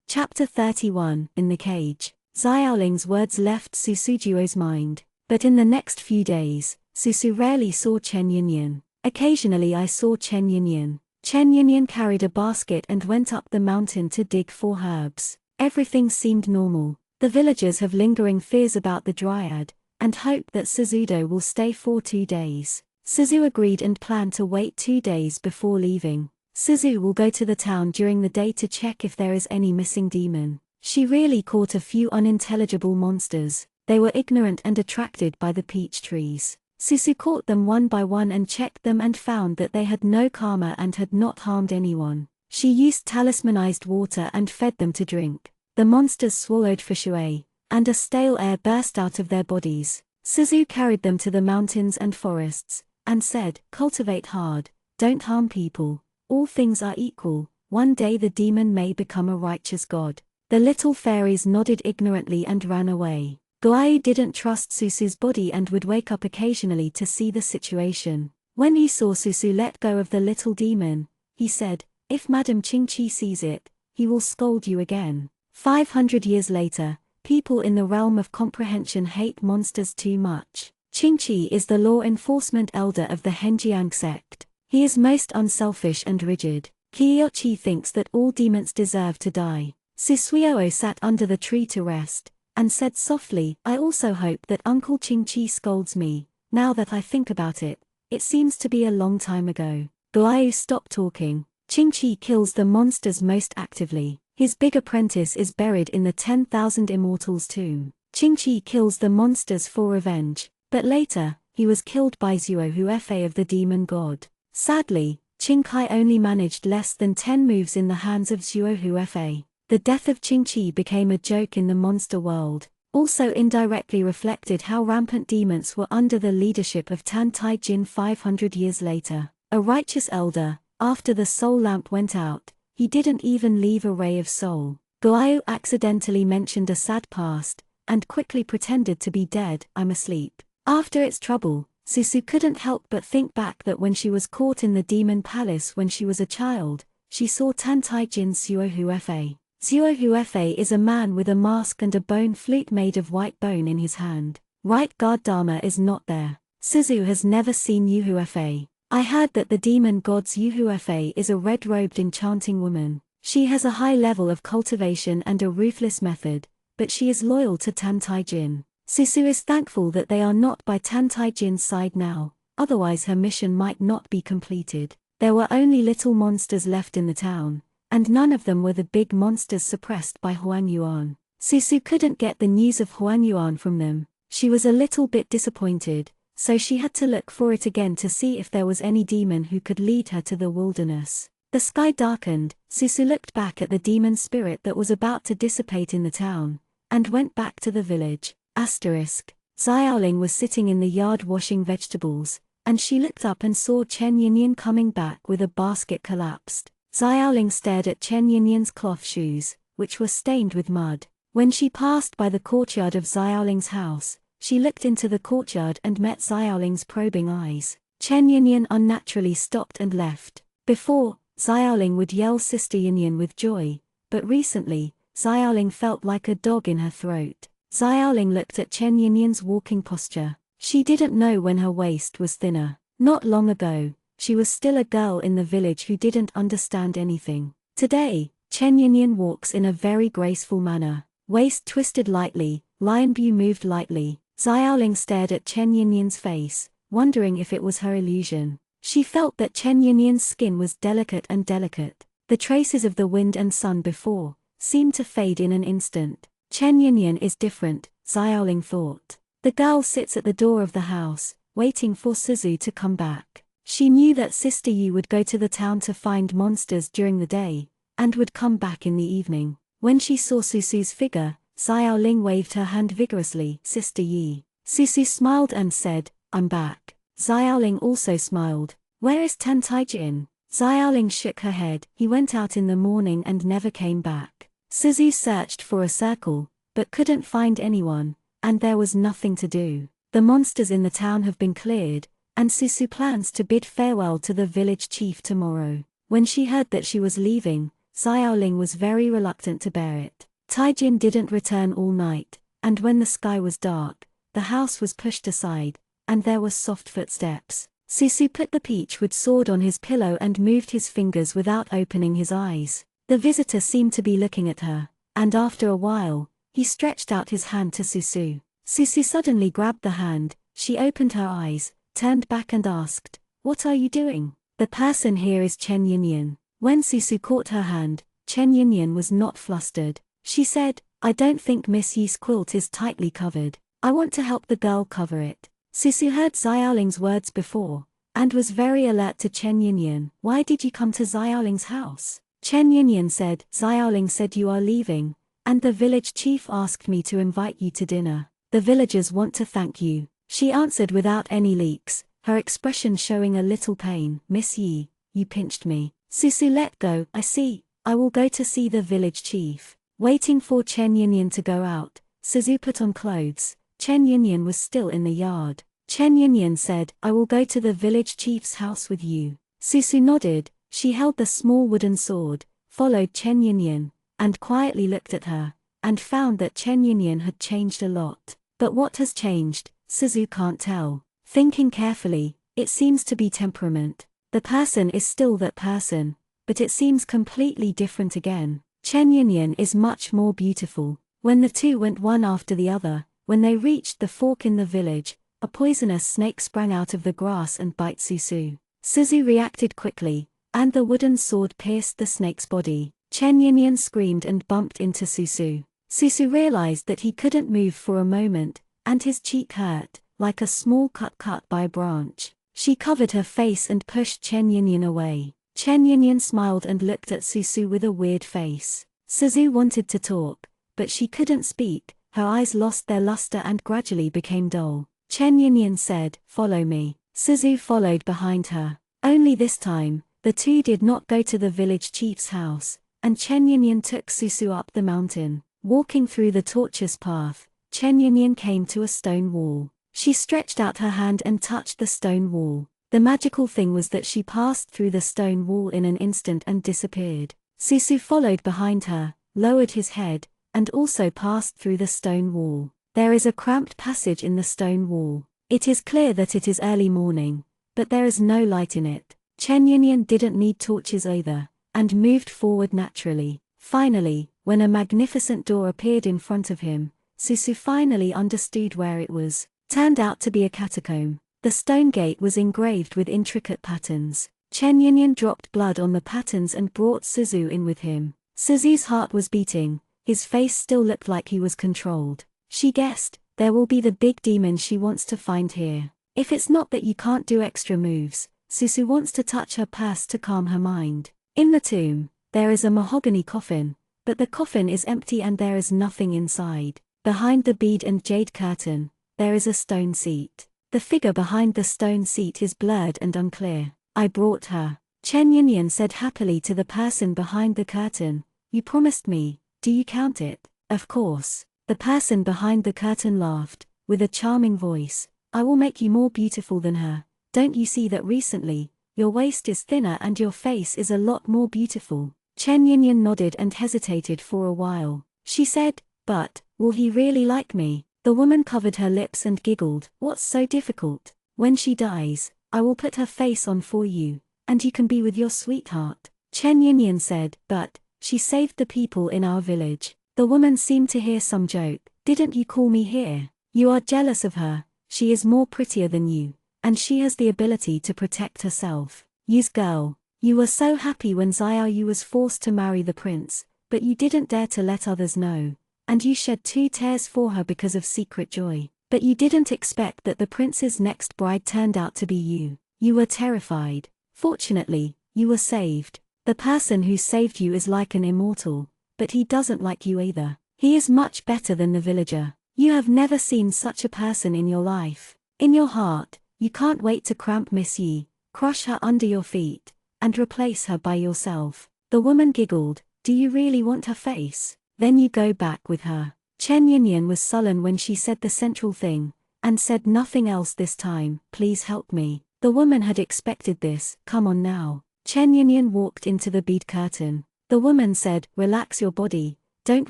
Chapter 31, In the Cage. Xiao Ling's words left Susujuo's mind. But in the next few days, Susu rarely saw Chen Yinyan. Occasionally I saw Chen Yinyan. Chen Yinyan carried a basket and went up the mountain to dig for herbs. Everything seemed normal. The villagers have lingering fears about the dryad, and hope that Suzudo will stay for 2 days. Suzu agreed and planned to wait 2 days before leaving. Suzu will go to the town during the day to check if there is any missing demon. She really caught a few unintelligible monsters. They were ignorant and attracted by the peach trees. Suzu caught them one by one and checked them and found that they had no karma and had not harmed anyone. She used talismanized water and fed them to drink. The monsters swallowed for shui, and a stale air burst out of their bodies. Suzu carried them to the mountains and forests, and said, "Cultivate hard, don't harm people. All things are equal. One day the demon may become a righteous god." The little fairies nodded ignorantly and ran away. Guai didn't trust Susu's body and would wake up occasionally to see the situation. When he saw Susu let go of the little demon, he said, "If Madame Qingqi sees it, he will scold you again." 500 years later, people in the realm of comprehension hate monsters too much. Qingqi is the law enforcement elder of the Henjiang sect. He is most unselfish and rigid. Kiyochi thinks that all demons deserve to die. Susuo sat under the tree to rest, and said softly, "I also hope that Uncle Qingqi scolds me. Now that I think about it, it seems to be a long time ago." Guai stopped talking. Qingqi kills the monsters most actively. His big apprentice is buried in the 10,000 Immortals' tomb. Qingqi kills the monsters for revenge, but later, he was killed by Zuo Huefei of the demon god. Sadly, Qingkai only managed less than 10 moves in the hands of Zuo Huefei. The death of Qingqi became a joke in the monster world, also indirectly reflected how rampant demons were under the leadership of Tan Tai Jin 500 years later. A righteous elder, after the soul lamp went out, he didn't even leave a ray of soul. Guayu accidentally mentioned a sad past, and quickly pretended to be dead. "I'm asleep." After its trouble, Susu couldn't help but think back that when she was caught in the demon palace when she was a child, she saw Tan Tai Jin's Zuo Huefei. Zuo Huefei is a man with a mask and a bone flute made of white bone in his hand. Right guard Dharma is not there. Suzu has never seen Yu Huefei. "I heard that the demon god's Yu Huefei is a red-robed enchanting woman. She has a high level of cultivation and a ruthless method, but she is loyal to Tan Tai Jin." Susu is thankful that they are not by Tan Tai Jin's side now, otherwise her mission might not be completed. There were only little monsters left in the town, and none of them were the big monsters suppressed by Huan Yuan. Susu couldn't get the news of Huan Yuan from them. She was a little bit disappointed, so she had to look for it again to see if there was any demon who could lead her to the wilderness. The sky darkened. Susu looked back at the demon spirit that was about to dissipate in the town, and went back to the village. Xiaoling was sitting in the yard washing vegetables, and she looked up and saw Chen Yinyan coming back with a basket collapsed. Xiaoling stared at Chen Yinyan's cloth shoes, which were stained with mud. When she passed by the courtyard of Xiaoling's house, she looked into the courtyard and met Xiaoling's probing eyes. Chen Yinyan unnaturally stopped and left. Before, Xiaoling would yell "Sister Yinyan" with joy, but recently, Xiaoling felt like a dog in her throat. Xiaoling looked at Chen Yinyan's walking posture. She didn't know when her waist was thinner. Not long ago, she was still a girl in the village who didn't understand anything. Today, Chen Yinyan walks in a very graceful manner. Waist twisted lightly, lion view moved lightly. Xiaoling stared at Chen Yinyan's face, wondering if it was her illusion. She felt that Chen Yinyan's skin was delicate and delicate. The traces of the wind and sun before seemed to fade in an instant. Chen Yinyan is different, Xiaoling thought. The girl sits at the door of the house, waiting for Suzu to come back. She knew that Sister Yi would go to the town to find monsters during the day, and would come back in the evening. When she saw Susu's figure, Xiaoling waved her hand vigorously. "Sister Yi." Susu smiled and said, "I'm back." Xiaoling also smiled. "Where is Tan Tai Jin?" Xiaoling shook her head. "He went out in the morning and never came back." Suzu searched for a circle, but couldn't find anyone, and there was nothing to do. The monsters in the town have been cleared, and Susu plans to bid farewell to the village chief tomorrow. When she heard that she was leaving, Xiaoling was very reluctant to bear it. Taijin didn't return all night, and when the sky was dark, the house was pushed aside, and there were soft footsteps. Susu put the peachwood sword on his pillow and moved his fingers without opening his eyes. The visitor seemed to be looking at her, and after a while, he stretched out his hand to Susu. Susu suddenly grabbed the hand, she opened her eyes, turned back and asked, "What are you doing?" "The person here is Chen Yinyan." When Susu caught her hand, Chen Yinyan was not flustered. She said, "I don't think Miss Yi's quilt is tightly covered. I want to help the girl cover it." Susu heard Xiaoling's words before, and was very alert to Chen Yinyan. "Why did you come to Xiaoling's house?" Chen Yinyan said, "Xiaoling said you are leaving, and the village chief asked me to invite you to dinner. The villagers want to thank you." She answered without any leaks, her expression showing a little pain. "Miss Yi, you pinched me." Susu let go. "I see, I will go to see the village chief." Waiting for Chen Yinyan to go out, Susu put on clothes. Chen Yinyan was still in the yard. Chen Yinyan said, "I will go to the village chief's house with you." Susu nodded. She held the small wooden sword, followed Chen Yinyan, and quietly looked at her, and found that Chen Yinyan had changed a lot. But what has changed, Susu can't tell. Thinking carefully, it seems to be temperament. The person is still that person, but it seems completely different again. Chen Yinyan is much more beautiful. When the two went one after the other, when they reached the fork in the village, a poisonous snake sprang out of the grass and bit Susu. Susu reacted quickly, and the wooden sword pierced the snake's body. Chen Yinyan screamed and bumped into Susu. Susu realized that he couldn't move for a moment, and his cheek hurt, like a small cut by a branch. She covered her face and pushed Chen Yinyan away. Chen Yinyan smiled and looked at Susu with a weird face. Susu wanted to talk, but she couldn't speak. Her eyes lost their luster and gradually became dull. Chen Yinyan said, "Follow me." Susu followed behind her. Only this time, the two did not go to the village chief's house, and Chen Yinyan took Susu up the mountain. Walking through the tortuous path, Chen Yinyan came to a stone wall. She stretched out her hand and touched the stone wall. The magical thing was that she passed through the stone wall in an instant and disappeared. Susu followed behind her, lowered his head, and also passed through the stone wall. There is a cramped passage in the stone wall. It is clear that it is early morning, but there is no light in it. Chen Yinyan didn't need torches either, and moved forward naturally. Finally, when a magnificent door appeared in front of him, Susu finally understood where it was. Turned out to be a catacomb. The stone gate was engraved with intricate patterns. Chen Yinyan dropped blood on the patterns and brought Suzu in with him. Suzu's heart was beating, his face still looked like he was controlled. She guessed, there will be the big demon she wants to find here. If it's not that you can't do extra moves, Suzu wants to touch her purse to calm her mind. In the tomb, there is a mahogany coffin, but the coffin is empty and there is nothing inside. Behind the bead and jade curtain, there is a stone seat. The figure behind the stone seat is blurred and unclear. "I brought her," Chen Yinyan said happily to the person behind the curtain. "You promised me, do you count it?" "Of course." The person behind the curtain laughed, with a charming voice. "I will make you more beautiful than her. Don't you see that recently, your waist is thinner and your face is a lot more beautiful?" Chen Yinyan nodded and hesitated for a while. She said, "But, will he really like me?" The woman covered her lips and giggled. "What's so difficult? When she dies, I will put her face on for you, and you can be with your sweetheart." Chen Yinyan said, "But, she saved the people in our village." The woman seemed to hear some joke. "Didn't you call me here? You are jealous of her, she is more prettier than you, and she has the ability to protect herself. You's girl, you were so happy when Xiao Yu was forced to marry the prince, but you didn't dare to let others know. And you shed 2 tears for her because of secret joy. But you didn't expect that the prince's next bride turned out to be you. You were terrified. Fortunately, you were saved. The person who saved you is like an immortal, but he doesn't like you either. He is much better than the villager. You have never seen such a person in your life. In your heart, you can't wait to cramp Miss Yi, crush her under your feet, and replace her by yourself." The woman giggled. "Do you really want her face? Then you go back with her." Chen Yinyan was sullen when she said the central thing, and said nothing else this time. "Please help me." The woman had expected this. "Come on now." Chen Yinyan walked into the bead curtain. The woman said, "Relax your body, don't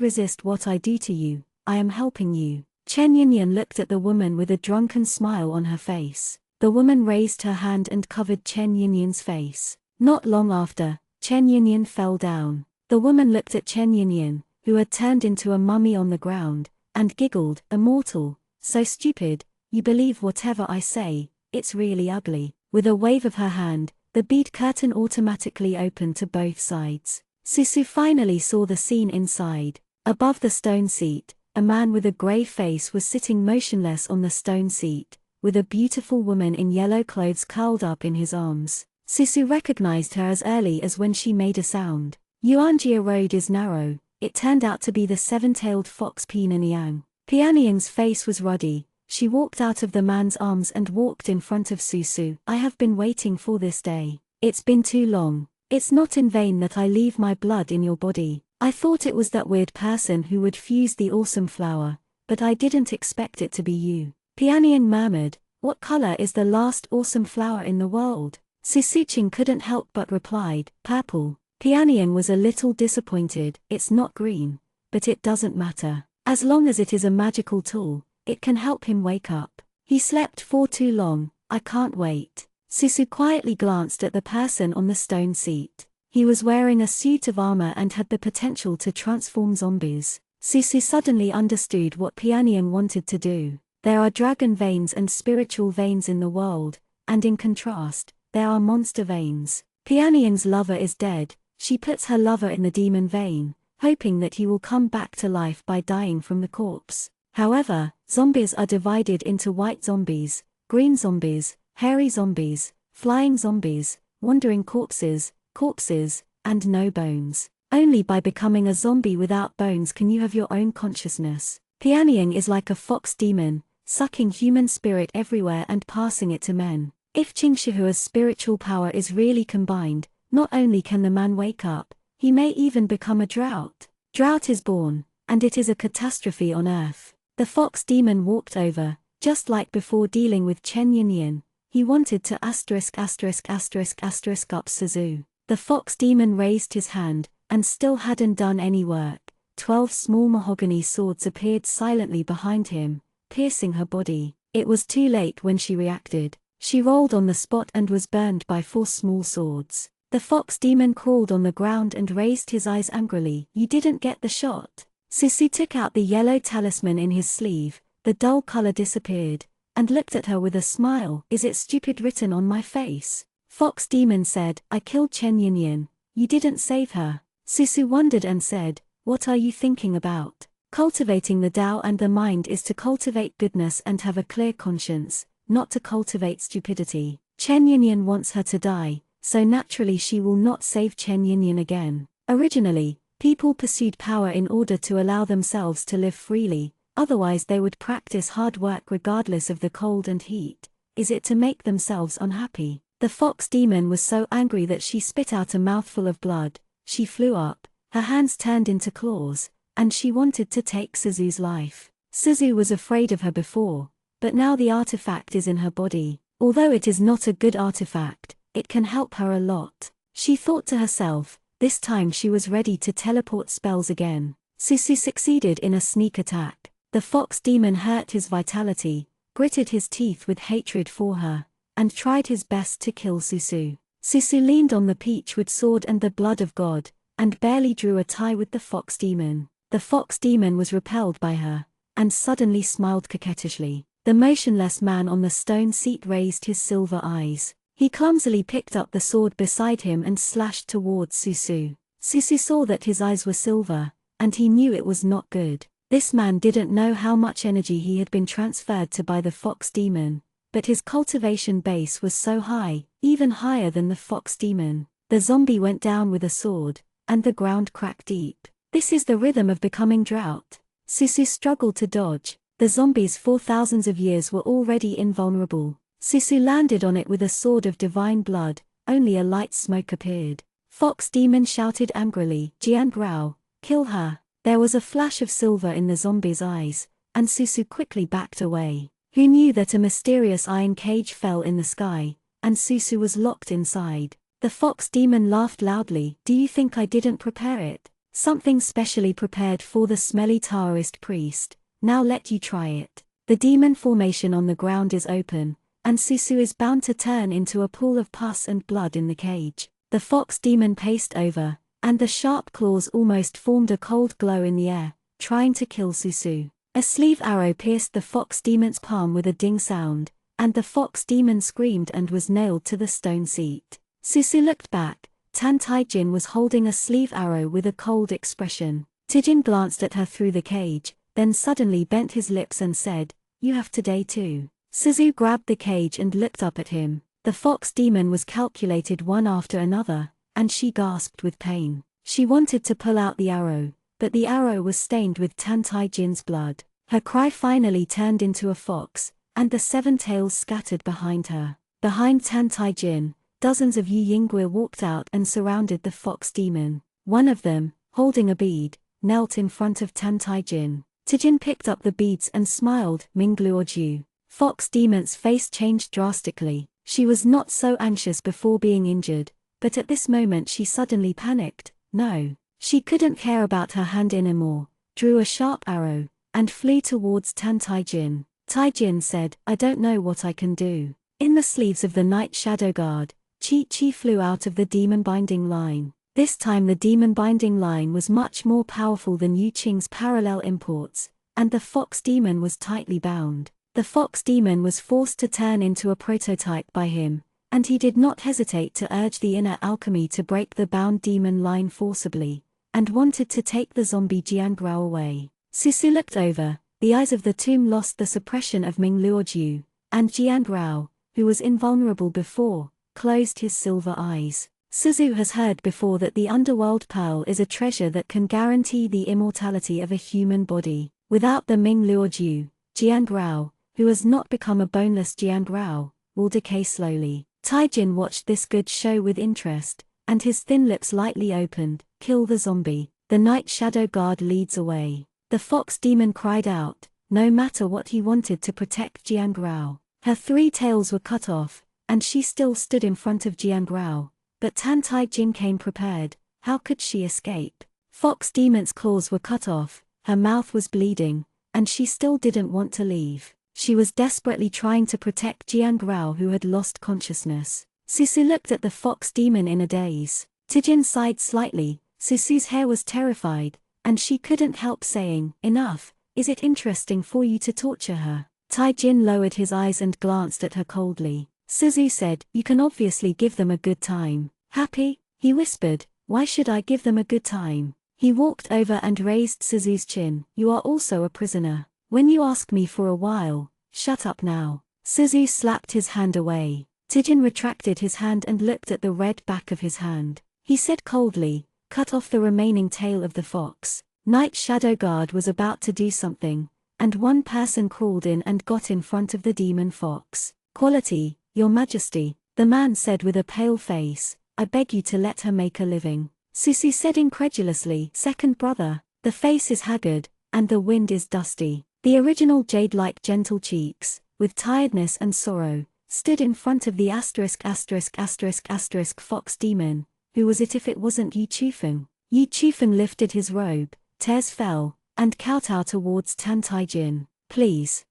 resist what I do to you, I am helping you." Chen Yinyan looked at the woman with a drunken smile on her face. The woman raised her hand and covered Chen Yinyan's face. Not long after, Chen Yinyan fell down. The woman looked at Chen Yinyan, who had turned into a mummy on the ground, and giggled, "Immortal, so stupid, you believe whatever I say, it's really ugly." With a wave of her hand, the bead curtain automatically opened to both sides. Susu finally saw the scene inside. Above the stone seat, a man with a grey face was sitting motionless on the stone seat, with a beautiful woman in yellow clothes curled up in his arms. Susu recognized her as early as when she made a sound. Yuanjia Road is narrow. It turned out to be the seven-tailed fox Piananiang. Piananiang's face was ruddy. She walked out of the man's arms and walked in front of Susu. "I have been waiting for this day. It's been too long. It's not in vain that I leave my blood in your body. I thought it was that weird person who would fuse the awesome flower, but I didn't expect it to be you." Piananiang murmured, "What color is the last awesome flower in the world?" Susuching couldn't help but replied, "Purple." Piananiang was a little disappointed. "It's not green, but it doesn't matter. As long as it is a magical tool, it can help him wake up. He slept for too long, I can't wait." Susu quietly glanced at the person on the stone seat. He was wearing a suit of armor and had the potential to transform zombies. Susu suddenly understood what Piananiang wanted to do. There are dragon veins and spiritual veins in the world, and in contrast, there are monster veins. Piananiang's lover is dead. She puts her lover in the demon vein, hoping that he will come back to life by dying from the corpse. However, zombies are divided into white zombies, green zombies, hairy zombies, flying zombies, wandering corpses, and no bones. Only by becoming a zombie without bones can you have your own consciousness. Piananiang is like a fox demon, sucking human spirit everywhere and passing it to men. If Qingshihua's spiritual power is really combined, not only can the man wake up, he may even become a drought. Drought is born, and it is a catastrophe on Earth. The fox demon walked over, just like before dealing with Chen Yinyan. He wanted to ****** up Suzu. The fox demon raised his hand, and still hadn't done any work. 12 small mahogany swords appeared silently behind him, piercing her body. It was too late when she reacted. She rolled on the spot and was burned by 4 small swords. The fox demon crawled on the ground and raised his eyes angrily. "You didn't get the shot." Susu took out the yellow talisman in his sleeve, the dull color disappeared, and looked at her with a smile. "Is it stupid written on my face?" Fox demon said, "I killed Chen Yinyan. You didn't save her." Susu wondered and said, "What are you thinking about? Cultivating the Tao and the mind is to cultivate goodness and have a clear conscience, not to cultivate stupidity. Chen Yinyan wants her to die, so naturally she will not save Chen Yinyan again." Originally, people pursued power in order to allow themselves to live freely, otherwise they would practice hard work regardless of the cold and heat. Is it to make themselves unhappy? The fox demon was so angry that she spit out a mouthful of blood. She flew up, her hands turned into claws, and she wanted to take Suzu's life. Suzu was afraid of her before, but now the artifact is in her body. Although it is not a good artifact, it can help her a lot. She thought to herself, this time she was ready to teleport spells again. Susu succeeded in a sneak attack. The fox demon hurt his vitality, gritted his teeth with hatred for her, and tried his best to kill Susu. Susu leaned on the peachwood sword and the blood of God, and barely drew a tie with the fox demon. The fox demon was repelled by her, and suddenly smiled coquettishly. The motionless man on the stone seat raised his silver eyes. He clumsily picked up the sword beside him and slashed towards Susu. Susu saw that his eyes were silver, and he knew it was not good. This man didn't know how much energy he had been transferred to by the fox demon, but his cultivation base was so high, even higher than the fox demon. The zombie went down with a sword, and the ground cracked deep. This is the rhythm of becoming drought. Susu struggled to dodge. The zombies for thousands of years were already invulnerable. Susu landed on it with a sword of divine blood. Only a light smoke appeared. Fox demon shouted angrily, "Jian Grau, kill her." There was a flash of silver in the zombie's eyes, and Susu quickly backed away. Who knew that a mysterious iron cage fell in the sky, and Susu was locked inside? The fox demon laughed loudly. "Do you think I didn't prepare it? Something specially prepared for the smelly Taoist priest. Now let you try it." The demon formation on the ground is open, and Susu is bound to turn into a pool of pus and blood in the cage. The fox demon paced over, and the sharp claws almost formed a cold glow in the air, trying to kill Susu. A sleeve arrow pierced the fox demon's palm with a ding sound, and the fox demon screamed and was nailed to the stone seat. Susu looked back. Tan Tai-jin was holding a sleeve arrow with a cold expression. Taijin glanced at her through the cage, then suddenly bent his lips and said, "You have today too." Suzu grabbed the cage and looked up at him. The fox demon was calculated one after another, and she gasped with pain. She wanted to pull out the arrow, but the arrow was stained with Tan Tai-jin's blood. Her cry finally turned into a fox, and the 7 tails scattered behind her. Behind Tan Tai-jin, dozens of Yi Yingguo walked out and surrounded the fox demon. One of them, holding a bead, knelt in front of Tan Tai-jin. Taijin picked up the beads and smiled. Mingluoju. Fox demon's face changed drastically. She was not so anxious before being injured, but at this moment she suddenly panicked. No. She couldn't care about her hand anymore, drew a sharp arrow, and flew towards Tan Tai-jin. Tai-jin said, "I don't know what I can do." In the sleeves of the night shadow guard, Chi flew out of the demon binding line. This time the demon binding line was much more powerful than Yu Qing's parallel imports, and the fox demon was tightly bound. The fox demon was forced to turn into a prototype by him, and he did not hesitate to urge the inner alchemy to break the bound demon line forcibly, and wanted to take the zombie Jiangrao away. Susu looked over. The eyes of the tomb lost the suppression of Ming Luoju, and Jiangrao, who was invulnerable before, closed his silver eyes. Suzu has heard before that the underworld pearl is a treasure that can guarantee the immortality of a human body. Without the Ming Luoju, Jiangrao, who has not become a boneless Jiangrao, will decay slowly. Taijin watched this good show with interest, and his thin lips lightly opened. "Kill the zombie." The night shadow guard leads away. The fox demon cried out, no matter what he wanted to protect Jiangrao. Her 3 tails were cut off, and she still stood in front of Jiangrao, but Tan Tai-jin came prepared. How could she escape? Fox demon's claws were cut off, her mouth was bleeding, and she still didn't want to leave. She was desperately trying to protect Jiangrao, who had lost consciousness. Susu looked at the fox demon in a daze. Taijin sighed slightly. Susu's hair was terrified, and she couldn't help saying, "Enough. Is it interesting for you to torture her?" Taijin lowered his eyes and glanced at her coldly. Suzu said, "You can obviously give them a good time." "Happy?" he whispered. "Why should I give them a good time?" He walked over and raised Suzu's chin. "You are also a prisoner. When you ask me for a while, shut up now." Suzu slapped his hand away. Taijin retracted his hand and looked at the red back of his hand. He said coldly, "Cut off the remaining tail of the fox." Night Shadow Guard was about to do something, and one person crawled in and got in front of the demon fox. "Quality, Your Majesty," the man said with a pale face, "I beg you to let her make a living." Susu said incredulously, "Second brother." The face is haggard, and the wind is dusty. The original jade-like gentle cheeks, with tiredness and sorrow, stood in front of the fox demon. Who was it if it wasn't Yu Chufeng? Yu Chufeng lifted his robe, tears fell, and kowtowed towards Tan Tai-jin. "Please."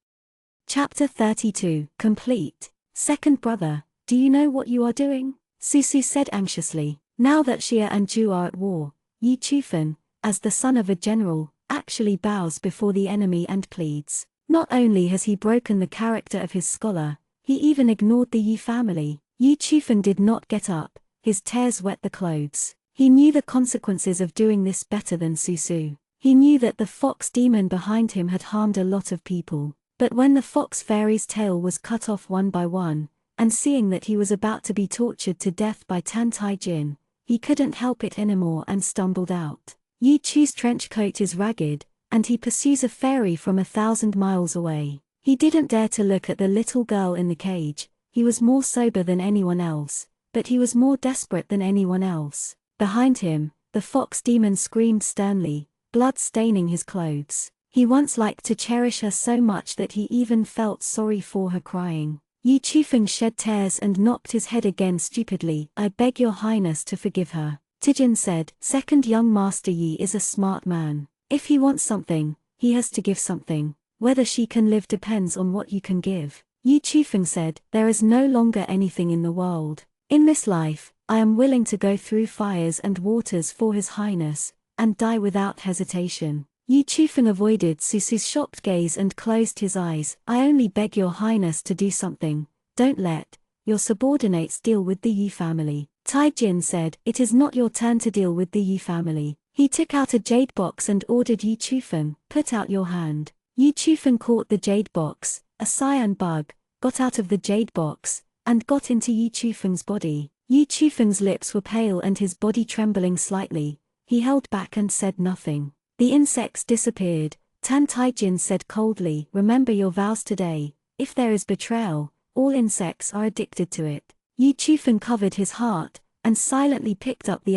Chapter 32, complete. "Second brother, do you know what you are doing?" Susu said anxiously. Now that Xia and Zhu are at war, Yu Chufeng, as the son of a general, actually bows before the enemy and pleads. Not only has he broken the character of his scholar, he even ignored the Yi family. Yu Chufeng did not get up, his tears wet the clothes. He knew the consequences of doing this better than Susu. He knew that the fox demon behind him had harmed a lot of people. But when the fox fairy's tail was cut off one by one, and seeing that he was about to be tortured to death by Tan Tai-jin, he couldn't help it anymore and stumbled out. Yu Chu's trench coat is ragged, and he pursues a fairy from 1,000 miles away. He didn't dare to look at the little girl in the cage. He was more sober than anyone else, but he was more desperate than anyone else. Behind him, the fox demon screamed sternly, blood staining his clothes. He once liked to cherish her so much that he even felt sorry for her crying. Yu Chufeng shed tears and knocked his head again stupidly. "I beg your highness to forgive her." Taijin said, "Second young master Yi is a smart man. If he wants something, he has to give something. Whether she can live depends on what you can give." Yu Chufeng said, "There is no longer anything in the world. In this life, I am willing to go through fires and waters for His Highness, and die without hesitation." Yu Chufeng avoided Susu's shocked gaze and closed his eyes. "I only beg your highness to do something. Don't let your subordinates deal with the Yi family." Tai Jin said, "It is not your turn to deal with the Yi family." He took out a jade box and ordered Yu Chufeng, "Put out your hand." Yu Chufeng caught the jade box, a cyan bug, got out of the jade box, and got into Yu Chufeng's body. Yu Chufeng's lips were pale and his body trembling slightly. He held back and said nothing. The insects disappeared. Tan Taijin said coldly, "Remember your vows today. If there is betrayal, all insects are addicted to it." Yu Chufeng covered his heart, and silently picked up the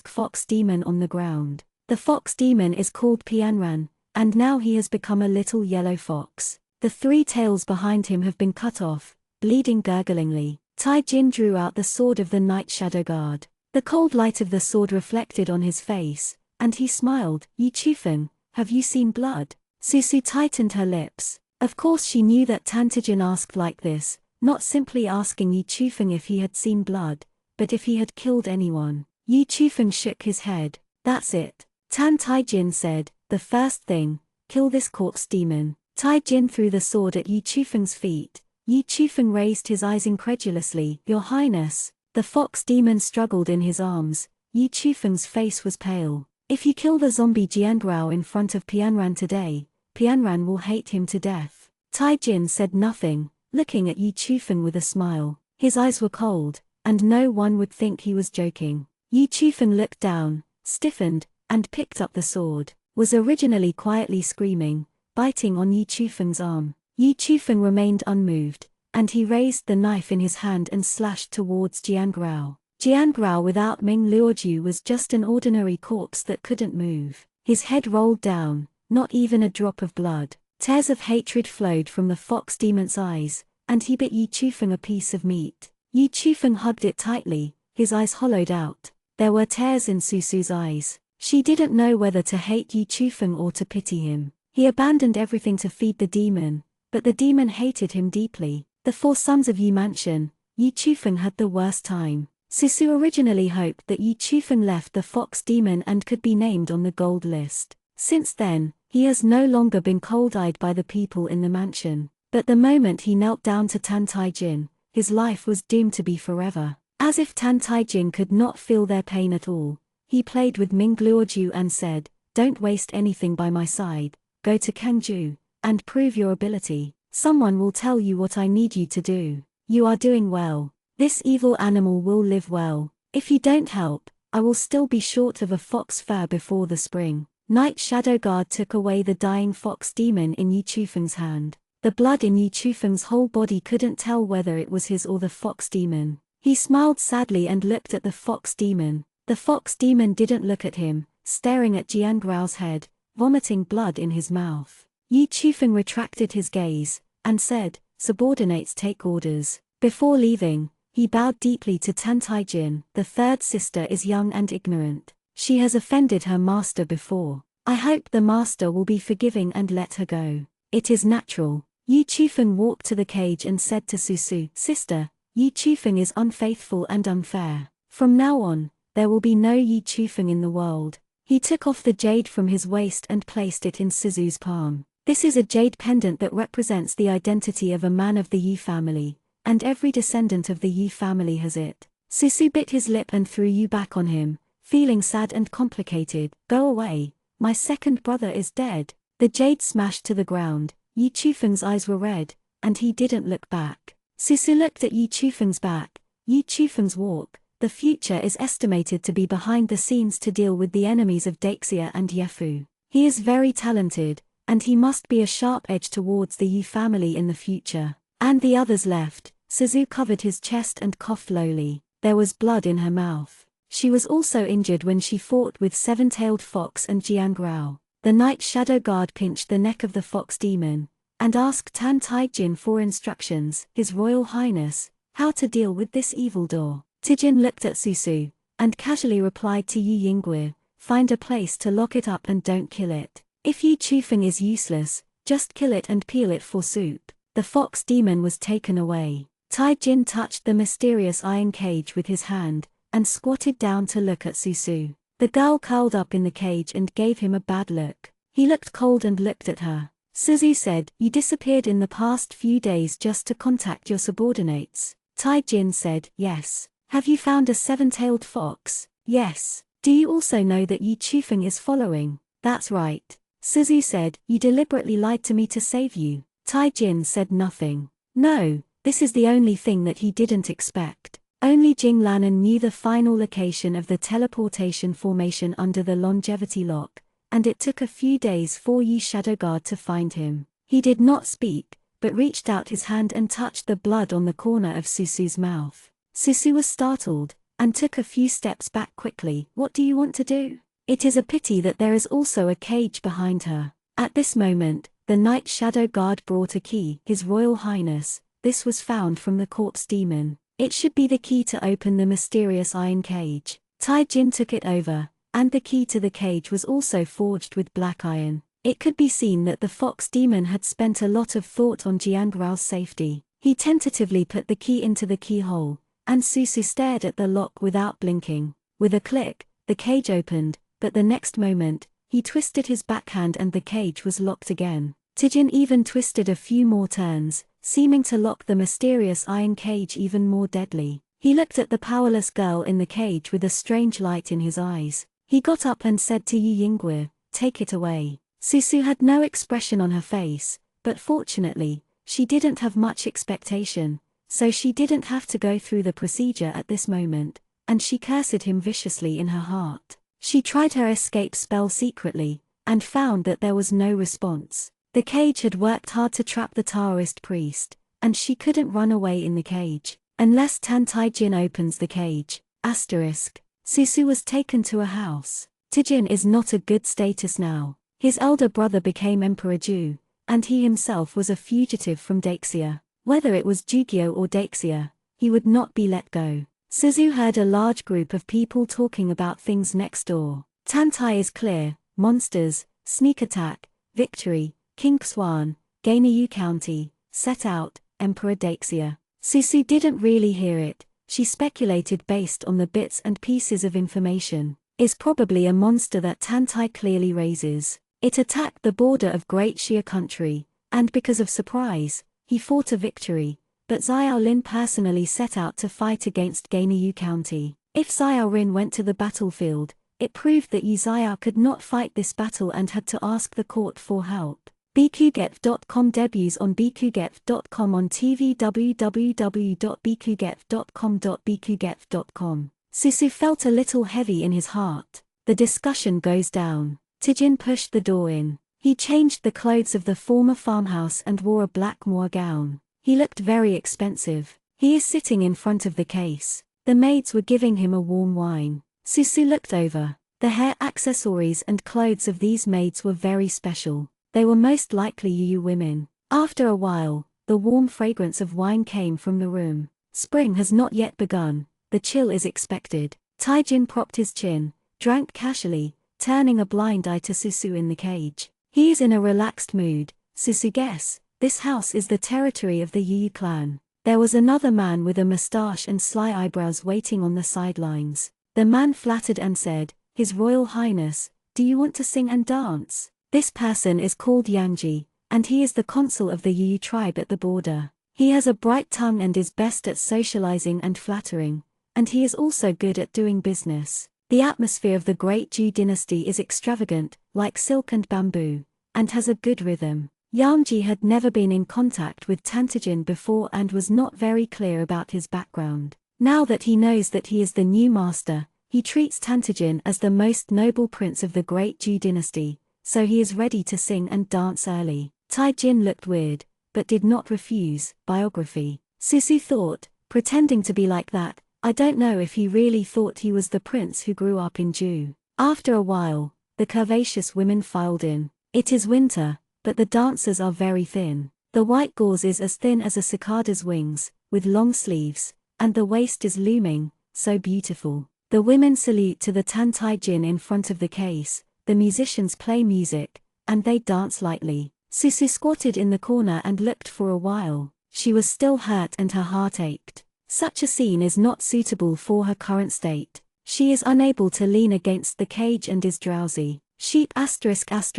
fox demon on the ground. The fox demon is called Pianran, and now he has become a little yellow fox. The 3 tails behind him have been cut off, bleeding gurglingly. Tai Jin drew out the sword of the Night Shadow Guard. The cold light of the sword reflected on his face, and he smiled. "Yu Chufeng, have you seen blood?" Susu tightened her lips. Of course she knew that Tantijin asked like this, not simply asking Yu Chufeng if he had seen blood, but if he had killed anyone. Yu Chufeng shook his head. "That's it." Tan Taijin said, "The first thing, kill this corpse demon." Tai Jin threw the sword at Yu Chufeng's feet. Yu Chufeng raised his eyes incredulously. "Your Highness." The fox demon struggled in his arms. Yu Chufeng's face was pale. "If you kill the zombie Jiangrao in front of Pianran today, Pianran will hate him to death." Tai Jin said nothing, looking at Yu Chufeng with a smile. His eyes were cold, and no one would think he was joking. Yu Chufeng looked down, stiffened, and picked up the sword. Was originally quietly screaming, biting on Yu Chufeng's arm. Yu Chufeng remained unmoved, and he raised the knife in his hand and slashed towards Jiangrao. Jiangrao without Ming Luoju was just an ordinary corpse that couldn't move. His head rolled down, not even a drop of blood. Tears of hatred flowed from the fox demon's eyes, and he bit Yu Chufeng a piece of meat. Yu Chufeng hugged it tightly, his eyes hollowed out. There were tears in Susu's eyes. She didn't know whether to hate Yu Chufeng or to pity him. He abandoned everything to feed the demon, but the demon hated him deeply. The 4 sons of Yu Mansion, Yu Chufeng had the worst time. Susu originally hoped that Yu Chufeng left the fox demon and could be named on the gold list. Since then, he has no longer been cold-eyed by the people in the mansion. But the moment he knelt down to Tan Taijin, his life was doomed to be forever. As if Tan Taijin could not feel their pain at all, he played with Ming Luoju and said, "Don't waste anything by my side, go to Kangju, and prove your ability. Someone will tell you what I need you to do. You are doing well. This evil animal will live well. If you don't help, I will still be short of a fox fur before the spring." Night Shadow Guard took away the dying fox demon in Yu Chufeng's hand. The blood in Yu Chufeng's whole body couldn't tell whether it was his or the fox demon. He smiled sadly and looked at the fox demon. The fox demon didn't look at him, staring at Jiangrao's head, vomiting blood in his mouth. Yu Chufeng retracted his gaze, and said, "Subordinates take orders." Before leaving, he bowed deeply to Tan Taijin. "The 3rd sister is young and ignorant. She has offended her master before. I hope the master will be forgiving and let her go. It is natural." Yu Chufeng walked to the cage and said to Susu, "Sister, Yu Chufeng is unfaithful and unfair. From now on, there will be no Yu Chufeng in the world." He took off the jade from his waist and placed it in Suzu's palm. This is a jade pendant that represents the identity of a man of the Yi family, and every descendant of the Yi family has it. Susu bit his lip and threw Yu back on him, feeling sad and complicated. "Go away, my second brother is dead." The jade smashed to the ground. Yu Chufeng's eyes were red, and he didn't look back. Susu looked at Yu Chufeng's back. Yu Chufeng's walk. The future is estimated to be behind the scenes to deal with the enemies of Deixia and Yefu. He is very talented, and he must be a sharp edge towards the Yi family in the future. And the others left. Suzu covered his chest and coughed lowly. There was blood in her mouth. She was also injured when she fought with Seven-Tailed Fox and Jiangrao. The Night Shadow Guard pinched the neck of the fox demon, and asked Tan Taijin for instructions, "His Royal Highness, how to deal with this evildoer." Tijin looked at Susu, and casually replied to Yu Yingguo, "Find a place to lock it up and don't kill it. If Yu Chufeng is useless, just kill it and peel it for soup. The fox demon was taken away. Tai-Jin touched the mysterious iron cage with his hand, and squatted down to look at Susu. The girl curled up in the cage and gave him a bad look. He looked cold and looked at her. Suzu said, "You disappeared in the past few days just to contact your subordinates." Tai-Jin said, "Yes." "Have you found a seven-tailed fox?" "Yes." "Do you also know that Yi Chufeng is following?" "That's right." Suzu said, "You deliberately lied to me to save you." Tai-Jin said nothing. No, this is the only thing that he didn't expect. Only Jing Lannan knew the final location of the teleportation formation under the longevity lock, and it took a few days for Yi Shadowguard to find him. He did not speak, but reached out his hand and touched the blood on the corner of Susu's mouth. Susu was startled, and took a few steps back quickly. "What do you want to do?" It is a pity that there is also a cage behind her. At this moment, the Night Shadow Guard brought a key. His Royal Highness, this was found from the corpse demon. It should be the key to open the mysterious iron cage. Tai-Jin took it over, and the key to the cage was also forged with black iron. It could be seen that the fox demon had spent a lot of thought on Jiang Rao's safety. He tentatively put the key into the keyhole, and Susu stared at the lock without blinking. With a click, the cage opened, but the next moment, he twisted his backhand and the cage was locked again. Tai-Jin even twisted a few more turns, seeming to lock the mysterious iron cage even more deadly. He looked at the powerless girl in the cage with a strange light in his eyes. He got up and said to Yu Yingguo, "Take it away." Susu had no expression on her face, but fortunately, she didn't have much expectation, so she didn't have to go through the procedure at this moment, and she cursed him viciously in her heart. She tried her escape spell secretly, and found that there was no response. The cage had worked hard to trap the Taoist priest, and she couldn't run away in the cage, unless Tan Tai-Jin opens the cage. Susu was taken to a house. Tai-Jin is not a good status now. His elder brother became Emperor Ju, and he himself was a fugitive from Daxia. Whether it was Jugyo or Daxia, he would not be let go. Suzu heard a large group of people talking about things next door. Tantai is clear, monsters, sneak attack, victory, King Xuan, Gainayu County, set out, Emperor Daxia. Susu didn't really hear it, she speculated based on the bits and pieces of information. Is probably a monster that Tantai clearly raises. It attacked the border of Great Xia country, and because of surprise, he fought a victory. But Xiao Lin personally set out to fight against Gainayu County. If Xiao Rin went to the battlefield, it proved that Yi Xiao could not fight this battle and had to ask the court for help. bqget.com debuts on bqget.com on TV www.bqget.com.bqget.com. Susu felt a little heavy in his heart. The discussion goes down. Tai-Jin pushed the door in. He changed the clothes of the former farmhouse and wore a black moire gown. He looked very expensive. He is sitting in front of the case. The maids were giving him a warm wine. Susu looked over. The hair accessories and clothes of these maids were very special. They were most likely Yu women. After a while, the warm fragrance of wine came from the room. Spring has not yet begun. The chill is expected. Tai-Jin propped his chin, drank casually, turning a blind eye to Susu in the cage. He is in a relaxed mood. Susu guess. This house is the territory of the Yu clan. There was another man with a mustache and sly eyebrows waiting on the sidelines. The man flattered and said, "His Royal Highness, do you want to sing and dance?" This person is called Yangji, and he is the consul of the Yu tribe at the border. He has a bright tongue and is best at socializing and flattering, and he is also good at doing business. The atmosphere of the Great Ju dynasty is extravagant, like silk and bamboo, and has a good rhythm. Yangji had never been in contact with Tai-Jin before and was not very clear about his background. Now that he knows that he is the new master, he treats Tai-Jin as the most noble prince of the Great Ju dynasty, so he is ready to sing and dance early. Tai-Jin looked weird, but did not refuse. Biography. Susu thought, pretending to be like that, I don't know if he really thought he was the prince who grew up in Ju. After a while, the curvaceous women filed in. It is winter, but the dancers are very thin. The white gauze is as thin as a cicada's wings, with long sleeves, and the waist is looming, so beautiful. The women salute to the Tai-Jin in front of the case, the musicians play music, and they dance lightly. Susu squatted in the corner and looked for a while. She was still hurt and her heart ached. Such a scene is not suitable for her current state. She is unable to lean against the cage and is drowsy. Sheep beats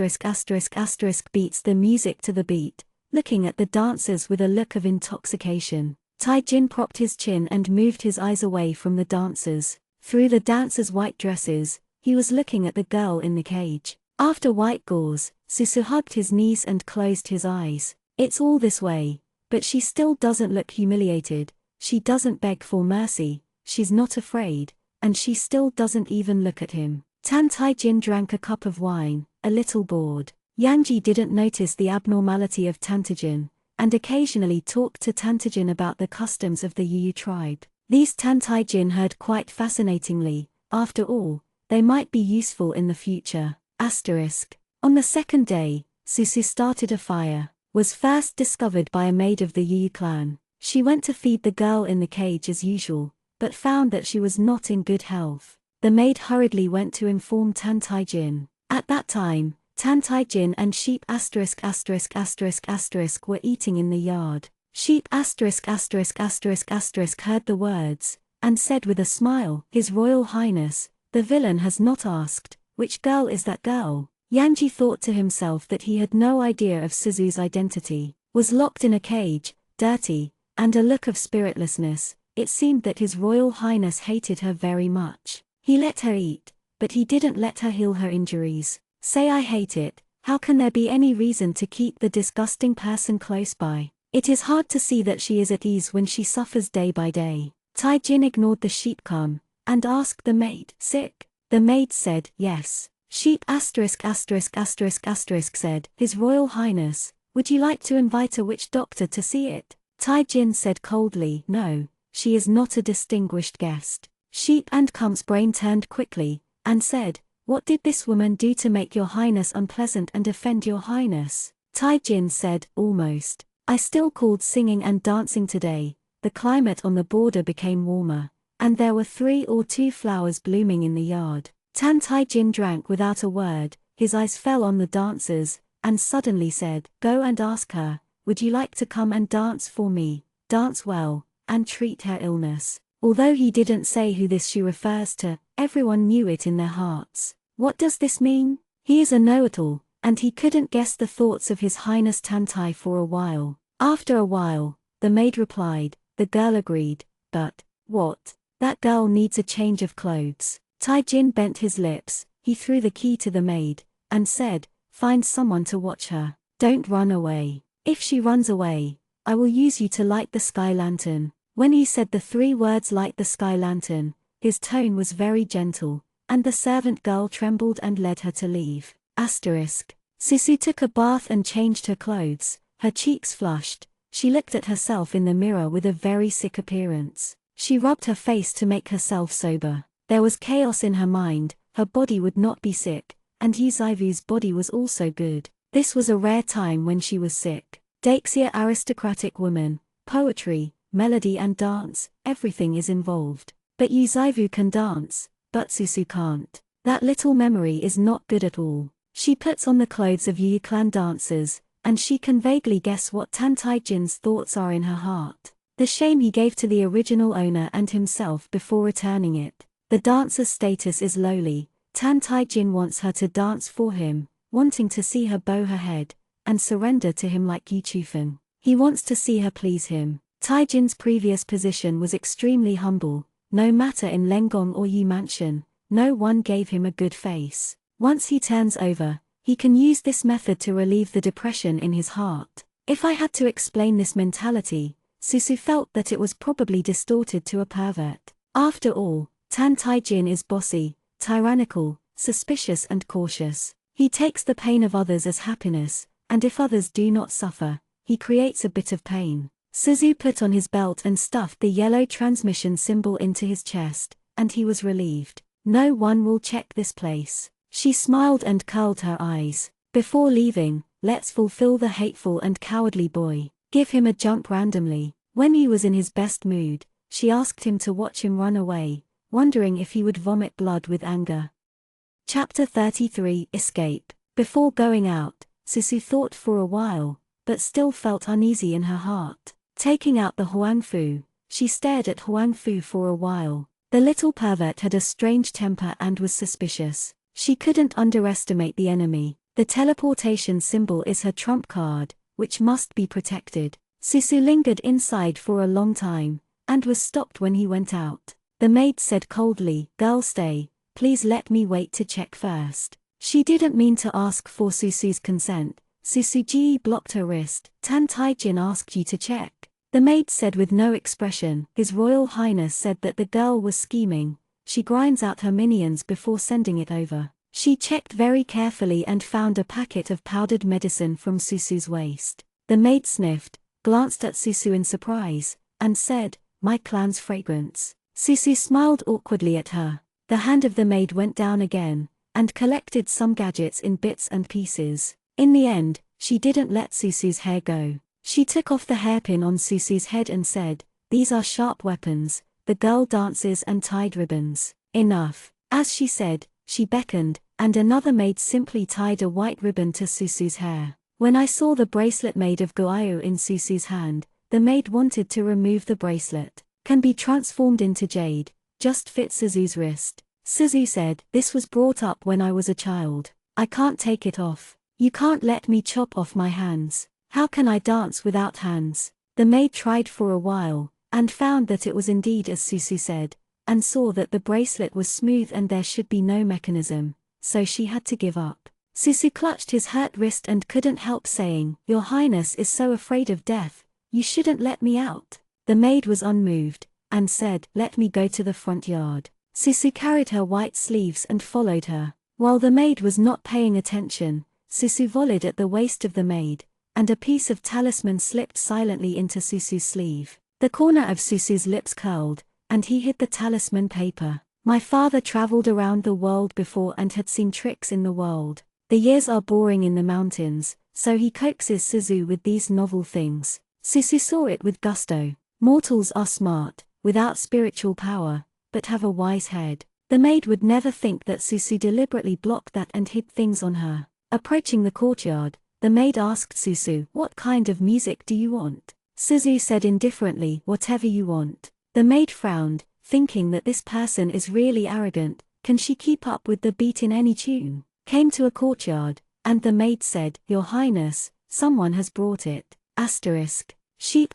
the music to the beat, looking at the dancers with a look of intoxication. Taijin propped his chin and moved his eyes away from the dancers. Through the dancers' white dresses, he was looking at the girl in the cage. After white gauze, Susu hugged his knees and closed his eyes. It's all this way, but she still doesn't look humiliated. She doesn't beg for mercy, she's not afraid, and she still doesn't even look at him. Tan Taijin drank a cup of wine, a little bored. Yanji didn't notice the abnormality of Tantajin, and occasionally talked to Tantajin about the customs of the Yu tribe. These Tan Taijin heard quite fascinatingly. After all, they might be useful in the future. On the second day, Susu started a fire, was first discovered by a maid of the Yu clan. She went to feed the girl in the cage as usual, but found that she was not in good health. The maid hurriedly went to inform Tan Taijin. At that time, Tan Taijin and sheep were eating in the yard. Sheep heard the words, and said with a smile, His Royal Highness, the villain has not asked, which girl is that girl? Yanji thought to himself that he had no idea of Suzu's identity, was locked in a cage, dirty, and a look of spiritlessness. It seemed that His Royal Highness hated her very much. He let her eat, but he didn't let her heal her injuries. Say I hate it, how can there be any reason to keep the disgusting person close by? It is hard to see that she is at ease when she suffers day by day. Taijin ignored the sheep come, and asked the maid, sick? The maid said, yes. Sheep said, His Royal Highness, would you like to invite a witch doctor to see it? Taijin said coldly, no, she is not a distinguished guest. Sheep and Kump's brain turned quickly, and said, what did this woman do to make your highness unpleasant and offend your highness? Taijin said, almost. I still called singing and dancing today. The climate on the border became warmer, and there were 3 or 2 flowers blooming in the yard. Tan Taijin drank without a word, his eyes fell on the dancers, and suddenly said, go and ask her, would you like to come and dance for me, dance well, and treat her illness? Although he didn't say who this she refers to, everyone knew it in their hearts. What does this mean? He is a know-it-all, and he couldn't guess the thoughts of His Highness Tantai for a while. After a while, the maid replied, the girl agreed, but, what? That girl needs a change of clothes. Taijin bent his lips, he threw the key to the maid, and said, find someone to watch her. Don't run away. If she runs away, I will use you to light the sky lantern. When he said the 3 words light the sky lantern, his tone was very gentle, and the servant girl trembled and led her to leave. Susu took a bath and changed her clothes, her cheeks flushed, she looked at herself in the mirror with a very sick appearance. She rubbed her face to make herself sober. There was chaos in her mind, her body would not be sick, and Yuzaivu's body was also good. This was a rare time when she was sick. Daixia aristocratic woman, poetry, melody and dance, everything is involved. But Yuzaivu can dance, but Susu can't. That little memory is not good at all. She puts on the clothes of Yu clan dancers, and she can vaguely guess what Tan Taijin's thoughts are in her heart. The shame he gave to the original owner and himself before returning it. The dancer's status is lowly. Tan Taijin wants her to dance for him, wanting to see her bow her head, and surrender to him like Yu Chufan. He wants to see her please him. Taijin's previous position was extremely humble. No matter in Lengong or Yu Mansion, no one gave him a good face. Once he turns over, he can use this method to relieve the depression in his heart. If I had to explain this mentality, Susu felt that it was probably distorted to a pervert. After all, Tan Taijin is bossy, tyrannical, suspicious and cautious. He takes the pain of others as happiness, and if others do not suffer, he creates a bit of pain. Suzu put on his belt and stuffed the yellow transmission symbol into his chest, and he was relieved. No one will check this place. She smiled and curled her eyes. Before leaving, let's fulfill the hateful and cowardly boy. Give him a jump randomly. When he was in his best mood, she asked him to watch him run away, wondering if he would vomit blood with anger. Chapter 33 Escape. Before going out, Susu thought for a while, but still felt uneasy in her heart. Taking out the Huang Fu, she stared at Huang Fu for a while. The little pervert had a strange temper and was suspicious. She couldn't underestimate the enemy. The teleportation symbol is her trump card, which must be protected. Susu lingered inside for a long time, and was stopped when he went out. The maid said coldly, "Girl, stay, please let me wait to check first." She didn't mean to ask for Susu's consent. Susu Ji blocked her wrist. "Tan Taijin asked you to check." The maid said with no expression. His Royal Highness said that the girl was scheming. She grinds out her minions before sending it over. She checked very carefully and found a packet of powdered medicine from Susu's waist. The maid sniffed, glanced at Susu in surprise, and said, "My clan's fragrance." Susu smiled awkwardly at her. The hand of the maid went down again, and collected some gadgets in bits and pieces. In the end, she didn't let Susu's hair go. She took off the hairpin on Susu's head and said, "These are sharp weapons." The girl dances and tied ribbons. "Enough." As she said, she beckoned, and another maid simply tied a white ribbon to Susu's hair. When I saw the bracelet made of guayo in Susu's hand, the maid wanted to remove the bracelet. "Can be transformed into jade, just fit Suzu's wrist." Suzu said, "This was brought up when I was a child. I can't take it off. You can't let me chop off my hands. How can I dance without hands?" The maid tried for a while, and found that it was indeed as Susu said, and saw that the bracelet was smooth and there should be no mechanism, so she had to give up. Susu clutched his hurt wrist and couldn't help saying, "Your Highness is so afraid of death, you shouldn't let me out." The maid was unmoved, and said, "Let me go to the front yard." Susu carried her white sleeves and followed her. While the maid was not paying attention, Susu volleyed at the waist of the maid, and a piece of talisman slipped silently into Susu's sleeve. The corner of Susu's lips curled, and he hid the talisman paper. "My father traveled around the world before and had seen tricks in the world. The years are boring in the mountains, so he coaxes Suzu with these novel things." Susu saw it with gusto. Mortals are smart, without spiritual power, but have a wise head. The maid would never think that Susu deliberately blocked that and hid things on her. Approaching the courtyard, the maid asked Susu, "What kind of music do you want?" Suzu said indifferently, "Whatever you want." The maid frowned, thinking that this person is really arrogant. Can she keep up with the beat in any tune? Came to a courtyard, and the maid said, "Your Highness, someone has brought it. Sheep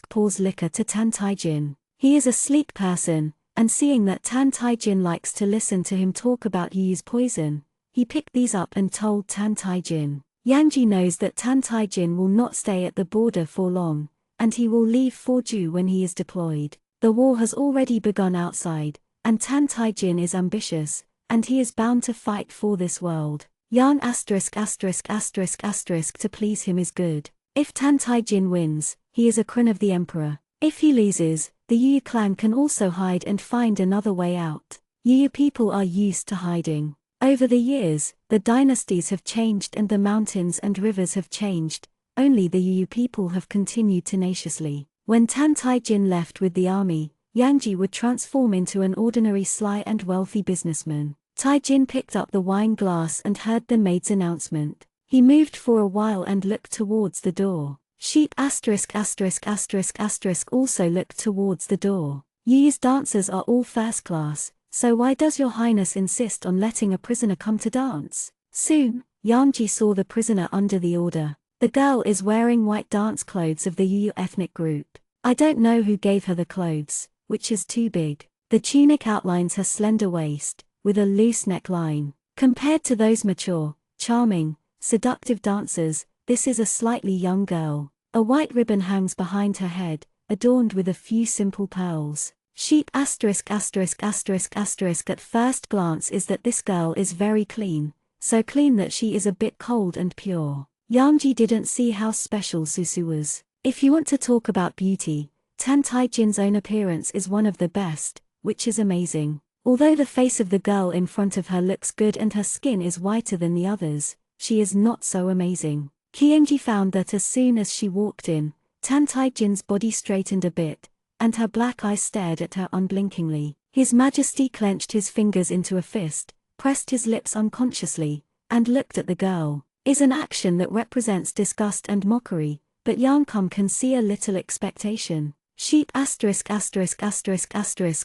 pours liquor to Tan Taijin. He is a sleek person, and seeing that Tan Taijin likes to listen to him talk about Yu's poison, he picked these up and told Tan Taijin. Yangji knows that Tan Taijin will not stay at the border for long, and he will leave for Ju when he is deployed. The war has already begun outside, and Tan Taijin is ambitious, and he is bound to fight for this world. Yang to please him is good. If Tan Taijin wins, he is a Kryn of the Emperor. If he loses, the Yu clan can also hide and find another way out. Yu people are used to hiding. Over the years, the dynasties have changed and the mountains and rivers have changed, only the Yu people have continued tenaciously. When Tan Taijin left with the army, Yangji would transform into an ordinary sly and wealthy businessman. Taijin picked up the wine glass and heard the maid's announcement. He moved for a while and looked towards the door. Sheep also looked towards the door. Yu's dancers are all first class, so why does your highness insist on letting a prisoner come to dance? Soon, Yangji saw the prisoner under the order. The girl is wearing white dance clothes of the Yu ethnic group. I don't know who gave her the clothes, which is too big. The tunic outlines her slender waist, with a loose neckline. Compared to those mature, charming, seductive dancers, this is a slightly young girl. A white ribbon hangs behind her head, adorned with a few simple pearls. Sheep at first glance is that this girl is very clean, so clean that she is a bit cold and pure. Yangji didn't see how special Susu was. If you want to talk about beauty, Tan Taijin's own appearance is one of the best, which is amazing. Although the face of the girl in front of her looks good and her skin is whiter than the others, she is not so amazing. Qianji found that as soon as she walked in, Tan Taijin's body straightened a bit, and her black eyes stared at her unblinkingly. His Majesty clenched his fingers into a fist, pressed his lips unconsciously, and looked at the girl. Is an action that represents disgust and mockery, but Yankum can see a little expectation. Sheep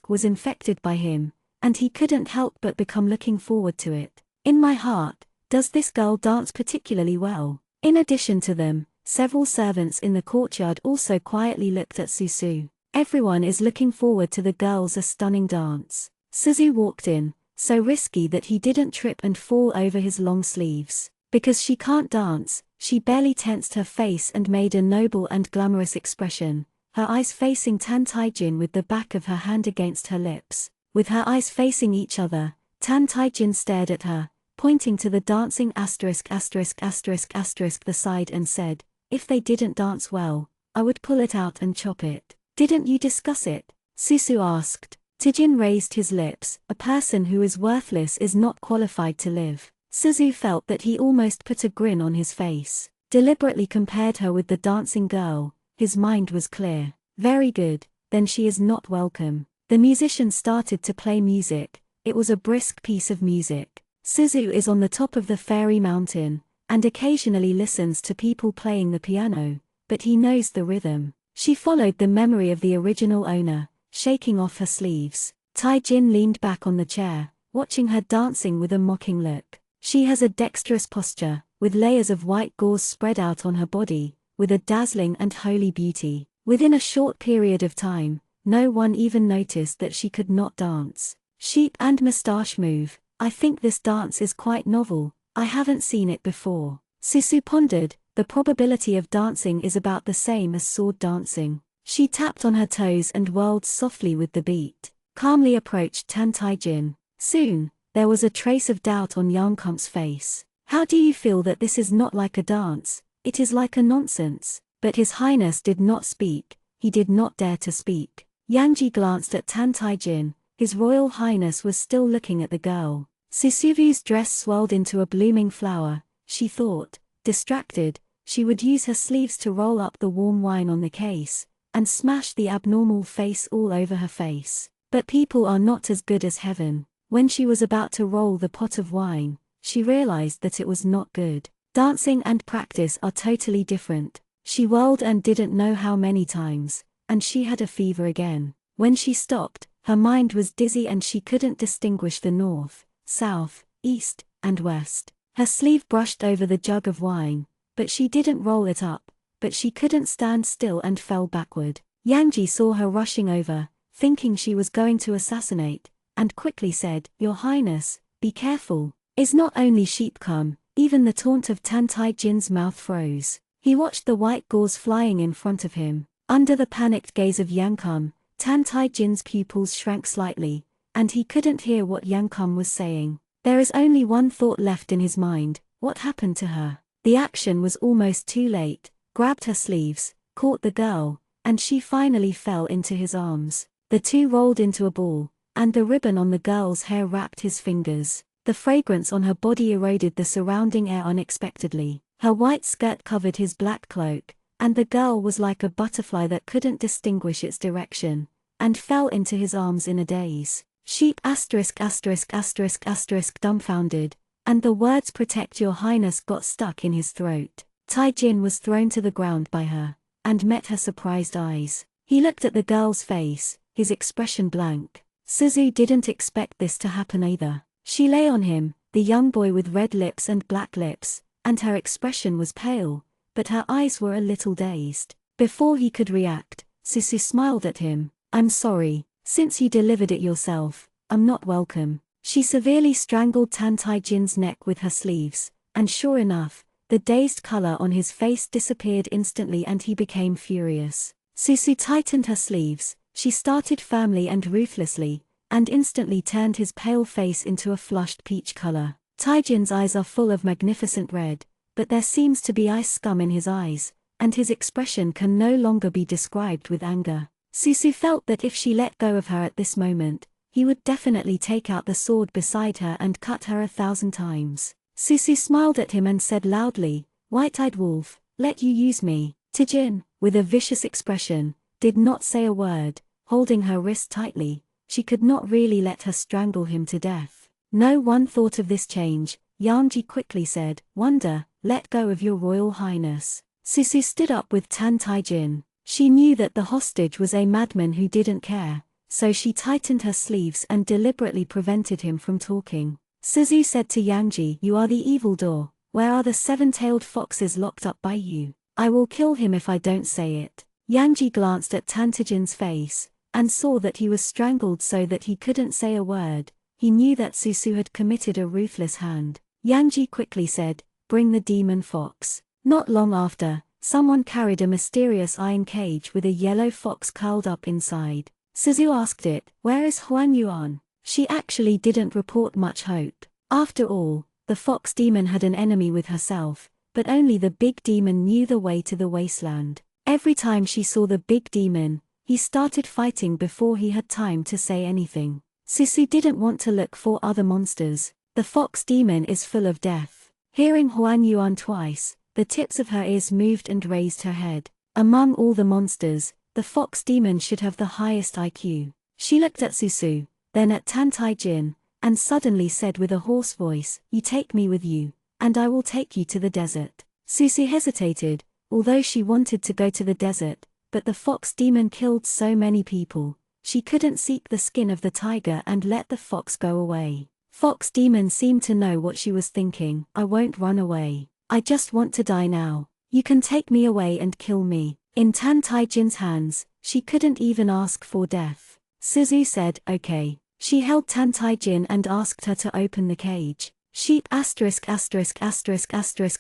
was infected by him, and he couldn't help but become looking forward to it. In my heart, does this girl dance particularly well? In addition to them, several servants in the courtyard also quietly looked at Susu. Everyone is looking forward to the girl's stunning dance. Suzu walked in, so risky that he didn't trip and fall over his long sleeves. Because she can't dance, she barely tensed her face and made a noble and glamorous expression, her eyes facing Tan Taijin with the back of her hand against her lips. With her eyes facing each other, Tan Taijin stared at her, pointing to the dancing the side and said, if they didn't dance well, I would pull it out and chop it. Didn't you discuss it? Susu asked. Taijin raised his lips. A person who is worthless is not qualified to live. Suzu felt that he almost put a grin on his face. Deliberately compared her with the dancing girl. His mind was clear. Very good, then she is not welcome. The musician started to play music. It was a brisk piece of music. Suzu is on the top of the fairy mountain, and occasionally listens to people playing the piano, but he knows the rhythm. She followed the memory of the original owner, shaking off her sleeves. Taijin leaned back on the chair, watching her dancing with a mocking look. She has a dexterous posture, with layers of white gauze spread out on her body, with a dazzling and holy beauty. Within a short period of time, no one even noticed that she could not dance. Sheep and mustache move. I think this dance is quite novel, I haven't seen it before. Susu pondered, the probability of dancing is about the same as sword dancing. She tapped on her toes and whirled softly with the beat. Calmly approached Tan Taijin. Soon, there was a trace of doubt on Yankum's face. How do you feel that this is not like a dance? It is like a nonsense. But His Highness did not speak, he did not dare to speak. Yangji glanced at Tan Taijin, His Royal Highness was still looking at the girl. Susuvu's dress swelled into a blooming flower, she thought. Distracted, she would use her sleeves to roll up the warm wine on the case, and smash the abnormal face all over her face. But people are not as good as heaven. When she was about to roll the pot of wine, she realized that it was not good. Dancing and practice are totally different. She whirled and didn't know how many times, and she had a fever again. When she stopped, her mind was dizzy and she couldn't distinguish the north, south, east, and west. Her sleeve brushed over the jug of wine, but she didn't roll it up, but she couldn't stand still and fell backward. Yangji saw her rushing over, thinking she was going to assassinate, and quickly said, Your Highness, be careful. Is not only sheep come, even the taunt of Tan Taijin's mouth froze. He watched the white gauze flying in front of him. Under the panicked gaze of Yankum, Tan Taijin's pupils shrank slightly, and he couldn't hear what Yankum was saying. There is only one thought left in his mind, what happened to her? The action was almost too late, grabbed her sleeves, caught the girl, and she finally fell into his arms. The two rolled into a ball, and the ribbon on the girl's hair wrapped his fingers. The fragrance on her body eroded the surrounding air unexpectedly. Her white skirt covered his black cloak, and the girl was like a butterfly that couldn't distinguish its direction, and fell into his arms in a daze. Sheep dumbfounded, and the words protect your highness got stuck in his throat. Taijin was thrown to the ground by her, and met her surprised eyes. He looked at the girl's face, his expression blank. Suzu didn't expect this to happen either. She lay on him, the young boy with red lips and black lips, and her expression was pale, but her eyes were a little dazed. Before he could react, Susu smiled at him. I'm sorry, since you delivered it yourself, I'm not welcome. She severely strangled Tan Taijin's neck with her sleeves, and sure enough, the dazed color on his face disappeared instantly and he became furious. Susu tightened her sleeves, she started firmly and ruthlessly, and instantly turned his pale face into a flushed peach color. Taijin's eyes are full of magnificent red, but there seems to be ice scum in his eyes, and his expression can no longer be described with anger. Susu felt that if she let go of her at this moment, he would definitely take out the sword beside her and cut her 1,000 times. Susu smiled at him and said loudly, White-eyed wolf, let you use me. Taijin, with a vicious expression, did not say a word, holding her wrist tightly. She could not really let her strangle him to death. No one thought of this change. Yanji quickly said, "Wonder, let go of your royal highness." Susu stood up with Tan Taijin. She knew that the hostage was a madman who didn't care, so she tightened her sleeves and deliberately prevented him from talking. Suzu said to Yanji, "You are the evil door. Where are the seven-tailed foxes locked up by you? I will kill him if I don't say it." Yanji glanced at Tantajin's face, and saw that he was strangled so that he couldn't say a word. He knew that Susu had committed a ruthless hand. Yanji quickly said, "Bring the demon fox." Not long after, someone carried a mysterious iron cage with a yellow fox curled up inside. Suzu asked it, "Where is Huan Yuan?" She actually didn't report much hope. After all, the fox demon had an enemy with herself, but only the big demon knew the way to the wasteland. Every time she saw the big demon, he started fighting before he had time to say anything. Susu didn't want to look for other monsters. The fox demon is full of death. Hearing Huan Yuan twice, the tips of her ears moved and raised her head. Among all the monsters, the fox demon should have the highest IQ. She looked at Susu, then at Tan Taijin, and suddenly said with a hoarse voice, "You take me with you, and I will take you to the desert." Susu hesitated, although she wanted to go to the desert, but the fox demon killed so many people. She couldn't seek the skin of the tiger and let the fox go away. Fox demon seemed to know what she was thinking. "I won't run away. I just want to die now. You can take me away and kill me." In Tan Taijin's hands, she couldn't even ask for death. Suzu said, "Okay." She held Tan Taijin and asked her to open the cage. Sheep ******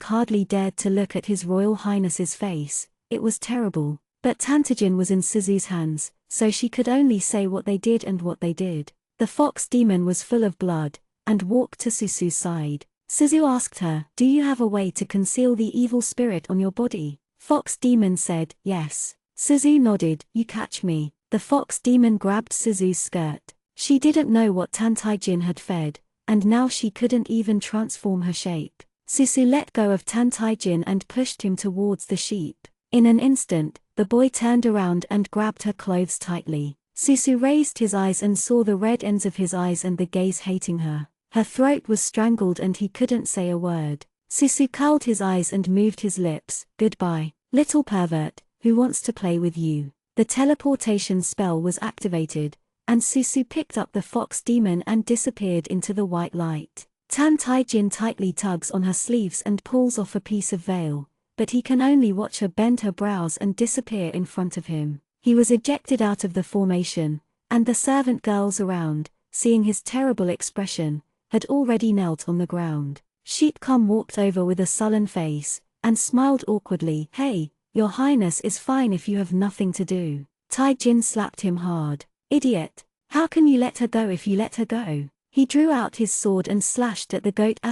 hardly dared to look at His Royal Highness's face. It was terrible. But Tantajin was in Suzu's hands, so she could only say what they did and what they did. The fox demon was full of blood, and walked to Suzu's side. Suzu asked her, "Do you have a way to conceal the evil spirit on your body?" Fox demon said, "Yes." Suzu nodded, "You catch me." The fox demon grabbed Suzu's skirt. She didn't know what Tantaijin had fed, and now she couldn't even transform her shape. Suzu let go of Tantaijin and pushed him towards the sheep. In an instant, the boy turned around and grabbed her clothes tightly. Suzu raised his eyes and saw the red ends of his eyes and the gaze hating her. Her throat was strangled and he couldn't say a word. Suzu curled his eyes and moved his lips. "Goodbye, little pervert, who wants to play with you?" The teleportation spell was activated, and Suzu picked up the fox demon and disappeared into the white light. Tan Taijin tightly tugs on her sleeves and pulls off a piece of veil, but he can only watch her bend her brows and disappear in front of him. He was ejected out of the formation, and the servant girls around, seeing his terrible expression, had already knelt on the ground. Sheepcom walked over with a sullen face, and smiled awkwardly. "Hey, your highness is fine if you have nothing to do." Taijin slapped him hard. "Idiot! How can you let her go if you let her go?" He drew out his sword and slashed at the goat ******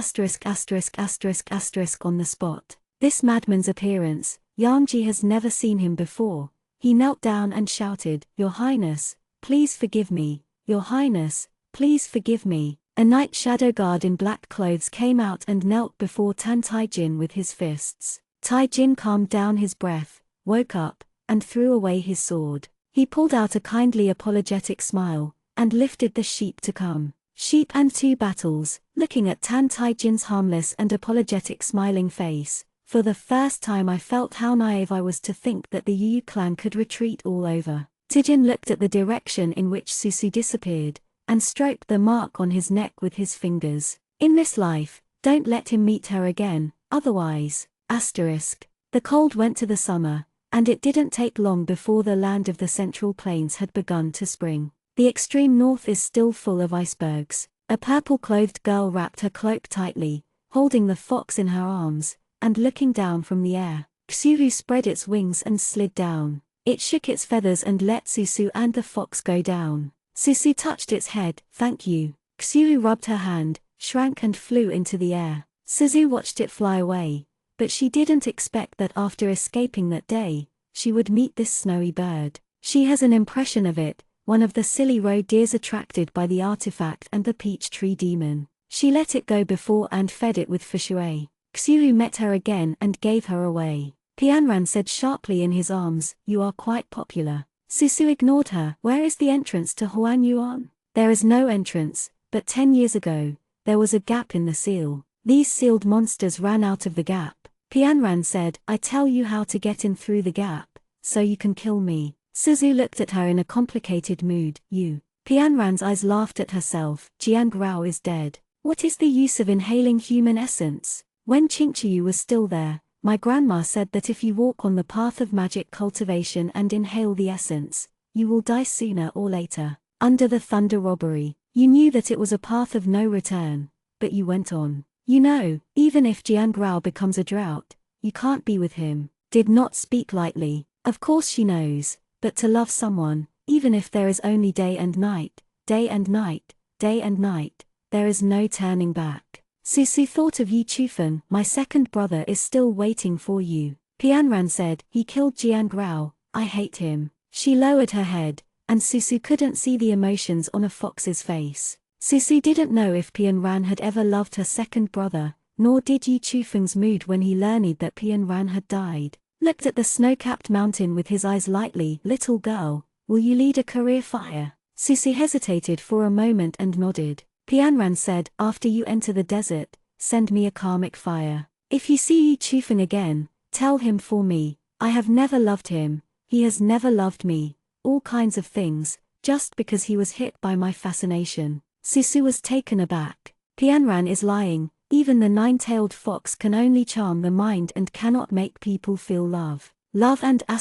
on the spot. This madman's appearance, Yanji has never seen him before. He knelt down and shouted, "Your Highness, please forgive me. Your Highness, please forgive me." A night shadow guard in black clothes came out and knelt before Tan Taijin with his fists. Taijin calmed down his breath, woke up, and threw away his sword. He pulled out a kindly apologetic smile, and lifted the sheep to come. Sheep and two battles, looking at Tan Taijin's harmless and apologetic smiling face. For the first time I felt how naive I was to think that the Yu clan could retreat all over. Taijin looked at the direction in which Susu disappeared, and stroked the mark on his neck with his fingers. "In this life, don't let him meet her again, otherwise, The cold went to the summer, and it didn't take long before the land of the Central Plains had begun to spring. The extreme north is still full of icebergs. A purple-clothed girl wrapped her cloak tightly, holding the fox in her arms, and looking down from the air. Xuru spread its wings and slid down. It shook its feathers and let Susu and the fox go down. Susu touched its head. "Thank you." Xuru rubbed her hand, shrank and flew into the air. Suzu watched it fly away, but she didn't expect that after escaping that day, she would meet this snowy bird. She has an impression of it, one of the silly roe deers attracted by the artifact and the peach tree demon. She let it go before and fed it with fushuai. Xuru met her again and gave her away. Pianran said sharply in his arms, "You are quite popular." Susu ignored her. "Where is the entrance to Huan Yuan?" "There is no entrance, but 10 years ago, there was a gap in the seal. These sealed monsters ran out of the gap. Pianran said, I tell you how to get in through the gap, so you can kill me. Suzu looked at her in a complicated mood. You. Pianran's eyes laughed at herself. Jiangrao is dead. What is the use of inhaling human essence? When Qingqiu was still there, my grandma said that if you walk on the path of magic cultivation and inhale the essence, you will die sooner or later. Under the thunder robbery, you knew that it was a path of no return, but you went on. You know, even if Jiangrao becomes a drought, you can't be with him. Did not speak lightly. Of course she knows, but to love someone, even if there is only day and night, day and night, day and night, there is no turning back. Susu thought of Yi Chufan. My second brother is still waiting for you. Pianran said, he killed Jiangrao, I hate him. She lowered her head, and Susu couldn't see the emotions on a fox's face. Susu didn't know if Pianran had ever loved her second brother, nor did Yi Chufan's mood when he learned that Pianran had died. Looked at the snow-capped mountain with his eyes lightly. Little girl, will you lead a career fire? Susu hesitated for a moment and nodded. Pianran said, after you enter the desert, send me a karmic fire. If you see Yi Chufan again, tell him for me, I have never loved him, he has never loved me, all kinds of things, just because he was hit by my fascination. Susu was taken aback. Pianran is lying, even the nine-tailed fox can only charm the mind and cannot make people feel love. Love and **** are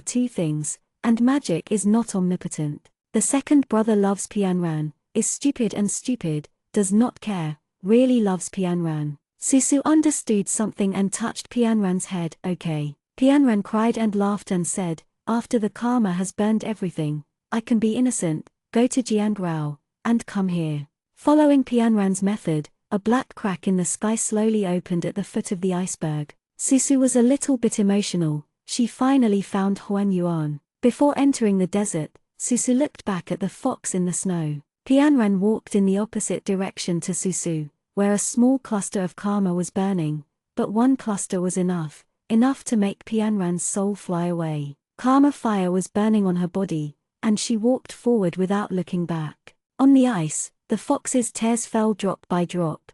two things, and magic is not omnipotent. The second brother loves Pianran, is stupid and stupid, does not care, really loves Pianran. Susu understood something and touched Pianran's head. Okay. Pianran cried and laughed and said, after the karma has burned everything, I can be innocent. Go to Jiangrao, and come here. Following Pianran's method, a black crack in the sky slowly opened at the foot of the iceberg. Susu was a little bit emotional. She finally found Huan Yuan. Before entering the desert, Susu looked back at the fox in the snow. Pianran walked in the opposite direction to Susu, where a small cluster of karma was burning, but one cluster was enough to make Pianran's soul fly away. Karma fire was burning on her body, and she walked forward without looking back. On the ice, the fox's tears fell drop by drop.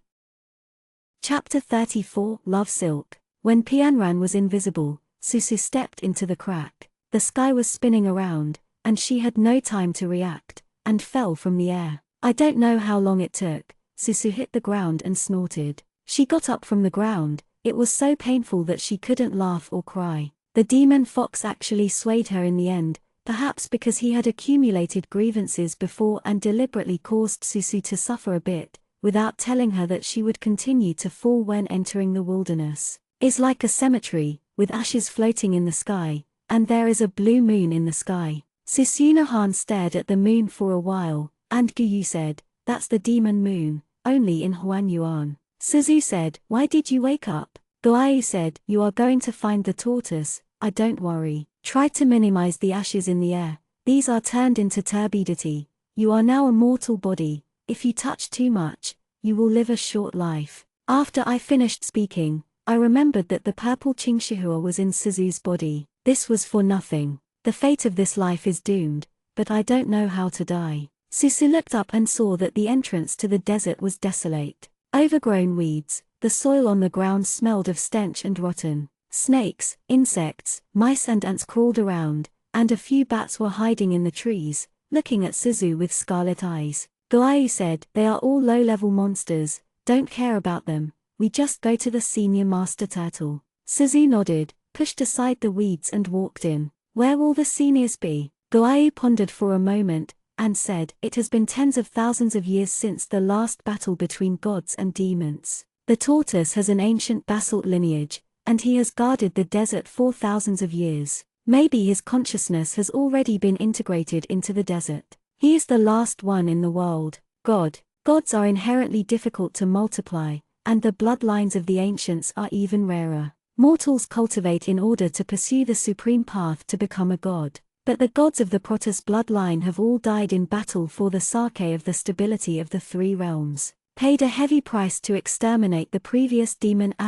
Chapter 34 Love Silk. When Pianran was invisible, Susu stepped into the crack. The sky was spinning around, and she had no time to react, and fell from the air. I don't know how long it took. Susu hit the ground and snorted. She got up from the ground. It was so painful that she couldn't laugh or cry. The demon fox actually swayed her in the end, perhaps because he had accumulated grievances before and deliberately caused Susu to suffer a bit, without telling her that she would continue to fall when entering the wilderness. Is like a cemetery, with ashes floating in the sky, and there is a blue moon in the sky. Susunohan stared at the moon for a while, and Guyu said, that's the demon moon, only in Huanyuan. Suzu said, why did you wake up? Guayu said, you are going to find the tortoise, I don't worry. Try to minimize the ashes in the air, these are turned into turbidity. You are now a mortal body, if you touch too much, you will live a short life. After I finished speaking, I remembered that the purple Qingshihua was in Suzu's body. This was for nothing. The fate of this life is doomed, but I don't know how to die. Susu looked up and saw that the entrance to the desert was desolate. Overgrown weeds, the soil on the ground smelled of stench and rotten. Snakes, insects, mice and ants crawled around, and a few bats were hiding in the trees, looking at Suzu with scarlet eyes. Guayu said, they are all low-level monsters, don't care about them, we just go to the senior master turtle. Suzu nodded, pushed aside the weeds and walked in. Where will the seniors be? Guayu pondered for a moment, and said, it has been tens of thousands of years since the last battle between gods and demons. The tortoise has an ancient basalt lineage, and he has guarded the desert for thousands of years. Maybe his consciousness has already been integrated into the desert. He is the last one in the world. Gods are inherently difficult to multiply, and the bloodlines of the ancients are even rarer. Mortals cultivate in order to pursue the supreme path to become a god. But the gods of the Protoss bloodline have all died in battle for the sake of the stability of the three realms. Paid a heavy price to exterminate the previous demon *****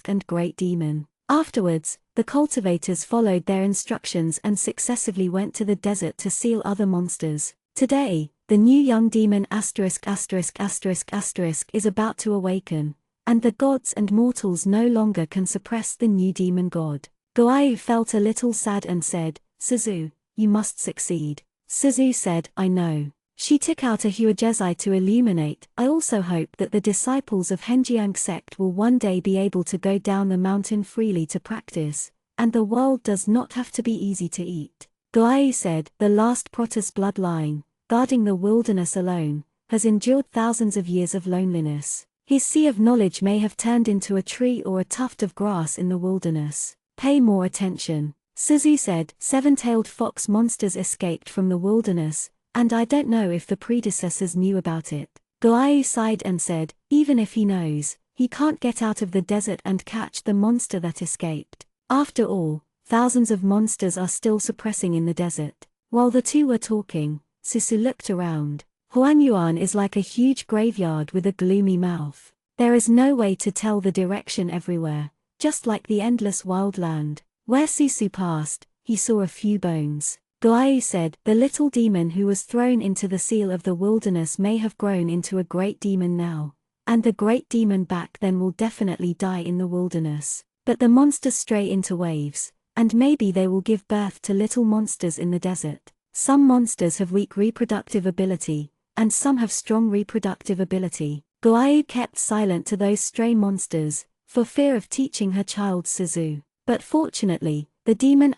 and great demon. Afterwards, the cultivators followed their instructions and successively went to the desert to seal other monsters. Today, the new young demon is about to awaken, and the gods and mortals no longer can suppress the new demon god. Goayu felt a little sad and said, Suzu, you must succeed. Suzu said, I know. She took out a huajezai to illuminate. I also hope that the disciples of Henjiang sect will one day be able to go down the mountain freely to practice, and the world does not have to be easy to eat. Goayu said, the last Protus bloodline, guarding the wilderness alone, has endured thousands of years of loneliness. His sea of knowledge may have turned into a tree or a tuft of grass in the wilderness. Pay more attention. Suzu said, 7-tailed fox monsters escaped from the wilderness, and I don't know if the predecessors knew about it. Goayu sighed and said, even if he knows, he can't get out of the desert and catch the monster that escaped. After all, thousands of monsters are still suppressing in the desert. While the two were talking, Suzu looked around. Huanyuan is like a huge graveyard with a gloomy mouth. There is no way to tell the direction everywhere, just like the endless wild land. Where Suzu passed, he saw a few bones. Goayu said, the little demon who was thrown into the seal of the wilderness may have grown into a great demon now, and the great demon back then will definitely die in the wilderness. But the monsters stray into waves, and maybe they will give birth to little monsters in the desert. Some monsters have weak reproductive ability, and some have strong reproductive ability. Goayu kept silent to those stray monsters, for fear of teaching her child Suzu. But fortunately, the demon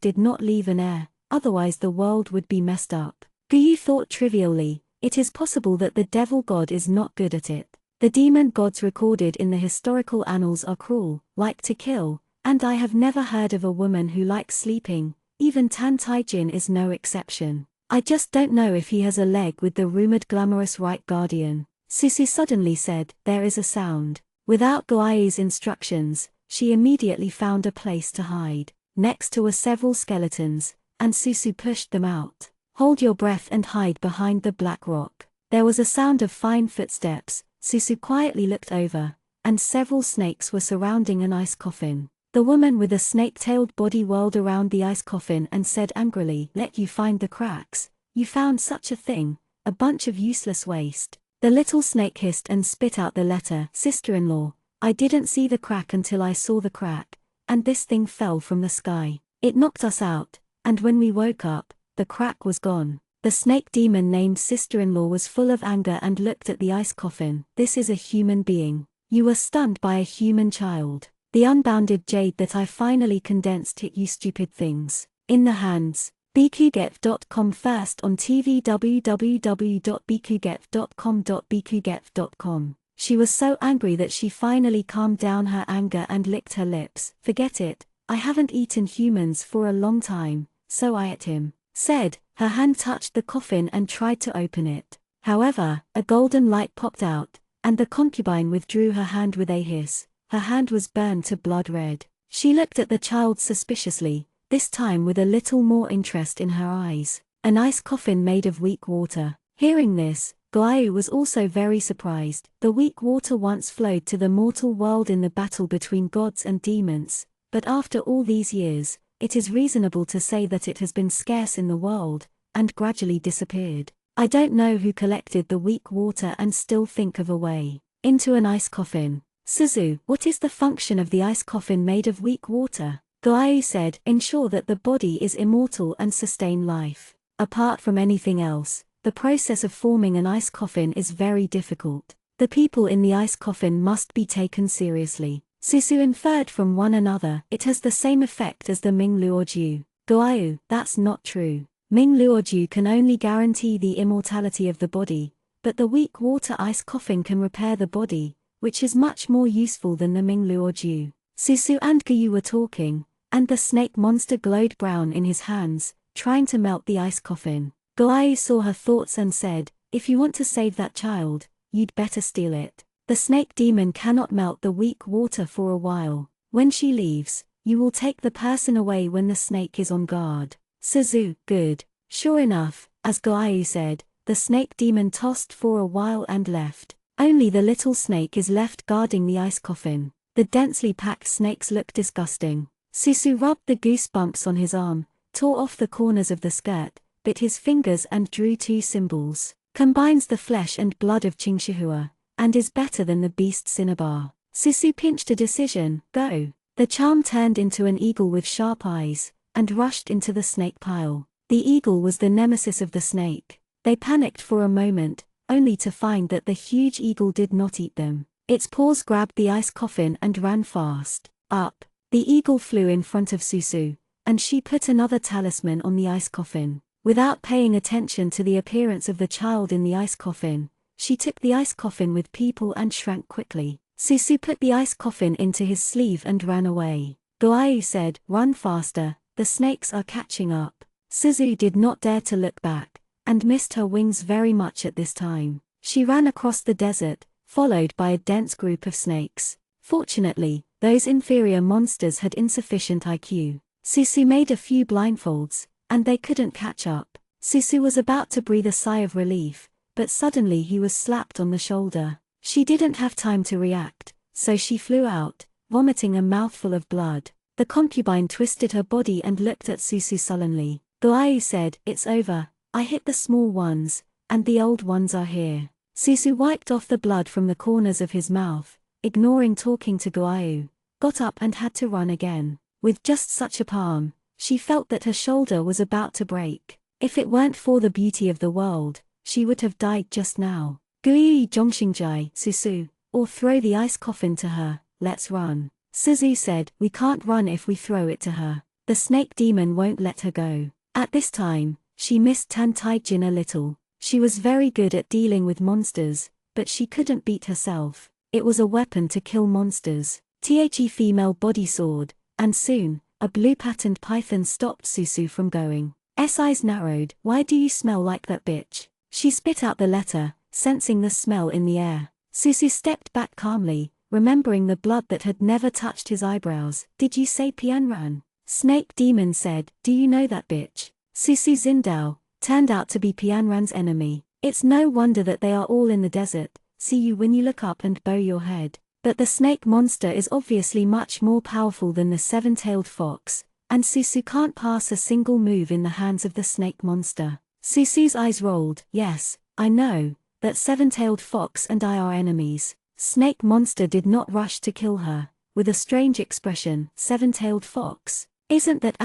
did not leave an heir, otherwise the world would be messed up. Goayu thought trivially, it is possible that the devil god is not good at it. The demon gods recorded in the historical annals are cruel, like to kill, and I have never heard of a woman who likes sleeping, even Tan Taijin is no exception. I just don't know if he has a leg with the rumored glamorous right guardian. Suzu suddenly said, there is a sound. Without Goayu's instructions, she immediately found a place to hide. Next to were several skeletons, and Suzu pushed them out. Hold your breath and hide behind the black rock. There was a sound of fine footsteps. Suzu quietly looked over, and several snakes were surrounding an ice coffin. The woman with a snake-tailed body whirled around the ice coffin and said angrily, let you find the cracks. You found such a thing, a bunch of useless waste. The little snake hissed and spit out the letter, sister-in-law. I didn't see the crack until I saw the crack, and this thing fell from the sky. It knocked us out, and when we woke up, the crack was gone. The snake demon named sister-in-law was full of anger and looked at the ice coffin. This is a human being. You were stunned by a human child. The unbounded jade that I finally condensed hit you stupid things. In the hands. bkuget.com first on TV www.bkuget.com. She was so angry that she finally calmed down her anger and licked her lips. Forget it, I haven't eaten humans for a long time, so I ate him. Said, her hand touched the coffin and tried to open it. However, a golden light popped out, and the concubine withdrew her hand with a hiss. Her hand was burned to blood red. She looked at the child suspiciously, this time with a little more interest in her eyes. An ice coffin made of weak water. Hearing this, Goayu was also very surprised. The weak water once flowed to the mortal world in the battle between gods and demons, but after all these years, it is reasonable to say that it has been scarce in the world, and gradually disappeared. I don't know who collected the weak water and still think of a way. Into an ice coffin. Suzu, what is the function of the ice coffin made of weak water? Goayu said, ensure that the body is immortal and sustain life. Apart from anything else, the process of forming an ice coffin is very difficult. The people in the ice coffin must be taken seriously. Suzu inferred from one another, it has the same effect as the Ming Luoju. Goayu, that's not true. Ming Luoju can only guarantee the immortality of the body, but the weak water ice coffin can repair the body, which is much more useful than the Ming Luoju. Suzu and Goayu were talking, and the snake monster glowed brown in his hands, trying to melt the ice coffin. Goayu saw her thoughts and said, if you want to save that child, you'd better steal it. The snake demon cannot melt the weak water for a while. When she leaves, you will take the person away when the snake is on guard. Suzu, good. Sure enough, as Goayu said, the snake demon tossed for a while and left. Only the little snake is left guarding the ice coffin. The densely packed snakes look disgusting. Suzu rubbed the goosebumps on his arm, tore off the corners of the skirt, bit his fingers and drew two symbols. Combines the flesh and blood of Qingshihua, and is better than the beast Cinnabar. Susu pinched a decision, go. The charm turned into an eagle with sharp eyes, and rushed into the snake pile. The eagle was the nemesis of the snake. They panicked for a moment, only to find that the huge eagle did not eat them. Its paws grabbed the ice coffin and ran fast. Up. The eagle flew in front of Susu, and she put another talisman on the ice coffin. Without paying attention to the appearance of the child in the ice coffin, she took the ice coffin with people and shrank quickly. Susu put the ice coffin into his sleeve and ran away. Goayu said, run faster, the snakes are catching up. Suzu did not dare to look back, and missed her wings very much at this time. She ran across the desert, followed by a dense group of snakes. Fortunately, those inferior monsters had insufficient IQ. Susu made a few blindfolds, and they couldn't catch up. Susu was about to breathe a sigh of relief, but suddenly he was slapped on the shoulder. She didn't have time to react, so she flew out, vomiting a mouthful of blood. The concubine twisted her body and looked at Susu sullenly. Goayu said, it's over, I hit the small ones, and the old ones are here. Susu wiped off the blood from the corners of his mouth, ignoring talking to Goayu, got up and had to run again. With just such a palm, she felt that her shoulder was about to break. If it weren't for the beauty of the world, she would have died just now. Gui Zhongxingjai, Susu, or throw the ice coffin to her, let's run. Suzu said, we can't run if we throw it to her. The snake demon won't let her go. At this time, she missed Tan Taijin a little. She was very good at dealing with monsters, but she couldn't beat herself. It was a weapon to kill monsters. The female body sword, and soon, a blue-patterned python stopped Susu from going. S eyes narrowed, why do you smell like that bitch? She spit out the letter, sensing the smell in the air. Susu stepped back calmly, remembering the blood that had never touched his eyebrows. Did you say Pianran? Snake Demon said, do you know that bitch? Susu Zindao turned out to be Pianran's enemy. It's no wonder that they are all in the desert. See you when you look up and bow your head. But the snake monster is obviously much more powerful than the seven-tailed fox, and Susu can't pass a single move in the hands of the snake monster. Susu's eyes rolled. Yes, I know, that seven-tailed fox and I are enemies. Snake monster did not rush to kill her, with a strange expression. Seven-tailed fox? Isn't that *****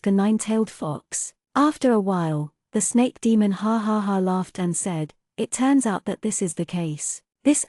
a nine-tailed fox? After a while, the snake demon ha ha ha laughed and said, it turns out that this is the case. This *****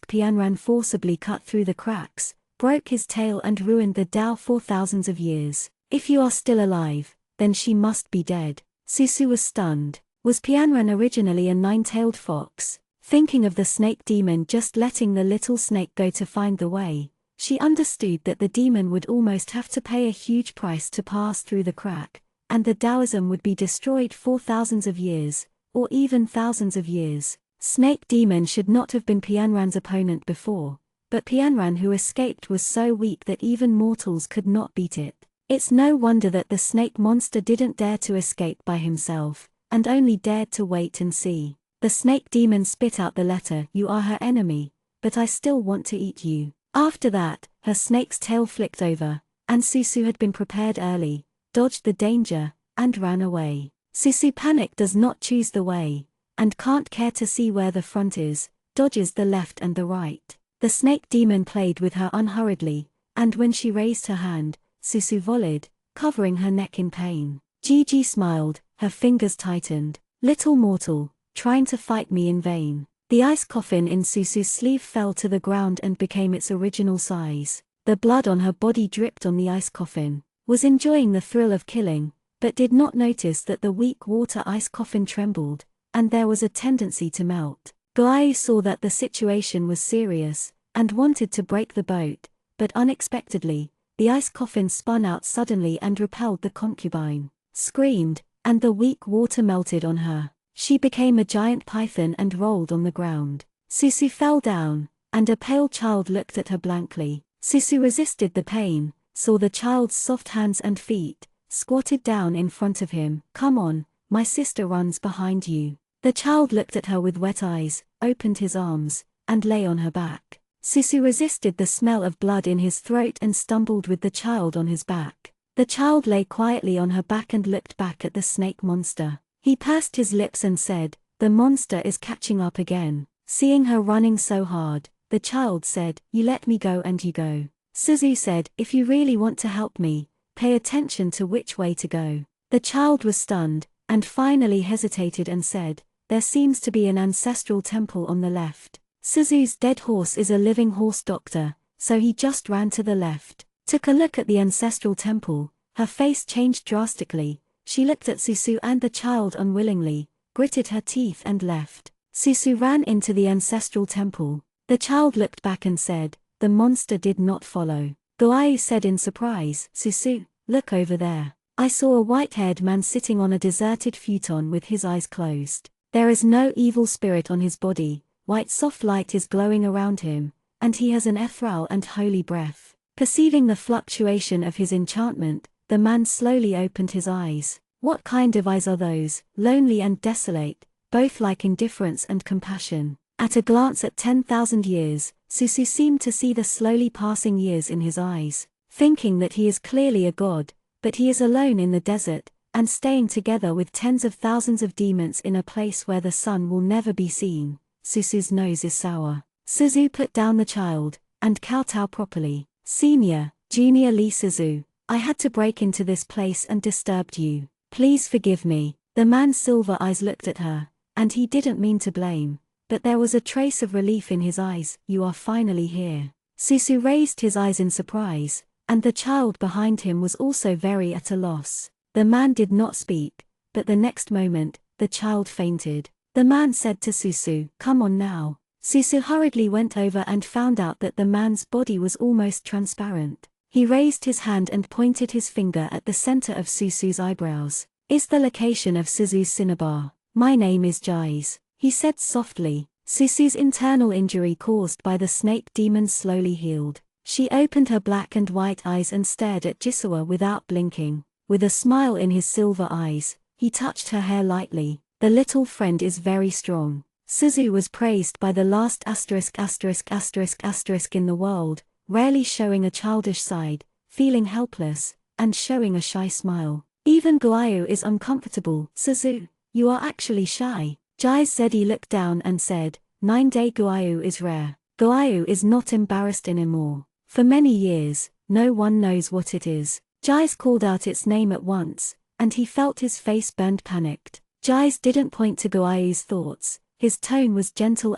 Pianran forcibly cut through the cracks, broke his tail and ruined the Tao for thousands of years. If you are still alive, then she must be dead. Susu was stunned. Was Pianran originally a nine-tailed fox? Thinking of the snake demon just letting the little snake go to find the way, she understood that the demon would almost have to pay a huge price to pass through the crack, and the Taoism would be destroyed for thousands of years, or even thousands of years. Snake Demon should not have been Pianran's opponent before, but Pianran who escaped was so weak that even mortals could not beat it. It's no wonder that the snake monster didn't dare to escape by himself, and only dared to wait and see. The snake demon spit out the letter, you are her enemy, but I still want to eat you. After that, her snake's tail flicked over, and Susu had been prepared early, dodged the danger, and ran away. Susu panic does not choose the way, and can't care to see where the front is, dodges the left and the right. The snake demon played with her unhurriedly, and when she raised her hand, Susu volleyed, covering her neck in pain. Gigi smiled, her fingers tightened. Little mortal, trying to fight me in vain. The ice coffin in Susu's sleeve fell to the ground and became its original size. The blood on her body dripped on the ice coffin. Was enjoying the thrill of killing, but did not notice that the weak water ice coffin trembled, and there was a tendency to melt. Goayu saw that the situation was serious, and wanted to break the boat, but unexpectedly, the ice coffin spun out suddenly and repelled the concubine. Screamed, and the weak water melted on her. She became a giant python and rolled on the ground. Susu fell down, and a pale child looked at her blankly. Susu resisted the pain, saw the child's soft hands and feet, squatted down in front of him. Come on, my sister runs behind you. The child looked at her with wet eyes, opened his arms, and lay on her back. Susu resisted the smell of blood in his throat and stumbled with the child on his back. The child lay quietly on her back and looked back at the snake monster. He pursed his lips and said, "The monster is catching up again." Seeing her running so hard, the child said, "You let me go and you go." Suzu said, "If you really want to help me, pay attention to which way to go." The child was stunned, and finally hesitated and said, "There seems to be an ancestral temple on the left." Suzu's dead horse is a living horse doctor, so he just ran to the left, took a look at the ancestral temple. Her face changed drastically. She looked at Suzu and the child unwillingly, gritted her teeth and left. Suzu ran into the ancestral temple. The child looked back and said, "The monster did not follow." Goayu said in surprise, "Suzu, look over there. I saw a white-haired man sitting on a deserted futon with his eyes closed. There is no evil spirit on his body, white soft light is glowing around him, and he has an ethereal and holy breath." Perceiving the fluctuation of his enchantment, the man slowly opened his eyes. What kind of eyes are those, lonely and desolate, both like indifference and compassion? At a glance at 10,000 years, Suzu seemed to see the slowly passing years in his eyes, thinking that he is clearly a god, but he is alone in the desert, and staying together with tens of thousands of demons in a place where the sun will never be seen. Suzu's nose is sour. Suzu put down the child, and kowtow properly. "Senior, Junior Lee Suzu, I had to break into this place and disturbed you. Please forgive me." The man's silver eyes looked at her, and he didn't mean to blame, but there was a trace of relief in his eyes. "You are finally here." Suzu raised his eyes in surprise, and the child behind him was also very at a loss. The man did not speak, but the next moment, the child fainted. The man said to Suzu, "Come on now." Suzu hurriedly went over and found out that the man's body was almost transparent. He raised his hand and pointed his finger at the center of Suzu's eyebrows. "Is the location of Suzu's cinnabar. My name is Jais," he said softly. Suzu's internal injury caused by the snake demon slowly healed. She opened her black and white eyes and stared at Jisoo without blinking. With a smile in his silver eyes, he touched her hair lightly. "The little friend is very strong." Suzu was praised by the last **** in the world, rarely showing a childish side, feeling helpless, and showing a shy smile. Even Goayu is uncomfortable. "Suzu, you are actually shy." Jai Zedi looked down and said, 9-day Goayu is rare. Goayu is not embarrassed anymore. For many years, no one knows what it is. Jais called out its name at once, and he felt his face burned panicked. Jais didn't point to Goayu's thoughts. His tone was gentle,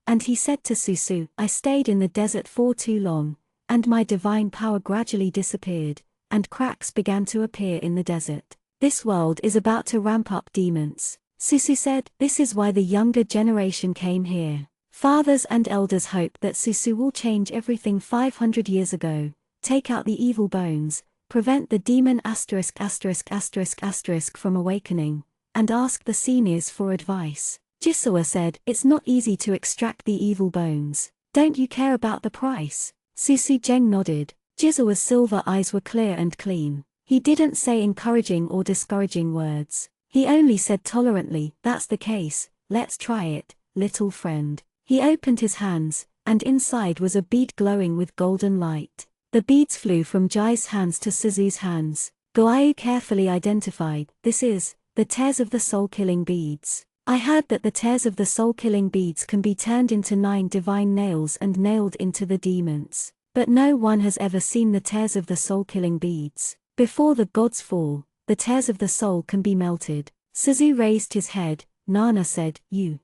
and he said to Suzu, "I stayed in the desert for too long, and my divine power gradually disappeared, and cracks began to appear in the desert. This world is about to ramp up demons." Suzu said, "This is why the younger generation came here. Fathers and elders hope that Suzu will change everything 500 years ago, take out the evil bones, prevent the demon **** from awakening, and ask the seniors for advice." Jisoo said, "It's not easy to extract the evil bones. Don't you care about the price?" Suzu Jeng nodded. Jisoo's silver eyes were clear and clean. He didn't say encouraging or discouraging words. He only said tolerantly, "That's the case, let's try it, little friend." He opened his hands, and inside was a bead glowing with golden light. The beads flew from Jai's hands to Suzu's hands. Goayu carefully identified, "This is the tears of the soul-killing beads. I heard that the tears of the soul-killing beads can be turned into 9 divine nails and nailed into the demons. But no one has ever seen the tears of the soul-killing beads. Before the gods fall, the tears of the soul can be melted." Suzu raised his head. Nana said, You.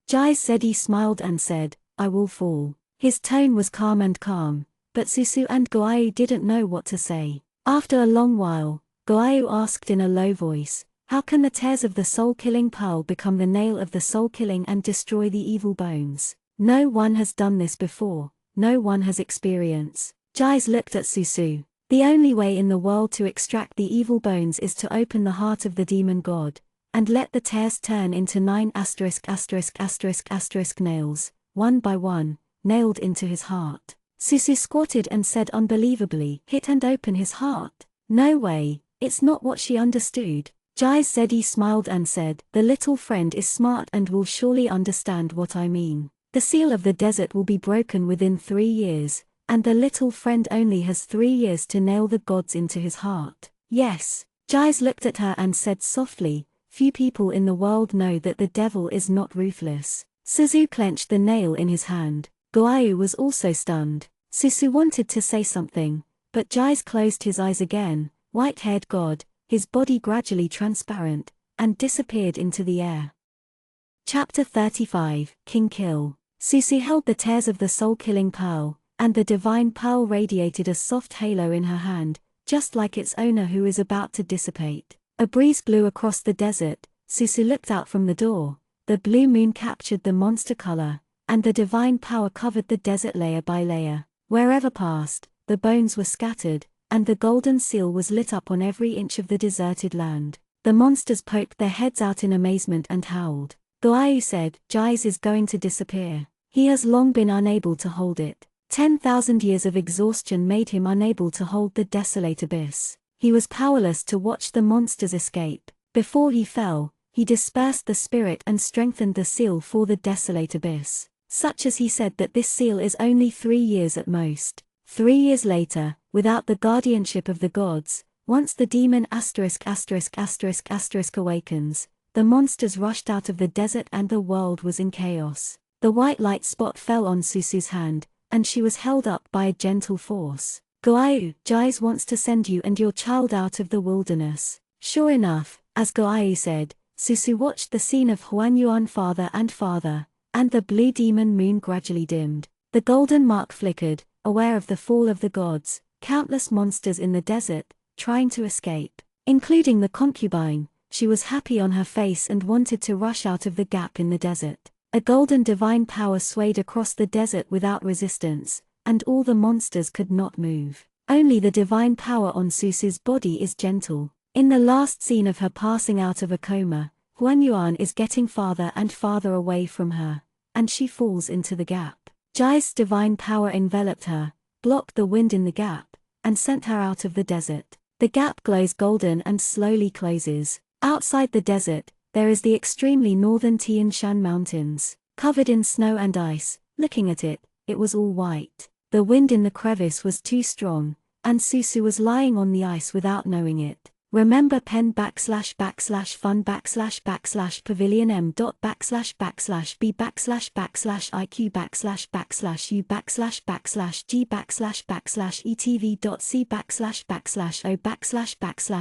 Jai Zedi smiled and said, "I will fall." His tone was calm, but Suzu and Goayu didn't know what to say. After a long while, Goayu asked in a low voice, "How can the tears of the soul-killing pearl become the nail of the soul-killing and destroy the evil bones? No one has done this before, no one has experience." Jais looked at Suzu. "The only way in the world to extract the evil bones is to open the heart of the demon god, and let the tears turn into 9 **** nails, one by one, nailed into his heart." Suzu squatted and said unbelievably, "Hit and open his heart? No way, it's not what she understood." Jai Zedi smiled and said, "The little friend is smart and will surely understand what I mean. The seal of the desert will be broken within 3 years, and the little friend only has 3 years to nail the gods into his heart. Yes. Giles looked at her and said softly, few people in the world know that the devil is not ruthless. Suzu clenched the nail in his hand. Goayu was also stunned. Susu wanted to say something, but Giles closed his eyes again, white-haired god, his body gradually transparent, and disappeared into the air. Chapter 35, King Kill. Susu held the tears of the soul-killing pearl, and the divine pearl radiated a soft halo in her hand, just like its owner who is about to dissipate. A breeze blew across the desert. Susu looked out from the door. The blue moon captured the monster color, and the divine power covered the desert layer by layer. Wherever passed, the bones were scattered, and the golden seal was lit up on every inch of the deserted land. The monsters poked their heads out in amazement and howled. Goayu said, Giles is going to disappear. He has long been unable to hold it. 10,000 years of exhaustion made him unable to hold the desolate abyss. He was powerless to watch the monsters escape. Before he fell, he dispersed the spirit and strengthened the seal for the desolate abyss. Such as he said that this seal is only 3 years at most. 3 years later, without the guardianship of the gods, once the demon **** awakens, the monsters rushed out of the desert and the world was in chaos. The white light spot fell on Susu's hand, and she was held up by a gentle force. Goayu, Giles wants to send you and your child out of the wilderness. Sure enough, as Goayu said, Susu watched the scene of Huanyuan farther and farther, and the blue demon moon gradually dimmed. The golden mark flickered, aware of the fall of the gods, countless monsters in the desert, trying to escape, including the concubine. She was happy on her face and wanted to rush out of the gap in the desert. A golden divine power swayed across the desert without resistance, and all the monsters could not move. Only the divine power on Susu's body is gentle. In the last scene of her passing out of a coma, Huanyuan is getting farther and farther away from her, and she falls into the gap. Jai's divine power enveloped her, blocked the wind in the gap, and sent her out of the desert. The gap glows golden and slowly closes. Outside the desert, there is the extremely northern Tian Shan Mountains, covered in snow and ice. Looking at it, it was all white. The wind in the crevice was too strong, and Susu was lying on the ice without knowing it. Remember pen //fun /pavilion m .// b // iq // u // g etv.c // o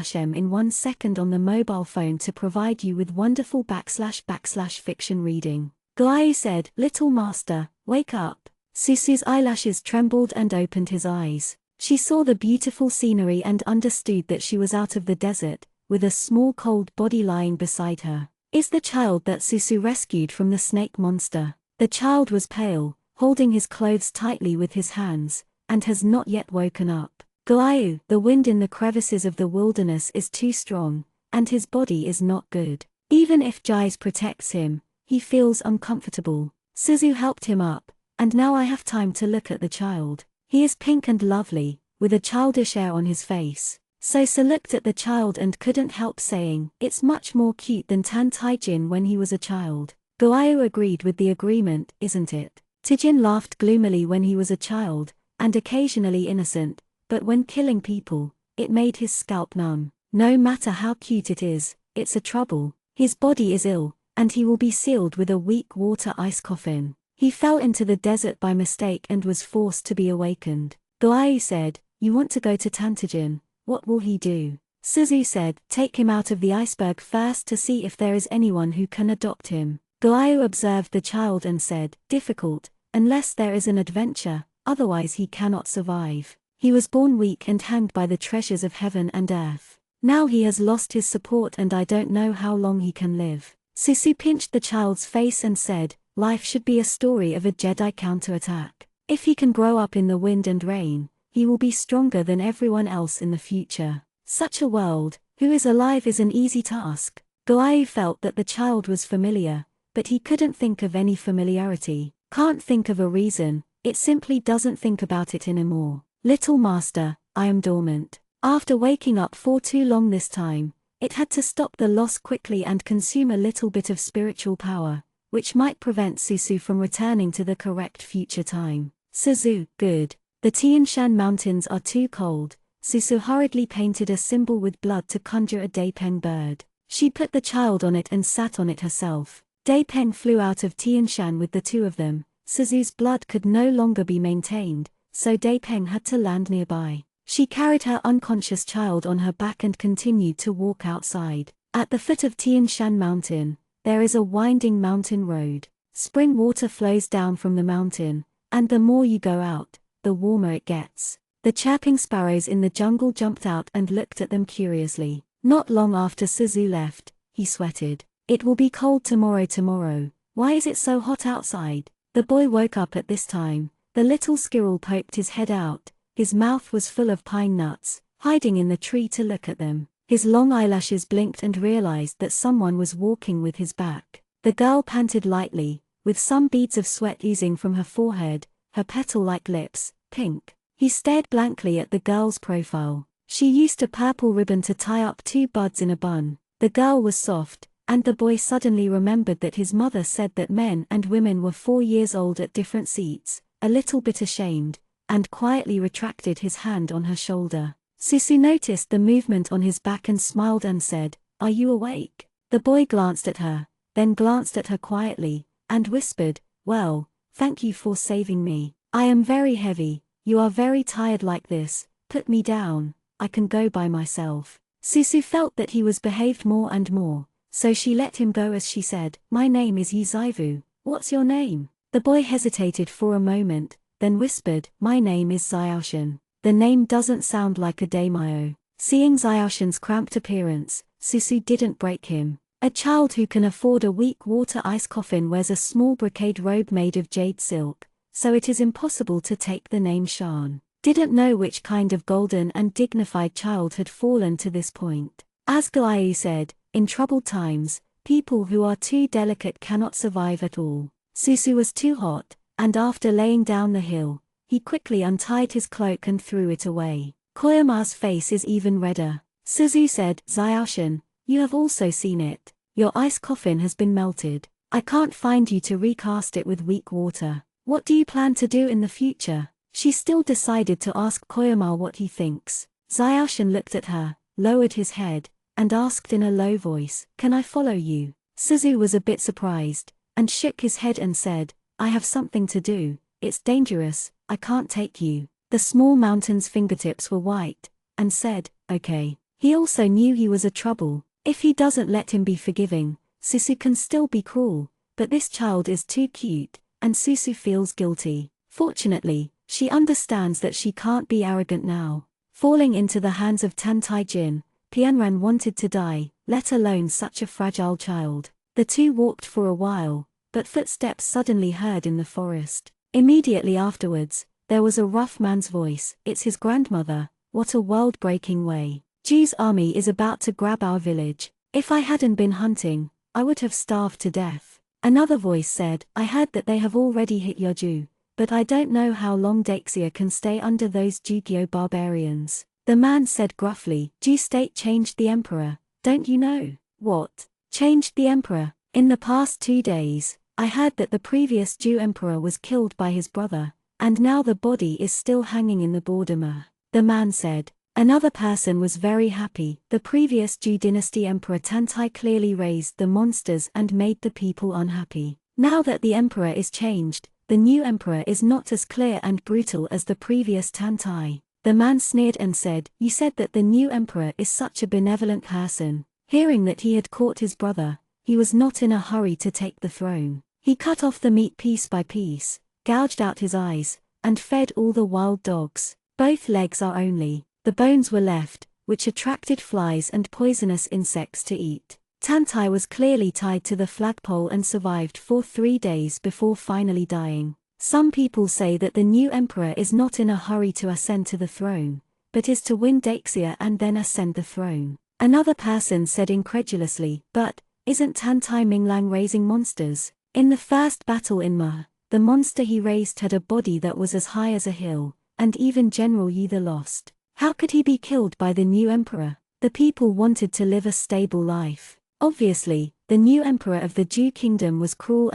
// m in 1 second on the mobile phone to provide you with wonderful / fiction reading. Goayu said, "Little master, wake up." Susu's eyelashes trembled and opened his eyes. She saw the beautiful scenery and understood that she was out of the desert, with a small cold body lying beside her. Is the child that Susu rescued from the snake monster. The child was pale, holding his clothes tightly with his hands, and has not yet woken up. Goayu, the wind in the crevices of the wilderness is too strong, and his body is not good. Even if Jais protects him, he feels uncomfortable. Suzu helped him up, and now I have time to look at the child. He is pink and lovely, with a childish air on his face. Sosa looked at the child and couldn't help saying, "It's much more cute than Tan Taijin when he was a child." Goayu agreed with the agreement, "Isn't it?" Taijin laughed gloomily when he was a child, and occasionally innocent, but when killing people, it made his scalp numb. No matter how cute it is, it's a trouble. His body is ill, and he will be sealed with a weak water ice coffin. He fell into the desert by mistake and was forced to be awakened. Goayu said, "You want to go to Tantajin, what will he do?" Suzu said, "Take him out of the iceberg first to see if there is anyone who can adopt him." Goayu observed the child and said, "Difficult, unless there is an adventure, otherwise he cannot survive. He was born weak and hanged by the treasures of heaven and earth. Now he has lost his support and I don't know how long he can live." Susu pinched the child's face and said, "Life should be a story of a Jedi counterattack. If he can grow up in the wind and rain, he will be stronger than everyone else in the future. Such a world, who is alive is an easy task." Goayu felt that the child was familiar, but he couldn't think of any familiarity. Can't think of a reason, it simply doesn't think about it anymore. "Little master, I am dormant." After waking up for too long this time, it had to stop the loss quickly and consume a little bit of spiritual power, which might prevent Susu from returning to the correct future time. Suzu, good. The Tian Shan mountains are too cold. Susu hurriedly painted a symbol with blood to conjure a Dapeng bird. She put the child on it and sat on it herself. Dapeng flew out of Tian Shan with the two of them. Suzu's blood could no longer be maintained, so Dapeng had to land nearby. She carried her unconscious child on her back and continued to walk outside. At the foot of Tian Shan mountain, there is a winding mountain road. Spring water flows down from the mountain, and the more you go out, the warmer it gets. The chirping sparrows in the jungle jumped out and looked at them curiously. Not long after Suzu left, he sweated. It will be cold tomorrow. Why is it so hot outside? The boy woke up at this time. The little squirrel poked his head out. His mouth was full of pine nuts, hiding in the tree to look at them. His long eyelashes blinked and realized that someone was walking with his back. The girl panted lightly, with some beads of sweat oozing from her forehead, her petal-like lips, pink. He stared blankly at the girl's profile. She used a purple ribbon to tie up two buds in a bun. The girl was soft, and the boy suddenly remembered that his mother said that men and women were 4 years old at different seats. A little bit ashamed, and quietly retracted his hand on her shoulder. Susu noticed the movement on his back and smiled and said, "Are you awake?" The boy glanced at her, then glanced at her quietly, and whispered, "Well, thank you for saving me. I am very heavy. You are very tired like this. Put me down. I can go by myself." Susu felt that he was behaved more and more, so she let him go as she said, "My name is Yuzaivu. What's your name?" The boy hesitated for a moment, then whispered, "My name is Xiaoshan." The name doesn't sound like a daimyo. Seeing Xiaoshan's cramped appearance, Susu didn't break him. A child who can afford a weak water ice coffin wears a small brocade robe made of jade silk, so it is impossible to take the name Shan. Didn't know which kind of golden and dignified child had fallen to this point. As Gaiu said, in troubled times, people who are too delicate cannot survive at all. Susu was too hot, and after laying down the hill, he quickly untied his cloak and threw it away. Koyama's face is even redder. Suzu said, "Xiaoshan, you have also seen it. Your ice coffin has been melted. I can't find you to recast it with weak water. What do you plan to do in the future?" She still decided to ask Koyama what he thinks. Xiaoshan looked at her, lowered his head, and asked in a low voice, "Can I follow you?" Suzu was a bit surprised, and shook his head and said, "I have something to do. It's dangerous, I can't take you." The small mountain's fingertips were white, and said, "Okay." He also knew he was a trouble. If he doesn't let him be forgiving, Susu can still be cruel, but this child is too cute, and Susu feels guilty. Fortunately, she understands that she can't be arrogant now. Falling into the hands of Tantai Jin, Pianran wanted to die, let alone such a fragile child. The two walked for a while, but footsteps suddenly heard in the forest. Immediately afterwards, there was a rough man's voice, "It's his grandmother. What a world-breaking way. Ju's army is about to grab our village. If I hadn't been hunting, I would have starved to death." Another voice said, "I heard that they have already hit Yeoju, but I don't know how long Daxia can stay under those Jugyo barbarians." The man said gruffly, "Ju state changed the emperor, don't you know?" "What? Changed the emperor?" "In the past 2 days, I heard that the previous Ju emperor was killed by his brother, and now the body is still hanging in the border." The man said. Another person was very happy. The previous Ju dynasty emperor Tantai clearly raised the monsters and made the people unhappy. Now that the emperor is changed, the new emperor is not as clear and brutal as the previous Tantai. The man sneered and said, "You said that the new emperor is such a benevolent person." Hearing that he had caught his brother, he was not in a hurry to take the throne. He cut off the meat piece by piece, gouged out his eyes, and fed all the wild dogs. Both legs are only. The bones were left, which attracted flies and poisonous insects to eat. Tantai was clearly tied to the flagpole and survived for 3 days before finally dying. Some people say that the new emperor is not in a hurry to ascend to the throne, but is to win Daxia and then ascend the throne. Another person said incredulously, "But, isn't Tantai Minglang raising monsters? In the first battle in Ma, the monster he raised had a body that was as high as a hill, and even General Yuther lost. How could he be killed by the new emperor?" The people wanted to live a stable life. Obviously, the new emperor of the Ju kingdom was cruel,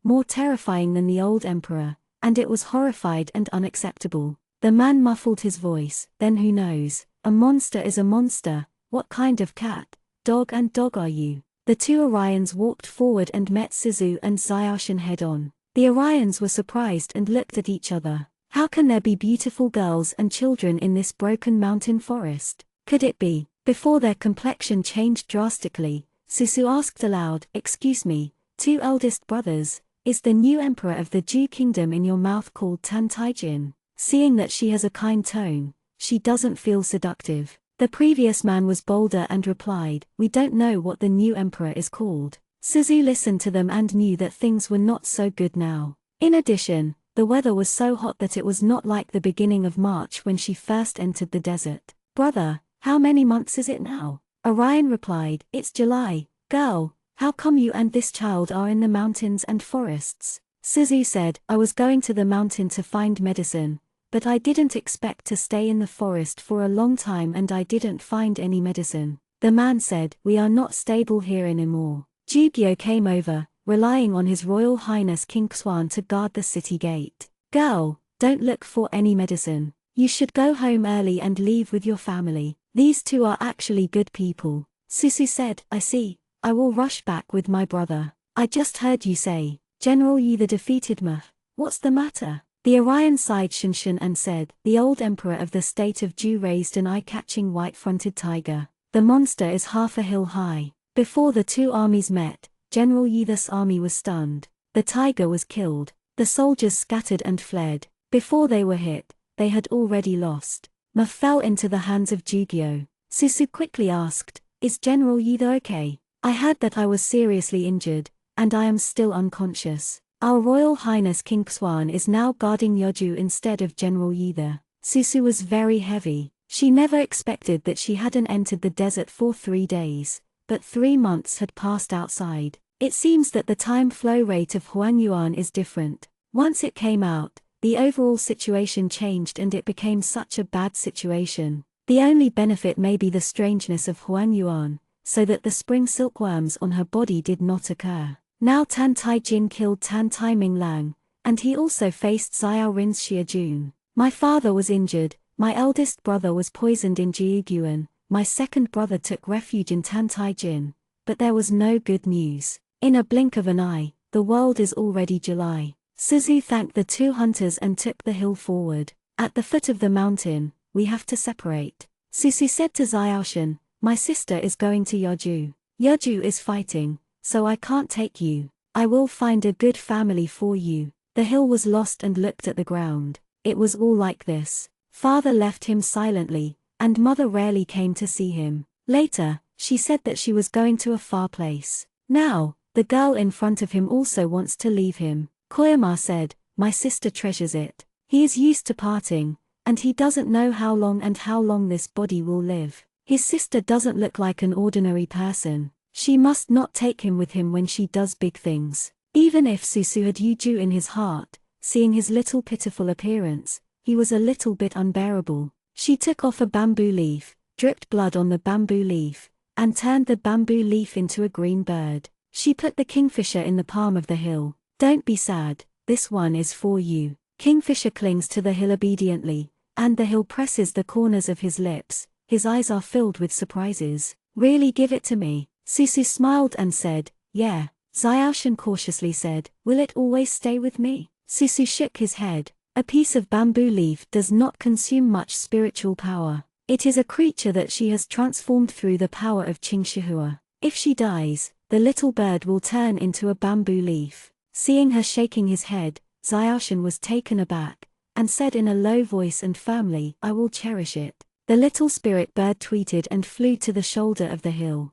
more terrifying than the old emperor, and it was horrified and unacceptable. The man muffled his voice, then who knows, a monster is a monster, what kind of cat, dog are you? The two Orions walked forward and met Suzu and Xiaoshan head-on. The Orions were surprised and looked at each other. How can there be beautiful girls and children in this broken mountain forest? Could it be? Before their complexion changed drastically, Suzu asked aloud, "Excuse me, two eldest brothers, is the new emperor of the Ju kingdom in your mouth called Tan Taijin?" Seeing that she has a kind tone, she doesn't feel seductive. The previous man was bolder and replied, "We don't know what the new emperor is called." Suzu listened to them and knew that things were not so good now. In addition, the weather was so hot that it was not like the beginning of March when she first entered the desert. "Brother, how many months is it now?" Orion replied, "It's July." "Girl, how come you and this child are in the mountains and forests?" Suzu said, "I was going to the mountain to find medicine, but I didn't expect to stay in the forest for a long time and I didn't find any medicine." The man said, "We are not stable here anymore." Jugyo came over, relying on His Royal Highness King Xuan to guard the city gate. "Girl, don't look for any medicine. You should go home early and leave with your family. These two are actually good people." Susu said, "I see. I will rush back with my brother." "I just heard you say, General Yi the defeated Mah. What's the matter?" The Orion sighed Shinshin and said, "The old emperor of the state of Ju raised an eye-catching white-fronted tiger. The monster is half a hill high. Before the two armies met, General Yi's army was stunned. The tiger was killed. The soldiers scattered and fled. Before they were hit, they had already lost. Ma fell into the hands of Jugyo." Susu quickly asked, "Is General Yi okay? I heard that I was seriously injured, and I am still unconscious. Our Royal Highness King Xuan is now guarding Yeoju instead of General Yi." Susu was very heavy. She never expected that she hadn't entered the desert for 3 days. But 3 months had passed outside. It seems that the time flow rate of Huanyuan is different. Once it came out, the overall situation changed and it became such a bad situation. The only benefit may be the strangeness of Huanyuan, so that the spring silkworms on her body did not occur. Now Tan Taijin killed Tan Tai Ming Lang, and he also faced Xiao Rin's Xia Jun. "My father was injured, my eldest brother was poisoned in Jiuguan. My second brother took refuge in Tan Taijin, but there was no good news. In a blink of an eye, the world is already July." Suzu thanked the two hunters and took the hill forward. At the foot of the mountain, "We have to separate." Susu said to Xiaoshan, "My sister is going to Yeoju. Yeoju is fighting, so I can't take you. I will find a good family for you." The hill was lost and looked at the ground. It was all like this. Father left him silently, and mother rarely came to see him. Later, she said that she was going to a far place. Now, the girl in front of him also wants to leave him. Koyama said, "My sister treasures it. He is used to parting, and he doesn't know how long this body will live. His sister doesn't look like an ordinary person. She must not take him with him when she does big things." Even if Susu had Yuju in his heart, seeing his little pitiful appearance, he was a little bit unbearable. She took off a bamboo leaf, dripped blood on the bamboo leaf, and turned the bamboo leaf into a green bird. She put the kingfisher in the palm of the hill. "Don't be sad, this one is for you." Kingfisher clings to the hill obediently, and the hill presses the corners of his lips. His eyes are filled with surprises. "Really give it to me?" Susu smiled and said, "Yeah." Xiaoshan cautiously said, "Will it always stay with me?" Susu shook his head. A piece of bamboo leaf does not consume much spiritual power. It is a creature that she has transformed through the power of Qingshihua. If she dies, the little bird will turn into a bamboo leaf. Seeing her shaking his head, Xiaoshan was taken aback, and said in a low voice and firmly, "I will cherish it." The little spirit bird tweeted and flew to the shoulder of the hill.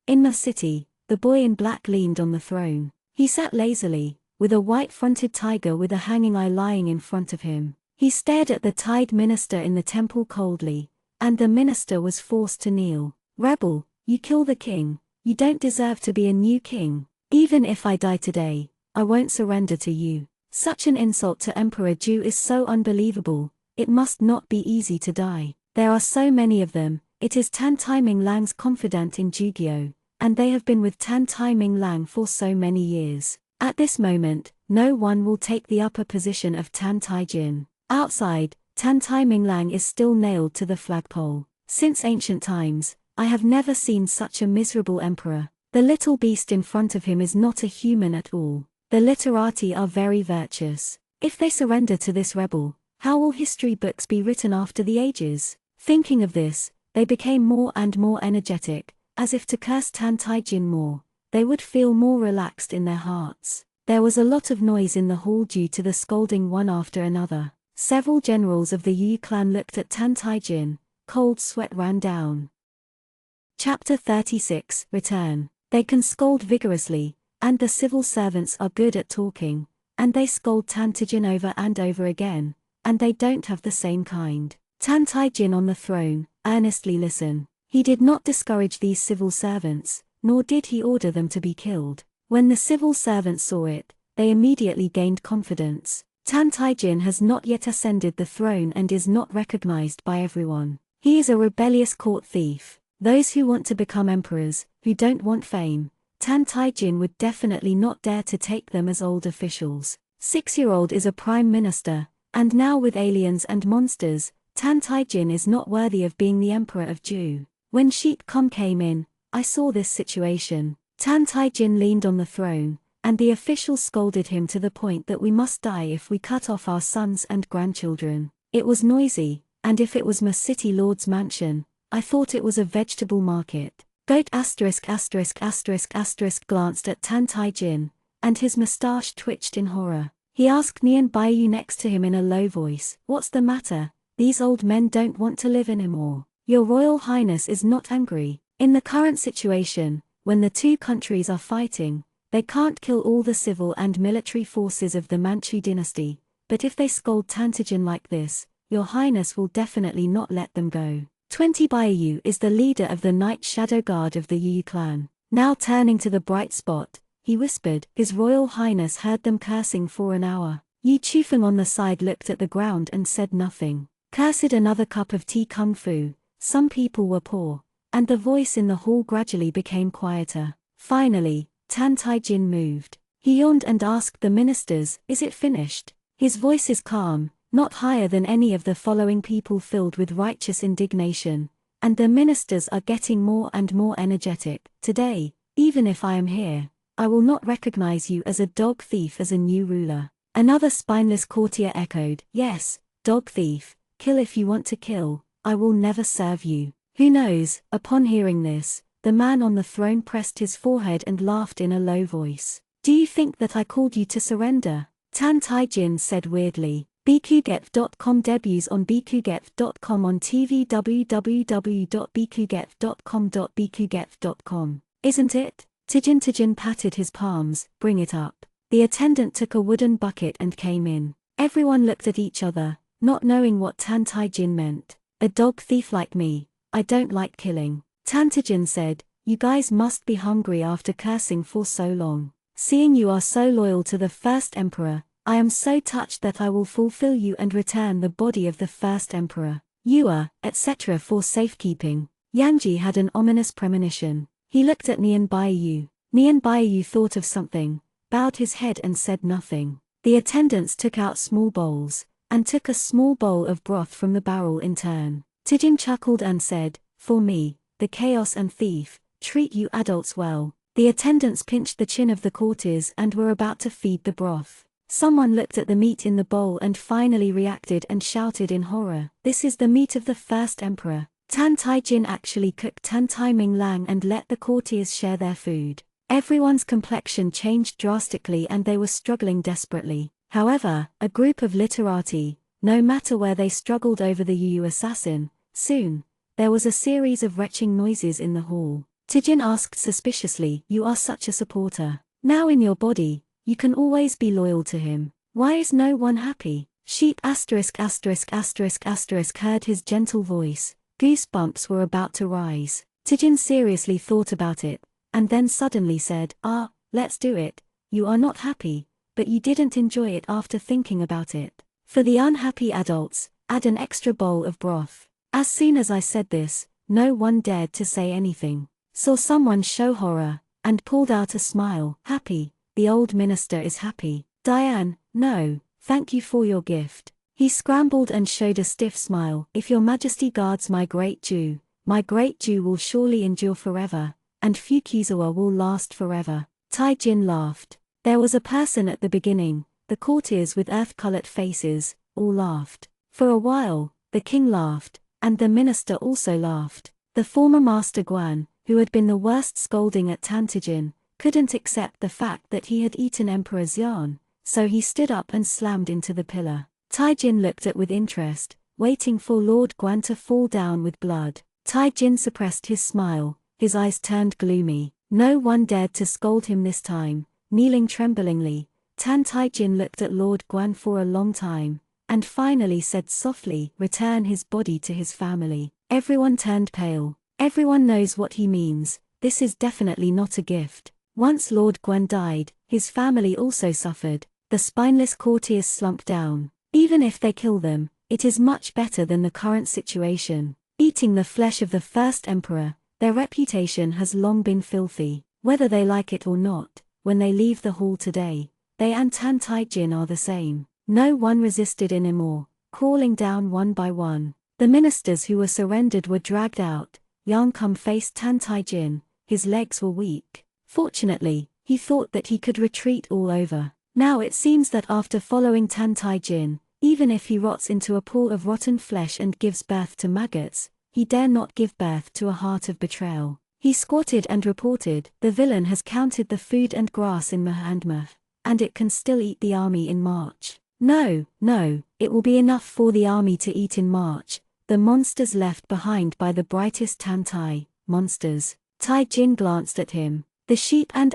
In the city, the boy in black leaned on the throne. He sat lazily, with a white-fronted tiger with a hanging eye lying in front of him. He stared at the Tide minister in the temple coldly, and the minister was forced to kneel. "Rebel, you kill the king, you don't deserve to be a new king. Even if I die today, I won't surrender to you." Such an insult to Emperor Ju is so unbelievable, it must not be easy to die. There are so many of them. It is Tan Tai Ming Lang's confidant in Jugyo, and they have been with Tan Tai Ming Lang for so many years. At this moment, no one will take the upper position of Tan Taijin. Outside, Tan Tai Ming Lang is still nailed to the flagpole. Since ancient times, I have never seen such a miserable emperor. The little beast in front of him is not a human at all. The literati are very virtuous. If they surrender to this rebel, how will history books be written after the ages? Thinking of this, they became more and more energetic, as if to curse Tan Taijin more. They would feel more relaxed in their hearts. There was a lot of noise in the hall due to the scolding one after another. Several generals of the Yu clan looked at Tan Taijin. Cold sweat ran down. Chapter 36, Return. They can scold vigorously, and the civil servants are good at talking, and they scold Tan Taijin over and over again, and they don't have the same kind. Tan Taijin on the throne, earnestly listen. He did not discourage these civil servants, nor did he order them to be killed. When the civil servants saw it, they immediately gained confidence. Tan Taijin has not yet ascended the throne and is not recognized by everyone. He is a rebellious court thief. Those who want to become emperors, who don't want fame, Tan Taijin would definitely not dare to take them as old officials. 6-year-old is a prime minister, and now with aliens and monsters, Tan Taijin is not worthy of being the emperor of Zhou. When Sheik Kong came in, I saw this situation. Tan Taijin leaned on the throne, and the officials scolded him to the point that we must die if we cut off our sons and grandchildren. It was noisy, and if it was my city lord's mansion, I thought it was a vegetable market. Goat ****** glanced at Tan Taijin, and his moustache twitched in horror. He asked Nian Baiyu next to him in a low voice, "What's the matter? These old men don't want to live anymore. Your Royal Highness is not angry." In the current situation, when the two countries are fighting, they can't kill all the civil and military forces of the Manchu dynasty, but if they scold Tan Taijin like this, Your Highness will definitely not let them go. 20 Baiyu is the leader of the Night Shadow Guard of the Yu clan. Now turning to the bright spot, he whispered, "His Royal Highness heard them cursing for an hour." Yu Chufeng on the side looked at the ground and said nothing. Cursed another cup of tea kung fu. Some people were poor, and the voice in the hall gradually became quieter. Finally, Tan Taijin moved. He yawned and asked the ministers, "Is it finished?" His voice is calm, not higher than any of the following people filled with righteous indignation, and the ministers are getting more and more energetic. "Today, even if I am here, I will not recognize you as a dog thief as a new ruler." Another spineless courtier echoed, "Yes, dog thief, kill if you want to kill, I will never serve you." Who knows? Upon hearing this, the man on the throne pressed his forehead and laughed in a low voice. "Do you think that I called you to surrender?" Tan Taijin said weirdly. bqget.com debuts on bqget.com on TV www.bqget.com. Isn't it? Taijin patted his palms, "Bring it up." The attendant took a wooden bucket and came in. Everyone looked at each other, not knowing what Tan Taijin meant. "A dog thief like me, I don't like killing." Tan Taijin said, "You guys must be hungry after cursing for so long. Seeing you are so loyal to the first emperor, I am so touched that I will fulfill you and return the body of the first emperor. You are, etc. for safekeeping." Yangji had an ominous premonition. He looked at Nian Baiyu. Nian Baiyu thought of something, bowed his head and said nothing. The attendants took out small bowls, and took a small bowl of broth from the barrel in turn. Taijin chuckled and said, "For me, the chaos and thief, treat you adults well." The attendants pinched the chin of the courtiers and were about to feed the broth. Someone looked at the meat in the bowl and finally reacted and shouted in horror, "This is the meat of the first emperor." Tan Taijin actually cooked Tan Tai Ming Lang and let the courtiers share their food. Everyone's complexion changed drastically and they were struggling desperately. However, a group of literati, no matter where they struggled over the Yu assassin, soon, there was a series of retching noises in the hall. Taijin asked suspiciously, "You are such a supporter. Now in your body, you can always be loyal to him. Why is no one happy?" Sheep ***** heard his gentle voice. Goosebumps were about to rise. Taijin seriously thought about it, and then suddenly said, "Let's do it. You are not happy, but you didn't enjoy it after thinking about it. For the unhappy adults, add an extra bowl of broth." As soon as I said this, no one dared to say anything. Saw someone show horror, and pulled out a smile. "Happy, the old minister is happy. Diane, no, thank you for your gift. He scrambled and showed a stiff smile. If your majesty guards my great Jew will surely endure forever, and Fukizawa will last forever. Taijin laughed. There was a person at the beginning, the courtiers with earth-colored faces, all laughed. For a while, the king laughed, and the minister also laughed. The former Master Guan, who had been the worst scolding at Tantijin, couldn't accept the fact that he had eaten Emperor's yarn, so he stood up and slammed into the pillar. Taijin looked at with interest, waiting for Lord Guan to fall down with blood. Taijin suppressed his smile, his eyes turned gloomy. No one dared to scold him this time. Kneeling tremblingly, Tan Taijin looked at Lord Guan for a long time, and finally said softly, "Return his body to his family." Everyone turned pale. Everyone knows what he means. This is definitely not a gift. Once Lord Guan died, his family also suffered. The spineless courtiers slumped down. Even if they kill them, it is much better than the current situation. Eating the flesh of the first emperor, their reputation has long been filthy. Whether they like it or not, when they leave the hall today, they and Tan Taijin are the same. No one resisted anymore, crawling down one by one. The ministers who were surrendered were dragged out. Yang Kum faced Tan Taijin, his legs were weak. Fortunately, he thought that he could retreat all over. Now it seems that after following Tan Taijin, even if he rots into a pool of rotten flesh and gives birth to maggots, he dare not give birth to a heart of betrayal. He squatted and reported, "The villain has counted the food and grass in Mahandma, and it can still eat the army in March. No, it will be enough for the army to eat in March, the monsters left behind by the brightest Tantai, monsters." Taijin glanced at him. The sheep and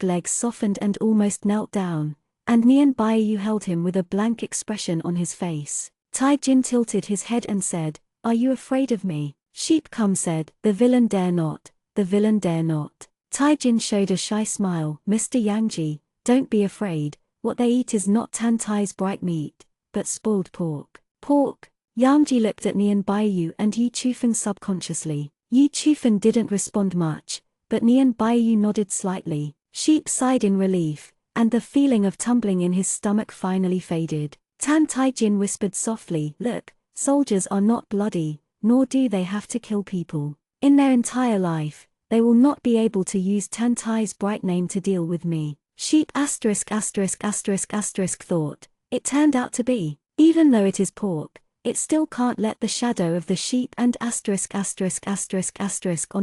legs softened and almost knelt down, and Nian Baiyu held him with a blank expression on his face. Taijin tilted his head and said, "Are you afraid of me?" Sheep Kum said, "The villain dare not, the villain dare not." Taijin showed a shy smile. "Mr. Yangji, don't be afraid, what they eat is not Tantai's bright meat, but spoiled pork." Pork? Yangji looked at Nian Baiyu and Yi Chufeng subconsciously. Yi Chufeng didn't respond much, but Nian Baiyu nodded slightly. Sheep sighed in relief, and the feeling of tumbling in his stomach finally faded. Tan Taijin whispered softly, "Look, soldiers are not bloody, nor do they have to kill people. In their entire life, they will not be able to use Tantai's bright name to deal with me." Sheep thought. It turned out to be, even though it is pork, it still can't let the shadow of the sheep and on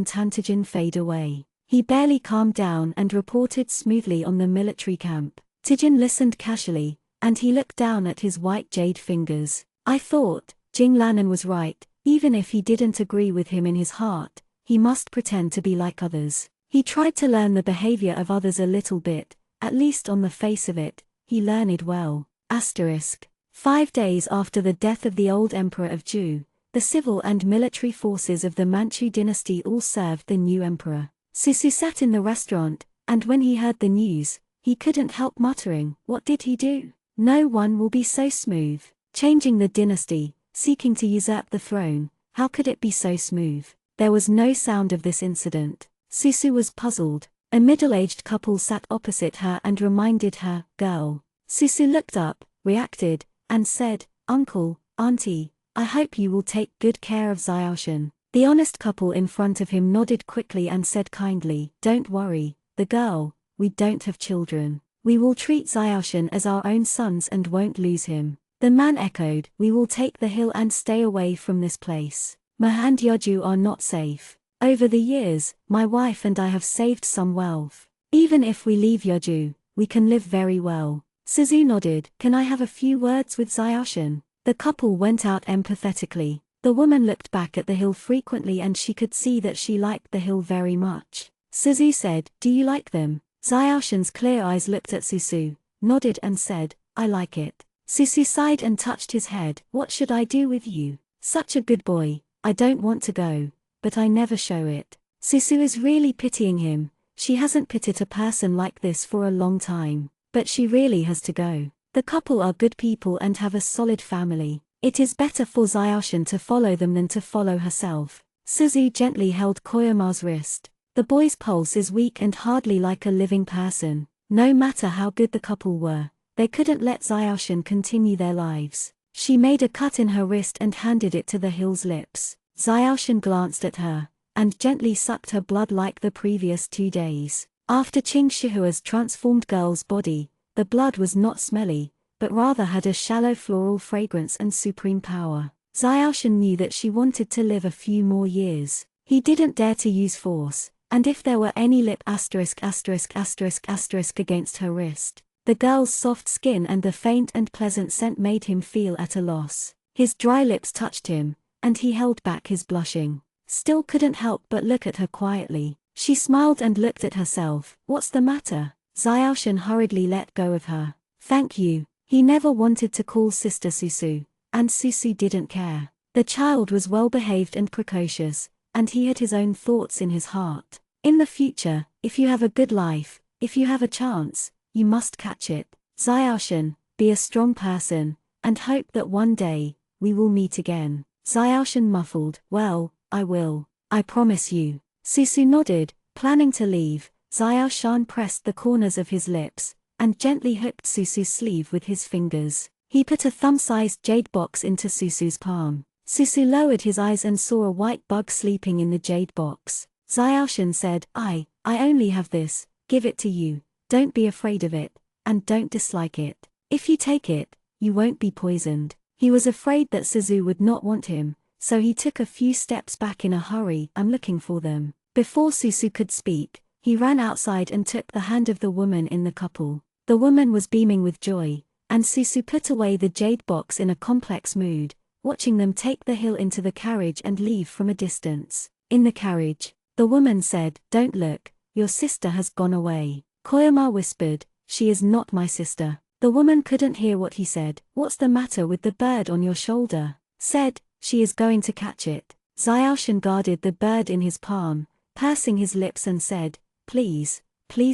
Tantijin fade away. He barely calmed down and reported smoothly on the military camp. Tijin listened casually, and he looked down at his white jade fingers. "I thought, Jing Lannan was right, even if he didn't agree with him in his heart, he must pretend to be like others. He tried to learn the behavior of others a little bit, at least on the face of it, he learned well." 5 days after the death of the old emperor of Zhou, the civil and military forces of the Manchu dynasty all served the new emperor. Susu sat in the restaurant, and when he heard the news, he couldn't help muttering, "What did he do? No one will be so smooth. Changing the dynasty, seeking to usurp the throne, how could it be so smooth?" There was no sound of this incident. Susu was puzzled. A middle-aged couple sat opposite her and reminded her, "Girl." Susu looked up, reacted, and said, "Uncle, Auntie, I hope you will take good care of Xiaoshan." The honest couple in front of him nodded quickly and said kindly, "Don't worry, the girl, we don't have children. We will treat Xiaoshan as our own sons and won't lose him." The man echoed, "We will take the hill and stay away from this place. Mahand Yoju are not safe. Over the years, my wife and I have saved some wealth. Even if we leave Yoju, we can live very well." Suzu nodded, "Can I have a few words with Xiaoshan?" The couple went out empathetically. The woman looked back at the hill frequently and she could see that she liked the hill very much. Suzu said, "Do you like them?" Xiaoshan's clear eyes looked at Susu, nodded and said, "I like it." Susu sighed and touched his head. "What should I do with you? Such a good boy. I don't want to go, but I never show it." Susu is really pitying him. She hasn't pitied a person like this for a long time, but she really has to go. The couple are good people and have a solid family. It is better for Xiaoshan to follow them than to follow herself. Suzu gently held Koyama's wrist. The boy's pulse is weak and hardly like a living person. No matter how good the couple were, they couldn't let Xiaoshan continue their lives. She made a cut in her wrist and handed it to the hill's lips. Xiaoshan glanced at her, and gently sucked her blood like the previous 2 days. After Qing Shihua's transformed girl's body, the blood was not smelly, but rather had a shallow floral fragrance and supreme power. Xiaoshan knew that she wanted to live a few more years. He didn't dare to use force, and if there were any lip asterisk against her wrist, the girl's soft skin and the faint and pleasant scent made him feel at a loss. His dry lips touched him, and he held back his blushing. Still couldn't help but look at her quietly. She smiled and looked at herself. What's the matter? Xiaoshan hurriedly let go of her. Thank you. He never wanted to call sister Susu, and Susu didn't care. The child was well behaved and precocious, and he had his own thoughts in his heart. In the future, if you have a good life, if you have a chance, you must catch it. Xiaoshan, be a strong person, and hope that one day, we will meet again. Xiaoshan muffled, well, I will. I promise you. Susu nodded, planning to leave. Xiaoshan pressed the corners of his lips, and gently hooked Susu's sleeve with his fingers. He put a thumb-sized jade box into Susu's palm. Susu lowered his eyes and saw a white bug sleeping in the jade box. Xiaoshan said, I only have this, give it to you, don't be afraid of it, and don't dislike it. If you take it, you won't be poisoned. He was afraid that Suzu would not want him, so he took a few steps back in a hurry. I'm looking for them. Before Susu could speak, he ran outside and took the hand of the woman in the couple. The woman was beaming with joy, and Susu put away the jade box in a complex mood, watching them take the hill into the carriage and leave from a distance. In the carriage, the woman said, don't look, your sister has gone away. Koyama whispered, she is not my sister. The woman couldn't hear what he said. What's the matter with the bird on your shoulder? Said, she is going to catch it. Xiaoshan guarded the bird in his palm, pursing his lips and said, please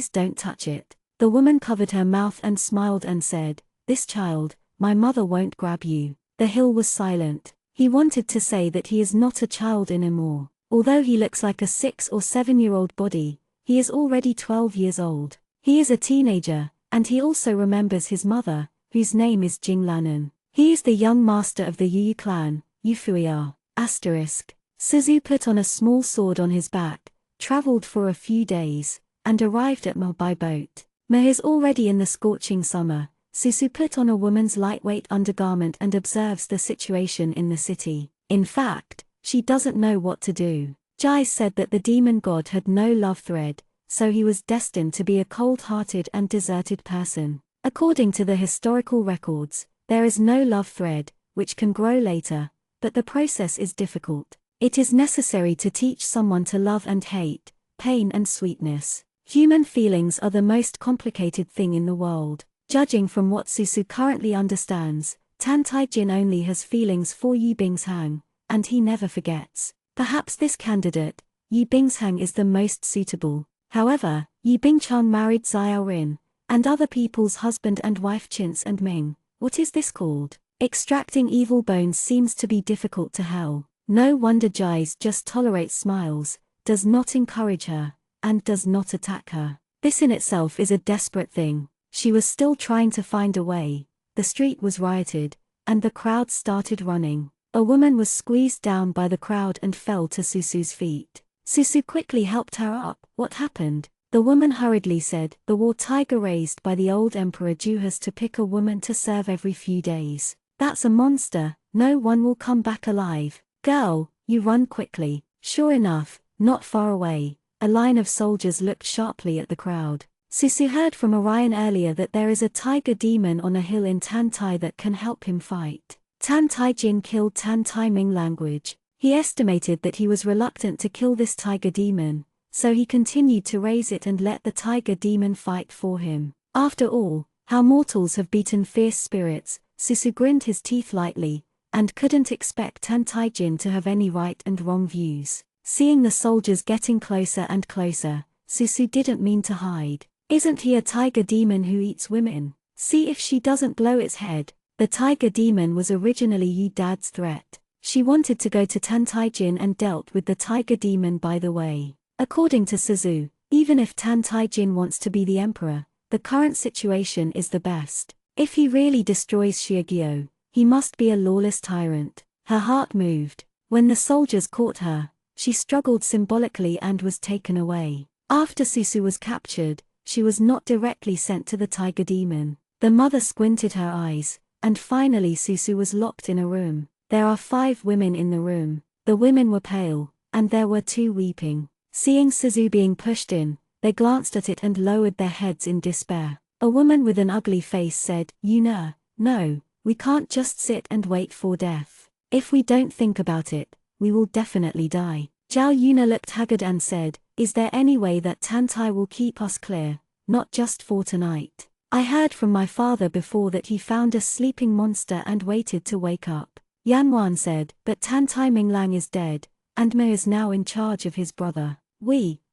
don't touch it. The woman covered her mouth and smiled and said, this child, my mother won't grab you. The hill was silent. He wanted to say that he is not a child anymore. Although he looks like a 6 or 7-year-old body, he is already 12 years old. He is a teenager, and he also remembers his mother, whose name is Jing Lanan. He is the young master of the Yu clan, Yufuya. Suzu put on a small sword on his back, traveled for a few days, and arrived at Ma by boat. Ma is already in the scorching summer. Susu put on a woman's lightweight undergarment and observes the situation in the city. In fact, she doesn't know what to do. Jai said that the demon god had no love thread, so he was destined to be a cold-hearted and deserted person. According to the historical records, there is no love thread, which can grow later, but the process is difficult. It is necessary to teach someone to love and hate, pain and sweetness. Human feelings are the most complicated thing in the world. Judging from what Susu currently understands, Tan Tai Jin only has feelings for Yu Bingshang, and he never forgets. Perhaps this candidate, Yu Bingshang, is the most suitable. However, Yu Bingchang married Xiao Rin, and other people's husband and wife Chintz and Ming. What is this called? Extracting evil bones seems to be difficult to hell. No wonder Jais just tolerates smiles, does not encourage her, and does not attack her. This in itself is a desperate thing. She was still trying to find a way. The street was rioted, and the crowd started running. A woman was squeezed down by the crowd and fell to Susu's feet. Susu quickly helped her up. What happened? The woman hurriedly said, the war tiger raised by the old Emperor Ju has to pick a woman to serve every few days. That's a monster, no one will come back alive. Girl, you run quickly. Sure enough, not far away, a line of soldiers looked sharply at the crowd. Susu heard from Orion earlier that there is a tiger demon on a hill in Tan Tai that can help him fight. Tan Tai Jin killed Tan Tai Ming language. He estimated that he was reluctant to kill this tiger demon, so he continued to raise it and let the tiger demon fight for him. After all, how mortals have beaten fierce spirits. Susu grinned his teeth lightly, and couldn't expect Tan Tai Jin to have any right and wrong views. Seeing the soldiers getting closer and closer, Susu didn't mean to hide. Isn't he a tiger demon who eats women? See if she doesn't blow its head. The tiger demon was originally Yu Dad's threat. She wanted to go to Tan Tai Jin and dealt with the tiger demon by the way. According to Suzu, even if Tan Tai Jin wants to be the emperor, the current situation is the best. If he really destroys Shiogyo, he must be a lawless tyrant. Her heart moved. When the soldiers caught her, she struggled symbolically and was taken away. After Susu was captured, she was not directly sent to the tiger demon. The mother squinted her eyes, and finally Susu was locked in a room. There are 5 women in the room. The women were pale, and there were 2 weeping. Seeing Suzu being pushed in, they glanced at it and lowered their heads in despair. A woman with an ugly face said, "Yuna, no, we can't just sit and wait for death. If we don't think about it, we will definitely die." Zhao Yuna looked haggard and said, "Is there any way that Tantai will keep us clear, not just for tonight? I heard from my father before that he found a sleeping monster and waited to wake up." Yan Wan said, "But Tantai Minglang is dead, and Me is now in charge of his brother.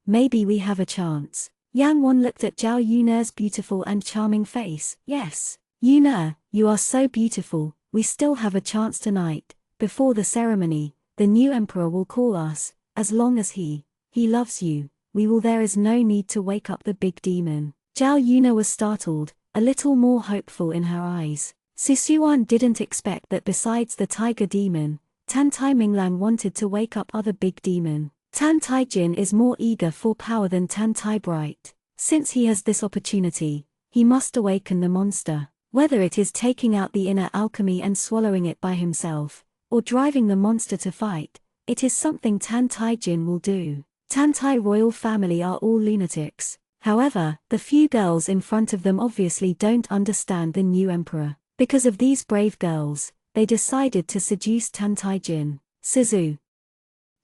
Maybe we have a chance." Yang Wan looked at Zhao Yuna's beautiful and charming face. "Yes, Yuna, you are so beautiful, we still have a chance tonight. Before the ceremony, the new emperor will call us, as long as he loves you, we will. There is no need to wake up the big demon." Zhao Yuna was startled, a little more hopeful in her eyes. Susuan didn't expect that besides the tiger demon, Tan Tai Minglang wanted to wake up other big demon. Tan Tai Jin is more eager for power than Tan Tai Bright. Since he has this opportunity, he must awaken the monster. Whether it is taking out the inner alchemy and swallowing it by himself, or driving the monster to fight, it is something Tan Tai Jin will do. Tan Tai royal family are all lunatics. However, the few girls in front of them obviously don't understand the new emperor. Because of these brave girls, they decided to seduce Tan Tai Jin. Suzu.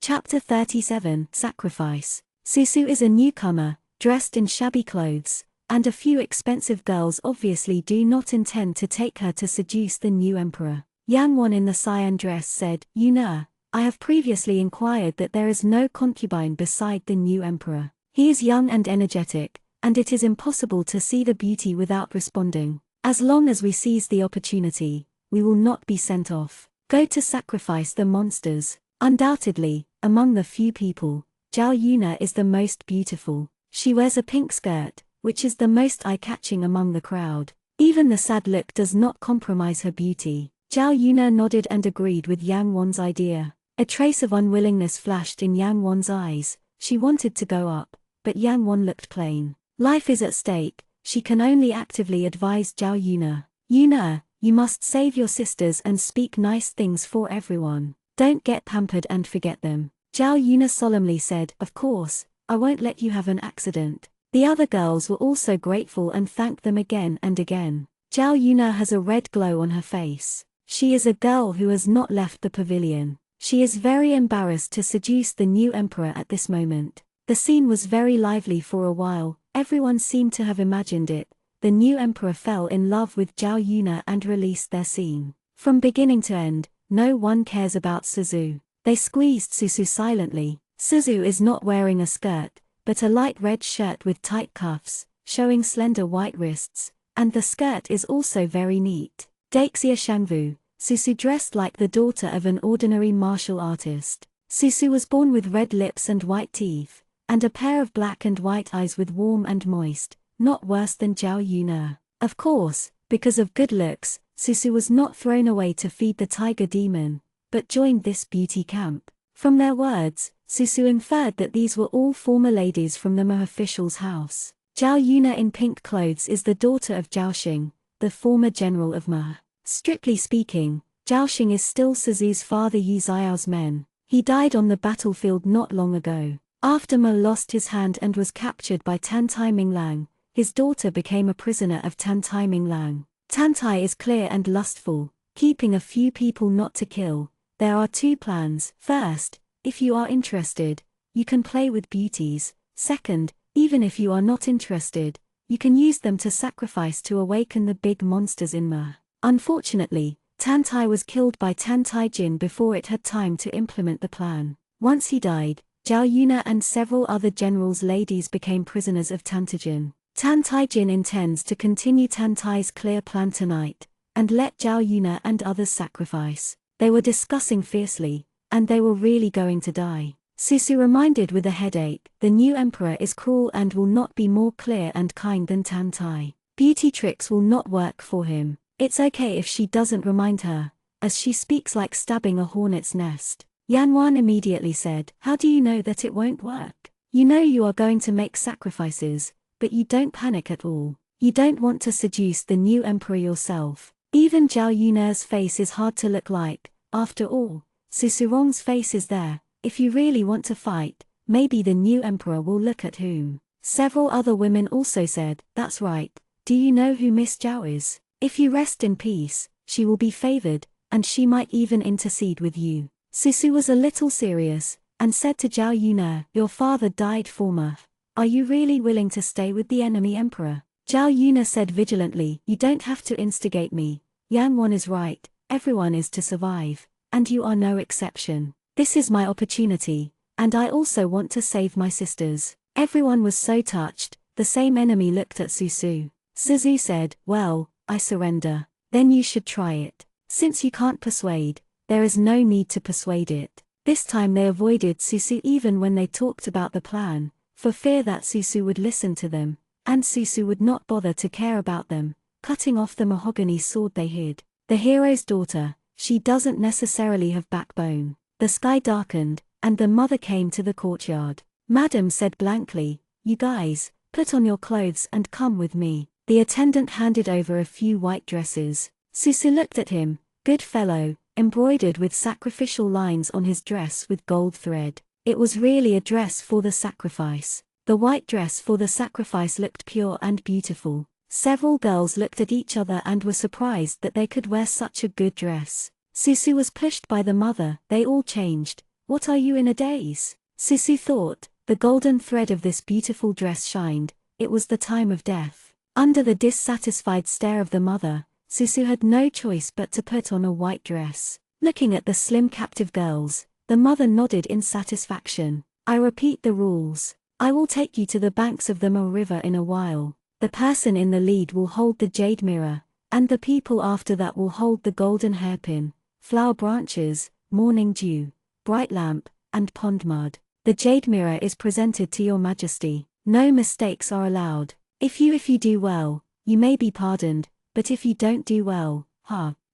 Chapter 37, Sacrifice. Susu is a newcomer, dressed in shabby clothes, and a few expensive girls obviously do not intend to take her to seduce the new emperor. Yang Wan in the cyan dress said, "Yuna, I have previously inquired that there is no concubine beside the new emperor. He is young and energetic, and it is impossible to see the beauty without responding. As long as we seize the opportunity, we will not be sent off. Go to sacrifice the monsters." Undoubtedly, among the few people, Zhao Yuna is the most beautiful. She wears a pink skirt, which is the most eye-catching among the crowd. Even the sad look does not compromise her beauty. Zhao Yuna nodded and agreed with Yang Wan's idea. A trace of unwillingness flashed in Yang Wan's eyes. She wanted to go up, but Yang Wan looked plain. Life is at stake. She can only actively advise Zhao Yuna. "Yuna, you must save your sisters and speak nice things for everyone. Don't get pampered and forget them." Zhao Yuna solemnly said, "Of course, I won't let you have an accident." The other girls were also grateful and thanked them again and again. Zhao Yuna has a red glow on her face. She is a girl who has not left the pavilion. She is very embarrassed to seduce the new emperor at this moment. The scene was very lively for a while. Everyone seemed to have imagined it. The new emperor fell in love with Zhao Yuna and released their scene. From beginning to end, no one cares about Suzu. They squeezed Suzu silently. Suzu is not wearing a skirt, but a light red shirt with tight cuffs, showing slender white wrists, and the skirt is also very neat. Deixia Shangvu, Susu dressed like the daughter of an ordinary martial artist. Susu was born with red lips and white teeth, and a pair of black and white eyes with warm and moist, not worse than Zhao Yuna. Of course, because of good looks, Susu was not thrown away to feed the tiger demon, but joined this beauty camp. From their words, Susu inferred that these were all former ladies from the Ma official's house. Zhao Yuna in pink clothes is the daughter of Zhao Xing, the former general of Ma. Strictly speaking, Zhao Xing is still Suzu's father Yu Xiao's men. He died on the battlefield not long ago. After Ma lost his hand and was captured by Tan Tai Minglang, his daughter became a prisoner of Tan Tai Minglang. Tan Tai is clear and lustful, keeping a few people not to kill. There are 2 plans. First, if you are interested, you can play with beauties. Second, even if you are not interested, you can use them to sacrifice to awaken the big monsters in Ma. Unfortunately, Tan Tai was killed by Tan Tai Jin before it had time to implement the plan. Once he died, Zhao Yuna and several other generals' ladies became prisoners of Tan Tai Jin. Tan Tai Jin intends to continue Tan Tai's clear plan tonight, and let Zhao Yuna and others sacrifice. They were discussing fiercely, and they were really going to die. Susu reminded with a headache, the new emperor is cruel and will not be more clear and kind than Tantai. Beauty tricks will not work for him. It's okay if she doesn't remind her, as she speaks like stabbing a hornet's nest. Yanwan immediately said, how do you know that it won't work? You know you are going to make sacrifices, but you don't panic at all. You don't want to seduce the new emperor yourself. Even Zhao Yun'er's face is hard to look like. After all, Susurong's face is there. If you really want to fight, maybe the new emperor will look at whom. Several other women also said, that's right. Do you know who Miss Zhao is? If you rest in peace, she will be favored, and she might even intercede with you. Susu was a little serious, and said to Zhao Yun'er, your father died former. Are you really willing to stay with the enemy emperor? Zhao Yun'er said vigilantly, you don't have to instigate me. Yanwan is right, everyone is to survive, and you are no exception. This is my opportunity, and I also want to save my sisters. Everyone was so touched. The same enemy looked at Susu. Suzu said, well, I surrender. Then you should try it. Since you can't persuade, there is no need to persuade it. This time they avoided Susu even when they talked about the plan, for fear that Susu would listen to them, and Susu would not bother to care about them, cutting off the mahogany sword they hid. The hero's daughter, she doesn't necessarily have backbone. The sky darkened, and the mother came to the courtyard. Madam said blankly, you guys, put on your clothes and come with me. The attendant handed over a few white dresses. Susu looked at him, good fellow, embroidered with sacrificial lines on his dress with gold thread. It was really a dress for the sacrifice. The white dress for the sacrifice looked pure and beautiful. Several girls looked at each other and were surprised that they could wear such a good dress. Susu was pushed by the mother. They all changed. What are you in a daze? Susu thought. The golden thread of this beautiful dress shined. It was the time of death. Under the dissatisfied stare of the mother, Susu had no choice but to put on a white dress. Looking at the slim captive girls, the mother nodded in satisfaction. I repeat the rules. I will take you to the banks of the Ma River in a while. The person in the lead will hold the jade mirror, and the people after that will hold the golden hairpin, flower branches, morning dew, bright lamp, and pond mud. The jade mirror is presented to your majesty. No mistakes are allowed. If you do well, you may be pardoned, but if you don't do well,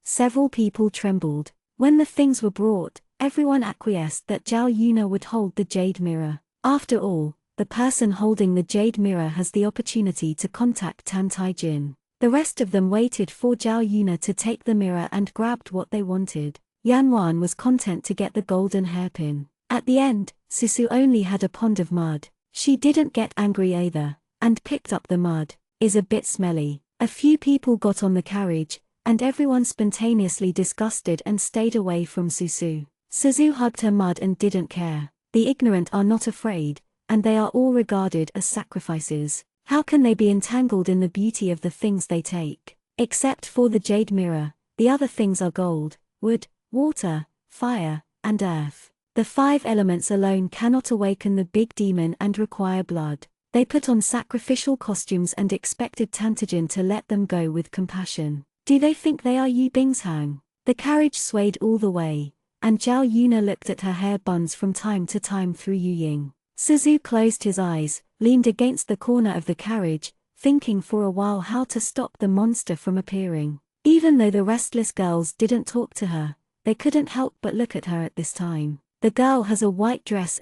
Several people trembled. When the things were brought, everyone acquiesced that Zhao Yun'er would hold the jade mirror. After all, the person holding the jade mirror has the opportunity to contact Tantai Jin. The rest of them waited for Zhao Yun'er to take the mirror and grabbed what they wanted. Yanwan was content to get the golden hairpin. At the end, Susu only had a pond of mud. She didn't get angry either, and picked up the mud. Is a bit smelly. A few people got on the carriage, and everyone spontaneously disgusted and stayed away from Susu. Suzu hugged her mud and didn't care. The ignorant are not afraid, and they are all regarded as sacrifices. How can they be entangled in the beauty of the things they take? Except for the jade mirror, the other things are gold, wood, water, fire, and earth. The 5 elements alone cannot awaken the big demon and require blood. They put on sacrificial costumes and expected Tantijin to let them go with compassion. Do they think they are Yu Bingshang? The carriage swayed all the way, and Zhao Yun'er looked at her hair buns from time to time through Yu Ying. Suzu closed his eyes, leaned against the corner of the carriage, thinking for a while how to stop the monster from appearing. Even though the restless girls didn't talk to her, they couldn't help but look at her at this time. The girl has a white dress,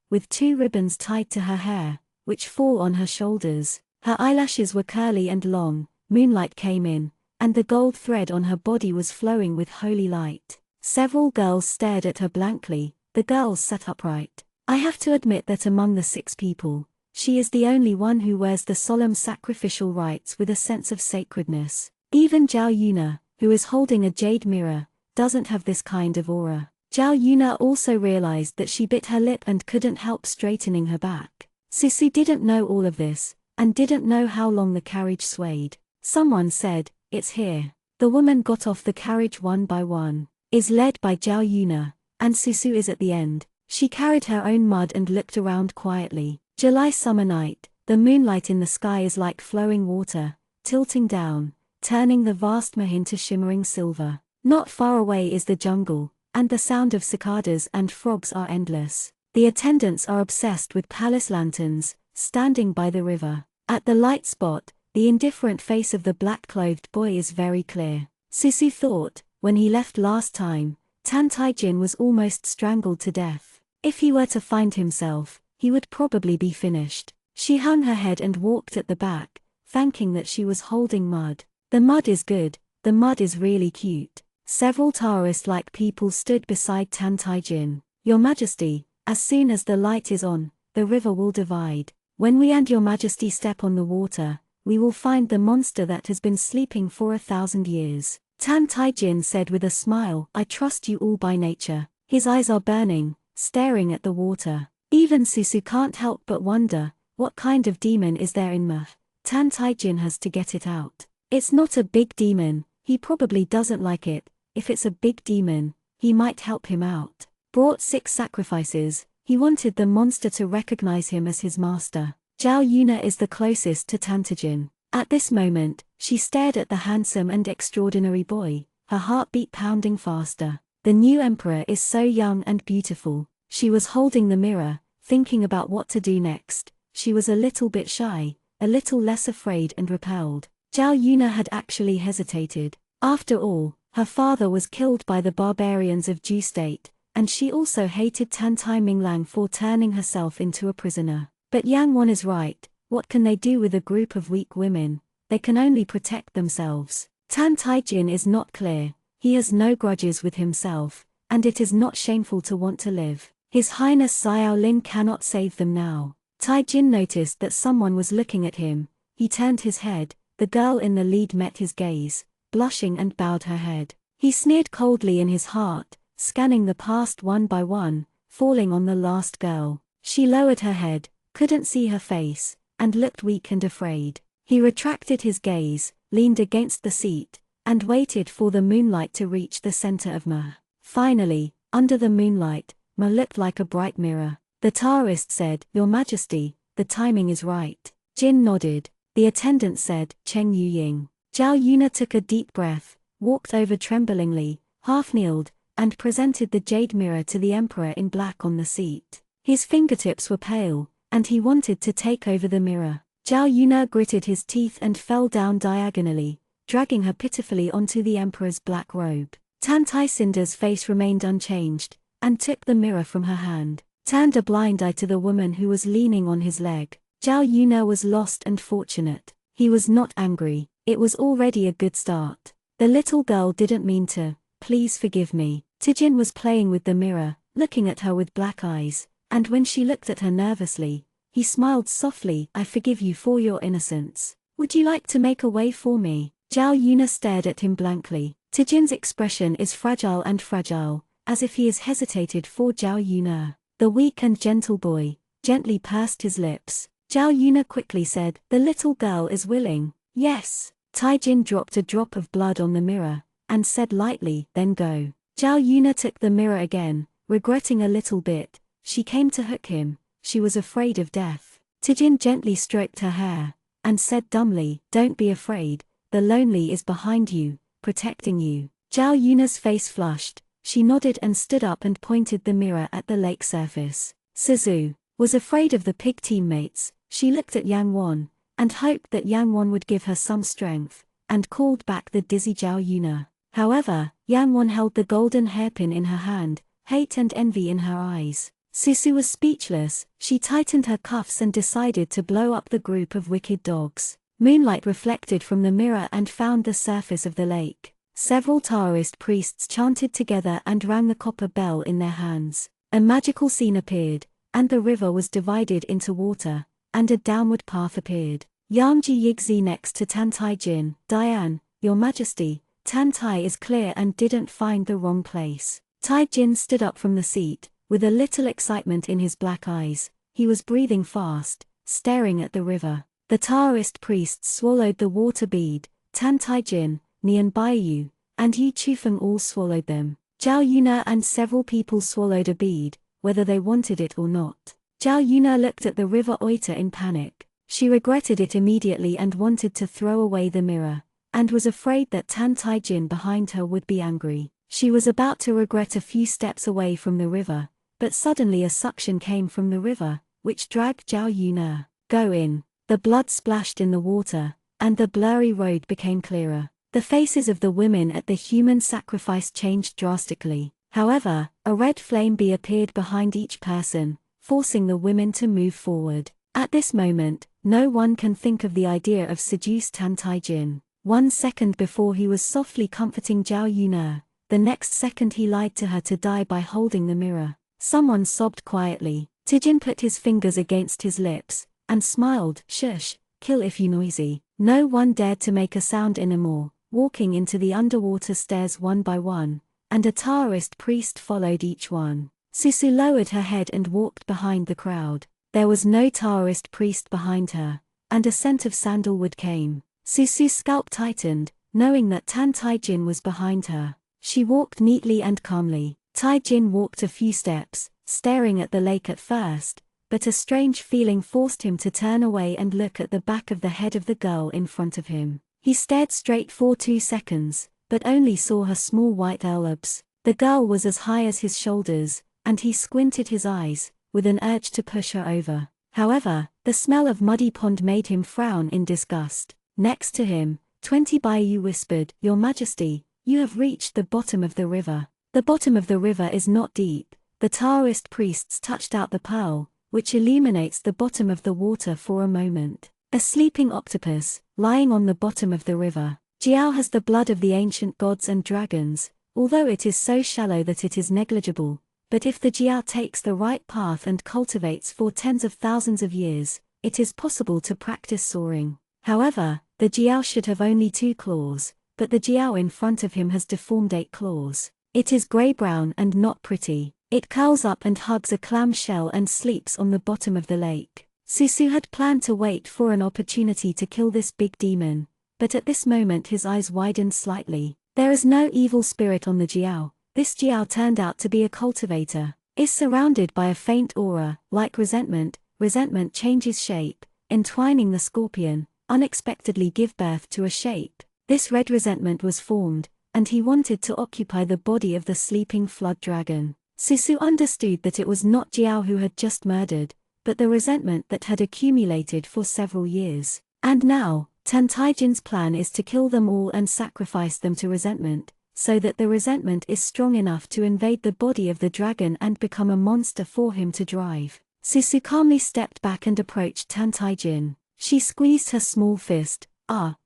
with 2 ribbons tied to her hair, which fall on her shoulders. Her eyelashes were curly and long. Moonlight came in, and the gold thread on her body was flowing with holy light. Several girls stared at her blankly. The girls sat upright. I have to admit that among the 6 people, she is the only one who wears the solemn sacrificial rites with a sense of sacredness. Even Zhao Yun'er, who is holding a jade mirror, doesn't have this kind of aura. Zhao Yun'er also realized that she bit her lip and couldn't help straightening her back. Susu didn't know all of this, and didn't know how long the carriage swayed. Someone said, it's here. The woman got off the carriage one by one. Is led by Zhao Yun'er, and Susu is at the end. She carried her own mud and looked around quietly. July summer night, the moonlight in the sky is like flowing water, tilting down, turning the vast Mahin to shimmering silver. Not far away is the jungle, and the sound of cicadas and frogs are endless. The attendants are obsessed with palace lanterns, standing by the river. At the light spot, the indifferent face of the black-clothed boy is very clear. Susu thought, when he left last time, Tan Tai-jin was almost strangled to death. If he were to find himself, he would probably be finished. She hung her head and walked at the back, thanking that she was holding mud. The mud is good, the mud is really cute. Several tourist-like people stood beside Tan Tai-jin. Your Majesty, as soon as the light is on, the river will divide. When we and Your Majesty step on the water, we will find the monster that has been sleeping for 1,000 years. Tan Tai-jin said with a smile, I trust you all by nature. His eyes are burning, staring at the water. Even Susu can't help but wonder, what kind of demon is there in Meh? Tan Tai-jin has to get it out. It's not a big demon, he probably doesn't like it. If it's a big demon, he might help him out. Brought 6 sacrifices, he wanted the monster to recognize him as his master. Zhao Yuna is the closest to Tan Tai-jin. At this moment, she stared at the handsome and extraordinary boy, her heartbeat pounding faster. The new emperor is so young and beautiful. She was holding the mirror, thinking about what to do next. She was a little bit shy, a little less afraid and repelled. Zhao Yuna had actually hesitated. After all, her father was killed by the barbarians of Ju State, and she also hated Tan Tai Minglang for turning herself into a prisoner. But Yang Wan is right, what can they do with a group of weak women? They can only protect themselves. Tan Tai-jin is not clear, he has no grudges with himself, and it is not shameful to want to live. His Highness Xiao Lin cannot save them now. Tai-jin noticed that someone was looking at him. He turned his head, the girl in the lead met his gaze, blushing and bowed her head. He sneered coldly in his heart, scanning the past one by one, falling on the last girl. She lowered her head, couldn't see her face, and looked weak and afraid. He retracted his gaze, leaned against the seat, and waited for the moonlight to reach the center of Meh. Finally, under the moonlight, Meh looked like a bright mirror. The tourist said, Your Majesty, the timing is right. Jin nodded. The attendant said, Cheng Yu Ying. Zhao Yuna took a deep breath, walked over tremblingly, half-kneeled, and presented the jade mirror to the emperor in black on the seat. His fingertips were pale, and he wanted to take over the mirror. Zhao Yuna gritted his teeth and fell down diagonally, dragging her pitifully onto the emperor's black robe. Tan Tai Cinder's face remained unchanged, and took the mirror from her hand, turned a blind eye to the woman who was leaning on his leg. Zhao Yuna was lost and fortunate. He was not angry, it was already a good start. The little girl didn't mean to, please forgive me. Tijin was playing with the mirror, looking at her with black eyes, and when she looked at her nervously, he smiled softly, I forgive you for your innocence. Would you like to make a way for me? Zhao Yuna stared at him blankly. Tijin's expression is fragile, as if he has hesitated for Zhao Yuna. The weak and gentle boy gently pursed his lips. Zhao Yuna quickly said, the little girl is willing. Yes. Taijin dropped a drop of blood on the mirror, and said lightly, then go. Zhao Yuna took the mirror again, regretting a little bit. She came to hook him, she was afraid of death. Tijin gently stroked her hair, and said dumbly, don't be afraid, the lonely is behind you, protecting you. Zhao Yuna's face flushed, she nodded and stood up and pointed the mirror at the lake surface. Suzu was afraid of the pig teammates. She looked at Yang Wan, and hoped that Yang Wan would give her some strength, and called back the dizzy Zhao Yuna. However, Yang Wan held the golden hairpin in her hand, hate and envy in her eyes. Susu was speechless, she tightened her cuffs and decided to blow up the group of wicked dogs. Moonlight reflected from the mirror and found the surface of the lake. Several Taoist priests chanted together and rang the copper bell in their hands. A magical scene appeared, and the river was divided into water, and a downward path appeared. Yangji Yigzi next to Tan Tai-jin, Diane, Your Majesty, Tan Tai is clear and didn't find the wrong place. Tai-jin stood up from the seat, with a little excitement in his black eyes. He was breathing fast, staring at the river. The Taoist priests swallowed the water bead. Tan Tai-jin, Nian Baiyu, and Yi Chufeng all swallowed them. Zhao Yuna and several people swallowed a bead, whether they wanted it or not. Zhao Yuna looked at the river Oita in panic. She regretted it immediately and wanted to throw away the mirror, and was afraid that Tan Tai-jin behind her would be angry. She was about to regret a few steps away from the river, but suddenly a suction came from the river, which dragged Zhao Yuna. Go in. The blood splashed in the water, and the blurry road became clearer. The faces of the women at the human sacrifice changed drastically. However, a red flame bee appeared behind each person, forcing the women to move forward. At this moment, no one can think of the idea of seduce Tan Taijin. 1 second before he was softly comforting Zhao Yuna, the next second he lied to her to die by holding the mirror. Someone sobbed quietly. Taijin put his fingers against his lips, and smiled. Shush, kill if you noisy. No one dared to make a sound anymore, walking into the underwater stairs one by one, and a Taoist priest followed each one. Susu lowered her head and walked behind the crowd. There was no Taoist priest behind her, and a scent of sandalwood came. Susu's scalp tightened, knowing that Tan Taijin was behind her. She walked neatly and calmly. Taijin walked a few steps, staring at the lake at first, but a strange feeling forced him to turn away and look at the back of the head of the girl in front of him. He stared straight for 2 seconds, but only saw her small white elbows. The girl was as high as his shoulders, and he squinted his eyes, with an urge to push her over. However, the smell of muddy pond made him frown in disgust. Next to him, 20 Baiyu whispered, "Your Majesty, you have reached the bottom of the river." The bottom of the river is not deep. The Taoist priests touched out the pearl, which illuminates the bottom of the water for a moment. A sleeping octopus, lying on the bottom of the river. Jiao has the blood of the ancient gods and dragons, although it is so shallow that it is negligible. But if the Jiao takes the right path and cultivates for tens of thousands of years, it is possible to practice soaring. However, the Jiao should have only 2 claws, but the Jiao in front of him has deformed 8 claws. It is grey-brown and not pretty. It curls up and hugs a clam shell and sleeps on the bottom of the lake. Susu had planned to wait for an opportunity to kill this big demon, but at this moment his eyes widened slightly. There is no evil spirit on the Jiao. This Jiao turned out to be a cultivator. Is surrounded by a faint aura, like resentment. Resentment changes shape, entwining the scorpion, unexpectedly give birth to a shape. This red resentment was formed, and he wanted to occupy the body of the sleeping flood dragon. Susu understood that it was not Jiao who had just murdered, but the resentment that had accumulated for several years. And now, Tan Taijin's plan is to kill them all and sacrifice them to resentment, so that the resentment is strong enough to invade the body of the dragon and become a monster for him to drive. Susu calmly stepped back and approached Tan Taijin. She squeezed her small fist.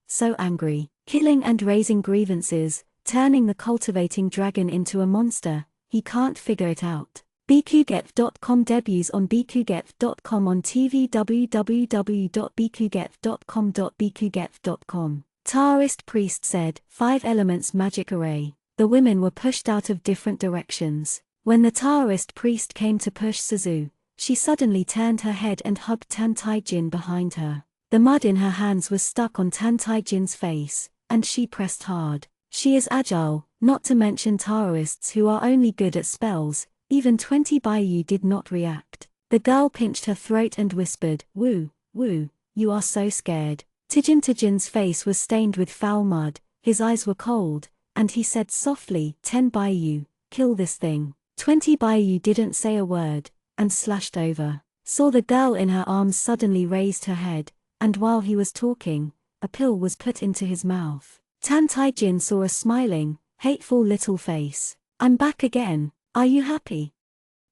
So angry. Killing and raising grievances, turning the cultivating dragon into a monster. He can't figure it out. bqgef.com debuts on bqgef.com on TV. www.bqgef.com. Taoist priest said, 5 elements magic array. The women were pushed out of different directions. When the Taoist priest came to push Suzu, she suddenly turned her head and hugged Tan Taijin behind her. The mud in her hands was stuck on Tan Taijin's face, and she pressed hard. She is agile, not to mention Taoists who are only good at spells. Even 20 Baiyu did not react. The girl pinched her throat and whispered, "Woo, woo, you are so scared." Taijin's face was stained with foul mud, his eyes were cold, and he said softly, 10 Baiyu, kill this thing. 20 Baiyu didn't say a word, and slashed over. Saw the girl in her arms suddenly raised her head, and while he was talking, a pill was put into his mouth. Tan Taijin saw a smiling, hateful little face. "I'm back again, are you happy?"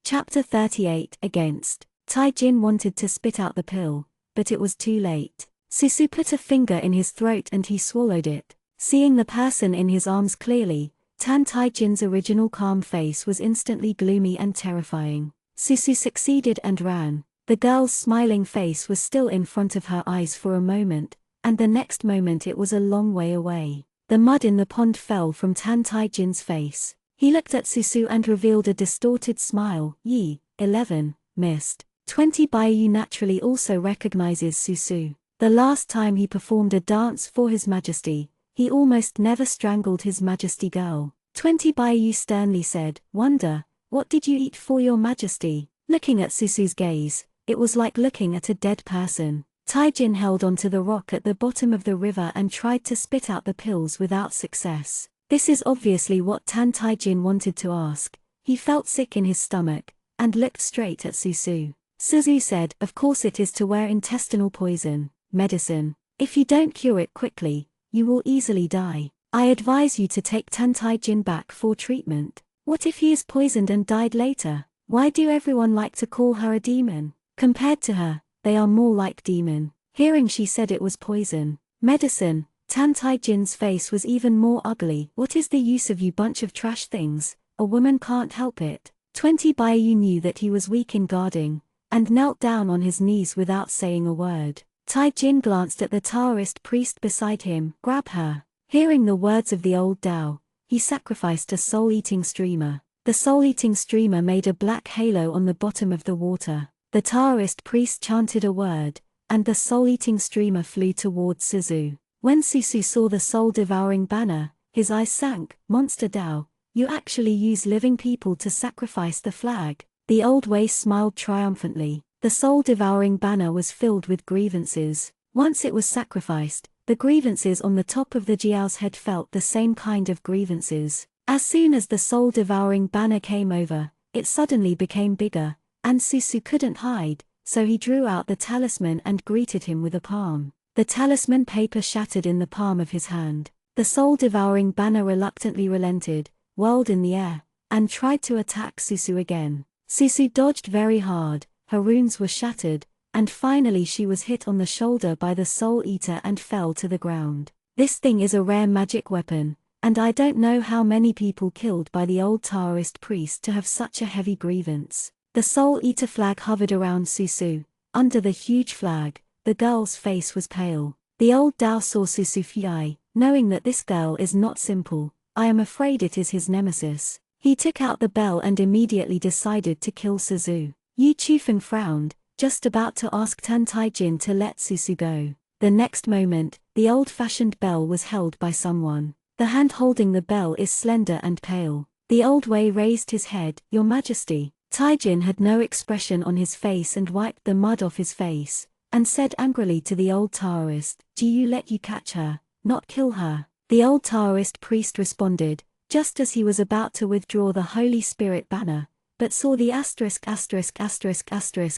Chapter 38 Against. Taijin wanted to spit out the pill, but it was too late. Susu put a finger in his throat and he swallowed it. Seeing the person in his arms clearly, Tan Taijin's original calm face was instantly gloomy and terrifying. Susu succeeded and ran. The girl's smiling face was still in front of her eyes for a moment, and the next moment it was a long way away. The mud in the pond fell from Tan Taijin's face. He looked at Susu and revealed a distorted smile. 11, missed. 20 Baiyu naturally also recognizes Susu. The last time he performed a dance for His Majesty, he almost never strangled His Majesty girl. 20 Baiyu sternly said, "Wonder, what did you eat for Your Majesty?" Looking at Susu's gaze, it was like looking at a dead person. Taijin held onto the rock at the bottom of the river and tried to spit out the pills without success. This is obviously what Tan Tai Jin wanted to ask. He felt sick in his stomach, and looked straight at Susu. Suzu said, of course it is to wear intestinal poison, medicine. If you don't cure it quickly, you will easily die. I advise you to take Tan Tai Jin back for treatment. What if he is poisoned and died later? Why do everyone like to call her a demon? Compared to her, they are more like demon. Hearing she said it was poison, medicine, Tan Tai Jin's face was even more ugly. What is the use of you bunch of trash things? A woman can't help it. 20 Baiyu knew that he was weak in guarding, and knelt down on his knees without saying a word. Tai Jin glanced at the Taoist priest beside him. Grab her. Hearing the words of the old Tao, he sacrificed a soul-eating streamer. The soul-eating streamer made a black halo on the bottom of the water. The Taoist priest chanted a word, and the soul-eating streamer flew towards Suzu. When Susu saw the soul-devouring banner, his eyes sank. Monster Tao, you actually use living people to sacrifice the flag. The old Wei smiled triumphantly. The soul-devouring banner was filled with grievances. Once it was sacrificed, the grievances on the top of the Jiao's head felt the same kind of grievances. As soon as the soul-devouring banner came over, it suddenly became bigger, and Susu couldn't hide, so he drew out the talisman and greeted him with a palm. The talisman paper shattered in the palm of his hand. The soul-devouring banner reluctantly relented, whirled in the air, and tried to attack Susu again. Susu dodged very hard, her runes were shattered, and finally she was hit on the shoulder by the Soul Eater and fell to the ground. This thing is a rare magic weapon, and I don't know how many people killed by the old Taoist priest to have such a heavy grievance. The Soul Eater flag hovered around Susu. Under the huge flag, the girl's face was pale. The old Tao saw Susu fly, knowing that this girl is not simple. I am afraid it is his nemesis. He took out the bell and immediately decided to kill Suzu. Yu Chufeng frowned, just about to ask Tan Tai Jin to let Susu go. The next moment, the old-fashioned bell was held by someone. The hand holding the bell is slender and pale. The old Wei raised his head. Your Majesty. Tai Jin had no expression on his face and wiped the mud off his face, and said angrily to the old Taoist, "Do you let you catch her, not kill her?" The old Taoist priest responded, just as he was about to withdraw the Holy Spirit banner, but saw the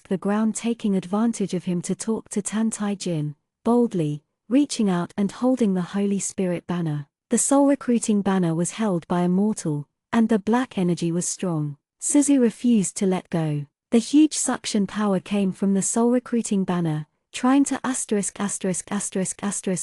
the ground taking advantage of him to talk to Tan Tai Jin, boldly, reaching out and holding the Holy Spirit banner. The soul recruiting banner was held by a mortal, and the black energy was strong. Suzu refused to let go. The huge suction power came from the soul recruiting banner, trying to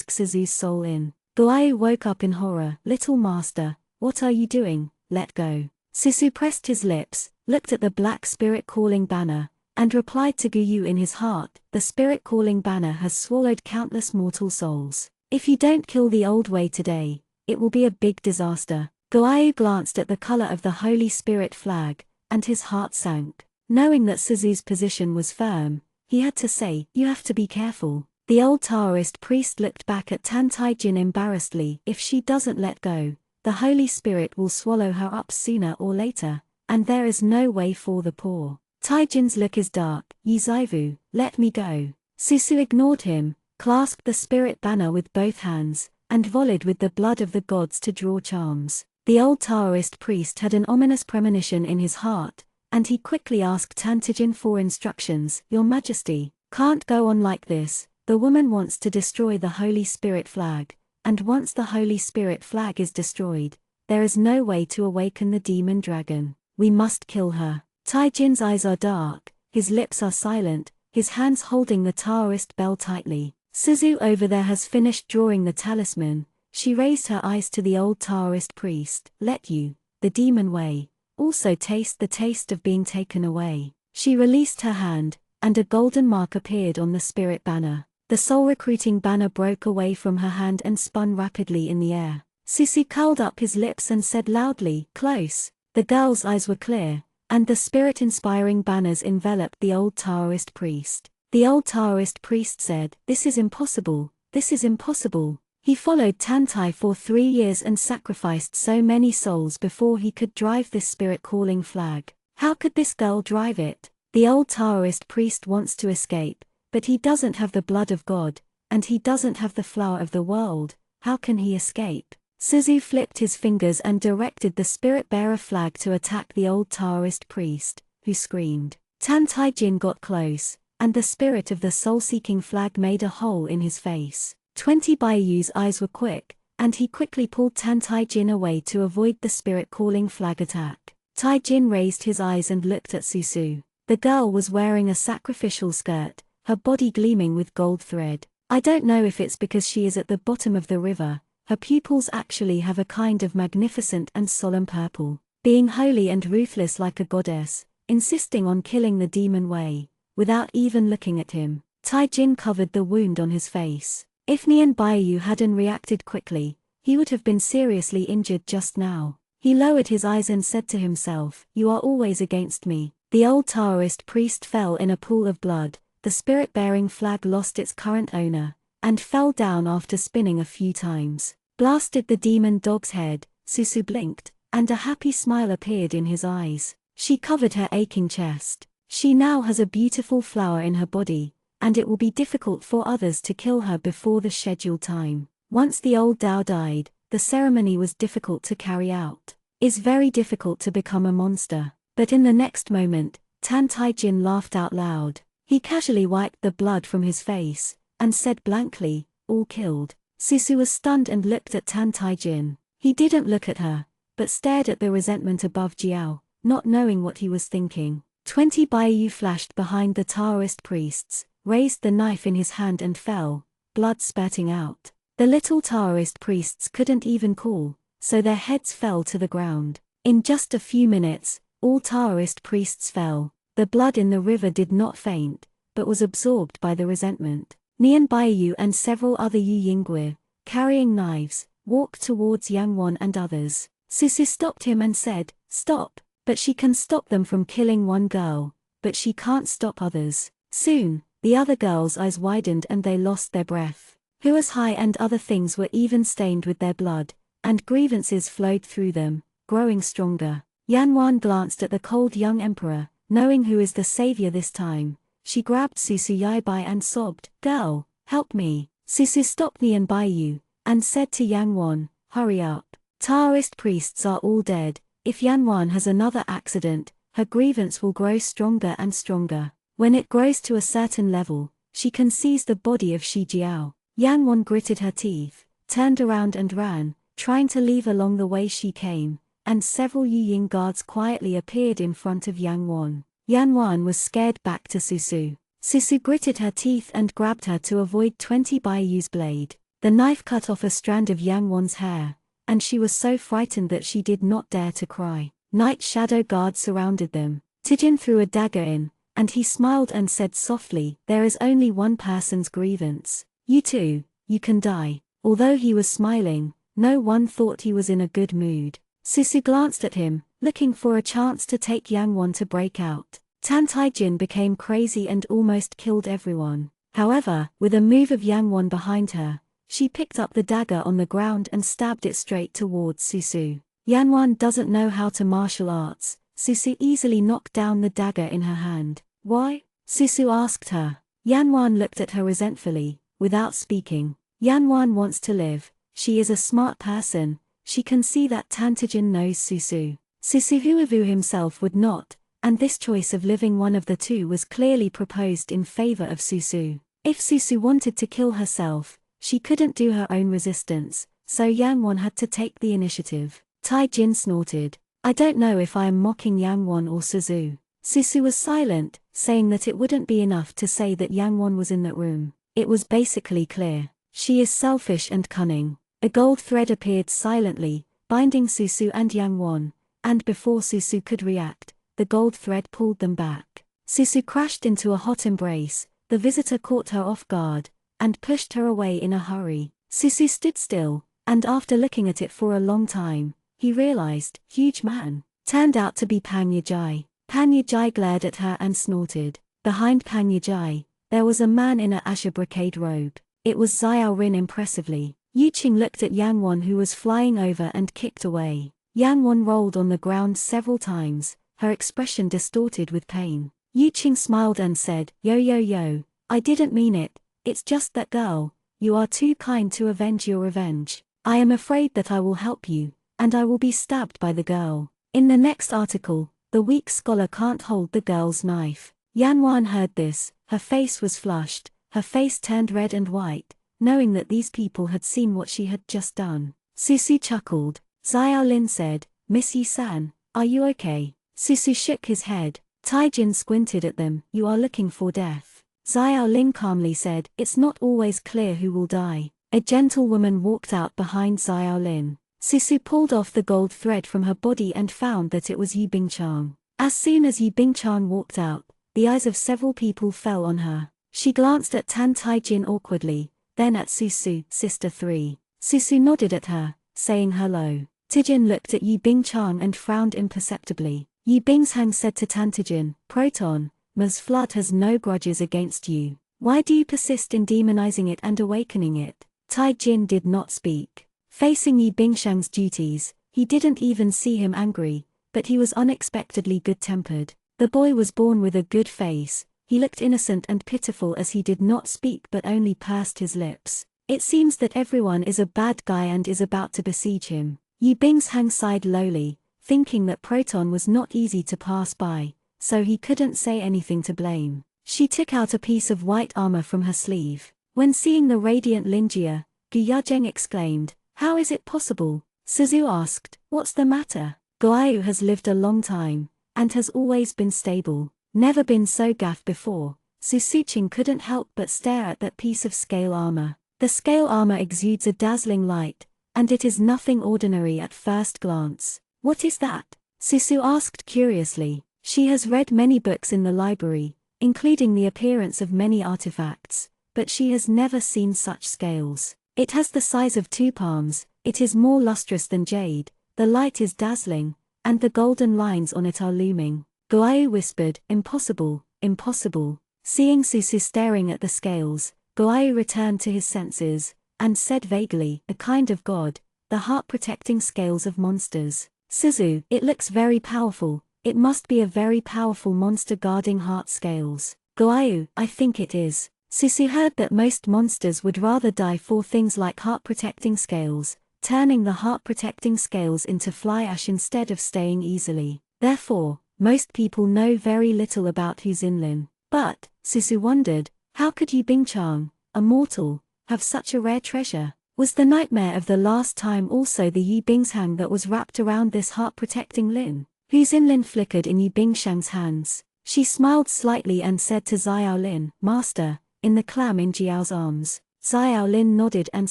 Suzu's soul in. Guayu woke up in horror. Little master, what are you doing? Let go. Suzu pressed his lips, looked at the black spirit calling banner, and replied to Guyu in his heart, the spirit calling banner has swallowed countless mortal souls. If you don't kill the old Wei today, it will be a big disaster. Guayu glanced at the color of the Holy Spirit flag, and his heart sank. Knowing that Suzu's position was firm, he had to say, you have to be careful. The old Taoist priest looked back at Tan Tai Jin embarrassedly. If she doesn't let go, the Holy Spirit will swallow her up sooner or later, and there is no way for the poor. Tai Jin's look is dark. Yi Zaivu, let me go. Susu ignored him, clasped the spirit banner with both hands, and volleyed with the blood of the gods to draw charms. The old Taoist priest had an ominous premonition in his heart, and he quickly asked Tan Tai Jin for instructions. Your Majesty, can't go on like this. The woman wants to destroy the Holy Spirit flag, and once the Holy Spirit flag is destroyed, there is no way to awaken the demon dragon. We must kill her. Tai Jin's eyes are dark, his lips are silent, his hands holding the Taoist bell tightly. Suzu over there has finished drawing the talisman. She raised her eyes to the old Taoist priest. Let you, the demon Wei, also taste the taste of being taken away. She released her hand, and a golden mark appeared on the spirit banner. The soul recruiting banner broke away from her hand and spun rapidly in the air. Susu curled up his lips and said loudly, close. The girl's eyes were clear, and the spirit-inspiring banners enveloped the old Taoist priest. The old Taoist priest said, this is impossible, this is impossible. He followed Tan Tai for 3 years and sacrificed so many souls before he could drive this spirit-calling flag. How could this girl drive it? The old Taoist priest wants to escape, but he doesn't have the blood of God, and he doesn't have the flower of the world. How can he escape? Suzu flipped his fingers and directed the spirit-bearer flag to attack the old Taoist priest, who screamed. Tan Taijin got close, and the spirit of the soul-seeking flag made a hole in his face. 20 Baiyu's eyes were quick, and he quickly pulled Tan Taijin away to avoid the spirit-calling flag attack. Taijin raised his eyes and looked at Susu. The girl was wearing a sacrificial skirt, her body gleaming with gold thread. I don't know if it's because she is at the bottom of the river, her pupils actually have a kind of magnificent and solemn purple. Being holy and ruthless like a goddess, insisting on killing the demon Wei, without even looking at him. Taijin covered the wound on his face. If Nian Baiyu hadn't reacted quickly, he would have been seriously injured just now. He lowered his eyes and said to himself, "You are always against me." The old Taoist priest fell in a pool of blood, the spirit-bearing flag lost its current owner, and fell down after spinning a few times. Blasted the demon dog's head, Susu blinked, and a happy smile appeared in his eyes. She covered her aching chest. She now has a beautiful flower in her body, and it will be difficult for others to kill her before the scheduled time. Once the old Dao died, the ceremony was difficult to carry out. It's very difficult to become a monster. But in the next moment, Tan Taijin laughed out loud. He casually wiped the blood from his face, and said blankly, "All killed." Susu was stunned and looked at Tan Taijin. He didn't look at her, but stared at the resentment above Jiao, not knowing what he was thinking. 20 Baiyu flashed behind the Taoist priests, raised the knife in his hand and fell, blood spurting out. The little Taoist priests couldn't even call, so their heads fell to the ground. In just a few minutes, all Taoist priests fell. The blood in the river did not faint, but was absorbed by the resentment. Nian Baiyu and several other Yu Yingguo, carrying knives, walked towards Yang Wan and others. Susu stopped him and said, "Stop." But she can stop them from killing one girl, but she can't stop others. Soon, the other girls' eyes widened and they lost their breath. Hua's high and other things were even stained with their blood, and grievances flowed through them, growing stronger. Yan Wan glanced at the cold young emperor, knowing who is the savior this time. She grabbed Susu Yaibai and sobbed, "Girl, help me." Susu stopped Nian Baiyu, and said to Yang Wan, "Hurry up. Taoist priests are all dead. If Yan Wan has another accident, her grievance will grow stronger and stronger. When it grows to a certain level, she can seize the body of Shi Jiao." Yang Wan gritted her teeth, turned around and ran, trying to leave along the way she came, and several Yu Ying guards quietly appeared in front of Yang Wan. Yan Wan was scared back to Susu. Susu gritted her teeth and grabbed her to avoid 20 Baiyu's blade. The knife cut off a strand of Yang Wan's hair, and she was so frightened that she did not dare to cry. Night shadow guards surrounded them. Tijin threw a dagger in, and he smiled and said softly, "There is only one person's grievance. You too, you can die." Although he was smiling, no one thought he was in a good mood. Susu glanced at him, looking for a chance to take Yang Wan to break out. Tan Taijin became crazy and almost killed everyone. However, with a move of Yang Wan behind her, she picked up the dagger on the ground and stabbed it straight towards Susu. Yan Wan doesn't know how to martial arts. Susu easily knocked down the dagger in her hand. "Why?" Susu asked her. Yan Wan looked at her resentfully, without speaking. Yan Wan wants to live. She is a smart person. She can see that Tan Taijin knows Susu. Susu Huavu himself would not, and this choice of living one of the two was clearly proposed in favor of Susu. If Susu wanted to kill herself, she couldn't do her own resistance, so Yang Wan had to take the initiative. Taijin snorted. "I don't know if I am mocking Yang Wan or Suzu." Susu was silent, saying that it wouldn't be enough to say that Yang Wan was in that room. It was basically clear. She is selfish and cunning. A gold thread appeared silently, binding Susu and Yang Wan, and before Susu could react, the gold thread pulled them back. Susu crashed into a hot embrace. The visitor caught her off guard, and pushed her away in a hurry. Susu stood still, and after looking at it for a long time, he realized, huge man, turned out to be Pan Yajai. Pan Yajai glared at her and snorted. Behind Pan Yajai, there was a man in a azure brocade robe. It was Xiao Rin impressively. Yu Qing looked at Yang Wan who was flying over and kicked away. Yang Wan rolled on the ground several times, her expression distorted with pain. Yu Qing smiled and said, "Yo yo yo, I didn't mean it, it's just that girl, you are too kind to avenge your revenge." I am afraid that I will help you, and I will be stabbed by the girl. In the next article, the weak scholar can't hold the girl's knife. Yanwan heard this, her face was flushed, her face turned red and white, knowing that these people had seen what she had just done. Susu chuckled. Xiao Lin said, Miss Yi-san, are you okay? Susu shook his head. Taijin squinted at them. You are looking for death. Xiao Lin calmly said, it's not always clear who will die. A gentlewoman walked out behind Xiao Lin. Susu pulled off the gold thread from her body and found that it was Yi Bingchang. As soon as Yi Bingchang walked out, the eyes of several people fell on her. She glanced at Tan Taijin awkwardly, then at Susu, Sister 3. Susu nodded at her, saying hello. Tijin looked at Yi Bingchang and frowned imperceptibly. Yi Bingchang said to Tan Tijin, Proton, Ms. Flood has no grudges against you. Why do you persist in demonizing it and awakening it? Taijin did not speak. Facing Yi Bingchang's duties, he didn't even see him angry, but he was unexpectedly good-tempered. The boy was born with a good face. He looked innocent and pitiful as he did not speak but only pursed his lips. It seems that everyone is a bad guy and is about to besiege him. Yi Bingchang sighed lowly, thinking that Proton was not easy to pass by, so he couldn't say anything to blame. She took out a piece of white armor from her sleeve. When seeing the radiant Linjia, Gu Yajeng exclaimed, How is it possible? Suzu asked, What's the matter? Guayu has lived a long time, and has always been stable. Never been so gaffed before. Su Suqing couldn't help but stare at that piece of scale armor. The scale armor exudes a dazzling light, and it is nothing ordinary at first glance. What is that? Susu asked curiously. She has read many books in the library, including the appearance of many artifacts, but she has never seen such scales. It has the size of 2 palms, it is more lustrous than jade, the light is dazzling, and the golden lines on it are looming. Guayu whispered, Impossible, impossible. Seeing Susu staring at the scales, Guayu returned to his senses, and said vaguely, A kind of god, the heart-protecting scales of monsters. Suzu, it looks very powerful, it must be a very powerful monster guarding heart scales. Guayu, I think it is. Susu heard that most monsters would rather die for things like heart-protecting scales, turning the heart-protecting scales into fly ash instead of staying easily. Therefore, most people know very little about Hu Xinlin. But, Susu wondered, how could Yi Bingchang, a mortal, have such a rare treasure? Was the nightmare of the last time also the Yi Bingchang that was wrapped around this heart-protecting lin? Hu Xinlin flickered in Yi Bingchang's hands. She smiled slightly and said to Xiao Lin, Master, in the clam in Jiao's arms. Xiao Lin nodded and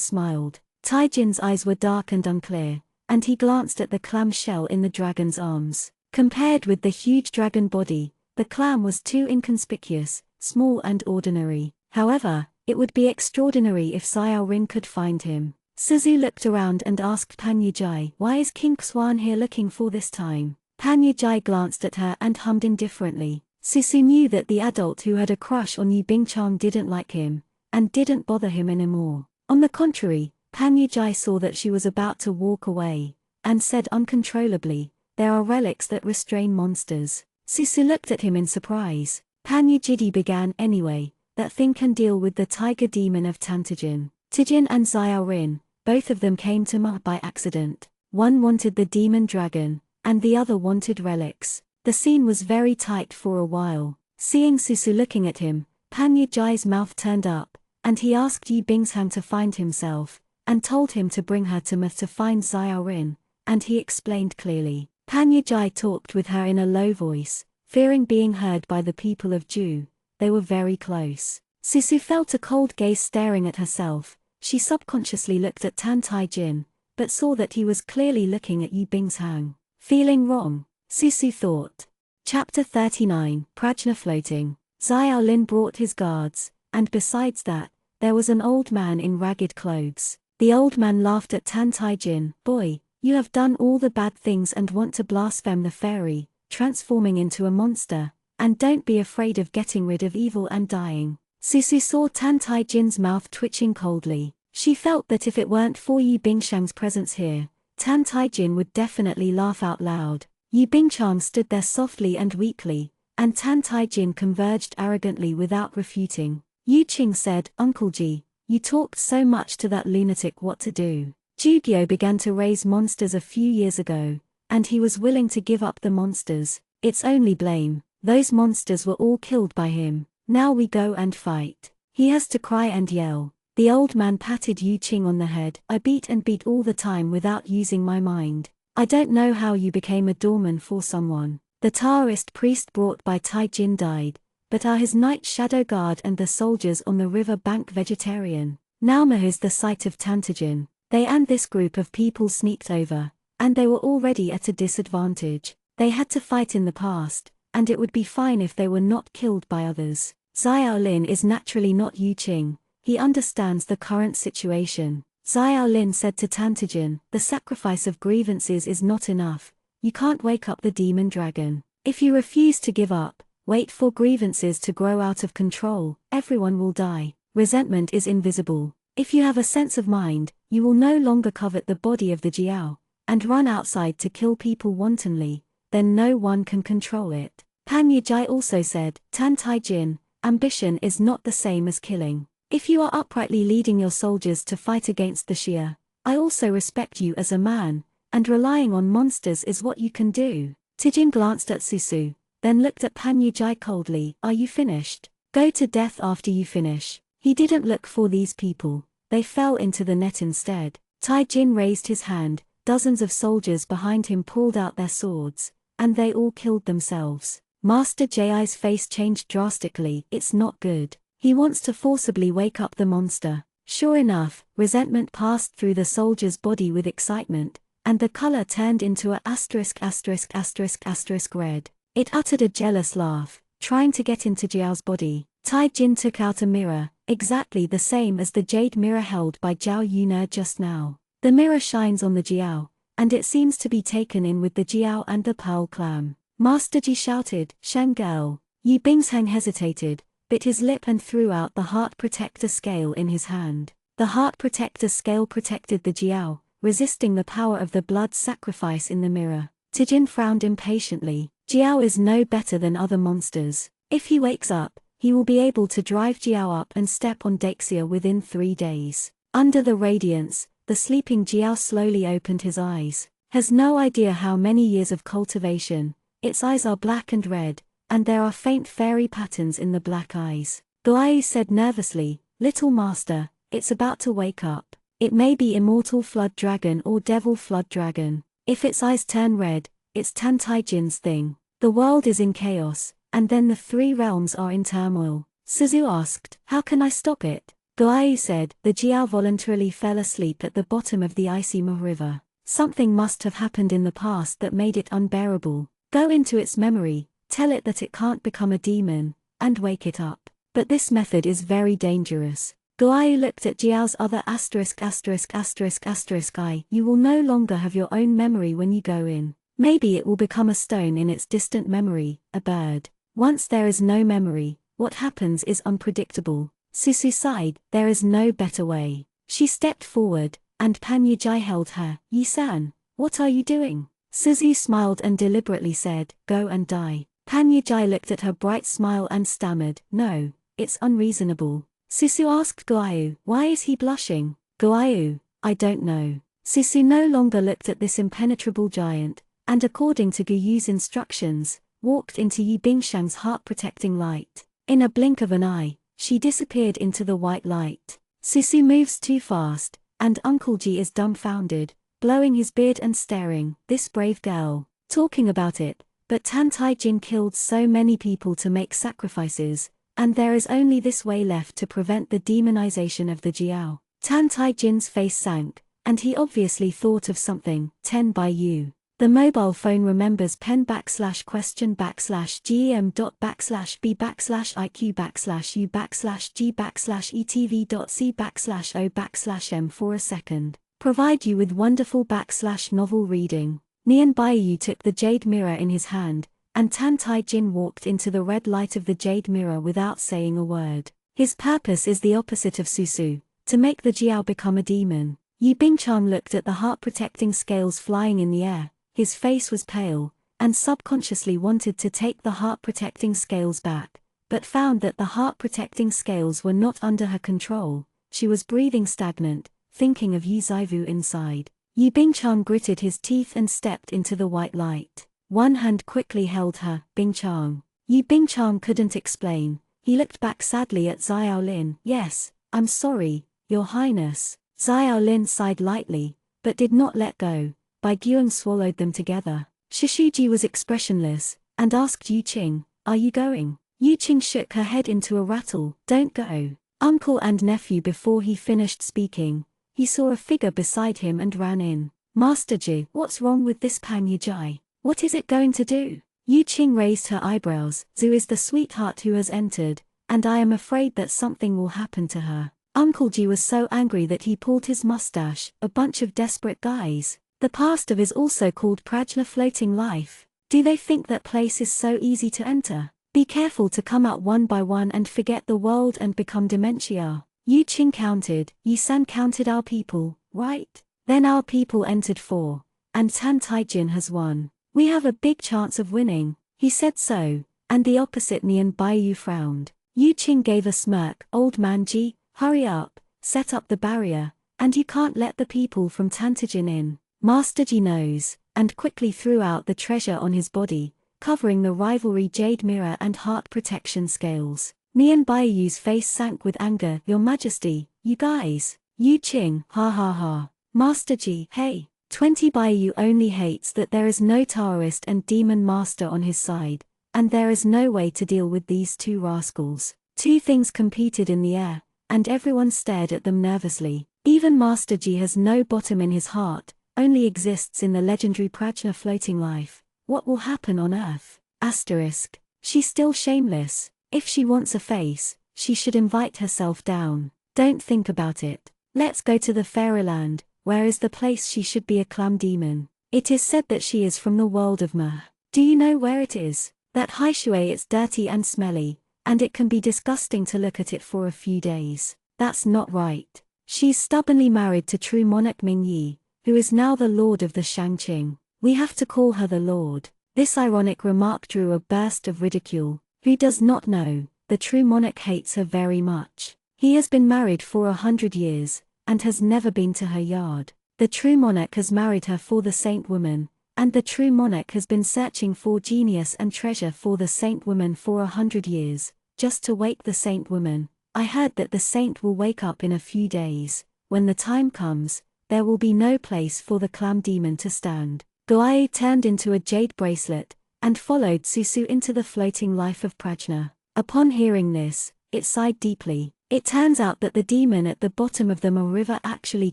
smiled. Taijin's eyes were dark and unclear, and he glanced at the clam shell in the dragon's arms. Compared with the huge dragon body, the clam was too inconspicuous, small and ordinary. However, it would be extraordinary if Xiao Rin could find him. Suzu looked around and asked Pan Yujai, Why is King Xuan here looking for this time? Pan Yujai glanced at her and hummed indifferently. Susu knew that the adult who had a crush on Yi Bingchang didn't like him, and didn't bother him anymore. On the contrary, Pan Yujai saw that she was about to walk away, and said uncontrollably, There are relics that restrain monsters. Susu looked at him in surprise. Pan Yujidi began anyway, that thing can deal with the tiger demon of Tantijin. Tijin and Xiao Rin, both of them came to Ma by accident. One wanted the demon dragon, and the other wanted relics. The scene was very tight for a while. Seeing Susu looking at him, Pan Yujai's mouth turned up, and he asked Yi Bingchang to find himself, and told him to bring her to Ma to find Xiao Rin, and he explained clearly. Pan Yujai talked with her in a low voice, fearing being heard by the people of Ju. They were very close. Susu felt a cold gaze staring at herself. She subconsciously looked at Tan Taijin, but saw that he was clearly looking at Yi Bingchang. Feeling wrong, Susu thought. Chapter 39, Prajna Floating. Xiao Lin brought his guards, and besides that, there was an old man in ragged clothes. The old man laughed at Tan Taijin. Boy, you have done all the bad things and want to blaspheme the fairy, transforming into a monster, and don't be afraid of getting rid of evil and dying. Susu saw Tan Taijin's mouth twitching coldly. She felt that if it weren't for Yi Bingchang's presence here, Tan Taijin would definitely laugh out loud. Yi Bingchang stood there softly and weakly, and Tan Taijin converged arrogantly without refuting. Yu Qing said, Uncle Ji, you talked so much to that lunatic what to do. Yu-Gi-Oh began to raise monsters a few years ago, and he was willing to give up the monsters. It's only blame. Those monsters were all killed by him. Now we go and fight. He has to cry and yell. The old man patted Yu Qing on the head. I beat and beat all the time without using my mind. I don't know how you became a doorman for someone. The Taoist priest brought by Tai Jin died, but are his knight shadow guard and the soldiers on the river bank vegetarian? Nauma is the site of Tantijin. They and this group of people sneaked over, and they were already at a disadvantage. They had to fight in the past, and it would be fine if they were not killed by others. Xiao Lin is naturally not Yu Qing. He understands the current situation. Xiao Lin said to Tantijin, the sacrifice of grievances is not enough. You can't wake up the demon dragon. If you refuse to give up, wait for grievances to grow out of control, everyone will die. Resentment is invisible. If you have a sense of mind, you will no longer covet the body of the Jiao, and run outside to kill people wantonly, then no one can control it. Pan Yijai also said, Tan Taijin, ambition is not the same as killing. If you are uprightly leading your soldiers to fight against the Xia, I also respect you as a man, and relying on monsters is what you can do. Tijin glanced at Susu, then looked at Pan Yijai coldly. Are you finished? Go to death after you finish. He didn't look for these people, they fell into the net instead. Taijin raised his hand, dozens of soldiers behind him pulled out their swords, and they all killed themselves. Master Ji's face changed drastically. It's not good. He wants to forcibly wake up the monster. Sure enough, resentment passed through the soldier's body with excitement, and the color turned into a ****** red. It uttered a jealous laugh, trying to get into Jiao's body. Tai Jin took out a mirror, exactly the same as the jade mirror held by Zhao Yun'er just now. The mirror shines on the Jiao, and it seems to be taken in with the Jiao and the Pearl clan. Master Ji shouted, Shangirl. Yi Bingsheng hesitated, bit his lip and threw out the heart protector scale in his hand. The heart protector scale protected the Jiao, resisting the power of the blood sacrifice in the mirror. Tijin frowned impatiently. Jiao is no better than other monsters. If he wakes up, he will be able to drive Jiao up and step on Dexia within 3 days. Under the radiance, the sleeping Jiao slowly opened his eyes. Has no idea how many years of cultivation. Its eyes are black and red, and there are faint fairy patterns in the black eyes. Guai said nervously, Little Master, it's about to wake up. It may be immortal flood dragon or devil flood dragon. If its eyes turn red, it's Tan Taijin's thing. The world is in chaos, and then the 3 realms are in turmoil. Suzu asked, how can I stop it? Guai said, the Jiao voluntarily fell asleep at the bottom of the icy Ma river. Something must have happened in the past that made it unbearable. Go into its memory, tell it that it can't become a demon, and wake it up. But this method is very dangerous. Guai looked at Jiao's other ****** eye. You will no longer have your own memory when you go in. Maybe it will become a stone in its distant memory, a bird. Once there is no memory, what happens is unpredictable. Susu sighed, there is no better way. She stepped forward, and Pan Yijai held her. Yi-san, what are you doing? Suzu smiled and deliberately said, go and die. Pan Yijai looked at her bright smile and stammered, no, it's unreasonable. Susu asked Guayu, why is he blushing? Guayu, I don't know. Susu no longer looked at this impenetrable giant, and according to Guyu's instructions, walked into Yi Bingshang's heart-protecting light. In a blink of an eye, she disappeared into the white light. Susu moves too fast, and Uncle Ji is dumbfounded, blowing his beard and staring, this brave girl, talking about it, but Tan Taijin killed so many people to make sacrifices, and there is only this way left to prevent the demonization of the Jiao. Tan Taijin's face sank, and he obviously thought of something. 10 by you. The mobile phone remembers pen /gem./b/iq/u/etv.c/o/m for a second. Provide you with wonderful /novel reading. Nian Baiyu took the jade mirror in his hand, and Tan Taijin walked into the red light of the jade mirror without saying a word. His purpose is the opposite of Susu, to make the Jiao become a demon. Yi Bingchang looked at the heart-protecting scales flying in the air. His face was pale, and subconsciously wanted to take the heart-protecting scales back, but found that the heart-protecting scales were not under her control. She was breathing stagnant, thinking of Yu Zaivu inside. Yu Bingchang gritted his teeth and stepped into the white light. One hand quickly held her, Bingchang. Yu Bingchang couldn't explain. He looked back sadly at Xiaolin. Yes, I'm sorry, Your Highness. Xiaolin sighed lightly, but did not let go. Bai Guang swallowed them together. Shishuji was expressionless, and asked Yu Qing, are you going? Yu Qing shook her head into a rattle. Don't go. Uncle and nephew. Before he finished speaking, he saw a figure beside him and ran in. Master Ji, what's wrong with this Pang Yijai? What is it going to do? Yu Qing raised her eyebrows. Zhu is the sweetheart who has entered, and I am afraid that something will happen to her. Uncle Ji was so angry that he pulled his mustache. A bunch of desperate guys. The past of is also called Prajna Floating Life. Do they think that place is so easy to enter? Be careful to come out one by one and forget the world and become dementia. Yu Qing counted. Yi San counted our people, right? Then our people entered 4. And Tan Taijin has won. We have a big chance of winning. He said so, and the opposite Nian Baiyu frowned. Yu Qing gave a smirk. Old man Ji, hurry up, set up the barrier, and you can't let the people from Tantajin in. Master Ji knows, and quickly threw out the treasure on his body, covering the rivalry jade mirror and heart protection scales. Nian Baiyu's face sank with anger. Your Majesty, you guys. Yu Qing, ha ha ha. Master Ji, hey. 20 Baiyu only hates that there is no Taoist and demon master on his side, and there is no way to deal with these two rascals. Two things competed in the air, and everyone stared at them nervously. Even Master Ji has no bottom in his heart, only exists in the legendary Prajna Floating Life. What will happen on Earth? Asterisk. She's still shameless. If she wants a face, she should invite herself down. Don't think about it. Let's go to the Fairyland, where is the place she should be a clam demon. It is said that she is from the world of Meh. Do you know where it is? That Haishui. It's dirty and smelly, and it can be disgusting to look at it for a few days. That's not right. She's stubbornly married to true monarch Ming Yi, who is now the lord of the Shangqing. We have to call her the lord. This ironic remark drew a burst of ridicule. Who does not know, the true monarch hates her very much. He has been married for 100 years, and has never been to her yard. The true monarch has married her for the saint woman, and the true monarch has been searching for genius and treasure for the saint woman for 100 years, just to wake the saint woman. I heard that the saint will wake up in a few days. When the time comes, there will be no place for the clam demon to stand. Guai turned into a jade bracelet, and followed Susu into the floating life of Prajna. Upon hearing this, it sighed deeply. It turns out that the demon at the bottom of the Ma River actually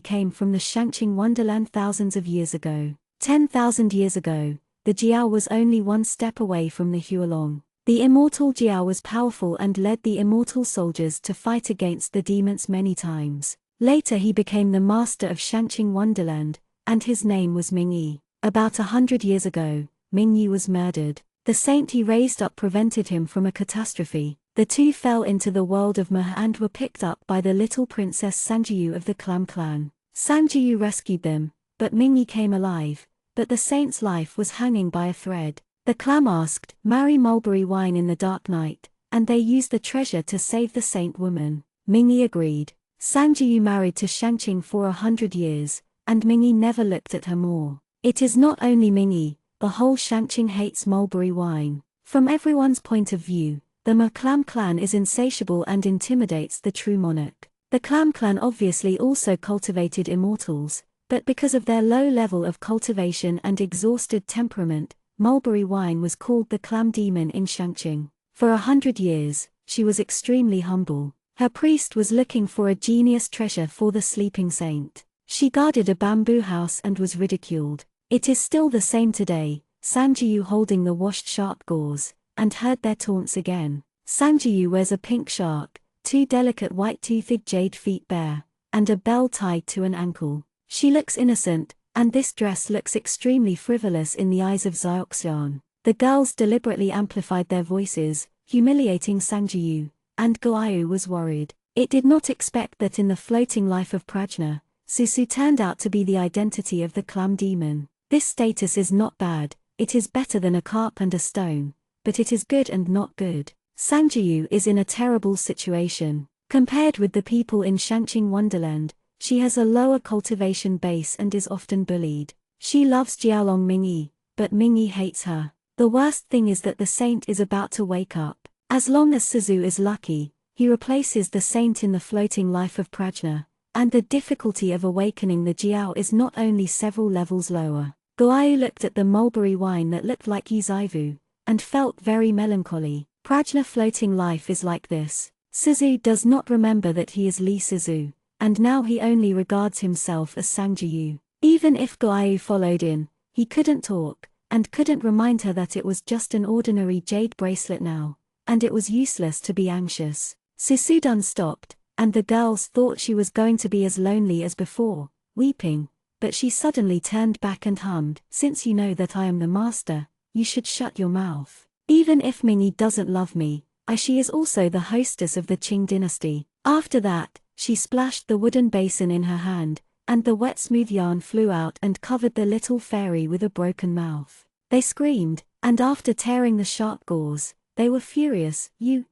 came from the Shangqing Wonderland thousands of years ago. 10,000 years ago, the Jiao was only one step away from the Hualong. The immortal Jiao was powerful and led the immortal soldiers to fight against the demons many times. Later he became the master of Shangqing Wonderland, and his name was Ming Yi. About 100 years ago, Ming Yi was murdered. The saint he raised up prevented him from a catastrophe. The two fell into the world of Meh and were picked up by the little princess Sanjiyu of the Clam clan. Sanjiyu rescued them, but Ming Yi came alive, but the saint's life was hanging by a thread. The Clam asked, marry mulberry wine in the dark night, and they used the treasure to save the saint woman. Ming Yi agreed. Sanjiyu married to Shangqing for 100 years, and Ming Yi never looked at her more. It is not only Ming Yi, the whole Shangqing hates mulberry wine. From everyone's point of view, the Ma Clam clan is insatiable and intimidates the true monarch. The Clam clan obviously also cultivated immortals, but because of their low level of cultivation and exhausted temperament, mulberry wine was called the Clam demon in Shangqing. For 100 years, she was extremely humble. Her priest was looking for a genius treasure for the sleeping saint. She guarded a bamboo house and was ridiculed. It is still the same today, Sanjiyu holding the washed shark gauze, and heard their taunts again. Sanjiyu wears a pink shark, 2 delicate white-toothed jade feet bare, and a bell tied to an ankle. She looks innocent, and this dress looks extremely frivolous in the eyes of Xiaoxian. The girls deliberately amplified their voices, humiliating Sanjiyu, and Guayu was worried. It did not expect that in the floating life of Prajna, Susu turned out to be the identity of the Clam demon. This status is not bad, it is better than a carp and a stone, but it is good and not good. Sanjiyu is in a terrible situation. Compared with the people in Shangqing Wonderland, She has a lower cultivation base and is often bullied. She loves Jiaolong Mingyi, but Mingyi hates her. The worst thing is that the saint is about to wake up. As long as Suzu is lucky, he replaces the saint in the floating life of Prajna, and the difficulty of awakening the Jiao is not only several levels lower. Guayu looked at the mulberry wine that looked like Yuzaivu, and felt very melancholy. Prajna floating life is like this. Suzu does not remember that he is Lee Suzu, and now he only regards himself as Sangjiyu. Even if Guayu followed in, he couldn't talk, and couldn't remind her that it was just an ordinary jade bracelet now, and it was useless to be anxious. Susudun stopped, and the girls thought she was going to be as lonely as before, weeping, but she suddenly turned back and hummed, "Since you know that I am the master, you should shut your mouth. Even if Mingyi doesn't love me, she is also the hostess of the Qing dynasty." After that, she splashed the wooden basin in her hand, and the wet smooth yarn flew out and covered the little fairy with a broken mouth. They screamed, and after tearing the sharp gauze, they were furious. You.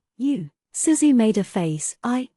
Suzu made a face. I,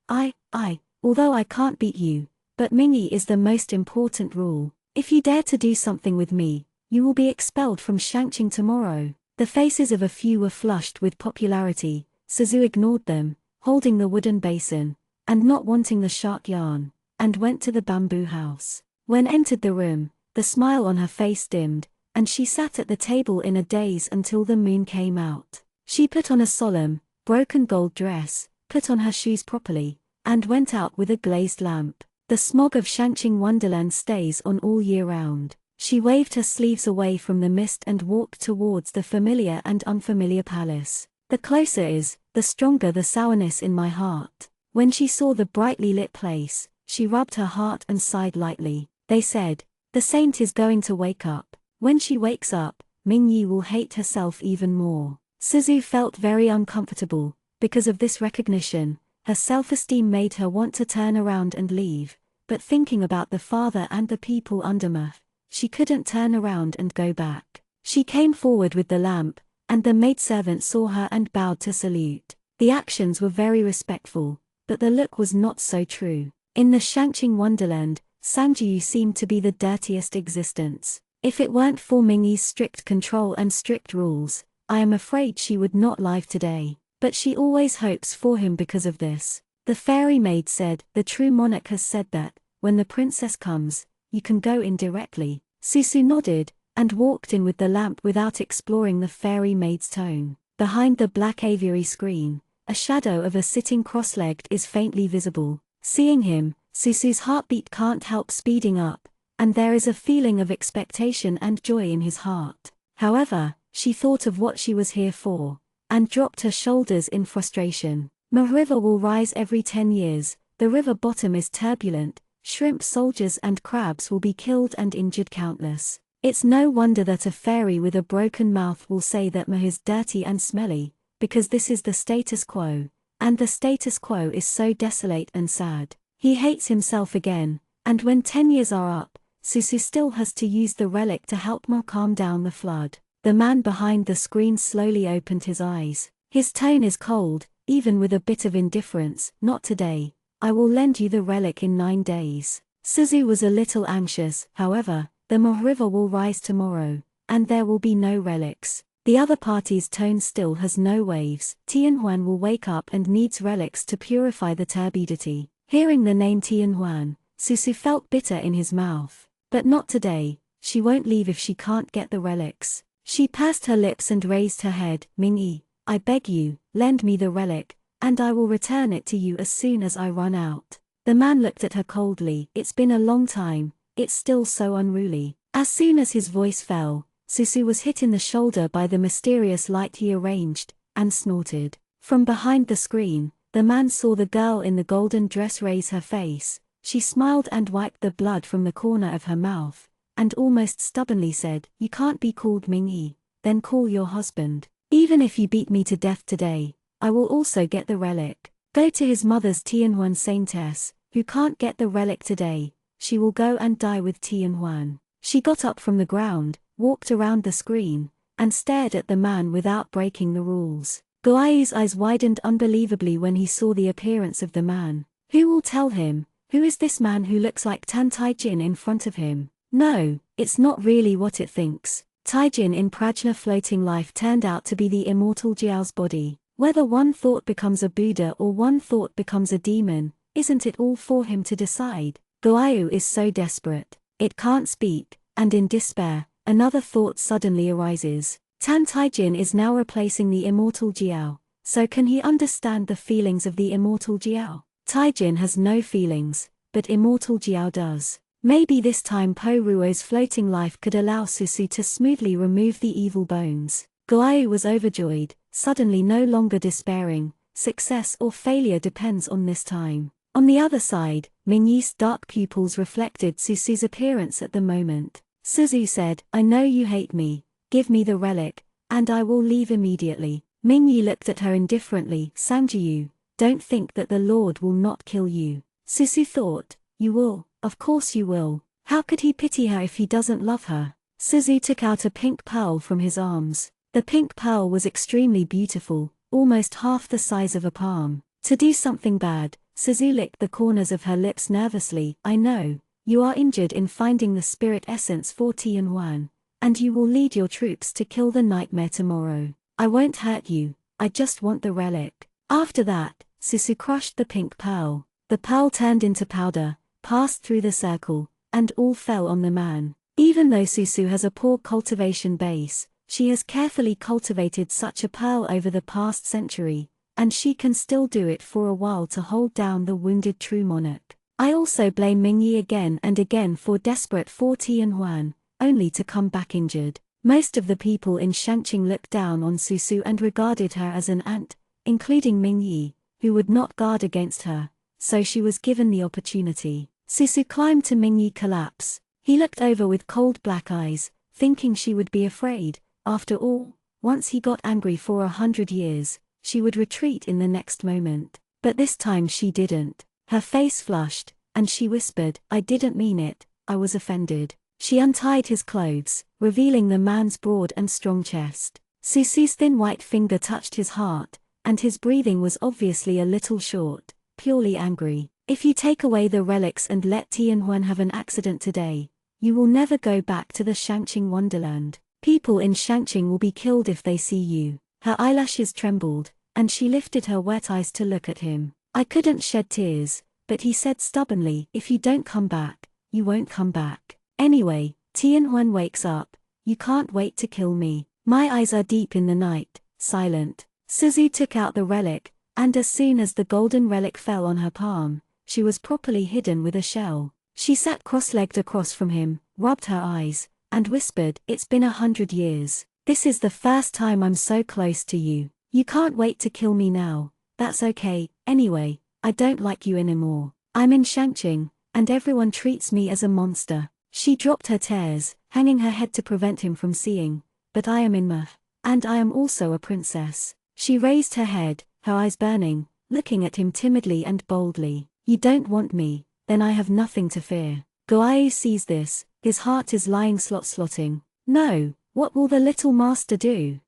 although I can't beat you, but Mingyi is the most important rule. If you dare to do something with me, you will be expelled from Shangqing tomorrow. The faces of a few were flushed with popularity. Suzu ignored them, holding the wooden basin, and not wanting the shark yarn, and went to the bamboo house. When entered the room, the smile on her face dimmed, and she sat at the table in a daze until the moon came out. She put on a solemn, broken gold dress, put on her shoes properly, and went out with a glazed lamp. The smog of Shangqing Wonderland stays on all year round. She waved her sleeves away from the mist and walked towards the familiar and unfamiliar palace. The closer is, the stronger the sourness in my heart. When she saw the brightly lit place, she rubbed her heart and sighed lightly. They said, "The saint is going to wake up. When she wakes up, Mingyi will hate herself even more." Suzu felt very uncomfortable. Because of this recognition, her self-esteem made her want to turn around and leave, but thinking about the father and the people under her, she couldn't turn around and go back. She came forward with the lamp, and the maidservant saw her and bowed to salute. The actions were very respectful, but the look was not so true. In the Shangqing Wonderland, Sangjiu seemed to be the dirtiest existence. If it weren't for Mingyi's strict control and strict rules, I am afraid she would not live today. But she always hopes for him because of this. The fairy maid said, "The true monarch has said that, when the princess comes, you can go in directly." Susu nodded, and walked in with the lamp without exploring the fairy maid's tone. Behind the black aviary screen, a shadow of a sitting cross-legged is faintly visible. Seeing him, Susu's heartbeat can't help speeding up, and there is a feeling of expectation and joy in his heart. However, she thought of what she was here for, and dropped her shoulders in frustration. The river will rise every 10 years, the river bottom is turbulent, shrimp soldiers and crabs will be killed and injured countless. It's no wonder that a fairy with a broken mouth will say that Mah is dirty and smelly, because this is the status quo, and the status quo is so desolate and sad. He hates himself again, and when 10 years are up, Susu still has to use the relic to help Mah calm down the flood. The man behind the screen slowly opened his eyes. His tone is cold, even with a bit of indifference. "Not today. I will lend you the relic in 9 days. Suzu was a little anxious. However, the Mah River will rise tomorrow, and there will be no relics. The other party's tone still has no waves. Tianhuan will wake up and needs relics to purify the turbidity." Hearing the name Tianhuan, Susu felt bitter in his mouth. But not today. She won't leave if she can't get the relics. She pursed her lips and raised her head. "Mingyi, I beg you, lend me the relic, and I will return it to you as soon as I run out." The man looked at her coldly. "It's been a long time, it's still so unruly." As soon as his voice fell, Susu was hit in the shoulder by the mysterious light he arranged, and snorted. From behind the screen, the man saw the girl in the golden dress raise her face. She smiled and wiped the blood from the corner of her mouth, and almost stubbornly said, "You can't be called Mingyi, then call your husband. Even if you beat me to death today, I will also get the relic." Go to his mother's Tianhuan saintess, who can't get the relic today, she will go and die with Tianhuan. She got up from the ground, walked around the screen, and stared at the man without breaking the rules. Guayu's eyes widened unbelievably when he saw the appearance of the man. Who will tell him? Who is this man who looks like Tan Taijin in front of him? No, it's not really what it thinks. Taijin in Prajna floating life turned out to be the immortal Jiao's body. Whether one thought becomes a Buddha or one thought becomes a demon, isn't it all for him to decide? Guayu is so desperate. It can't speak, and in despair, another thought suddenly arises. Tan Taijin is now replacing the immortal Jiao, so can he understand the feelings of the immortal Jiao? Taijin has no feelings, but immortal Jiao does. Maybe this time Po Ruo's floating life could allow Susu to smoothly remove the evil bones. Guayu was overjoyed, suddenly no longer despairing. Success or failure depends on this time. On the other side, Mingyi's dark pupils reflected Susu's appearance at the moment. Suzu said, "I know you hate me, give me the relic, and I will leave immediately." Mingyi looked at her indifferently. "Sangjiu, don't think that the Lord will not kill you." Susu thought, "You will, of course you will. How could he pity her if he doesn't love her?" Suzu took out a pink pearl from his arms. The pink pearl was extremely beautiful, almost half the size of a palm. To do something bad, Suzu licked the corners of her lips nervously. "I know, you are injured in finding the spirit essence for Tianwan, and you will lead your troops to kill the nightmare tomorrow. I won't hurt you, I just want the relic." After that, Susu crushed the pink pearl. The pearl turned into powder, passed through the circle, and all fell on the man. Even though Susu has a poor cultivation base, she has carefully cultivated such a pearl over the past century, and she can still do it for a while to hold down the wounded true monarch. I also blame Mingyi again and again for desperate for Tianhuan, only to come back injured. Most of the people in Shanqing looked down on Susu and regarded her as an ant, including Mingyi, who would not guard against her, so she was given the opportunity. Susu climbed to Mingyi's collapse. He looked over with cold black eyes, thinking she would be afraid. After all, once he got angry for 100 years, she would retreat in the next moment. But this time she didn't. Her face flushed, and she whispered, "I didn't mean it, I was offended." She untied his clothes, revealing the man's broad and strong chest. Susu's thin white finger touched his heart, and his breathing was obviously a little short, purely angry. "If you take away the relics and let Tianhuan have an accident today, you will never go back to the Shanqing wonderland. People in Shanqing will be killed if they see you." Her eyelashes trembled, and she lifted her wet eyes to look at him. "I couldn't shed tears, but he said stubbornly, 'If you don't come back, you won't come back.' Anyway, Tianhuan wakes up, you can't wait to kill me. My eyes are deep in the night, silent." Suzu took out the relic, and as soon as the golden relic fell on her palm, she was properly hidden with a shell. She sat cross-legged across from him, rubbed her eyes, and whispered, "It's been 100 years. This is the first time I'm so close to you. You can't wait to kill me now. That's okay, anyway, I don't like you anymore. I'm in Shanqing, and everyone treats me as a monster." She dropped her tears, hanging her head to prevent him from seeing. "But I am in Meh, and I am also a princess." She raised her head, her eyes burning, looking at him timidly and boldly. "You don't want me, then I have nothing to fear." Guayu sees this, his heart is lying slot-slotting. No, what will the little master do?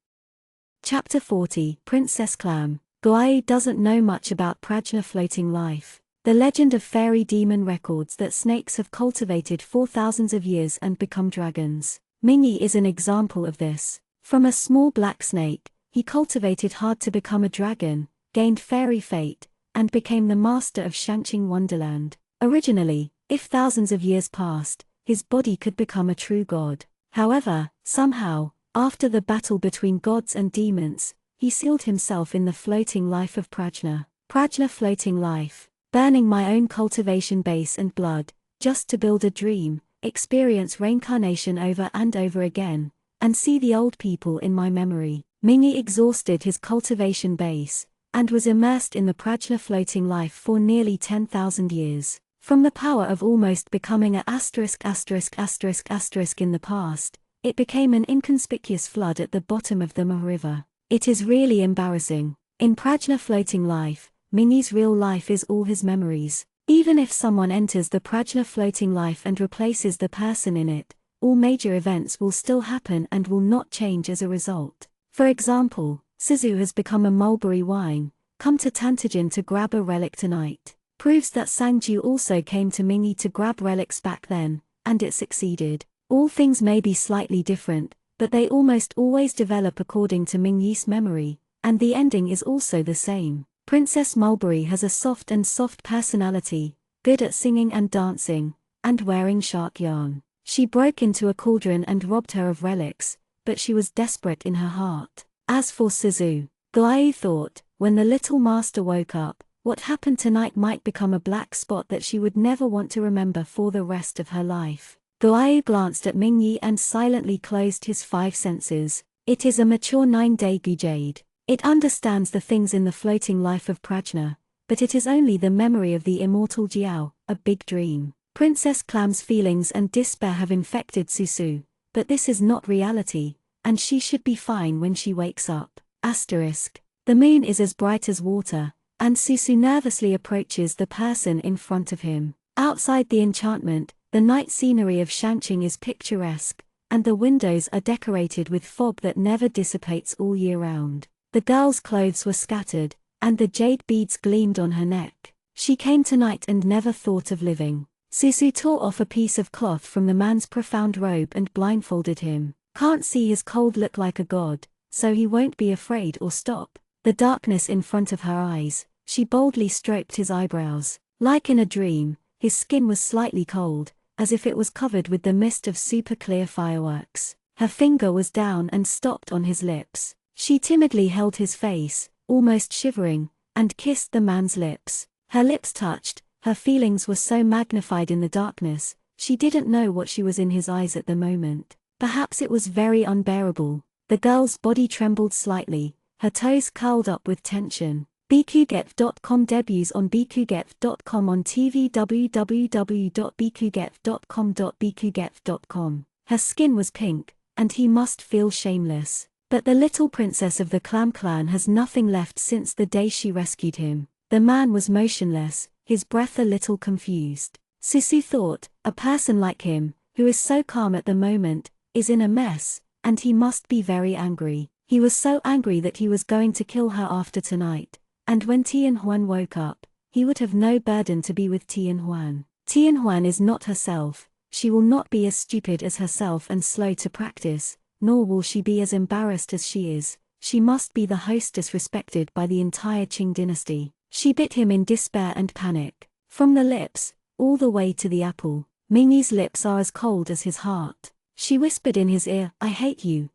Chapter 40, Princess Clam. Guayu doesn't know much about Prajna floating life. The legend of fairy demon records that snakes have cultivated for thousands of years and become dragons. Mingyi is an example of this. From a small black snake, he cultivated hard to become a dragon, gained fairy fate, and became the master of Shanqing Wonderland. Originally, if thousands of years passed, his body could become a true god. However, somehow, after the battle between gods and demons, he sealed himself in the floating life of Prajna. Prajna floating life. Burning my own cultivation base and blood, just to build a dream, experience reincarnation over and over again, and see the old people in my memory. Mingyi exhausted his cultivation base, and was immersed in the Prajna floating life for nearly 10,000 years. From the power of almost becoming a ***** in the past, it became an inconspicuous flood at the bottom of the Ma River. It is really embarrassing. In Prajna floating life, Mingyi's real life is all his memories. Even if someone enters the Prajna floating life and replaces the person in it, all major events will still happen and will not change as a result. For example, Suzu has become a mulberry wine. Come to Tantajin to grab a relic tonight. proves that Sangju also came to Mingyi to grab relics back then, and it succeeded. All things may be slightly different, but they almost always develop according to Mingyi's memory, and the ending is also the same. Princess Mulberry has a soft personality, good at singing and dancing, and wearing shark yarn. She broke into a cauldron and robbed her of relics, but she was desperate in her heart. As for Suzu, Guayu thought, when the little master woke up, what happened tonight might become a black spot that she would never want to remember for the rest of her life. Guayu glanced at Mingyi and silently closed his 5 senses. It is a mature 9-day jade. It understands the things in the floating life of Prajna, but it is only the memory of the immortal Jiao, a big dream. Princess Clam's feelings and despair have infected Susu, but this is not reality, and she should be fine when she wakes up. The moon is as bright as water, and Susu nervously approaches the person in front of him. Outside the enchantment, the night scenery of Shanqing is picturesque, and the windows are decorated with fog that never dissipates all year round. The girl's clothes were scattered, and the jade beads gleamed on her neck. She came tonight and never thought of living. Susu tore off a piece of cloth from the man's profound robe and blindfolded him. Can't see his cold look like a god, so he won't be afraid or stop. The darkness in front of her eyes, she boldly stroked his eyebrows. Like in a dream, his skin was slightly cold, as if it was covered with the mist of super clear fireworks. Her finger was down and stopped on his lips. She timidly held his face, almost shivering, and kissed the man's lips. Her lips touched, her feelings were so magnified in the darkness, she didn't know what she was in his eyes at the moment. Perhaps it was very unbearable. The girl's body trembled slightly, her toes curled up with tension. bqget.com debuts on bqget.com on TV www.bqget.com. Her skin was pink, and he must feel shameless. But the little princess of the Clam clan has nothing left since the day she rescued him. The man was motionless, his breath a little confused. Susu thought, a person like him, who is so calm at the moment, is in a mess, and he must be very angry. He was so angry that he was going to kill her after tonight, and when Tian Huan woke up, he would have no burden to be with Tian Huan. Tian Huan is not herself, she will not be as stupid as herself and slow to practice, nor will she be as embarrassed as she is. She must be the hostess respected by the entire Qing dynasty. She bit him in despair and panic. From the lips, all the way to the apple, Mingyi's lips are as cold as his heart. She whispered in his ear, I hate you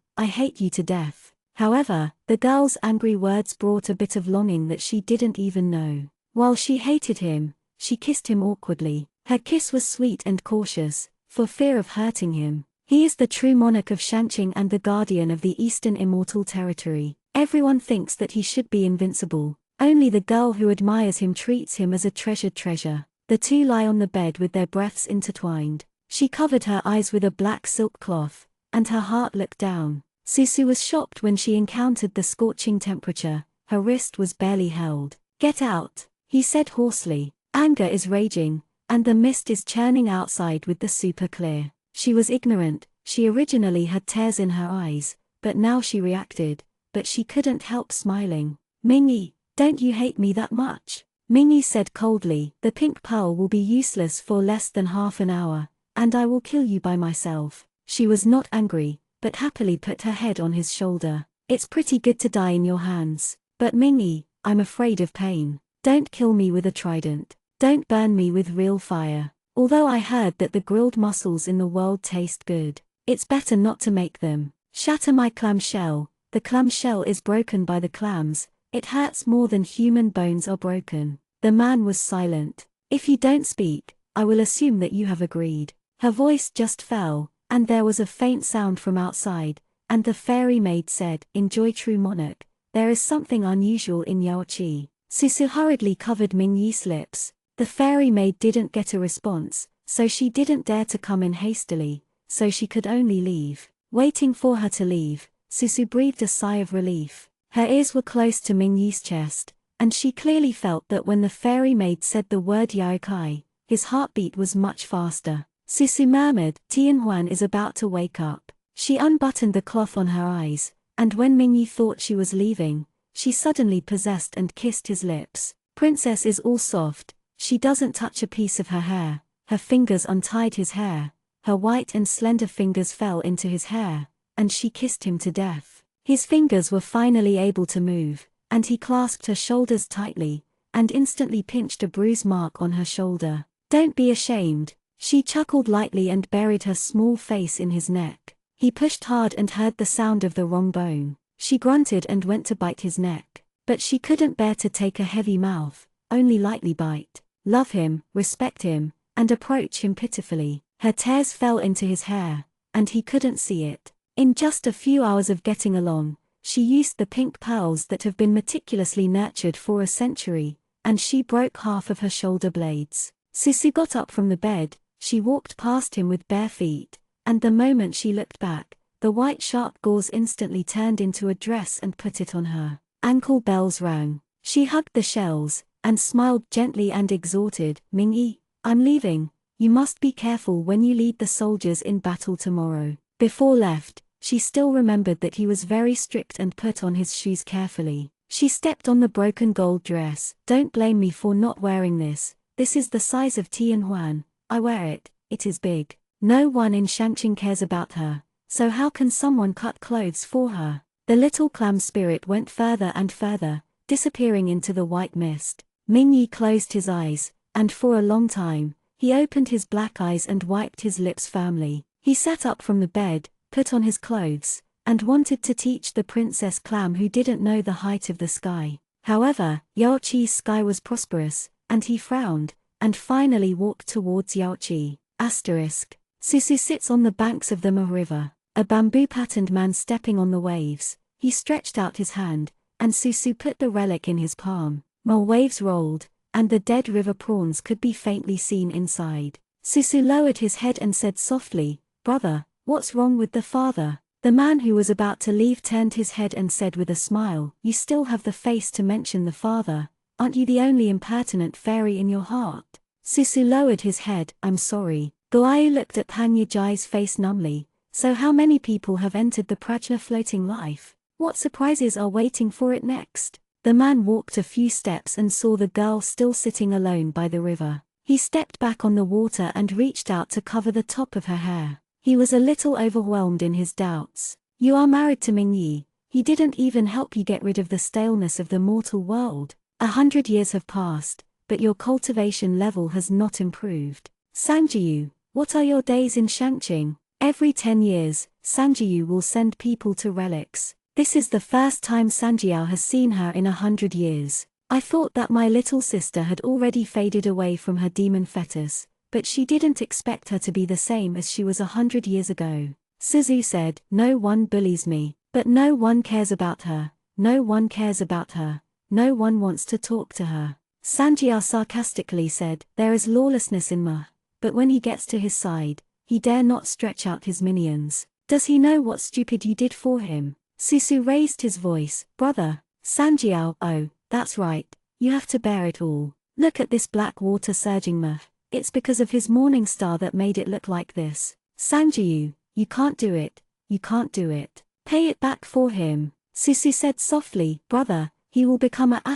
to death. However, the girl's angry words brought a bit of longing that she didn't even know. While she hated him, she kissed him awkwardly. Her kiss was sweet and cautious, for fear of hurting him. He is the true monarch of Shanqing and the guardian of the Eastern Immortal Territory. Everyone thinks that he should be invincible. Only the girl who admires him treats him as a treasured treasure. The two lie on the bed with their breaths intertwined. She covered her eyes with a black silk cloth, and her heart looked down. Susu was shocked when she encountered the scorching temperature. Her wrist was barely held. Get out, he said hoarsely. Anger is raging, and the mist is churning outside with the super clear. She was ignorant, she originally had tears in her eyes, but now she reacted, but she couldn't help smiling. Mingyi, don't you hate me that much? Mingyi said coldly, the pink pearl will be useless for less than half an hour, and I will kill you by myself. She was not angry, but happily put her head on his shoulder. It's pretty good to die in your hands, but Mingyi, I'm afraid of pain. Don't kill me with a trident. Don't burn me with real fire. Although I heard that the grilled mussels in the world taste good, it's better not to make them. Shatter my clam shell. The clam shell is broken by the clams. It hurts more than human bones are broken. The man was silent. If you don't speak, I will assume that you have agreed. Her voice just fell, and there was a faint sound from outside, and the fairy maid said, Enjoy true monarch, there is something unusual in Yaoqi. Susu hurriedly covered Mingyi's lips. The fairy maid didn't get a response, so she didn't dare to come in hastily, so she could only leave. Waiting for her to leave, Susu breathed a sigh of relief. Her ears were close to Mingyi's chest, and she clearly felt that when the fairy maid said the word Yaokai, his heartbeat was much faster. Susu murmured, Tian Huan is about to wake up. She unbuttoned the cloth on her eyes, and when Mingyi thought she was leaving, she suddenly possessed and kissed his lips. Princess is all soft, She doesn't touch a piece of her hair. Her fingers untied his hair. Her white and slender fingers fell into his hair, and she kissed him to death. His fingers were finally able to move, and he clasped her shoulders tightly, and instantly pinched a bruise mark on her shoulder. "Don't be ashamed." She chuckled lightly and buried her small face in his neck. He pushed hard and heard the sound of the wrong bone. She grunted and went to bite his neck. But she couldn't bear to take a heavy mouth, only lightly bite. Love him, respect him, and approach him pitifully. Her tears fell into his hair, and he couldn't see it. In just a few hours of getting along, she used the pink pearls that have been meticulously nurtured for a century, and she broke half of her shoulder blades. Susu got up from the bed. She walked past him with bare feet, and the moment she looked back, the white sharp gauze instantly turned into a dress and put it on her. Ankle bells rang. She hugged the shells, and smiled gently and exhorted, "Mingyi, I'm leaving. You must be careful when you lead the soldiers in battle tomorrow." Before left, she still remembered that he was very strict and put on his shoes carefully. She stepped on the broken gold dress. "Don't blame me for not wearing this. This is the size of Tianhuan. I wear it, it is big." No one in Shanqing cares about her, so how can someone cut clothes for her? The little clam spirit went further and further, disappearing into the white mist. Mingyi closed his eyes, and for a long time, he opened his black eyes and wiped his lips firmly. He sat up from the bed, put on his clothes, and wanted to teach the Princess Clam who didn't know the height of the sky. However, Yaoqi's sky was prosperous, and he frowned, and finally walked towards Yaoqi. Susu sits on the banks of the Ma River, a bamboo-patterned man stepping on the waves. He stretched out his hand, and Susu put the relic in his palm. More waves rolled, and the dead river prawns could be faintly seen inside. Susu lowered his head and said softly, "Brother, what's wrong with the father?" The man who was about to leave turned his head and said with a smile, "You still have the face to mention the father. Aren't you the only impertinent fairy in your heart?" Susu lowered his head, "I'm sorry." Goayu looked at Pan Yajai's face numbly. "So how many people have entered the Prajna floating life? What surprises are waiting for it next?" The man walked a few steps and saw the girl still sitting alone by the river. He stepped back on the water and reached out to cover the top of her hair. He was a little overwhelmed in his doubts. "You are married to Mingyi. He didn't even help you get rid of the staleness of the mortal world. 100 years have passed, but your cultivation level has not improved. Sanjiu, what are your days in Shanqing?" Every 10 years, Sanjiu will send people to relics. This is the first time Sanjiao has seen her in 100 years. "I thought that my little sister had already faded away from her demon fetus, but she didn't expect her to be the same as she was 100 years ago." Suzu said, "No one bullies me, but no one cares about her, no one cares about her, no one wants to talk to her." Sanjiao sarcastically said, "There is lawlessness in Ma, but when he gets to his side, he dare not stretch out his minions. Does he know what stupid you did for him?" Susu raised his voice, "Brother, Sanjiao, oh, that's right, you have to bear it all. Look at this black water surging Ma. It's because of his morning star that made it look like this. Sanjiu, you can't do it, you can't do it. Pay it back for him." Susu said softly, "Brother, he will become a *****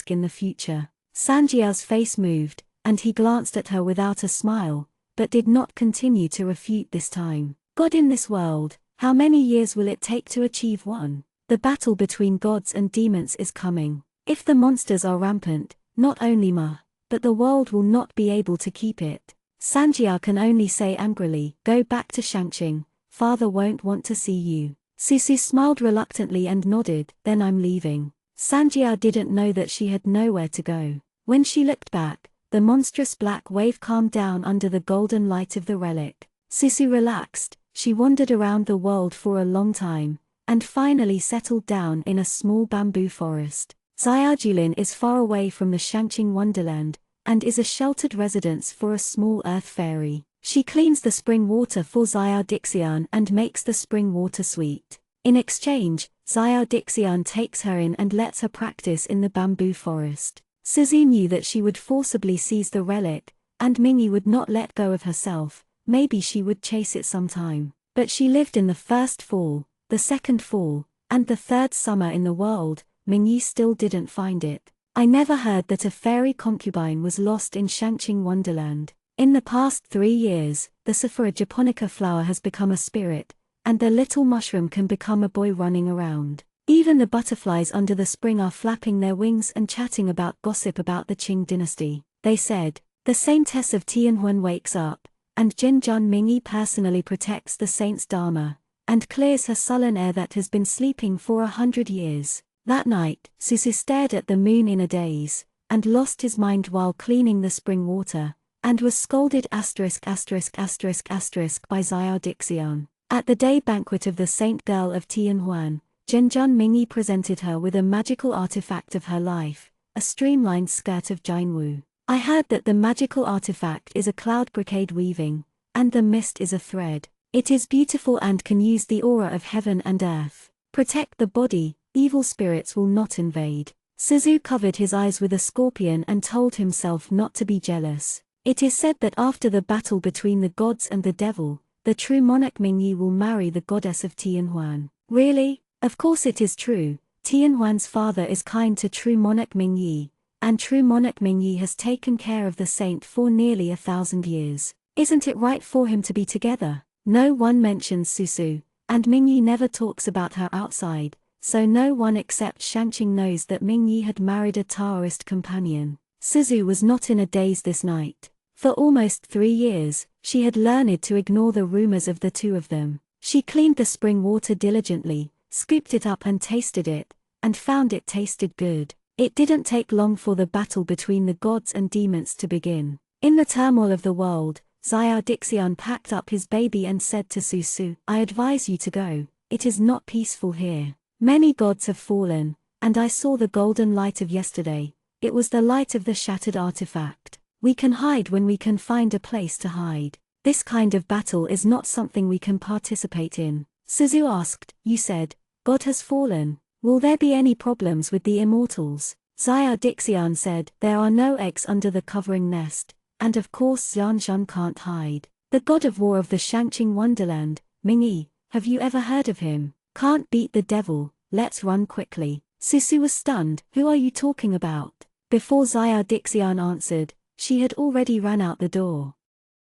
in the future." Sanjiao's face moved, and he glanced at her without a smile, but did not continue to refute this time. "God in this world, how many years will it take to achieve one? The battle between gods and demons is coming. If the monsters are rampant, not only Ma, but the world will not be able to keep it." Sanjiao can only say angrily, "Go back to Shanqing, father won't want to see you." Susu smiled reluctantly and nodded, "Then I'm leaving." Sanjiao didn't know that she had nowhere to go. When she looked back, the monstrous black wave calmed down under the golden light of the relic. Susu relaxed. She wandered around the world for a long time, and finally settled down in a small bamboo forest. Xiaojulin is far away from the Shanqing wonderland, and is a sheltered residence for a small earth fairy. She cleans the spring water for Xiaodixian and makes the spring water sweet. In exchange, Xiaodixian takes her in and lets her practice in the bamboo forest. Suzu knew that she would forcibly seize the relic, and Mingyi would not let go of herself. Maybe she would chase it sometime. But she lived in the first fall, the second fall, and the third summer in the world. Mingyi still didn't find it. I never heard that a fairy concubine was lost in Shanqing Wonderland. In the past 3 years, the Sephora japonica flower has become a spirit, and the little mushroom can become a boy running around. Even the butterflies under the spring are flapping their wings and chatting about gossip about the Qing dynasty. They said, the saintess of Tianhuan wakes up, and Jinjun Mingyi personally protects the saint's dharma, and clears her sullen air that has been sleeping for 100 years. That night, Susu stared at the moon in a daze, and lost his mind while cleaning the spring water, and was scolded by Xiao Dixian. At the day banquet of the saint girl of Tianhuan, Jinjun Mingyi presented her with a magical artifact of her life, a streamlined skirt of Jianwu. I heard that the magical artifact is a cloud brocade weaving, and the mist is a thread. It is beautiful and can use the aura of heaven and earth. Protect the body, evil spirits will not invade. Suzu covered his eyes with a scorpion and told himself not to be jealous. It is said that after the battle between the gods and the devil, the true monarch Mingyi will marry the goddess of Tianhuan. Really? Of course it is true. Tianhuan's father is kind to true monarch Mingyi, and true monarch Mingyi has taken care of the saint for nearly 1,000 years. Isn't it right for him to be together? No one mentions Susu, and Mingyi never talks about her outside, so no one except Shanqing knows that Mingyi had married a Taoist companion. Suzu was not in a daze this night. For almost 3 years, she had learned to ignore the rumors of the two of them. She cleaned the spring water diligently, scooped it up and tasted it, and found it tasted good. It didn't take long for the battle between the gods and demons to begin. In the turmoil of the world, Xiao Dixian packed up his baby and said to Susu, I advise you to go, it is not peaceful here. Many gods have fallen, and I saw the golden light of yesterday. It was the light of the shattered artifact. We can hide when we can find a place to hide. This kind of battle is not something we can participate in. Suzu asked, you said, God has fallen. Will there be any problems with the immortals? Xiao Dixian said, there are no eggs under the covering nest, and of course Xianzhen can't hide. The god of war of the Shanqing Wonderland, Mingyi, have you ever heard of him? Can't beat the devil, let's run quickly. Susu was stunned, who are you talking about? Before Xiao Dixian answered, she had already ran out the door.